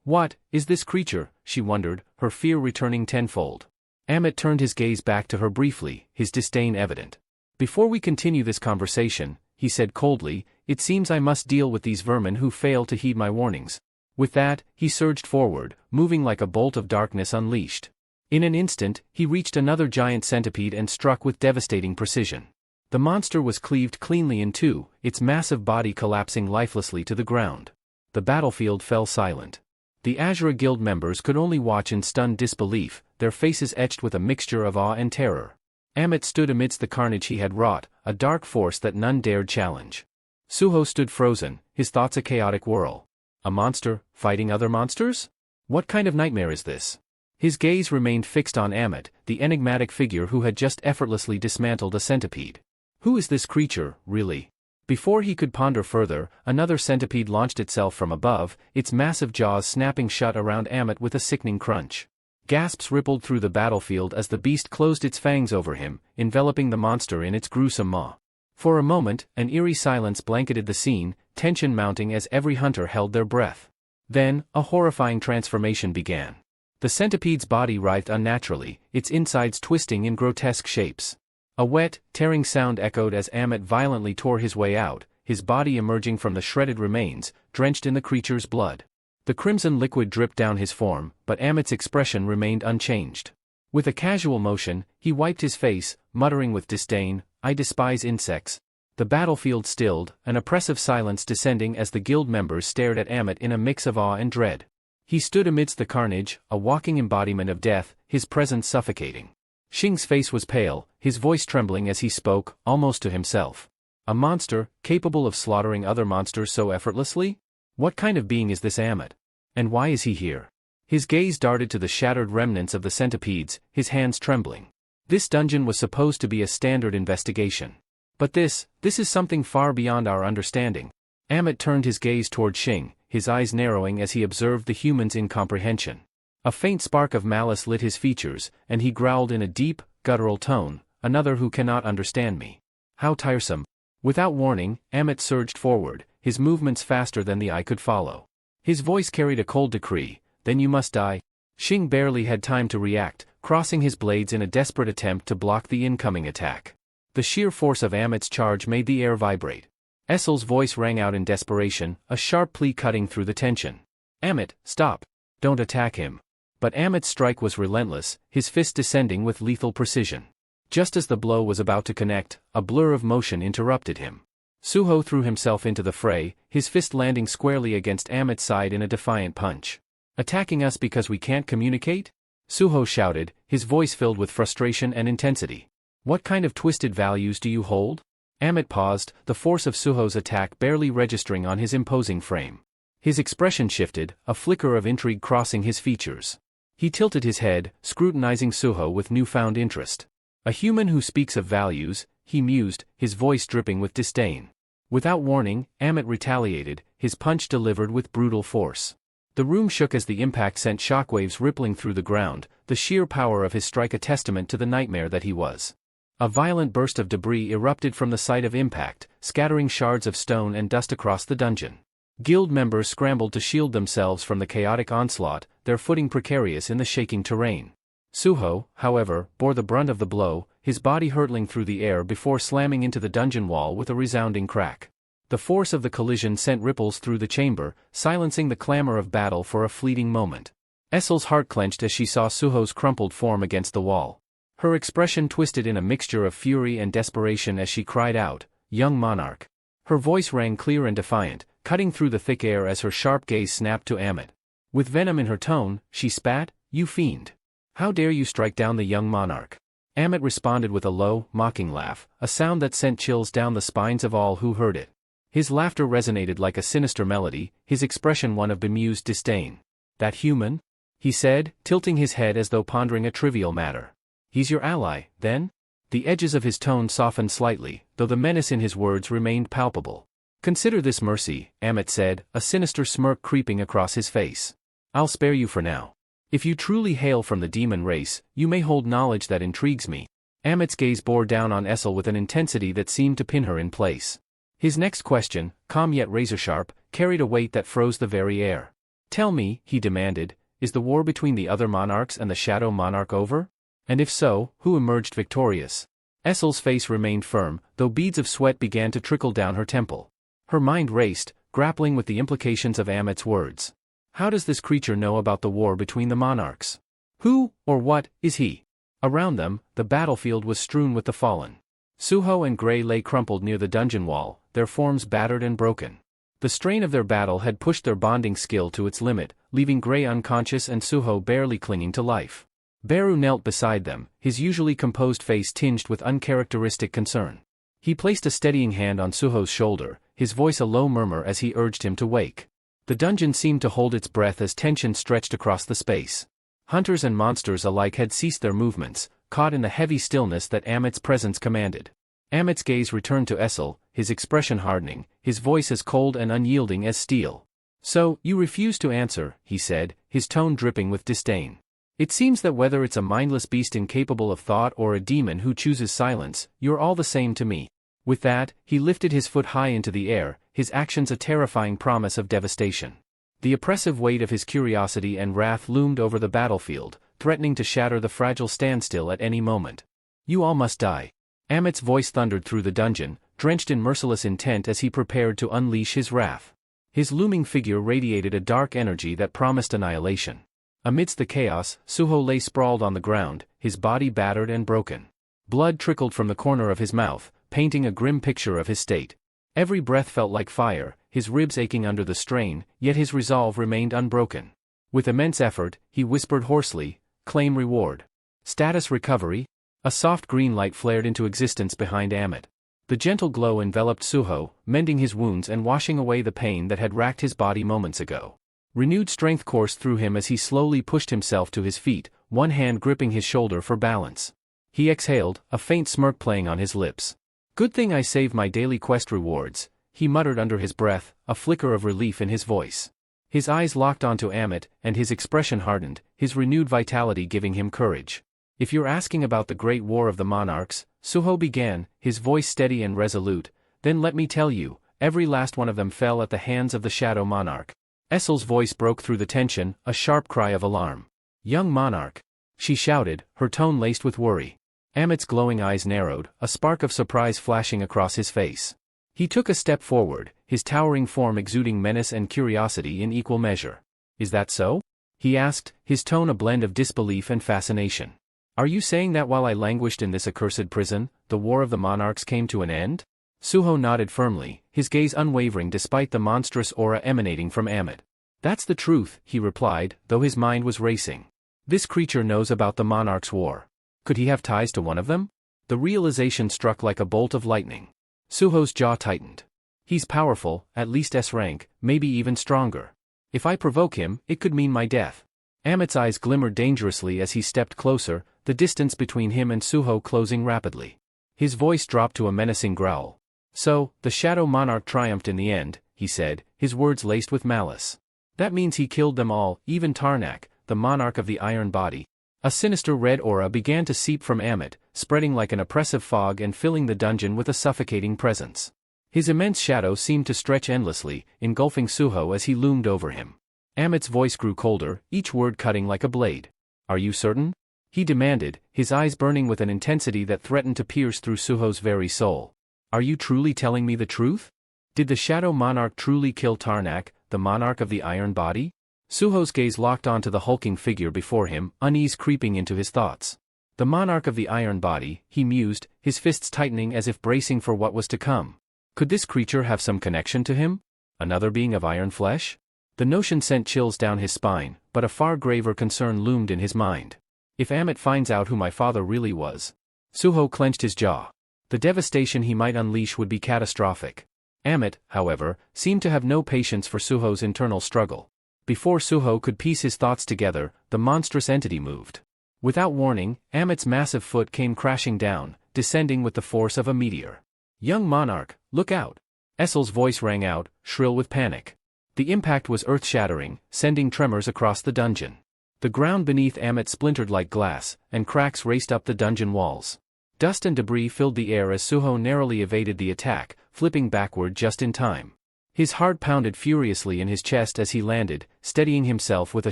What, is this creature, she wondered, her fear returning tenfold. Amit turned his gaze back to her briefly, his disdain evident. "Before we continue this conversation," he said coldly, "it seems I must deal with these vermin who fail to heed my warnings." With that, he surged forward, moving like a bolt of darkness unleashed. In an instant, he reached another giant centipede and struck with devastating precision. The monster was cleaved cleanly in two, its massive body collapsing lifelessly to the ground. The battlefield fell silent. The Azura Guild members could only watch in stunned disbelief, their faces etched with a mixture of awe and terror. Amit stood amidst the carnage he had wrought, a dark force that none dared challenge. Suho stood frozen, his thoughts a chaotic whirl. A monster, fighting other monsters? What kind of nightmare is this? His gaze remained fixed on Amit, the enigmatic figure who had just effortlessly dismantled a centipede. Who is this creature, really? Before he could ponder further, another centipede launched itself from above, its massive jaws snapping shut around Amit with a sickening crunch. Gasps rippled through the battlefield as the beast closed its fangs over him, enveloping the monster in its gruesome maw. For a moment, an eerie silence blanketed the scene, tension mounting as every hunter held their breath. Then, a horrifying transformation began. The centipede's body writhed unnaturally, its insides twisting in grotesque shapes. A wet, tearing sound echoed as Amit violently tore his way out, his body emerging from the shredded remains, drenched in the creature's blood. The crimson liquid dripped down his form, but Amit's expression remained unchanged. With a casual motion, he wiped his face, muttering with disdain, "I despise insects." The battlefield stilled, an oppressive silence descending as the guild members stared at Amit in a mix of awe and dread. He stood amidst the carnage, a walking embodiment of death, his presence suffocating. Xing's face was pale, his voice trembling as he spoke, almost to himself. A monster, capable of slaughtering other monsters so effortlessly? What kind of being is this Amit? And why is he here? His gaze darted to the shattered remnants of the centipedes, his hands trembling. This dungeon was supposed to be a standard investigation. But this is something far beyond our understanding. Amit turned his gaze toward Xing, his eyes narrowing as he observed the human's incomprehension. A faint spark of malice lit his features, and he growled in a deep, guttural tone, "Another who cannot understand me. How tiresome." Without warning, Amit surged forward, his movements faster than the eye could follow. His voice carried a cold decree, "Then you must die." Xing barely had time to react, crossing his blades in a desperate attempt to block the incoming attack. The sheer force of Amit's charge made the air vibrate. Essel's voice rang out in desperation, a sharp plea cutting through the tension. "Amit, stop. Don't attack him." But Amit's strike was relentless, his fist descending with lethal precision. Just as the blow was about to connect, a blur of motion interrupted him. Suho threw himself into the fray, his fist landing squarely against Amit's side in a defiant punch. "Attacking us because we can't communicate?" Suho shouted, his voice filled with frustration and intensity. "What kind of twisted values do you hold?" Amit paused, the force of Suho's attack barely registering on his imposing frame. His expression shifted, a flicker of intrigue crossing his features. He tilted his head, scrutinizing Suho with newfound interest. "A human who speaks of values," he mused, his voice dripping with disdain. Without warning, Amit retaliated, his punch delivered with brutal force. The room shook as the impact sent shockwaves rippling through the ground, the sheer power of his strike a testament to the nightmare that he was. A violent burst of debris erupted from the site of impact, scattering shards of stone and dust across the dungeon. Guild members scrambled to shield themselves from the chaotic onslaught, their footing precarious in the shaking terrain. Suho, however, bore the brunt of the blow, his body hurtling through the air before slamming into the dungeon wall with a resounding crack. The force of the collision sent ripples through the chamber, silencing the clamor of battle for a fleeting moment. Essel's heart clenched as she saw Suho's crumpled form against the wall. Her expression twisted in a mixture of fury and desperation as she cried out, "Young monarch." Her voice rang clear and defiant, cutting through the thick air as her sharp gaze snapped to Amit. With venom in her tone, she spat, "You fiend! How dare you strike down the young monarch?" Amit responded with a low, mocking laugh, a sound that sent chills down the spines of all who heard it. His laughter resonated like a sinister melody, his expression one of bemused disdain. "That human?" he said, tilting his head as though pondering a trivial matter. "He's your ally, then?" The edges of his tone softened slightly, though the menace in his words remained palpable. "Consider this mercy," Amit said, a sinister smirk creeping across his face. "I'll spare you for now. If you truly hail from the demon race, you may hold knowledge that intrigues me." Amit's gaze bore down on Essel with an intensity that seemed to pin her in place. His next question, calm yet razor-sharp, carried a weight that froze the very air. "Tell me," he demanded, "is the war between the other monarchs and the Shadow Monarch over? And if so, who emerged victorious?" Essel's face remained firm, though beads of sweat began to trickle down her temple. Her mind raced, grappling with the implications of Amit's words. How does this creature know about the war between the monarchs? Who, or what, is he? Around them, the battlefield was strewn with the fallen. Suho and Gray lay crumpled near the dungeon wall, their forms battered and broken. The strain of their battle had pushed their bonding skill to its limit, leaving Gray unconscious and Suho barely clinging to life. Beru knelt beside them, his usually composed face tinged with uncharacteristic concern. He placed a steadying hand on Suho's shoulder, his voice a low murmur as he urged him to wake. The dungeon seemed to hold its breath as tension stretched across the space. Hunters and monsters alike had ceased their movements, caught in the heavy stillness that Amit's presence commanded. Amit's gaze returned to Essel, his expression hardening, his voice as cold and unyielding as steel. "So, you refuse to answer," he said, his tone dripping with disdain. "It seems that whether it's a mindless beast incapable of thought or a demon who chooses silence, you're all the same to me." With that, he lifted his foot high into the air, his actions a terrifying promise of devastation. The oppressive weight of his curiosity and wrath loomed over the battlefield, threatening to shatter the fragile standstill at any moment. "You all must die." Amit's voice thundered through the dungeon, drenched in merciless intent as he prepared to unleash his wrath. His looming figure radiated a dark energy that promised annihilation. Amidst the chaos, Suho lay sprawled on the ground, his body battered and broken. Blood trickled from the corner of his mouth, painting a grim picture of his state. Every breath felt like fire, his ribs aching under the strain, yet his resolve remained unbroken. With immense effort, he whispered hoarsely, "Claim reward." "Status recovery?" A soft green light flared into existence behind Amit. The gentle glow enveloped Suho, mending his wounds and washing away the pain that had racked his body moments ago. Renewed strength coursed through him as he slowly pushed himself to his feet, one hand gripping his shoulder for balance. He exhaled, a faint smirk playing on his lips. "Good thing I saved my daily quest rewards," he muttered under his breath, a flicker of relief in his voice. His eyes locked onto Amit, and his expression hardened, his renewed vitality giving him courage. "If you're asking about the Great War of the Monarchs," Suho began, his voice steady and resolute, "then let me tell you, every last one of them fell at the hands of the Shadow Monarch." Essel's voice broke through the tension, a sharp cry of alarm. "Young monarch!" she shouted, her tone laced with worry. Amit's glowing eyes narrowed, a spark of surprise flashing across his face. He took a step forward, his towering form exuding menace and curiosity in equal measure. "Is that so?" he asked, his tone a blend of disbelief and fascination. "Are you saying that while I languished in this accursed prison, the war of the monarchs came to an end?" Suho nodded firmly, his gaze unwavering despite the monstrous aura emanating from Amit. "That's the truth," he replied, though his mind was racing. "This creature knows about the monarch's war. Could he have ties to one of them?" The realization struck like a bolt of lightning. Suho's jaw tightened. "He's powerful, at least S rank, maybe even stronger. If I provoke him, it could mean my death." Amit's eyes glimmered dangerously as he stepped closer, the distance between him and Suho closing rapidly. His voice dropped to a menacing growl. "So, the Shadow Monarch triumphed in the end," he said, his words laced with malice. "That means he killed them all, even Tarnak, the monarch of the Iron Body." A sinister red aura began to seep from Amit, spreading like an oppressive fog and filling the dungeon with a suffocating presence. His immense shadow seemed to stretch endlessly, engulfing Suho as he loomed over him. Amit's voice grew colder, each word cutting like a blade. "Are you certain?" he demanded, his eyes burning with an intensity that threatened to pierce through Suho's very soul. Are you truly telling me the truth? Did the Shadow Monarch truly kill Tarnak, the monarch of the iron body? Suho's gaze locked onto the hulking figure before him, unease creeping into his thoughts. The monarch of the iron body, he mused, his fists tightening as if bracing for what was to come. Could this creature have some connection to him? Another being of iron flesh? The notion sent chills down his spine, but a far graver concern loomed in his mind. If Amit finds out who my father really was. Suho clenched his jaw. The devastation he might unleash would be catastrophic. Amit, however, seemed to have no patience for Suho's internal struggle. Before Suho could piece his thoughts together, the monstrous entity moved. Without warning, Amit's massive foot came crashing down, descending with the force of a meteor. Young monarch, look out! Essel's voice rang out, shrill with panic. The impact was earth-shattering, sending tremors across the dungeon. The ground beneath Amit splintered like glass, and cracks raced up the dungeon walls. Dust and debris filled the air as Suho narrowly evaded the attack, flipping backward just in time. His heart pounded furiously in his chest as he landed, steadying himself with a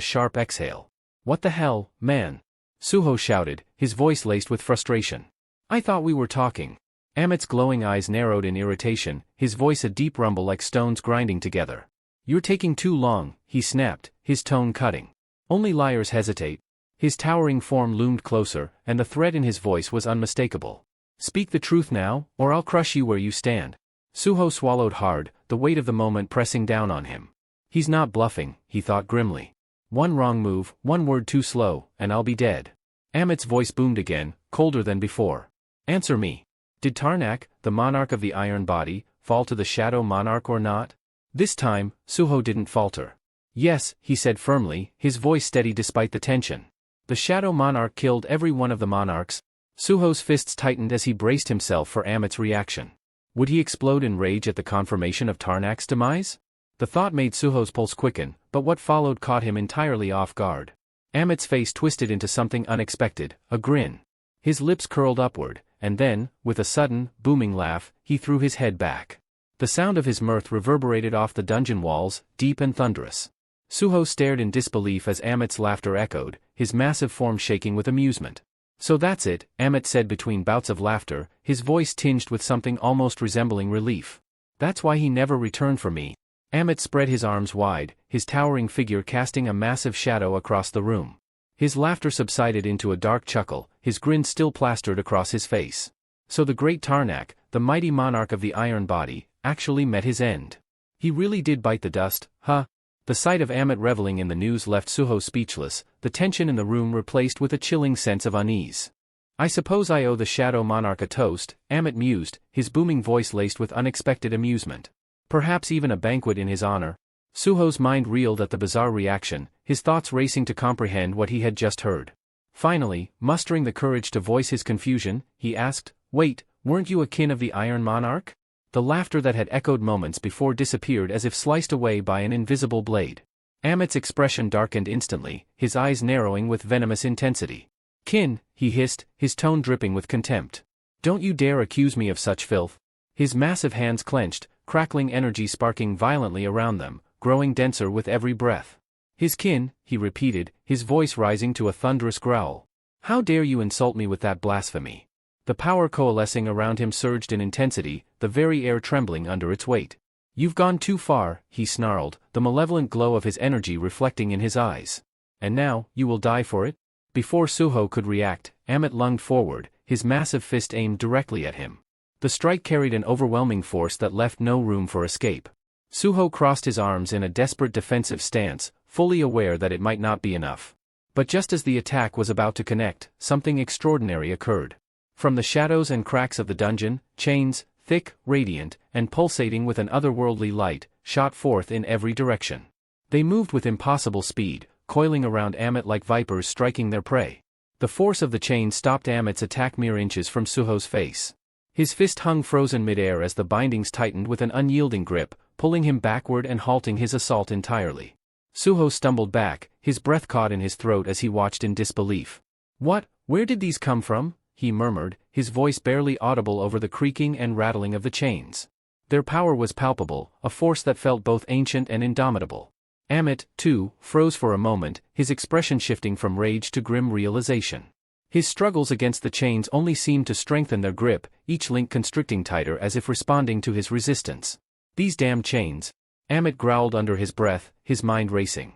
sharp exhale. What the hell, man? Suho shouted, his voice laced with frustration. I thought we were talking. Amit's glowing eyes narrowed in irritation, his voice a deep rumble like stones grinding together. You're taking too long, he snapped, his tone cutting. Only liars hesitate. His towering form loomed closer, and the threat in his voice was unmistakable. Speak the truth now, or I'll crush you where you stand. Suho swallowed hard, the weight of the moment pressing down on him. He's not bluffing, he thought grimly. One wrong move, one word too slow, and I'll be dead. Amit's voice boomed again, colder than before. Answer me. Did Tarnak, the monarch of the iron body, fall to the Shadow Monarch or not? This time, Suho didn't falter. Yes, he said firmly, his voice steady despite the tension. The Shadow Monarch killed every one of the monarchs. Suho's fists tightened as he braced himself for Amit's reaction. Would he explode in rage at the confirmation of Tarnak's demise? The thought made Suho's pulse quicken, but what followed caught him entirely off guard. Amit's face twisted into something unexpected, a grin. His lips curled upward, and then, with a sudden, booming laugh, he threw his head back. The sound of his mirth reverberated off the dungeon walls, deep and thunderous. Suho stared in disbelief as Amit's laughter echoed, his massive form shaking with amusement. So that's it, Amit said between bouts of laughter, his voice tinged with something almost resembling relief. That's why he never returned for me. Amit spread his arms wide, his towering figure casting a massive shadow across the room. His laughter subsided into a dark chuckle, his grin still plastered across his face. So the great Tarnak, the mighty monarch of the iron body, actually met his end. He really did bite the dust, huh? The sight of Amit reveling in the news left Suho speechless, the tension in the room replaced with a chilling sense of unease. I suppose I owe the Shadow Monarch a toast, Amit mused, his booming voice laced with unexpected amusement. Perhaps even a banquet in his honor. Suho's mind reeled at the bizarre reaction, his thoughts racing to comprehend what he had just heard. Finally, mustering the courage to voice his confusion, he asked, Wait, weren't you a kin of the Iron Monarch? The laughter that had echoed moments before disappeared as if sliced away by an invisible blade. Amit's expression darkened instantly, his eyes narrowing with venomous intensity. Kin, he hissed, his tone dripping with contempt. Don't you dare accuse me of such filth. His massive hands clenched, crackling energy sparking violently around them, growing denser with every breath. His kin, he repeated, his voice rising to a thunderous growl. How dare you insult me with that blasphemy? The power coalescing around him surged in intensity, the very air trembling under its weight. You've gone too far, he snarled, the malevolent glow of his energy reflecting in his eyes. And now, you will die for it? Before Suho could react, Amit lunged forward, his massive fist aimed directly at him. The strike carried an overwhelming force that left no room for escape. Suho crossed his arms in a desperate defensive stance, fully aware that it might not be enough. But just as the attack was about to connect, something extraordinary occurred. From the shadows and cracks of the dungeon, chains, thick, radiant, and pulsating with an otherworldly light, shot forth in every direction. They moved with impossible speed, coiling around Amit like vipers striking their prey. The force of the chain stopped Amit's attack mere inches from Suho's face. His fist hung frozen midair as the bindings tightened with an unyielding grip, pulling him backward and halting his assault entirely. Suho stumbled back, his breath caught in his throat as he watched in disbelief. What? Where did these come from? He murmured, his voice barely audible over the creaking and rattling of the chains. Their power was palpable, a force that felt both ancient and indomitable. Amit, too, froze for a moment, his expression shifting from rage to grim realization. His struggles against the chains only seemed to strengthen their grip, each link constricting tighter as if responding to his resistance. These damn chains. Amit growled under his breath, his mind racing.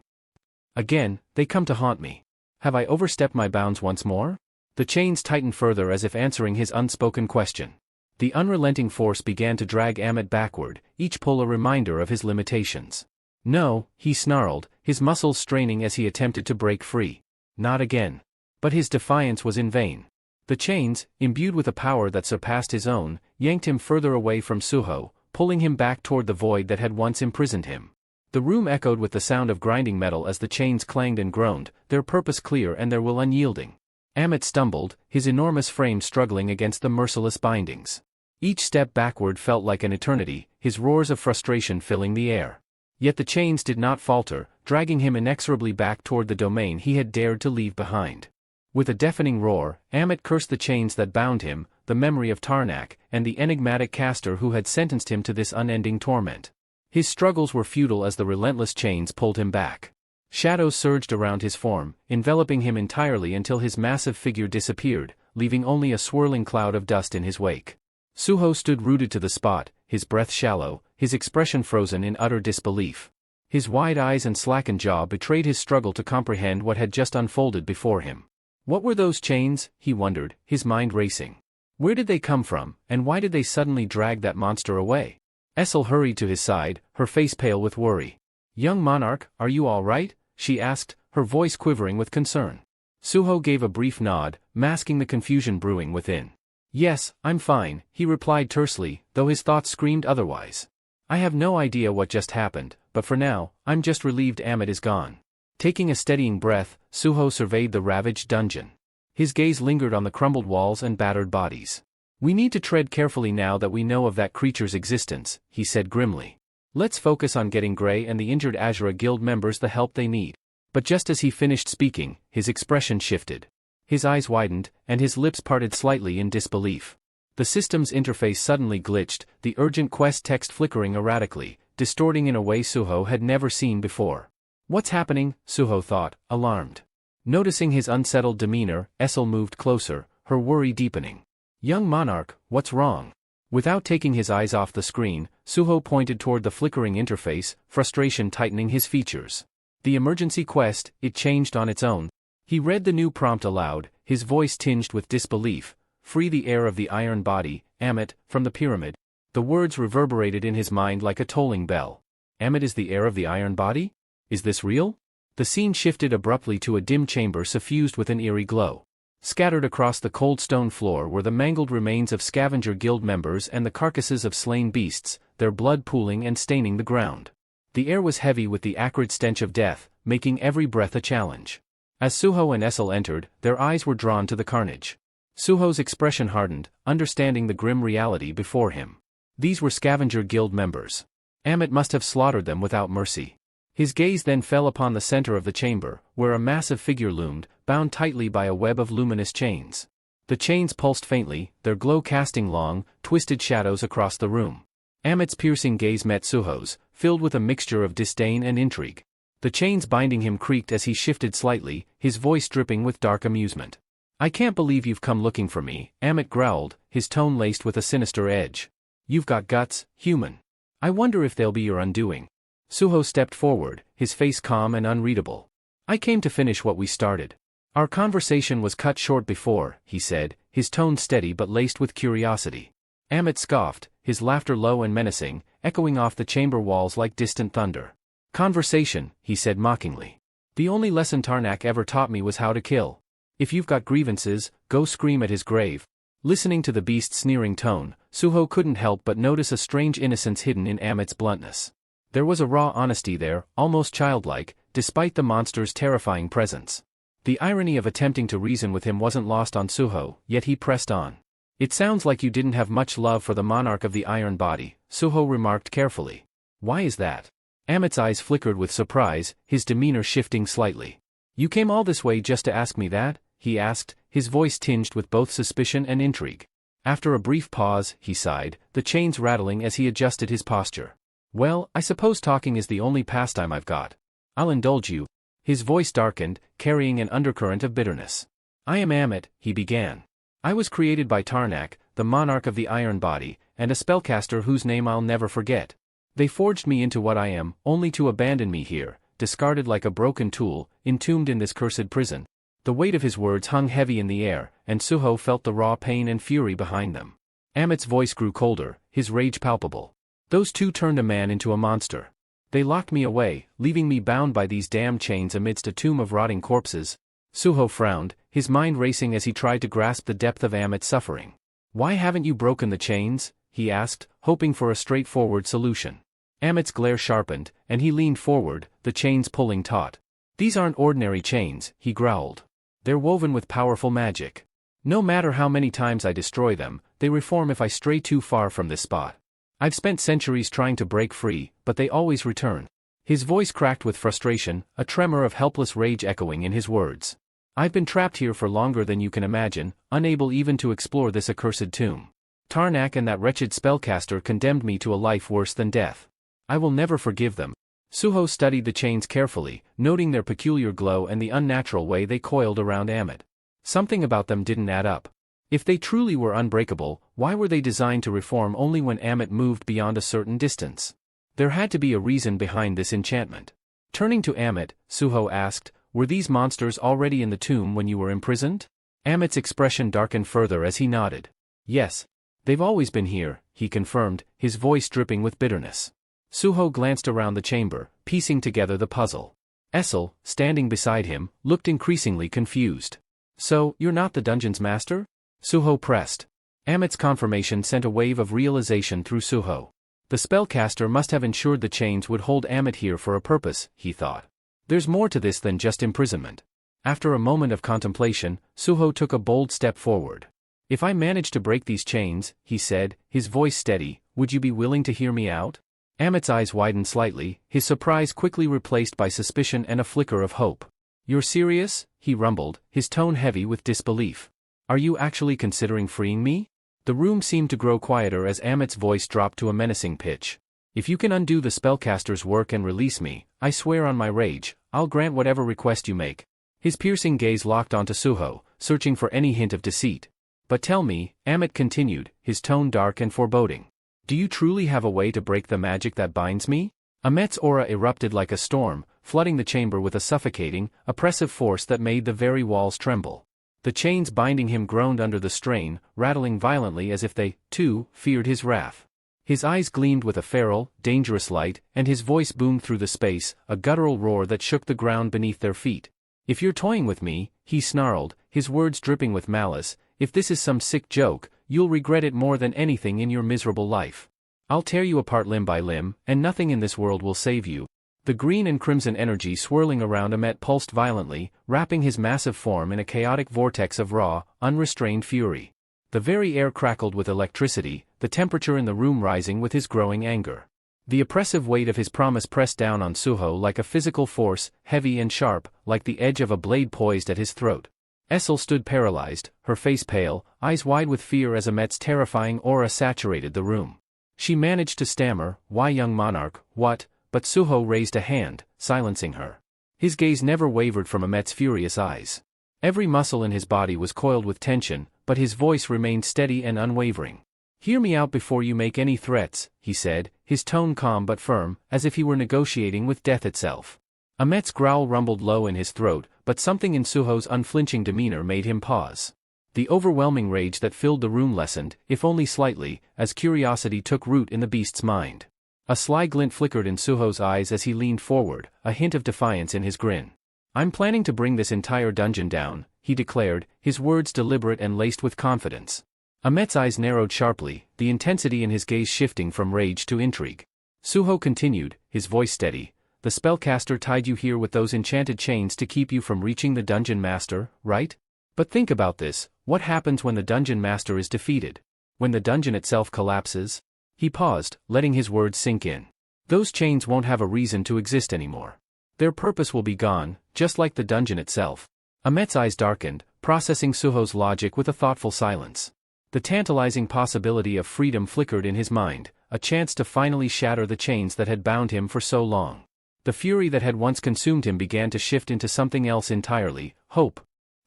Again, they come to haunt me. Have I overstepped my bounds once more? The chains tightened further as if answering his unspoken question. The unrelenting force began to drag Amit backward, each pull a reminder of his limitations. No, he snarled, his muscles straining as he attempted to break free. Not again. But his defiance was in vain. The chains, imbued with a power that surpassed his own, yanked him further away from Suho, pulling him back toward the void that had once imprisoned him. The room echoed with the sound of grinding metal as the chains clanged and groaned, their purpose clear and their will unyielding. Amit stumbled, his enormous frame struggling against the merciless bindings. Each step backward felt like an eternity, his roars of frustration filling the air. Yet the chains did not falter, dragging him inexorably back toward the domain he had dared to leave behind. With a deafening roar, Amit cursed the chains that bound him, the memory of Tarnak, and the enigmatic caster who had sentenced him to this unending torment. His struggles were futile as the relentless chains pulled him back. Shadows surged around his form, enveloping him entirely until his massive figure disappeared, leaving only a swirling cloud of dust in his wake. Suho stood rooted to the spot, his breath shallow, his expression frozen in utter disbelief. His wide eyes and slackened jaw betrayed his struggle to comprehend what had just unfolded before him. What were those chains, he wondered, his mind racing. Where did they come from, and why did they suddenly drag that monster away? Essel hurried to his side, her face pale with worry. "Young monarch, are you all right?" she asked, her voice quivering with concern. Suho gave a brief nod, masking the confusion brewing within. "Yes, I'm fine," he replied tersely, though his thoughts screamed otherwise. "I have no idea what just happened, but for now, I'm just relieved Amit is gone." Taking a steadying breath, Suho surveyed the ravaged dungeon. His gaze lingered on the crumbled walls and battered bodies. "We need to tread carefully now that we know of that creature's existence," he said grimly. "Let's focus on getting Grey and the injured Azura Guild members the help they need." But just as he finished speaking, his expression shifted. His eyes widened, and his lips parted slightly in disbelief. The system's interface suddenly glitched, the urgent quest text flickering erratically, distorting in a way Suho had never seen before. "What's happening?" Suho thought, alarmed. Noticing his unsettled demeanor, Essel moved closer, her worry deepening. "Young monarch, what's wrong?" Without taking his eyes off the screen, Suho pointed toward the flickering interface, frustration tightening his features. "The emergency quest," it changed on its own. He read the new prompt aloud, his voice tinged with disbelief. "Free the heir of the iron body, Amit, from the pyramid." The words reverberated in his mind like a tolling bell. Amit is the heir of the iron body? Is this real? The scene shifted abruptly to a dim chamber suffused with an eerie glow. Scattered across the cold stone floor were the mangled remains of scavenger guild members and the carcasses of slain beasts, their blood pooling and staining the ground. The air was heavy with the acrid stench of death, making every breath a challenge. As Suho and Essel entered, their eyes were drawn to the carnage. Suho's expression hardened, understanding the grim reality before him. These were scavenger guild members. Amit must have slaughtered them without mercy. His gaze then fell upon the center of the chamber, where a massive figure loomed, bound tightly by a web of luminous chains. The chains pulsed faintly, their glow casting long, twisted shadows across the room. Amit's piercing gaze met Suho's, filled with a mixture of disdain and intrigue. The chains binding him creaked as he shifted slightly, his voice dripping with dark amusement. "I can't believe you've come looking for me," Amit growled, his tone laced with a sinister edge. "You've got guts, human. I wonder if they'll be your undoing." Suho stepped forward, his face calm and unreadable. "I came to finish what we started. Our conversation was cut short before," he said, his tone steady but laced with curiosity. Amit scoffed, his laughter low and menacing, echoing off the chamber walls like distant thunder. "Conversation," he said mockingly. "The only lesson Tarnak ever taught me was how to kill. If you've got grievances, go scream at his grave." Listening to the beast's sneering tone, Suho couldn't help but notice a strange innocence hidden in Amit's bluntness. There was a raw honesty there, almost childlike, despite the monster's terrifying presence. The irony of attempting to reason with him wasn't lost on Suho, yet he pressed on. "It sounds like you didn't have much love for the monarch of the iron body," Suho remarked carefully. "Why is that?" Amit's eyes flickered with surprise, his demeanor shifting slightly. "You came all this way just to ask me that?" he asked, his voice tinged with both suspicion and intrigue. After a brief pause, he sighed, the chains rattling as he adjusted his posture. "Well, I suppose talking is the only pastime I've got. I'll indulge you." His voice darkened, carrying an undercurrent of bitterness. I am Amit, he began. I was created by Tarnak, the monarch of the Iron Body, and a spellcaster whose name I'll never forget. They forged me into what I am, only to abandon me here, discarded like a broken tool, entombed in this cursed prison. The weight of his words hung heavy in the air, and Suho felt the raw pain and fury behind them. Amit's voice grew colder, his rage palpable. Those two turned a man into a monster. They locked me away, leaving me bound by these damned chains amidst a tomb of rotting corpses. Suho frowned, his mind racing as he tried to grasp the depth of Amit's suffering. Why haven't you broken the chains? He asked, hoping for a straightforward solution. Amit's glare sharpened, and he leaned forward, the chains pulling taut. These aren't ordinary chains, he growled. They're woven with powerful magic. No matter how many times I destroy them, they reform if I stray too far from this spot. I've spent centuries trying to break free, but they always return. His voice cracked with frustration, a tremor of helpless rage echoing in his words. I've been trapped here for longer than you can imagine, unable even to explore this accursed tomb. Tarnak and that wretched spellcaster condemned me to a life worse than death. I will never forgive them. Suho studied the chains carefully, noting their peculiar glow and the unnatural way they coiled around Amit. Something about them didn't add up. If they truly were unbreakable, why were they designed to reform only when Amit moved beyond a certain distance? There had to be a reason behind this enchantment. Turning to Amit, Suho asked, were these monsters already in the tomb when you were imprisoned? Amit's expression darkened further as he nodded. Yes. They've always been here, he confirmed, his voice dripping with bitterness. Suho glanced around the chamber, piecing together the puzzle. Essel, standing beside him, looked increasingly confused. So, you're not the dungeon's master? Suho pressed. Amit's confirmation sent a wave of realization through Suho. The spellcaster must have ensured the chains would hold Amit here for a purpose, he thought. There's more to this than just imprisonment. After a moment of contemplation, Suho took a bold step forward. If I manage to break these chains, he said, his voice steady, would you be willing to hear me out? Amit's eyes widened slightly, his surprise quickly replaced by suspicion and a flicker of hope. You're serious? He rumbled, his tone heavy with disbelief. Are you actually considering freeing me? The room seemed to grow quieter as Amit's voice dropped to a menacing pitch. If you can undo the spellcaster's work and release me, I swear on my rage, I'll grant whatever request you make. His piercing gaze locked onto Suho, searching for any hint of deceit. But tell me, Amit continued, his tone dark and foreboding. Do you truly have a way to break the magic that binds me? Amit's aura erupted like a storm, flooding the chamber with a suffocating, oppressive force that made the very walls tremble. The chains binding him groaned under the strain, rattling violently as if they, too, feared his wrath. His eyes gleamed with a feral, dangerous light, and his voice boomed through the space, a guttural roar that shook the ground beneath their feet. If you're toying with me, he snarled, his words dripping with malice, if this is some sick joke, you'll regret it more than anything in your miserable life. I'll tear you apart limb by limb, and nothing in this world will save you. The green and crimson energy swirling around Amit pulsed violently, wrapping his massive form in a chaotic vortex of raw, unrestrained fury. The very air crackled with electricity, the temperature in the room rising with his growing anger. The oppressive weight of his promise pressed down on Suho like a physical force, heavy and sharp, like the edge of a blade poised at his throat. Essel stood paralyzed, her face pale, eyes wide with fear as Amit's terrifying aura saturated the room. She managed to stammer, "Why, young monarch, what?" But Suho raised a hand, silencing her. His gaze never wavered from Amit's furious eyes. Every muscle in his body was coiled with tension, but his voice remained steady and unwavering. "Hear me out before you make any threats," he said, his tone calm but firm, as if he were negotiating with death itself. Amit's growl rumbled low in his throat, but something in Suho's unflinching demeanor made him pause. The overwhelming rage that filled the room lessened, if only slightly, as curiosity took root in the beast's mind. A sly glint flickered in Suho's eyes as he leaned forward, a hint of defiance in his grin. "I'm planning to bring this entire dungeon down," he declared, his words deliberate and laced with confidence. Amit's eyes narrowed sharply, the intensity in his gaze shifting from rage to intrigue. Suho continued, his voice steady, "The spellcaster tied you here with those enchanted chains to keep you from reaching the dungeon master, right? But think about this, what happens when the dungeon master is defeated? When the dungeon itself collapses?" He paused, letting his words sink in. "Those chains won't have a reason to exist anymore. Their purpose will be gone, just like the dungeon itself." Amit's eyes darkened, processing Suho's logic with a thoughtful silence. The tantalizing possibility of freedom flickered in his mind, a chance to finally shatter the chains that had bound him for so long. The fury that had once consumed him began to shift into something else entirely, hope.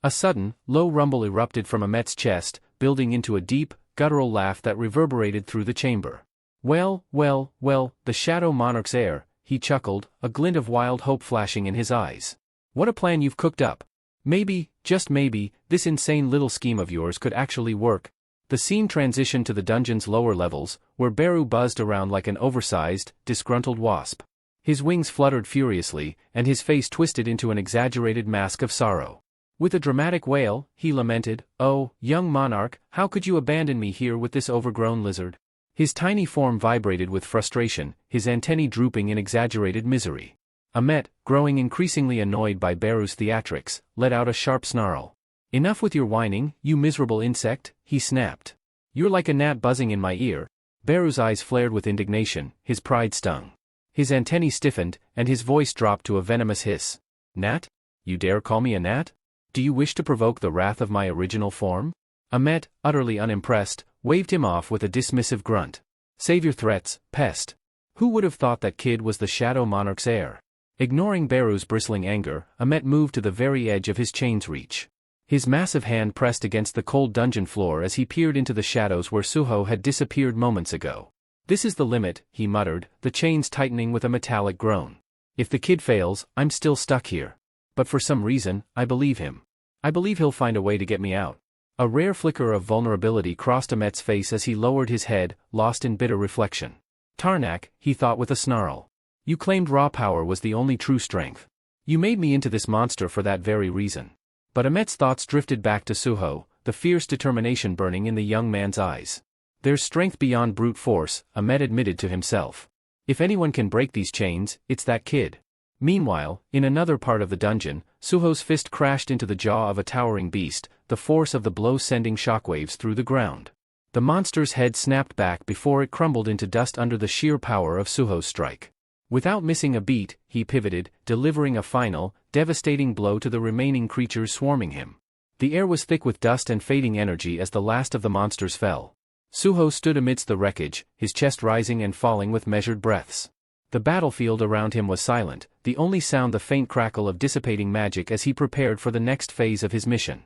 A sudden, low rumble erupted from Ahmet's chest, building into a deep, guttural laugh that reverberated through the chamber. Well, well, well, the Shadow Monarch's heir, he chuckled, a glint of wild hope flashing in his eyes. What a plan you've cooked up. Maybe, just maybe, this insane little scheme of yours could actually work. The scene transitioned to the dungeon's lower levels, where Beru buzzed around like an oversized, disgruntled wasp. His wings fluttered furiously, and his face twisted into an exaggerated mask of sorrow. With a dramatic wail, he lamented, "Oh, young monarch, how could you abandon me here with this overgrown lizard?" His tiny form vibrated with frustration, his antennae drooping in exaggerated misery. Ahmet, growing increasingly annoyed by Beru's theatrics, let out a sharp snarl. "Enough with your whining, you miserable insect," he snapped. "You're like a gnat buzzing in my ear." Beru's eyes flared with indignation, his pride stung. His antennae stiffened, and his voice dropped to a venomous hiss. "Gnat? You dare call me a gnat? Do you wish to provoke the wrath of my original form?" Ahmet, utterly unimpressed, waved him off with a dismissive grunt. "Save your threats, pest. Who would have thought that kid was the Shadow Monarch's heir?" Ignoring Beru's bristling anger, Ahmet moved to the very edge of his chain's reach. His massive hand pressed against the cold dungeon floor as he peered into the shadows where Suho had disappeared moments ago. "This is the limit," he muttered, the chains tightening with a metallic groan. "If the kid fails, I'm still stuck here. But for some reason, I believe him. I believe he'll find a way to get me out." A rare flicker of vulnerability crossed Ahmet's face as he lowered his head, lost in bitter reflection. "Tarnak," he thought with a snarl. "You claimed raw power was the only true strength. You made me into this monster for that very reason." But Ahmet's thoughts drifted back to Suho, the fierce determination burning in the young man's eyes. "There's strength beyond brute force," Ahmet admitted to himself. "If anyone can break these chains, it's that kid." Meanwhile, in another part of the dungeon, Suho's fist crashed into the jaw of a towering beast, the force of the blow sending shockwaves through the ground. The monster's head snapped back before it crumbled into dust under the sheer power of Suho's strike. Without missing a beat, he pivoted, delivering a final, devastating blow to the remaining creatures swarming him. The air was thick with dust and fading energy as the last of the monsters fell. Suho stood amidst the wreckage, his chest rising and falling with measured breaths. The battlefield around him was silent, the only sound the faint crackle of dissipating magic as he prepared for the next phase of his mission.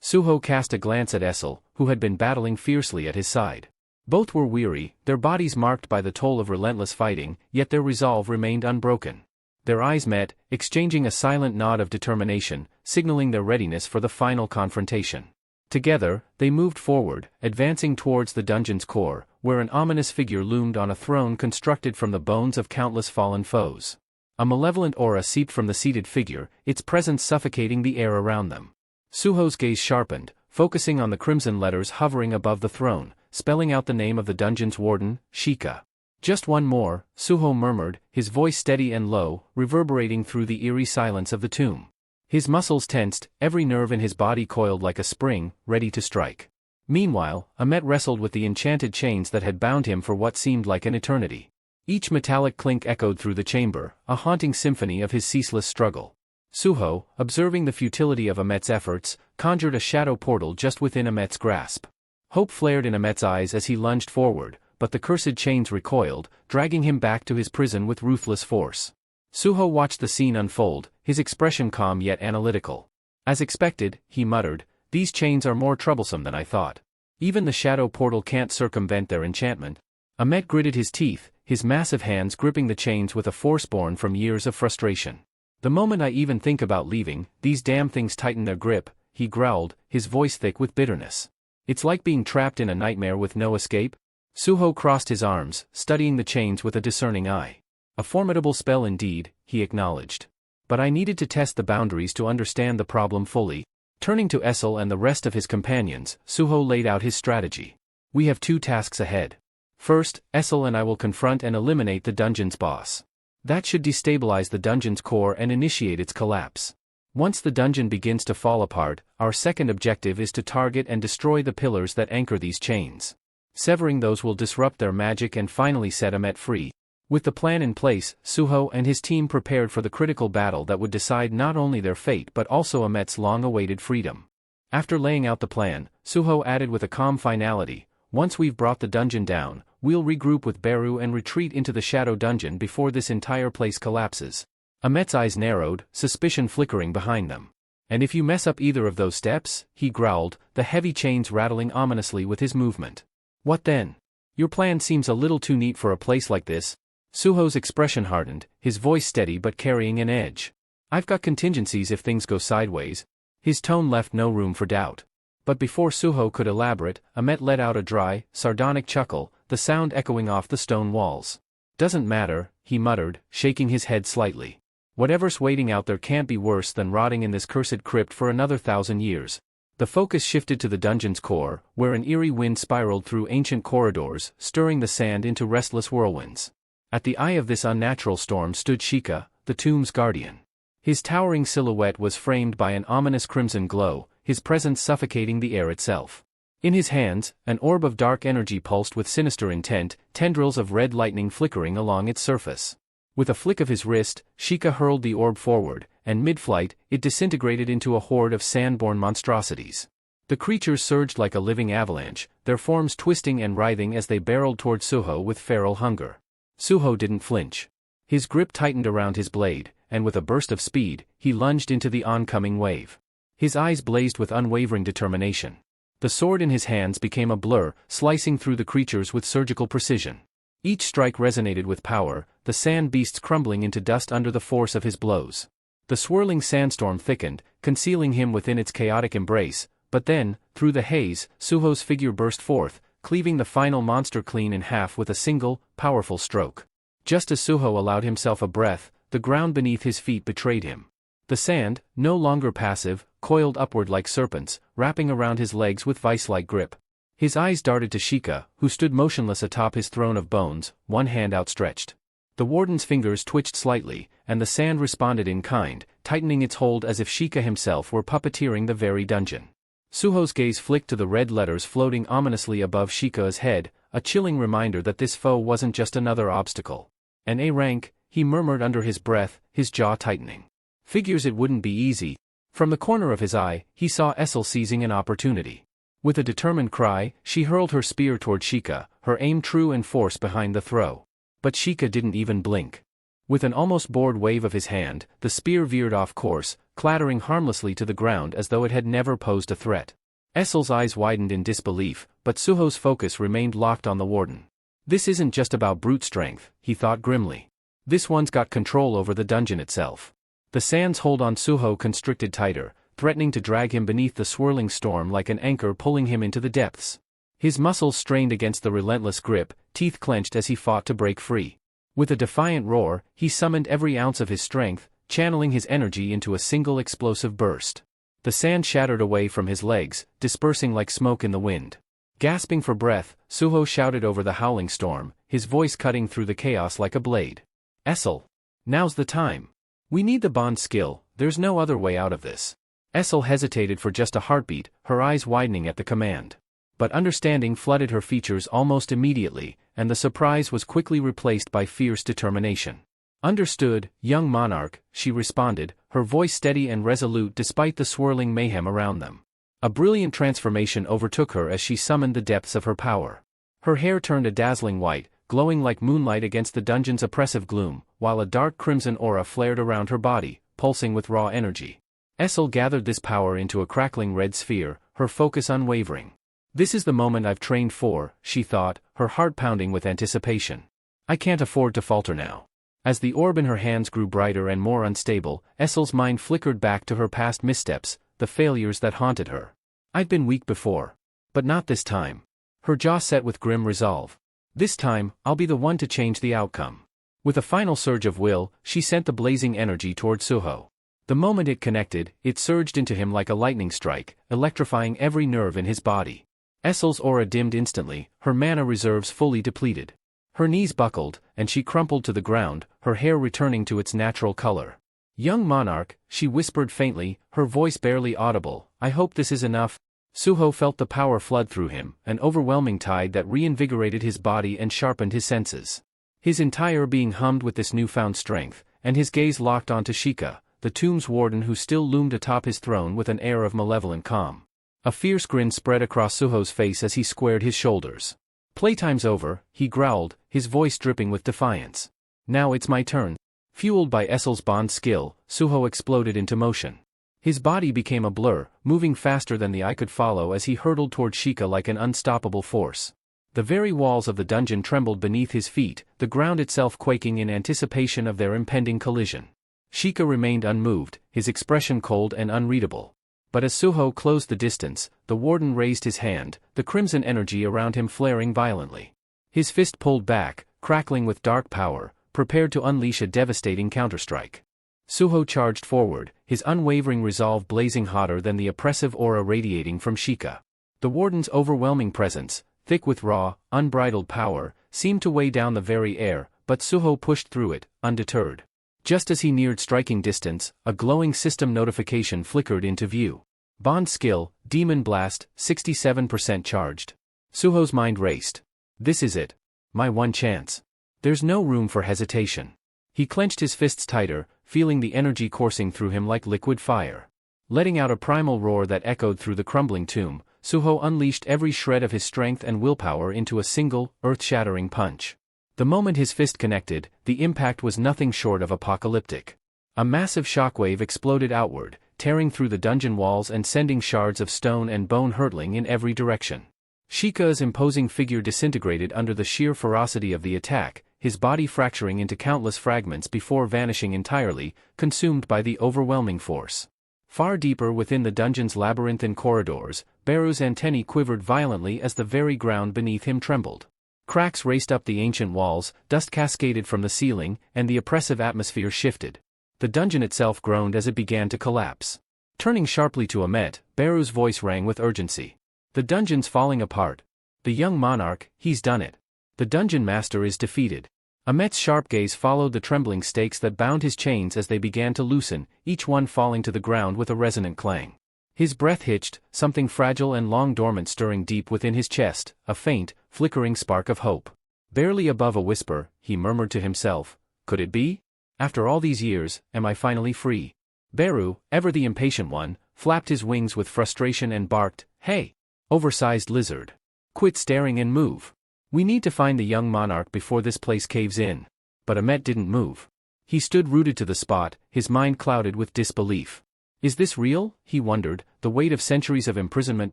Suho cast a glance at Essel, who had been battling fiercely at his side. Both were weary, their bodies marked by the toll of relentless fighting, yet their resolve remained unbroken. Their eyes met, exchanging a silent nod of determination, signaling their readiness for the final confrontation. Together, they moved forward, advancing towards the dungeon's core, where an ominous figure loomed on a throne constructed from the bones of countless fallen foes. A malevolent aura seeped from the seated figure, its presence suffocating the air around them. Suho's gaze sharpened, focusing on the crimson letters hovering above the throne, spelling out the name of the dungeon's warden, Shika. "Just one more," Suho murmured, his voice steady and low, reverberating through the eerie silence of the tomb. His muscles tensed, every nerve in his body coiled like a spring, ready to strike. Meanwhile, Ahmet wrestled with the enchanted chains that had bound him for what seemed like an eternity. Each metallic clink echoed through the chamber, a haunting symphony of his ceaseless struggle. Suho, observing the futility of Ahmet's efforts, conjured a shadow portal just within Ahmet's grasp. Hope flared in Ahmet's eyes as he lunged forward, but the cursed chains recoiled, dragging him back to his prison with ruthless force. Suho watched the scene unfold, his expression calm yet analytical. "As expected," he muttered, "these chains are more troublesome than I thought. Even the shadow portal can't circumvent their enchantment." Ahmet gritted his teeth, his massive hands gripping the chains with a force born from years of frustration. "The moment I even think about leaving, these damn things tighten their grip," he growled, his voice thick with bitterness. "It's like being trapped in a nightmare with no escape." Suho crossed his arms, studying the chains with a discerning eye. "A formidable spell indeed," he acknowledged. "But I needed to test the boundaries to understand the problem fully." Turning to Essel and the rest of his companions, Suho laid out his strategy. "We have two tasks ahead. First, Essel and I will confront and eliminate the dungeon's boss. That should destabilize the dungeon's core and initiate its collapse. Once the dungeon begins to fall apart, our second objective is to target and destroy the pillars that anchor these chains. Severing those will disrupt their magic and finally set Ahmet free." With the plan in place, Suho and his team prepared for the critical battle that would decide not only their fate but also Ahmet's long-awaited freedom. After laying out the plan, Suho added with a calm finality, "Once we've brought the dungeon down, we'll regroup with Beru and retreat into the shadow dungeon before this entire place collapses." Ahmet's eyes narrowed, suspicion flickering behind them. And if you mess up either of those steps, he growled, the heavy chains rattling ominously with his movement. What then? Your plan seems a little too neat for a place like this. Suho's expression hardened, his voice steady but carrying an edge. I've got contingencies if things go sideways. His tone left no room for doubt. But before Suho could elaborate, Ahmet let out a dry, sardonic chuckle, the sound echoing off the stone walls. Doesn't matter, he muttered, shaking his head slightly. Whatever's waiting out there can't be worse than rotting in this cursed crypt for another 1,000 years. The focus shifted to the dungeon's core, where an eerie wind spiraled through ancient corridors, stirring the sand into restless whirlwinds. At the eye of this unnatural storm stood Sheikah, the tomb's guardian. His towering silhouette was framed by an ominous crimson glow, his presence suffocating the air itself. In his hands, an orb of dark energy pulsed with sinister intent, tendrils of red lightning flickering along its surface. With a flick of his wrist, Sheikah hurled the orb forward, and mid-flight, it disintegrated into a horde of sand-born monstrosities. The creatures surged like a living avalanche, their forms twisting and writhing as they barreled toward Suho with feral hunger. Suho didn't flinch. His grip tightened around his blade, and with a burst of speed, he lunged into the oncoming wave. His eyes blazed with unwavering determination. The sword in his hands became a blur, slicing through the creatures with surgical precision. Each strike resonated with power, the sand beasts crumbling into dust under the force of his blows. The swirling sandstorm thickened, concealing him within its chaotic embrace, but then, through the haze, Suho's figure burst forth, cleaving the final monster clean in half with a single, powerful stroke. Just as Suho allowed himself a breath, the ground beneath his feet betrayed him. The sand, no longer passive, coiled upward like serpents, wrapping around his legs with vice-like grip. His eyes darted to Sheikah, who stood motionless atop his throne of bones, one hand outstretched. The warden's fingers twitched slightly, and the sand responded in kind, tightening its hold as if Sheikah himself were puppeteering the very dungeon. Suho's gaze flicked to the red letters floating ominously above Sheikah's head, a chilling reminder that this foe wasn't just another obstacle. An A rank, he murmured under his breath, his jaw tightening. Figures it wouldn't be easy. From the corner of his eye, he saw Essel seizing an opportunity. With a determined cry, she hurled her spear toward Sheikah, her aim true and force behind the throw. But Sheikah didn't even blink. With an almost bored wave of his hand, the spear veered off course, clattering harmlessly to the ground as though it had never posed a threat. Essel's eyes widened in disbelief, but Suho's focus remained locked on the warden. This isn't just about brute strength, he thought grimly. This one's got control over the dungeon itself. The sand's hold on Suho constricted tighter, threatening to drag him beneath the swirling storm like an anchor pulling him into the depths. His muscles strained against the relentless grip, teeth clenched as he fought to break free. With a defiant roar, he summoned every ounce of his strength, channeling his energy into a single explosive burst. The sand shattered away from his legs, dispersing like smoke in the wind. Gasping for breath, Suho shouted over the howling storm, his voice cutting through the chaos like a blade. Essel! Now's the time. We need the bond skill, there's no other way out of this. Essel hesitated for just a heartbeat, her eyes widening at the command. But understanding flooded her features almost immediately, and the surprise was quickly replaced by fierce determination. Understood, young monarch, she responded, her voice steady and resolute despite the swirling mayhem around them. A brilliant transformation overtook her as she summoned the depths of her power. Her hair turned a dazzling white, glowing like moonlight against the dungeon's oppressive gloom, while a dark crimson aura flared around her body, pulsing with raw energy. Essel gathered this power into a crackling red sphere, her focus unwavering. This is the moment I've trained for, she thought, her heart pounding with anticipation. I can't afford to falter now. As the orb in her hands grew brighter and more unstable, Essel's mind flickered back to her past missteps, the failures that haunted her. I'd been weak before. But not this time. Her jaw set with grim resolve. This time, I'll be the one to change the outcome. With a final surge of will, she sent the blazing energy toward Suho. The moment it connected, it surged into him like a lightning strike, electrifying every nerve in his body. Essel's aura dimmed instantly, her mana reserves fully depleted. Her knees buckled, and she crumpled to the ground, her hair returning to its natural color. Young monarch, she whispered faintly, her voice barely audible, I hope this is enough. Suho felt the power flood through him, an overwhelming tide that reinvigorated his body and sharpened his senses. His entire being hummed with this newfound strength, and his gaze locked onto Sheikah, the tomb's warden who still loomed atop his throne with an air of malevolent calm. A fierce grin spread across Suho's face as he squared his shoulders. Playtime's over, he growled, his voice dripping with defiance. Now it's my turn. Fueled by Essel's bond skill, Suho exploded into motion. His body became a blur, moving faster than the eye could follow as he hurtled toward Sheikah like an unstoppable force. The very walls of the dungeon trembled beneath his feet, the ground itself quaking in anticipation of their impending collision. Sheikah remained unmoved, his expression cold and unreadable. But as Suho closed the distance, the warden raised his hand, the crimson energy around him flaring violently. His fist pulled back, crackling with dark power, prepared to unleash a devastating counterstrike. Suho charged forward, his unwavering resolve blazing hotter than the oppressive aura radiating from Sheikah. The warden's overwhelming presence, thick with raw, unbridled power, seemed to weigh down the very air, but Suho pushed through it, undeterred. Just as he neared striking distance, a glowing system notification flickered into view. Bond skill, Demon Blast, 67% charged. Suho's mind raced. This is it. My one chance. There's no room for hesitation. He clenched his fists tighter, feeling the energy coursing through him like liquid fire. Letting out a primal roar that echoed through the crumbling tomb, Suho unleashed every shred of his strength and willpower into a single, earth-shattering punch. The moment his fist connected, the impact was nothing short of apocalyptic. A massive shockwave exploded outward, tearing through the dungeon walls and sending shards of stone and bone hurtling in every direction. Sheikah's imposing figure disintegrated under the sheer ferocity of the attack, his body fracturing into countless fragments before vanishing entirely, consumed by the overwhelming force. Far deeper within the dungeon's labyrinthine corridors, Beru's antennae quivered violently as the very ground beneath him trembled. Cracks raced up the ancient walls, dust cascaded from the ceiling, and the oppressive atmosphere shifted. The dungeon itself groaned as it began to collapse. Turning sharply to Amet, Beru's voice rang with urgency. The dungeon's falling apart. The young monarch, he's done it. The dungeon master is defeated. Amet's sharp gaze followed the trembling stakes that bound his chains as they began to loosen, each one falling to the ground with a resonant clang. His breath hitched, something fragile and long dormant stirring deep within his chest, a faint, flickering spark of hope. Barely above a whisper, he murmured to himself, could it be? After all these years, am I finally free? Beru, ever the impatient one, flapped his wings with frustration and barked, hey! Oversized lizard. Quit staring and move. We need to find the young monarch before this place caves in. But Amet didn't move. He stood rooted to the spot, his mind clouded with disbelief. Is this real? He wondered, the weight of centuries of imprisonment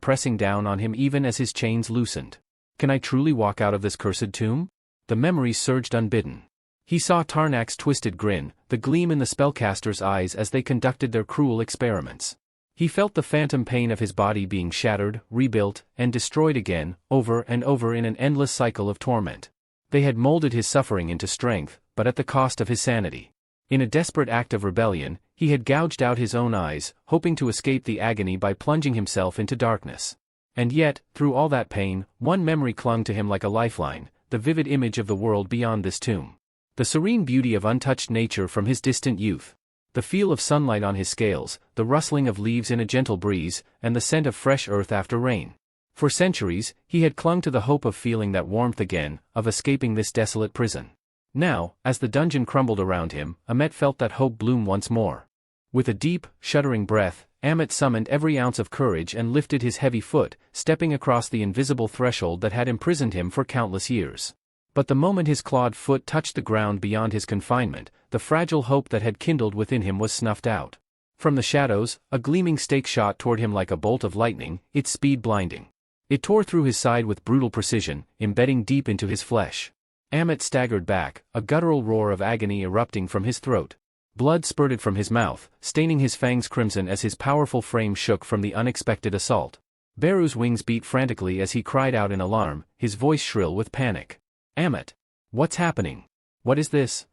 pressing down on him even as his chains loosened. Can I truly walk out of this cursed tomb? The memories surged unbidden. He saw Tarnak's twisted grin, the gleam in the spellcaster's eyes as they conducted their cruel experiments. He felt the phantom pain of his body being shattered, rebuilt, and destroyed again, over and over in an endless cycle of torment. They had molded his suffering into strength, but at the cost of his sanity. In a desperate act of rebellion, he had gouged out his own eyes, hoping to escape the agony by plunging himself into darkness. And yet, through all that pain, one memory clung to him like a lifeline, the vivid image of the world beyond this tomb. The serene beauty of untouched nature from his distant youth. The feel of sunlight on his scales, the rustling of leaves in a gentle breeze, and the scent of fresh earth after rain. For centuries, he had clung to the hope of feeling that warmth again, of escaping this desolate prison. Now, as the dungeon crumbled around him, Amet felt that hope bloom once more. With a deep, shuddering breath, Amet summoned every ounce of courage and lifted his heavy foot, stepping across the invisible threshold that had imprisoned him for countless years. But the moment his clawed foot touched the ground beyond his confinement, the fragile hope that had kindled within him was snuffed out. From the shadows, a gleaming stake shot toward him like a bolt of lightning, its speed blinding. It tore through his side with brutal precision, embedding deep into his flesh. Amet staggered back, a guttural roar of agony erupting from his throat. Blood spurted from his mouth, staining his fangs crimson as his powerful frame shook from the unexpected assault. Beru's wings beat frantically as he cried out in alarm, his voice shrill with panic. Amet! What's happening? What is this?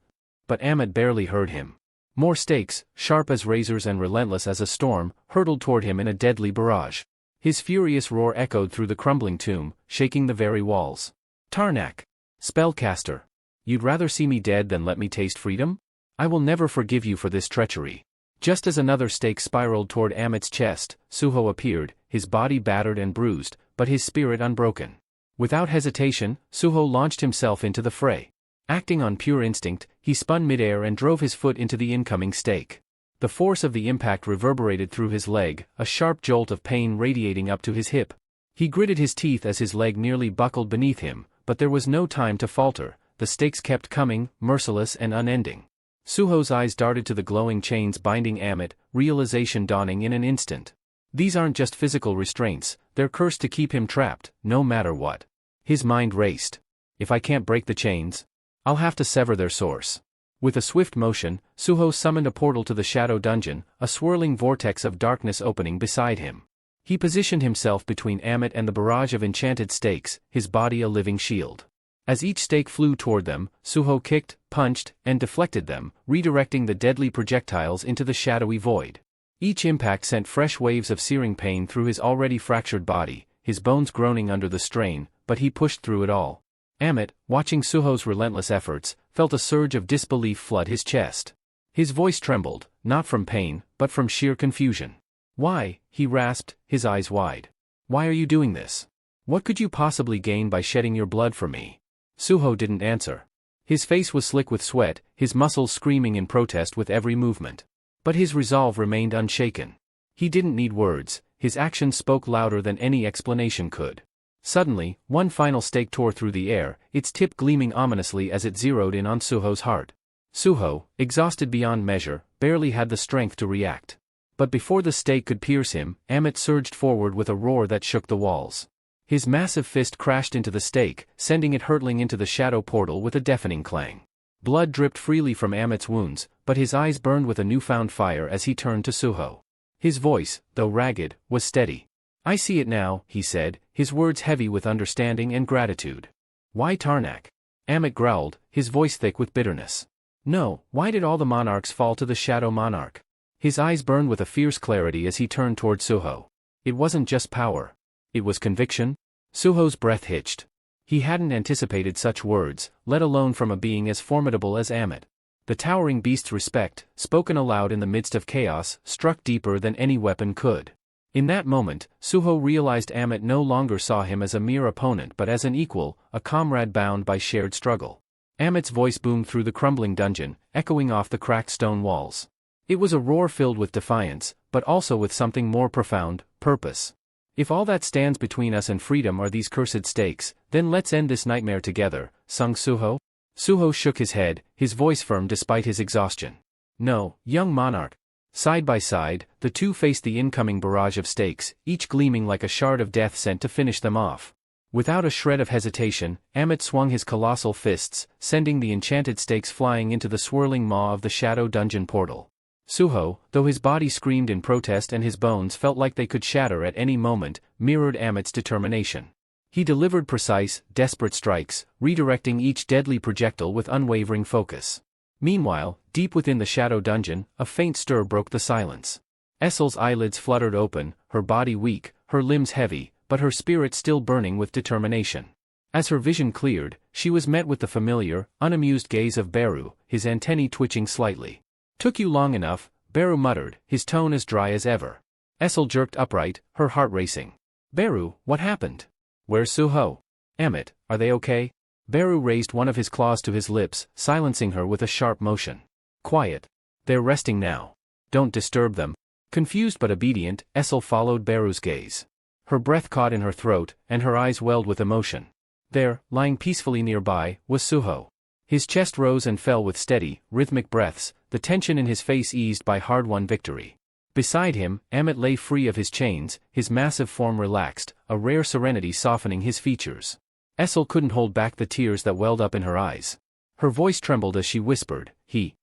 But Amet barely heard him. More stakes, sharp as razors and relentless as a storm, hurtled toward him in a deadly barrage. His furious roar echoed through the crumbling tomb, shaking the very walls. Tarnak! Spellcaster! You'd rather see me dead than let me taste freedom? I will never forgive you for this treachery. Just as another stake spiraled toward Amet's chest, Suho appeared, his body battered and bruised, but his spirit unbroken. Without hesitation, Suho launched himself into the fray. Acting on pure instinct, he spun midair and drove his foot into the incoming stake. The force of the impact reverberated through his leg, a sharp jolt of pain radiating up to his hip. He gritted his teeth as his leg nearly buckled beneath him, but there was no time to falter. The stakes kept coming, merciless and unending. Suho's eyes darted to the glowing chains binding Amet, realization dawning in an instant. These aren't just physical restraints, they're cursed to keep him trapped, no matter what. His mind raced. If I can't break the chains, I'll have to sever their source. With a swift motion, Suho summoned a portal to the shadow dungeon, a swirling vortex of darkness opening beside him. He positioned himself between Amit and the barrage of enchanted stakes, his body a living shield. As each stake flew toward them, Suho kicked, punched, and deflected them, redirecting the deadly projectiles into the shadowy void. Each impact sent fresh waves of searing pain through his already fractured body, his bones groaning under the strain, but he pushed through it all. Amit, watching Suho's relentless efforts, felt a surge of disbelief flood his chest. His voice trembled, not from pain, but from sheer confusion. "Why?" he rasped, his eyes wide. "Why are you doing this? What could you possibly gain by shedding your blood for me?" Suho didn't answer. His face was slick with sweat, his muscles screaming in protest with every movement. But his resolve remained unshaken. He didn't need words, his actions spoke louder than any explanation could. Suddenly, one final stake tore through the air, its tip gleaming ominously as it zeroed in on Suho's heart. Suho, exhausted beyond measure, barely had the strength to react. But before the stake could pierce him, Amit surged forward with a roar that shook the walls. His massive fist crashed into the stake, sending it hurtling into the shadow portal with a deafening clang. Blood dripped freely from Amit's wounds, but his eyes burned with a newfound fire as he turned to Suho. His voice, though ragged, was steady. "I see it now," he said, his words heavy with understanding and gratitude. "Why Tarnak?" Amit growled, his voice thick with bitterness. "No, why did all the monarchs fall to the Shadow Monarch?" His eyes burned with a fierce clarity as he turned toward Suho. It wasn't just power. It was conviction. Suho's breath hitched. He hadn't anticipated such words, let alone from a being as formidable as Amit. The towering beast's respect, spoken aloud in the midst of chaos, struck deeper than any weapon could. In that moment, Suho realized Amit no longer saw him as a mere opponent but as an equal, a comrade bound by shared struggle. Amit's voice boomed through the crumbling dungeon, echoing off the cracked stone walls. It was a roar filled with defiance, but also with something more profound, purpose. "If all that stands between us and freedom are these cursed stakes, then let's end this nightmare together," sung Suho. Suho shook his head, his voice firm despite his exhaustion. "No, young monarch." Side by side, the two faced the incoming barrage of stakes, each gleaming like a shard of death sent to finish them off. Without a shred of hesitation, Amit swung his colossal fists, sending the enchanted stakes flying into the swirling maw of the shadow dungeon portal. Suho, though his body screamed in protest and his bones felt like they could shatter at any moment, mirrored Amit's determination. He delivered precise, desperate strikes, redirecting each deadly projectile with unwavering focus. Meanwhile, deep within the shadow dungeon, a faint stir broke the silence. Essel's eyelids fluttered open, her body weak, her limbs heavy, but her spirit still burning with determination. As her vision cleared, she was met with the familiar, unamused gaze of Beru, his antennae twitching slightly. "Took you long enough," Beru muttered, his tone as dry as ever. Essel jerked upright, her heart racing. "Beru, what happened? Where's Suho? Amit, are they okay?" Beru raised one of his claws to his lips, silencing her with a sharp motion. "Quiet. They're resting now. Don't disturb them." Confused but obedient, Essel followed Beru's gaze. Her breath caught in her throat, and her eyes welled with emotion. There, lying peacefully nearby, was Suho. His chest rose and fell with steady, rhythmic breaths, the tension in his face eased by hard-won victory. Beside him, Amit lay free of his chains, his massive form relaxed, a rare serenity softening his features. Essel couldn't hold back the tears that welled up in her eyes. Her voice trembled as she whispered, He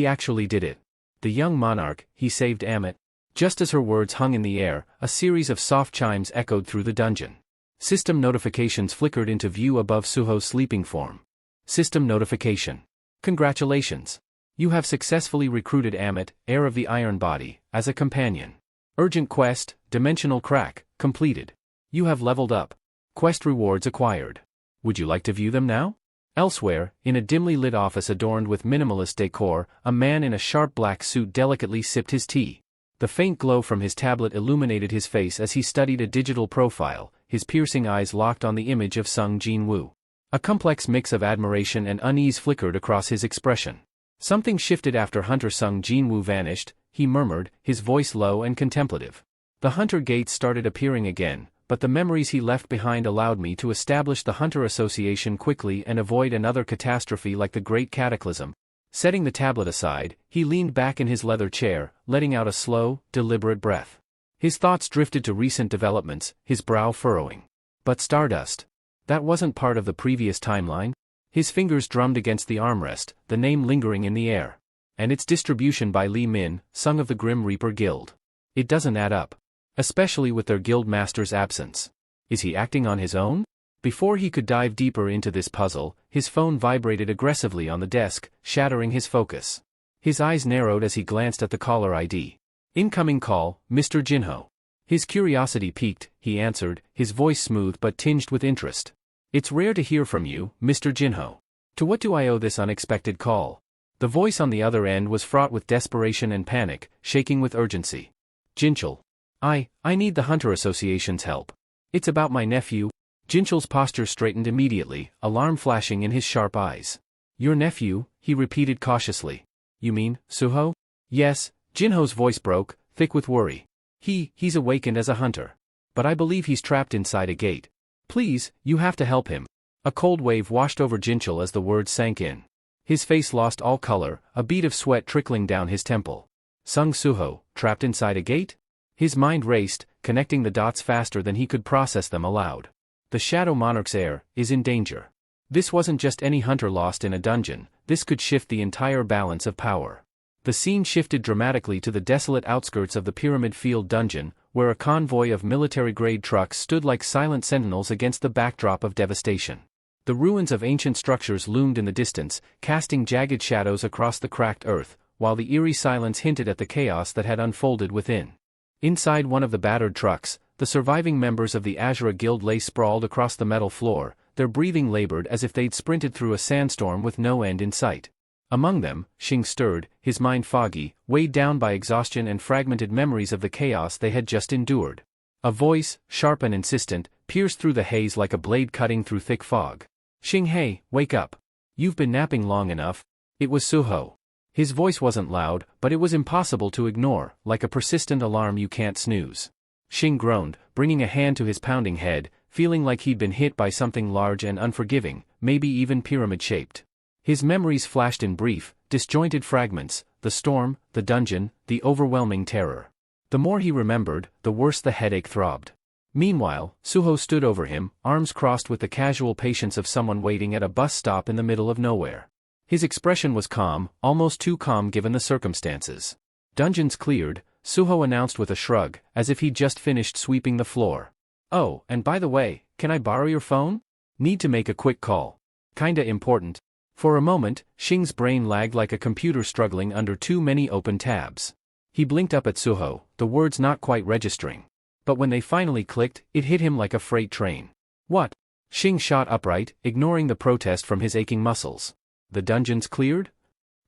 actually did it. The young monarch, he saved Amit." Just as her words hung in the air, a series of soft chimes echoed through the dungeon. System notifications flickered into view above Suho's sleeping form. System notification. "Congratulations. You have successfully recruited Amit, heir of the Iron Body, as a companion. Urgent quest, Dimensional Crack, completed. You have leveled up. Quest rewards acquired. Would you like to view them now?" Elsewhere, in a dimly lit office adorned with minimalist decor, a man in a sharp black suit delicately sipped his tea. The faint glow from his tablet illuminated his face as he studied a digital profile, his piercing eyes locked on the image of Sung Jin-woo. A complex mix of admiration and unease flickered across his expression. "Something shifted after Hunter Sung Jin-woo vanished," he murmured, his voice low and contemplative. "The Hunter gates started appearing again, but the memories he left behind allowed me to establish the Hunter Association quickly and avoid another catastrophe like the Great Cataclysm." Setting the tablet aside, he leaned back in his leather chair, letting out a slow, deliberate breath. His thoughts drifted to recent developments, his brow furrowing. But Stardust? That wasn't part of the previous timeline? His fingers drummed against the armrest, the name lingering in the air. And its distribution by Li Min, Sung of the Grim Reaper Guild. It doesn't add up. Especially with their guild master's absence. Is he acting on his own? Before he could dive deeper into this puzzle, his phone vibrated aggressively on the desk, shattering his focus. His eyes narrowed as he glanced at the caller ID. Incoming call, Mr. Jinho. His curiosity piqued, he answered, his voice smooth but tinged with interest. It's rare to hear from you, Mr. Jinho. To what do I owe this unexpected call? The voice on the other end was fraught with desperation and panic, shaking with urgency. Jinchul. I need the Hunter Association's help. It's about my nephew. Jinchul's posture straightened immediately, alarm flashing in his sharp eyes. Your nephew, he repeated cautiously. You mean, Suho? Yes, Jinho's voice broke, thick with worry. He's awakened as a hunter. But I believe he's trapped inside a gate. Please, you have to help him. A cold wave washed over Jinchul as the words sank in. His face lost all color, a bead of sweat trickling down his temple. Sung Suho, trapped inside a gate? His mind raced, connecting the dots faster than he could process them aloud. The Shadow Monarch's heir is in danger. This wasn't just any hunter lost in a dungeon, this could shift the entire balance of power. The scene shifted dramatically to the desolate outskirts of the Pyramid Field dungeon, where a convoy of military-grade trucks stood like silent sentinels against the backdrop of devastation. The ruins of ancient structures loomed in the distance, casting jagged shadows across the cracked earth, while the eerie silence hinted at the chaos that had unfolded within. Inside one of the battered trucks, the surviving members of the Azura Guild lay sprawled across the metal floor, their breathing labored as if they'd sprinted through a sandstorm with no end in sight. Among them, Xing stirred, his mind foggy, weighed down by exhaustion and fragmented memories of the chaos they had just endured. A voice, sharp and insistent, pierced through the haze like a blade cutting through thick fog. Xing, hey, wake up. You've been napping long enough. It was Suho. His voice wasn't loud, but it was impossible to ignore, like a persistent alarm you can't snooze. Xing groaned, bringing a hand to his pounding head, feeling like he'd been hit by something large and unforgiving, maybe even pyramid-shaped. His memories flashed in brief, disjointed fragments, the storm, the dungeon, the overwhelming terror. The more he remembered, the worse the headache throbbed. Meanwhile, Suho stood over him, arms crossed with the casual patience of someone waiting at a bus stop in the middle of nowhere. His expression was calm, almost too calm given the circumstances. Dungeons cleared, Suho announced with a shrug, as if he'd just finished sweeping the floor. Oh, and by the way, can I borrow your phone? Need to make a quick call. Kinda important. For a moment, Xing's brain lagged like a computer struggling under too many open tabs. He blinked up at Suho, the words not quite registering. But when they finally clicked, it hit him like a freight train. What? Xing shot upright, ignoring the protest from his aching muscles. The dungeon's cleared?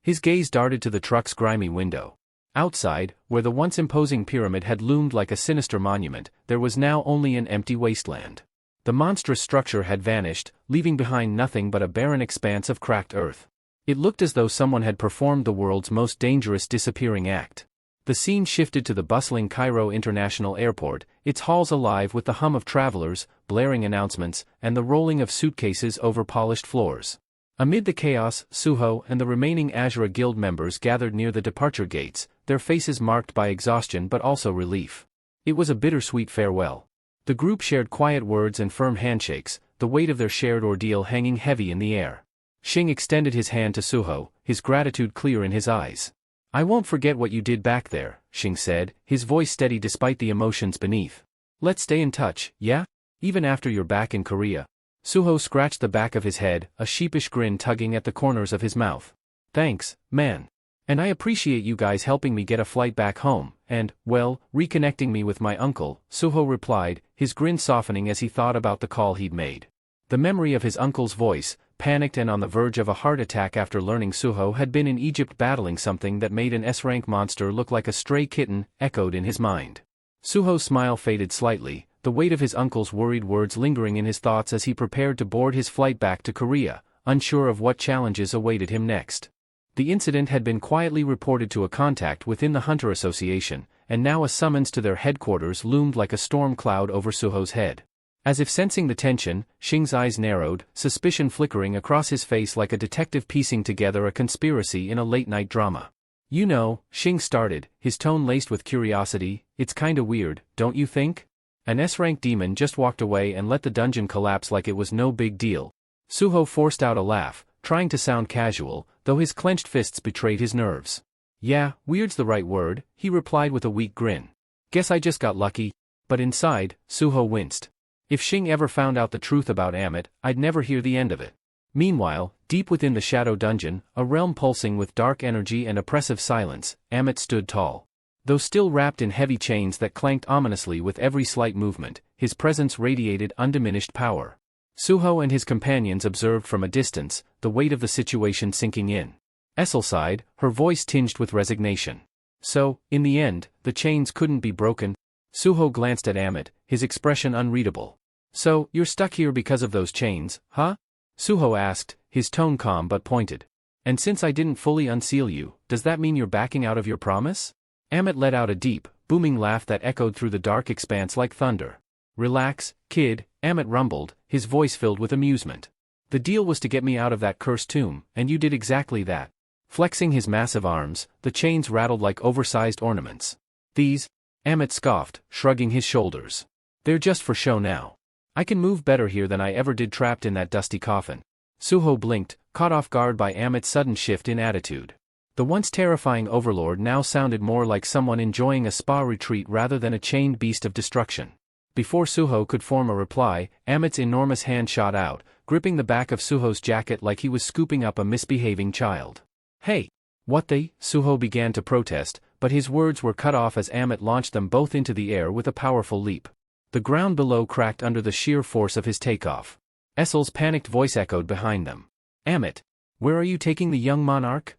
His gaze darted to the truck's grimy window. Outside, where the once imposing pyramid had loomed like a sinister monument, there was now only an empty wasteland. The monstrous structure had vanished, leaving behind nothing but a barren expanse of cracked earth. It looked as though someone had performed the world's most dangerous disappearing act. The scene shifted to the bustling Cairo International Airport, its halls alive with the hum of travelers, blaring announcements, and the rolling of suitcases over polished floors. Amid the chaos, Suho and the remaining Azura Guild members gathered near the departure gates, their faces marked by exhaustion but also relief. It was a bittersweet farewell. The group shared quiet words and firm handshakes, the weight of their shared ordeal hanging heavy in the air. Xing extended his hand to Suho, his gratitude clear in his eyes. I won't forget what you did back there, Xing said, his voice steady despite the emotions beneath. Let's stay in touch, yeah? Even after you're back in Korea. Suho scratched the back of his head, a sheepish grin tugging at the corners of his mouth. Thanks, man. And I appreciate you guys helping me get a flight back home, and, well, reconnecting me with my uncle, Suho replied, his grin softening as he thought about the call he'd made. The memory of his uncle's voice, panicked and on the verge of a heart attack after learning Suho had been in Egypt battling something that made an S-rank monster look like a stray kitten, echoed in his mind. Suho's smile faded slightly, the weight of his uncle's worried words lingering in his thoughts as he prepared to board his flight back to Korea, unsure of what challenges awaited him next. The incident had been quietly reported to a contact within the Hunter Association, and now a summons to their headquarters loomed like a storm cloud over Suho's head. As if sensing the tension, Xing's eyes narrowed, suspicion flickering across his face like a detective piecing together a conspiracy in a late-night drama. You know, Xing started, his tone laced with curiosity, it's kinda weird, don't you think? An S-rank demon just walked away and let the dungeon collapse like it was no big deal. Suho forced out a laugh, trying to sound casual, though his clenched fists betrayed his nerves. Yeah, weird's the right word, he replied with a weak grin. Guess I just got lucky. But inside, Suho winced. If Xing ever found out the truth about Amit, I'd never hear the end of it. Meanwhile, deep within the shadow dungeon, a realm pulsing with dark energy and oppressive silence, Amit stood tall. Though still wrapped in heavy chains that clanked ominously with every slight movement, his presence radiated undiminished power. Suho and his companions observed from a distance, the weight of the situation sinking in. Essel sighed, her voice tinged with resignation. So, in the end, the chains couldn't be broken? Suho glanced at Amit, his expression unreadable. So, you're stuck here because of those chains, huh? Suho asked, his tone calm but pointed. And since I didn't fully unseal you, does that mean you're backing out of your promise? Amit let out a deep, booming laugh that echoed through the dark expanse like thunder. Relax, kid, Amit rumbled, his voice filled with amusement. The deal was to get me out of that cursed tomb, and you did exactly that. Flexing his massive arms, the chains rattled like oversized ornaments. These? Amit scoffed, shrugging his shoulders. They're just for show now. I can move better here than I ever did trapped in that dusty coffin. Suho blinked, caught off guard by Amit's sudden shift in attitude. The once terrifying overlord now sounded more like someone enjoying a spa retreat rather than a chained beast of destruction. Before Suho could form a reply, Amit's enormous hand shot out, gripping the back of Suho's jacket like he was scooping up a misbehaving child. Hey! What the? Suho began to protest, but his words were cut off as Amit launched them both into the air with a powerful leap. The ground below cracked under the sheer force of his takeoff. Essel's panicked voice echoed behind them. Amit! Where are you taking the young monarch?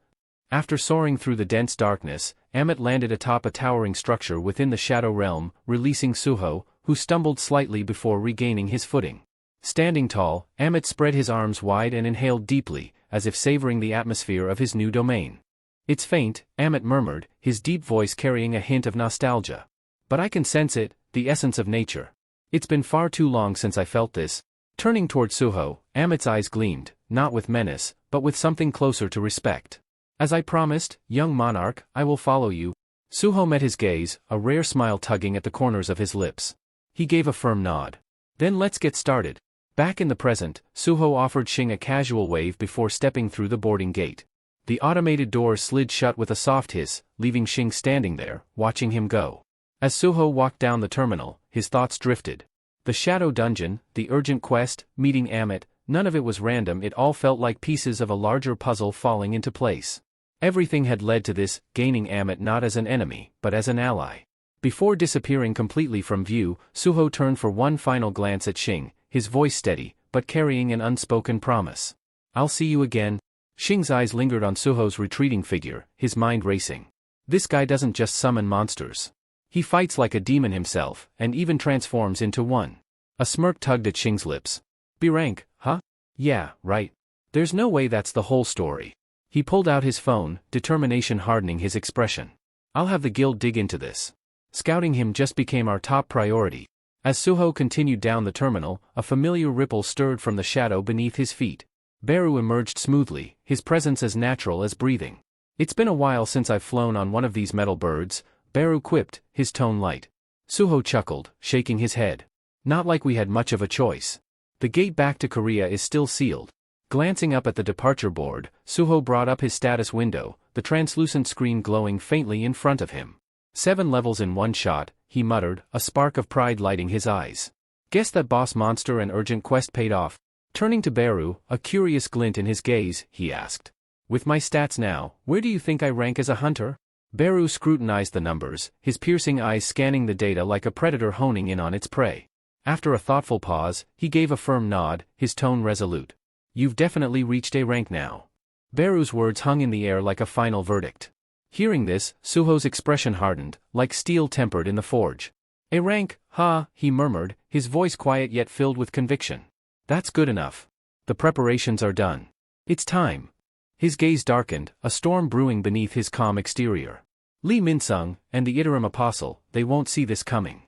After soaring through the dense darkness, Amit landed atop a towering structure within the Shadow Realm, releasing Suho, who stumbled slightly before regaining his footing. Standing tall, Amit spread his arms wide and inhaled deeply, as if savoring the atmosphere of his new domain. It's faint, Amit murmured, his deep voice carrying a hint of nostalgia. But I can sense it, the essence of nature. It's been far too long since I felt this. Turning toward Suho, Amit's eyes gleamed, not with menace, but with something closer to respect. As I promised, young monarch, I will follow you. Suho met his gaze, a rare smile tugging at the corners of his lips. He gave a firm nod. Then let's get started. Back in the present, Suho offered Xing a casual wave before stepping through the boarding gate. The automated doors slid shut with a soft hiss, leaving Xing standing there, watching him go. As Suho walked down the terminal, his thoughts drifted. The shadow dungeon, the urgent quest, meeting Amit, none of it was random, it all felt like pieces of a larger puzzle falling into place. Everything had led to this, gaining Amit not as an enemy, but as an ally. Before disappearing completely from view, Suho turned for one final glance at Xing, his voice steady, but carrying an unspoken promise. I'll see you again. Xing's eyes lingered on Suho's retreating figure, his mind racing. This guy doesn't just summon monsters. He fights like a demon himself, and even transforms into one. A smirk tugged at Xing's lips. B-rank, huh? Yeah, right. There's no way that's the whole story. He pulled out his phone, determination hardening his expression. I'll have the guild dig into this. Scouting him just became our top priority. As Suho continued down the terminal, a familiar ripple stirred from the shadow beneath his feet. Beru emerged smoothly, his presence as natural as breathing. It's been a while since I've flown on one of these metal birds, Beru quipped, his tone light. Suho chuckled, shaking his head. Not like we had much of a choice. The gate back to Korea is still sealed. Glancing up at the departure board, Suho brought up his status window, the translucent screen glowing faintly in front of him. 7 levels in one shot, he muttered, a spark of pride lighting his eyes. Guess that boss monster and urgent quest paid off. Turning to Beru, a curious glint in his gaze, he asked. With my stats now, where do you think I rank as a hunter? Beru scrutinized the numbers, his piercing eyes scanning the data like a predator honing in on its prey. After a thoughtful pause, he gave a firm nod, his tone resolute. You've definitely reached A rank now. Beru's words hung in the air like a final verdict. Hearing this, Suho's expression hardened, like steel tempered in the forge. A rank, ha, he murmured, his voice quiet yet filled with conviction. That's good enough. The preparations are done. It's time. His gaze darkened, a storm brewing beneath his calm exterior. Lee Min-sung, and the Iterum Apostle, they won't see this coming.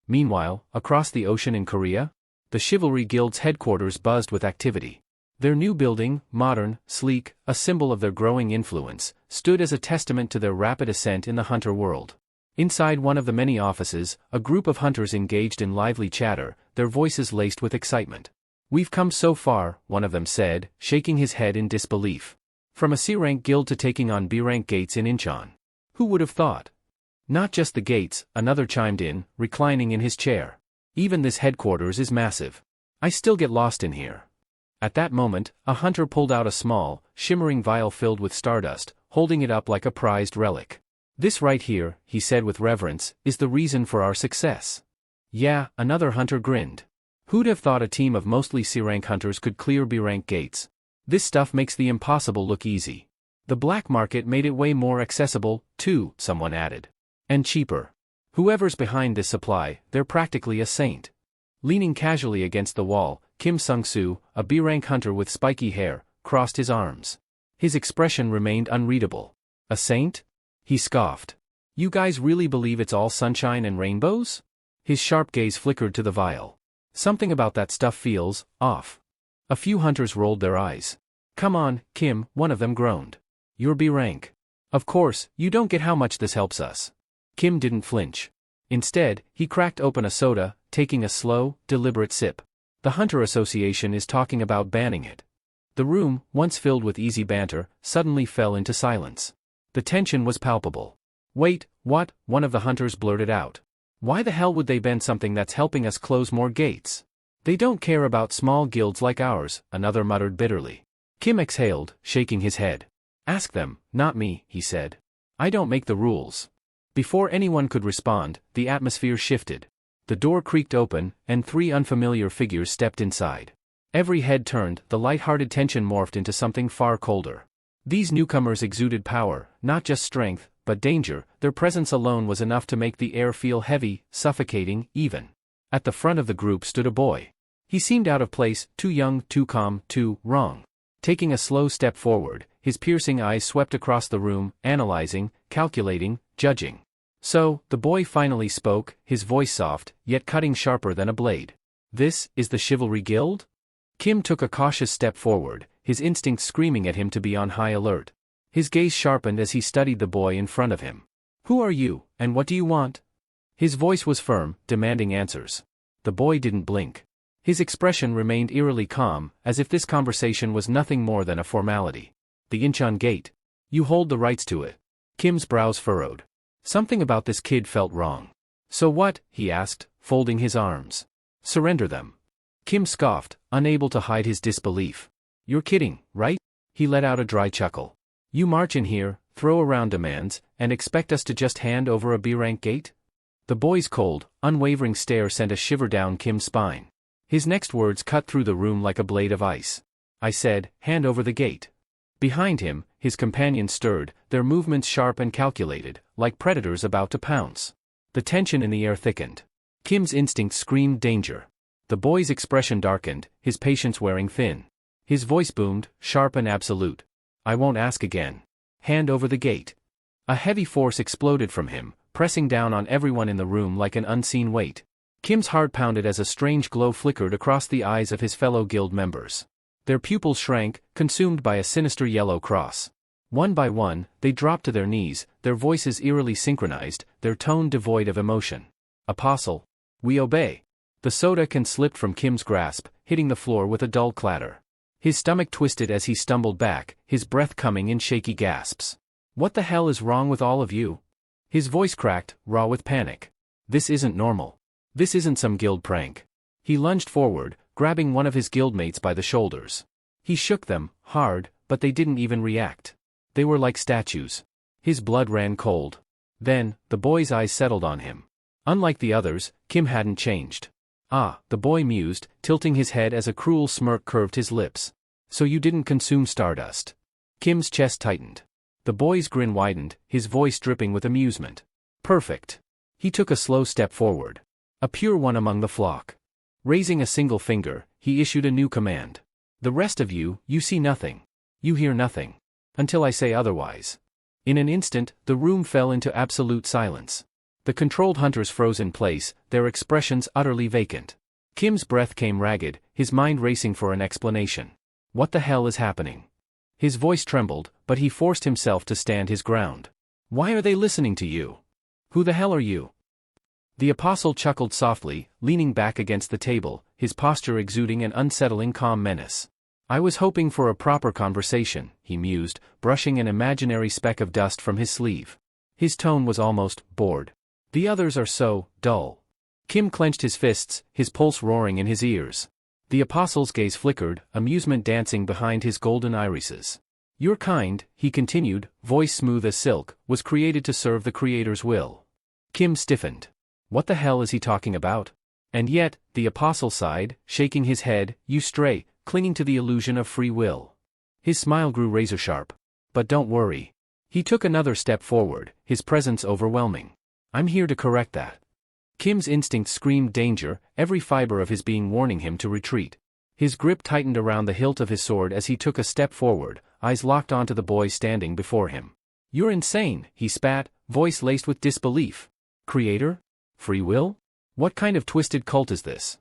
Meanwhile, across the ocean in Korea? The Chivalry Guild's headquarters buzzed with activity. Their new building, modern, sleek, a symbol of their growing influence, stood as a testament to their rapid ascent in the hunter world. Inside one of the many offices, a group of hunters engaged in lively chatter, their voices laced with excitement. "We've come so far," one of them said, shaking his head in disbelief. "From a C-rank guild to taking on B-rank gates in Incheon. Who would have thought?" "Not just the gates," another chimed in, reclining in his chair. "Even this headquarters is massive. I still get lost in here." At that moment, a hunter pulled out a small, shimmering vial filled with stardust, holding it up like a prized relic. "This right here," he said with reverence, "is the reason for our success." "Yeah," another hunter grinned. "Who'd have thought a team of mostly C-rank hunters could clear B-rank gates? This stuff makes the impossible look easy." "The black market made it way more accessible, too," someone added. "And cheaper. Whoever's behind this supply, they're practically a saint." Leaning casually against the wall, Kim Sung-soo, a B-rank hunter with spiky hair, crossed his arms. His expression remained unreadable. "A saint?" He scoffed. "You guys really believe it's all sunshine and rainbows?" His sharp gaze flickered to the vial. "Something about that stuff feels off." A few hunters rolled their eyes. "Come on, Kim," one of them groaned. "You're B-rank. Of course, you don't get how much this helps us." Kim didn't flinch. Instead, he cracked open a soda, taking a slow, deliberate sip. "The Hunter Association is talking about banning it." The room, once filled with easy banter, suddenly fell into silence. The tension was palpable. "Wait, what?" one of the hunters blurted out. "Why the hell would they ban something that's helping us close more gates?" "They don't care about small guilds like ours," another muttered bitterly. Kim exhaled, shaking his head. "Ask them, not me," he said. "I don't make the rules." Before anyone could respond, the atmosphere shifted. The door creaked open, and three unfamiliar figures stepped inside. Every head turned, the light-hearted tension morphed into something far colder. These newcomers exuded power, not just strength, but danger. Their presence alone was enough to make the air feel heavy, suffocating, even. At the front of the group stood a boy. He seemed out of place, too young, too calm, too wrong. Taking a slow step forward, his piercing eyes swept across the room, analyzing, calculating, judging. So, the boy finally spoke, his voice soft, yet cutting sharper than a blade. "This is the Chivalry Guild?" Kim took a cautious step forward, his instincts screaming at him to be on high alert. His gaze sharpened as he studied the boy in front of him. "Who are you, and what do you want?" His voice was firm, demanding answers. The boy didn't blink. His expression remained eerily calm, as if this conversation was nothing more than a formality. "The Incheon Gate. You hold the rights to it." Kim's brows furrowed. Something about this kid felt wrong. "So what?" he asked, folding his arms. "Surrender them." Kim scoffed, unable to hide his disbelief. "You're kidding, right?" He let out a dry chuckle. "You march in here, throw around demands, and expect us to just hand over a B-rank gate?" The boy's cold, unwavering stare sent a shiver down Kim's spine. His next words cut through the room like a blade of ice. "I said, hand over the gate." Behind him, his companions stirred, their movements sharp and calculated, like predators about to pounce. The tension in the air thickened. Kim's instinct screamed danger. The boy's expression darkened, his patience wearing thin. His voice boomed, sharp and absolute. "I won't ask again. Hand over the gate." A heavy force exploded from him, pressing down on everyone in the room like an unseen weight. Kim's heart pounded as a strange glow flickered across the eyes of his fellow guild members. Their pupils shrank, consumed by a sinister yellow cross. One by one, they dropped to their knees, their voices eerily synchronized, their tone devoid of emotion. "Apostle. We obey." The soda can slipped from Kim's grasp, hitting the floor with a dull clatter. His stomach twisted as he stumbled back, his breath coming in shaky gasps. "What the hell is wrong with all of you?" His voice cracked, raw with panic. "This isn't normal. This isn't some guild prank." He lunged forward, grabbing one of his guildmates by the shoulders. He shook them, hard, but they didn't even react. They were like statues. His blood ran cold. Then, the boy's eyes settled on him. Unlike the others, Kim hadn't changed. "Ah," the boy mused, tilting his head as a cruel smirk curved his lips. "So you didn't consume stardust." Kim's chest tightened. The boy's grin widened, his voice dripping with amusement. "Perfect." He took a slow step forward. A pure one among the flock. Raising a single finger, he issued a new command. "The rest of you, you see nothing. You hear nothing. Until I say otherwise." In an instant, the room fell into absolute silence. The controlled hunters froze in place, their expressions utterly vacant. Kim's breath came ragged, his mind racing for an explanation. What the hell is happening? His voice trembled, but he forced himself to stand his ground. Why are they listening to you? Who the hell are you? The apostle chuckled softly, leaning back against the table, his posture exuding an unsettling calm menace. I was hoping for a proper conversation, he mused, brushing an imaginary speck of dust from his sleeve. His tone was almost bored. The others are so dull. Kim clenched his fists, his pulse roaring in his ears. The apostle's gaze flickered, amusement dancing behind his golden irises. Your kind, he continued, voice smooth as silk, was created to serve the Creator's will. Kim stiffened. What the hell is he talking about? And yet, the apostle sighed, shaking his head, you stray, clinging to the illusion of free will. His smile grew razor-sharp. But don't worry. He took another step forward, his presence overwhelming. I'm here to correct that. Kim's instinct screamed danger, every fiber of his being warning him to retreat. His grip tightened around the hilt of his sword as he took a step forward, eyes locked onto the boy standing before him. You're insane, he spat, voice laced with disbelief. Creator? Free will? What kind of twisted cult is this?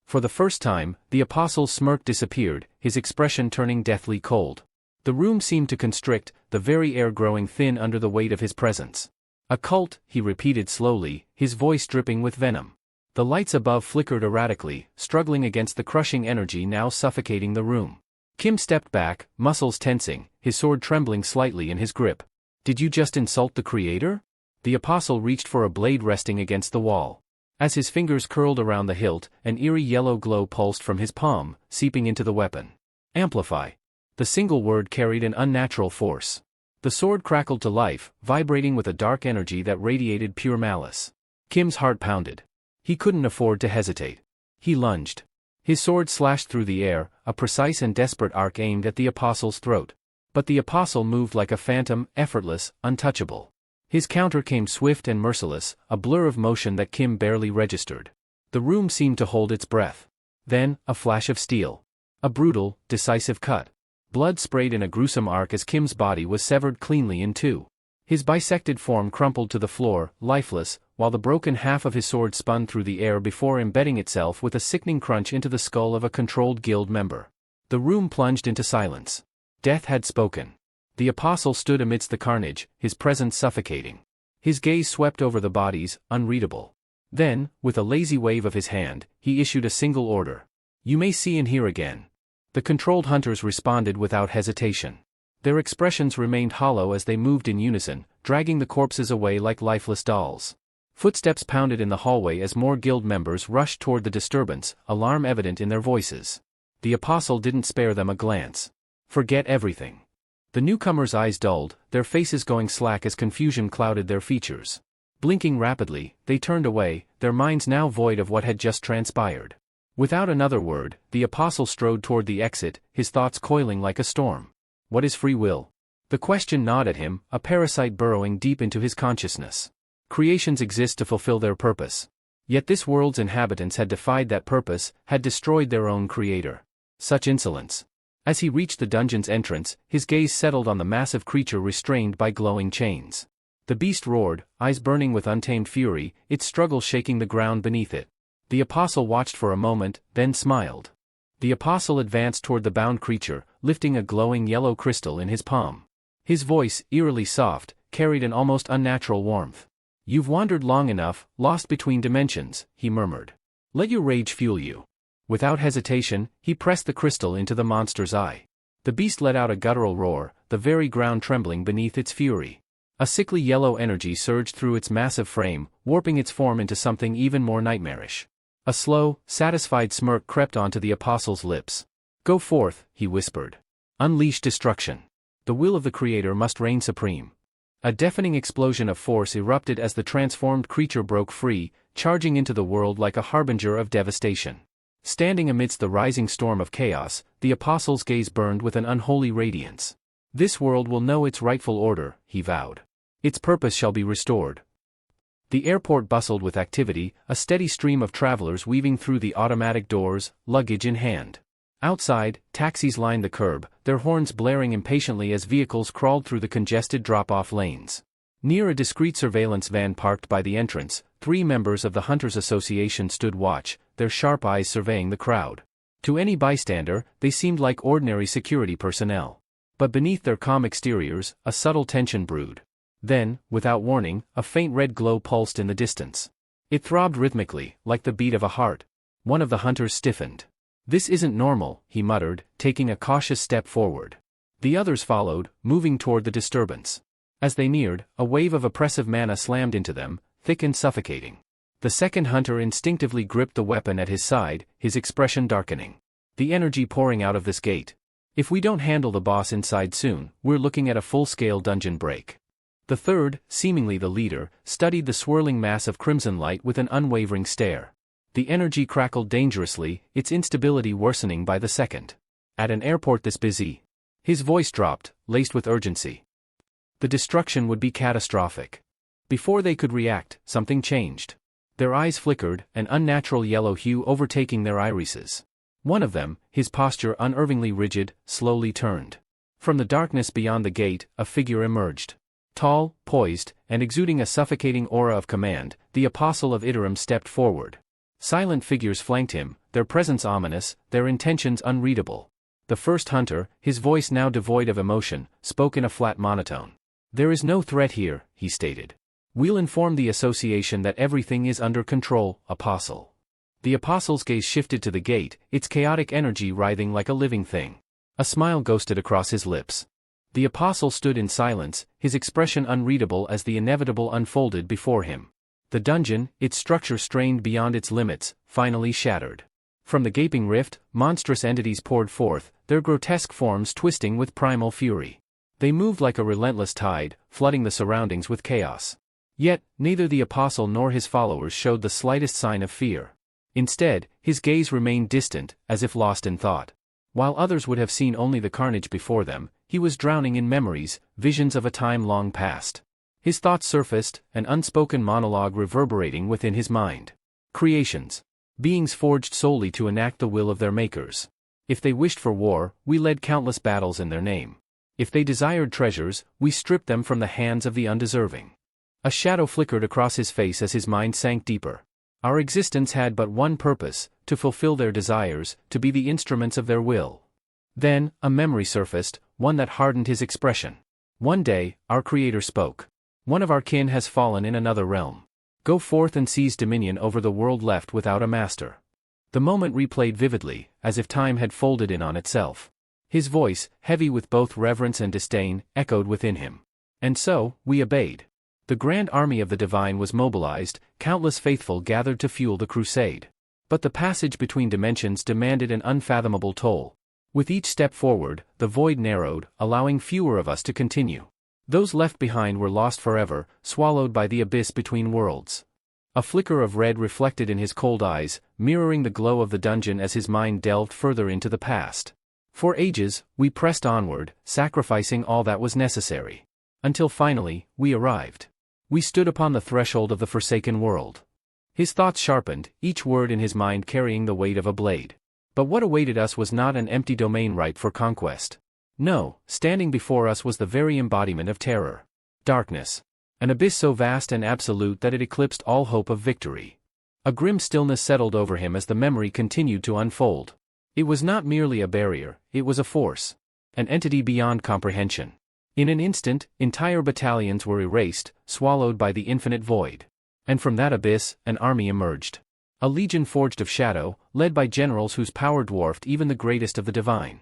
For the first time, the apostle's smirk disappeared, his expression turning deathly cold. The room seemed to constrict, the very air growing thin under the weight of his presence. A cult, he repeated slowly, his voice dripping with venom. The lights above flickered erratically, struggling against the crushing energy now suffocating the room. Kim stepped back, muscles tensing, his sword trembling slightly in his grip. Did you just insult the Creator? The apostle reached for a blade resting against the wall. As his fingers curled around the hilt, an eerie yellow glow pulsed from his palm, seeping into the weapon. Amplify. The single word carried an unnatural force. The sword crackled to life, vibrating with a dark energy that radiated pure malice. Kim's heart pounded. He couldn't afford to hesitate. He lunged. His sword slashed through the air, a precise and desperate arc aimed at the apostle's throat. But the apostle moved like a phantom, effortless, untouchable. His counter came swift and merciless, a blur of motion that Kim barely registered. The room seemed to hold its breath. Then, a flash of steel. A brutal, decisive cut. Blood sprayed in a gruesome arc as Kim's body was severed cleanly in two. His bisected form crumpled to the floor, lifeless, while the broken half of his sword spun through the air before embedding itself with a sickening crunch into the skull of a controlled guild member. The room plunged into silence. Death had spoken. The apostle stood amidst the carnage, his presence suffocating. His gaze swept over the bodies, unreadable. Then, with a lazy wave of his hand, he issued a single order. You may see and hear again. The controlled hunters responded without hesitation. Their expressions remained hollow as they moved in unison, dragging the corpses away like lifeless dolls. Footsteps pounded in the hallway as more guild members rushed toward the disturbance, alarm evident in their voices. The apostle didn't spare them a glance. Forget everything. The newcomers' eyes dulled, their faces going slack as confusion clouded their features. Blinking rapidly, they turned away, their minds now void of what had just transpired. Without another word, the apostle strode toward the exit, his thoughts coiling like a storm. What is free will? The question gnawed at him, a parasite burrowing deep into his consciousness. Creations exist to fulfill their purpose. Yet this world's inhabitants had defied that purpose, had destroyed their own creator. Such insolence. As he reached the dungeon's entrance, his gaze settled on the massive creature restrained by glowing chains. The beast roared, eyes burning with untamed fury, its struggle shaking the ground beneath it. The apostle watched for a moment, then smiled. The apostle advanced toward the bound creature, lifting a glowing yellow crystal in his palm. His voice, eerily soft, carried an almost unnatural warmth. You've wandered long enough, lost between dimensions, he murmured. Let your rage fuel you. Without hesitation, he pressed the crystal into the monster's eye. The beast let out a guttural roar, the very ground trembling beneath its fury. A sickly yellow energy surged through its massive frame, warping its form into something even more nightmarish. A slow, satisfied smirk crept onto the apostle's lips. Go forth, he whispered. Unleash destruction. The will of the Creator must reign supreme. A deafening explosion of force erupted as the transformed creature broke free, charging into the world like a harbinger of devastation. Standing amidst the rising storm of chaos, the apostle's gaze burned with an unholy radiance. This world will know its rightful order, he vowed. Its purpose shall be restored. The airport bustled with activity, a steady stream of travelers weaving through the automatic doors, luggage in hand. Outside, taxis lined the curb, their horns blaring impatiently as vehicles crawled through the congested drop-off lanes. Near a discreet surveillance van parked by the entrance, 3 members of the Hunters Association stood watch, their sharp eyes surveying the crowd. To any bystander, they seemed like ordinary security personnel. But beneath their calm exteriors, a subtle tension brewed. Then, without warning, a faint red glow pulsed in the distance. It throbbed rhythmically, like the beat of a heart. One of the hunters stiffened. "This isn't normal," he muttered, taking a cautious step forward. The others followed, moving toward the disturbance. As they neared, a wave of oppressive mana slammed into them, thick and suffocating. The second hunter instinctively gripped the weapon at his side, his expression darkening. The energy pouring out of this gate. "If we don't handle the boss inside soon, we're looking at a full-scale dungeon break." The third, seemingly the leader, studied the swirling mass of crimson light with an unwavering stare. The energy crackled dangerously, its instability worsening by the second. "At an airport this busy?" His voice dropped, laced with urgency. The destruction would be catastrophic. Before they could react, something changed. Their eyes flickered, an unnatural yellow hue overtaking their irises. One of them, his posture unnervingly rigid, slowly turned. From the darkness beyond the gate, a figure emerged. Tall, poised, and exuding a suffocating aura of command, the Apostle of Iterum stepped forward. Silent figures flanked him, their presence ominous, their intentions unreadable. The first hunter, his voice now devoid of emotion, spoke in a flat monotone. "There is no threat here," he stated. "We'll inform the association that everything is under control, Apostle." The Apostle's gaze shifted to the gate, its chaotic energy writhing like a living thing. A smile ghosted across his lips. The Apostle stood in silence, his expression unreadable as the inevitable unfolded before him. The dungeon, its structure strained beyond its limits, finally shattered. From the gaping rift, monstrous entities poured forth, their grotesque forms twisting with primal fury. They moved like a relentless tide, flooding the surroundings with chaos. Yet, neither the Apostle nor his followers showed the slightest sign of fear. Instead, his gaze remained distant, as if lost in thought. While others would have seen only the carnage before them, he was drowning in memories, visions of a time long past. His thoughts surfaced, an unspoken monologue reverberating within his mind. Creations. Beings forged solely to enact the will of their makers. If they wished for war, we led countless battles in their name. If they desired treasures, we stripped them from the hands of the undeserving. A shadow flickered across his face as his mind sank deeper. Our existence had but one purpose, to fulfill their desires, to be the instruments of their will. Then, a memory surfaced, one that hardened his expression. One day, our Creator spoke. "One of our kin has fallen in another realm. Go forth and seize dominion over the world left without a master." The moment replayed vividly, as if time had folded in on itself. His voice, heavy with both reverence and disdain, echoed within him. And so, we obeyed. The grand army of the divine was mobilized, countless faithful gathered to fuel the crusade. But the passage between dimensions demanded an unfathomable toll. With each step forward, the void narrowed, allowing fewer of us to continue. Those left behind were lost forever, swallowed by the abyss between worlds. A flicker of red reflected in his cold eyes, mirroring the glow of the dungeon as his mind delved further into the past. For ages, we pressed onward, sacrificing all that was necessary. Until finally, we arrived. We stood upon the threshold of the forsaken world. His thoughts sharpened, each word in his mind carrying the weight of a blade. But what awaited us was not an empty domain ripe for conquest. No, standing before us was the very embodiment of terror. Darkness. An abyss so vast and absolute that it eclipsed all hope of victory. A grim stillness settled over him as the memory continued to unfold. It was not merely a barrier, it was a force. An entity beyond comprehension. In an instant, entire battalions were erased, swallowed by the infinite void. And from that abyss, an army emerged. A legion forged of shadow, led by generals whose power dwarfed even the greatest of the divine.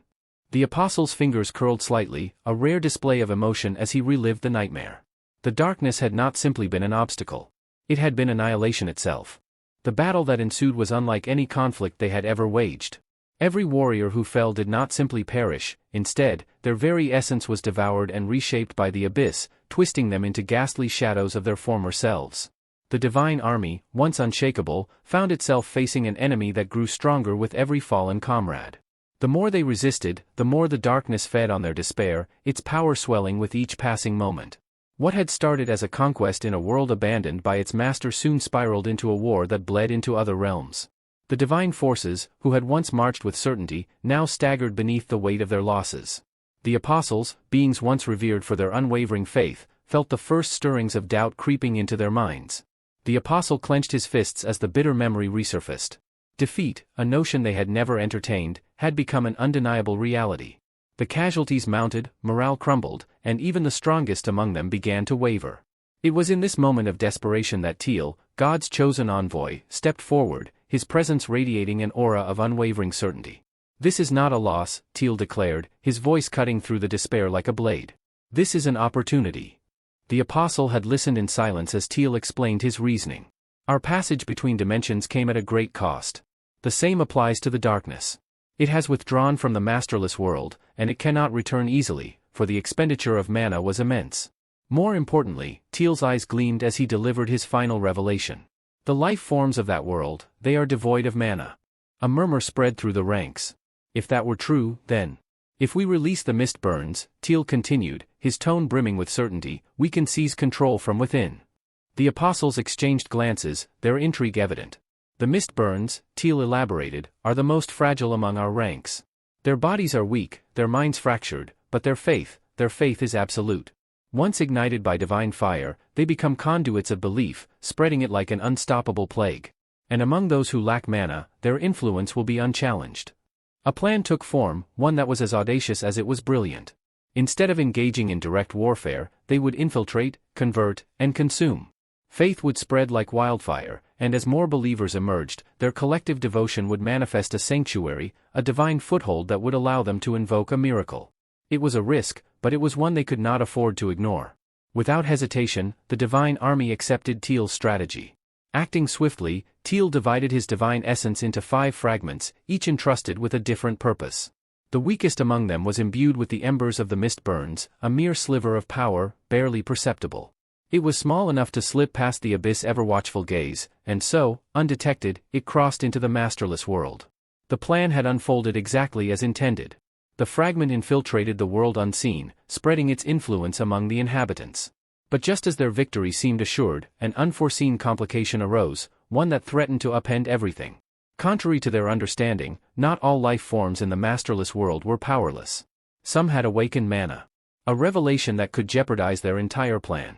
The Apostle's fingers curled slightly, a rare display of emotion as he relived the nightmare. The darkness had not simply been an obstacle. It had been annihilation itself. The battle that ensued was unlike any conflict they had ever waged. Every warrior who fell did not simply perish, instead, their very essence was devoured and reshaped by the abyss, twisting them into ghastly shadows of their former selves. The divine army, once unshakable, found itself facing an enemy that grew stronger with every fallen comrade. The more they resisted, the more the darkness fed on their despair, its power swelling with each passing moment. What had started as a conquest in a world abandoned by its master soon spiraled into a war that bled into other realms. The divine forces, who had once marched with certainty, now staggered beneath the weight of their losses. The apostles, beings once revered for their unwavering faith, felt the first stirrings of doubt creeping into their minds. The apostle clenched his fists as the bitter memory resurfaced. Defeat, a notion they had never entertained, had become an undeniable reality. The casualties mounted, morale crumbled, and even the strongest among them began to waver. It was in this moment of desperation that Teal, God's chosen envoy, stepped forward, his presence radiating an aura of unwavering certainty. "This is not a loss," Teal declared, his voice cutting through the despair like a blade. "This is an opportunity." The apostle had listened in silence as Teal explained his reasoning. "Our passage between dimensions came at a great cost. The same applies to the darkness. It has withdrawn from the masterless world, and it cannot return easily, for the expenditure of mana was immense." More importantly, Teal's eyes gleamed as he delivered his final revelation. "The life forms of that world, they are devoid of mana." A murmur spread through the ranks. If that were true, then, "If we release the mist burns," Teal continued, his tone brimming with certainty, "we can seize control from within." The apostles exchanged glances, their intrigue evident. "The mist burns," Teal elaborated, "are the most fragile among our ranks. Their bodies are weak, their minds fractured, but their faith is absolute. Once ignited by divine fire, they become conduits of belief, spreading it like an unstoppable plague. And among those who lack mana, their influence will be unchallenged." A plan took form, one that was as audacious as it was brilliant. Instead of engaging in direct warfare, they would infiltrate, convert, and consume. Faith would spread like wildfire, and as more believers emerged, their collective devotion would manifest a sanctuary, a divine foothold that would allow them to invoke a miracle. It was a risk, but it was one they could not afford to ignore. Without hesitation, the divine army accepted Teal's strategy. Acting swiftly, Teal divided his divine essence into 5 fragments, each entrusted with a different purpose. The weakest among them was imbued with the embers of the mist burns, a mere sliver of power, barely perceptible. It was small enough to slip past the abyss' ever-watchful gaze, and so, undetected, it crossed into the masterless world. The plan had unfolded exactly as intended. The fragment infiltrated the world unseen, spreading its influence among the inhabitants. But just as their victory seemed assured, an unforeseen complication arose, one that threatened to upend everything. Contrary to their understanding, not all life forms in the masterless world were powerless. Some had awakened mana. A revelation that could jeopardize their entire plan.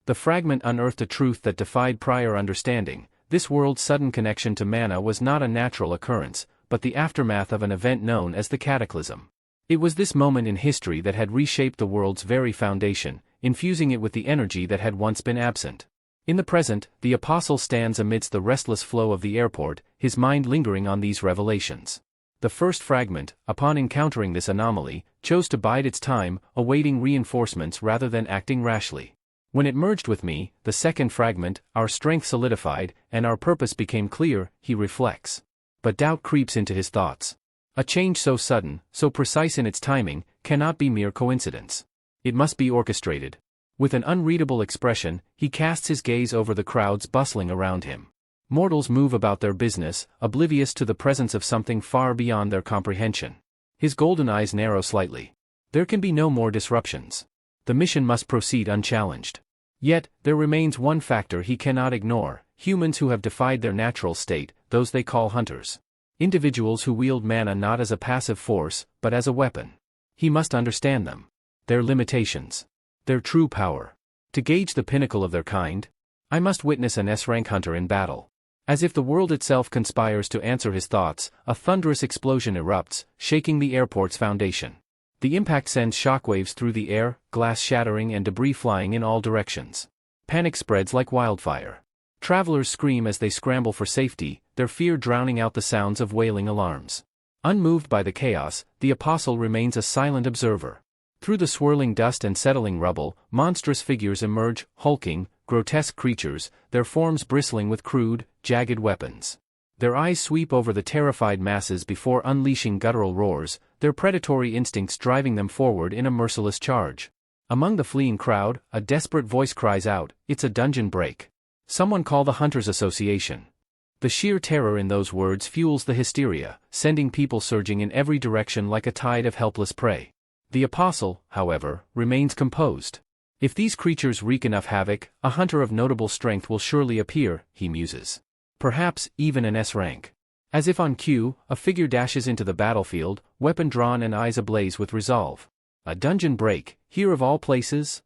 The fragment unearthed a truth that defied prior understanding. This world's sudden connection to mana was not a natural occurrence, but the aftermath of an event known as the Cataclysm. It was this moment in history that had reshaped the world's very foundation, infusing it with the energy that had once been absent. In the present, the apostle stands amidst the restless flow of the airport, his mind lingering on these revelations. The first fragment, upon encountering this anomaly, chose to bide its time, awaiting reinforcements rather than acting rashly. When it merged with me, the second fragment, our strength solidified, and our purpose became clear, he reflects. But doubt creeps into his thoughts. A change so sudden, so precise in its timing, cannot be mere coincidence. It must be orchestrated. With an unreadable expression, he casts his gaze over the crowds bustling around him. Mortals move about their business, oblivious to the presence of something far beyond their comprehension. His golden eyes narrow slightly. There can be no more disruptions. The mission must proceed unchallenged. Yet, there remains one factor he cannot ignore: humans who have defied their natural state, those they call hunters. Individuals who wield mana not as a passive force, but as a weapon. He must understand them. Their limitations. Their true power. To gauge the pinnacle of their kind, I must witness an S-rank hunter in battle. As if the world itself conspires to answer his thoughts, a thunderous explosion erupts, shaking the airport's foundation. The impact sends shockwaves through the air, glass shattering and debris flying in all directions. Panic spreads like wildfire. Travelers scream as they scramble for safety, their fear drowning out the sounds of wailing alarms. Unmoved by the chaos, the apostle remains a silent observer. Through the swirling dust and settling rubble, monstrous figures emerge, hulking, grotesque creatures, their forms bristling with crude, jagged weapons. Their eyes sweep over the terrified masses before unleashing guttural roars, their predatory instincts driving them forward in a merciless charge. Among the fleeing crowd, a desperate voice cries out, "It's a dungeon break. Someone call the Hunters Association." The sheer terror in those words fuels the hysteria, sending people surging in every direction like a tide of helpless prey. The apostle, however, remains composed. If these creatures wreak enough havoc, a hunter of notable strength will surely appear, he muses. Perhaps even an S-rank. As if on cue, a figure dashes into the battlefield, weapon drawn and eyes ablaze with resolve. A dungeon break, here of all places?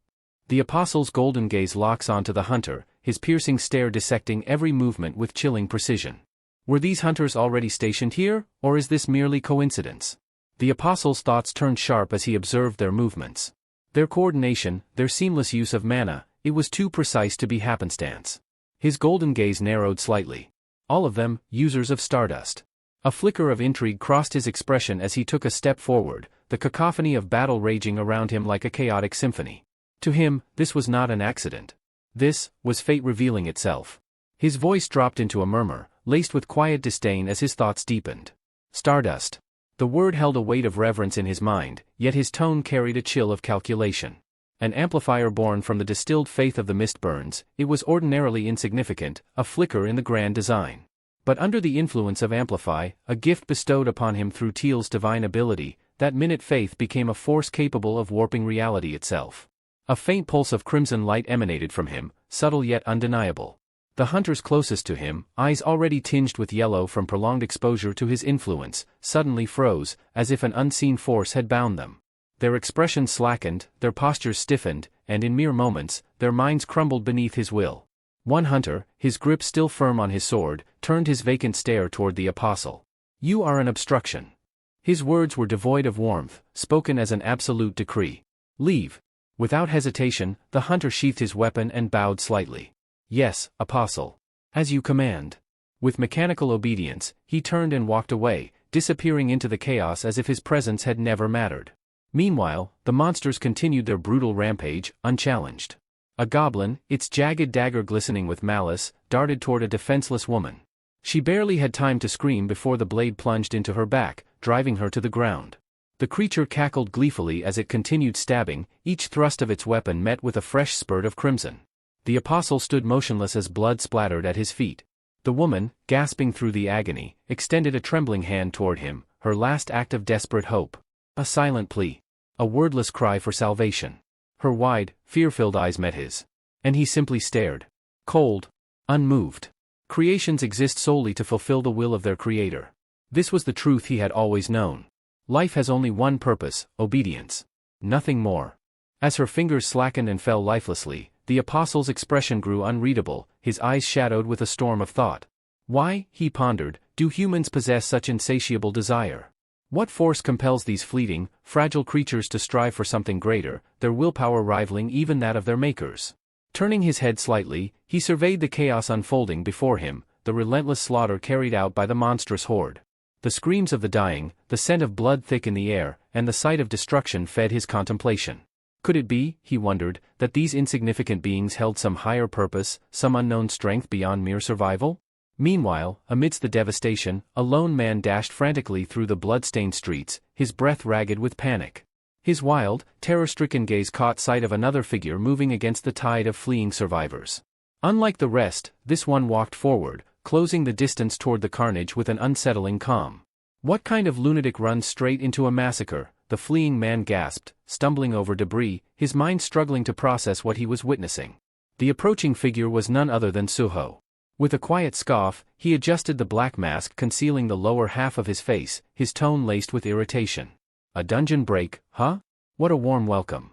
The apostle's golden gaze locks onto the hunter, his piercing stare dissecting every movement with chilling precision. Were these hunters already stationed here, or is this merely coincidence? The apostle's thoughts turned sharp as he observed their movements. Their coordination, their seamless use of mana, it was too precise to be happenstance. His golden gaze narrowed slightly. All of them, users of stardust. A flicker of intrigue crossed his expression as he took a step forward, the cacophony of battle raging around him like a chaotic symphony. To him, this was not an accident. This was fate revealing itself. His voice dropped into a murmur, laced with quiet disdain as his thoughts deepened. Stardust. The word held a weight of reverence in his mind, yet his tone carried a chill of calculation. An amplifier born from the distilled faith of the mist burns, it was ordinarily insignificant, a flicker in the grand design. But under the influence of Amplify, a gift bestowed upon him through Teal's divine ability, that minute faith became a force capable of warping reality itself. A faint pulse of crimson light emanated from him, subtle yet undeniable. The hunters closest to him, eyes already tinged with yellow from prolonged exposure to his influence, suddenly froze, as if an unseen force had bound them. Their expressions slackened, their postures stiffened, and in mere moments, their minds crumbled beneath his will. One hunter, his grip still firm on his sword, turned his vacant stare toward the apostle. "You are an obstruction." His words were devoid of warmth, spoken as an absolute decree. "Leave." Without hesitation, the hunter sheathed his weapon and bowed slightly. "Yes, apostle. As you command." With mechanical obedience, he turned and walked away, disappearing into the chaos as if his presence had never mattered. Meanwhile, the monsters continued their brutal rampage, unchallenged. A goblin, its jagged dagger glistening with malice, darted toward a defenseless woman. She barely had time to scream before the blade plunged into her back, driving her to the ground. The creature cackled gleefully as it continued stabbing, each thrust of its weapon met with a fresh spurt of crimson. The apostle stood motionless as blood splattered at his feet. The woman, gasping through the agony, extended a trembling hand toward him, her last act of desperate hope. A silent plea. A wordless cry for salvation. Her wide, fear-filled eyes met his. And he simply stared. Cold. Unmoved. Creations exist solely to fulfill the will of their creator. This was the truth he had always known. Life has only one purpose, obedience. Nothing more. As her fingers slackened and fell lifelessly, the apostle's expression grew unreadable, his eyes shadowed with a storm of thought. Why, he pondered, do humans possess such insatiable desire? What force compels these fleeting, fragile creatures to strive for something greater, their willpower rivaling even that of their makers? Turning his head slightly, he surveyed the chaos unfolding before him, the relentless slaughter carried out by the monstrous horde. The screams of the dying, the scent of blood thick in the air, and the sight of destruction fed his contemplation. Could it be, he wondered, that these insignificant beings held some higher purpose, some unknown strength beyond mere survival? Meanwhile, amidst the devastation, a lone man dashed frantically through the blood-stained streets, his breath ragged with panic. His wild, terror-stricken gaze caught sight of another figure moving against the tide of fleeing survivors. Unlike the rest, this one walked forward, closing the distance toward the carnage with an unsettling calm. What kind of lunatic runs straight into a massacre? The fleeing man gasped, stumbling over debris, his mind struggling to process what he was witnessing. The approaching figure was none other than Suho. With a quiet scoff, he adjusted the black mask concealing the lower half of his face, his tone laced with irritation. A dungeon break, huh? What a warm welcome.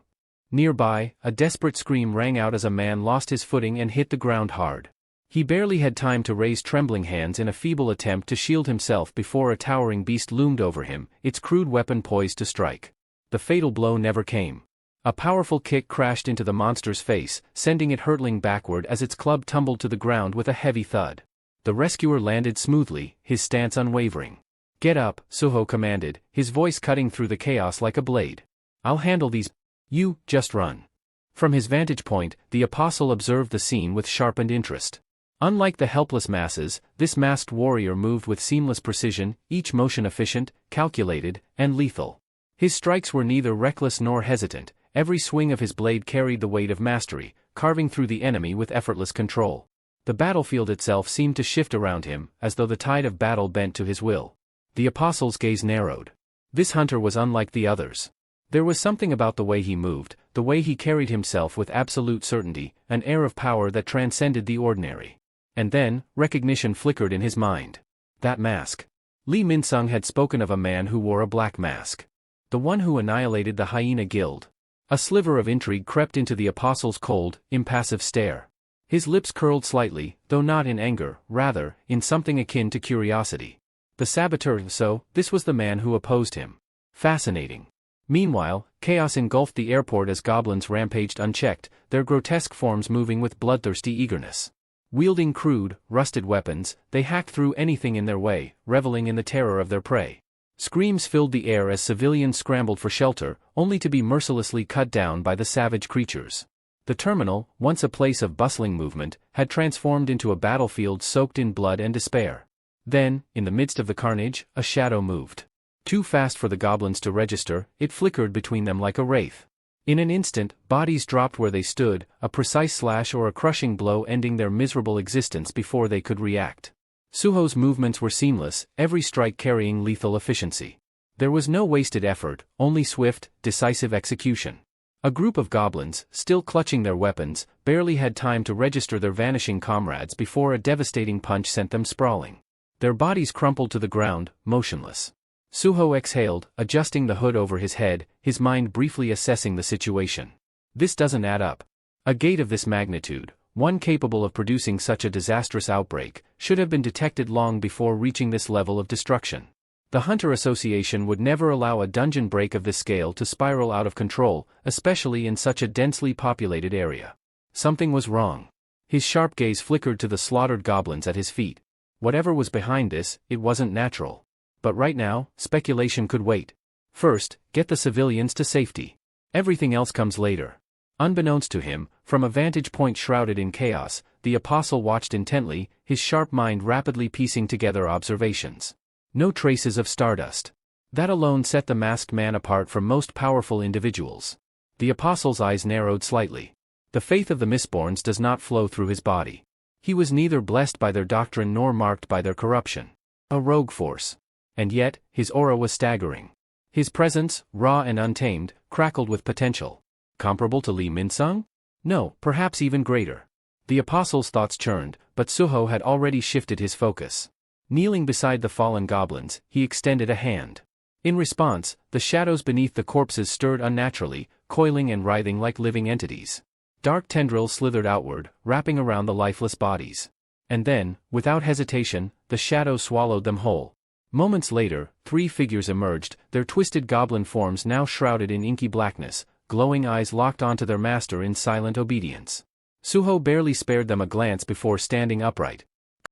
Nearby, a desperate scream rang out as a man lost his footing and hit the ground hard. He barely had time to raise trembling hands in a feeble attempt to shield himself before a towering beast loomed over him, its crude weapon poised to strike. The fatal blow never came. A powerful kick crashed into the monster's face, sending it hurtling backward as its club tumbled to the ground with a heavy thud. The rescuer landed smoothly, his stance unwavering. "Get up," Suho commanded, his voice cutting through the chaos like a blade. "I'll handle these. You, just run." From his vantage point, the apostle observed the scene with sharpened interest. Unlike the helpless masses, this masked warrior moved with seamless precision, each motion efficient, calculated, and lethal. His strikes were neither reckless nor hesitant, every swing of his blade carried the weight of mastery, carving through the enemy with effortless control. The battlefield itself seemed to shift around him, as though the tide of battle bent to his will. The apostle's gaze narrowed. This hunter was unlike the others. There was something about the way he moved, the way he carried himself with absolute certainty, an air of power that transcended the ordinary. And then, recognition flickered in his mind. That mask. Lee Min-sung had spoken of a man who wore a black mask. The one who annihilated the Hyena Guild. A sliver of intrigue crept into the apostle's cold, impassive stare. His lips curled slightly, though not in anger, rather, in something akin to curiosity. The saboteur, so, this was the man who opposed him. Fascinating. Meanwhile, chaos engulfed the airport as goblins rampaged unchecked, their grotesque forms moving with bloodthirsty eagerness. Wielding crude, rusted weapons, they hacked through anything in their way, reveling in the terror of their prey. Screams filled the air as civilians scrambled for shelter, only to be mercilessly cut down by the savage creatures. The terminal, once a place of bustling movement, had transformed into a battlefield soaked in blood and despair. Then, in the midst of the carnage, a shadow moved. Too fast for the goblins to register, it flickered between them like a wraith. In an instant, bodies dropped where they stood, a precise slash or a crushing blow ending their miserable existence before they could react. Suho's movements were seamless, every strike carrying lethal efficiency. There was no wasted effort, only swift, decisive execution. A group of goblins, still clutching their weapons, barely had time to register their vanishing comrades before a devastating punch sent them sprawling. Their bodies crumpled to the ground, motionless. Suho exhaled, adjusting the hood over his head, his mind briefly assessing the situation. This doesn't add up. A gate of this magnitude, one capable of producing such a disastrous outbreak, should have been detected long before reaching this level of destruction. The Hunter Association would never allow a dungeon break of this scale to spiral out of control, especially in such a densely populated area. Something was wrong. His sharp gaze flickered to the slaughtered goblins at his feet. Whatever was behind this, it wasn't natural. But right now, speculation could wait. First, get the civilians to safety. Everything else comes later. Unbeknownst to him, from a vantage point shrouded in chaos, the apostle watched intently, his sharp mind rapidly piecing together observations. No traces of stardust. That alone set the masked man apart from most powerful individuals. The apostle's eyes narrowed slightly. The faith of the Mistborns does not flow through his body. He was neither blessed by their doctrine nor marked by their corruption. A rogue force. And yet, his aura was staggering. His presence, raw and untamed, crackled with potential. Comparable to Li Minsung? No, perhaps even greater. The apostle's thoughts churned, but Suho had already shifted his focus. Kneeling beside the fallen goblins, he extended a hand. In response, the shadows beneath the corpses stirred unnaturally, coiling and writhing like living entities. Dark tendrils slithered outward, wrapping around the lifeless bodies. And then, without hesitation, the shadows swallowed them whole. Moments later, 3 figures emerged, their twisted goblin forms now shrouded in inky blackness, glowing eyes locked onto their master in silent obedience. Suho barely spared them a glance before standing upright.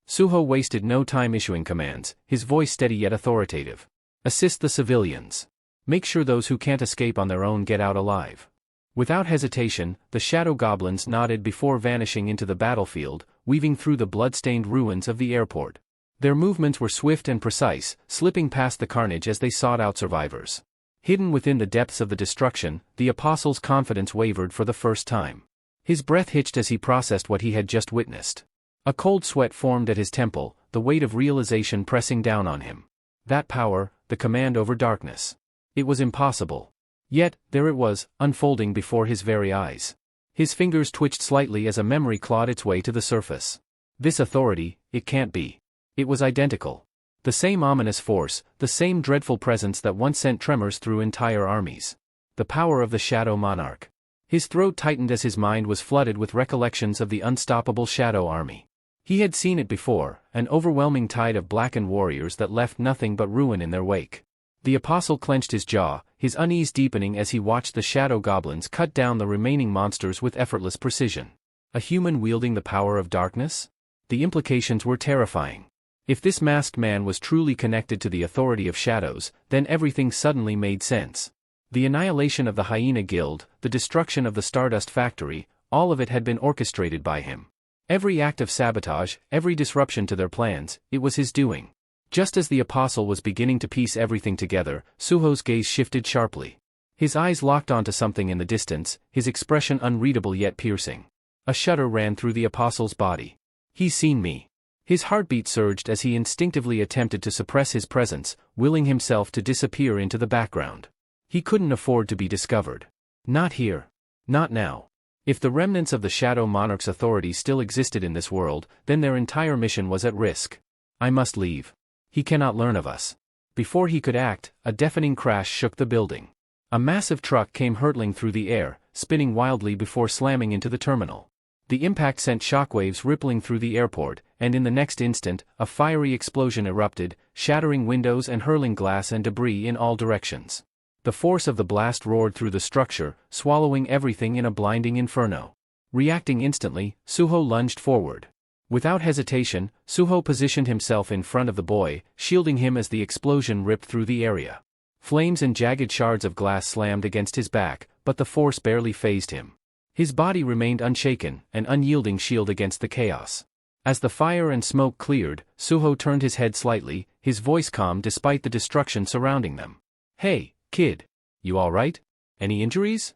Suho wasted no time issuing commands, his voice steady yet authoritative. Assist the civilians. Make sure those who can't escape on their own get out alive. Without hesitation, the shadow goblins nodded before vanishing into the battlefield, weaving through the blood-stained ruins of the airport. Their movements were swift and precise, slipping past the carnage as they sought out survivors. Hidden within the depths of the destruction, the apostle's confidence wavered for the first time. His breath hitched as he processed what he had just witnessed. A cold sweat formed at his temple, the weight of realization pressing down on him. That power, the command over darkness. It was impossible. Yet, there it was, unfolding before his very eyes. His fingers twitched slightly as a memory clawed its way to the surface. This authority, it can't be. It was identical. The same ominous force, the same dreadful presence that once sent tremors through entire armies. The power of the Shadow Monarch. His throat tightened as his mind was flooded with recollections of the unstoppable Shadow Army. He had seen it before, an overwhelming tide of blackened warriors that left nothing but ruin in their wake. The apostle clenched his jaw, his unease deepening as he watched the shadow goblins cut down the remaining monsters with effortless precision. A human wielding the power of darkness? The implications were terrifying. If this masked man was truly connected to the authority of shadows, then everything suddenly made sense. The annihilation of the Hyena Guild, the destruction of the Stardust Factory, all of it had been orchestrated by him. Every act of sabotage, every disruption to their plans, it was his doing. Just as the apostle was beginning to piece everything together, Suho's gaze shifted sharply. His eyes locked onto something in the distance, his expression unreadable yet piercing. A shudder ran through the apostle's body. "He's seen me." His heartbeat surged as he instinctively attempted to suppress his presence, willing himself to disappear into the background. He couldn't afford to be discovered. Not here. Not now. If the remnants of the Shadow Monarch's authority still existed in this world, then their entire mission was at risk. I must leave. He cannot learn of us. Before he could act, a deafening crash shook the building. A massive truck came hurtling through the air, spinning wildly before slamming into the terminal. The impact sent shockwaves rippling through the airport, and in the next instant, a fiery explosion erupted, shattering windows and hurling glass and debris in all directions. The force of the blast roared through the structure, swallowing everything in a blinding inferno. Reacting instantly, Suho lunged forward. Without hesitation, Suho positioned himself in front of the boy, shielding him as the explosion ripped through the area. Flames and jagged shards of glass slammed against his back, but the force barely fazed him. His body remained unshaken, an unyielding shield against the chaos. As the fire and smoke cleared, Suho turned his head slightly, his voice calm despite the destruction surrounding them. "Hey, kid. You all right? Any injuries?"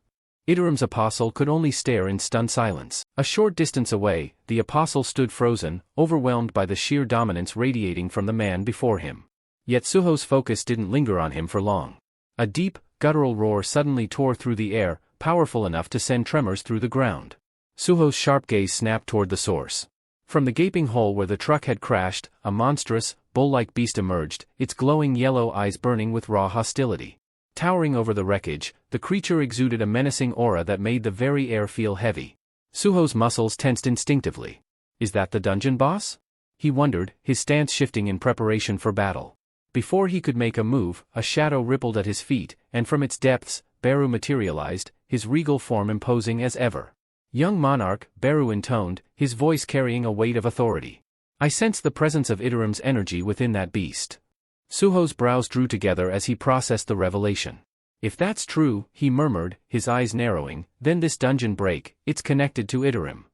Iterim's apostle could only stare in stunned silence. A short distance away, the apostle stood frozen, overwhelmed by the sheer dominance radiating from the man before him. Yet Suho's focus didn't linger on him for long. A deep, guttural roar suddenly tore through the air, powerful enough to send tremors through the ground. Suho's sharp gaze snapped toward the source. From the gaping hole where the truck had crashed, a monstrous, bull-like beast emerged, its glowing yellow eyes burning with raw hostility. Towering over the wreckage, the creature exuded a menacing aura that made the very air feel heavy. Suho's muscles tensed instinctively. Is that the dungeon boss? He wondered, his stance shifting in preparation for battle. Before he could make a move, a shadow rippled at his feet, and from its depths, Beru materialized, his regal form imposing as ever. "Young monarch," Beru intoned, his voice carrying a weight of authority. "I sense the presence of Iterim's energy within that beast." Suho's brows drew together as he processed the revelation. "If that's true," he murmured, his eyes narrowing, "then this dungeon break, it's connected to Iterim."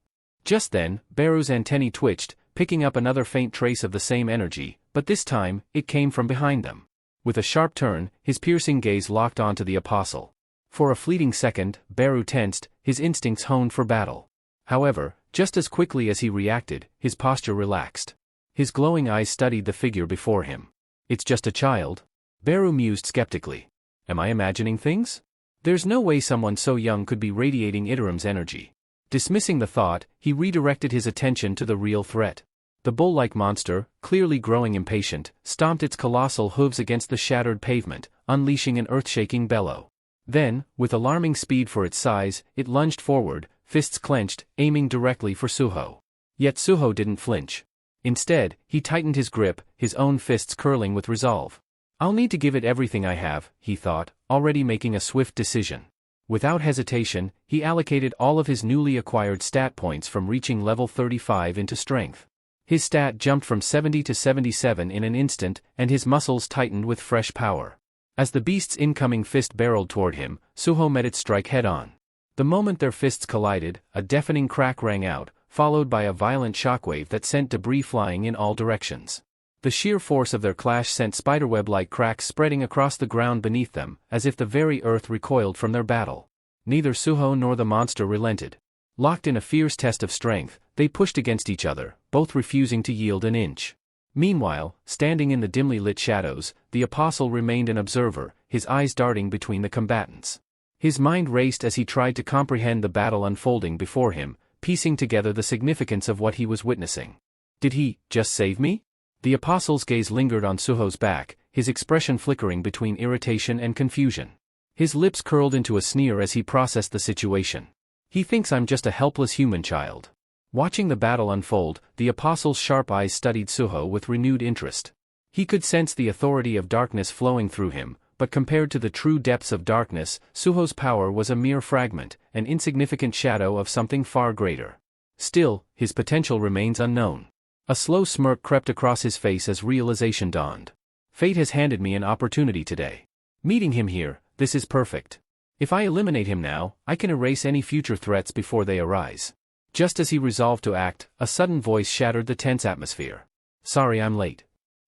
Just then, Beru's antennae twitched, picking up another faint trace of the same energy, but this time, it came from behind them. With a sharp turn, his piercing gaze locked onto the apostle. For a fleeting second, Beru tensed, his instincts honed for battle. However, just as quickly as he reacted, his posture relaxed. His glowing eyes studied the figure before him. "It's just a child?" Beru mused skeptically. "Am I imagining things? There's no way someone so young could be radiating Iterim's energy." Dismissing the thought, he redirected his attention to the real threat. The bull-like monster, clearly growing impatient, stomped its colossal hooves against the shattered pavement, unleashing an earth-shaking bellow. Then, with alarming speed for its size, it lunged forward, fists clenched, aiming directly for Suho. Yet Suho didn't flinch. Instead, he tightened his grip, his own fists curling with resolve. "I'll need to give it everything I have," he thought, already making a swift decision. Without hesitation, he allocated all of his newly acquired stat points from reaching level 35 into strength. His stat jumped from 70 to 77 in an instant, and his muscles tightened with fresh power. As the beast's incoming fist barreled toward him, Suho met its strike head-on. The moment their fists collided, a deafening crack rang out, followed by a violent shockwave that sent debris flying in all directions. The sheer force of their clash sent spiderweb-like cracks spreading across the ground beneath them, as if the very earth recoiled from their battle. Neither Suho nor the monster relented. Locked in a fierce test of strength, they pushed against each other, both refusing to yield an inch. Meanwhile, standing in the dimly lit shadows, the apostle remained an observer, his eyes darting between the combatants. His mind raced as he tried to comprehend the battle unfolding before him, piecing together the significance of what he was witnessing. Did he just save me? The apostle's gaze lingered on Suho's back, his expression flickering between irritation and confusion. His lips curled into a sneer as he processed the situation. "He thinks I'm just a helpless human child." Watching the battle unfold, the apostle's sharp eyes studied Suho with renewed interest. He could sense the authority of darkness flowing through him, but compared to the true depths of darkness, Suho's power was a mere fragment, an insignificant shadow of something far greater. Still, his potential remains unknown. A slow smirk crept across his face as realization dawned. "Fate has handed me an opportunity today. Meeting him here, this is perfect. If I eliminate him now, I can erase any future threats before they arise." Just as he resolved to act, a sudden voice shattered the tense atmosphere. "Sorry I'm late."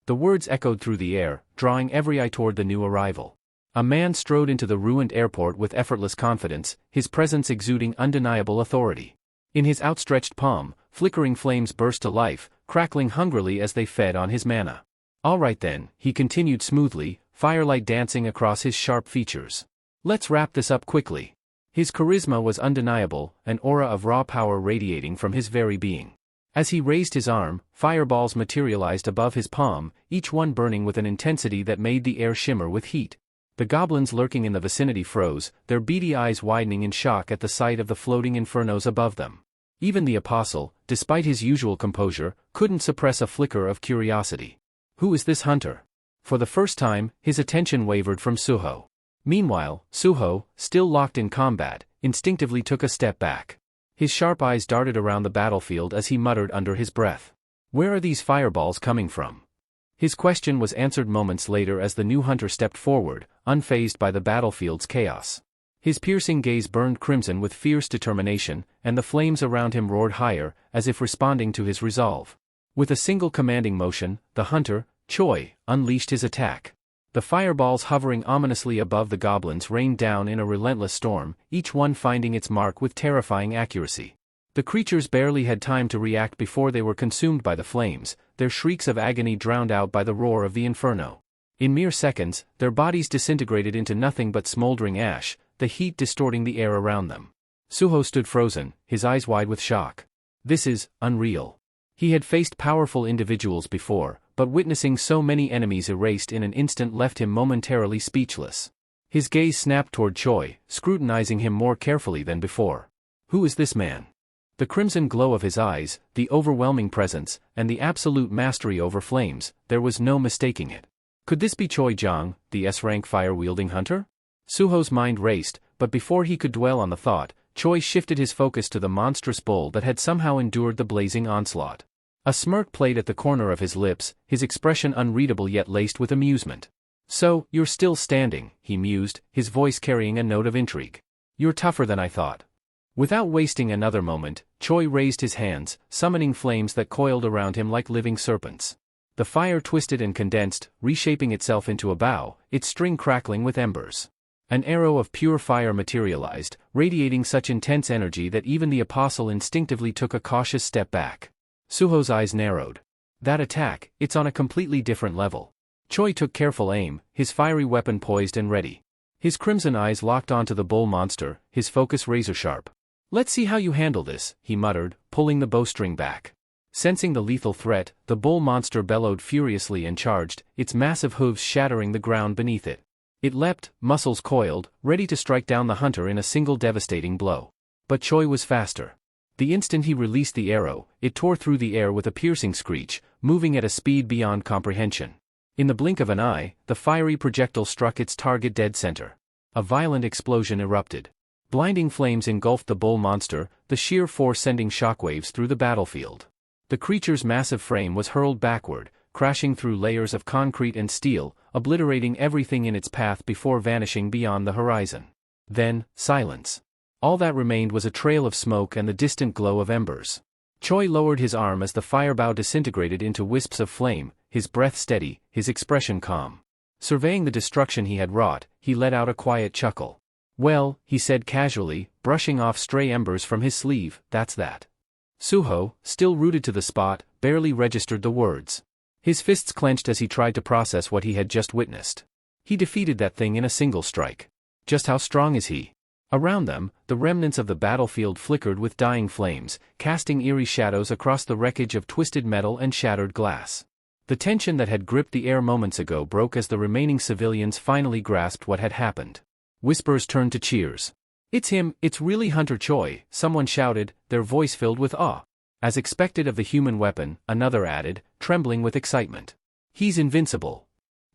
The words echoed through the air, drawing every eye toward the new arrival. A man strode into the ruined airport with effortless confidence, his presence exuding undeniable authority. In his outstretched palm, flickering flames burst to life, crackling hungrily as they fed on his mana. "All right then," he continued smoothly, firelight dancing across his sharp features. "Let's wrap this up quickly." His charisma was undeniable, an aura of raw power radiating from his very being. As he raised his arm, fireballs materialized above his palm, each one burning with an intensity that made the air shimmer with heat. The goblins lurking in the vicinity froze, their beady eyes widening in shock at the sight of the floating infernos above them. Even the apostle, despite his usual composure, couldn't suppress a flicker of curiosity. Who is this hunter? For the first time, his attention wavered from Suho. Meanwhile, Suho, still locked in combat, instinctively took a step back. His sharp eyes darted around the battlefield as he muttered under his breath. Where are these fireballs coming from? His question was answered moments later as the new hunter stepped forward, unfazed by the battlefield's chaos. His piercing gaze burned crimson with fierce determination, and the flames around him roared higher, as if responding to his resolve. With a single commanding motion, the hunter, Choi, unleashed his attack. The fireballs hovering ominously above the goblins rained down in a relentless storm, each one finding its mark with terrifying accuracy. The creatures barely had time to react before they were consumed by the flames, their shrieks of agony drowned out by the roar of the inferno. In mere seconds, their bodies disintegrated into nothing but smoldering ash, the heat distorting the air around them. Suho stood frozen, his eyes wide with shock. This is unreal. He had faced powerful individuals before, but witnessing so many enemies erased in an instant left him momentarily speechless. His gaze snapped toward Choi, scrutinizing him more carefully than before. Who is this man? The crimson glow of his eyes, the overwhelming presence, and the absolute mastery over flames, there was no mistaking it. Could this be Choi Jiang, the S-rank fire-wielding hunter? Suho's mind raced, but before he could dwell on the thought, Choi shifted his focus to the monstrous bull that had somehow endured the blazing onslaught. A smirk played at the corner of his lips, his expression unreadable yet laced with amusement. So, you're still standing, he mused, his voice carrying a note of intrigue. You're tougher than I thought. Without wasting another moment, Choi raised his hands, summoning flames that coiled around him like living serpents. The fire twisted and condensed, reshaping itself into a bow, its string crackling with embers. An arrow of pure fire materialized, radiating such intense energy that even the apostle instinctively took a cautious step back. Suho's eyes narrowed. That attack, it's on a completely different level. Choi took careful aim, his fiery weapon poised and ready. His crimson eyes locked onto the bull monster, his focus razor-sharp. Let's see how you handle this, he muttered, pulling the bowstring back. Sensing the lethal threat, the bull monster bellowed furiously and charged, its massive hooves shattering the ground beneath it. It leapt, muscles coiled, ready to strike down the hunter in a single devastating blow. But Choi was faster. The instant he released the arrow, it tore through the air with a piercing screech, moving at a speed beyond comprehension. In the blink of an eye, the fiery projectile struck its target dead center. A violent explosion erupted. Blinding flames engulfed the bull monster, the sheer force sending shockwaves through the battlefield. The creature's massive frame was hurled backward, crashing through layers of concrete and steel, obliterating everything in its path before vanishing beyond the horizon. Then, silence. All that remained was a trail of smoke and the distant glow of embers. Choi lowered his arm as the firebow disintegrated into wisps of flame, his breath steady, his expression calm. Surveying the destruction he had wrought, he let out a quiet chuckle. Well, he said casually, brushing off stray embers from his sleeve, that's that. Suho, still rooted to the spot, barely registered the words. His fists clenched as he tried to process what he had just witnessed. He defeated that thing in a single strike. Just how strong is he? Around them, the remnants of the battlefield flickered with dying flames, casting eerie shadows across the wreckage of twisted metal and shattered glass. The tension that had gripped the air moments ago broke as the remaining civilians finally grasped what had happened. Whispers turned to cheers. It's him, it's really Hunter Choi, someone shouted, their voice filled with awe. As expected of the human weapon, another added, trembling with excitement. He's invincible.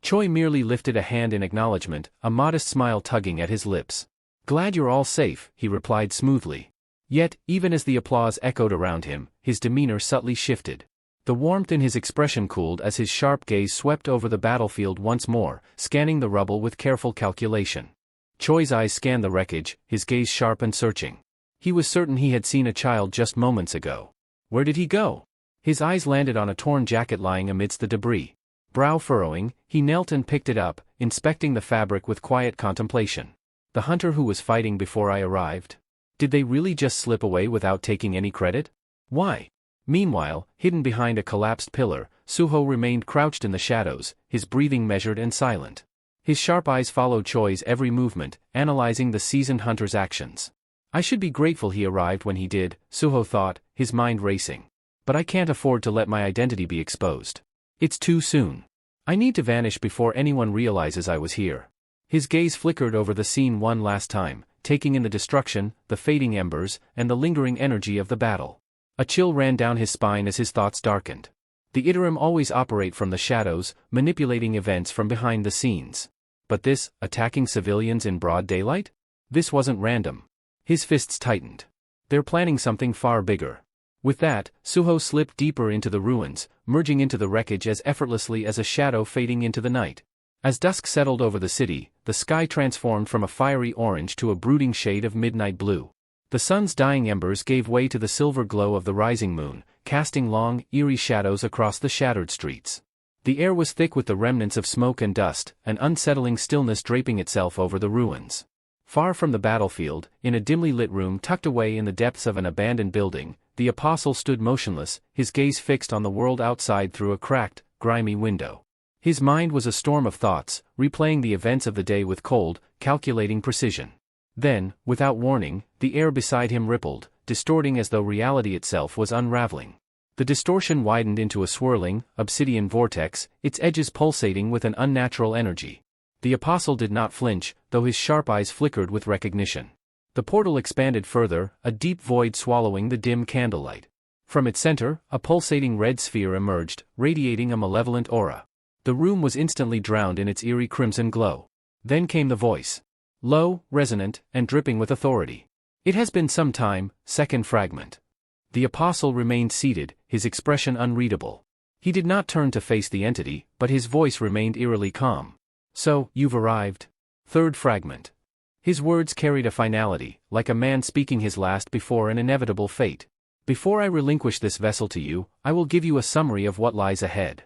Choi merely lifted a hand in acknowledgement, a modest smile tugging at his lips. Glad you're all safe, he replied smoothly. Yet, even as the applause echoed around him, his demeanor subtly shifted. The warmth in his expression cooled as his sharp gaze swept over the battlefield once more, scanning the rubble with careful calculation. Choi's eyes scanned the wreckage, his gaze sharp and searching. He was certain he had seen a child just moments ago. Where did he go? His eyes landed on a torn jacket lying amidst the debris. Brow furrowing, he knelt and picked it up, inspecting the fabric with quiet contemplation. The hunter who was fighting before I arrived? Did they really just slip away without taking any credit? Why? Meanwhile, hidden behind a collapsed pillar, Suho remained crouched in the shadows, his breathing measured and silent. His sharp eyes followed Choi's every movement, analyzing the seasoned hunter's actions. I should be grateful he arrived when he did, Suho thought, his mind racing. But I can't afford to let my identity be exposed. It's too soon. I need to vanish before anyone realizes I was here. His gaze flickered over the scene one last time, taking in the destruction, the fading embers, and the lingering energy of the battle. A chill ran down his spine as his thoughts darkened. The teetering always operate from the shadows, manipulating events from behind the scenes. But this, attacking civilians in broad daylight? This wasn't random. His fists tightened. They're planning something far bigger. With that, Suho slipped deeper into the ruins, merging into the wreckage as effortlessly as a shadow fading into the night. As dusk settled over the city, the sky transformed from a fiery orange to a brooding shade of midnight blue. The sun's dying embers gave way to the silver glow of the rising moon, casting long, eerie shadows across the shattered streets. The air was thick with the remnants of smoke and dust, an unsettling stillness draping itself over the ruins. Far from the battlefield, in a dimly lit room tucked away in the depths of an abandoned building, the apostle stood motionless, his gaze fixed on the world outside through a cracked, grimy window. His mind was a storm of thoughts, replaying the events of the day with cold, calculating precision. Then, without warning, the air beside him rippled, distorting as though reality itself was unraveling. The distortion widened into a swirling, obsidian vortex, its edges pulsating with an unnatural energy. The apostle did not flinch, though his sharp eyes flickered with recognition. The portal expanded further, a deep void swallowing the dim candlelight. From its center, a pulsating red sphere emerged, radiating a malevolent aura. The room was instantly drowned in its eerie crimson glow. Then came the voice. Low, resonant, and dripping with authority. It has been some time, second fragment. The apostle remained seated, his expression unreadable. He did not turn to face the entity, but his voice remained eerily calm. So, you've arrived? Third fragment. His words carried a finality, like a man speaking his last before an inevitable fate. Before I relinquish this vessel to you, I will give you a summary of what lies ahead.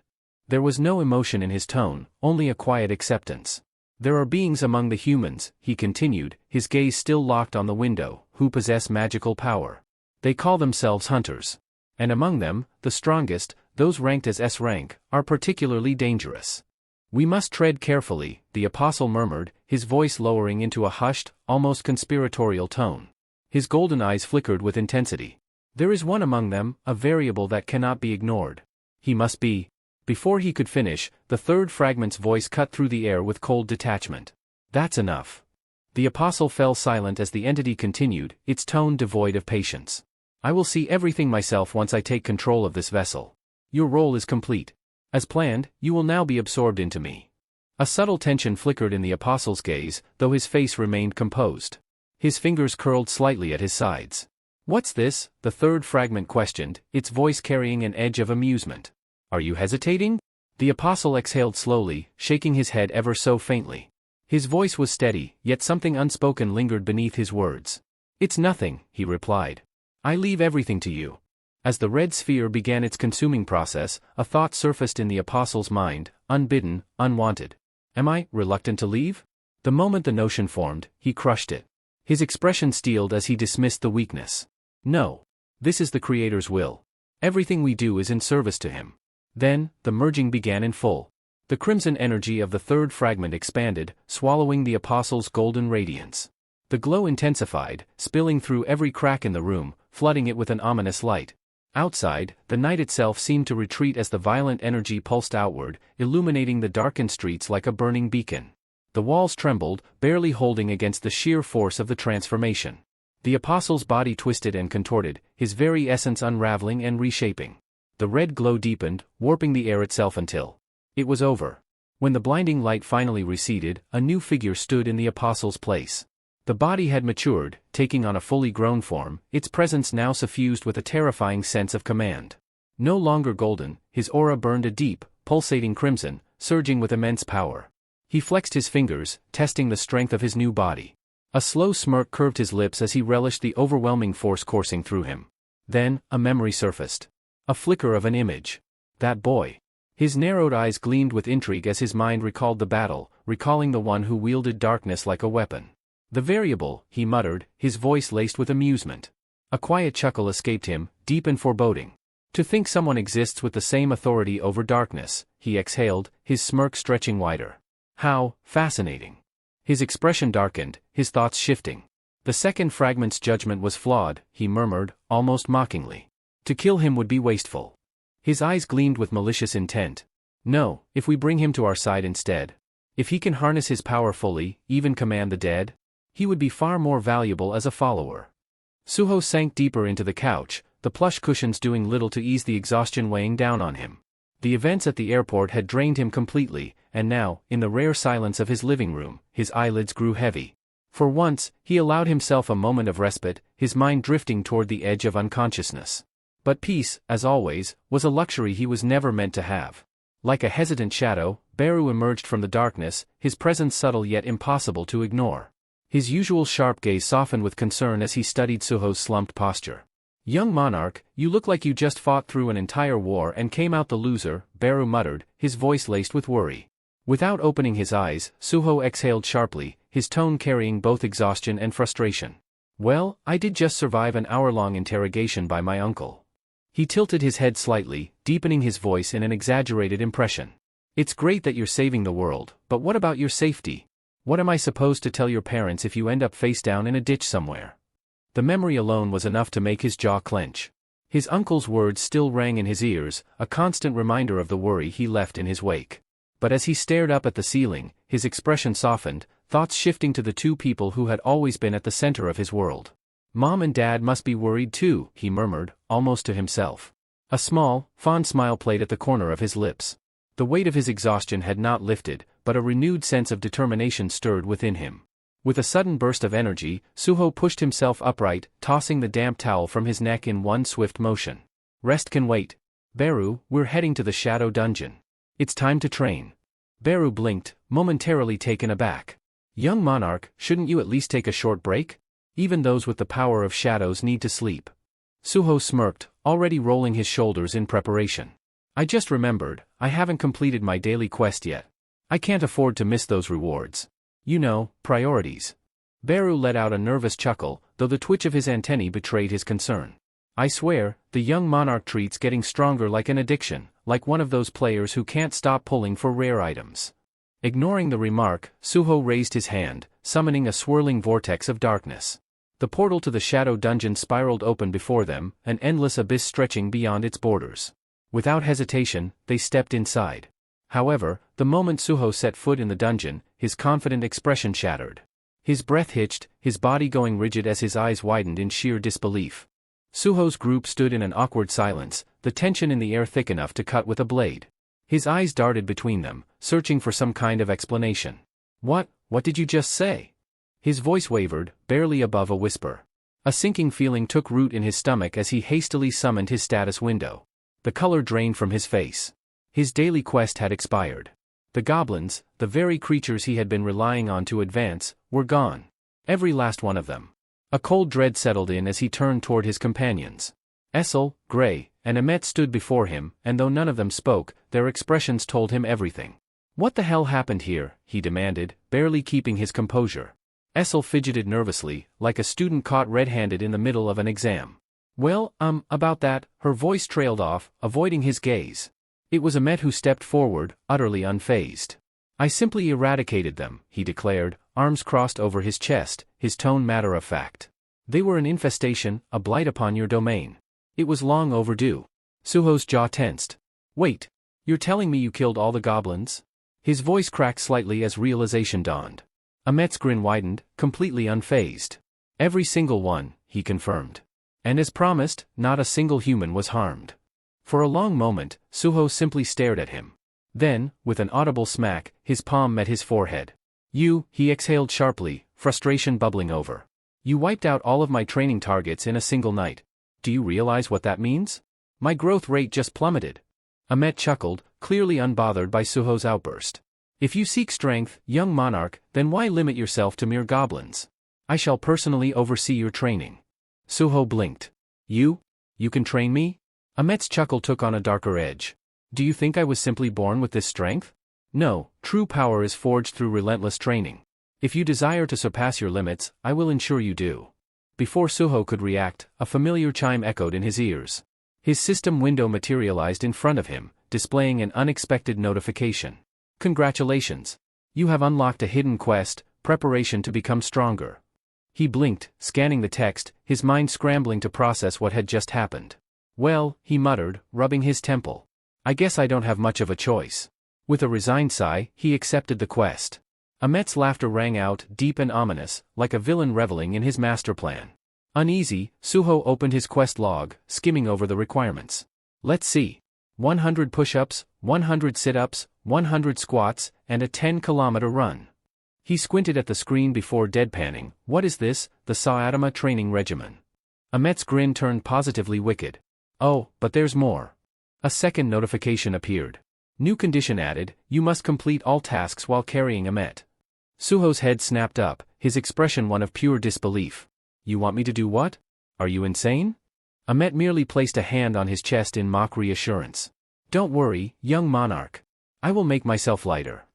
There was no emotion in his tone, only a quiet acceptance. There are beings among the humans, he continued, his gaze still locked on the window, who possess magical power. They call themselves hunters. And among them, the strongest, those ranked as S rank, are particularly dangerous. We must tread carefully, the apostle murmured, his voice lowering into a hushed, almost conspiratorial tone. His golden eyes flickered with intensity. There is one among them, a variable that cannot be ignored. He must be. Before he could finish, the third fragment's voice cut through the air with cold detachment. That's enough. The apostle fell silent as the entity continued, its tone devoid of patience. I will see everything myself once I take control of this vessel. Your role is complete. As planned, you will now be absorbed into me. A subtle tension flickered in the apostle's gaze, though his face remained composed. His fingers curled slightly at his sides. What's this? The third fragment questioned, its voice carrying an edge of amusement. Are you hesitating? The apostle exhaled slowly, shaking his head ever so faintly. His voice was steady, yet something unspoken lingered beneath his words. It's nothing, he replied. I leave everything to you. As the red sphere began its consuming process, a thought surfaced in the apostle's mind, unbidden, unwanted. Am I reluctant to leave? The moment the notion formed, he crushed it. His expression steeled as he dismissed the weakness. No. This is the Creator's will. Everything we do is in service to him. Then, the merging began in full. The crimson energy of the third fragment expanded, swallowing the apostle's golden radiance. The glow intensified, spilling through every crack in the room, flooding it with an ominous light. Outside, the night itself seemed to retreat as the violent energy pulsed outward, illuminating the darkened streets like a burning beacon. The walls trembled, barely holding against the sheer force of the transformation. The apostle's body twisted and contorted, his very essence unraveling and reshaping. The red glow deepened, warping the air itself until it was over. When the blinding light finally receded, a new figure stood in the apostle's place. The body had matured, taking on a fully grown form, its presence now suffused with a terrifying sense of command. No longer golden, his aura burned a deep, pulsating crimson, surging with immense power. He flexed his fingers, testing the strength of his new body. A slow smirk curved his lips as he relished the overwhelming force coursing through him. Then, a memory surfaced. A flicker of an image. That boy. His narrowed eyes gleamed with intrigue as his mind recalled the battle, recalling the one who wielded darkness like a weapon. The variable, he muttered, his voice laced with amusement. A quiet chuckle escaped him, deep and foreboding. To think someone exists with the same authority over darkness, he exhaled, his smirk stretching wider. How fascinating. His expression darkened, his thoughts shifting. The second fragment's judgment was flawed, he murmured, almost mockingly. To kill him would be wasteful. His eyes gleamed with malicious intent. No, if we bring him to our side instead. If he can harness his power fully, even command the dead. he would be far more valuable as a follower. Suho sank deeper into the couch, the plush cushions doing little to ease the exhaustion weighing down on him. The events at the airport had drained him completely, and now, in the rare silence of his living room, his eyelids grew heavy. For once, he allowed himself a moment of respite, his mind drifting toward the edge of unconsciousness. But peace, as always, was a luxury he was never meant to have. Like a hesitant shadow, Beru emerged from the darkness, his presence subtle yet impossible to ignore. His usual sharp gaze softened with concern as he studied Suho's slumped posture. "Young monarch, you look like you just fought through an entire war and came out the loser," Beru muttered, his voice laced with worry. Without opening his eyes, Suho exhaled sharply, his tone carrying both exhaustion and frustration. "Well, I did just survive an hour-long interrogation by my uncle." He tilted his head slightly, deepening his voice in an exaggerated impression. "It's great that you're saving the world, but what about your safety? What am I supposed to tell your parents if you end up face down in a ditch somewhere?" The memory alone was enough to make his jaw clench. His uncle's words still rang in his ears, a constant reminder of the worry he left in his wake. But as he stared up at the ceiling, his expression softened, thoughts shifting to the two people who had always been at the center of his world. "Mom and Dad must be worried too," he murmured, almost to himself. A small, fond smile played at the corner of his lips. The weight of his exhaustion had not lifted, but a renewed sense of determination stirred within him. With a sudden burst of energy, Suho pushed himself upright, tossing the damp towel from his neck in one swift motion. "Rest can wait. Beru, we're heading to the Shadow Dungeon. It's time to train." Beru blinked, momentarily taken aback. "Young monarch, shouldn't you at least take a short break? Even those with the power of shadows need to sleep." Suho smirked, already rolling his shoulders in preparation. "I just remembered, I haven't completed my daily quest yet. I can't afford to miss those rewards. You know, priorities." Beru let out a nervous chuckle, though the twitch of his antennae betrayed his concern. "I swear, the young monarch treat's getting stronger like an addiction, like one of those players who can't stop pulling for rare items." Ignoring the remark, Suho raised his hand, summoning a swirling vortex of darkness. The portal to the Shadow Dungeon spiraled open before them, an endless abyss stretching beyond its borders. Without hesitation, they stepped inside. However, the moment Suho set foot in the dungeon, his confident expression shattered. His breath hitched, his body going rigid as his eyes widened in sheer disbelief. Suho's group stood in an awkward silence, the tension in the air thick enough to cut with a blade. His eyes darted between them, searching for some kind of explanation. What did you just say?" His voice wavered, barely above a whisper. A sinking feeling took root in his stomach as he hastily summoned his status window. The color drained from his face. His daily quest had expired. The goblins, the very creatures he had been relying on to advance, were gone. Every last one of them. A cold dread settled in as he turned toward his companions. Essel, Gray, and Amet stood before him, and though none of them spoke, their expressions told him everything. "What the hell happened here?" he demanded, barely keeping his composure. Essel fidgeted nervously, like a student caught red-handed in the middle of an exam. "Well, about that," her voice trailed off, avoiding his gaze. It was Amet who stepped forward, utterly unfazed. "I simply eradicated them," he declared, arms crossed over his chest, his tone matter-of-fact. "They were an infestation, a blight upon your domain. It was long overdue." Suho's jaw tensed. "Wait, you're telling me you killed all the goblins?" His voice cracked slightly as realization dawned. Amet's grin widened, completely unfazed. "Every single one," he confirmed. "And as promised, not a single human was harmed." For a long moment, Suho simply stared at him. Then, with an audible smack, his palm met his forehead. He exhaled sharply, frustration bubbling over. "You wiped out all of my training targets in a single night. Do you realize what that means? My growth rate just plummeted." Amet chuckled, clearly unbothered by Suho's outburst. "If you seek strength, young monarch, then why limit yourself to mere goblins? I shall personally oversee your training." Suho blinked. You can train me?" Amet's chuckle took on a darker edge. "Do you think I was simply born with this strength? No, true power is forged through relentless training. If you desire to surpass your limits, I will ensure you do." Before Suho could react, a familiar chime echoed in his ears. His system window materialized in front of him, displaying an unexpected notification. "Congratulations. You have unlocked a hidden quest, preparation to become stronger." He blinked, scanning the text, his mind scrambling to process what had just happened. "Well," he muttered, rubbing his temple. "I guess I don't have much of a choice." With a resigned sigh, he accepted the quest. Ahmet's laughter rang out, deep and ominous, like a villain reveling in his master plan. Uneasy, Suho opened his quest log, skimming over the requirements. Let's see. 100 push-ups, 100 sit-ups, 100 squats, and a 10-kilometer run. He squinted at the screen before deadpanning. What is this, the Saotama training regimen? Ahmet's grin turned positively wicked. Oh, but there's more. A second notification appeared. New condition added, you must complete all tasks while carrying Ahmet. Suho's head snapped up, his expression one of pure disbelief. You want me to do what? Are you insane? Ahmet merely placed a hand on his chest in mock reassurance. Don't worry, young monarch. I will make myself lighter.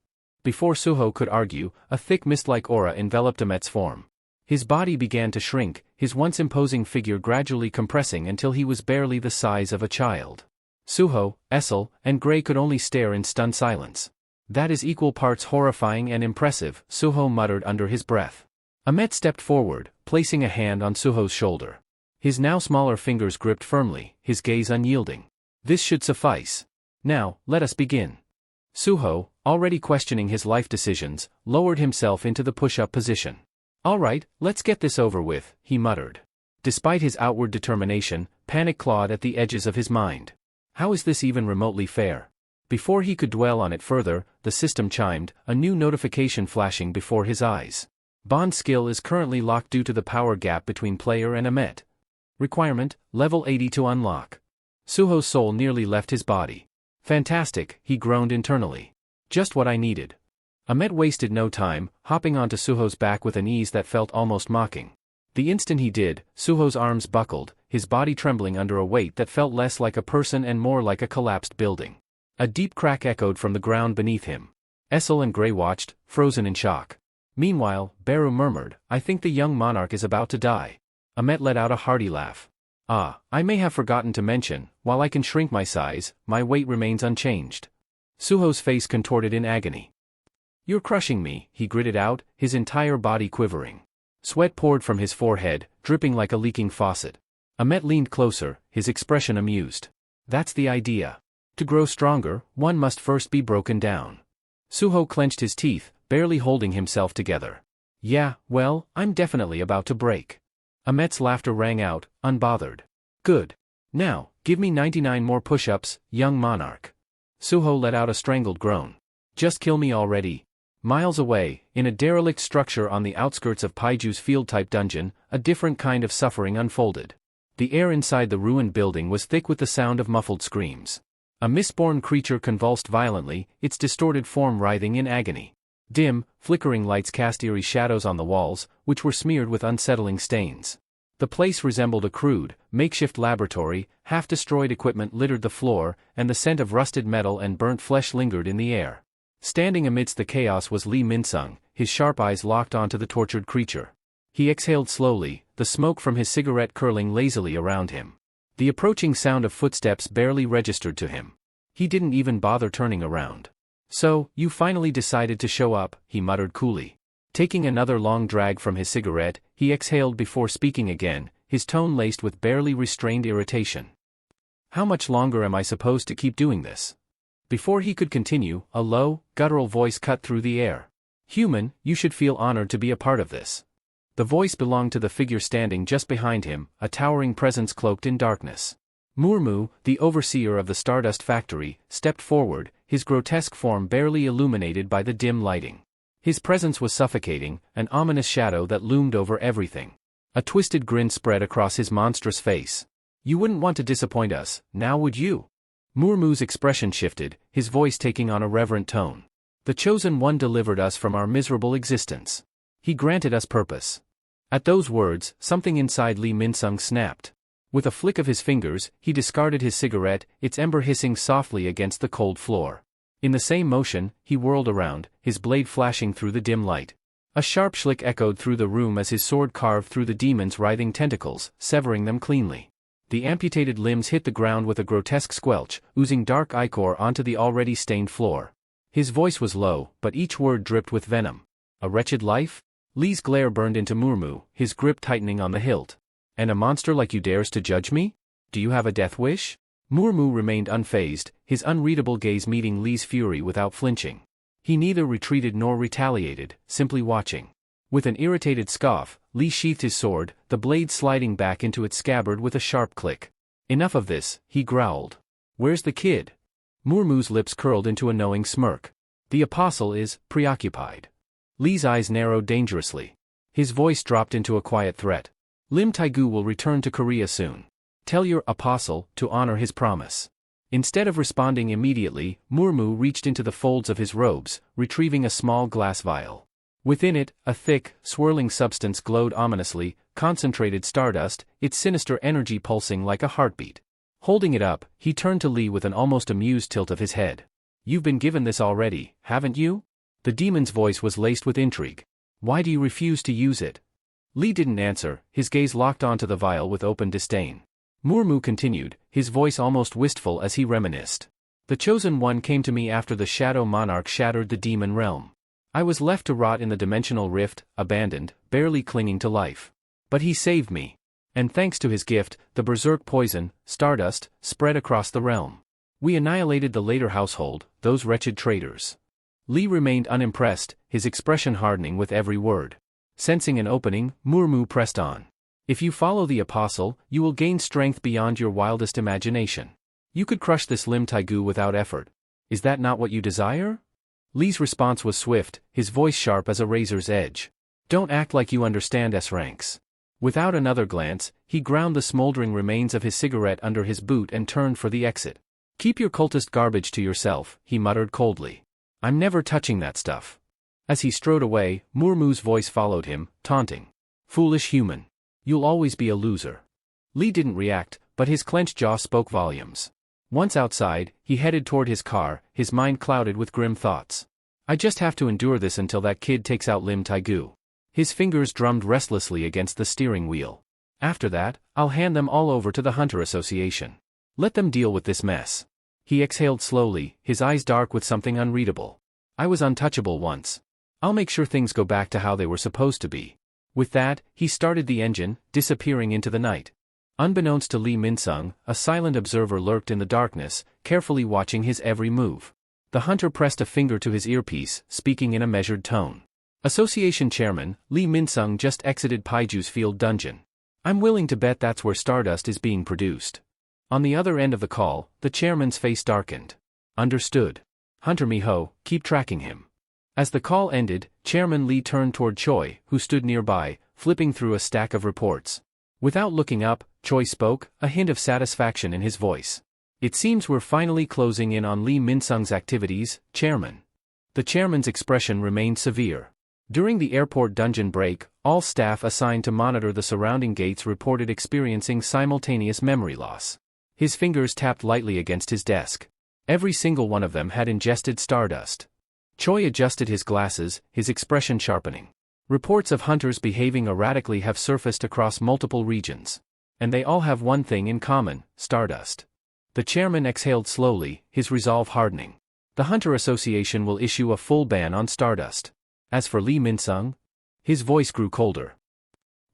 Before Suho could argue, a thick mist-like aura enveloped Ahmet's form. His body began to shrink, his once imposing figure gradually compressing until he was barely the size of a child. Suho, Essel, and Gray could only stare in stunned silence. That is equal parts horrifying and impressive, Suho muttered under his breath. Ahmet stepped forward, placing a hand on Suho's shoulder. His now smaller fingers gripped firmly, his gaze unyielding. This should suffice. Now, let us begin. Suho, already questioning his life decisions, lowered himself into the push-up position. All right, let's get this over with, he muttered. Despite his outward determination, panic clawed at the edges of his mind. How is this even remotely fair? Before he could dwell on it further, the system chimed, a new notification flashing before his eyes. Bond skill is currently locked due to the power gap between player and Ahmet. Requirement, level 80 to unlock. Suho's soul nearly left his body. Fantastic, he groaned internally. Just what I needed. Ahmet wasted no time, hopping onto Suho's back with an ease that felt almost mocking. The instant he did, Suho's arms buckled, his body trembling under a weight that felt less like a person and more like a collapsed building. A deep crack echoed from the ground beneath him. Essel and Gray watched, frozen in shock. Meanwhile, Beru murmured, I think the young monarch is about to die. Ahmet let out a hearty laugh. Ah, I may have forgotten to mention, while I can shrink my size, my weight remains unchanged. Suho's face contorted in agony. You're crushing me, he gritted out, his entire body quivering. Sweat poured from his forehead, dripping like a leaking faucet. Ahmet leaned closer, his expression amused. That's the idea. To grow stronger, one must first be broken down. Suho clenched his teeth, barely holding himself together. Yeah, well, I'm definitely about to break. Ahmet's laughter rang out, unbothered. Good. Now, give me 99 more push-ups, young monarch. Suho let out a strangled groan. Just kill me already. Miles away, in a derelict structure on the outskirts of Paiju's field-type dungeon, a different kind of suffering unfolded. The air inside the ruined building was thick with the sound of muffled screams. A mistborn creature convulsed violently, its distorted form writhing in agony. Dim, flickering lights cast eerie shadows on the walls, which were smeared with unsettling stains. The place resembled a crude, makeshift laboratory, half-destroyed equipment littered the floor, and the scent of rusted metal and burnt flesh lingered in the air. Standing amidst the chaos was Lee Minsung, his sharp eyes locked onto the tortured creature. He exhaled slowly, the smoke from his cigarette curling lazily around him. The approaching sound of footsteps barely registered to him. He didn't even bother turning around. So, you finally decided to show up, he muttered coolly. Taking another long drag from his cigarette, he exhaled before speaking again, his tone laced with barely restrained irritation. How much longer am I supposed to keep doing this? Before he could continue, a low, guttural voice cut through the air. Human, you should feel honored to be a part of this. The voice belonged to the figure standing just behind him, a towering presence cloaked in darkness. Murmu, the overseer of the Stardust Factory, stepped forward, his grotesque form barely illuminated by the dim lighting. His presence was suffocating, an ominous shadow that loomed over everything. A twisted grin spread across his monstrous face. You wouldn't want to disappoint us, now would you? Murmu's expression shifted, his voice taking on a reverent tone. The Chosen One delivered us from our miserable existence. He granted us purpose. At those words, something inside Lee Minsung snapped. With a flick of his fingers, he discarded his cigarette, its ember hissing softly against the cold floor. In the same motion, he whirled around, his blade flashing through the dim light. A sharp shlick echoed through the room as his sword carved through the demon's writhing tentacles, severing them cleanly. The amputated limbs hit the ground with a grotesque squelch, oozing dark ichor onto the already stained floor. His voice was low, but each word dripped with venom. A wretched life? Lee's glare burned into Murmu, his grip tightening on the hilt. And a monster like you dares to judge me? Do you have a death wish? Murmu remained unfazed, his unreadable gaze meeting Lee's fury without flinching. He neither retreated nor retaliated, simply watching. With an irritated scoff, Lee sheathed his sword, the blade sliding back into its scabbard with a sharp click. Enough of this, he growled. Where's the kid? Murmu's lips curled into a knowing smirk. The apostle is preoccupied. Lee's eyes narrowed dangerously. His voice dropped into a quiet threat. Lim Taegu will return to Korea soon. Tell your apostle to honor his promise. Instead of responding immediately, Murmu reached into the folds of his robes, retrieving a small glass vial. Within it, a thick, swirling substance glowed ominously, concentrated stardust, its sinister energy pulsing like a heartbeat. Holding it up, he turned to Lee with an almost amused tilt of his head. You've been given this already, haven't you? The demon's voice was laced with intrigue. Why do you refuse to use it? Lee didn't answer, his gaze locked onto the vial with open disdain. Murmu continued, his voice almost wistful as he reminisced. The chosen one came to me after the Shadow Monarch shattered the demon realm. I was left to rot in the dimensional rift, abandoned, barely clinging to life. But he saved me. And thanks to his gift, the berserk poison, stardust, spread across the realm. We annihilated the later household, those wretched traitors. Lee remained unimpressed, his expression hardening with every word. Sensing an opening, Murmu pressed on. If you follow the apostle, you will gain strength beyond your wildest imagination. You could crush this Lim Taegu without effort. Is that not what you desire? Lee's response was swift, his voice sharp as a razor's edge. Don't act like you understand S-ranks. Without another glance, he ground the smoldering remains of his cigarette under his boot and turned for the exit. Keep your cultist garbage to yourself, he muttered coldly. I'm never touching that stuff. As he strode away, Murmu's voice followed him, taunting. Foolish human. You'll always be a loser. Lee didn't react, but his clenched jaw spoke volumes. Once outside, he headed toward his car, his mind clouded with grim thoughts. I just have to endure this until that kid takes out Lim Taegu. His fingers drummed restlessly against the steering wheel. After that, I'll hand them all over to the Hunter Association. Let them deal with this mess. He exhaled slowly, his eyes dark with something unreadable. I was untouchable once. I'll make sure things go back to how they were supposed to be. With that, he started the engine, disappearing into the night. Unbeknownst to Lee Min-sung, a silent observer lurked in the darkness, carefully watching his every move. The hunter pressed a finger to his earpiece, speaking in a measured tone. Association Chairman, Lee Min-sung just exited Paiju's field dungeon. I'm willing to bet that's where stardust is being produced. On the other end of the call, the chairman's face darkened. Understood. Hunter Miho, keep tracking him. As the call ended, Chairman Lee turned toward Choi, who stood nearby, flipping through a stack of reports. Without looking up, Choi spoke, a hint of satisfaction in his voice. It seems we're finally closing in on Lee Min-sung's activities, Chairman. The chairman's expression remained severe. During the airport dungeon break, all staff assigned to monitor the surrounding gates reported experiencing simultaneous memory loss. His fingers tapped lightly against his desk. Every single one of them had ingested stardust. Choi adjusted his glasses, his expression sharpening. Reports of hunters behaving erratically have surfaced across multiple regions. And they all have one thing in common, stardust. The chairman exhaled slowly, his resolve hardening. The Hunter Association will issue a full ban on stardust. As for Lee Min-sung, his voice grew colder.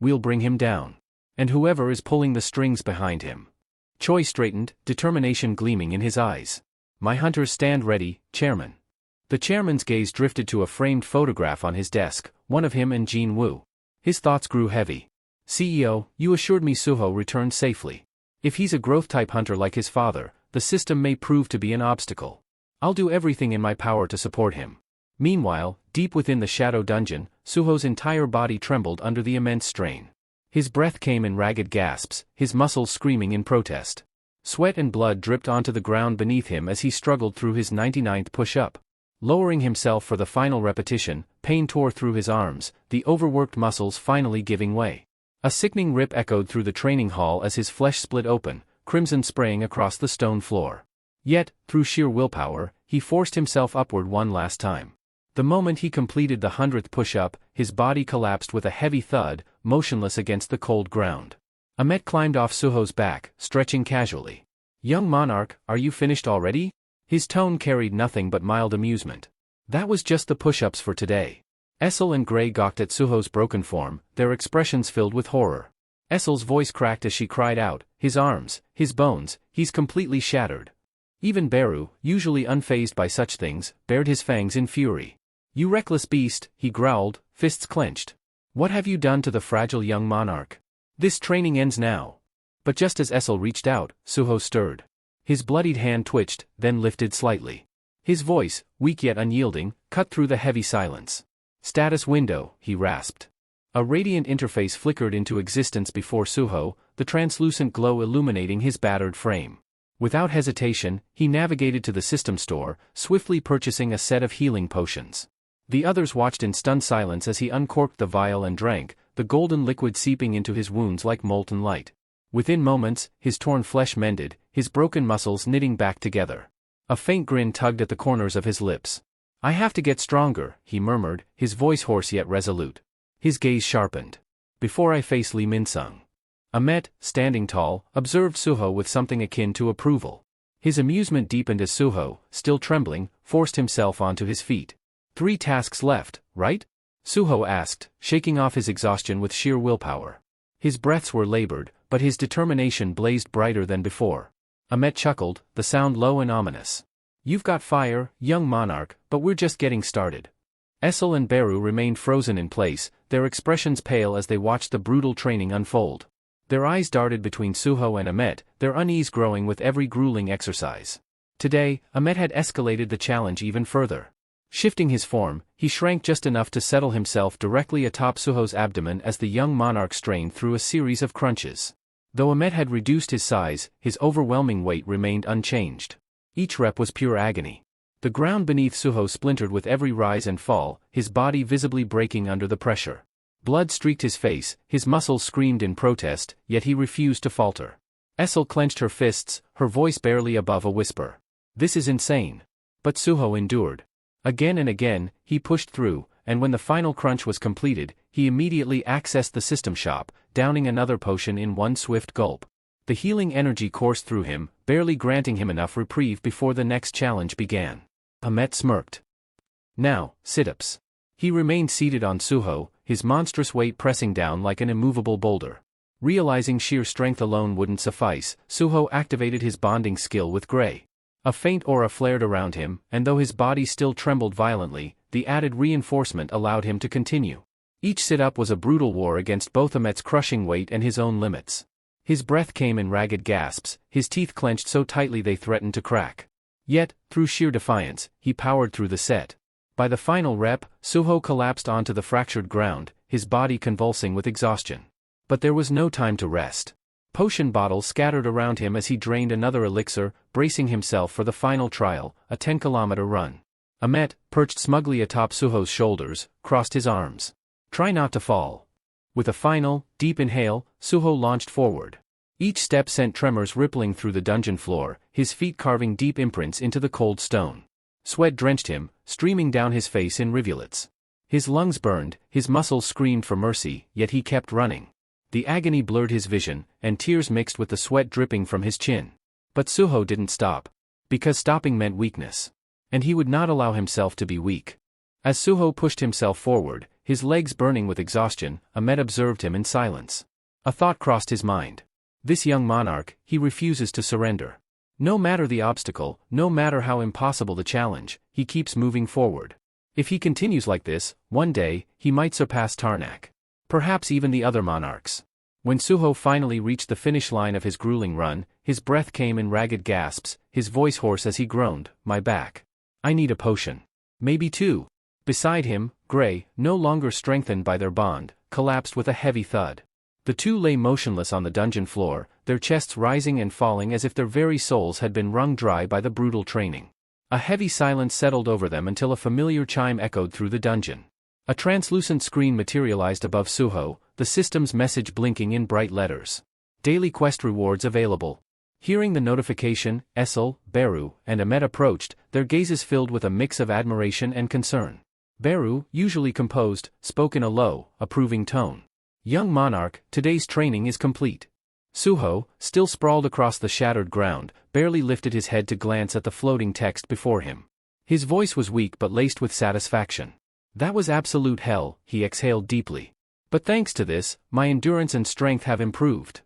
We'll bring him down. And whoever is pulling the strings behind him. Choi straightened, determination gleaming in his eyes. My hunters stand ready, Chairman. The chairman's gaze drifted to a framed photograph on his desk, one of him and Jin Woo. His thoughts grew heavy. CEO, you assured me Suho returned safely. If he's a growth-type hunter like his father, the system may prove to be an obstacle. I'll do everything in my power to support him. Meanwhile, deep within the shadow dungeon, Suho's entire body trembled under the immense strain. His breath came in ragged gasps, his muscles screaming in protest. Sweat and blood dripped onto the ground beneath him as he struggled through his 99th push-up. Lowering himself for the final repetition, pain tore through his arms, the overworked muscles finally giving way. A sickening rip echoed through the training hall as his flesh split open, crimson spraying across the stone floor. Yet, through sheer willpower, he forced himself upward one last time. The moment he completed the 100th push-up, his body collapsed with a heavy thud, motionless against the cold ground. Ahmet climbed off Suho's back, stretching casually. Young monarch, are you finished already? His tone carried nothing but mild amusement. That was just the push-ups for today. Essel and Gray gawked at Suho's broken form, their expressions filled with horror. Essel's voice cracked as she cried out, his arms, his bones, he's completely shattered. Even Beru, usually unfazed by such things, bared his fangs in fury. "You reckless beast," he growled, fists clenched. "What have you done to the fragile young monarch? This training ends now." But just as Essel reached out, Suho stirred. His bloodied hand twitched, then lifted slightly. His voice, weak yet unyielding, cut through the heavy silence. "Status window," he rasped. A radiant interface flickered into existence before Suho, the translucent glow illuminating his battered frame. Without hesitation, he navigated to the system store, swiftly purchasing a set of healing potions. The others watched in stunned silence as he uncorked the vial and drank, the golden liquid seeping into his wounds like molten light. Within moments, his torn flesh mended, his broken muscles knitting back together. A faint grin tugged at the corners of his lips. "I have to get stronger," he murmured, his voice hoarse yet resolute. His gaze sharpened. "Before I face Li Minsung." Ahmet, standing tall, observed Suho with something akin to approval. His amusement deepened as Suho, still trembling, forced himself onto his feet. "3 tasks left, right?" Suho asked, shaking off his exhaustion with sheer willpower. His breaths were labored, but his determination blazed brighter than before. Ahmet chuckled, the sound low and ominous. "You've got fire, young monarch, but we're just getting started." Essel and Beru remained frozen in place, their expressions pale as they watched the brutal training unfold. Their eyes darted between Suho and Ahmet, their unease growing with every grueling exercise. Today, Ahmet had escalated the challenge even further. Shifting his form, he shrank just enough to settle himself directly atop Suho's abdomen as the young monarch strained through a series of crunches. Though Ahmet had reduced his size, his overwhelming weight remained unchanged. Each rep was pure agony. The ground beneath Suho splintered with every rise and fall, his body visibly breaking under the pressure. Blood streaked his face, his muscles screamed in protest, yet he refused to falter. Essel clenched her fists, her voice barely above a whisper. "This is insane." But Suho endured. Again and again, he pushed through, and when the final crunch was completed, he immediately accessed the system shop, downing another potion in one swift gulp. The healing energy coursed through him, barely granting him enough reprieve before the next challenge began. Ahmet smirked. "Now, sit-ups." He remained seated on Suho, his monstrous weight pressing down like an immovable boulder. Realizing sheer strength alone wouldn't suffice, Suho activated his bonding skill with Gray. A faint aura flared around him, and though his body still trembled violently, the added reinforcement allowed him to continue. Each sit-up was a brutal war against both Ahmet's crushing weight and his own limits. His breath came in ragged gasps, his teeth clenched so tightly they threatened to crack. Yet, through sheer defiance, he powered through the set. By the final rep, Suho collapsed onto the fractured ground, his body convulsing with exhaustion. But there was no time to rest. Potion bottles scattered around him as he drained another elixir, bracing himself for the final trial, a 10-kilometer run. Ahmet, perched smugly atop Suho's shoulders, crossed his arms. "Try not to fall." With a final, deep inhale, Suho launched forward. Each step sent tremors rippling through the dungeon floor, his feet carving deep imprints into the cold stone. Sweat drenched him, streaming down his face in rivulets. His lungs burned, his muscles screamed for mercy, yet he kept running. The agony blurred his vision, and tears mixed with the sweat dripping from his chin. But Suho didn't stop. Because stopping meant weakness. And he would not allow himself to be weak. As Suho pushed himself forward, his legs burning with exhaustion, Ahmet observed him in silence. A thought crossed his mind. This young monarch, he refuses to surrender. No matter the obstacle, no matter how impossible the challenge, he keeps moving forward. If he continues like this, one day, he might surpass Tarnak. Perhaps even the other monarchs. When Suho finally reached the finish line of his grueling run, his breath came in ragged gasps, his voice hoarse as he groaned, "My back. I need a potion. Maybe 2. Beside him, Gray, no longer strengthened by their bond, collapsed with a heavy thud. The two lay motionless on the dungeon floor, their chests rising and falling as if their very souls had been wrung dry by the brutal training. A heavy silence settled over them until a familiar chime echoed through the dungeon. A translucent screen materialized above Suho, the system's message blinking in bright letters. "Daily quest rewards available." Hearing the notification, Essel, Beru, and Ahmet approached, their gazes filled with a mix of admiration and concern. Beru, usually composed, spoke in a low, approving tone. "Young monarch, today's training is complete." Suho, still sprawled across the shattered ground, barely lifted his head to glance at the floating text before him. His voice was weak but laced with satisfaction. "That was absolute hell," he exhaled deeply. "But thanks to this, my endurance and strength have improved."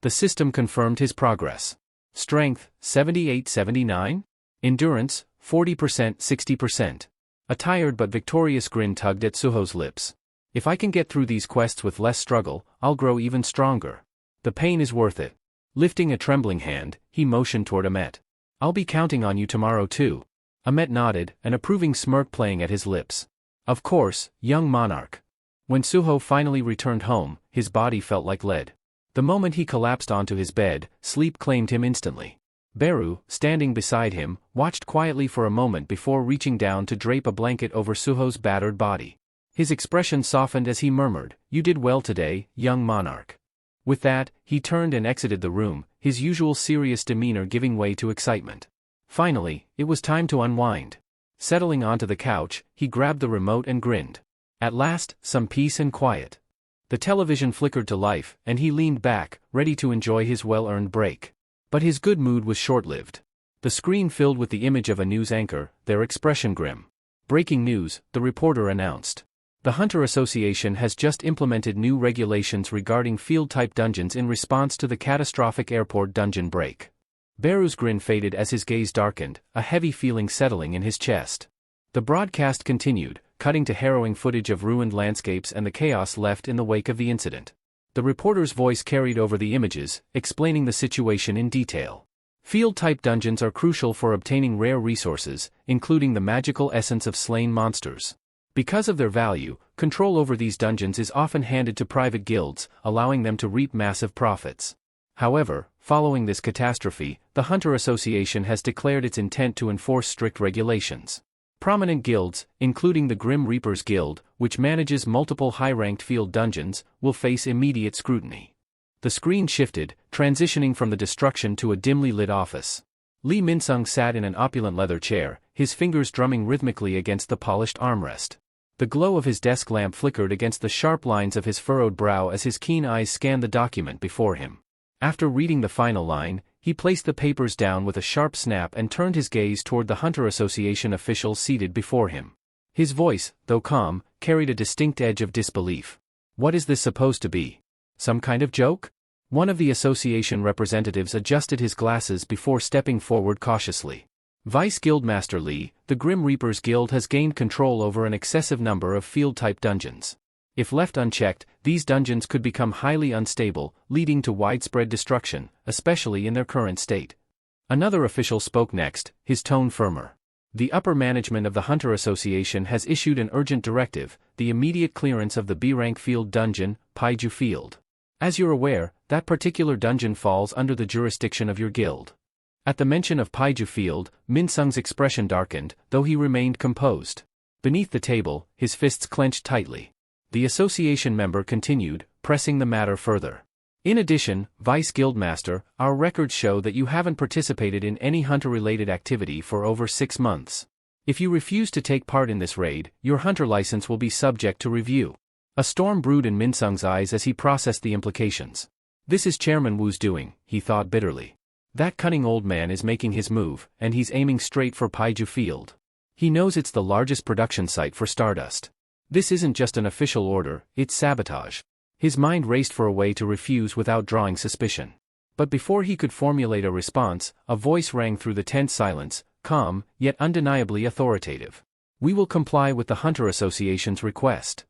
The system confirmed his progress. Strength, 78-79? Endurance, 40% 60%. A tired but victorious grin tugged at Suho's lips. If I can get through these quests with less struggle, I'll grow even stronger. The pain is worth it. Lifting a trembling hand, he motioned toward Amet. I'll be counting on you tomorrow too. Amet nodded, an approving smirk playing at his lips. Of course, young monarch. When Suho finally returned home, his body felt like lead. The moment he collapsed onto his bed, sleep claimed him instantly. Beru, standing beside him, watched quietly for a moment before reaching down to drape a blanket over Suho's battered body. His expression softened as he murmured, "You did well today, young monarch." With that, he turned and exited the room, his usual serious demeanor giving way to excitement. Finally, it was time to unwind. Settling onto the couch, he grabbed the remote and grinned. At last, some peace and quiet. The television flickered to life, and he leaned back, ready to enjoy his well-earned break. But his good mood was short-lived. The screen filled with the image of a news anchor, their expression grim. Breaking news, the reporter announced. The Hunter Association has just implemented new regulations regarding field-type dungeons in response to the catastrophic airport dungeon break. Beru's grin faded as his gaze darkened, a heavy feeling settling in his chest. The broadcast continued, cutting to harrowing footage of ruined landscapes and the chaos left in the wake of the incident. The reporter's voice carried over the images, explaining the situation in detail. Field-type dungeons are crucial for obtaining rare resources, including the magical essence of slain monsters. Because of their value, control over these dungeons is often handed to private guilds, allowing them to reap massive profits. However, following this catastrophe, the Hunter Association has declared its intent to enforce strict regulations. Prominent guilds, including the Grim Reapers Guild, which manages multiple high-ranked field dungeons, will face immediate scrutiny. The screen shifted, transitioning from the destruction to a dimly lit office. Lee Min-sung sat in an opulent leather chair, his fingers drumming rhythmically against the polished armrest. The glow of his desk lamp flickered against the sharp lines of his furrowed brow as his keen eyes scanned the document before him. After reading the final line, he placed the papers down with a sharp snap and turned his gaze toward the Hunter Association official seated before him. His voice, though calm, carried a distinct edge of disbelief. What is this supposed to be? Some kind of joke? One of the association representatives adjusted his glasses before stepping forward cautiously. Vice Guildmaster Lee, the Grim Reapers Guild has gained control over an excessive number of field-type dungeons. If left unchecked, these dungeons could become highly unstable, leading to widespread destruction, especially in their current state. Another official spoke next, his tone firmer. The upper management of the Hunter Association has issued an urgent directive, the immediate clearance of the B-rank field dungeon, Paiju Field. As you're aware, that particular dungeon falls under the jurisdiction of your guild. At the mention of Paiju Field, Min-sung's expression darkened, though he remained composed. Beneath the table, his fists clenched tightly. The association member continued, pressing the matter further. In addition, Vice Guildmaster, our records show that you haven't participated in any hunter-related activity for over 6 months. If you refuse to take part in this raid, your hunter license will be subject to review. A storm brewed in Min-sung's eyes as he processed the implications. This is Chairman Wu's doing, he thought bitterly. That cunning old man is making his move, and he's aiming straight for Paiju Field. He knows it's the largest production site for Stardust. This isn't just an official order, it's sabotage. His mind raced for a way to refuse without drawing suspicion. But before he could formulate a response, a voice rang through the tense silence, calm, yet undeniably authoritative. We will comply with the Hunter Association's request.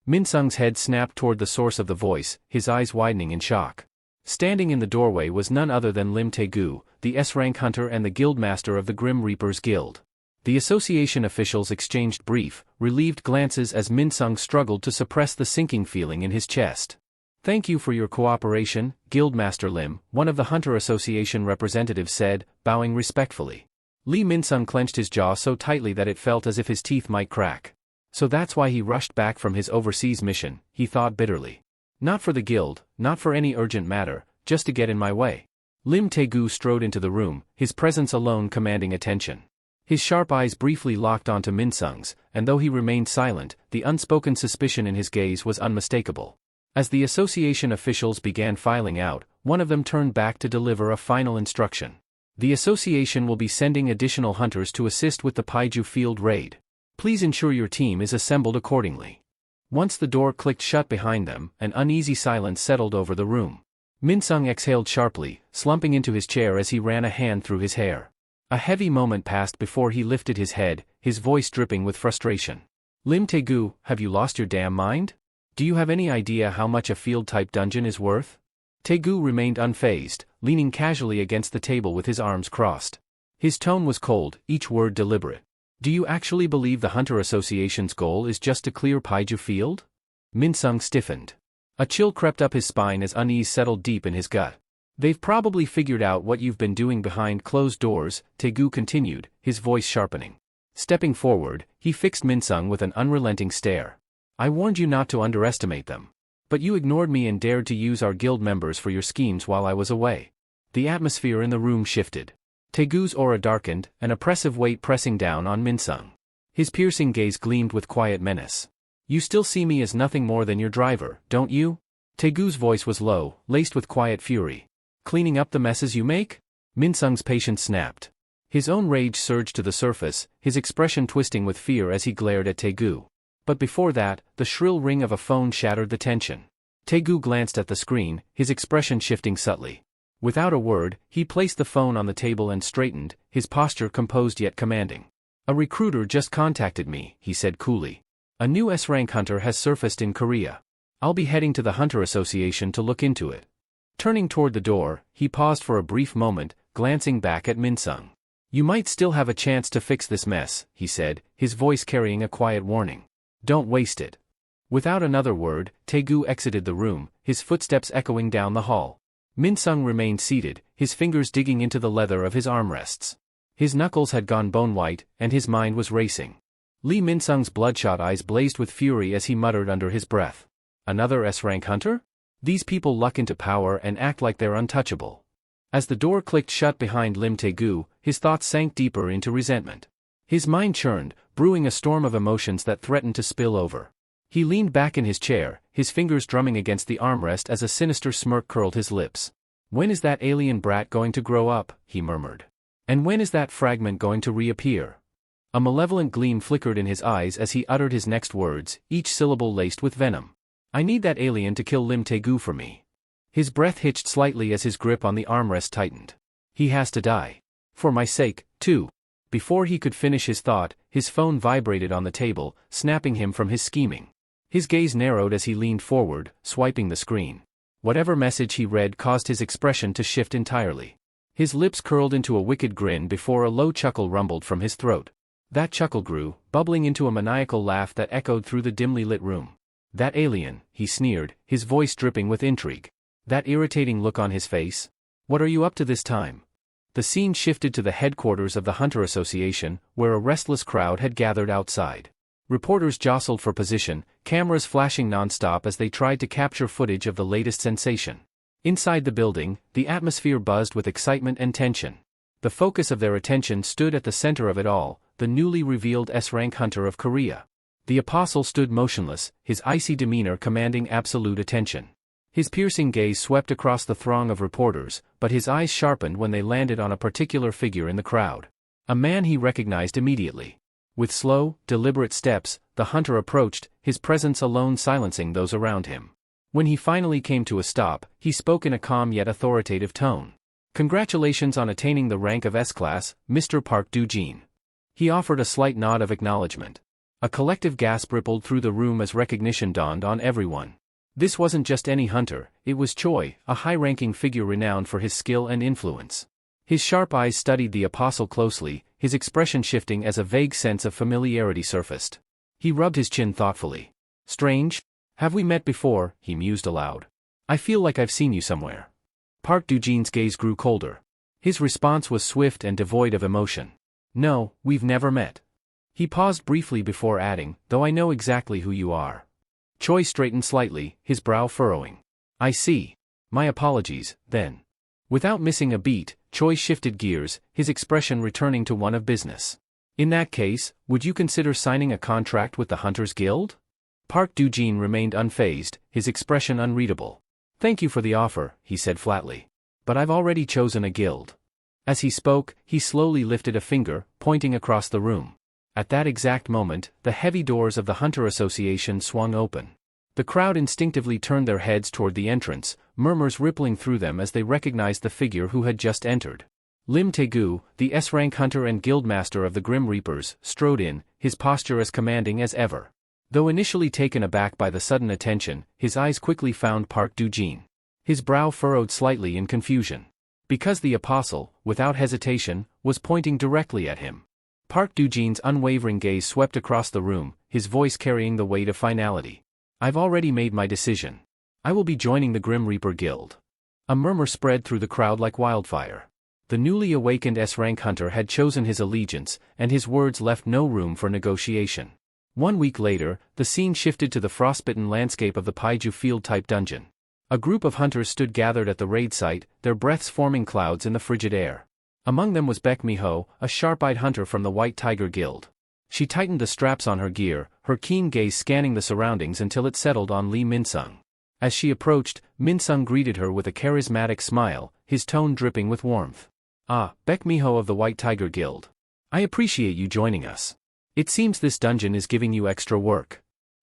Min-sung's head snapped toward the source of the voice, his eyes widening in shock. Standing in the doorway was none other than Lim Tae-gu, the S-rank hunter and the guildmaster of the Grim Reapers Guild. The association officials exchanged brief, relieved glances as Min-sung struggled to suppress the sinking feeling in his chest. Thank you for your cooperation, Guildmaster Lim, one of the Hunter Association representatives said, bowing respectfully. Lee Min-sung clenched his jaw so tightly that it felt as if his teeth might crack. So that's why he rushed back from his overseas mission, he thought bitterly. Not for the guild, not for any urgent matter, just to get in my way. Lim Tae-gu strode into the room, his presence alone commanding attention. His sharp eyes briefly locked onto Min-sung's, and though he remained silent, the unspoken suspicion in his gaze was unmistakable. As the association officials began filing out, one of them turned back to deliver a final instruction. The association will be sending additional hunters to assist with the Paiju Field raid. Please ensure your team is assembled accordingly. Once the door clicked shut behind them, an uneasy silence settled over the room. Minsung exhaled sharply, slumping into his chair as he ran a hand through his hair. A heavy moment passed before he lifted his head, his voice dripping with frustration. Lim Taegu, have you lost your damn mind? Do you have any idea how much a field-type dungeon is worth? Taegu remained unfazed, leaning casually against the table with his arms crossed. His tone was cold, each word deliberate. Do you actually believe the Hunter Association's goal is just to clear Paiju Field? Minsung stiffened. A chill crept up his spine as unease settled deep in his gut. They've probably figured out what you've been doing behind closed doors, Taegu continued, his voice sharpening. Stepping forward, he fixed Minsung with an unrelenting stare. I warned you not to underestimate them. But you ignored me and dared to use our guild members for your schemes while I was away. The atmosphere in the room shifted. Taegu's aura darkened, an oppressive weight pressing down on Minsung. His piercing gaze gleamed with quiet menace. You still see me as nothing more than your driver, don't you? Taegu's voice was low, laced with quiet fury. Cleaning up the messes you make? Minsung's patience snapped. His own rage surged to the surface, his expression twisting with fear as he glared at Taegu. But before that, the shrill ring of a phone shattered the tension. Taegu glanced at the screen, his expression shifting subtly. Without a word, he placed the phone on the table and straightened, his posture composed yet commanding. A recruiter just contacted me, he said coolly. A new S-rank hunter has surfaced in Korea. I'll be heading to the Hunter Association to look into it. Turning toward the door, he paused for a brief moment, glancing back at Minsung. You might still have a chance to fix this mess, he said, his voice carrying a quiet warning. Don't waste it. Without another word, Taegu exited the room, his footsteps echoing down the hall. Minsung remained seated, his fingers digging into the leather of his armrests. His knuckles had gone bone-white, and his mind was racing. Lee Minsung's bloodshot eyes blazed with fury as he muttered under his breath. Another S-rank hunter? These people luck into power and act like they're untouchable. As the door clicked shut behind Lim Taegu, his thoughts sank deeper into resentment. His mind churned, brewing a storm of emotions that threatened to spill over. He leaned back in his chair, his fingers drumming against the armrest as a sinister smirk curled his lips. When is that alien brat going to grow up? He murmured. And when is that fragment going to reappear? A malevolent gleam flickered in his eyes as he uttered his next words, each syllable laced with venom. I need that alien to kill Lim Taegu for me. His breath hitched slightly as his grip on the armrest tightened. He has to die. For my sake, too. Before he could finish his thought, his phone vibrated on the table, snapping him from his scheming. His gaze narrowed as he leaned forward, swiping the screen. Whatever message he read caused his expression to shift entirely. His lips curled into a wicked grin before a low chuckle rumbled from his throat. That chuckle grew, bubbling into a maniacal laugh that echoed through the dimly lit room. That alien, he sneered, his voice dripping with intrigue. That irritating look on his face? What are you up to this time? The scene shifted to the headquarters of the Hunter Association, where a restless crowd had gathered outside. Reporters jostled for position, cameras flashing non-stop as they tried to capture footage of the latest sensation. Inside the building, the atmosphere buzzed with excitement and tension. The focus of their attention stood at the center of it all, the newly revealed S-rank hunter of Korea. The apostle stood motionless, his icy demeanor commanding absolute attention. His piercing gaze swept across the throng of reporters, but his eyes sharpened when they landed on a particular figure in the crowd. A man he recognized immediately. With slow, deliberate steps, the hunter approached, his presence alone silencing those around him. When he finally came to a stop, he spoke in a calm yet authoritative tone. Congratulations on attaining the rank of S-class, Mr. Park Do-jin. He offered a slight nod of acknowledgement. A collective gasp rippled through the room as recognition dawned on everyone. This wasn't just any hunter, it was Choi, a high-ranking figure renowned for his skill and influence. His sharp eyes studied the apostle closely, his expression shifting as a vague sense of familiarity surfaced. He rubbed his chin thoughtfully. Strange? Have we met before? He mused aloud. I feel like I've seen you somewhere. Park Do-jin's gaze grew colder. His response was swift and devoid of emotion. No, we've never met. He paused briefly before adding, though I know exactly who you are. Choi straightened slightly, his brow furrowing. I see. My apologies, then. Without missing a beat, Choi shifted gears, his expression returning to one of business. In that case, would you consider signing a contract with the Hunters Guild? Park Do-jin remained unfazed, his expression unreadable. Thank you for the offer, he said flatly. But I've already chosen a guild. As he spoke, he slowly lifted a finger, pointing across the room. At that exact moment, the heavy doors of the Hunter Association swung open. The crowd instinctively turned their heads toward the entrance, murmurs rippling through them as they recognized the figure who had just entered. Lim Taegu, the S-rank hunter and guildmaster of the Grim Reapers, strode in, his posture as commanding as ever. Though initially taken aback by the sudden attention, his eyes quickly found Park Do-jin. His brow furrowed slightly in confusion. Because the apostle, without hesitation, was pointing directly at him. Park Do-jin's unwavering gaze swept across the room, his voice carrying the weight of finality. I've already made my decision. I will be joining the Grim Reaper Guild. A murmur spread through the crowd like wildfire. The newly awakened S-rank hunter had chosen his allegiance, and his words left no room for negotiation. 1 week later, the scene shifted to the frostbitten landscape of the Paiju Field-type dungeon. A group of hunters stood gathered at the raid site, their breaths forming clouds in the frigid air. Among them was Baek Miho, a sharp-eyed hunter from the White Tiger Guild. She tightened the straps on her gear, her keen gaze scanning the surroundings until it settled on Lee Min-sung. As she approached, Min-sung greeted her with a charismatic smile, his tone dripping with warmth. Ah, Baek Miho of the White Tiger Guild. I appreciate you joining us. It seems this dungeon is giving you extra work.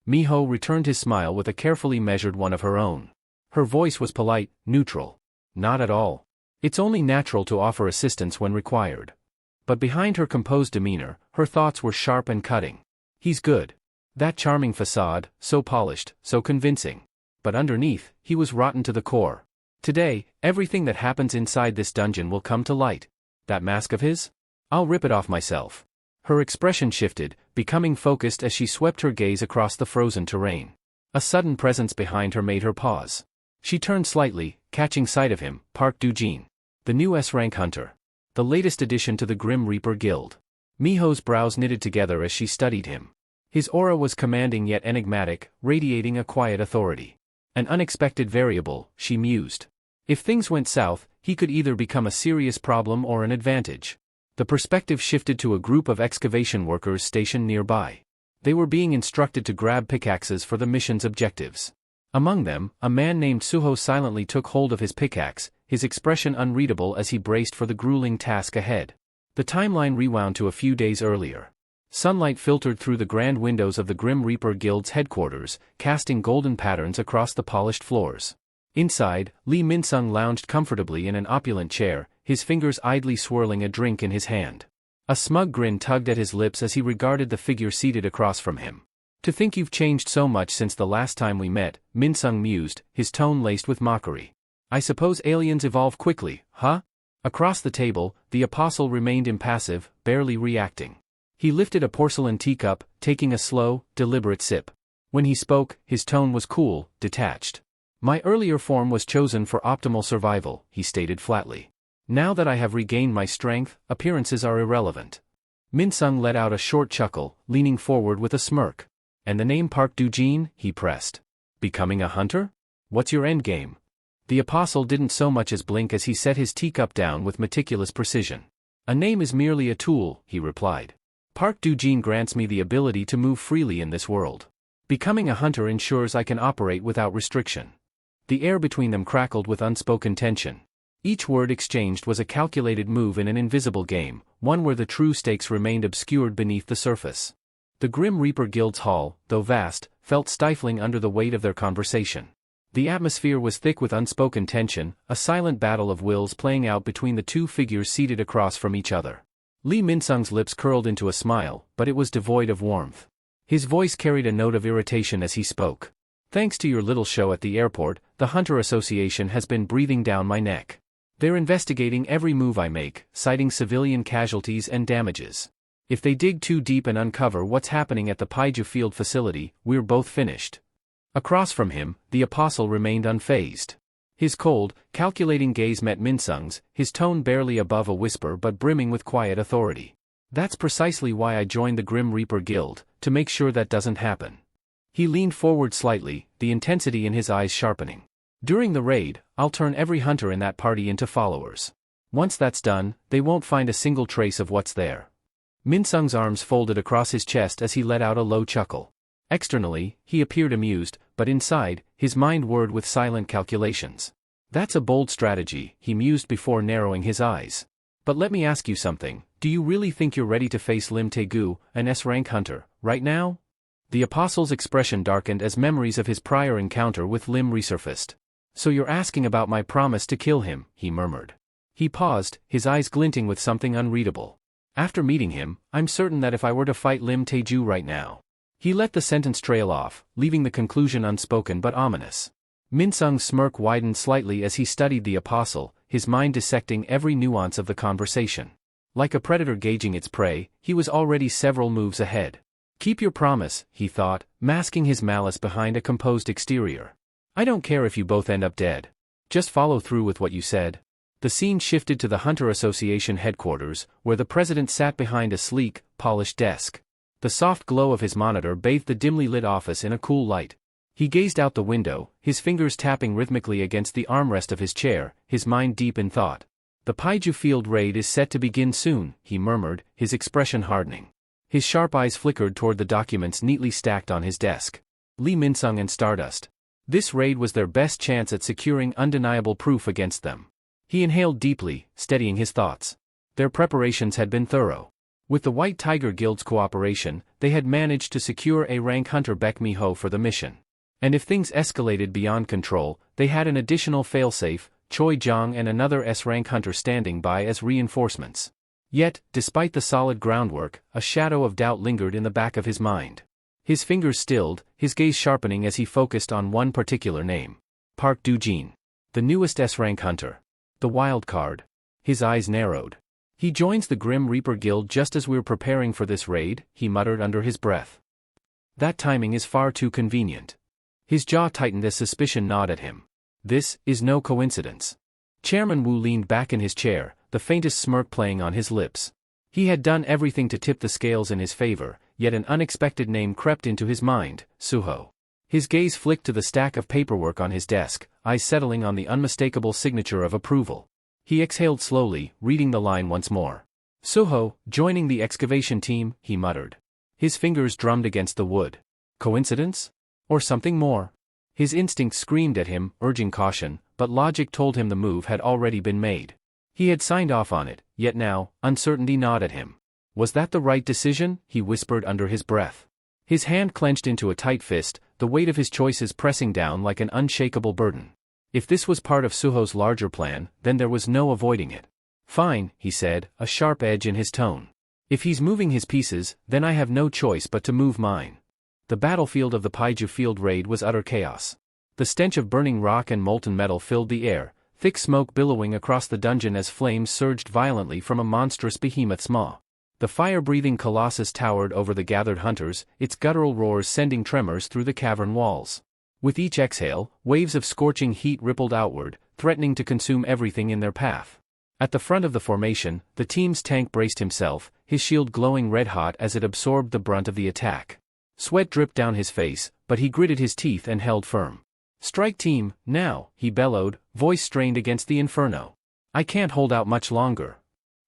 Miho returned his smile with a carefully measured one of her own. Her voice was polite, neutral. Not at all. It's only natural to offer assistance when required. But behind her composed demeanor, her thoughts were sharp and cutting. He's good. That charming facade, so polished, so convincing. But underneath, he was rotten to the core. Today, everything that happens inside this dungeon will come to light. That mask of his? I'll rip it off myself. Her expression shifted, becoming focused as she swept her gaze across the frozen terrain. A sudden presence behind her made her pause. She turned slightly, catching sight of him, Park Do-jin. The new S-rank hunter. The latest addition to the Grim Reaper Guild. Miho's brows knitted together as she studied him. His aura was commanding yet enigmatic, radiating a quiet authority. An unexpected variable, she mused. If things went south, he could either become a serious problem or an advantage. The perspective shifted to a group of excavation workers stationed nearby. They were being instructed to grab pickaxes for the mission's objectives. Among them, a man named Suho silently took hold of his pickaxe, his expression unreadable as he braced for the grueling task ahead. The timeline rewound to a few days earlier. Sunlight filtered through the grand windows of the Grim Reaper Guild's headquarters, casting golden patterns across the polished floors. Inside, Lee Min-sung lounged comfortably in an opulent chair, his fingers idly swirling a drink in his hand. A smug grin tugged at his lips as he regarded the figure seated across from him. To think you've changed so much since the last time we met, Min-sung mused, his tone laced with mockery. I suppose aliens evolve quickly, huh? Across the table, the apostle remained impassive, barely reacting. He lifted a porcelain teacup, taking a slow, deliberate sip. When he spoke, his tone was cool, detached. My earlier form was chosen for optimal survival, he stated flatly. Now that I have regained my strength, appearances are irrelevant. Min-sung let out a short chuckle, leaning forward with a smirk. And the name Park Do-jin, he pressed. Becoming a hunter? What's your endgame? The apostle didn't so much as blink as he set his teacup down with meticulous precision. A name is merely a tool, he replied. Park Do-jin grants me the ability to move freely in this world. Becoming a hunter ensures I can operate without restriction. The air between them crackled with unspoken tension. Each word exchanged was a calculated move in an invisible game, one where the true stakes remained obscured beneath the surface. The Grim Reaper Guild's hall, though vast, felt stifling under the weight of their conversation. The atmosphere was thick with unspoken tension, a silent battle of wills playing out between the two figures seated across from each other. Lee Min-sung's lips curled into a smile, but it was devoid of warmth. His voice carried a note of irritation as he spoke. Thanks to your little show at the airport, the Hunter Association has been breathing down my neck. They're investigating every move I make, citing civilian casualties and damages. If they dig too deep and uncover what's happening at the Paiju Field facility, we're both finished. Across from him, the apostle remained unfazed. His cold, calculating gaze met Min-sung's, his tone barely above a whisper but brimming with quiet authority. That's precisely why I joined the Grim Reaper Guild, to make sure that doesn't happen. He leaned forward slightly, the intensity in his eyes sharpening. During the raid, I'll turn every hunter in that party into followers. Once that's done, they won't find a single trace of what's there. Min-sung's arms folded across his chest as he let out a low chuckle. Externally, he appeared amused, but inside, his mind whirred with silent calculations. That's a bold strategy, he mused before narrowing his eyes. But let me ask you something, do you really think you're ready to face Lim Taegu, an S-rank hunter, right now? The apostle's expression darkened as memories of his prior encounter with Lim resurfaced. So you're asking about my promise to kill him, he murmured. He paused, his eyes glinting with something unreadable. After meeting him, I'm certain that if I were to fight Lim Taeju right now. He let the sentence trail off, leaving the conclusion unspoken but ominous. Minsung's smirk widened slightly as he studied the apostle, his mind dissecting every nuance of the conversation. Like a predator gauging its prey, he was already several moves ahead. Keep your promise, he thought, masking his malice behind a composed exterior. I don't care if you both end up dead. Just follow through with what you said. The scene shifted to the Hunter Association headquarters, where the president sat behind a sleek, polished desk. The soft glow of his monitor bathed the dimly lit office in a cool light. He gazed out the window, his fingers tapping rhythmically against the armrest of his chair, his mind deep in thought. The Paiju Field raid is set to begin soon, he murmured, his expression hardening. His sharp eyes flickered toward the documents neatly stacked on his desk. Lee Minsung and Stardust. This raid was their best chance at securing undeniable proof against them. He inhaled deeply, steadying his thoughts. Their preparations had been thorough. With the White Tiger Guild's cooperation, they had managed to secure A-rank hunter Baek Mi-ho for the mission. And if things escalated beyond control, they had an additional failsafe, Choi Jong and another S-rank hunter standing by as reinforcements. Yet, despite the solid groundwork, a shadow of doubt lingered in the back of his mind. His fingers stilled, his gaze sharpening as he focused on one particular name. Park Do-jin. The newest S-rank hunter. The wild card. His eyes narrowed. He joins the Grim Reaper Guild just as we're preparing for this raid, he muttered under his breath. That timing is far too convenient. His jaw tightened as suspicion gnawed at him. This is no coincidence. Chairman Wu leaned back in his chair, the faintest smirk playing on his lips. He had done everything to tip the scales in his favor, yet an unexpected name crept into his mind, Suho. His gaze flicked to the stack of paperwork on his desk, eyes settling on the unmistakable signature of approval. He exhaled slowly, reading the line once more. Suho, joining the excavation team, he muttered. His fingers drummed against the wood. Coincidence? Or something more? His instinct screamed at him, urging caution, but logic told him the move had already been made. He had signed off on it, yet now, uncertainty gnawed at him. Was that the right decision? He whispered under his breath. His hand clenched into a tight fist, the weight of his choices pressing down like an unshakable burden. If this was part of Suho's larger plan, then there was no avoiding it. Fine, he said, a sharp edge in his tone. If he's moving his pieces, then I have no choice but to move mine. The battlefield of the Paiju Field raid was utter chaos. The stench of burning rock and molten metal filled the air, thick smoke billowing across the dungeon as flames surged violently from a monstrous behemoth's maw. The fire-breathing colossus towered over the gathered hunters, its guttural roars sending tremors through the cavern walls. With each exhale, waves of scorching heat rippled outward, threatening to consume everything in their path. At the front of the formation, the team's tank braced himself, his shield glowing red-hot as it absorbed the brunt of the attack. Sweat dripped down his face, but he gritted his teeth and held firm. Strike team, now, he bellowed, voice strained against the inferno. I can't hold out much longer.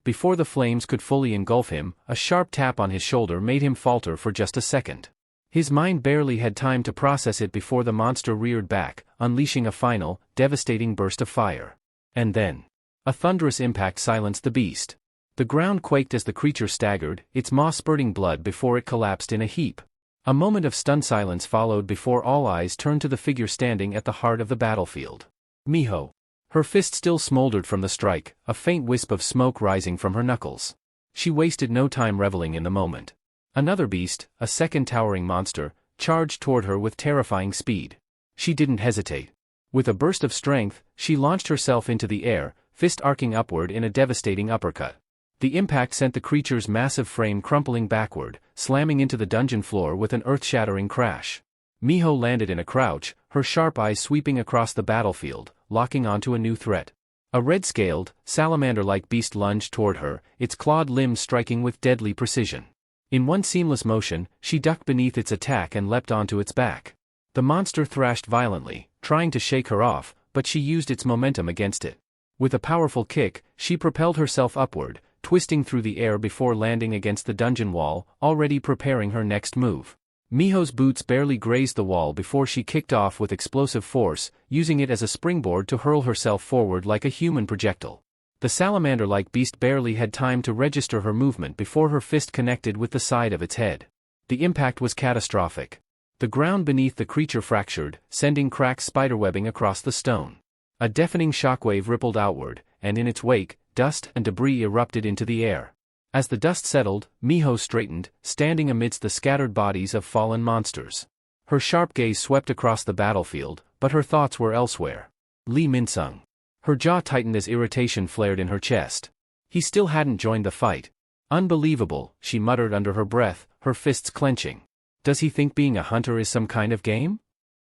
Before the flames could fully engulf him, a sharp tap on his shoulder made him falter for just a second. His mind barely had time to process it before the monster reared back, unleashing a final, devastating burst of fire. And then, a thunderous impact silenced the beast. The ground quaked as the creature staggered, its maw spurting blood before it collapsed in a heap. A moment of stunned silence followed before all eyes turned to the figure standing at the heart of the battlefield. Miho. Her fist still smoldered from the strike, a faint wisp of smoke rising from her knuckles. She wasted no time reveling in the moment. Another beast, a second towering monster, charged toward her with terrifying speed. She didn't hesitate. With a burst of strength, she launched herself into the air, fist arcing upward in a devastating uppercut. The impact sent the creature's massive frame crumpling backward, slamming into the dungeon floor with an earth-shattering crash. Miho landed in a crouch, her sharp eyes sweeping across the battlefield, locking onto a new threat. A red-scaled, salamander-like beast lunged toward her, its clawed limbs striking with deadly precision. In one seamless motion, she ducked beneath its attack and leapt onto its back. The monster thrashed violently, trying to shake her off, but she used its momentum against it. With a powerful kick, she propelled herself upward, twisting through the air before landing against the dungeon wall, already preparing her next move. Miho's boots barely grazed the wall before she kicked off with explosive force, using it as a springboard to hurl herself forward like a human projectile. The salamander-like beast barely had time to register her movement before her fist connected with the side of its head. The impact was catastrophic. The ground beneath the creature fractured, sending cracked spiderwebbing across the stone. A deafening shockwave rippled outward, and in its wake, dust and debris erupted into the air. As the dust settled, Miho straightened, standing amidst the scattered bodies of fallen monsters. Her sharp gaze swept across the battlefield, but her thoughts were elsewhere. Lee Min-sung. Her jaw tightened as irritation flared in her chest. He still hadn't joined the fight. Unbelievable, she muttered under her breath, her fists clenching. Does he think being a hunter is some kind of game?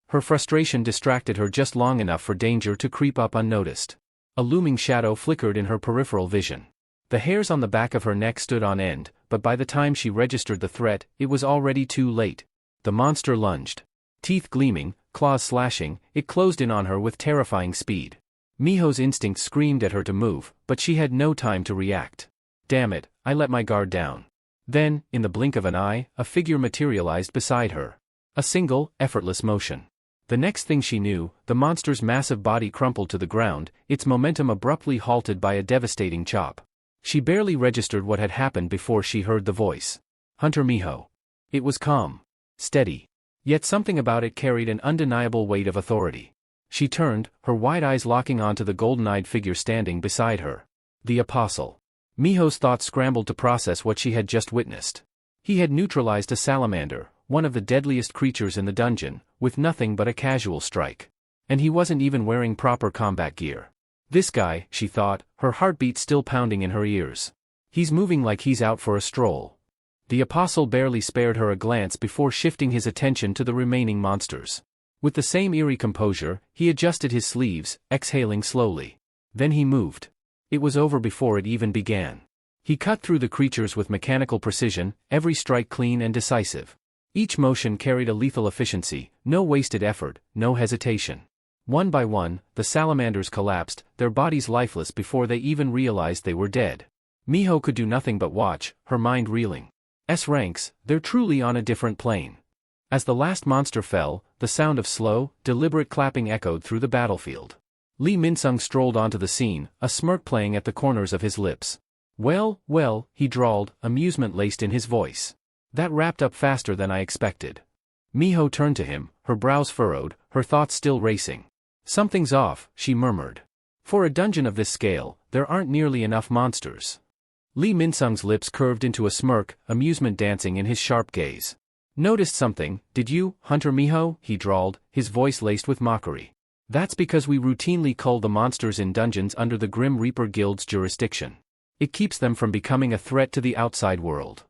Her frustration distracted her just long enough for danger to creep up unnoticed. A looming shadow flickered in her peripheral vision. The hairs on the back of her neck stood on end, but by the time she registered the threat, it was already too late. The monster lunged. Teeth gleaming, claws slashing, it closed in on her with terrifying speed. Miho's instinct screamed at her to move, but she had no time to react. Damn it, I let my guard down. Then, in the blink of an eye, a figure materialized beside her. A single, effortless motion. The next thing she knew, the monster's massive body crumpled to the ground, its momentum abruptly halted by a devastating chop. She barely registered what had happened before she heard the voice. Hunter Miho. It was calm. Steady. Yet something about it carried an undeniable weight of authority. She turned, her wide eyes locking onto the golden-eyed figure standing beside her. The Apostle. Miho's thoughts scrambled to process what she had just witnessed. He had neutralized a salamander, one of the deadliest creatures in the dungeon, with nothing but a casual strike. And he wasn't even wearing proper combat gear. This guy, she thought, her heartbeat still pounding in her ears. He's moving like he's out for a stroll. The Apostle barely spared her a glance before shifting his attention to the remaining monsters. With the same eerie composure, he adjusted his sleeves, exhaling slowly. Then he moved. It was over before it even began. He cut through the creatures with mechanical precision, every strike clean and decisive. Each motion carried a lethal efficiency, no wasted effort, no hesitation. One by one, the salamanders collapsed, their bodies lifeless before they even realized they were dead. Miho could do nothing but watch, her mind reeling. S-ranks, they're truly on a different plane. As the last monster fell, the sound of slow, deliberate clapping echoed through the battlefield. Lee Min-sung strolled onto the scene, a smirk playing at the corners of his lips. Well, he drawled, amusement laced in his voice. That wrapped up faster than I expected. Miho turned to him, her brows furrowed, her thoughts still racing. Something's off, she murmured. For a dungeon of this scale, there aren't nearly enough monsters. Lee Min-sung's lips curved into a smirk, amusement dancing in his sharp gaze. Noticed something, did you, Hunter Miho? He drawled, his voice laced with mockery. That's because we routinely cull the monsters in dungeons under the Grim Reaper Guild's jurisdiction. It keeps them from becoming a threat to the outside world.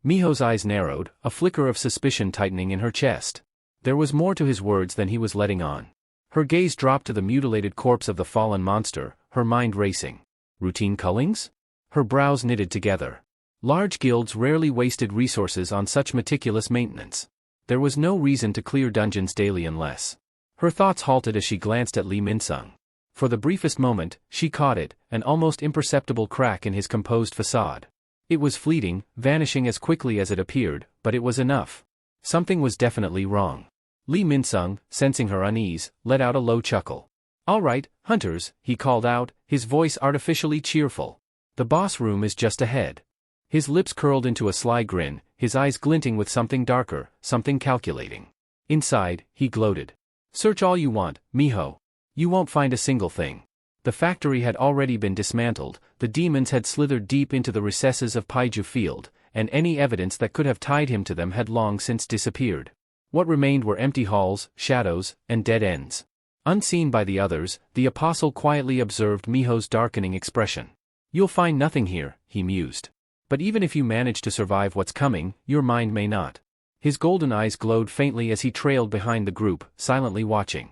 Miho's eyes narrowed, a flicker of suspicion tightening in her chest. There was more to his words than he was letting on. Her gaze dropped to the mutilated corpse of the fallen monster, her mind racing. Routine cullings? Her brows knitted together. Large guilds rarely wasted resources on such meticulous maintenance. There was no reason to clear dungeons daily unless. Her thoughts halted as she glanced at Lee Min-sung. For the briefest moment, she caught it, an almost imperceptible crack in his composed facade. It was fleeting, vanishing as quickly as it appeared, but it was enough. Something was definitely wrong. Lee Min-sung, sensing her unease, let out a low chuckle. All right, hunters, he called out, his voice artificially cheerful. The boss room is just ahead. His lips curled into a sly grin, his eyes glinting with something darker, something calculating. Inside, he gloated. Search all you want, Miho. You won't find a single thing. The factory had already been dismantled, the demons had slithered deep into the recesses of Paiju Field, and any evidence that could have tied him to them had long since disappeared. What remained were empty halls, shadows, and dead ends. Unseen by the others, the Apostle quietly observed Miho's darkening expression. You'll find nothing here, he mused. But even if you manage to survive what's coming, your mind may not. His golden eyes glowed faintly as he trailed behind the group, silently watching.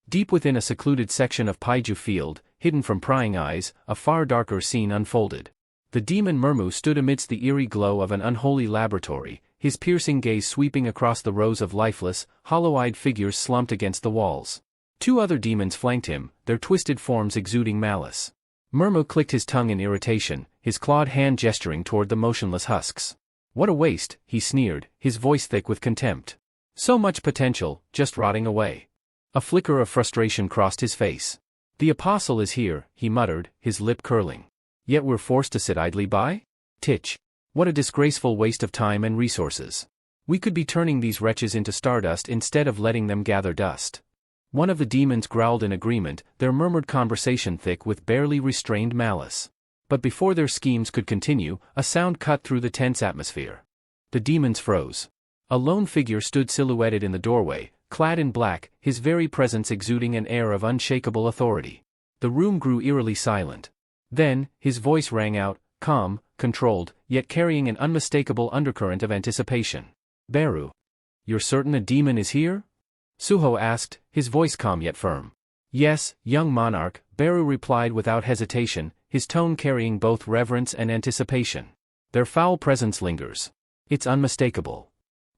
Deep within a secluded section of Paiju Field, hidden from prying eyes, a far darker scene unfolded. The demon Murmu stood amidst the eerie glow of an unholy laboratory, his piercing gaze sweeping across the rows of lifeless, hollow-eyed figures slumped against the walls. Two other demons flanked him, their twisted forms exuding malice. Murmu clicked his tongue in irritation, his clawed hand gesturing toward the motionless husks. What a waste, he sneered, his voice thick with contempt. So much potential, just rotting away. A flicker of frustration crossed his face. The Apostle is here, he muttered, his lip curling. Yet we're forced to sit idly by? Titch. What a disgraceful waste of time and resources. We could be turning these wretches into stardust instead of letting them gather dust. One of the demons growled in agreement, their murmured conversation thick with barely restrained malice. But before their schemes could continue, a sound cut through the tense atmosphere. The demons froze. A lone figure stood silhouetted in the doorway, clad in black, his very presence exuding an air of unshakable authority. The room grew eerily silent. Then, his voice rang out, calm, controlled, yet carrying an unmistakable undercurrent of anticipation. "Beru. You're certain a demon is here?" Suho asked, his voice calm yet firm. "Yes, young monarch," Beru replied without hesitation, his tone carrying both reverence and anticipation. "Their foul presence lingers. It's unmistakable."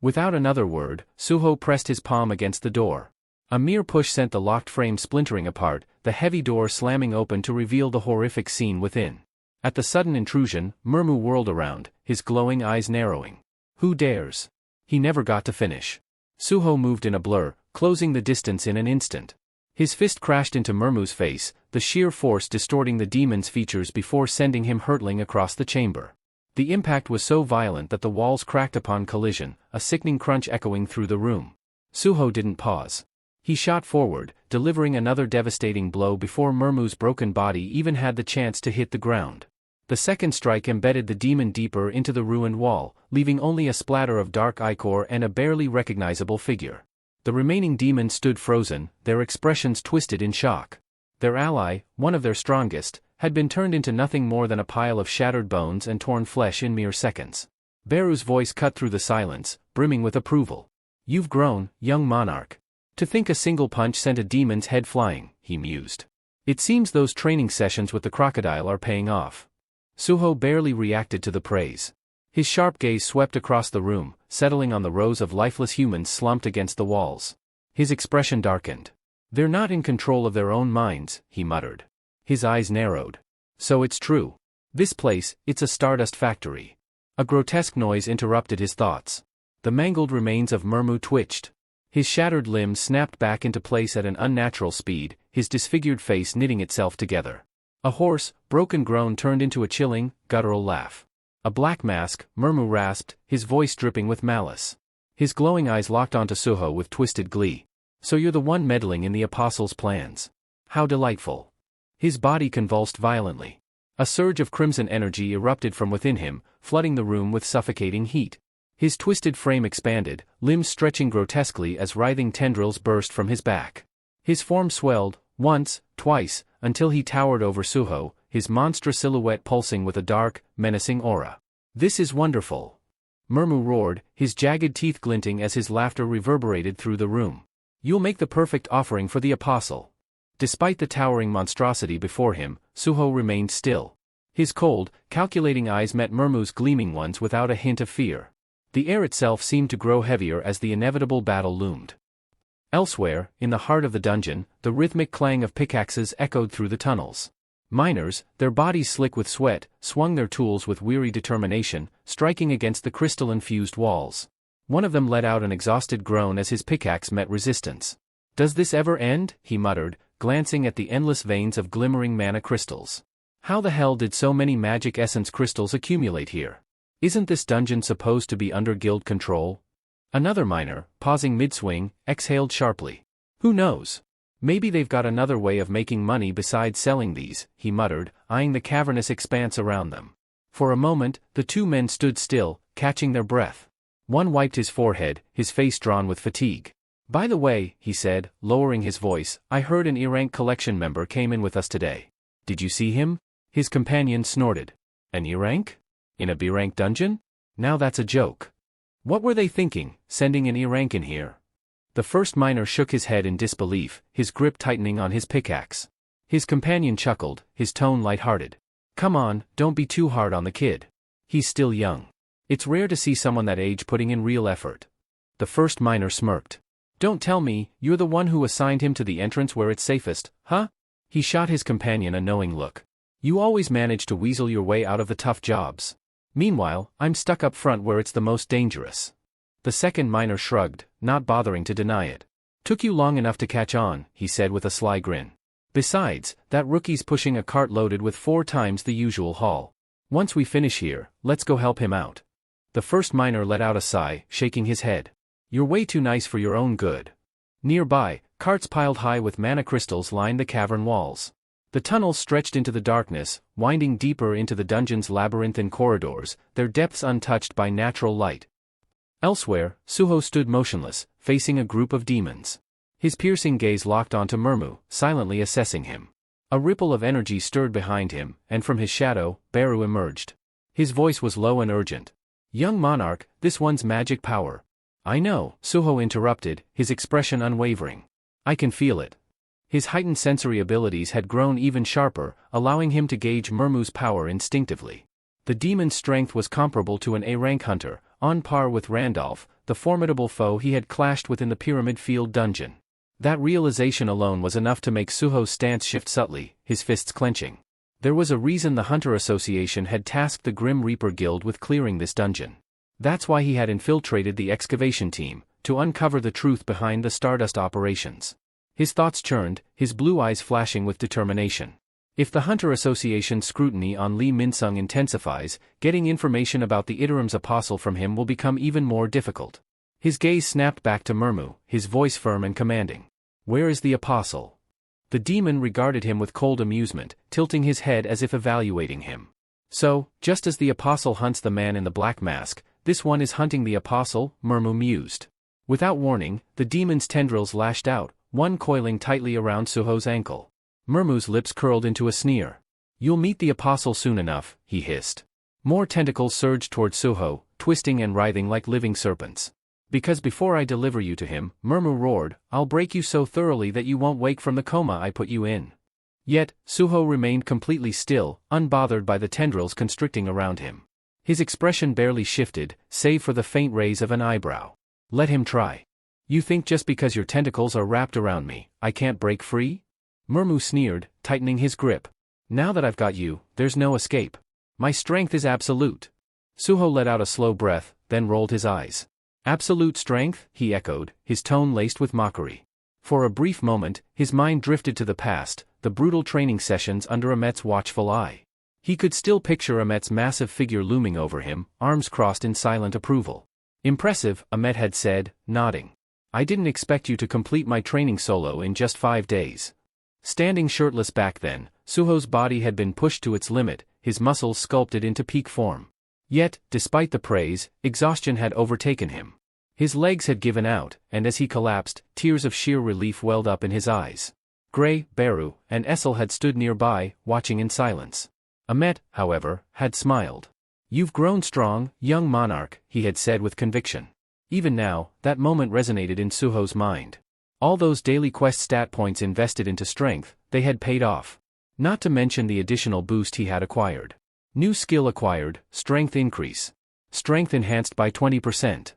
Without another word, Suho pressed his palm against the door. A mere push sent the locked frame splintering apart, the heavy door slamming open to reveal the horrific scene within. At the sudden intrusion, Murmu whirled around, his glowing eyes narrowing. "Who dares?" He never got to finish. Suho moved in a blur, closing the distance in an instant. His fist crashed into Murmu's face, the sheer force distorting the demon's features before sending him hurtling across the chamber. The impact was so violent that the walls cracked upon collision, a sickening crunch echoing through the room. Suho didn't pause. He shot forward, delivering another devastating blow before Murmu's broken body even had the chance to hit the ground. The second strike embedded the demon deeper into the ruined wall, leaving only a splatter of dark ichor and a barely recognizable figure. The remaining demons stood frozen, their expressions twisted in shock. Their ally, one of their strongest, had been turned into nothing more than a pile of shattered bones and torn flesh in mere seconds. Beru's voice cut through the silence, brimming with approval. "You've grown, young monarch. To think a single punch sent a demon's head flying," he mused. "It seems those training sessions with the crocodile are paying off." Suho barely reacted to the praise. His sharp gaze swept across the room, settling on the rows of lifeless humans slumped against the walls. His expression darkened. "They're not in control of their own minds," he muttered. His eyes narrowed. "So it's true. This place, it's a stardust factory." A grotesque noise interrupted his thoughts. The mangled remains of Murmu twitched. His shattered limbs snapped back into place at an unnatural speed, his disfigured face knitting itself together. A hoarse, broken groan turned into a chilling, guttural laugh. "A black mask," Murmu rasped, his voice dripping with malice. His glowing eyes locked onto Suho with twisted glee. "So you're the one meddling in the apostles' plans. How delightful." His body convulsed violently. A surge of crimson energy erupted from within him, flooding the room with suffocating heat. His twisted frame expanded, limbs stretching grotesquely as writhing tendrils burst from his back. His form swelled, once, twice, until he towered over Suho, his monstrous silhouette pulsing with a dark, menacing aura. "This is wonderful!" Murmu roared, his jagged teeth glinting as his laughter reverberated through the room. "You'll make the perfect offering for the apostle." Despite the towering monstrosity before him, Suho remained still. His cold, calculating eyes met Murmu's gleaming ones without a hint of fear. The air itself seemed to grow heavier as the inevitable battle loomed. Elsewhere, in the heart of the dungeon, the rhythmic clang of pickaxes echoed through the tunnels. Miners, their bodies slick with sweat, swung their tools with weary determination, striking against the crystal-infused walls. One of them let out an exhausted groan as his pickaxe met resistance. "Does this ever end?" he muttered, glancing at the endless veins of glimmering mana crystals. "How the hell did so many magic essence crystals accumulate here? Isn't this dungeon supposed to be under guild control?" Another miner, pausing mid-swing, exhaled sharply. "Who knows? Maybe they've got another way of making money besides selling these," he muttered, eyeing the cavernous expanse around them. For a moment, the two men stood still, catching their breath. One wiped his forehead, his face drawn with fatigue. "By the way," he said, lowering his voice, "I heard an E-rank collection member came in with us today. Did you see him?" His companion snorted. "An E-rank? In a B-rank dungeon? Now that's a joke. What were they thinking, sending an E-rank in here?" The first miner shook his head in disbelief, his grip tightening on his pickaxe. His companion chuckled, his tone light-hearted. "Come on, don't be too hard on the kid. He's still young. It's rare to see someone that age putting in real effort." The first miner smirked. "Don't tell me, you're the one who assigned him to the entrance where it's safest, huh?" He shot his companion a knowing look. "You always manage to weasel your way out of the tough jobs. Meanwhile, I'm stuck up front where it's the most dangerous." The second miner shrugged, not bothering to deny it. "Took you long enough to catch on," he said with a sly grin. "Besides, that rookie's pushing a cart loaded with 4 times the usual haul. Once we finish here, let's go help him out." The first miner let out a sigh, shaking his head. You're way too nice for your own good. Nearby, carts piled high with mana crystals lined the cavern walls. The tunnels stretched into the darkness, winding deeper into the dungeon's labyrinthine corridors, their depths untouched by natural light. Elsewhere, Suho stood motionless, facing a group of demons. His piercing gaze locked onto Murmu, silently assessing him. A ripple of energy stirred behind him, and from his shadow, Beru emerged. His voice was low and urgent. Young monarch, this one's magic power. I know, Suho interrupted, his expression unwavering. I can feel it. His heightened sensory abilities had grown even sharper, allowing him to gauge Murmu's power instinctively. The demon's strength was comparable to an A-rank hunter, on par with Randolph, the formidable foe he had clashed with in the Pyramid Field dungeon. That realization alone was enough to make Suho's stance shift subtly, his fists clenching. There was a reason the Hunter Association had tasked the Grim Reaper Guild with clearing this dungeon. That's why he had infiltrated the excavation team, to uncover the truth behind the Stardust operations. His thoughts churned, his blue eyes flashing with determination. If the Hunter Association's scrutiny on Lee Minsung intensifies, getting information about the Iterim's apostle from him will become even more difficult. His gaze snapped back to Murmu, his voice firm and commanding. Where is the apostle? The demon regarded him with cold amusement, tilting his head as if evaluating him. So, just as the apostle hunts the man in the black mask, this one is hunting the apostle, Murmu mused. Without warning, the demon's tendrils lashed out, one coiling tightly around Suho's ankle. Murmu's lips curled into a sneer. You'll meet the apostle soon enough, he hissed. More tentacles surged toward Suho, twisting and writhing like living serpents. Because before I deliver you to him, Murmu roared, I'll break you so thoroughly that you won't wake from the coma I put you in. Yet, Suho remained completely still, unbothered by the tendrils constricting around him. His expression barely shifted, save for the faint raise of an eyebrow. Let him try. You think just because your tentacles are wrapped around me, I can't break free? Murmu sneered, tightening his grip. Now that I've got you, there's no escape. My strength is absolute. Suho let out a slow breath, then rolled his eyes. Absolute strength, he echoed, his tone laced with mockery. For a brief moment, his mind drifted to the past, the brutal training sessions under Amet's watchful eye. He could still picture Amet's massive figure looming over him, arms crossed in silent approval. Impressive, Amet had said, nodding. I didn't expect you to complete my training solo in just 5 days. Standing shirtless back then, Suho's body had been pushed to its limit, his muscles sculpted into peak form. Yet, despite the praise, exhaustion had overtaken him. His legs had given out, and as he collapsed, tears of sheer relief welled up in his eyes. Gray, Beru, and Essel had stood nearby, watching in silence. Amet, however, had smiled. You've grown strong, young monarch, he had said with conviction. Even now, that moment resonated in Suho's mind. All those daily quest stat points invested into strength, they had paid off. Not to mention the additional boost he had acquired. New skill acquired, strength increase. Strength enhanced by 20%.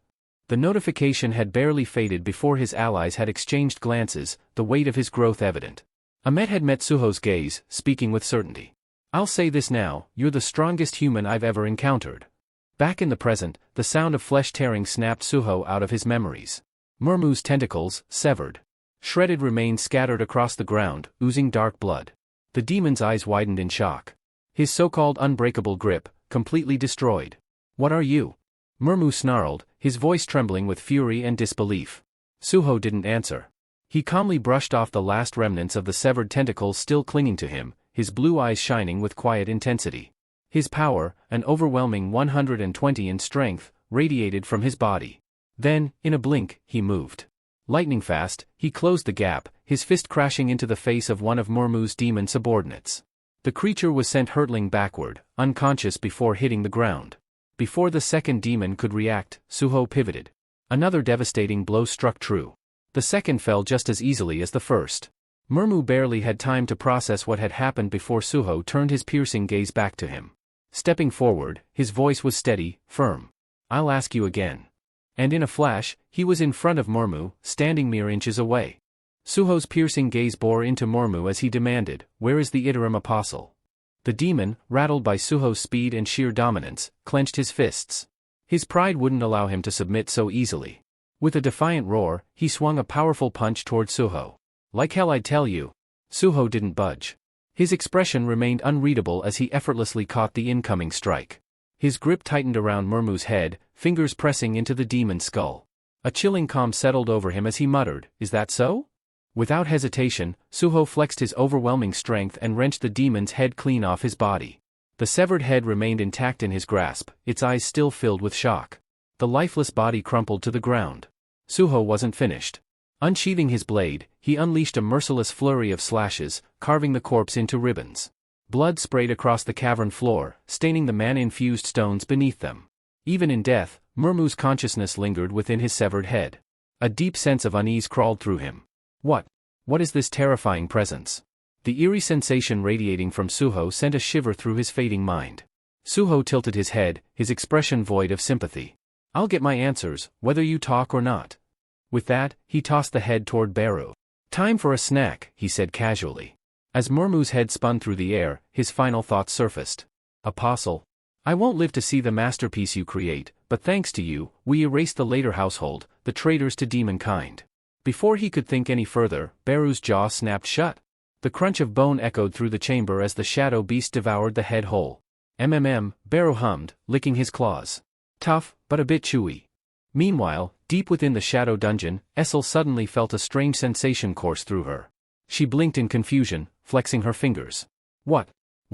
The notification had barely faded before his allies had exchanged glances, the weight of his growth evident. Amet had met Suho's gaze, speaking with certainty. I'll say this now, you're the strongest human I've ever encountered. Back in the present, the sound of flesh tearing snapped Suho out of his memories. Murmu's tentacles, severed. Shredded remains scattered across the ground, oozing dark blood. The demon's eyes widened in shock. His so-called unbreakable grip, completely destroyed. What are you? Murmu snarled, his voice trembling with fury and disbelief. Suho didn't answer. He calmly brushed off the last remnants of the severed tentacles still clinging to him, his blue eyes shining with quiet intensity. His power, an overwhelming 120 in strength, radiated from his body. Then, in a blink, he moved. Lightning fast, he closed the gap, his fist crashing into the face of one of Murmu's demon subordinates. The creature was sent hurtling backward, unconscious before hitting the ground. Before the second demon could react, Suho pivoted. Another devastating blow struck true. The second fell just as easily as the first. Murmu barely had time to process what had happened before Suho turned his piercing gaze back to him. Stepping forward, his voice was steady, firm. I'll ask you again. And in a flash, he was in front of Murmu, standing mere inches away. Suho's piercing gaze bore into Murmu as he demanded, where is the Iterim apostle? The demon, rattled by Suho's speed and sheer dominance, clenched his fists. His pride wouldn't allow him to submit so easily. With a defiant roar, he swung a powerful punch toward Suho. Like hell I'd tell you. Suho didn't budge. His expression remained unreadable as he effortlessly caught the incoming strike. His grip tightened around Murmu's head, fingers pressing into the demon's skull. A chilling calm settled over him as he muttered, "Is that so?" Without hesitation, Suho flexed his overwhelming strength and wrenched the demon's head clean off his body. The severed head remained intact in his grasp, its eyes still filled with shock. The lifeless body crumpled to the ground. Suho wasn't finished. Unsheathing his blade, he unleashed a merciless flurry of slashes, carving the corpse into ribbons. Blood sprayed across the cavern floor, staining the mana-infused stones beneath them. Even in death, Murmu's consciousness lingered within his severed head. A deep sense of unease crawled through him. What is this terrifying presence? The eerie sensation radiating from Suho sent a shiver through his fading mind. Suho tilted his head, his expression void of sympathy. "I'll get my answers, whether you talk or not." With that, he tossed the head toward Beru. "Time for a snack," he said casually. As Murmu's head spun through the air, his final thoughts surfaced. "Apostle. I won't live to see the masterpiece you create, but thanks to you, we erase the later household, the traitors to demonkind." Before he could think any further, Beru's jaw snapped shut. The crunch of bone echoed through the chamber as the shadow beast devoured the head whole. Beru hummed, licking his claws. "Tough, but a bit chewy." Meanwhile, deep within the shadow dungeon, Essel suddenly felt a strange sensation course through her. She blinked in confusion, flexing her fingers. What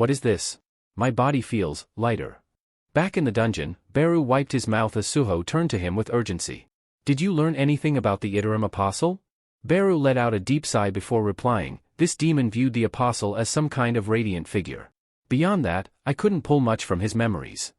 is this? My body feels lighter." Back in the dungeon, Beru wiped his mouth as Suho turned to him with urgency. "Did you learn anything about the Iterum Apostle?" Beru let out a deep sigh before replying. This demon viewed the Apostle as some kind of radiant figure. "Beyond that, I couldn't pull much from his memories."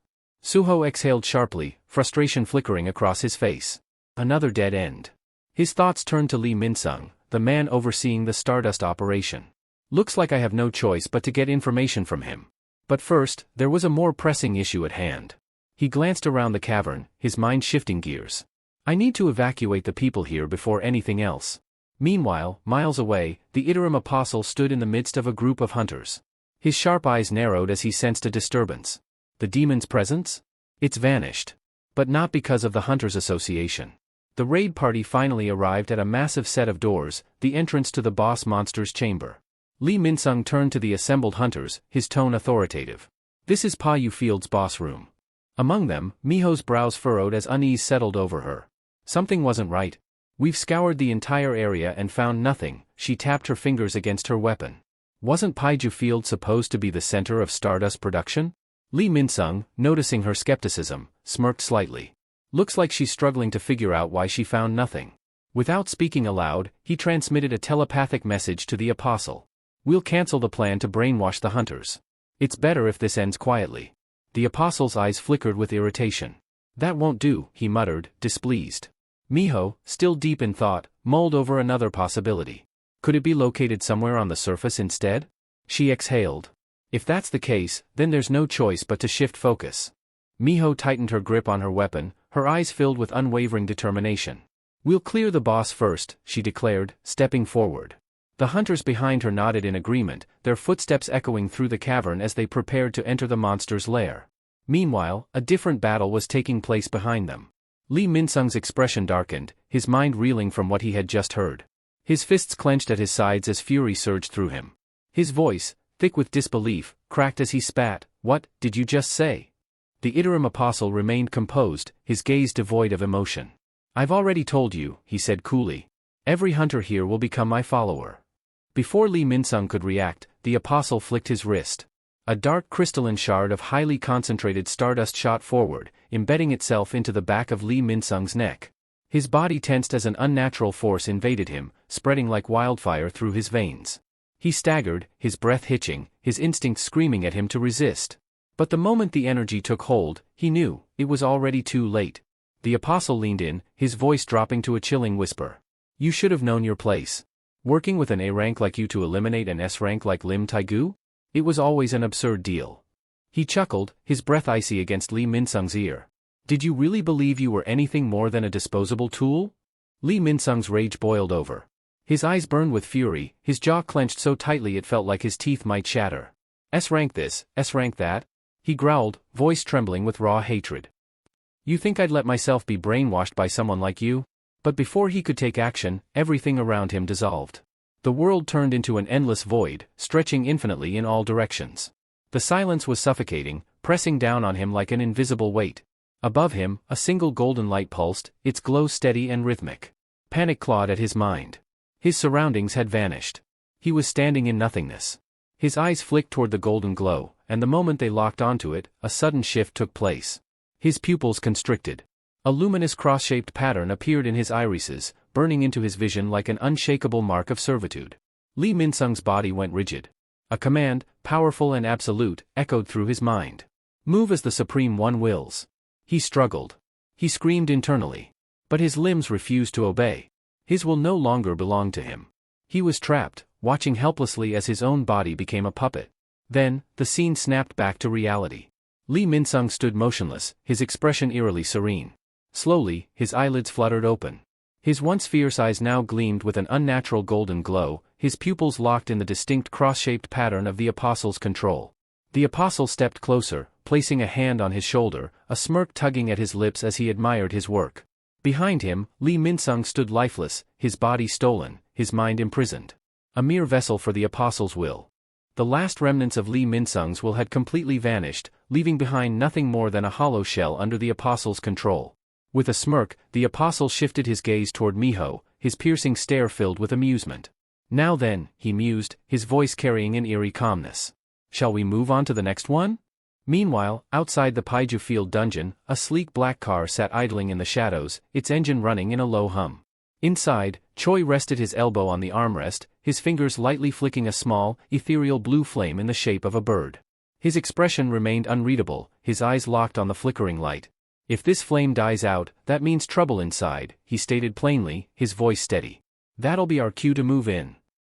Suho exhaled sharply, frustration flickering across his face. Another dead end. His thoughts turned to Lee Minsung, the man overseeing the Stardust operation. "Looks like I have no choice but to get information from him. But first, there was a more pressing issue at hand." He glanced around the cavern, his mind shifting gears. "I need to evacuate the people here before anything else." Meanwhile, miles away, the Iterum Apostle stood in the midst of a group of hunters. His sharp eyes narrowed as he sensed a disturbance. The demon's presence? It's vanished. But not because of the Hunters Association. The raid party finally arrived at a massive set of doors, the entrance to the boss monster's chamber. Lee Minsung turned to the assembled hunters, his tone authoritative. "This is Pa Yu Field's boss room." Among them, Miho's brows furrowed as unease settled over her. Something wasn't right. "We've scoured the entire area and found nothing," she tapped her fingers against her weapon. Wasn't Pa Yu Field supposed to be the center of Stardust production? Lee Minsung, noticing her skepticism, smirked slightly. "Looks like she's struggling to figure out why she found nothing." Without speaking aloud, he transmitted a telepathic message to the Apostle. "We'll cancel the plan to brainwash the hunters. It's better if this ends quietly." The Apostle's eyes flickered with irritation. "That won't do," he muttered, displeased. Miho, still deep in thought, mulled over another possibility. Could it be located somewhere on the surface instead? She exhaled. If that's the case, then there's no choice but to shift focus. Miho tightened her grip on her weapon, her eyes filled with unwavering determination. "We'll clear the boss first," she declared, stepping forward. The hunters behind her nodded in agreement, their footsteps echoing through the cavern as they prepared to enter the monster's lair. Meanwhile, a different battle was taking place behind them. Lee Minsung's expression darkened, his mind reeling from what he had just heard. His fists clenched at his sides as fury surged through him. His voice, thick with disbelief, cracked as he spat. "What did you just say?" The Iterum Apostle remained composed, his gaze devoid of emotion. "I've already told you," he said coolly. "Every hunter here will become my follower." Before Lee Minsung could react, the Apostle flicked his wrist. A dark crystalline shard of highly concentrated stardust shot forward, embedding itself into the back of Lee Minsung's neck. His body tensed as an unnatural force invaded him, spreading like wildfire through his veins. He staggered, his breath hitching, his instincts screaming at him to resist. But the moment the energy took hold, he knew, it was already too late. The Apostle leaned in, his voice dropping to a chilling whisper. "You should have known your place. Working with an A rank like you to eliminate an S rank like Lim Taigu? It was always an absurd deal." He chuckled, his breath icy against Lee Minsung's ear. "Did you really believe you were anything more than a disposable tool?" Lee Minsung's rage boiled over. His eyes burned with fury, his jaw clenched so tightly it felt like his teeth might shatter. "S-rank this, S-rank that?" he growled, voice trembling with raw hatred. "You think I'd let myself be brainwashed by someone like you?" But before he could take action, everything around him dissolved. The world turned into an endless void, stretching infinitely in all directions. The silence was suffocating, pressing down on him like an invisible weight. Above him, a single golden light pulsed, its glow steady and rhythmic. Panic clawed at his mind. His surroundings had vanished. He was standing in nothingness. His eyes flicked toward the golden glow, and the moment they locked onto it, a sudden shift took place. His pupils constricted. A luminous cross-shaped pattern appeared in his irises, burning into his vision like an unshakable mark of servitude. Lee Min-sung's body went rigid. A command, powerful and absolute, echoed through his mind. Move as the Supreme One wills. He struggled. He screamed internally. But his limbs refused to obey. His will no longer belonged to him. He was trapped, watching helplessly as his own body became a puppet. Then, the scene snapped back to reality. Lee Min-sung stood motionless, his expression eerily serene. Slowly, his eyelids fluttered open. His once fierce eyes now gleamed with an unnatural golden glow, his pupils locked in the distinct cross-shaped pattern of the Apostle's control. The Apostle stepped closer, placing a hand on his shoulder, a smirk tugging at his lips as he admired his work. Behind him, Lee Min-sung stood lifeless, his body stolen, his mind imprisoned. A mere vessel for the Apostle's will. The last remnants of Lee Min-sung's will had completely vanished, leaving behind nothing more than a hollow shell under the Apostle's control. With a smirk, the Apostle shifted his gaze toward Miho, his piercing stare filled with amusement. Now then, he mused, his voice carrying an eerie calmness. Shall we move on to the next one? Meanwhile, outside the Paiju Field dungeon, a sleek black car sat idling in the shadows, its engine running in a low hum. Inside, Choi rested his elbow on the armrest, his fingers lightly flicking a small, ethereal blue flame in the shape of a bird. His expression remained unreadable, his eyes locked on the flickering light. If this flame dies out, that means trouble inside, he stated plainly, his voice steady. That'll be our cue to move in.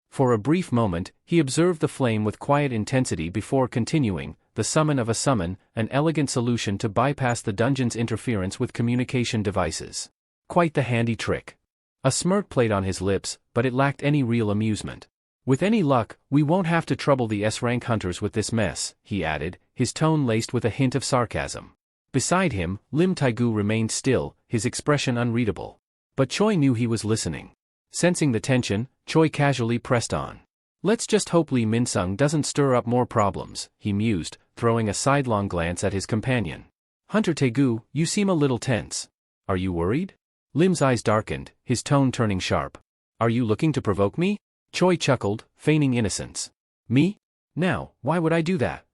For a brief moment, he observed the flame with quiet intensity before continuing, the summon of a summon, an elegant solution to bypass the dungeon's interference with communication devices. Quite the handy trick. A smirk played on his lips, but it lacked any real amusement. With any luck, we won't have to trouble the S-rank hunters with this mess, he added, his tone laced with a hint of sarcasm. Beside him, Lim Taegu remained still, his expression unreadable. But Choi knew he was listening. Sensing the tension, Choi casually pressed on. Let's just hope Lee Min-sung doesn't stir up more problems, he mused, throwing a sidelong glance at his companion. Hunter Taegu, you seem a little tense. Are you worried? Lim's eyes darkened, his tone turning sharp. Are you looking to provoke me? Choi chuckled, feigning innocence. Me? Now, why would I do that?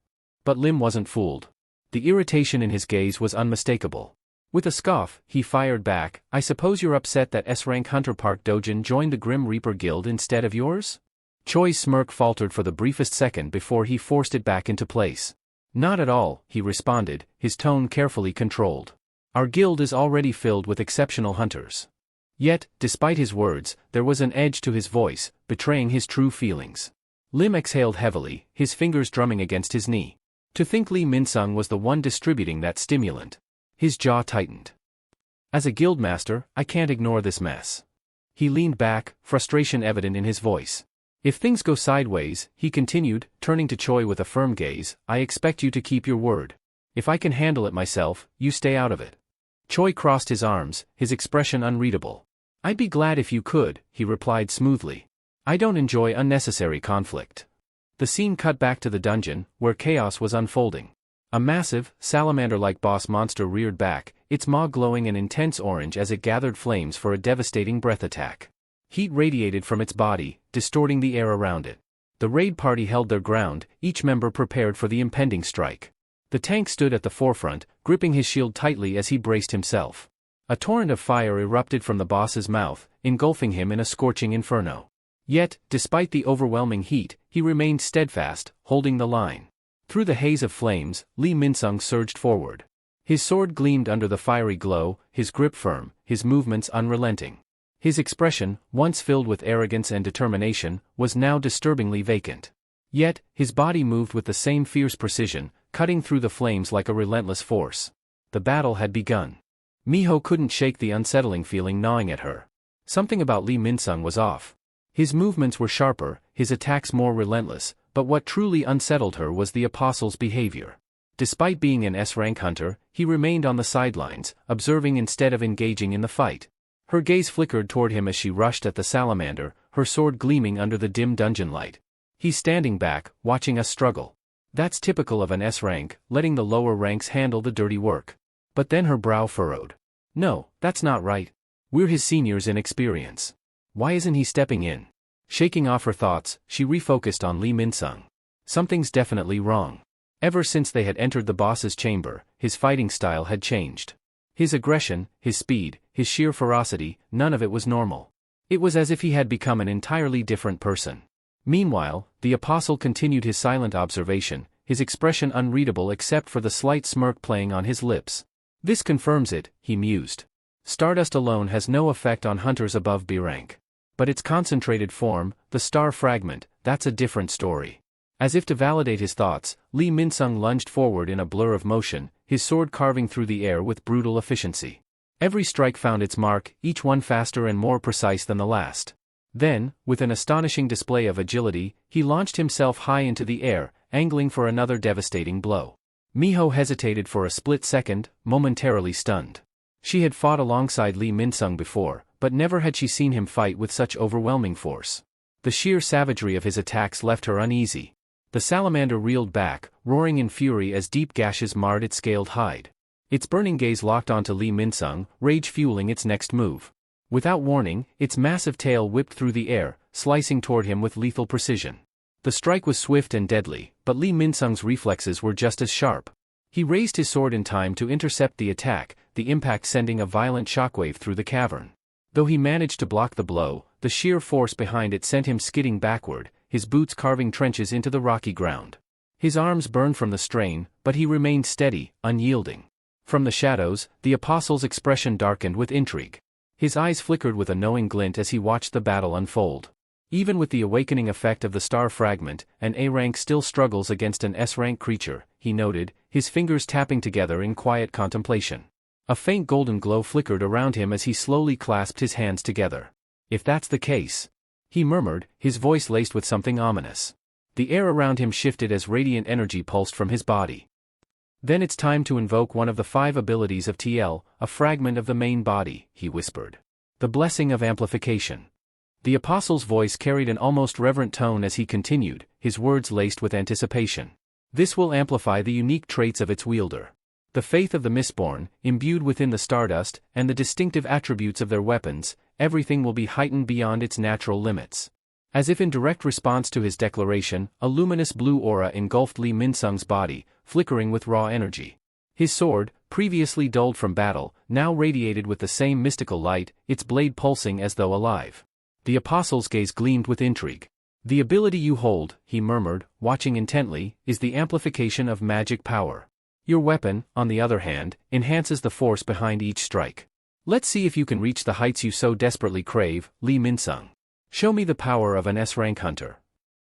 But Lim wasn't fooled. The irritation in his gaze was unmistakable. With a scoff, he fired back, I suppose you're upset that S-rank Hunter Park Dojin joined the Grim Reaper Guild instead of yours? Choi's smirk faltered for the briefest second before he forced it back into place. Not at all, he responded, his tone carefully controlled. Our guild is already filled with exceptional hunters. Yet, despite his words, there was an edge to his voice, betraying his true feelings. Lim exhaled heavily, his fingers drumming against his knee. To think Lee Min-sung was the one distributing that stimulant. His jaw tightened. As a guildmaster, I can't ignore this mess. He leaned back, frustration evident in his voice. If things go sideways, he continued, turning to Choi with a firm gaze, I expect you to keep your word. If I can handle it myself, you stay out of it. Choi crossed his arms, his expression unreadable. I'd be glad if you could, he replied smoothly. I don't enjoy unnecessary conflict. The scene cut back to the dungeon, where chaos was unfolding. A massive, salamander-like boss monster reared back, its maw glowing an intense orange as it gathered flames for a devastating breath attack. Heat radiated from its body, distorting the air around it. The raid party held their ground, each member prepared for the impending strike. The tank stood at the forefront, gripping his shield tightly as he braced himself. A torrent of fire erupted from the boss's mouth, engulfing him in a scorching inferno. Yet, despite the overwhelming heat, he remained steadfast, holding the line. Through the haze of flames, Lee Min-sung surged forward. His sword gleamed under the fiery glow, his grip firm, his movements unrelenting. His expression, once filled with arrogance and determination, was now disturbingly vacant. Yet, his body moved with the same fierce precision, cutting through the flames like a relentless force. The battle had begun. Miho couldn't shake the unsettling feeling gnawing at her. Something about Lee Min-sung was off. His movements were sharper, his attacks more relentless, but what truly unsettled her was the Apostle's behavior. Despite being an S-rank hunter, he remained on the sidelines, observing instead of engaging in the fight. Her gaze flickered toward him as she rushed at the salamander, her sword gleaming under the dim dungeon light. He's standing back, watching us struggle. That's typical of an S-rank, letting the lower ranks handle the dirty work. But then her brow furrowed. No, that's not right. We're his seniors in experience. Why isn't he stepping in? Shaking off her thoughts, she refocused on Lee Min-sung. Something's definitely wrong. Ever since they had entered the boss's chamber, his fighting style had changed. His aggression, his speed, his sheer ferocity, none of it was normal. It was as if he had become an entirely different person. Meanwhile, the apostle continued his silent observation, his expression unreadable except for the slight smirk playing on his lips. This confirms it, he mused. Stardust alone has no effect on hunters above B rank. But its concentrated form, the star fragment, that's a different story. As if to validate his thoughts, Lee Min-sung lunged forward in a blur of motion, his sword carving through the air with brutal efficiency. Every strike found its mark, each one faster and more precise than the last. Then, with an astonishing display of agility, he launched himself high into the air, angling for another devastating blow. Miho hesitated for a split second, momentarily stunned. She had fought alongside Lee Min-sung before, but never had she seen him fight with such overwhelming force. The sheer savagery of his attacks left her uneasy. The salamander reeled back, roaring in fury as deep gashes marred its scaled hide. Its burning gaze locked onto Lee Min-sung, rage fueling its next move. Without warning, its massive tail whipped through the air, slicing toward him with lethal precision. The strike was swift and deadly, but Lee Min-sung's reflexes were just as sharp. He raised his sword in time to intercept the attack, the impact sending a violent shockwave through the cavern. Though he managed to block the blow, the sheer force behind it sent him skidding backward, his boots carving trenches into the rocky ground. His arms burned from the strain, but he remained steady, unyielding. From the shadows, the apostle's expression darkened with intrigue. His eyes flickered with a knowing glint as he watched the battle unfold. Even with the awakening effect of the star fragment, an A rank still struggles against an S rank creature, he noted, his fingers tapping together in quiet contemplation. A faint golden glow flickered around him as he slowly clasped his hands together. If that's the case, he murmured, his voice laced with something ominous. The air around him shifted as radiant energy pulsed from his body. Then it's time to invoke one of the 5 abilities of TL, a fragment of the main body, he whispered. The blessing of amplification. The apostle's voice carried an almost reverent tone as he continued, his words laced with anticipation. This will amplify the unique traits of its wielder. The faith of the Mistborn, imbued within the stardust, and the distinctive attributes of their weapons, everything will be heightened beyond its natural limits. As if in direct response to his declaration, a luminous blue aura engulfed Lee Min-sung's body, flickering with raw energy. His sword, previously dulled from battle, now radiated with the same mystical light, its blade pulsing as though alive. The apostle's gaze gleamed with intrigue. The ability you hold, he murmured, watching intently, is the amplification of magic power. Your weapon, on the other hand, enhances the force behind each strike. Let's see if you can reach the heights you so desperately crave, Lee Min-sung. Show me the power of an S-rank hunter.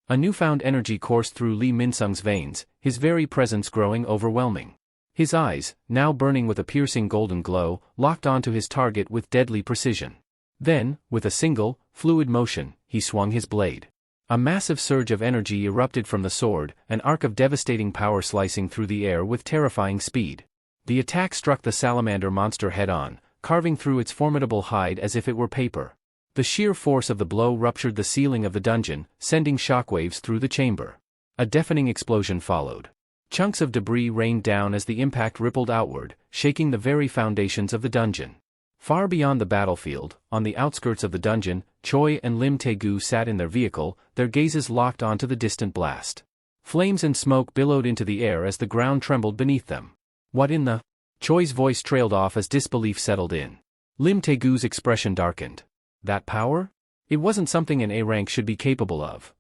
A newfound energy coursed through Lee Min-sung's veins, his very presence growing overwhelming. His eyes, now burning with a piercing golden glow, locked onto his target with deadly precision. Then, with a single, fluid motion, he swung his blade. A massive surge of energy erupted from the sword, an arc of devastating power slicing through the air with terrifying speed. The attack struck the salamander monster head-on, carving through its formidable hide as if it were paper. The sheer force of the blow ruptured the ceiling of the dungeon, sending shockwaves through the chamber. A deafening explosion followed. Chunks of debris rained down as the impact rippled outward, shaking the very foundations of the dungeon. Far beyond the battlefield, on the outskirts of the dungeon, Choi and Lim Tae-gu sat in their vehicle, their gazes locked onto the distant blast. Flames and smoke billowed into the air as the ground trembled beneath them. What in the? Choi's voice trailed off as disbelief settled in. Lim Tae-gu's expression darkened. That power? It wasn't something an A-rank should be capable of.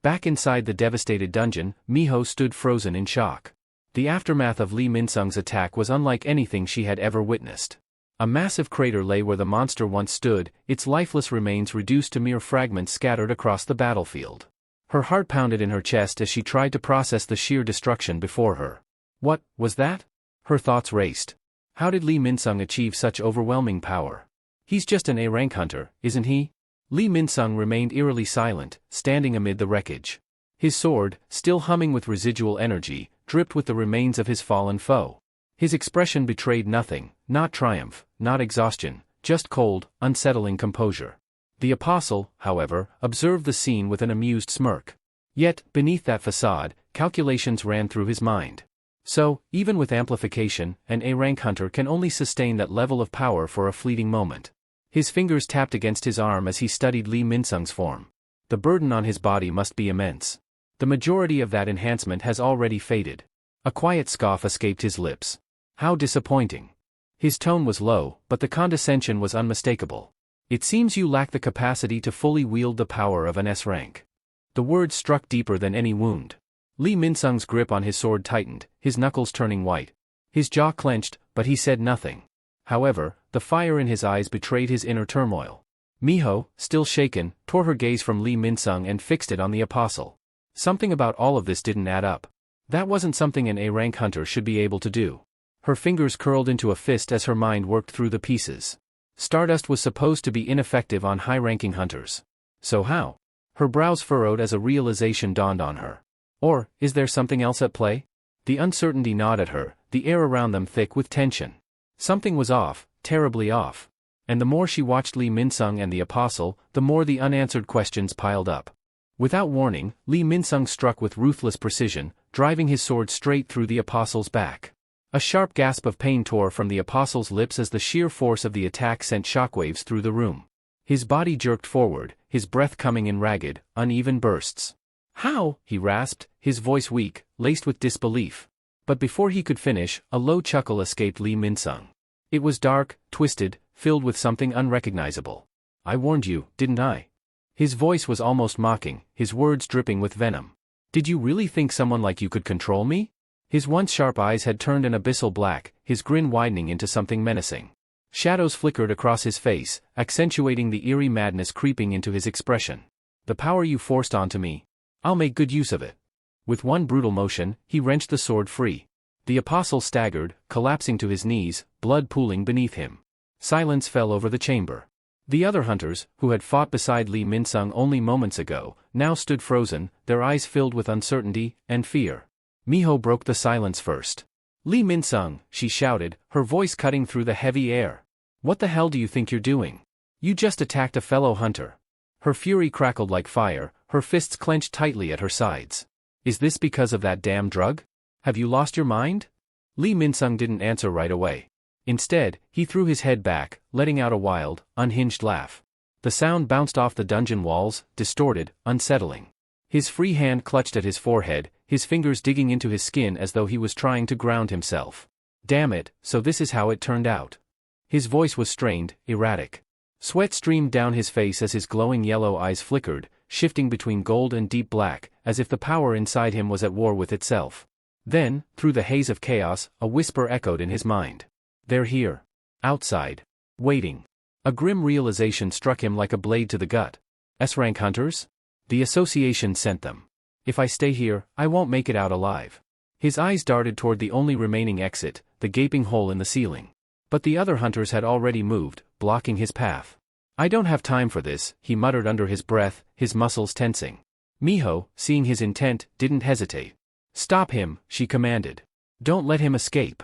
Back inside the devastated dungeon, Miho stood frozen in shock. The aftermath of Lee Min-sung's attack was unlike anything she had ever witnessed. A massive crater lay where the monster once stood, its lifeless remains reduced to mere fragments scattered across the battlefield. Her heart pounded in her chest as she tried to process the sheer destruction before her. What was that? Her thoughts raced. How did Lee Min-sung achieve such overwhelming power? He's just an A-rank hunter, isn't he? Lee Min-sung remained eerily silent, standing amid the wreckage. His sword, still humming with residual energy, dripped with the remains of his fallen foe. His expression betrayed nothing, not triumph, not exhaustion, just cold, unsettling composure. The apostle, however, observed the scene with an amused smirk. Yet, beneath that facade, calculations ran through his mind. So, even with amplification, an A-rank hunter can only sustain that level of power for a fleeting moment. His fingers tapped against his arm as he studied Lee Min-sung's form. The burden on his body must be immense. The majority of that enhancement has already faded. A quiet scoff escaped his lips. How disappointing. His tone was low, but the condescension was unmistakable. It seems you lack the capacity to fully wield the power of an S-rank. The words struck deeper than any wound. Lee Min-sung's grip on his sword tightened, his knuckles turning white. His jaw clenched, but he said nothing. However, the fire in his eyes betrayed his inner turmoil. Miho, still shaken, tore her gaze from Lee Min-sung and fixed it on the apostle. Something about all of this didn't add up. That wasn't something an A-rank hunter should be able to do. Her fingers curled into a fist as her mind worked through the pieces. Stardust was supposed to be ineffective on high-ranking hunters. So how? Her brows furrowed as a realization dawned on her. Or, is there something else at play? The uncertainty gnawed at her, the air around them thick with tension. Something was off, terribly off. And the more she watched Lee Min-sung and the apostle, the more the unanswered questions piled up. Without warning, Lee Min-sung struck with ruthless precision, driving his sword straight through the apostle's back. A sharp gasp of pain tore from the apostle's lips as the sheer force of the attack sent shockwaves through the room. His body jerked forward, his breath coming in ragged, uneven bursts. "How?" he rasped, his voice weak, laced with disbelief. But before he could finish, a low chuckle escaped Lee Min-sung. It was dark, twisted, filled with something unrecognizable. "I warned you, didn't I?" His voice was almost mocking, his words dripping with venom. "Did you really think someone like you could control me?" His once sharp eyes had turned an abyssal black, his grin widening into something menacing. Shadows flickered across his face, accentuating the eerie madness creeping into his expression. "The power you forced onto me. I'll make good use of it." With one brutal motion, he wrenched the sword free. The apostle staggered, collapsing to his knees, blood pooling beneath him. Silence fell over the chamber. The other hunters, who had fought beside Lee Min-sung only moments ago, now stood frozen, their eyes filled with uncertainty and fear. Miho broke the silence first. "Lee Min-sung," she shouted, her voice cutting through the heavy air. "What the hell do you think you're doing? You just attacked a fellow hunter." Her fury crackled like fire, her fists clenched tightly at her sides. "Is this because of that damn drug? Have you lost your mind?" Lee Min-sung didn't answer right away. Instead, he threw his head back, letting out a wild, unhinged laugh. The sound bounced off the dungeon walls, distorted, unsettling. His free hand clutched at his forehead, his fingers digging into his skin as though he was trying to ground himself. "Damn it, so this is how it turned out." His voice was strained, erratic. Sweat streamed down his face as his glowing yellow eyes flickered, shifting between gold and deep black, as if the power inside him was at war with itself. Then, through the haze of chaos, a whisper echoed in his mind. "They're here. Outside. Waiting." A grim realization struck him like a blade to the gut. S-rank hunters? The association sent them. If I stay here, I won't make it out alive. His eyes darted toward the only remaining exit, the gaping hole in the ceiling. But the other hunters had already moved, blocking his path. "I don't have time for this," he muttered under his breath, his muscles tensing. Miho, seeing his intent, didn't hesitate. "Stop him," she commanded. "Don't let him escape."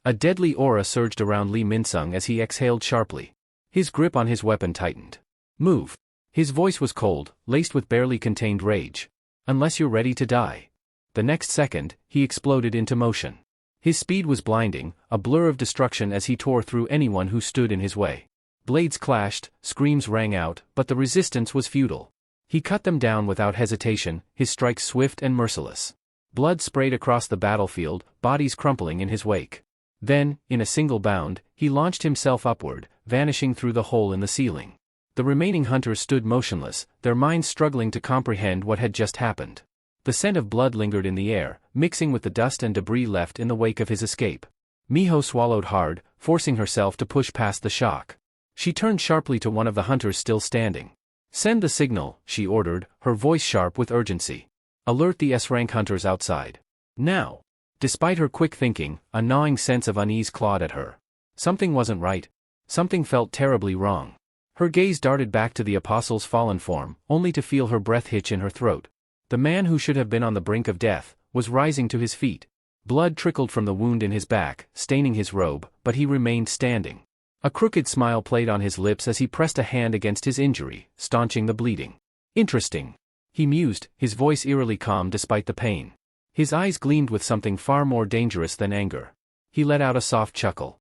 A deadly aura surged around Lee Min-sung as he exhaled sharply. His grip on his weapon tightened. "Move." His voice was cold, laced with barely contained rage. "Unless you're ready to die." The next second, he exploded into motion. His speed was blinding, a blur of destruction as he tore through anyone who stood in his way. Blades clashed, screams rang out, but the resistance was futile. He cut them down without hesitation, his strikes swift and merciless. Blood sprayed across the battlefield, bodies crumpling in his wake. Then, in a single bound, he launched himself upward, vanishing through the hole in the ceiling. The remaining hunters stood motionless, their minds struggling to comprehend what had just happened. The scent of blood lingered in the air, mixing with the dust and debris left in the wake of his escape. Miho swallowed hard, forcing herself to push past the shock. She turned sharply to one of the hunters still standing. "Send the signal," she ordered, her voice sharp with urgency. "Alert the S-rank hunters outside. Now." Despite her quick thinking, a gnawing sense of unease clawed at her. Something wasn't right. Something felt terribly wrong. Her gaze darted back to the apostle's fallen form, only to feel her breath hitch in her throat. The man who should have been on the brink of death was rising to his feet. Blood trickled from the wound in his back, staining his robe, but he remained standing. A crooked smile played on his lips as he pressed a hand against his injury, staunching the bleeding. "Interesting," he mused, his voice eerily calm despite the pain. His eyes gleamed with something far more dangerous than anger. He let out a soft chuckle.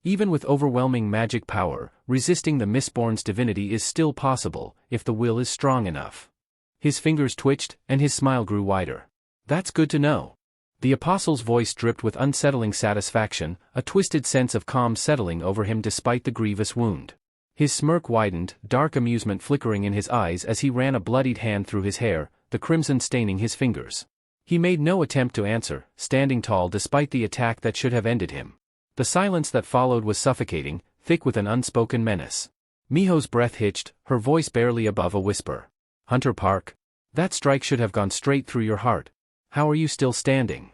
Even with overwhelming magic power, resisting the Mistborn's divinity is still possible, if the will is strong enough. His fingers twitched, and his smile grew wider. That's good to know. The apostle's voice dripped with unsettling satisfaction, a twisted sense of calm settling over him despite the grievous wound. His smirk widened, dark amusement flickering in his eyes as he ran a bloodied hand through his hair, the crimson staining his fingers. He made no attempt to answer, standing tall despite the attack that should have ended him. The silence that followed was suffocating, thick with an unspoken menace. Miho's breath hitched, her voice barely above a whisper. Hunter Park? That strike should have gone straight through your heart. How are you still standing?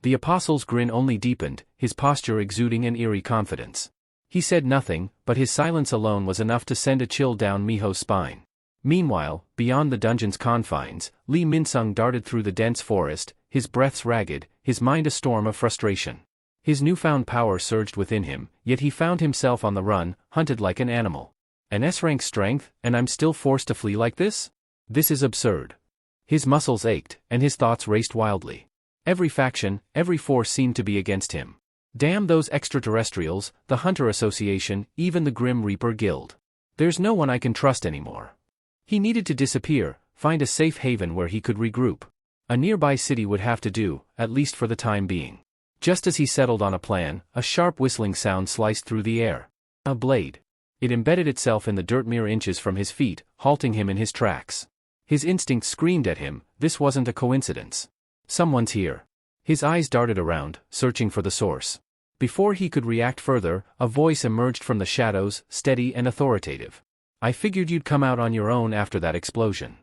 The apostle's grin only deepened, his posture exuding an eerie confidence. He said nothing, but his silence alone was enough to send a chill down Miho's spine. Meanwhile, beyond the dungeon's confines, Lee Min-sung darted through the dense forest, his breaths ragged, his mind a storm of frustration. His newfound power surged within him, yet he found himself on the run, hunted like an animal. An S-rank strength, and I'm still forced to flee like this? This is absurd. His muscles ached, and his thoughts raced wildly. Every faction, every force seemed to be against him. Damn those extraterrestrials, the Hunter Association, even the Grim Reaper Guild. There's no one I can trust anymore. He needed to disappear, find a safe haven where he could regroup. A nearby city would have to do, at least for the time being. Just as he settled on a plan, a sharp whistling sound sliced through the air. A blade. It embedded itself in the dirt mere inches from his feet, halting him in his tracks. His instincts screamed at him, this wasn't a coincidence. Someone's here. His eyes darted around, searching for the source. Before he could react further, a voice emerged from the shadows, steady and authoritative. I figured you'd come out on your own after that explosion.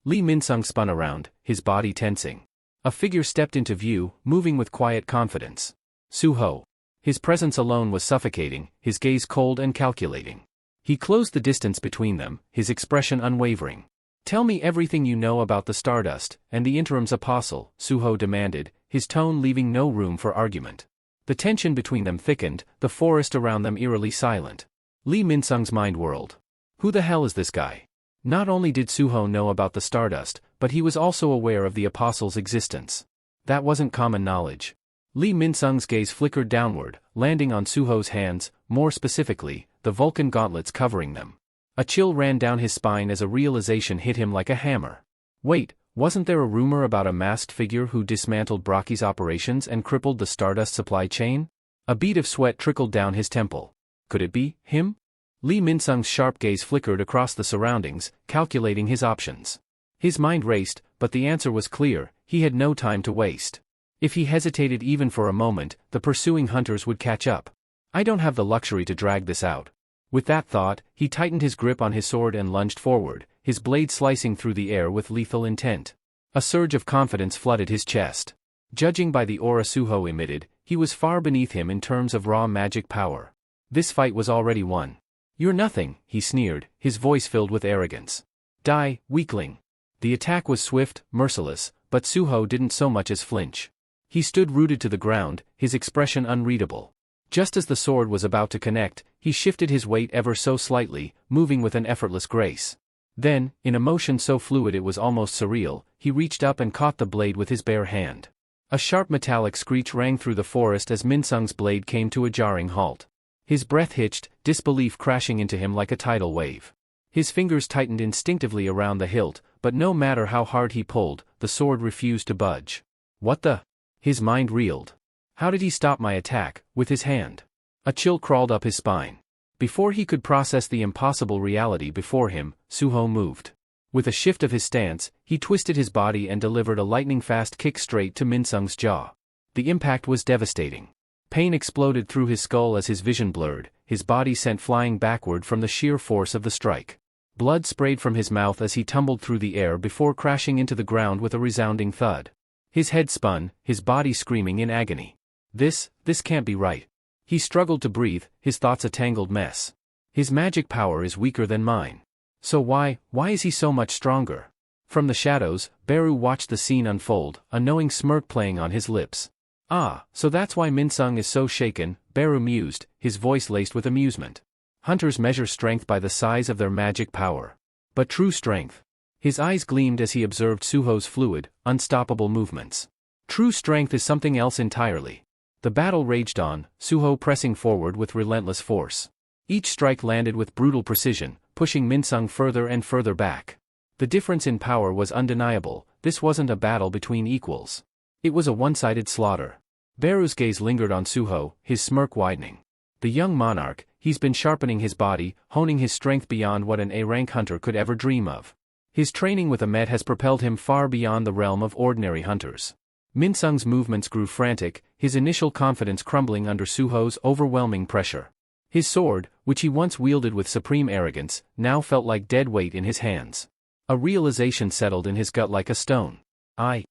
Lee Min-sung spun around, his body tensing. A figure stepped into view, moving with quiet confidence. Suho. His presence alone was suffocating, his gaze cold and calculating. He closed the distance between them, his expression unwavering. Tell me everything you know about the Stardust, and the Interim's apostle, Suho demanded, his tone leaving no room for argument. The tension between them thickened, the forest around them eerily silent. Lee Min-sung's mind whirled. Who the hell is this guy? Not only did Suho know about the Stardust, but he was also aware of the apostle's existence. That wasn't common knowledge. Lee Min-sung's gaze flickered downward, landing on Suho's hands, more specifically, the Vulcan gauntlets covering them. A chill ran down his spine as a realization hit him like a hammer. Wait, wasn't there a rumor about a masked figure who dismantled Brocky's operations and crippled the Stardust supply chain? A bead of sweat trickled down his temple. Could it be him? Lee Min-sung's sharp gaze flickered across the surroundings, calculating his options. His mind raced, but the answer was clear, he had no time to waste. If he hesitated even for a moment, the pursuing hunters would catch up. I don't have the luxury to drag this out. With that thought, he tightened his grip on his sword and lunged forward, his blade slicing through the air with lethal intent. A surge of confidence flooded his chest. Judging by the aura Suho emitted, he was far beneath him in terms of raw magic power. This fight was already won. You're nothing, he sneered, his voice filled with arrogance. Die, weakling. The attack was swift, merciless, but Suho didn't so much as flinch. He stood rooted to the ground, his expression unreadable. Just as the sword was about to connect, he shifted his weight ever so slightly, moving with an effortless grace. Then, in a motion so fluid it was almost surreal, he reached up and caught the blade with his bare hand. A sharp metallic screech rang through the forest as Min-sung's blade came to a jarring halt. His breath hitched, disbelief crashing into him like a tidal wave. His fingers tightened instinctively around the hilt, but no matter how hard he pulled, the sword refused to budge. What the? His mind reeled. How did he stop my attack, with his hand? A chill crawled up his spine. Before he could process the impossible reality before him, Suho moved. With a shift of his stance, he twisted his body and delivered a lightning-fast kick straight to Min-sung's jaw. The impact was devastating. Pain exploded through his skull as his vision blurred, his body sent flying backward from the sheer force of the strike. Blood sprayed from his mouth as he tumbled through the air before crashing into the ground with a resounding thud. His head spun, his body screaming in agony. This can't be right. He struggled to breathe, his thoughts a tangled mess. His magic power is weaker than mine. So why is he so much stronger? From the shadows, Beru watched the scene unfold, a knowing smirk playing on his lips. Ah, so that's why Min-sung is so shaken, Beru mused, his voice laced with amusement. Hunters measure strength by the size of their magic power. But true strength. His eyes gleamed as he observed Suho's fluid, unstoppable movements. True strength is something else entirely. The battle raged on, Suho pressing forward with relentless force. Each strike landed with brutal precision, pushing Minsung further and further back. The difference in power was undeniable. This wasn't a battle between equals. It was a one-sided slaughter. Beru's gaze lingered on Suho, his smirk widening. The young monarch, he's been sharpening his body, honing his strength beyond what an A-rank hunter could ever dream of. His training with Ahmet has propelled him far beyond the realm of ordinary hunters. Minsung's movements grew frantic, his initial confidence crumbling under Suho's overwhelming pressure. His sword, which he once wielded with supreme arrogance, now felt like dead weight in his hands. A realization settled in his gut like a stone. I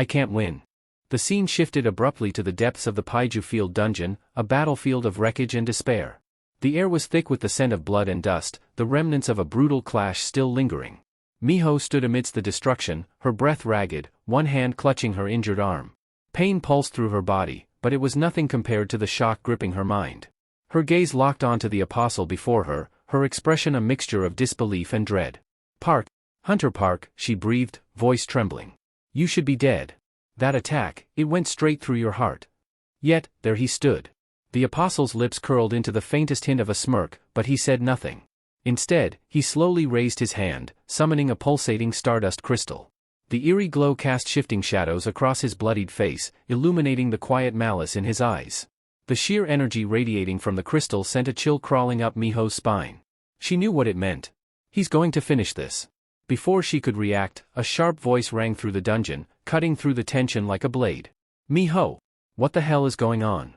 can't win. The scene shifted abruptly to the depths of the Paiju Field dungeon, a battlefield of wreckage and despair. The air was thick with the scent of blood and dust, the remnants of a brutal clash still lingering. Miho stood amidst the destruction, her breath ragged, one hand clutching her injured arm. Pain pulsed through her body, but it was nothing compared to the shock gripping her mind. Her gaze locked onto the apostle before her, her expression a mixture of disbelief and dread. "Park, Hunter Park," she breathed, voice trembling. "You should be dead. That attack, it went straight through your heart." Yet, there he stood. The apostle's lips curled into the faintest hint of a smirk, but he said nothing. Instead, he slowly raised his hand, summoning a pulsating stardust crystal. The eerie glow cast shifting shadows across his bloodied face, illuminating the quiet malice in his eyes. The sheer energy radiating from the crystal sent a chill crawling up Miho's spine. She knew what it meant. He's going to finish this. Before she could react, a sharp voice rang through the dungeon, cutting through the tension like a blade. "Miho! What the hell is going on?"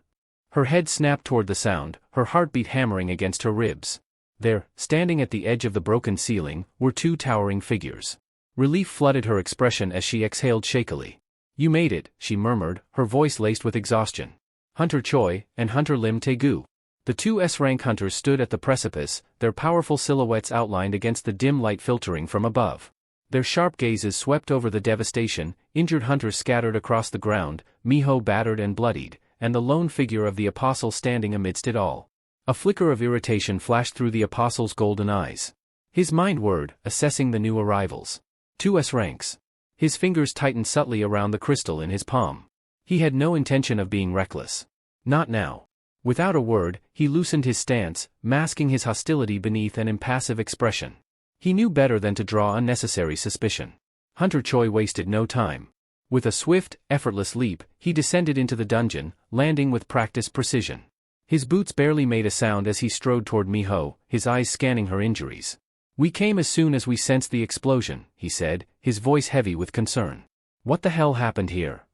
Her head snapped toward the sound, her heartbeat hammering against her ribs. There, standing at the edge of the broken ceiling, were two towering figures. Relief flooded her expression as she exhaled shakily. "You made it," she murmured, her voice laced with exhaustion. Hunter Choi, and Hunter Lim Taegu. The two S-rank hunters stood at the precipice, their powerful silhouettes outlined against the dim light filtering from above. Their sharp gazes swept over the devastation, injured hunters scattered across the ground, Miho battered and bloodied, and the lone figure of the apostle standing amidst it all. A flicker of irritation flashed through the apostle's golden eyes. His mind whirred, assessing the new arrivals. 2 S-ranks. His fingers tightened subtly around the crystal in his palm. He had no intention of being reckless. Not now. Without a word, he loosened his stance, masking his hostility beneath an impassive expression. He knew better than to draw unnecessary suspicion. Hunter Choi wasted no time. With a swift, effortless leap, he descended into the dungeon, landing with practiced precision. His boots barely made a sound as he strode toward Miho, his eyes scanning her injuries. "We came as soon as we sensed the explosion," he said, his voice heavy with concern. "What the hell happened here?"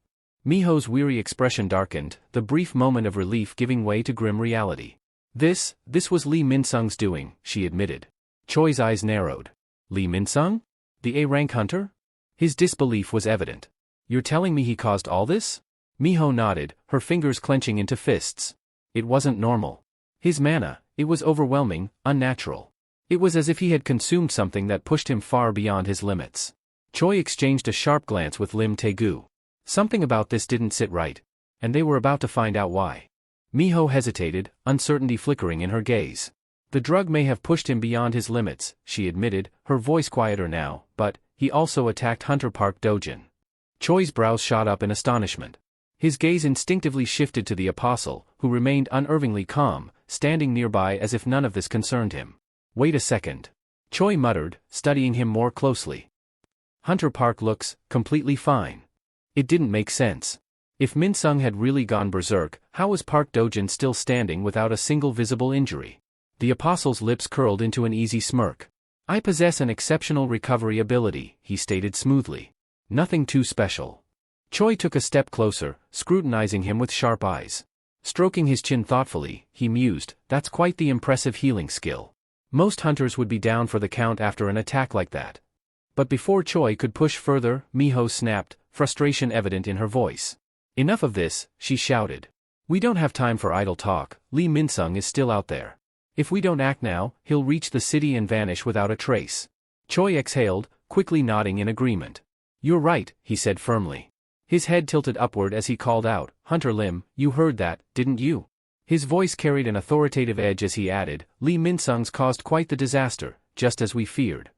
Miho's weary expression darkened, the brief moment of relief giving way to grim reality. This was Lee Minsung's doing," she admitted. Choi's eyes narrowed. "Lee Minsung? The A-rank hunter?" His disbelief was evident. "You're telling me he caused all this?" Miho nodded, her fingers clenching into fists. It wasn't normal. His mana, it was overwhelming, unnatural. It was as if he had consumed something that pushed him far beyond his limits. Choi exchanged a sharp glance with Lim Taegu. Something about this didn't sit right. And they were about to find out why. Miho hesitated, uncertainty flickering in her gaze. "The drug may have pushed him beyond his limits," she admitted, her voice quieter now, "but he also attacked Hunter Park Dojin." Choi's brows shot up in astonishment. His gaze instinctively shifted to the apostle, who remained unervingly calm, standing nearby as if none of this concerned him. "Wait a second." Choi muttered, studying him more closely. "Hunter Park looks completely fine." It didn't make sense. If Minsung had really gone berserk, how was Park Dojin still standing without a single visible injury? The apostle's lips curled into an easy smirk. "I possess an exceptional recovery ability," he stated smoothly. "Nothing too special." Choi took a step closer, scrutinizing him with sharp eyes. Stroking his chin thoughtfully, he mused, "That's quite the impressive healing skill. Most hunters would be down for the count after an attack like that." But before Choi could push further, Miho snapped, frustration evident in her voice. "Enough of this," she shouted. "We don't have time for idle talk. Lee Minsung is still out there. If we don't act now, he'll reach the city and vanish without a trace." Choi exhaled, quickly nodding in agreement. "You're right," he said firmly. His head tilted upward as he called out, "Hunter Lim, you heard that, didn't you?" His voice carried an authoritative edge as he added, "Lee Minsung's caused quite the disaster, just as we feared."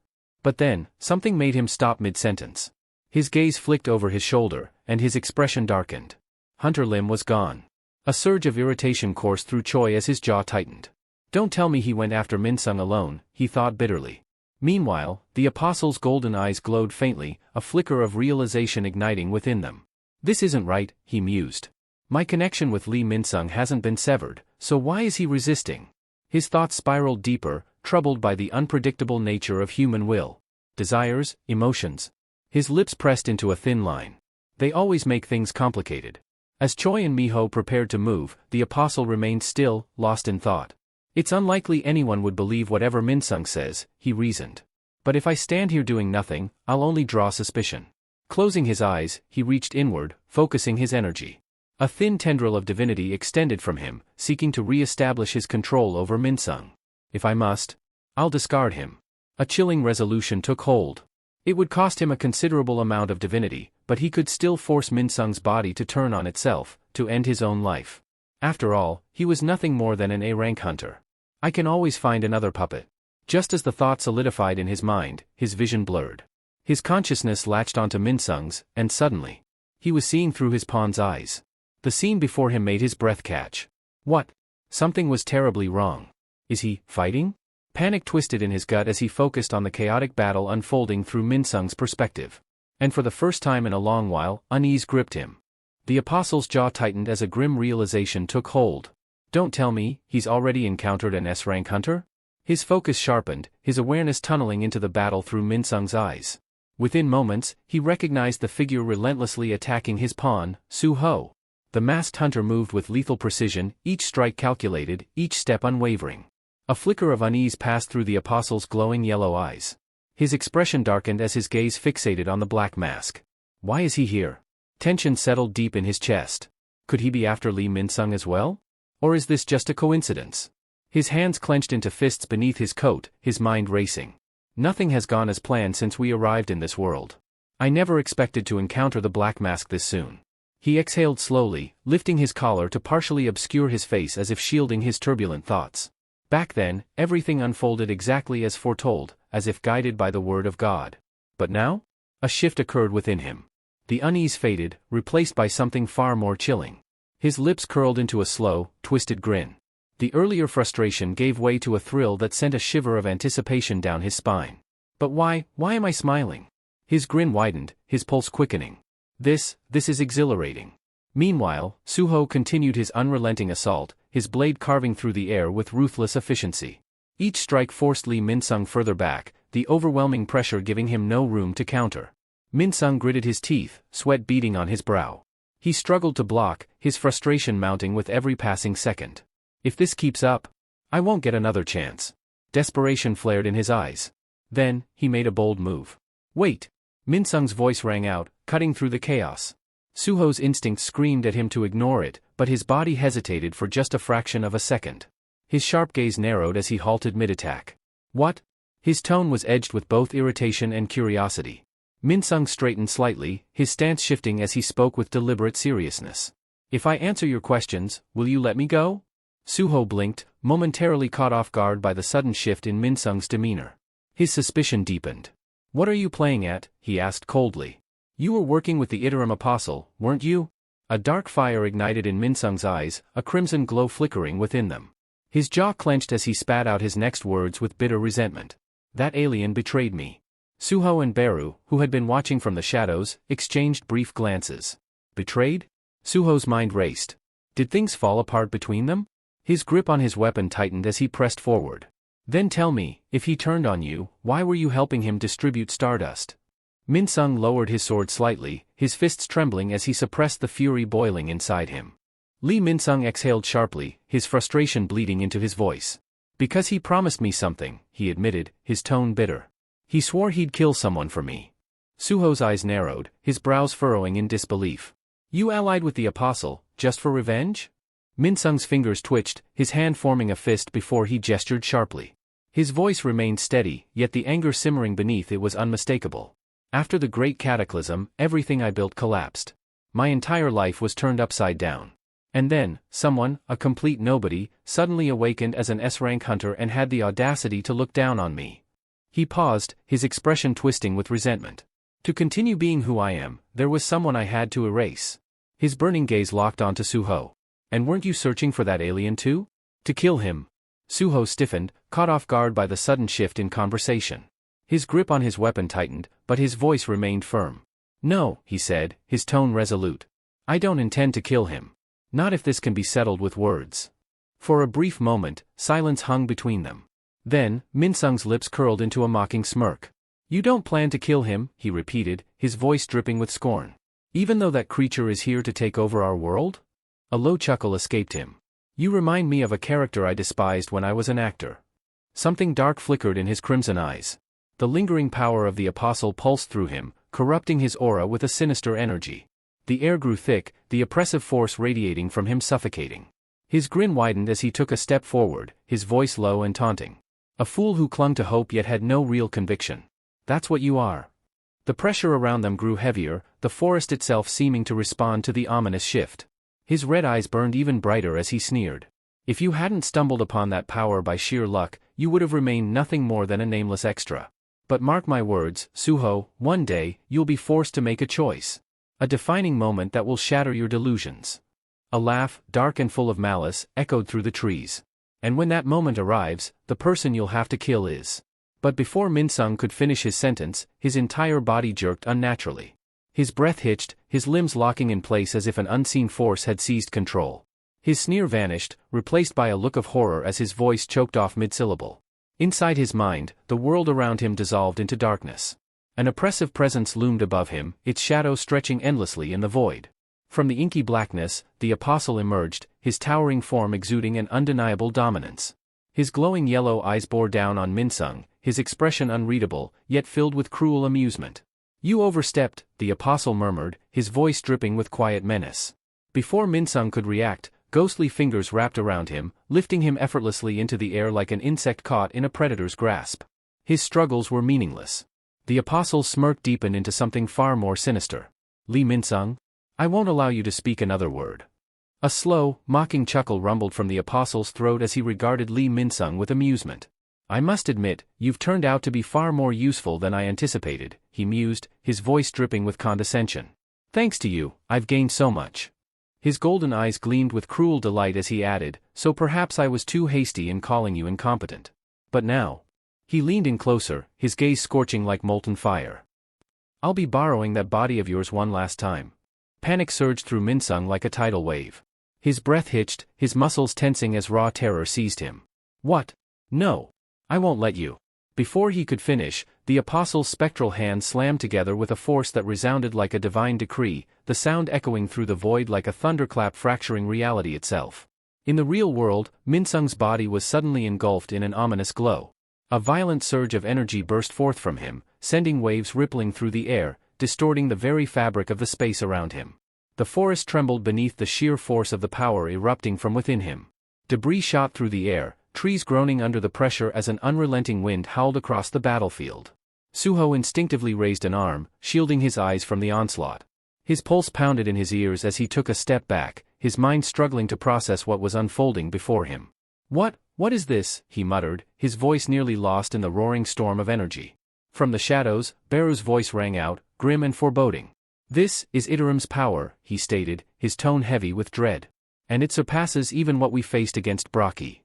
But then, something made him stop mid-sentence. His gaze flicked over his shoulder, and his expression darkened. Hunter Lim was gone. A surge of irritation coursed through Choi as his jaw tightened. Don't tell me he went after Minsung alone, he thought bitterly. Meanwhile, the apostle's golden eyes glowed faintly, a flicker of realization igniting within them. This isn't right, he mused. My connection with Lee Minsung hasn't been severed, so why is he resisting? His thoughts spiraled deeper, troubled by the unpredictable nature of human will. Desires, emotions. His lips pressed into a thin line. They always make things complicated. As Choi and Miho prepared to move, the apostle remained still, lost in thought. It's unlikely anyone would believe whatever Minsung says, he reasoned. But if I stand here doing nothing, I'll only draw suspicion. Closing his eyes, he reached inward, focusing his energy. A thin tendril of divinity extended from him, seeking to re-establish his control over Minsung. If I must, I'll discard him. A chilling resolution took hold. It would cost him a considerable amount of divinity, but he could still force Minsung's body to turn on itself, to end his own life. After all, he was nothing more than an A-rank hunter. I can always find another puppet. Just as the thought solidified in his mind, his vision blurred. His consciousness latched onto Minsung's, and suddenly, he was seeing through his pawn's eyes. The scene before him made his breath catch. What? Something was terribly wrong. Is he fighting? Panic twisted in his gut as he focused on the chaotic battle unfolding through Minsung's perspective. And for the first time in a long while, unease gripped him. The apostle's jaw tightened as a grim realization took hold. Don't tell me, he's already encountered an S-rank hunter? His focus sharpened, his awareness tunneling into the battle through Minsung's eyes. Within moments, he recognized the figure relentlessly attacking his pawn, Su-ho. The masked hunter moved with lethal precision, each strike calculated, each step unwavering. A flicker of unease passed through the apostle's glowing yellow eyes. His expression darkened as his gaze fixated on the black mask. Why is he here? Tension settled deep in his chest. Could he be after Lee Minsung as well? Or is this just a coincidence? His hands clenched into fists beneath his coat, his mind racing. Nothing has gone as planned since we arrived in this world. I never expected to encounter the black mask this soon. He exhaled slowly, lifting his collar to partially obscure his face as if shielding his turbulent thoughts. Back then, everything unfolded exactly as foretold, as if guided by the word of God. But now? A shift occurred within him. The unease faded, replaced by something far more chilling. His lips curled into a slow, twisted grin. The earlier frustration gave way to a thrill that sent a shiver of anticipation down his spine. But why am I smiling? His grin widened, his pulse quickening. This is exhilarating. Meanwhile, Su-ho continued his unrelenting assault, his blade carving through the air with ruthless efficiency. Each strike forced Lee Minsung further back, the overwhelming pressure giving him no room to counter. Minsung gritted his teeth, sweat beading on his brow. He struggled to block, his frustration mounting with every passing second. If this keeps up, I won't get another chance. Desperation flared in his eyes. Then, he made a bold move. Wait! Minsung's voice rang out, cutting through the chaos. Su-ho's instinct screamed at him to ignore it, but his body hesitated for just a fraction of a second. His sharp gaze narrowed as he halted mid-attack. What? His tone was edged with both irritation and curiosity. Minsung straightened slightly, his stance shifting as he spoke with deliberate seriousness. If I answer your questions, will you let me go? Su-ho blinked, momentarily caught off guard by the sudden shift in Minsung's demeanor. His suspicion deepened. What are you playing at? He asked coldly. You were working with the Iterum Apostle, weren't you? A dark fire ignited in Minsung's eyes, a crimson glow flickering within them. His jaw clenched as he spat out his next words with bitter resentment. That alien betrayed me. Su-ho and Beru, who had been watching from the shadows, exchanged brief glances. Betrayed? Su-ho's mind raced. Did things fall apart between them? His grip on his weapon tightened as he pressed forward. Then tell me, if he turned on you, why were you helping him distribute stardust? Minsung lowered his sword slightly, his fists trembling as he suppressed the fury boiling inside him. Lee Minsung exhaled sharply, his frustration bleeding into his voice. Because he promised me something, he admitted, his tone bitter. He swore he'd kill someone for me. Su-ho's eyes narrowed, his brows furrowing in disbelief. You allied with the Apostle, just for revenge? Minsung's fingers twitched, his hand forming a fist before he gestured sharply. His voice remained steady, yet the anger simmering beneath it was unmistakable. After the great cataclysm, everything I built collapsed. My entire life was turned upside down. And then, someone, a complete nobody, suddenly awakened as an S-rank hunter and had the audacity to look down on me. He paused, his expression twisting with resentment. To continue being who I am, there was someone I had to erase. His burning gaze locked onto Suho. And weren't you searching for that alien too? To kill him. Suho stiffened, caught off guard by the sudden shift in conversation. His grip on his weapon tightened, but his voice remained firm. No, he said, his tone resolute. I don't intend to kill him. Not if this can be settled with words. For a brief moment, silence hung between them. Then, Minsung's lips curled into a mocking smirk. You don't plan to kill him, he repeated, his voice dripping with scorn. Even though that creature is here to take over our world? A low chuckle escaped him. You remind me of a character I despised when I was an actor. Something dark flickered in his crimson eyes. The lingering power of the apostle pulsed through him, corrupting his aura with a sinister energy. The air grew thick, the oppressive force radiating from him suffocating. His grin widened as he took a step forward, his voice low and taunting. A fool who clung to hope yet had no real conviction. That's what you are. The pressure around them grew heavier, the forest itself seeming to respond to the ominous shift. His red eyes burned even brighter as he sneered. If you hadn't stumbled upon that power by sheer luck, you would have remained nothing more than a nameless extra. But mark my words, Suho, one day, you'll be forced to make a choice. A defining moment that will shatter your delusions. A laugh, dark and full of malice, echoed through the trees. And when that moment arrives, the person you'll have to kill is. But before Minsung could finish his sentence, his entire body jerked unnaturally. His breath hitched, his limbs locking in place as if an unseen force had seized control. His sneer vanished, replaced by a look of horror as his voice choked off mid-syllable. Inside his mind, the world around him dissolved into darkness. An oppressive presence loomed above him, its shadow stretching endlessly in the void. From the inky blackness, the apostle emerged, his towering form exuding an undeniable dominance. His glowing yellow eyes bore down on Minsung, his expression unreadable, yet filled with cruel amusement. You overstepped, the apostle murmured, his voice dripping with quiet menace. Before Minsung could react, ghostly fingers wrapped around him, lifting him effortlessly into the air like an insect caught in a predator's grasp. His struggles were meaningless. The apostle's smirk deepened into something far more sinister. Lee Minsung? I won't allow you to speak another word. A slow, mocking chuckle rumbled from the apostle's throat as he regarded Lee Minsung with amusement. I must admit, you've turned out to be far more useful than I anticipated, he mused, his voice dripping with condescension. Thanks to you, I've gained so much. His golden eyes gleamed with cruel delight as he added, so perhaps I was too hasty in calling you incompetent. But now. He leaned in closer, his gaze scorching like molten fire. I'll be borrowing that body of yours one last time. Panic surged through Minsung like a tidal wave. His breath hitched, his muscles tensing as raw terror seized him. What? No. I won't let you. Before he could finish, the apostle's spectral hands slammed together with a force that resounded like a divine decree, the sound echoing through the void like a thunderclap fracturing reality itself. In the real world, Minsung's body was suddenly engulfed in an ominous glow. A violent surge of energy burst forth from him, sending waves rippling through the air, distorting the very fabric of the space around him. The forest trembled beneath the sheer force of the power erupting from within him. Debris shot through the air, trees groaning under the pressure as an unrelenting wind howled across the battlefield. Suho instinctively raised an arm, shielding his eyes from the onslaught. His pulse pounded in his ears as he took a step back, his mind struggling to process what was unfolding before him. What is this? He muttered, his voice nearly lost in the roaring storm of energy. From the shadows, Beru's voice rang out, grim and foreboding. This is Iterim's power, he stated, his tone heavy with dread. And it surpasses even what we faced against Braki.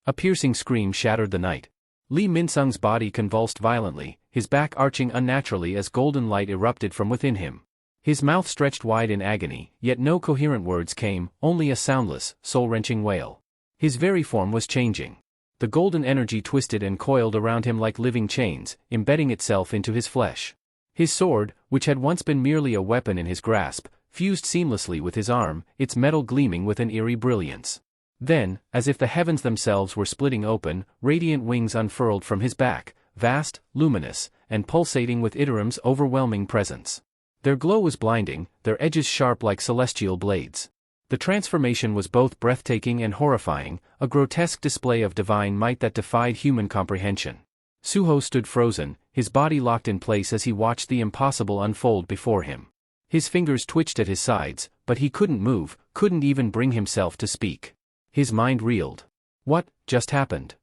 A piercing scream shattered the night. Lee Minsung's body convulsed violently, his back arching unnaturally as golden light erupted from within him. His mouth stretched wide in agony, yet no coherent words came, only a soundless, soul-wrenching wail. His very form was changing. The golden energy twisted and coiled around him like living chains, embedding itself into his flesh. His sword, which had once been merely a weapon in his grasp, fused seamlessly with his arm, its metal gleaming with an eerie brilliance. Then, as if the heavens themselves were splitting open, radiant wings unfurled from his back, vast, luminous, and pulsating with Iterim's overwhelming presence. Their glow was blinding, their edges sharp like celestial blades. The transformation was both breathtaking and horrifying, a grotesque display of divine might that defied human comprehension. Suho stood frozen, his body locked in place as he watched the impossible unfold before him. His fingers twitched at his sides, but he couldn't move, couldn't even bring himself to speak. His mind reeled. What just happened?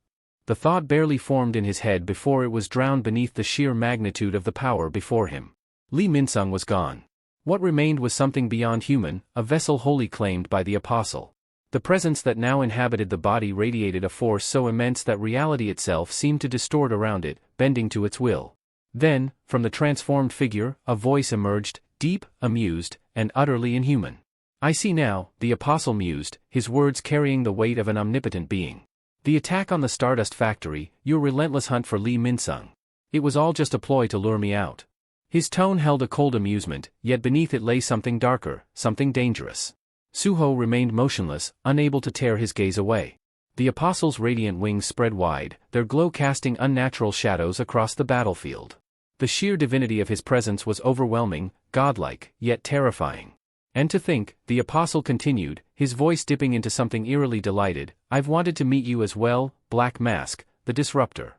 The thought barely formed in his head before it was drowned beneath the sheer magnitude of the power before him. Lee Min-sung was gone. What remained was something beyond human, a vessel wholly claimed by the apostle. The presence that now inhabited the body radiated a force so immense that reality itself seemed to distort around it, bending to its will. Then, from the transformed figure, a voice emerged, deep, amused, and utterly inhuman. "I see now," the apostle mused, his words carrying the weight of an omnipotent being. "The attack on the Stardust Factory, your relentless hunt for Lee Min-sung. It was all just a ploy to lure me out." His tone held a cold amusement, yet beneath it lay something darker, something dangerous. Suho remained motionless, unable to tear his gaze away. The apostle's radiant wings spread wide, their glow casting unnatural shadows across the battlefield. The sheer divinity of his presence was overwhelming, godlike, yet terrifying. "And to think," the apostle continued, his voice dipping into something eerily delighted, "I've wanted to meet you as well, Black Mask, the disruptor."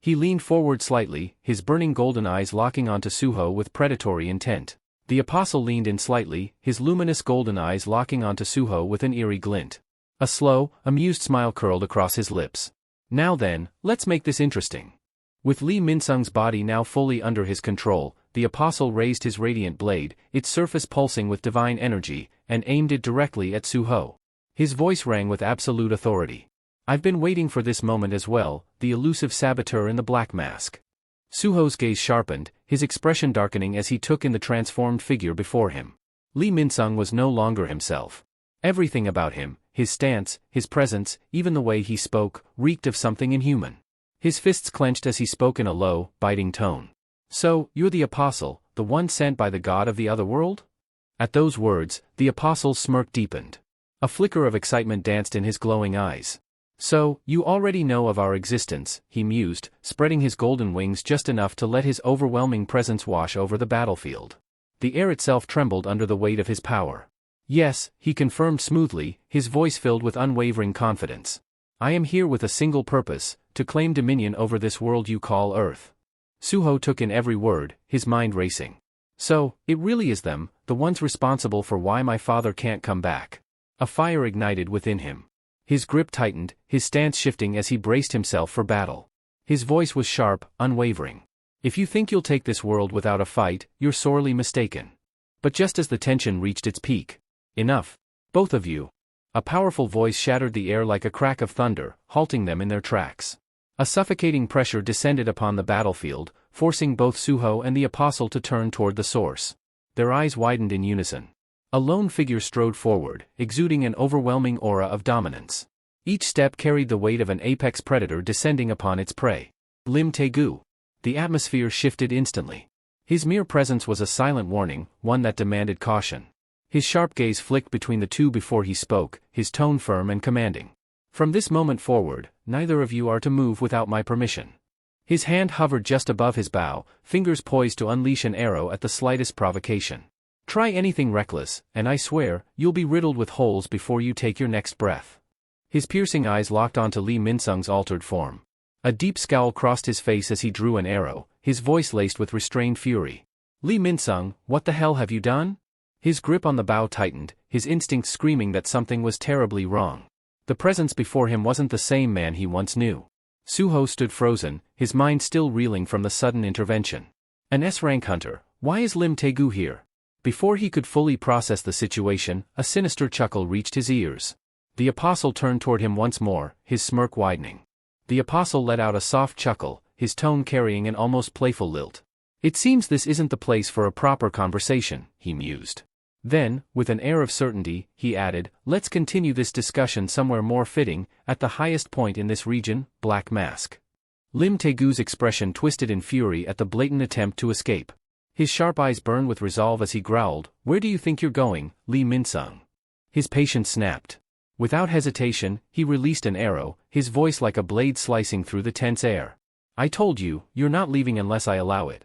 He leaned forward slightly, his burning golden eyes locking onto Suho with predatory intent. The apostle leaned in slightly, his luminous golden eyes locking onto Suho with an eerie glint. A slow, amused smile curled across his lips. "Now then, let's make this interesting." With Lee Min-sung's body now fully under his control, the apostle raised his radiant blade, its surface pulsing with divine energy, and aimed it directly at Suho. His voice rang with absolute authority. "I've been waiting for this moment as well, the elusive saboteur in the black mask." Suho's gaze sharpened, his expression darkening as he took in the transformed figure before him. Lee Min-sung was no longer himself. Everything about him, his stance, his presence, even the way he spoke, reeked of something inhuman. His fists clenched as he spoke in a low, biting tone. "So, you're the apostle, the one sent by the god of the other world?" At those words, the apostle's smirk deepened. A flicker of excitement danced in his glowing eyes. "So, you already know of our existence," he mused, spreading his golden wings just enough to let his overwhelming presence wash over the battlefield. The air itself trembled under the weight of his power. "Yes," he confirmed smoothly, his voice filled with unwavering confidence. "I am here with a single purpose, to claim dominion over this world you call Earth." Suho took in every word, his mind racing. "So, it really is them, the ones responsible for why my father can't come back." A fire ignited within him. His grip tightened, his stance shifting as he braced himself for battle. His voice was sharp, unwavering. "If you think you'll take this world without a fight, you're sorely mistaken." But just as the tension reached its peak, "Enough. Both of you." A powerful voice shattered the air like a crack of thunder, halting them in their tracks. A suffocating pressure descended upon the battlefield, forcing both Suho and the apostle to turn toward the source. Their eyes widened in unison. A lone figure strode forward, exuding an overwhelming aura of dominance. Each step carried the weight of an apex predator descending upon its prey. Lim Taegu. The atmosphere shifted instantly. His mere presence was a silent warning, one that demanded caution. His sharp gaze flicked between the two before he spoke, his tone firm and commanding. "From this moment forward, neither of you are to move without my permission." His hand hovered just above his bow, fingers poised to unleash an arrow at the slightest provocation. "Try anything reckless, and I swear, you'll be riddled with holes before you take your next breath." His piercing eyes locked onto Lee Min-sung's altered form. A deep scowl crossed his face as he drew an arrow, his voice laced with restrained fury. "Lee Min-sung, what the hell have you done?" His grip on the bow tightened, his instincts screaming that something was terribly wrong. The presence before him wasn't the same man he once knew. Suho stood frozen, his mind still reeling from the sudden intervention. An S-rank hunter, why is Lim Taegu here? Before he could fully process the situation, a sinister chuckle reached his ears. The apostle turned toward him once more, his smirk widening. The apostle let out a soft chuckle, his tone carrying an almost playful lilt. "It seems this isn't the place for a proper conversation," he mused. Then, with an air of certainty, he added, "Let's continue this discussion somewhere more fitting, at the highest point in this region, Black Mask." Lim Taegu's expression twisted in fury at the blatant attempt to escape. His sharp eyes burned with resolve as he growled, "Where do you think you're going, Lee Min-sung?" His patience snapped. Without hesitation, he released an arrow, his voice like a blade slicing through the tense air. "I told you, you're not leaving unless I allow it."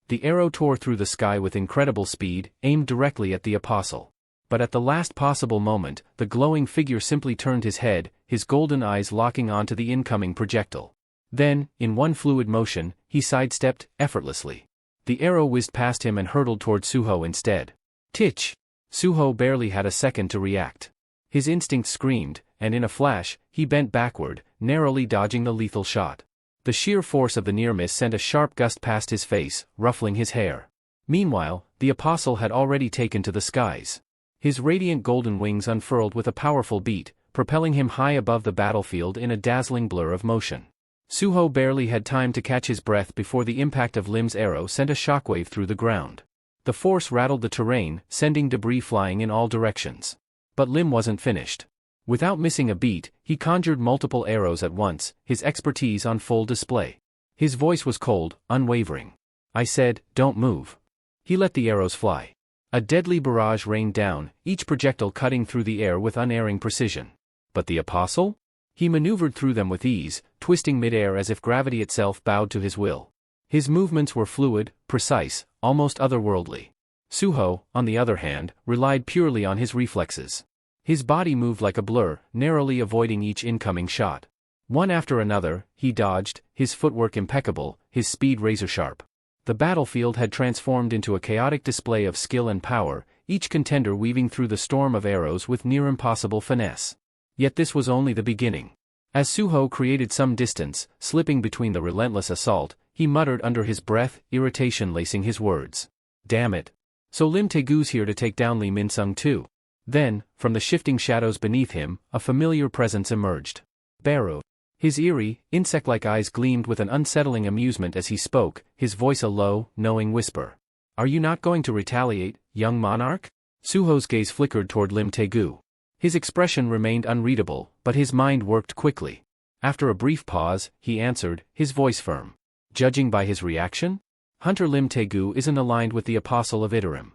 The arrow tore through the sky with incredible speed, aimed directly at the apostle. But at the last possible moment, the glowing figure simply turned his head, his golden eyes locking onto the incoming projectile. Then, in one fluid motion, he sidestepped, effortlessly. The arrow whizzed past him and hurtled toward Suho instead. "Titch!" Suho barely had a second to react. His instinct screamed, and in a flash, he bent backward, narrowly dodging the lethal shot. The sheer force of the near miss sent a sharp gust past his face, ruffling his hair. Meanwhile, the apostle had already taken to the skies. His radiant golden wings unfurled with a powerful beat, propelling him high above the battlefield in a dazzling blur of motion. Suho barely had time to catch his breath before the impact of Lim's arrow sent a shockwave through the ground. The force rattled the terrain, sending debris flying in all directions. But Lim wasn't finished. Without missing a beat, he conjured multiple arrows at once, his expertise on full display. His voice was cold, unwavering. I said, "Don't move." He let the arrows fly. A deadly barrage rained down, each projectile cutting through the air with unerring precision. But the apostle? He maneuvered through them with ease, twisting mid-air as if gravity itself bowed to his will. His movements were fluid, precise, almost otherworldly. Suho, on the other hand, relied purely on his reflexes. His body moved like a blur, narrowly avoiding each incoming shot. One after another, he dodged, his footwork impeccable, his speed razor-sharp. The battlefield had transformed into a chaotic display of skill and power, each contender weaving through the storm of arrows with near-impossible finesse. Yet this was only the beginning. As Suho created some distance, slipping between the relentless assault, he muttered under his breath, irritation lacing his words. Damn it. So Lim Taegu's here to take down Lee Min-sung too. Then, from the shifting shadows beneath him, a familiar presence emerged. Barrow. His eerie, insect-like eyes gleamed with an unsettling amusement as he spoke, his voice a low, knowing whisper. Are you not going to retaliate, young monarch? Suho's gaze flickered toward Lim Taegu. His expression remained unreadable, but his mind worked quickly. After a brief pause, he answered, his voice firm. Judging by his reaction? Hunter Lim Taegu isn't aligned with the apostle of Iterim.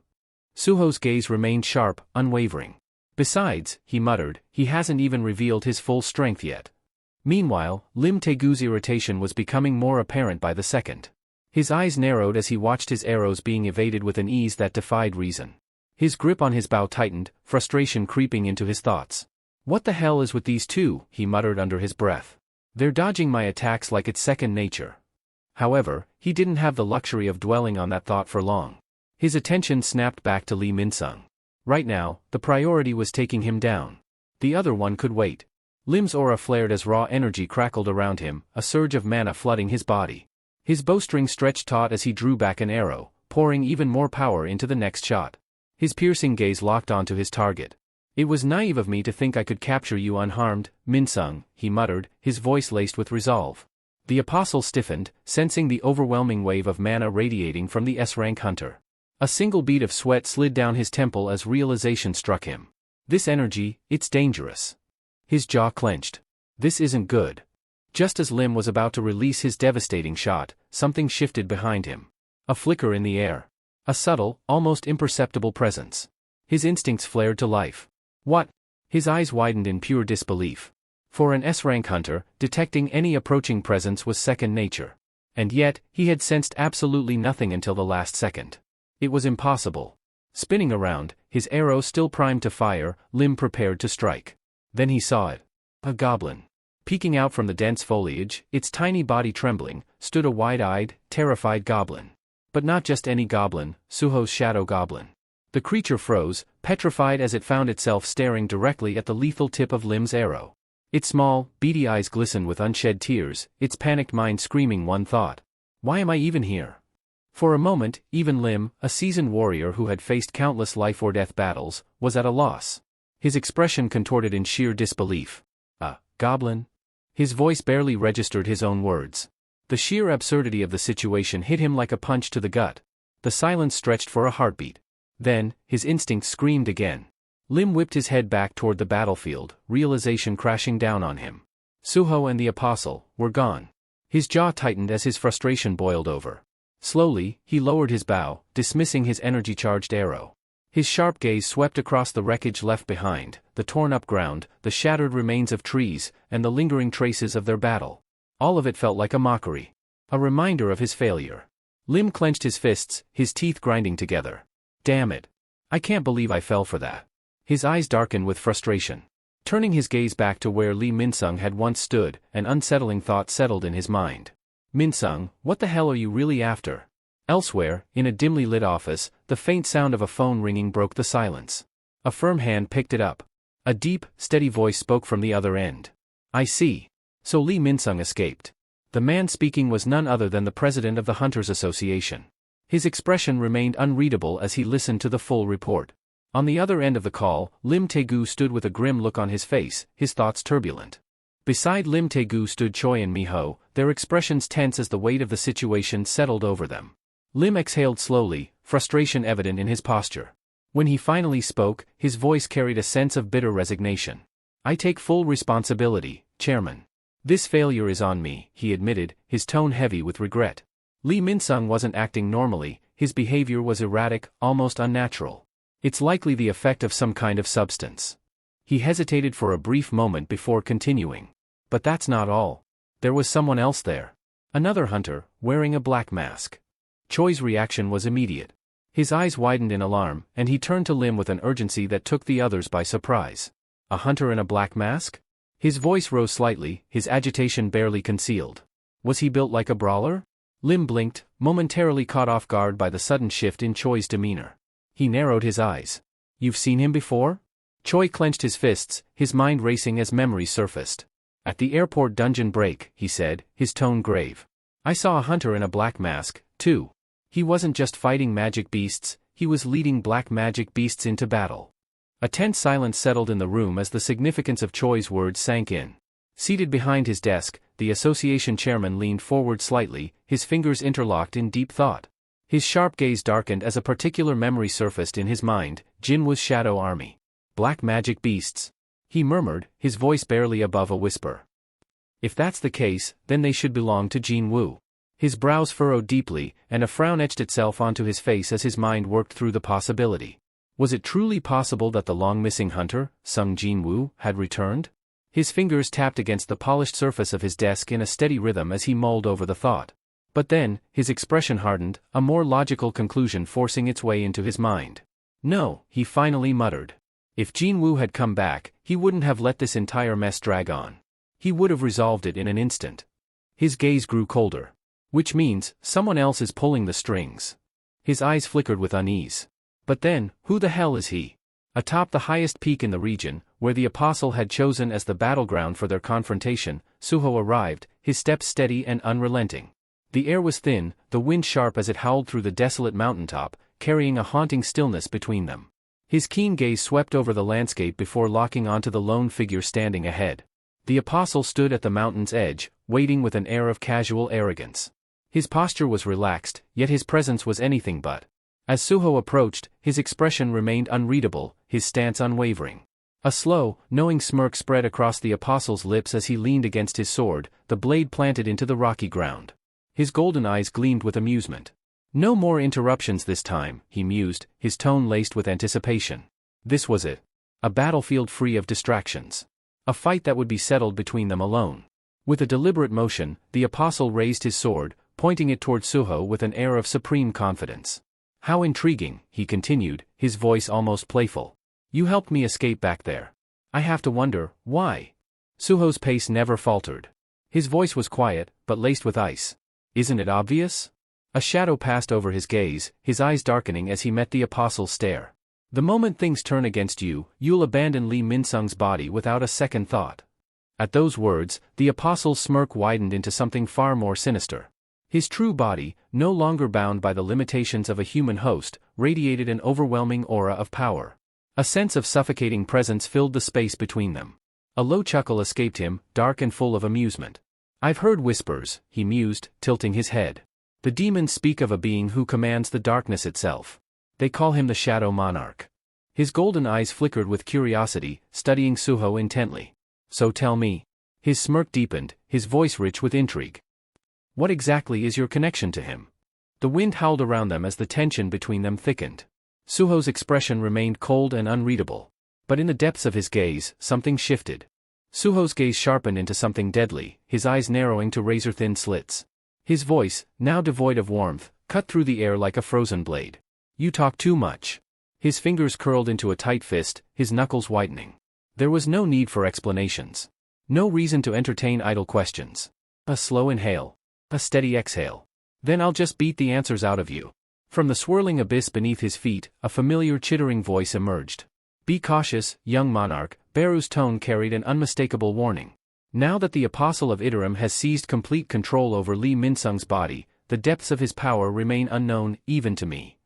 Suho's gaze remained sharp, unwavering. Besides, he muttered, he hasn't even revealed his full strength yet. Meanwhile, Lim Taegu's irritation was becoming more apparent by the second. His eyes narrowed as he watched his arrows being evaded with an ease that defied reason. His grip on his bow tightened, frustration creeping into his thoughts. What the hell is with these two? He muttered under his breath. They're dodging my attacks like it's second nature. However, he didn't have the luxury of dwelling on that thought for long. His attention snapped back to Lee Min-sung. Right now, the priority was taking him down. The other one could wait. Lim's aura flared as raw energy crackled around him, a surge of mana flooding his body. His bowstring stretched taut as he drew back an arrow, pouring even more power into the next shot. His piercing gaze locked onto his target. It was naive of me to think I could capture you unharmed, Min-sung, he muttered, his voice laced with resolve. The apostle stiffened, sensing the overwhelming wave of mana radiating from the S-rank hunter. A single bead of sweat slid down his temple as realization struck him. This energy, it's dangerous. His jaw clenched. This isn't good. Just as Lim was about to release his devastating shot, something shifted behind him. A flicker in the air. A subtle, almost imperceptible presence. His instincts flared to life. What? His eyes widened in pure disbelief. For an S-rank hunter, detecting any approaching presence was second nature. And yet, he had sensed absolutely nothing until the last second. It was impossible. Spinning around, his arrow still primed to fire, Lim prepared to strike. Then he saw it. A goblin. Peeking out from the dense foliage, its tiny body trembling, stood a wide-eyed, terrified goblin. But not just any goblin, Suho's shadow goblin. The creature froze, petrified as it found itself staring directly at the lethal tip of Lim's arrow. Its small, beady eyes glistened with unshed tears, its panicked mind screaming one thought. Why am I even here? For a moment, even Lim, a seasoned warrior who had faced countless life-or-death battles, was at a loss. His expression contorted in sheer disbelief. A goblin? His voice barely registered his own words. The sheer absurdity of the situation hit him like a punch to the gut. The silence stretched for a heartbeat. Then, his instincts screamed again. Lim whipped his head back toward the battlefield, realization crashing down on him. Suho and the apostle were gone. His jaw tightened as his frustration boiled over. Slowly, he lowered his bow, dismissing his energy-charged arrow. His sharp gaze swept across the wreckage left behind, the torn-up ground, the shattered remains of trees, and the lingering traces of their battle. All of it felt like a mockery. A reminder of his failure. Lim clenched his fists, his teeth grinding together. Damn it. I can't believe I fell for that. His eyes darkened with frustration. Turning his gaze back to where Lee Min-sung had once stood, an unsettling thought settled in his mind. Min-sung, what the hell are you really after? Elsewhere, in a dimly lit office, the faint sound of a phone ringing broke the silence. A firm hand picked it up. A deep, steady voice spoke from the other end. I see. So Lee Min-sung escaped. The man speaking was none other than the president of the Hunters Association. His expression remained unreadable as he listened to the full report. On the other end of the call, Lim Taegu stood with a grim look on his face, his thoughts turbulent. Beside Lim Taegu stood Choi and Miho, their expressions tense as the weight of the situation settled over them. Lim exhaled slowly, frustration evident in his posture. When he finally spoke, his voice carried a sense of bitter resignation. "I take full responsibility, Chairman. This failure is on me," he admitted, his tone heavy with regret. Lee Min-sung wasn't acting normally, his behavior was erratic, almost unnatural. "It's likely the effect of some kind of substance." He hesitated for a brief moment before continuing. "But that's not all. There was someone else there. Another hunter, wearing a black mask." Choi's reaction was immediate. His eyes widened in alarm, and he turned to Lim with an urgency that took the others by surprise. "A hunter in a black mask?" His voice rose slightly, his agitation barely concealed. "Was he built like a brawler?" Lim blinked, momentarily caught off guard by the sudden shift in Choi's demeanor. He narrowed his eyes. "You've seen him before?" Choi clenched his fists, his mind racing as memories surfaced. "At the airport dungeon break," he said, his tone grave. "I saw a hunter in a black mask, too. He wasn't just fighting magic beasts, he was leading black magic beasts into battle." A tense silence settled in the room as the significance of Choi's words sank in. Seated behind his desk, the association chairman leaned forward slightly, his fingers interlocked in deep thought. His sharp gaze darkened as a particular memory surfaced in his mind: Jinwoo's shadow army. Black magic beasts. He murmured, his voice barely above a whisper. "If that's the case, then they should belong to Jinwoo." His brows furrowed deeply, and a frown etched itself onto his face as his mind worked through the possibility. Was it truly possible that the long-missing hunter, Sung Jinwoo, had returned? His fingers tapped against the polished surface of his desk in a steady rhythm as he mulled over the thought. But then, his expression hardened, a more logical conclusion forcing its way into his mind. "No," he finally muttered. If Jinwoo had come back, he wouldn't have let this entire mess drag on. He would have resolved it in an instant. His gaze grew colder. "Which means, someone else is pulling the strings." His eyes flickered with unease. But then, who the hell is he? Atop the highest peak in the region, where the apostle had chosen as the battleground for their confrontation, Suho arrived, his steps steady and unrelenting. The air was thin, the wind sharp as it howled through the desolate mountaintop, carrying a haunting stillness between them. His keen gaze swept over the landscape before locking onto the lone figure standing ahead. The apostle stood at the mountain's edge, waiting with an air of casual arrogance. His posture was relaxed, yet his presence was anything but. As Suho approached, his expression remained unreadable, his stance unwavering. A slow, knowing smirk spread across the apostle's lips as he leaned against his sword, the blade planted into the rocky ground. His golden eyes gleamed with amusement. "No more interruptions this time," he mused, his tone laced with anticipation. This was it. A battlefield free of distractions. A fight that would be settled between them alone. With a deliberate motion, the apostle raised his sword, pointing it toward Suho with an air of supreme confidence. "How intriguing," he continued, his voice almost playful. "You helped me escape back there. I have to wonder, why?" Suho's pace never faltered. His voice was quiet, but laced with ice. "Isn't it obvious?" A shadow passed over his gaze, his eyes darkening as he met the apostle's stare. "The moment things turn against you, you'll abandon Lee Min-sung's body without a second thought." At those words, the apostle's smirk widened into something far more sinister. His true body, no longer bound by the limitations of a human host, radiated an overwhelming aura of power. A sense of suffocating presence filled the space between them. A low chuckle escaped him, dark and full of amusement. "I've heard whispers," he mused, tilting his head. "The demons speak of a being who commands the darkness itself. They call him the Shadow Monarch." His golden eyes flickered with curiosity, studying Suho intently. "So tell me." His smirk deepened, his voice rich with intrigue. "What exactly is your connection to him?" The wind howled around them as the tension between them thickened. Suho's expression remained cold and unreadable. But in the depths of his gaze, something shifted. Suho's gaze sharpened into something deadly, his eyes narrowing to razor-thin slits. His voice, now devoid of warmth, cut through the air like a frozen blade. "You talk too much." His fingers curled into a tight fist, his knuckles whitening. There was no need for explanations. No reason to entertain idle questions. A slow inhale. A steady exhale. "Then I'll just beat the answers out of you." From the swirling abyss beneath his feet, a familiar chittering voice emerged. "Be cautious, young monarch," Beru's tone carried an unmistakable warning. Now that the apostle of Iterum has seized complete control over Lee Min-sung's body, the depths of his power remain unknown, even to me.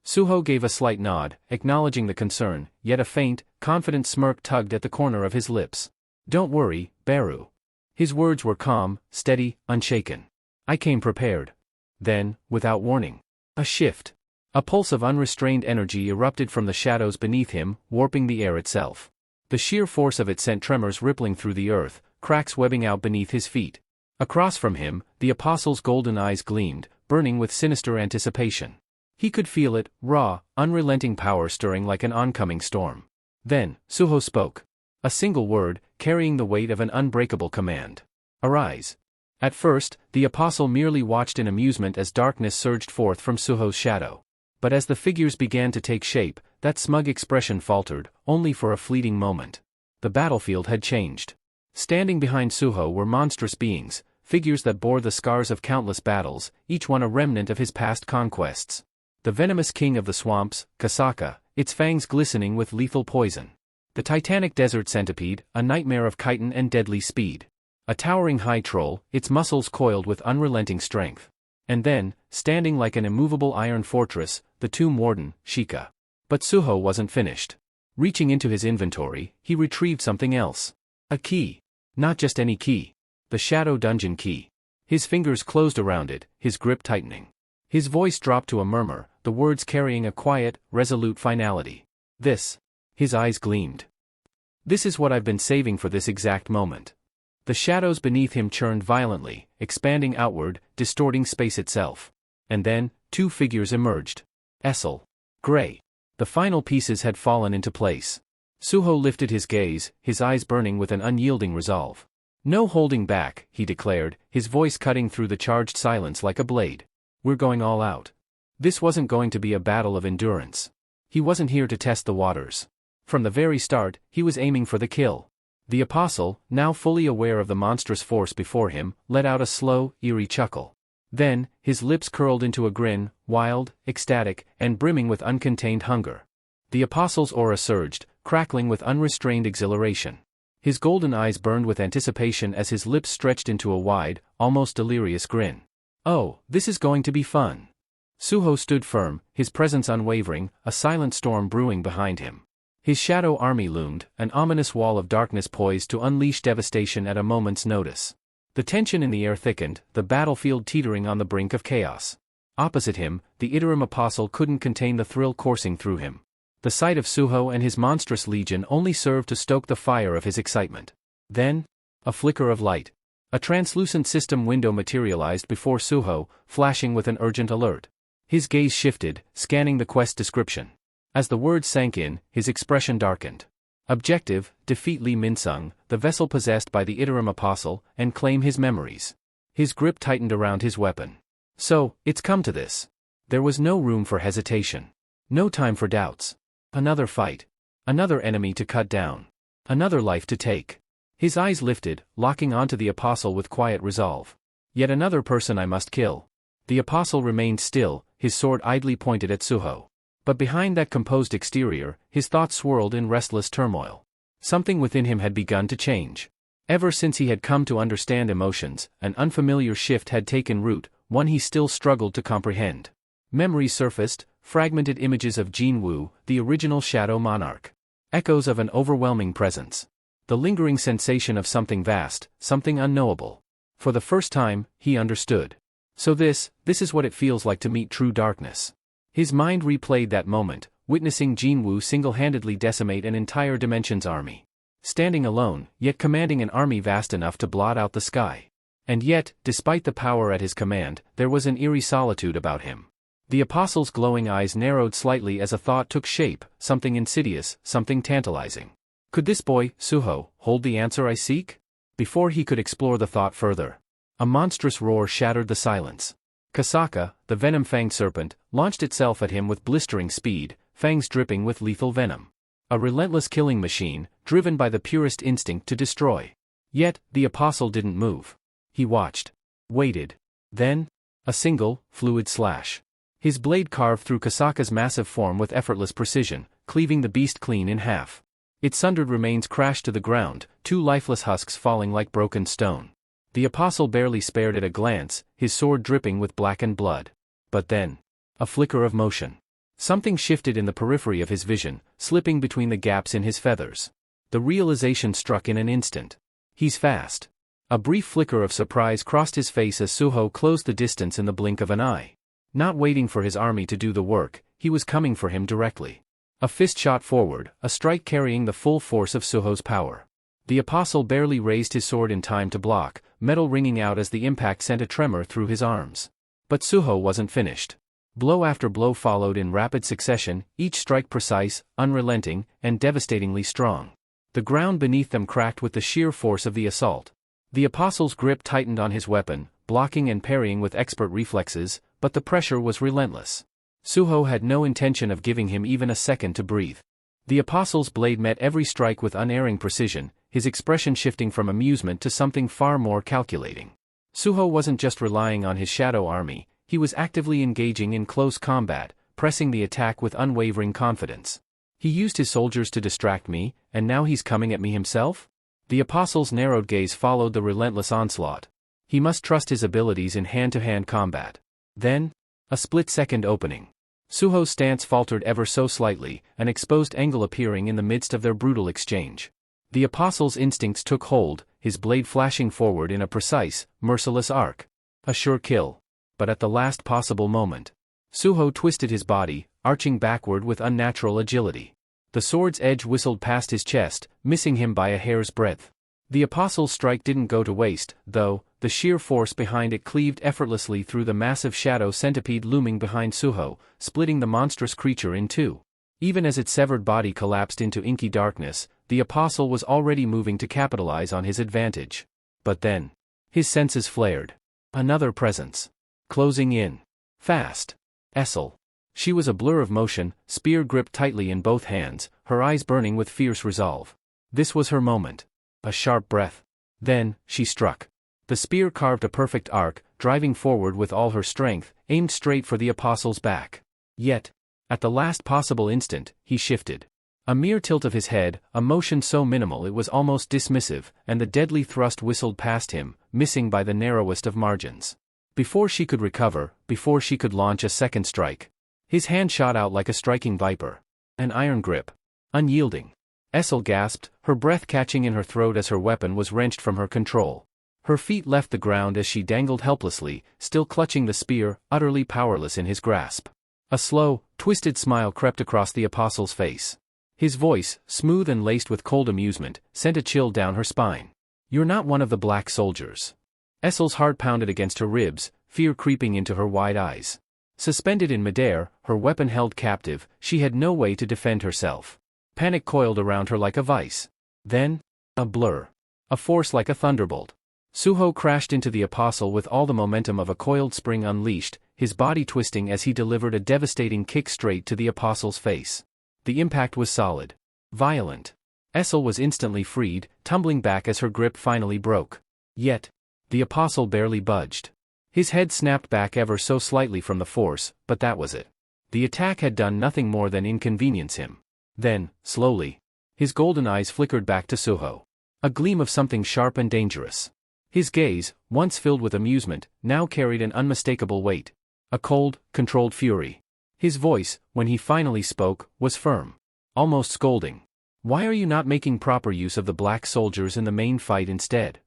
Suho gave a slight nod, acknowledging the concern, yet a faint, confident smirk tugged at the corner of his lips. Don't worry, Baru. His words were calm, steady, unshaken. I came prepared. Then, without warning, a shift. A pulse of unrestrained energy erupted from the shadows beneath him, warping the air itself. The sheer force of it sent tremors rippling through the earth, cracks webbing out beneath his feet. Across from him, the apostle's golden eyes gleamed, burning with sinister anticipation. He could feel it, raw, unrelenting power stirring like an oncoming storm. Then, Suho spoke. A single word, carrying the weight of an unbreakable command. Arise. At first, the apostle merely watched in amusement as darkness surged forth from Suho's shadow. But as the figures began to take shape, that smug expression faltered, only for a fleeting moment. The battlefield had changed. Standing behind Suho were monstrous beings, figures that bore the scars of countless battles, each one a remnant of his past conquests. The venomous king of the swamps, Kasaka, its fangs glistening with lethal poison. The titanic desert centipede, a nightmare of chitin and deadly speed. A towering high troll, its muscles coiled with unrelenting strength. And then, standing like an immovable iron fortress, the tomb warden, Shika. But Suho wasn't finished. Reaching into his inventory, he retrieved something else. A key. Not just any key. The Shadow Dungeon key. His fingers closed around it, his grip tightening. His voice dropped to a murmur, the words carrying a quiet, resolute finality. This. His eyes gleamed. This is what I've been saving for this exact moment. The shadows beneath him churned violently, expanding outward, distorting space itself. And then, two figures emerged. Essel. Gray. The final pieces had fallen into place. Suho lifted his gaze, his eyes burning with an unyielding resolve. No holding back, he declared, his voice cutting through the charged silence like a blade. We're going all out. This wasn't going to be a battle of endurance. He wasn't here to test the waters. From the very start, he was aiming for the kill. The apostle, now fully aware of the monstrous force before him, let out a slow, eerie chuckle. Then, his lips curled into a grin, wild, ecstatic, and brimming with uncontained hunger. The apostle's aura surged, crackling with unrestrained exhilaration. His golden eyes burned with anticipation as his lips stretched into a wide, almost delirious grin. Oh, this is going to be fun. Suho stood firm, his presence unwavering, a silent storm brewing behind him. His shadow army loomed, an ominous wall of darkness poised to unleash devastation at a moment's notice. The tension in the air thickened, the battlefield teetering on the brink of chaos. Opposite him, the Iterum apostle couldn't contain the thrill coursing through him. The sight of Suho and his monstrous legion only served to stoke the fire of his excitement. Then, a flicker of light. A translucent system window materialized before Suho, flashing with an urgent alert. His gaze shifted, scanning the quest description. As the words sank in, his expression darkened. Objective, defeat Li Minsung, the vessel possessed by the Iterum apostle, and claim his memories. His grip tightened around his weapon. So, it's come to this. There was no room for hesitation. No time for doubts. Another fight. Another enemy to cut down. Another life to take. His eyes lifted, locking onto the apostle with quiet resolve. Yet another person I must kill. The apostle remained still, his sword idly pointed at Suho. But behind that composed exterior, his thoughts swirled in restless turmoil. Something within him had begun to change. Ever since he had come to understand emotions, an unfamiliar shift had taken root, one he still struggled to comprehend. Memories surfaced, fragmented images of Jin Wu, the original Shadow Monarch. Echoes of an overwhelming presence. The lingering sensation of something vast, something unknowable. For the first time, he understood. So this is what it feels like to meet true darkness. His mind replayed that moment, witnessing Jin Wu single-handedly decimate an entire dimension's army. Standing alone, yet commanding an army vast enough to blot out the sky. And yet, despite the power at his command, there was an eerie solitude about him. The apostle's glowing eyes narrowed slightly as a thought took shape, something insidious, something tantalizing. Could this boy, Suho, hold the answer I seek? Before he could explore the thought further, a monstrous roar shattered the silence. Kasaka, the venom-fanged serpent, launched itself at him with blistering speed, fangs dripping with lethal venom. A relentless killing machine, driven by the purest instinct to destroy. Yet, the apostle didn't move. He watched. Waited. Then, a single, fluid slash. His blade carved through Kasaka's massive form with effortless precision, cleaving the beast clean in half. Its sundered remains crashed to the ground, two lifeless husks falling like broken stone. The apostle barely spared at a glance, his sword dripping with blackened blood. But then, a flicker of motion. Something shifted in the periphery of his vision, slipping between the gaps in his feathers. The realization struck in an instant. He's fast. A brief flicker of surprise crossed his face as Suho closed the distance in the blink of an eye. Not waiting for his army to do the work, he was coming for him directly. A fist shot forward, a strike carrying the full force of Suho's power. The apostle barely raised his sword in time to block, metal ringing out as the impact sent a tremor through his arms. But Suho wasn't finished. Blow after blow followed in rapid succession, each strike precise, unrelenting, and devastatingly strong. The ground beneath them cracked with the sheer force of the assault. The apostle's grip tightened on his weapon, blocking and parrying with expert reflexes, but the pressure was relentless. Suho had no intention of giving him even a second to breathe. The apostle's blade met every strike with unerring precision, his expression shifting from amusement to something far more calculating. Suho wasn't just relying on his shadow army, he was actively engaging in close combat, pressing the attack with unwavering confidence. He used his soldiers to distract me, and now he's coming at me himself? The apostle's narrowed gaze followed the relentless onslaught. He must trust his abilities in hand-to-hand combat. Then, a split-second opening. Suho's stance faltered ever so slightly, an exposed angle appearing in the midst of their brutal exchange. The apostle's instincts took hold, his blade flashing forward in a precise, merciless arc. A sure kill. But at the last possible moment, Suho twisted his body, arching backward with unnatural agility. The sword's edge whistled past his chest, missing him by a hair's breadth. The apostle's strike didn't go to waste, though, the sheer force behind it cleaved effortlessly through the massive shadow centipede looming behind Suho, splitting the monstrous creature in two. Even as its severed body collapsed into inky darkness, the apostle was already moving to capitalize on his advantage. But then, his senses flared. Another presence. Closing in. Fast. Essel. She was a blur of motion, spear gripped tightly in both hands, her eyes burning with fierce resolve. This was her moment. A sharp breath. Then, she struck. The spear carved a perfect arc, driving forward with all her strength, aimed straight for the apostle's back. Yet, at the last possible instant, he shifted. A mere tilt of his head, a motion so minimal it was almost dismissive, and the deadly thrust whistled past him, missing by the narrowest of margins. Before she could recover, before she could launch a second strike, his hand shot out like a striking viper. An iron grip. Unyielding. Essel gasped, her breath catching in her throat as her weapon was wrenched from her control. Her feet left the ground as she dangled helplessly, still clutching the spear, utterly powerless in his grasp. A slow, twisted smile crept across the apostle's face. His voice, smooth and laced with cold amusement, sent a chill down her spine. "You're not one of the black soldiers." Essel's heart pounded against her ribs, fear creeping into her wide eyes. Suspended in midair, her weapon held captive, she had no way to defend herself. Panic coiled around her like a vice. Then, a blur. A force like a thunderbolt. Suho crashed into the apostle with all the momentum of a coiled spring unleashed, his body twisting as he delivered a devastating kick straight to the apostle's face. The impact was solid. Violent. Essel was instantly freed, tumbling back as her grip finally broke. Yet, the apostle barely budged. His head snapped back ever so slightly from the force, but that was it. The attack had done nothing more than inconvenience him. Then, slowly, his golden eyes flickered back to Suho. A gleam of something sharp and dangerous. His gaze, once filled with amusement, now carried an unmistakable weight. A cold, controlled fury. His voice, when he finally spoke, was firm. Almost scolding. "Why are you not making proper use of the black soldiers in the main fight instead?"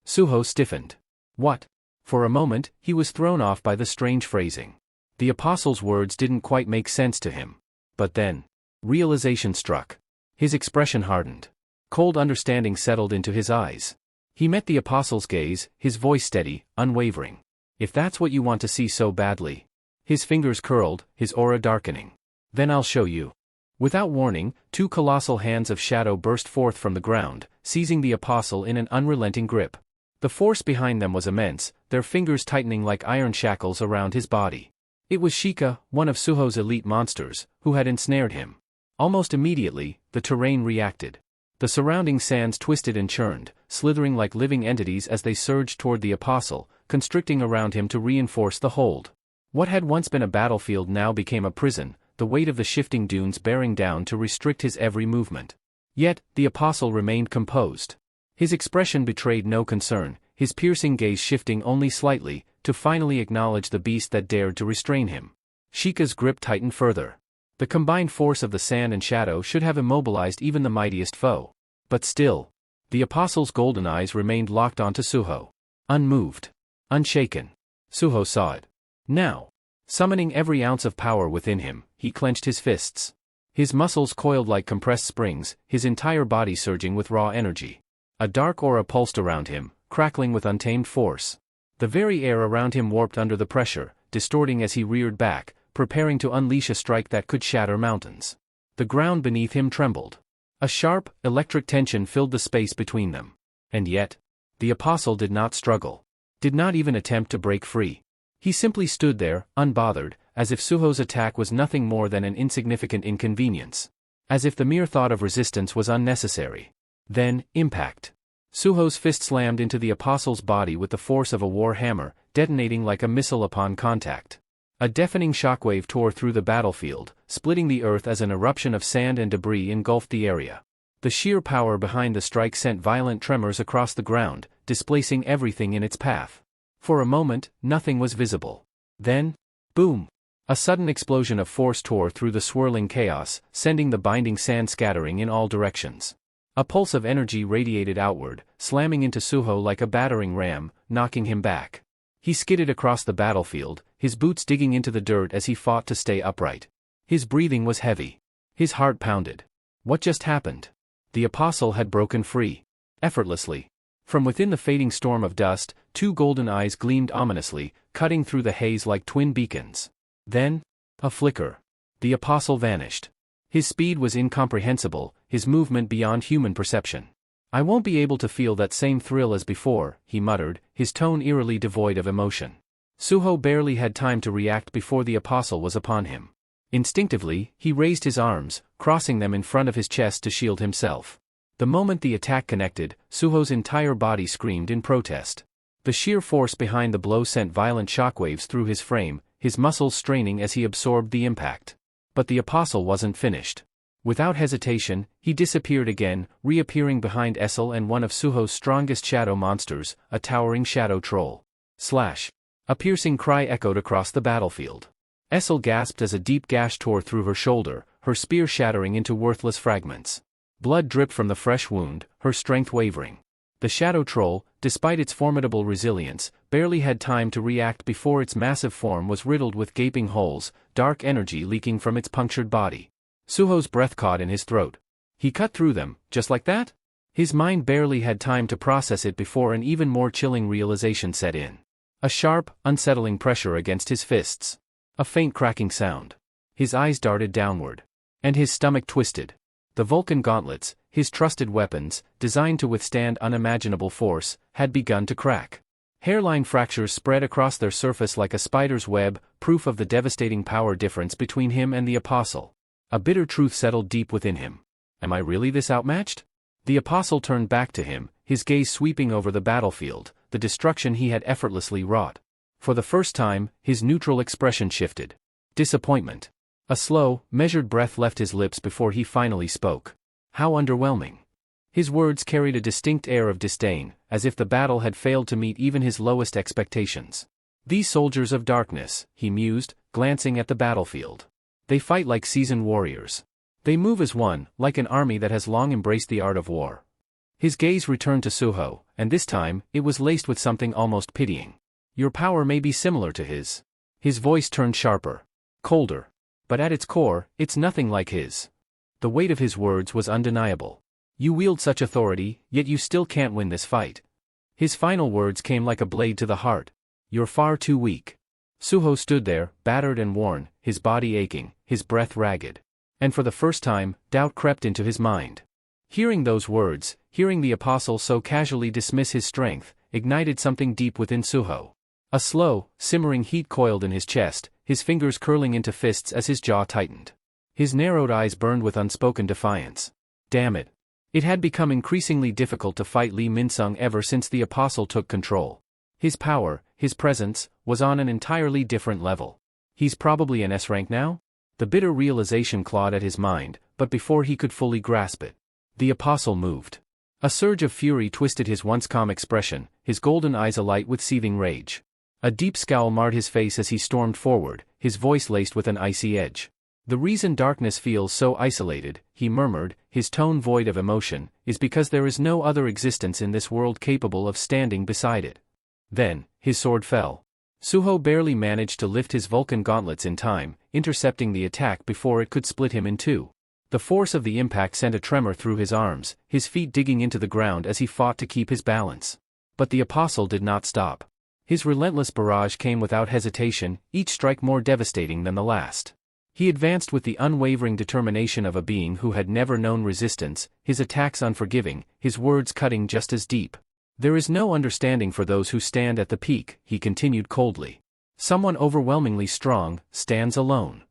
Suho stiffened. What? For a moment, he was thrown off by the strange phrasing. The apostle's words didn't quite make sense to him. But then, realization struck. His expression hardened. Cold understanding settled into his eyes. He met the apostle's gaze, his voice steady, unwavering. "If that's what you want to see so badly." His fingers curled, his aura darkening. "Then I'll show you." Without warning, two colossal hands of shadow burst forth from the ground, seizing the apostle in an unrelenting grip. The force behind them was immense, their fingers tightening like iron shackles around his body. It was Sheikah, one of Suho's elite monsters, who had ensnared him. Almost immediately, the terrain reacted. The surrounding sands twisted and churned, slithering like living entities as they surged toward the apostle, constricting around him to reinforce the hold. What had once been a battlefield now became a prison, the weight of the shifting dunes bearing down to restrict his every movement. Yet, the apostle remained composed. His expression betrayed no concern, his piercing gaze shifting only slightly, to finally acknowledge the beast that dared to restrain him. Sheikah's grip tightened further. The combined force of the sand and shadow should have immobilized even the mightiest foe. But still, the apostle's golden eyes remained locked onto Suho. Unmoved. Unshaken. Suho saw it. Now, summoning every ounce of power within him, he clenched his fists. His muscles coiled like compressed springs, his entire body surging with raw energy. A dark aura pulsed around him, crackling with untamed force. The very air around him warped under the pressure, distorting as he reared back, preparing to unleash a strike that could shatter mountains. The ground beneath him trembled. A sharp, electric tension filled the space between them. And yet, the apostle did not struggle. Did not even attempt to break free. He simply stood there, unbothered, as if Suho's attack was nothing more than an insignificant inconvenience. As if the mere thought of resistance was unnecessary. Then, impact. Suho's fist slammed into the apostle's body with the force of a war hammer, detonating like a missile upon contact. A deafening shockwave tore through the battlefield, splitting the earth as an eruption of sand and debris engulfed the area. The sheer power behind the strike sent violent tremors across the ground, displacing everything in its path. For a moment, nothing was visible. Then, boom! A sudden explosion of force tore through the swirling chaos, sending the binding sand scattering in all directions. A pulse of energy radiated outward, slamming into Suho like a battering ram, knocking him back. He skidded across the battlefield, his boots digging into the dirt as he fought to stay upright. His breathing was heavy. His heart pounded. What just happened? The apostle had broken free. Effortlessly. From within the fading storm of dust, two golden eyes gleamed ominously, cutting through the haze like twin beacons. Then, a flicker. The apostle vanished. His speed was incomprehensible, his movement beyond human perception. I won't be able to feel that same thrill as before, he muttered, his tone eerily devoid of emotion. Suho barely had time to react before the apostle was upon him. Instinctively, he raised his arms, crossing them in front of his chest to shield himself. The moment the attack connected, Suho's entire body screamed in protest. The sheer force behind the blow sent violent shockwaves through his frame, his muscles straining as he absorbed the impact. But the apostle wasn't finished. Without hesitation, he disappeared again, reappearing behind Essel and one of Suho's strongest shadow monsters, a towering shadow troll. Slash! A piercing cry echoed across the battlefield. Essel gasped as a deep gash tore through her shoulder, her spear shattering into worthless fragments. Blood dripped from the fresh wound, her strength wavering. The shadow troll, despite its formidable resilience, barely had time to react before its massive form was riddled with gaping holes, dark energy leaking from its punctured body. Suho's breath caught in his throat. He cut through them, just like that? His mind barely had time to process it before an even more chilling realization set in. A sharp, unsettling pressure against his fists. A faint cracking sound. His eyes darted downward. And his stomach twisted. The Vulcan gauntlets, his trusted weapons, designed to withstand unimaginable force, had begun to crack. Hairline fractures spread across their surface like a spider's web, proof of the devastating power difference between him and the apostle. A bitter truth settled deep within him. Am I really this outmatched? The apostle turned back to him, his gaze sweeping over the battlefield, the destruction he had effortlessly wrought. For the first time, his neutral expression shifted. Disappointment. A slow, measured breath left his lips before he finally spoke. How underwhelming. His words carried a distinct air of disdain, as if the battle had failed to meet even his lowest expectations. These soldiers of darkness, he mused, glancing at the battlefield. They fight like seasoned warriors. They move as one, like an army that has long embraced the art of war. His gaze returned to Suho, and this time, it was laced with something almost pitying. Your power may be similar to his. His voice turned sharper. Colder. But at its core, it's nothing like his. The weight of his words was undeniable. You wield such authority, yet you still can't win this fight. His final words came like a blade to the heart. You're far too weak. Suho stood there, battered and worn, his body aching, his breath ragged. And for the first time, doubt crept into his mind. Hearing those words, hearing the apostle so casually dismiss his strength, ignited something deep within Suho. A slow, simmering heat coiled in his chest, his fingers curling into fists as his jaw tightened. His narrowed eyes burned with unspoken defiance. Damn it. It had become increasingly difficult to fight Lee Min-sung ever since the apostle took control. His power, his presence, was on an entirely different level. He's probably an S-rank now? The bitter realization clawed at his mind, but before he could fully grasp it, the apostle moved. A surge of fury twisted his once calm expression, his golden eyes alight with seething rage. A deep scowl marred his face as he stormed forward, his voice laced with an icy edge. "The reason darkness feels so isolated," he murmured, his tone void of emotion, "is because there is no other existence in this world capable of standing beside it." Then, his sword fell. Suho barely managed to lift his Vulcan gauntlets in time, intercepting the attack before it could split him in two. The force of the impact sent a tremor through his arms, his feet digging into the ground as he fought to keep his balance. But the apostle did not stop. His relentless barrage came without hesitation, each strike more devastating than the last. He advanced with the unwavering determination of a being who had never known resistance, his attacks unforgiving, his words cutting just as deep. "There is no understanding for those who stand at the peak," he continued coldly. "Someone overwhelmingly strong stands alone."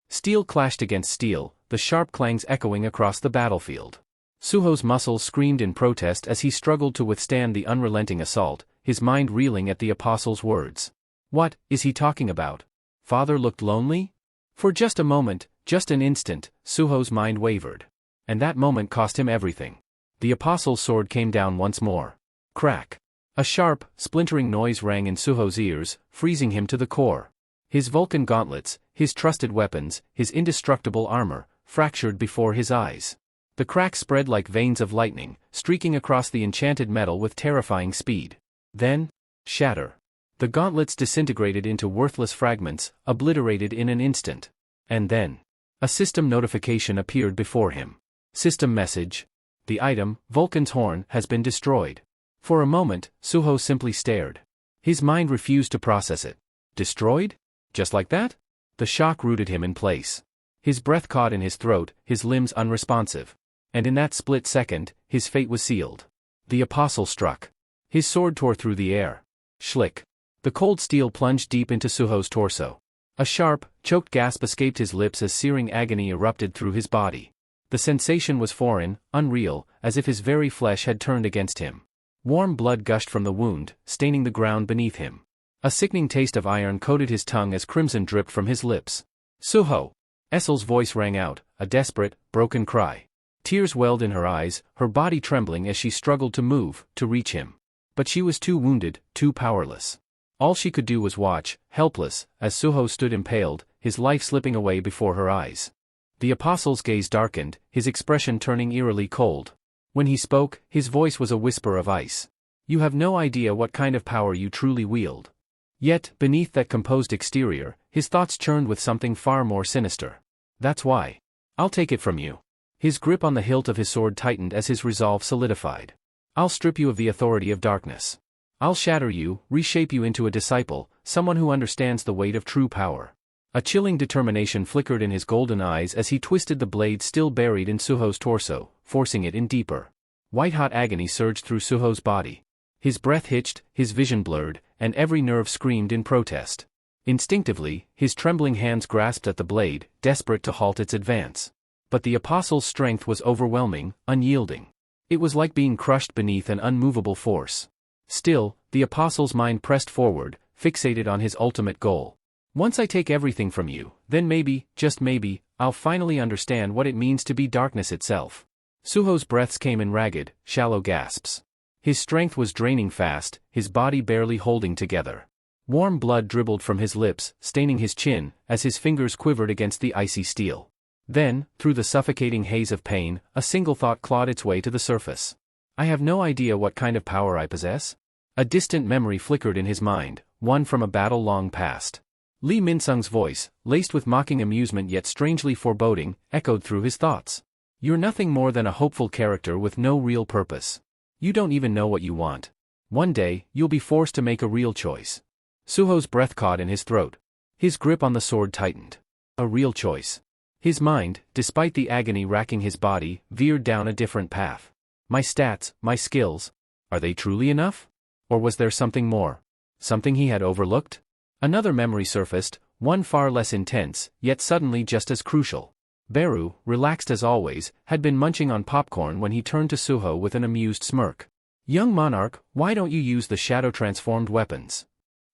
Steel clashed against steel, the sharp clangs echoing across the battlefield. Suho's muscles screamed in protest as he struggled to withstand the unrelenting assault, his mind reeling at the apostle's words. What is he talking about? Father looked lonely? For just a moment, just an instant, Suho's mind wavered. And that moment cost him everything. The apostle's sword came down once more. Crack. A sharp, splintering noise rang in Suho's ears, freezing him to the core. His Vulcan gauntlets, his trusted weapons, his indestructible armor, fractured before his eyes. The cracks spread like veins of lightning, streaking across the enchanted metal with terrifying speed. Then, shatter. The gauntlets disintegrated into worthless fragments, obliterated in an instant. And then, a system notification appeared before him. System message. The item, Vulcan's horn, has been destroyed. For a moment, Suho simply stared. His mind refused to process it. Destroyed? Just like that? The shock rooted him in place. His breath caught in his throat, his limbs unresponsive. And in that split second, his fate was sealed. The apostle struck. His sword tore through the air. Schlick. The cold steel plunged deep into Suho's torso. A sharp, choked gasp escaped his lips as searing agony erupted through his body. The sensation was foreign, unreal, as if his very flesh had turned against him. Warm blood gushed from the wound, staining the ground beneath him. A sickening taste of iron coated his tongue as crimson dripped from his lips. Suho! Essel's voice rang out, a desperate, broken cry. Tears welled in her eyes, her body trembling as she struggled to move, to reach him. But she was too wounded, too powerless. All she could do was watch, helpless, as Suho stood impaled, his life slipping away before her eyes. The apostle's gaze darkened, his expression turning eerily cold. When he spoke, his voice was a whisper of ice. "You have no idea what kind of power you truly wield." Yet, beneath that composed exterior, his thoughts churned with something far more sinister. "That's why. I'll take it from you." His grip on the hilt of his sword tightened as his resolve solidified. "I'll strip you of the authority of darkness. I'll shatter you, reshape you into a disciple, someone who understands the weight of true power." A chilling determination flickered in his golden eyes as he twisted the blade still buried in Suho's torso, forcing it in deeper. White-hot agony surged through Suho's body. His breath hitched, his vision blurred, and every nerve screamed in protest. Instinctively, his trembling hands grasped at the blade, desperate to halt its advance. But the apostle's strength was overwhelming, unyielding. It was like being crushed beneath an unmovable force. Still, the apostle's mind pressed forward, fixated on his ultimate goal. "Once I take everything from you, then maybe, just maybe, I'll finally understand what it means to be darkness itself." Suho's breaths came in ragged, shallow gasps. His strength was draining fast, his body barely holding together. Warm blood dribbled from his lips, staining his chin, as his fingers quivered against the icy steel. Then, through the suffocating haze of pain, a single thought clawed its way to the surface. "I have no idea what kind of power I possess." A distant memory flickered in his mind, one from a battle long past. Lee Min-sung's voice, laced with mocking amusement yet strangely foreboding, echoed through his thoughts. "You're nothing more than a hopeful character with no real purpose. You don't even know what you want. One day, you'll be forced to make a real choice." Suho's breath caught in his throat. His grip on the sword tightened. A real choice. His mind, despite the agony racking his body, veered down a different path. My stats, my skills, are they truly enough? Or was there something more? Something he had overlooked? Another memory surfaced, one far less intense, yet suddenly just as crucial. Beru, relaxed as always, had been munching on popcorn when he turned to Suho with an amused smirk. "Young monarch, why don't you use the shadow-transformed weapons?"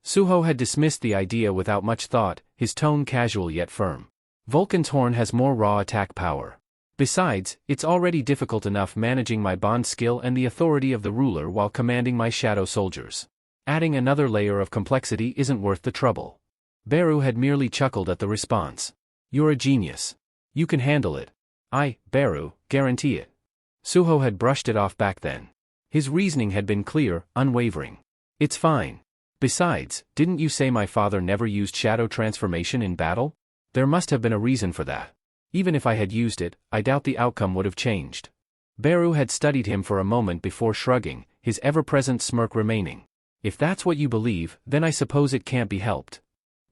Suho had dismissed the idea without much thought, his tone casual yet firm. "Vulcan's horn has more raw attack power. Besides, it's already difficult enough managing my bond skill and the authority of the ruler while commanding my shadow soldiers. Adding another layer of complexity isn't worth the trouble. Beru had merely chuckled at the response. You're a genius. You can handle it. I, Beru, guarantee it. Suho had brushed it off back then. His reasoning had been clear, unwavering. It's fine. Besides, didn't you say my father never used shadow transformation in battle? There must have been a reason for that. Even if I had used it, I doubt the outcome would have changed. Beru had studied him for a moment before shrugging, his ever-present smirk remaining. If that's what you believe, then I suppose it can't be helped.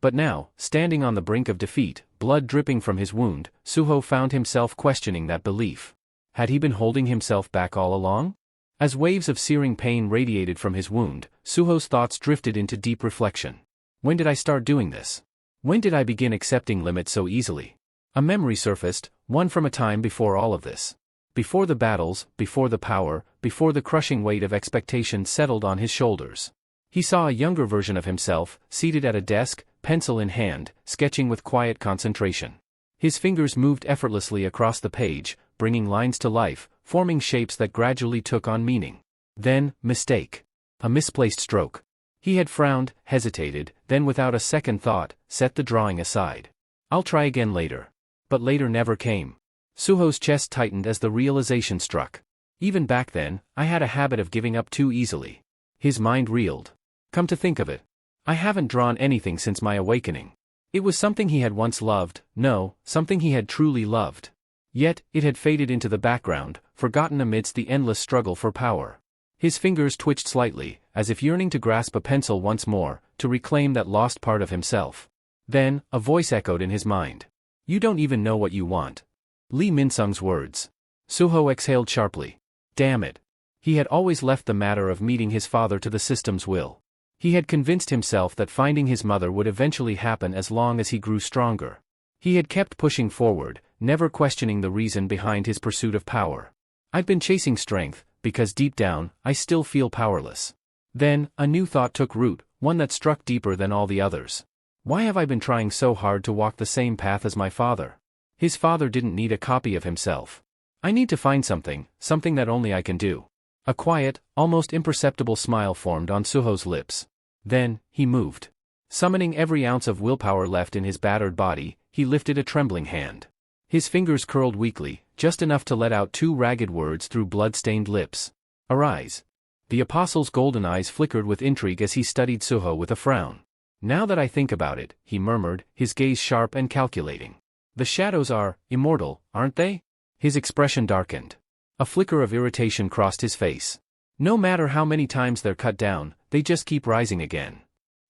But now, standing on the brink of defeat, blood dripping from his wound, Suho found himself questioning that belief. Had he been holding himself back all along? As waves of searing pain radiated from his wound, Suho's thoughts drifted into deep reflection. When did I start doing this? When did I begin accepting limits so easily? A memory surfaced, one from a time before all of this. Before the battles, before the power, before the crushing weight of expectation settled on his shoulders. He saw a younger version of himself, seated at a desk, pencil in hand, sketching with quiet concentration. His fingers moved effortlessly across the page, bringing lines to life, forming shapes that gradually took on meaning. Then, mistake. A misplaced stroke. He had frowned, hesitated, then without a second thought, set the drawing aside. I'll try again later. But later never came. Suho's chest tightened as the realization struck. Even back then, I had a habit of giving up too easily. His mind reeled. Come to think of it, I haven't drawn anything since my awakening. It was something he had once loved, no, something he had truly loved. Yet, it had faded into the background, forgotten amidst the endless struggle for power. His fingers twitched slightly, as if yearning to grasp a pencil once more, to reclaim that lost part of himself. Then, a voice echoed in his mind. You don't even know what you want. Lee Minsung's words. Suho exhaled sharply. Damn it. He had always left the matter of meeting his father to the system's will. He had convinced himself that finding his mother would eventually happen as long as he grew stronger. He had kept pushing forward, never questioning the reason behind his pursuit of power. I'd been chasing strength, because deep down, I still feel powerless. Then, a new thought took root, one that struck deeper than all the others. Why have I been trying so hard to walk the same path as my father? His father didn't need a copy of himself. I need to find something that only I can do. A quiet, almost imperceptible smile formed on Suho's lips. Then, he moved. Summoning every ounce of willpower left in his battered body, he lifted a trembling hand. His fingers curled weakly, just enough to let out two ragged words through blood-stained lips. Arise. The apostle's golden eyes flickered with intrigue as he studied Suho with a frown. Now that I think about it, he murmured, his gaze sharp and calculating. The shadows are immortal, aren't they? His expression darkened. A flicker of irritation crossed his face. No matter how many times they're cut down, they just keep rising again.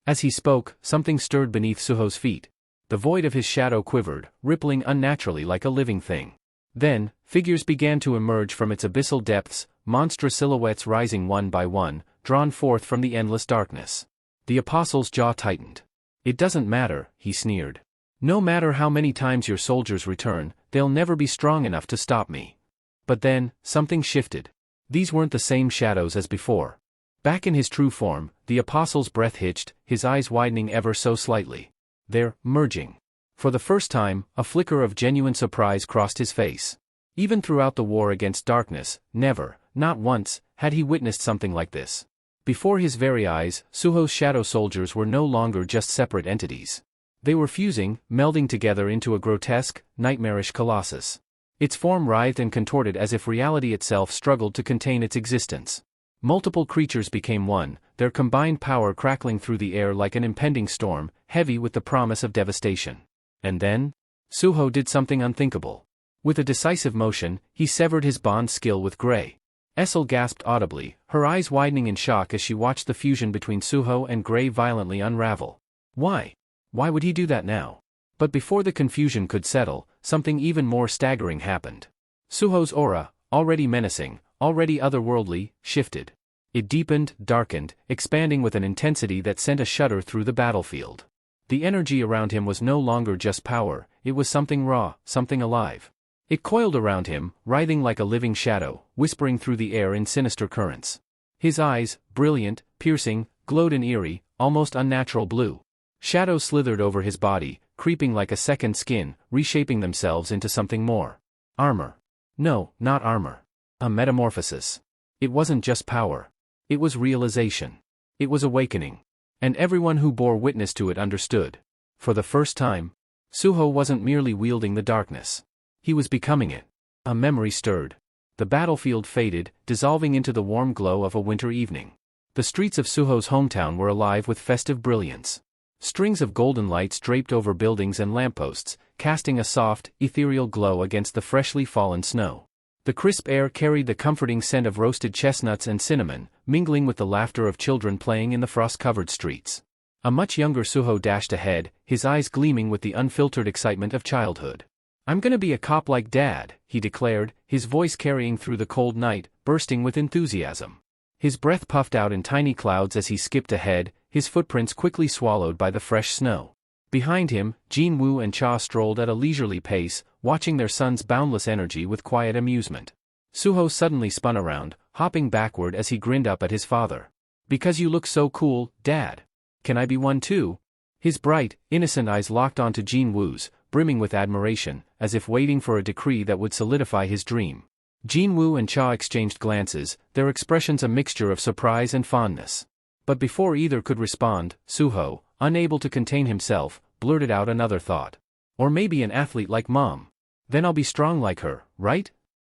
As he spoke, something stirred beneath Suho's feet. The void of his shadow quivered, rippling unnaturally like a living thing. Then, figures began to emerge from its abyssal depths, monstrous silhouettes rising one by one, drawn forth from the endless darkness. The apostle's jaw tightened. It doesn't matter, he sneered. No matter how many times your soldiers return, they'll never be strong enough to stop me. But then, something shifted. These weren't the same shadows as before. Back in his true form, the apostle's breath hitched, his eyes widening ever so slightly. They're merging. For the first time, a flicker of genuine surprise crossed his face. Even throughout the war against darkness, never, not once, had he witnessed something like this. Before his very eyes, Suho's shadow soldiers were no longer just separate entities. They were fusing, melding together into a grotesque, nightmarish colossus. Its form writhed and contorted as if reality itself struggled to contain its existence. Multiple creatures became one, their combined power crackling through the air like an impending storm, heavy with the promise of devastation. And then? Suho did something unthinkable. With a decisive motion, he severed his bond skill with Grey. Essel gasped audibly, her eyes widening in shock as she watched the fusion between Suho and Grey violently unravel. Why? Why would he do that now? But before the confusion could settle, something even more staggering happened. Suho's aura, already menacing, already otherworldly, shifted. It deepened, darkened, expanding with an intensity that sent a shudder through the battlefield. The energy around him was no longer just power, it was something raw, something alive. It coiled around him, writhing like a living shadow, whispering through the air in sinister currents. His eyes, brilliant, piercing, glowed an eerie, almost unnatural blue. Shadows slithered over his body, creeping like a second skin, reshaping themselves into something more. Armor. No, not armor. A metamorphosis. It wasn't just power. It was realization. It was awakening. And everyone who bore witness to it understood. For the first time, Suho wasn't merely wielding the darkness. He was becoming it. A memory stirred. The battlefield faded, dissolving into the warm glow of a winter evening. The streets of Suho's hometown were alive with festive brilliance. Strings of golden lights draped over buildings and lampposts, casting a soft, ethereal glow against the freshly fallen snow. The crisp air carried the comforting scent of roasted chestnuts and cinnamon, mingling with the laughter of children playing in the frost-covered streets. A much younger Suho dashed ahead, his eyes gleaming with the unfiltered excitement of childhood. "I'm gonna be a cop like Dad," he declared, his voice carrying through the cold night, bursting with enthusiasm. His breath puffed out in tiny clouds as he skipped ahead, his footprints quickly swallowed by the fresh snow. Behind him, Jin-woo and Cha strolled at a leisurely pace, watching their son's boundless energy with quiet amusement. Suho suddenly spun around, hopping backward as he grinned up at his father. "Because you look so cool, Dad. Can I be one too?" His bright, innocent eyes locked onto Jin-woo's, brimming with admiration, as if waiting for a decree that would solidify his dream. Jin-woo and Cha exchanged glances, their expressions a mixture of surprise and fondness. But before either could respond, Suho, unable to contain himself, blurted out another thought. "Or maybe an athlete like Mom. Then I'll be strong like her, right?"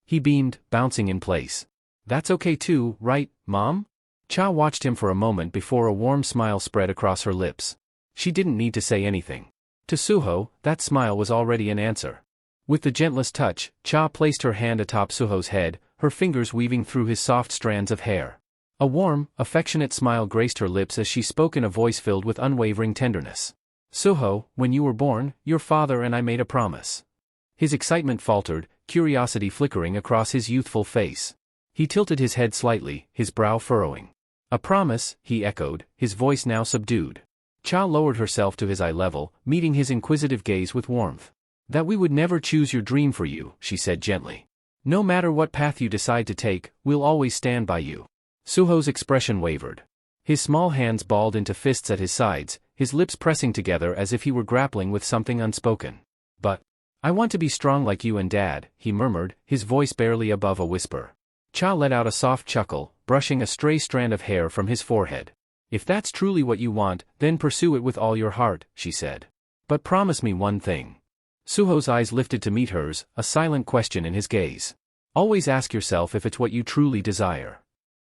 He beamed, bouncing in place. "That's okay too, right, Mom?" Cha watched him for a moment before a warm smile spread across her lips. She didn't need to say anything. To Suho, that smile was already an answer. With the gentlest touch, Cha placed her hand atop Suho's head, her fingers weaving through his soft strands of hair. A warm, affectionate smile graced her lips as she spoke in a voice filled with unwavering tenderness. "Suho, when you were born, your father and I made a promise." His excitement faltered, curiosity flickering across his youthful face. He tilted his head slightly, his brow furrowing. "A promise," he echoed, his voice now subdued. Cha lowered herself to his eye level, meeting his inquisitive gaze with warmth. "That we would never choose your dream for you," she said gently. "No matter what path you decide to take, we'll always stand by you." Suho's expression wavered. His small hands balled into fists at his sides, his lips pressing together as if he were grappling with something unspoken. "But I want to be strong like you and Dad," he murmured, his voice barely above a whisper. Cha let out a soft chuckle, brushing a stray strand of hair from his forehead. "If that's truly what you want, then pursue it with all your heart," she said. "But promise me one thing." Suho's eyes lifted to meet hers, a silent question in his gaze. "Always ask yourself if it's what you truly desire."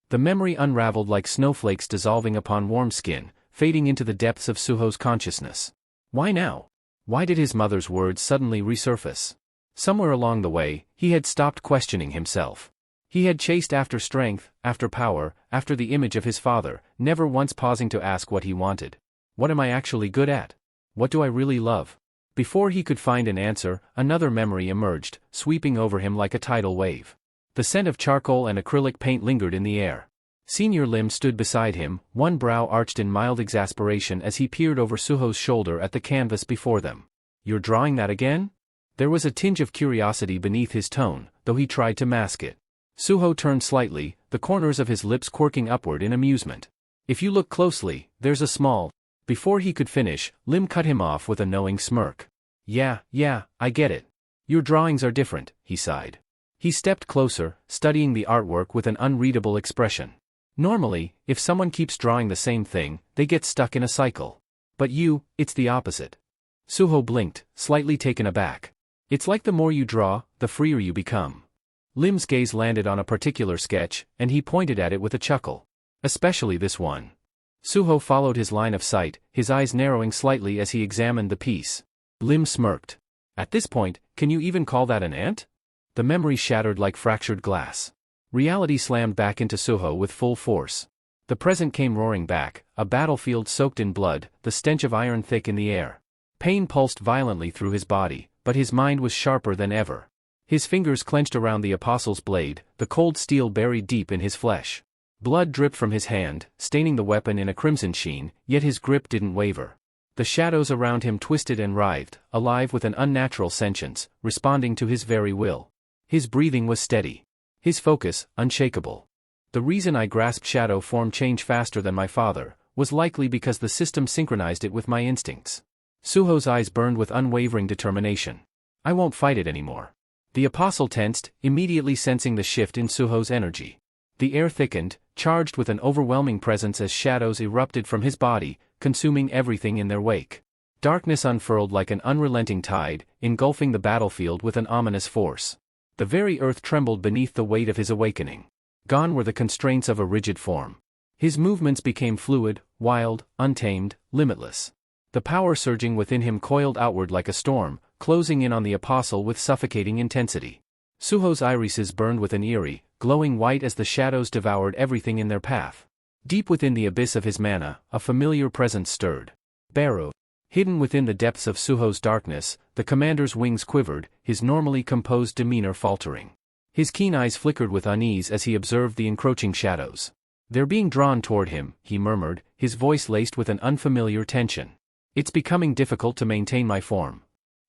The memory unraveled like snowflakes dissolving upon warm skin, fading into the depths of Suho's consciousness. Why now? Why did his mother's words suddenly resurface? Somewhere along the way, he had stopped questioning himself. He had chased after strength, after power, after the image of his father, never once pausing to ask what he wanted. What am I actually good at? What do I really love? Before he could find an answer, another memory emerged, sweeping over him like a tidal wave. The scent of charcoal and acrylic paint lingered in the air. Senior Lim stood beside him, one brow arched in mild exasperation as he peered over Suho's shoulder at the canvas before them. "You're drawing that again?" There was a tinge of curiosity beneath his tone, though he tried to mask it. Suho turned slightly, the corners of his lips quirking upward in amusement. "If you look closely, there's a small—" Before he could finish, Lim cut him off with a knowing smirk. Yeah, I get it. Your drawings are different," he sighed. He stepped closer, studying the artwork with an unreadable expression. "Normally, if someone keeps drawing the same thing, they get stuck in a cycle. But you, it's the opposite." Suho blinked, slightly taken aback. "It's like the more you draw, the freer you become." Lim's gaze landed on a particular sketch, and he pointed at it with a chuckle. "Especially this one." Suho followed his line of sight, his eyes narrowing slightly as he examined the piece. Lim smirked. "At this point, can you even call that an ant?" The memory shattered like fractured glass. Reality slammed back into Suho with full force. The present came roaring back, a battlefield soaked in blood, the stench of iron thick in the air. Pain pulsed violently through his body, but his mind was sharper than ever. His fingers clenched around the apostle's blade, the cold steel buried deep in his flesh. Blood dripped from his hand, staining the weapon in a crimson sheen, yet his grip didn't waver. The shadows around him twisted and writhed, alive with an unnatural sentience, responding to his very will. His breathing was steady. His focus, unshakable. "The reason I grasped shadow form change faster than my father, was likely because the system synchronized it with my instincts." Suho's eyes burned with unwavering determination. "I won't fight it anymore. The apostle tensed, immediately sensing the shift in Suho's energy. The air thickened, charged with an overwhelming presence as shadows erupted from his body, consuming everything in their wake. Darkness unfurled like an unrelenting tide, engulfing the battlefield with an ominous force. The very earth trembled beneath the weight of his awakening. Gone were the constraints of a rigid form. His movements became fluid, wild, untamed, limitless. The power surging within him coiled outward like a storm, closing in on the apostle with suffocating intensity. Suho's irises burned with an eerie, glowing white as the shadows devoured everything in their path. Deep within the abyss of his mana, a familiar presence stirred. Beru. Hidden within the depths of Suho's darkness, the commander's wings quivered, his normally composed demeanor faltering. His keen eyes flickered with unease as he observed the encroaching shadows. "They're being drawn toward him," he murmured, his voice laced with an unfamiliar tension. "It's becoming difficult to maintain my form."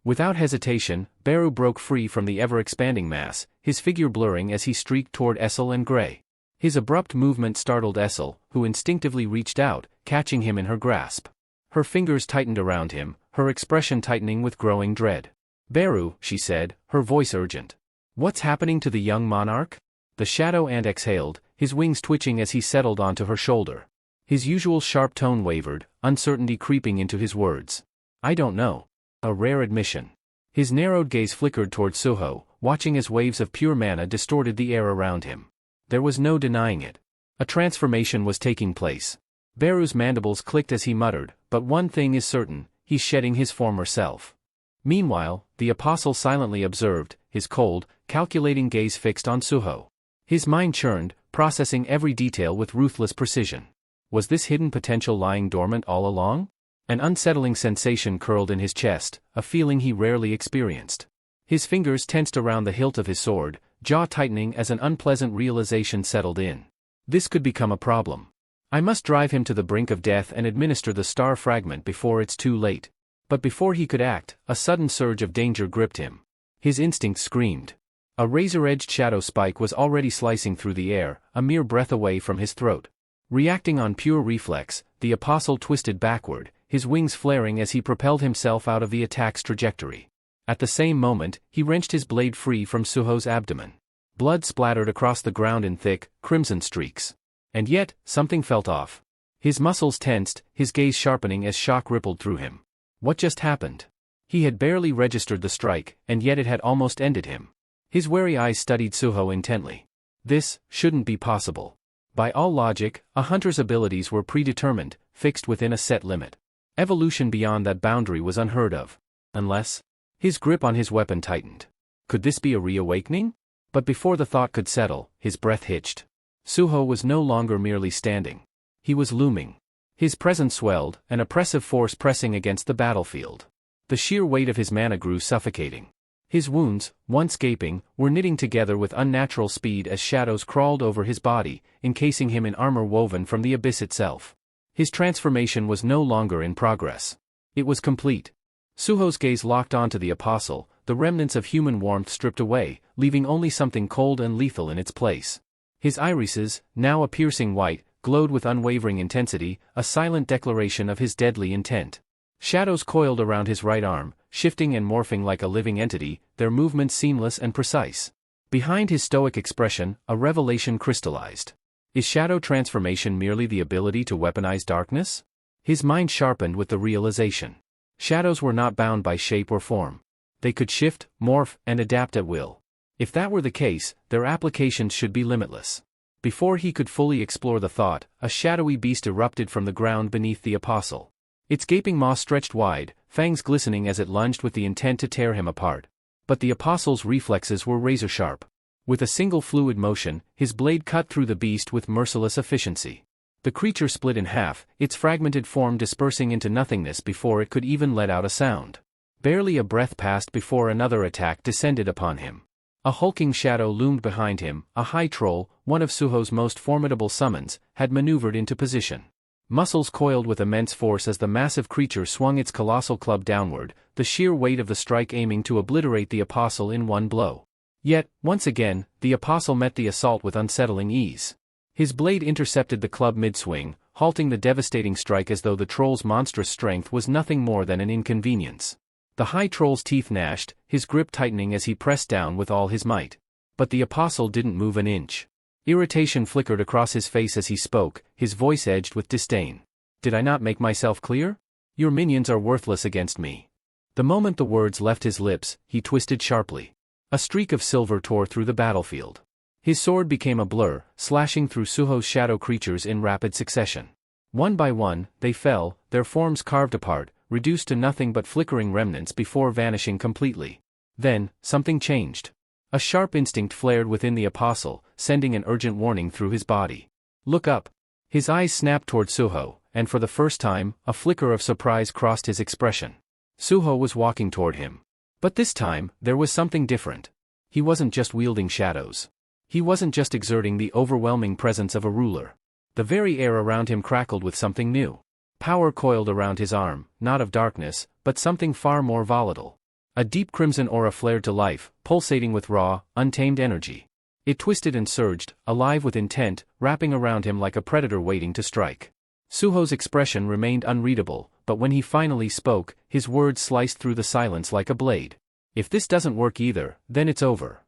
Without hesitation, Beru broke free from the ever-expanding mass, his figure blurring as he streaked toward Essel and Gray. His abrupt movement startled Essel, who instinctively reached out, catching him in her grasp. Her fingers tightened around him, her expression tightening with growing dread. "Beru," she said, her voice urgent. "What's happening to the young monarch?" The shadow ant exhaled, his wings twitching as he settled onto her shoulder. His usual sharp tone wavered, uncertainty creeping into his words. "I don't know." A rare admission. His narrowed gaze flickered toward Suho, watching as waves of pure mana distorted the air around him. There was no denying it. A transformation was taking place. Beru's mandibles clicked as he muttered, "But one thing is certain, he's shedding his former self." Meanwhile, the apostle silently observed, his cold, calculating gaze fixed on Suho. His mind churned, processing every detail with ruthless precision. Was this hidden potential lying dormant all along? An unsettling sensation curled in his chest, a feeling he rarely experienced. His fingers tensed around the hilt of his sword, jaw tightening as an unpleasant realization settled in. This could become a problem. I must drive him to the brink of death and administer the star fragment before it's too late. But before he could act, a sudden surge of danger gripped him. His instincts screamed. A razor-edged shadow spike was already slicing through the air, a mere breath away from his throat. Reacting on pure reflex, the apostle twisted backward, his wings flaring as he propelled himself out of the attack's trajectory. At the same moment, he wrenched his blade free from Suho's abdomen. Blood splattered across the ground in thick, crimson streaks. And yet, something felt off. His muscles tensed, his gaze sharpening as shock rippled through him. What just happened? He had barely registered the strike, and yet it had almost ended him. His wary eyes studied Suho intently. This shouldn't be possible. By all logic, a hunter's abilities were predetermined, fixed within a set limit. Evolution beyond that boundary was unheard of. Unless... His grip on his weapon tightened. Could this be a reawakening? But before the thought could settle, his breath hitched. Suho was no longer merely standing. He was looming. His presence swelled, an oppressive force pressing against the battlefield. The sheer weight of his mana grew suffocating. His wounds, once gaping, were knitting together with unnatural speed as shadows crawled over his body, encasing him in armor woven from the abyss itself. His transformation was no longer in progress. It was complete. Suho's gaze locked onto the apostle, the remnants of human warmth stripped away, leaving only something cold and lethal in its place. His irises, now a piercing white, glowed with unwavering intensity, a silent declaration of his deadly intent. Shadows coiled around his right arm, shifting and morphing like a living entity, their movements seamless and precise. Behind his stoic expression, a revelation crystallized. Is shadow transformation merely the ability to weaponize darkness? His mind sharpened with the realization. Shadows were not bound by shape or form. They could shift, morph, and adapt at will. If that were the case, their applications should be limitless. Before he could fully explore the thought, a shadowy beast erupted from the ground beneath the apostle. Its gaping maw stretched wide, fangs glistening as it lunged with the intent to tear him apart. But the apostle's reflexes were razor-sharp. With a single fluid motion, his blade cut through the beast with merciless efficiency. The creature split in half, its fragmented form dispersing into nothingness before it could even let out a sound. Barely a breath passed before another attack descended upon him. A hulking shadow loomed behind him, a high troll, one of Suho's most formidable summons, had maneuvered into position. Muscles coiled with immense force as the massive creature swung its colossal club downward, the sheer weight of the strike aiming to obliterate the apostle in one blow. Yet, once again, the apostle met the assault with unsettling ease. His blade intercepted the club mid-swing, halting the devastating strike as though the troll's monstrous strength was nothing more than an inconvenience. The High Troll's teeth gnashed, his grip tightening as he pressed down with all his might. But the Apostle didn't move an inch. Irritation flickered across his face as he spoke, his voice edged with disdain. Did I not make myself clear? Your minions are worthless against me. The moment the words left his lips, he twisted sharply. A streak of silver tore through the battlefield. His sword became a blur, slashing through Suho's shadow creatures in rapid succession. One by one, they fell, their forms carved apart, reduced to nothing but flickering remnants before vanishing completely. Then, something changed. A sharp instinct flared within the Apostle, sending an urgent warning through his body. Look up. His eyes snapped toward Suho, and for the first time, a flicker of surprise crossed his expression. Suho was walking toward him. But this time, there was something different. He wasn't just wielding shadows. He wasn't just exerting the overwhelming presence of a ruler. The very air around him crackled with something new. Power coiled around his arm, not of darkness, but something far more volatile. A deep crimson aura flared to life, pulsating with raw, untamed energy. It twisted and surged, alive with intent, wrapping around him like a predator waiting to strike. Suho's expression remained unreadable, but when he finally spoke, his words sliced through the silence like a blade. If this doesn't work either, then it's over.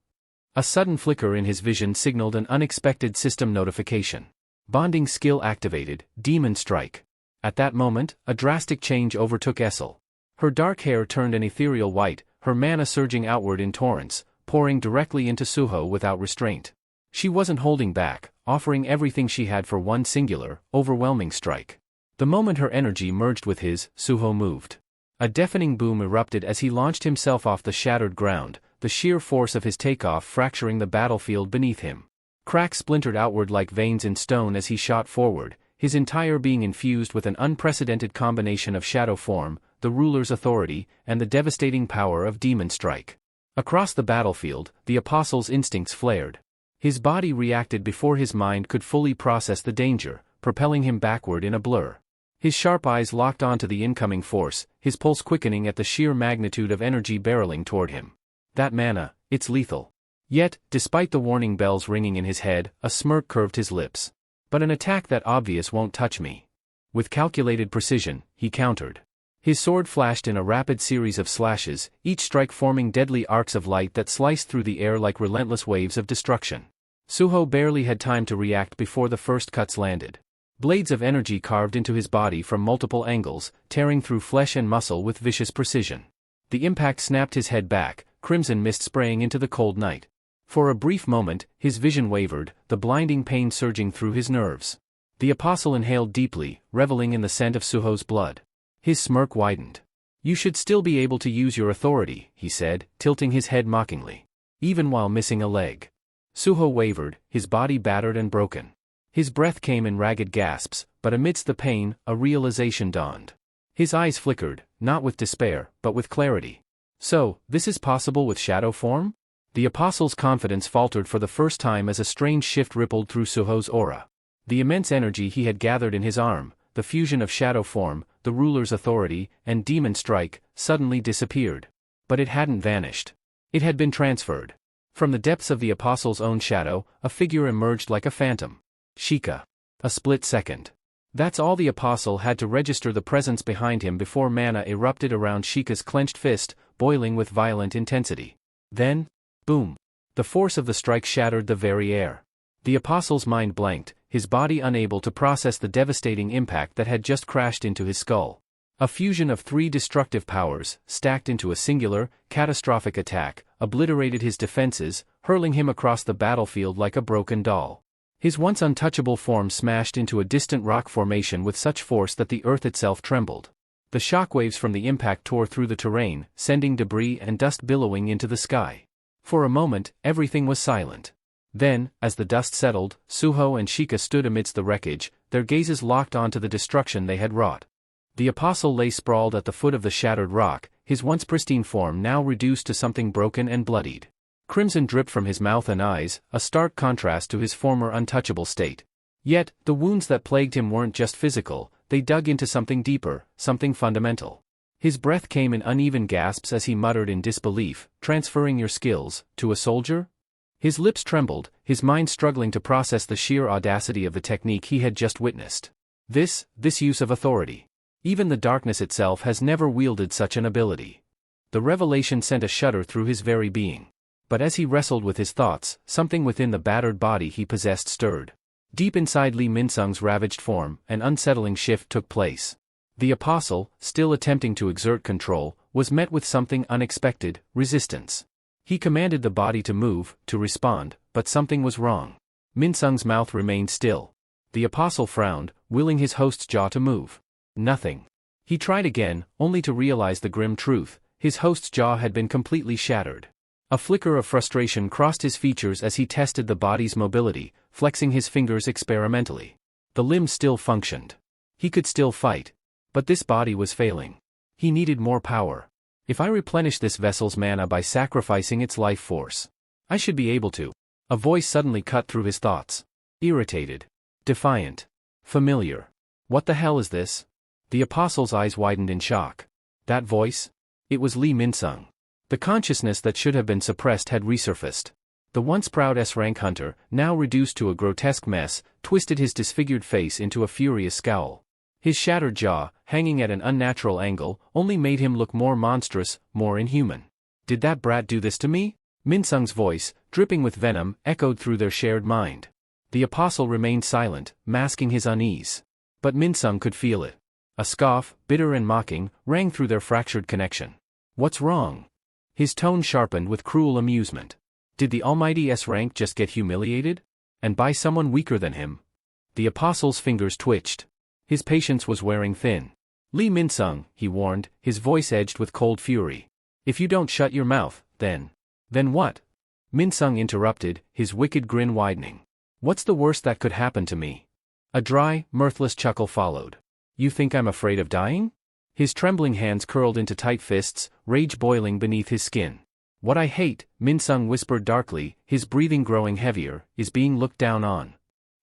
A sudden flicker in his vision signaled an unexpected system notification. Bonding skill activated, Demon Strike. At that moment, a drastic change overtook Essel. Her dark hair turned an ethereal white, her mana surging outward in torrents, pouring directly into Suho without restraint. She wasn't holding back, offering everything she had for one singular, overwhelming strike. The moment her energy merged with his, Suho moved. A deafening boom erupted as he launched himself off the shattered ground, the sheer force of his takeoff fracturing the battlefield beneath him. Cracks splintered outward like veins in stone as he shot forward, his entire being infused with an unprecedented combination of shadow form, the ruler's authority, and the devastating power of Demon Strike. Across the battlefield, the Apostle's instincts flared. His body reacted before his mind could fully process the danger, propelling him backward in a blur. His sharp eyes locked onto the incoming force, his pulse quickening at the sheer magnitude of energy barreling toward him. That mana, it's lethal. Yet, despite the warning bells ringing in his head, a smirk curved his lips. But an attack that obvious won't touch me. With calculated precision, he countered. His sword flashed in a rapid series of slashes, each strike forming deadly arcs of light that sliced through the air like relentless waves of destruction. Suho barely had time to react before the first cuts landed. Blades of energy carved into his body from multiple angles, tearing through flesh and muscle with vicious precision. The impact snapped his head back, crimson mist spraying into the cold night. For a brief moment, his vision wavered, the blinding pain surging through his nerves. The Apostle inhaled deeply, reveling in the scent of Suho's blood. His smirk widened. You should still be able to use your authority, he said, tilting his head mockingly. Even while missing a leg. Suho wavered, his body battered and broken. His breath came in ragged gasps, but amidst the pain, a realization dawned. His eyes flickered, not with despair, but with clarity. So, this is possible with shadow form? The Apostle's confidence faltered for the first time as a strange shift rippled through Suho's aura. The immense energy he had gathered in his arm, the fusion of shadow form, the ruler's authority, and Demon Strike, suddenly disappeared. But it hadn't vanished. It had been transferred. From the depths of the Apostle's own shadow, a figure emerged like a phantom. Sheikah. A split second. That's all the Apostle had to register the presence behind him before mana erupted around Sheikah's clenched fist, boiling with violent intensity. Then, boom. The force of the strike shattered the very air. The Apostle's mind blanked, his body unable to process the devastating impact that had just crashed into his skull. A fusion of three destructive powers, stacked into a singular, catastrophic attack, obliterated his defenses, hurling him across the battlefield like a broken doll. His once untouchable form smashed into a distant rock formation with such force that the earth itself trembled. The shockwaves from the impact tore through the terrain, sending debris and dust billowing into the sky. For a moment, everything was silent. Then, as the dust settled, Suho and Sheikah stood amidst the wreckage, their gazes locked onto the destruction they had wrought. The Apostle lay sprawled at the foot of the shattered rock, his once pristine form now reduced to something broken and bloodied. Crimson dripped from his mouth and eyes, a stark contrast to his former untouchable state. Yet, the wounds that plagued him weren't just physical, they dug into something deeper, something fundamental. His breath came in uneven gasps as he muttered in disbelief, transferring your skills, to a soldier? His lips trembled, his mind struggling to process the sheer audacity of the technique he had just witnessed. This use of authority. Even the darkness itself has never wielded such an ability. The revelation sent a shudder through his very being. But as he wrestled with his thoughts, something within the battered body he possessed stirred. Deep inside Lee Min-sung's ravaged form, an unsettling shift took place. The apostle, still attempting to exert control, was met with something unexpected: resistance. He commanded the body to move, to respond, but something was wrong. Min-sung's mouth remained still. The apostle frowned, willing his host's jaw to move. Nothing. He tried again, only to realize the grim truth: his host's jaw had been completely shattered. A flicker of frustration crossed his features as he tested the body's mobility, flexing his fingers experimentally. The limbs still functioned. He could still fight. But this body was failing. He needed more power. If I replenish this vessel's mana by sacrificing its life force, I should be able to. A voice suddenly cut through his thoughts. Irritated. Defiant. Familiar. What the hell is this? The apostle's eyes widened in shock. That voice? It was Lee Min-sung. The consciousness that should have been suppressed had resurfaced. The once proud S-rank hunter, now reduced to a grotesque mess, twisted his disfigured face into a furious scowl. His shattered jaw, hanging at an unnatural angle, only made him look more monstrous, more inhuman. Did that brat do this to me? Min-sung's voice, dripping with venom, echoed through their shared mind. The apostle remained silent, masking his unease. But Min-sung could feel it. A scoff, bitter and mocking, rang through their fractured connection. What's wrong? His tone sharpened with cruel amusement. Did the almighty S-rank just get humiliated? And by someone weaker than him? The apostle's fingers twitched. His patience was wearing thin. Lee Min-sung, he warned, his voice edged with cold fury. If you don't shut your mouth, then what? Min-sung interrupted, his wicked grin widening. What's the worst that could happen to me? A dry, mirthless chuckle followed. You think I'm afraid of dying? His trembling hands curled into tight fists, rage boiling beneath his skin. What I hate, Min-sung whispered darkly, his breathing growing heavier, is being looked down on.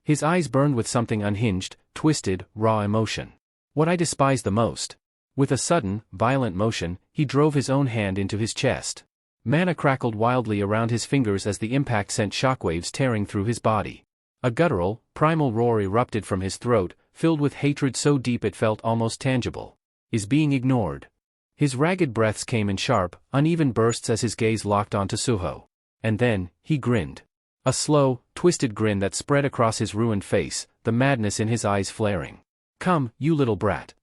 His eyes burned with something unhinged, twisted, raw emotion. What I despise the most. With a sudden, violent motion, he drove his own hand into his chest. Mana crackled wildly around his fingers as the impact sent shockwaves tearing through his body. A guttural, primal roar erupted from his throat, filled with hatred so deep it felt almost tangible. Is being ignored. His ragged breaths came in sharp, uneven bursts as his gaze locked onto Suho. And then, he grinned. A slow, twisted grin that spread across his ruined face, the madness in his eyes flaring. Come, you little brat.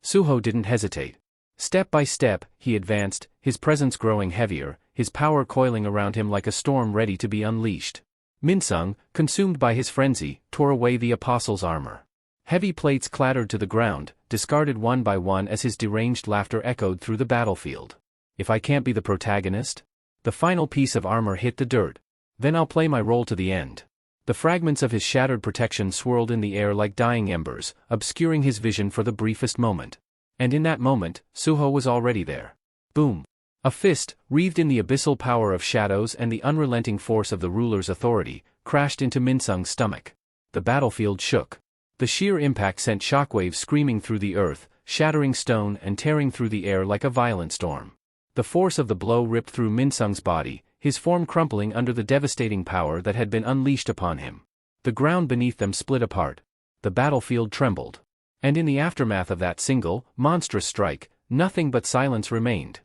Suho didn't hesitate. Step by step, he advanced, his presence growing heavier, his power coiling around him like a storm ready to be unleashed. Min-sung, consumed by his frenzy, tore away the apostle's armor. Heavy plates clattered to the ground, discarded one by one as his deranged laughter echoed through the battlefield. If I can't be the protagonist? The final piece of armor hit the dirt. Then I'll play my role to the end. The fragments of his shattered protection swirled in the air like dying embers, obscuring his vision for the briefest moment. And in that moment, Suho was already there. Boom. A fist, wreathed in the abyssal power of shadows and the unrelenting force of the ruler's authority, crashed into Min-sung's stomach. The battlefield shook. The sheer impact sent shockwaves screaming through the earth, shattering stone and tearing through the air like a violent storm. The force of the blow ripped through Min-sung's body, his form crumpling under the devastating power that had been unleashed upon him. The ground beneath them split apart. The battlefield trembled. And in the aftermath of that single, monstrous strike, nothing but silence remained.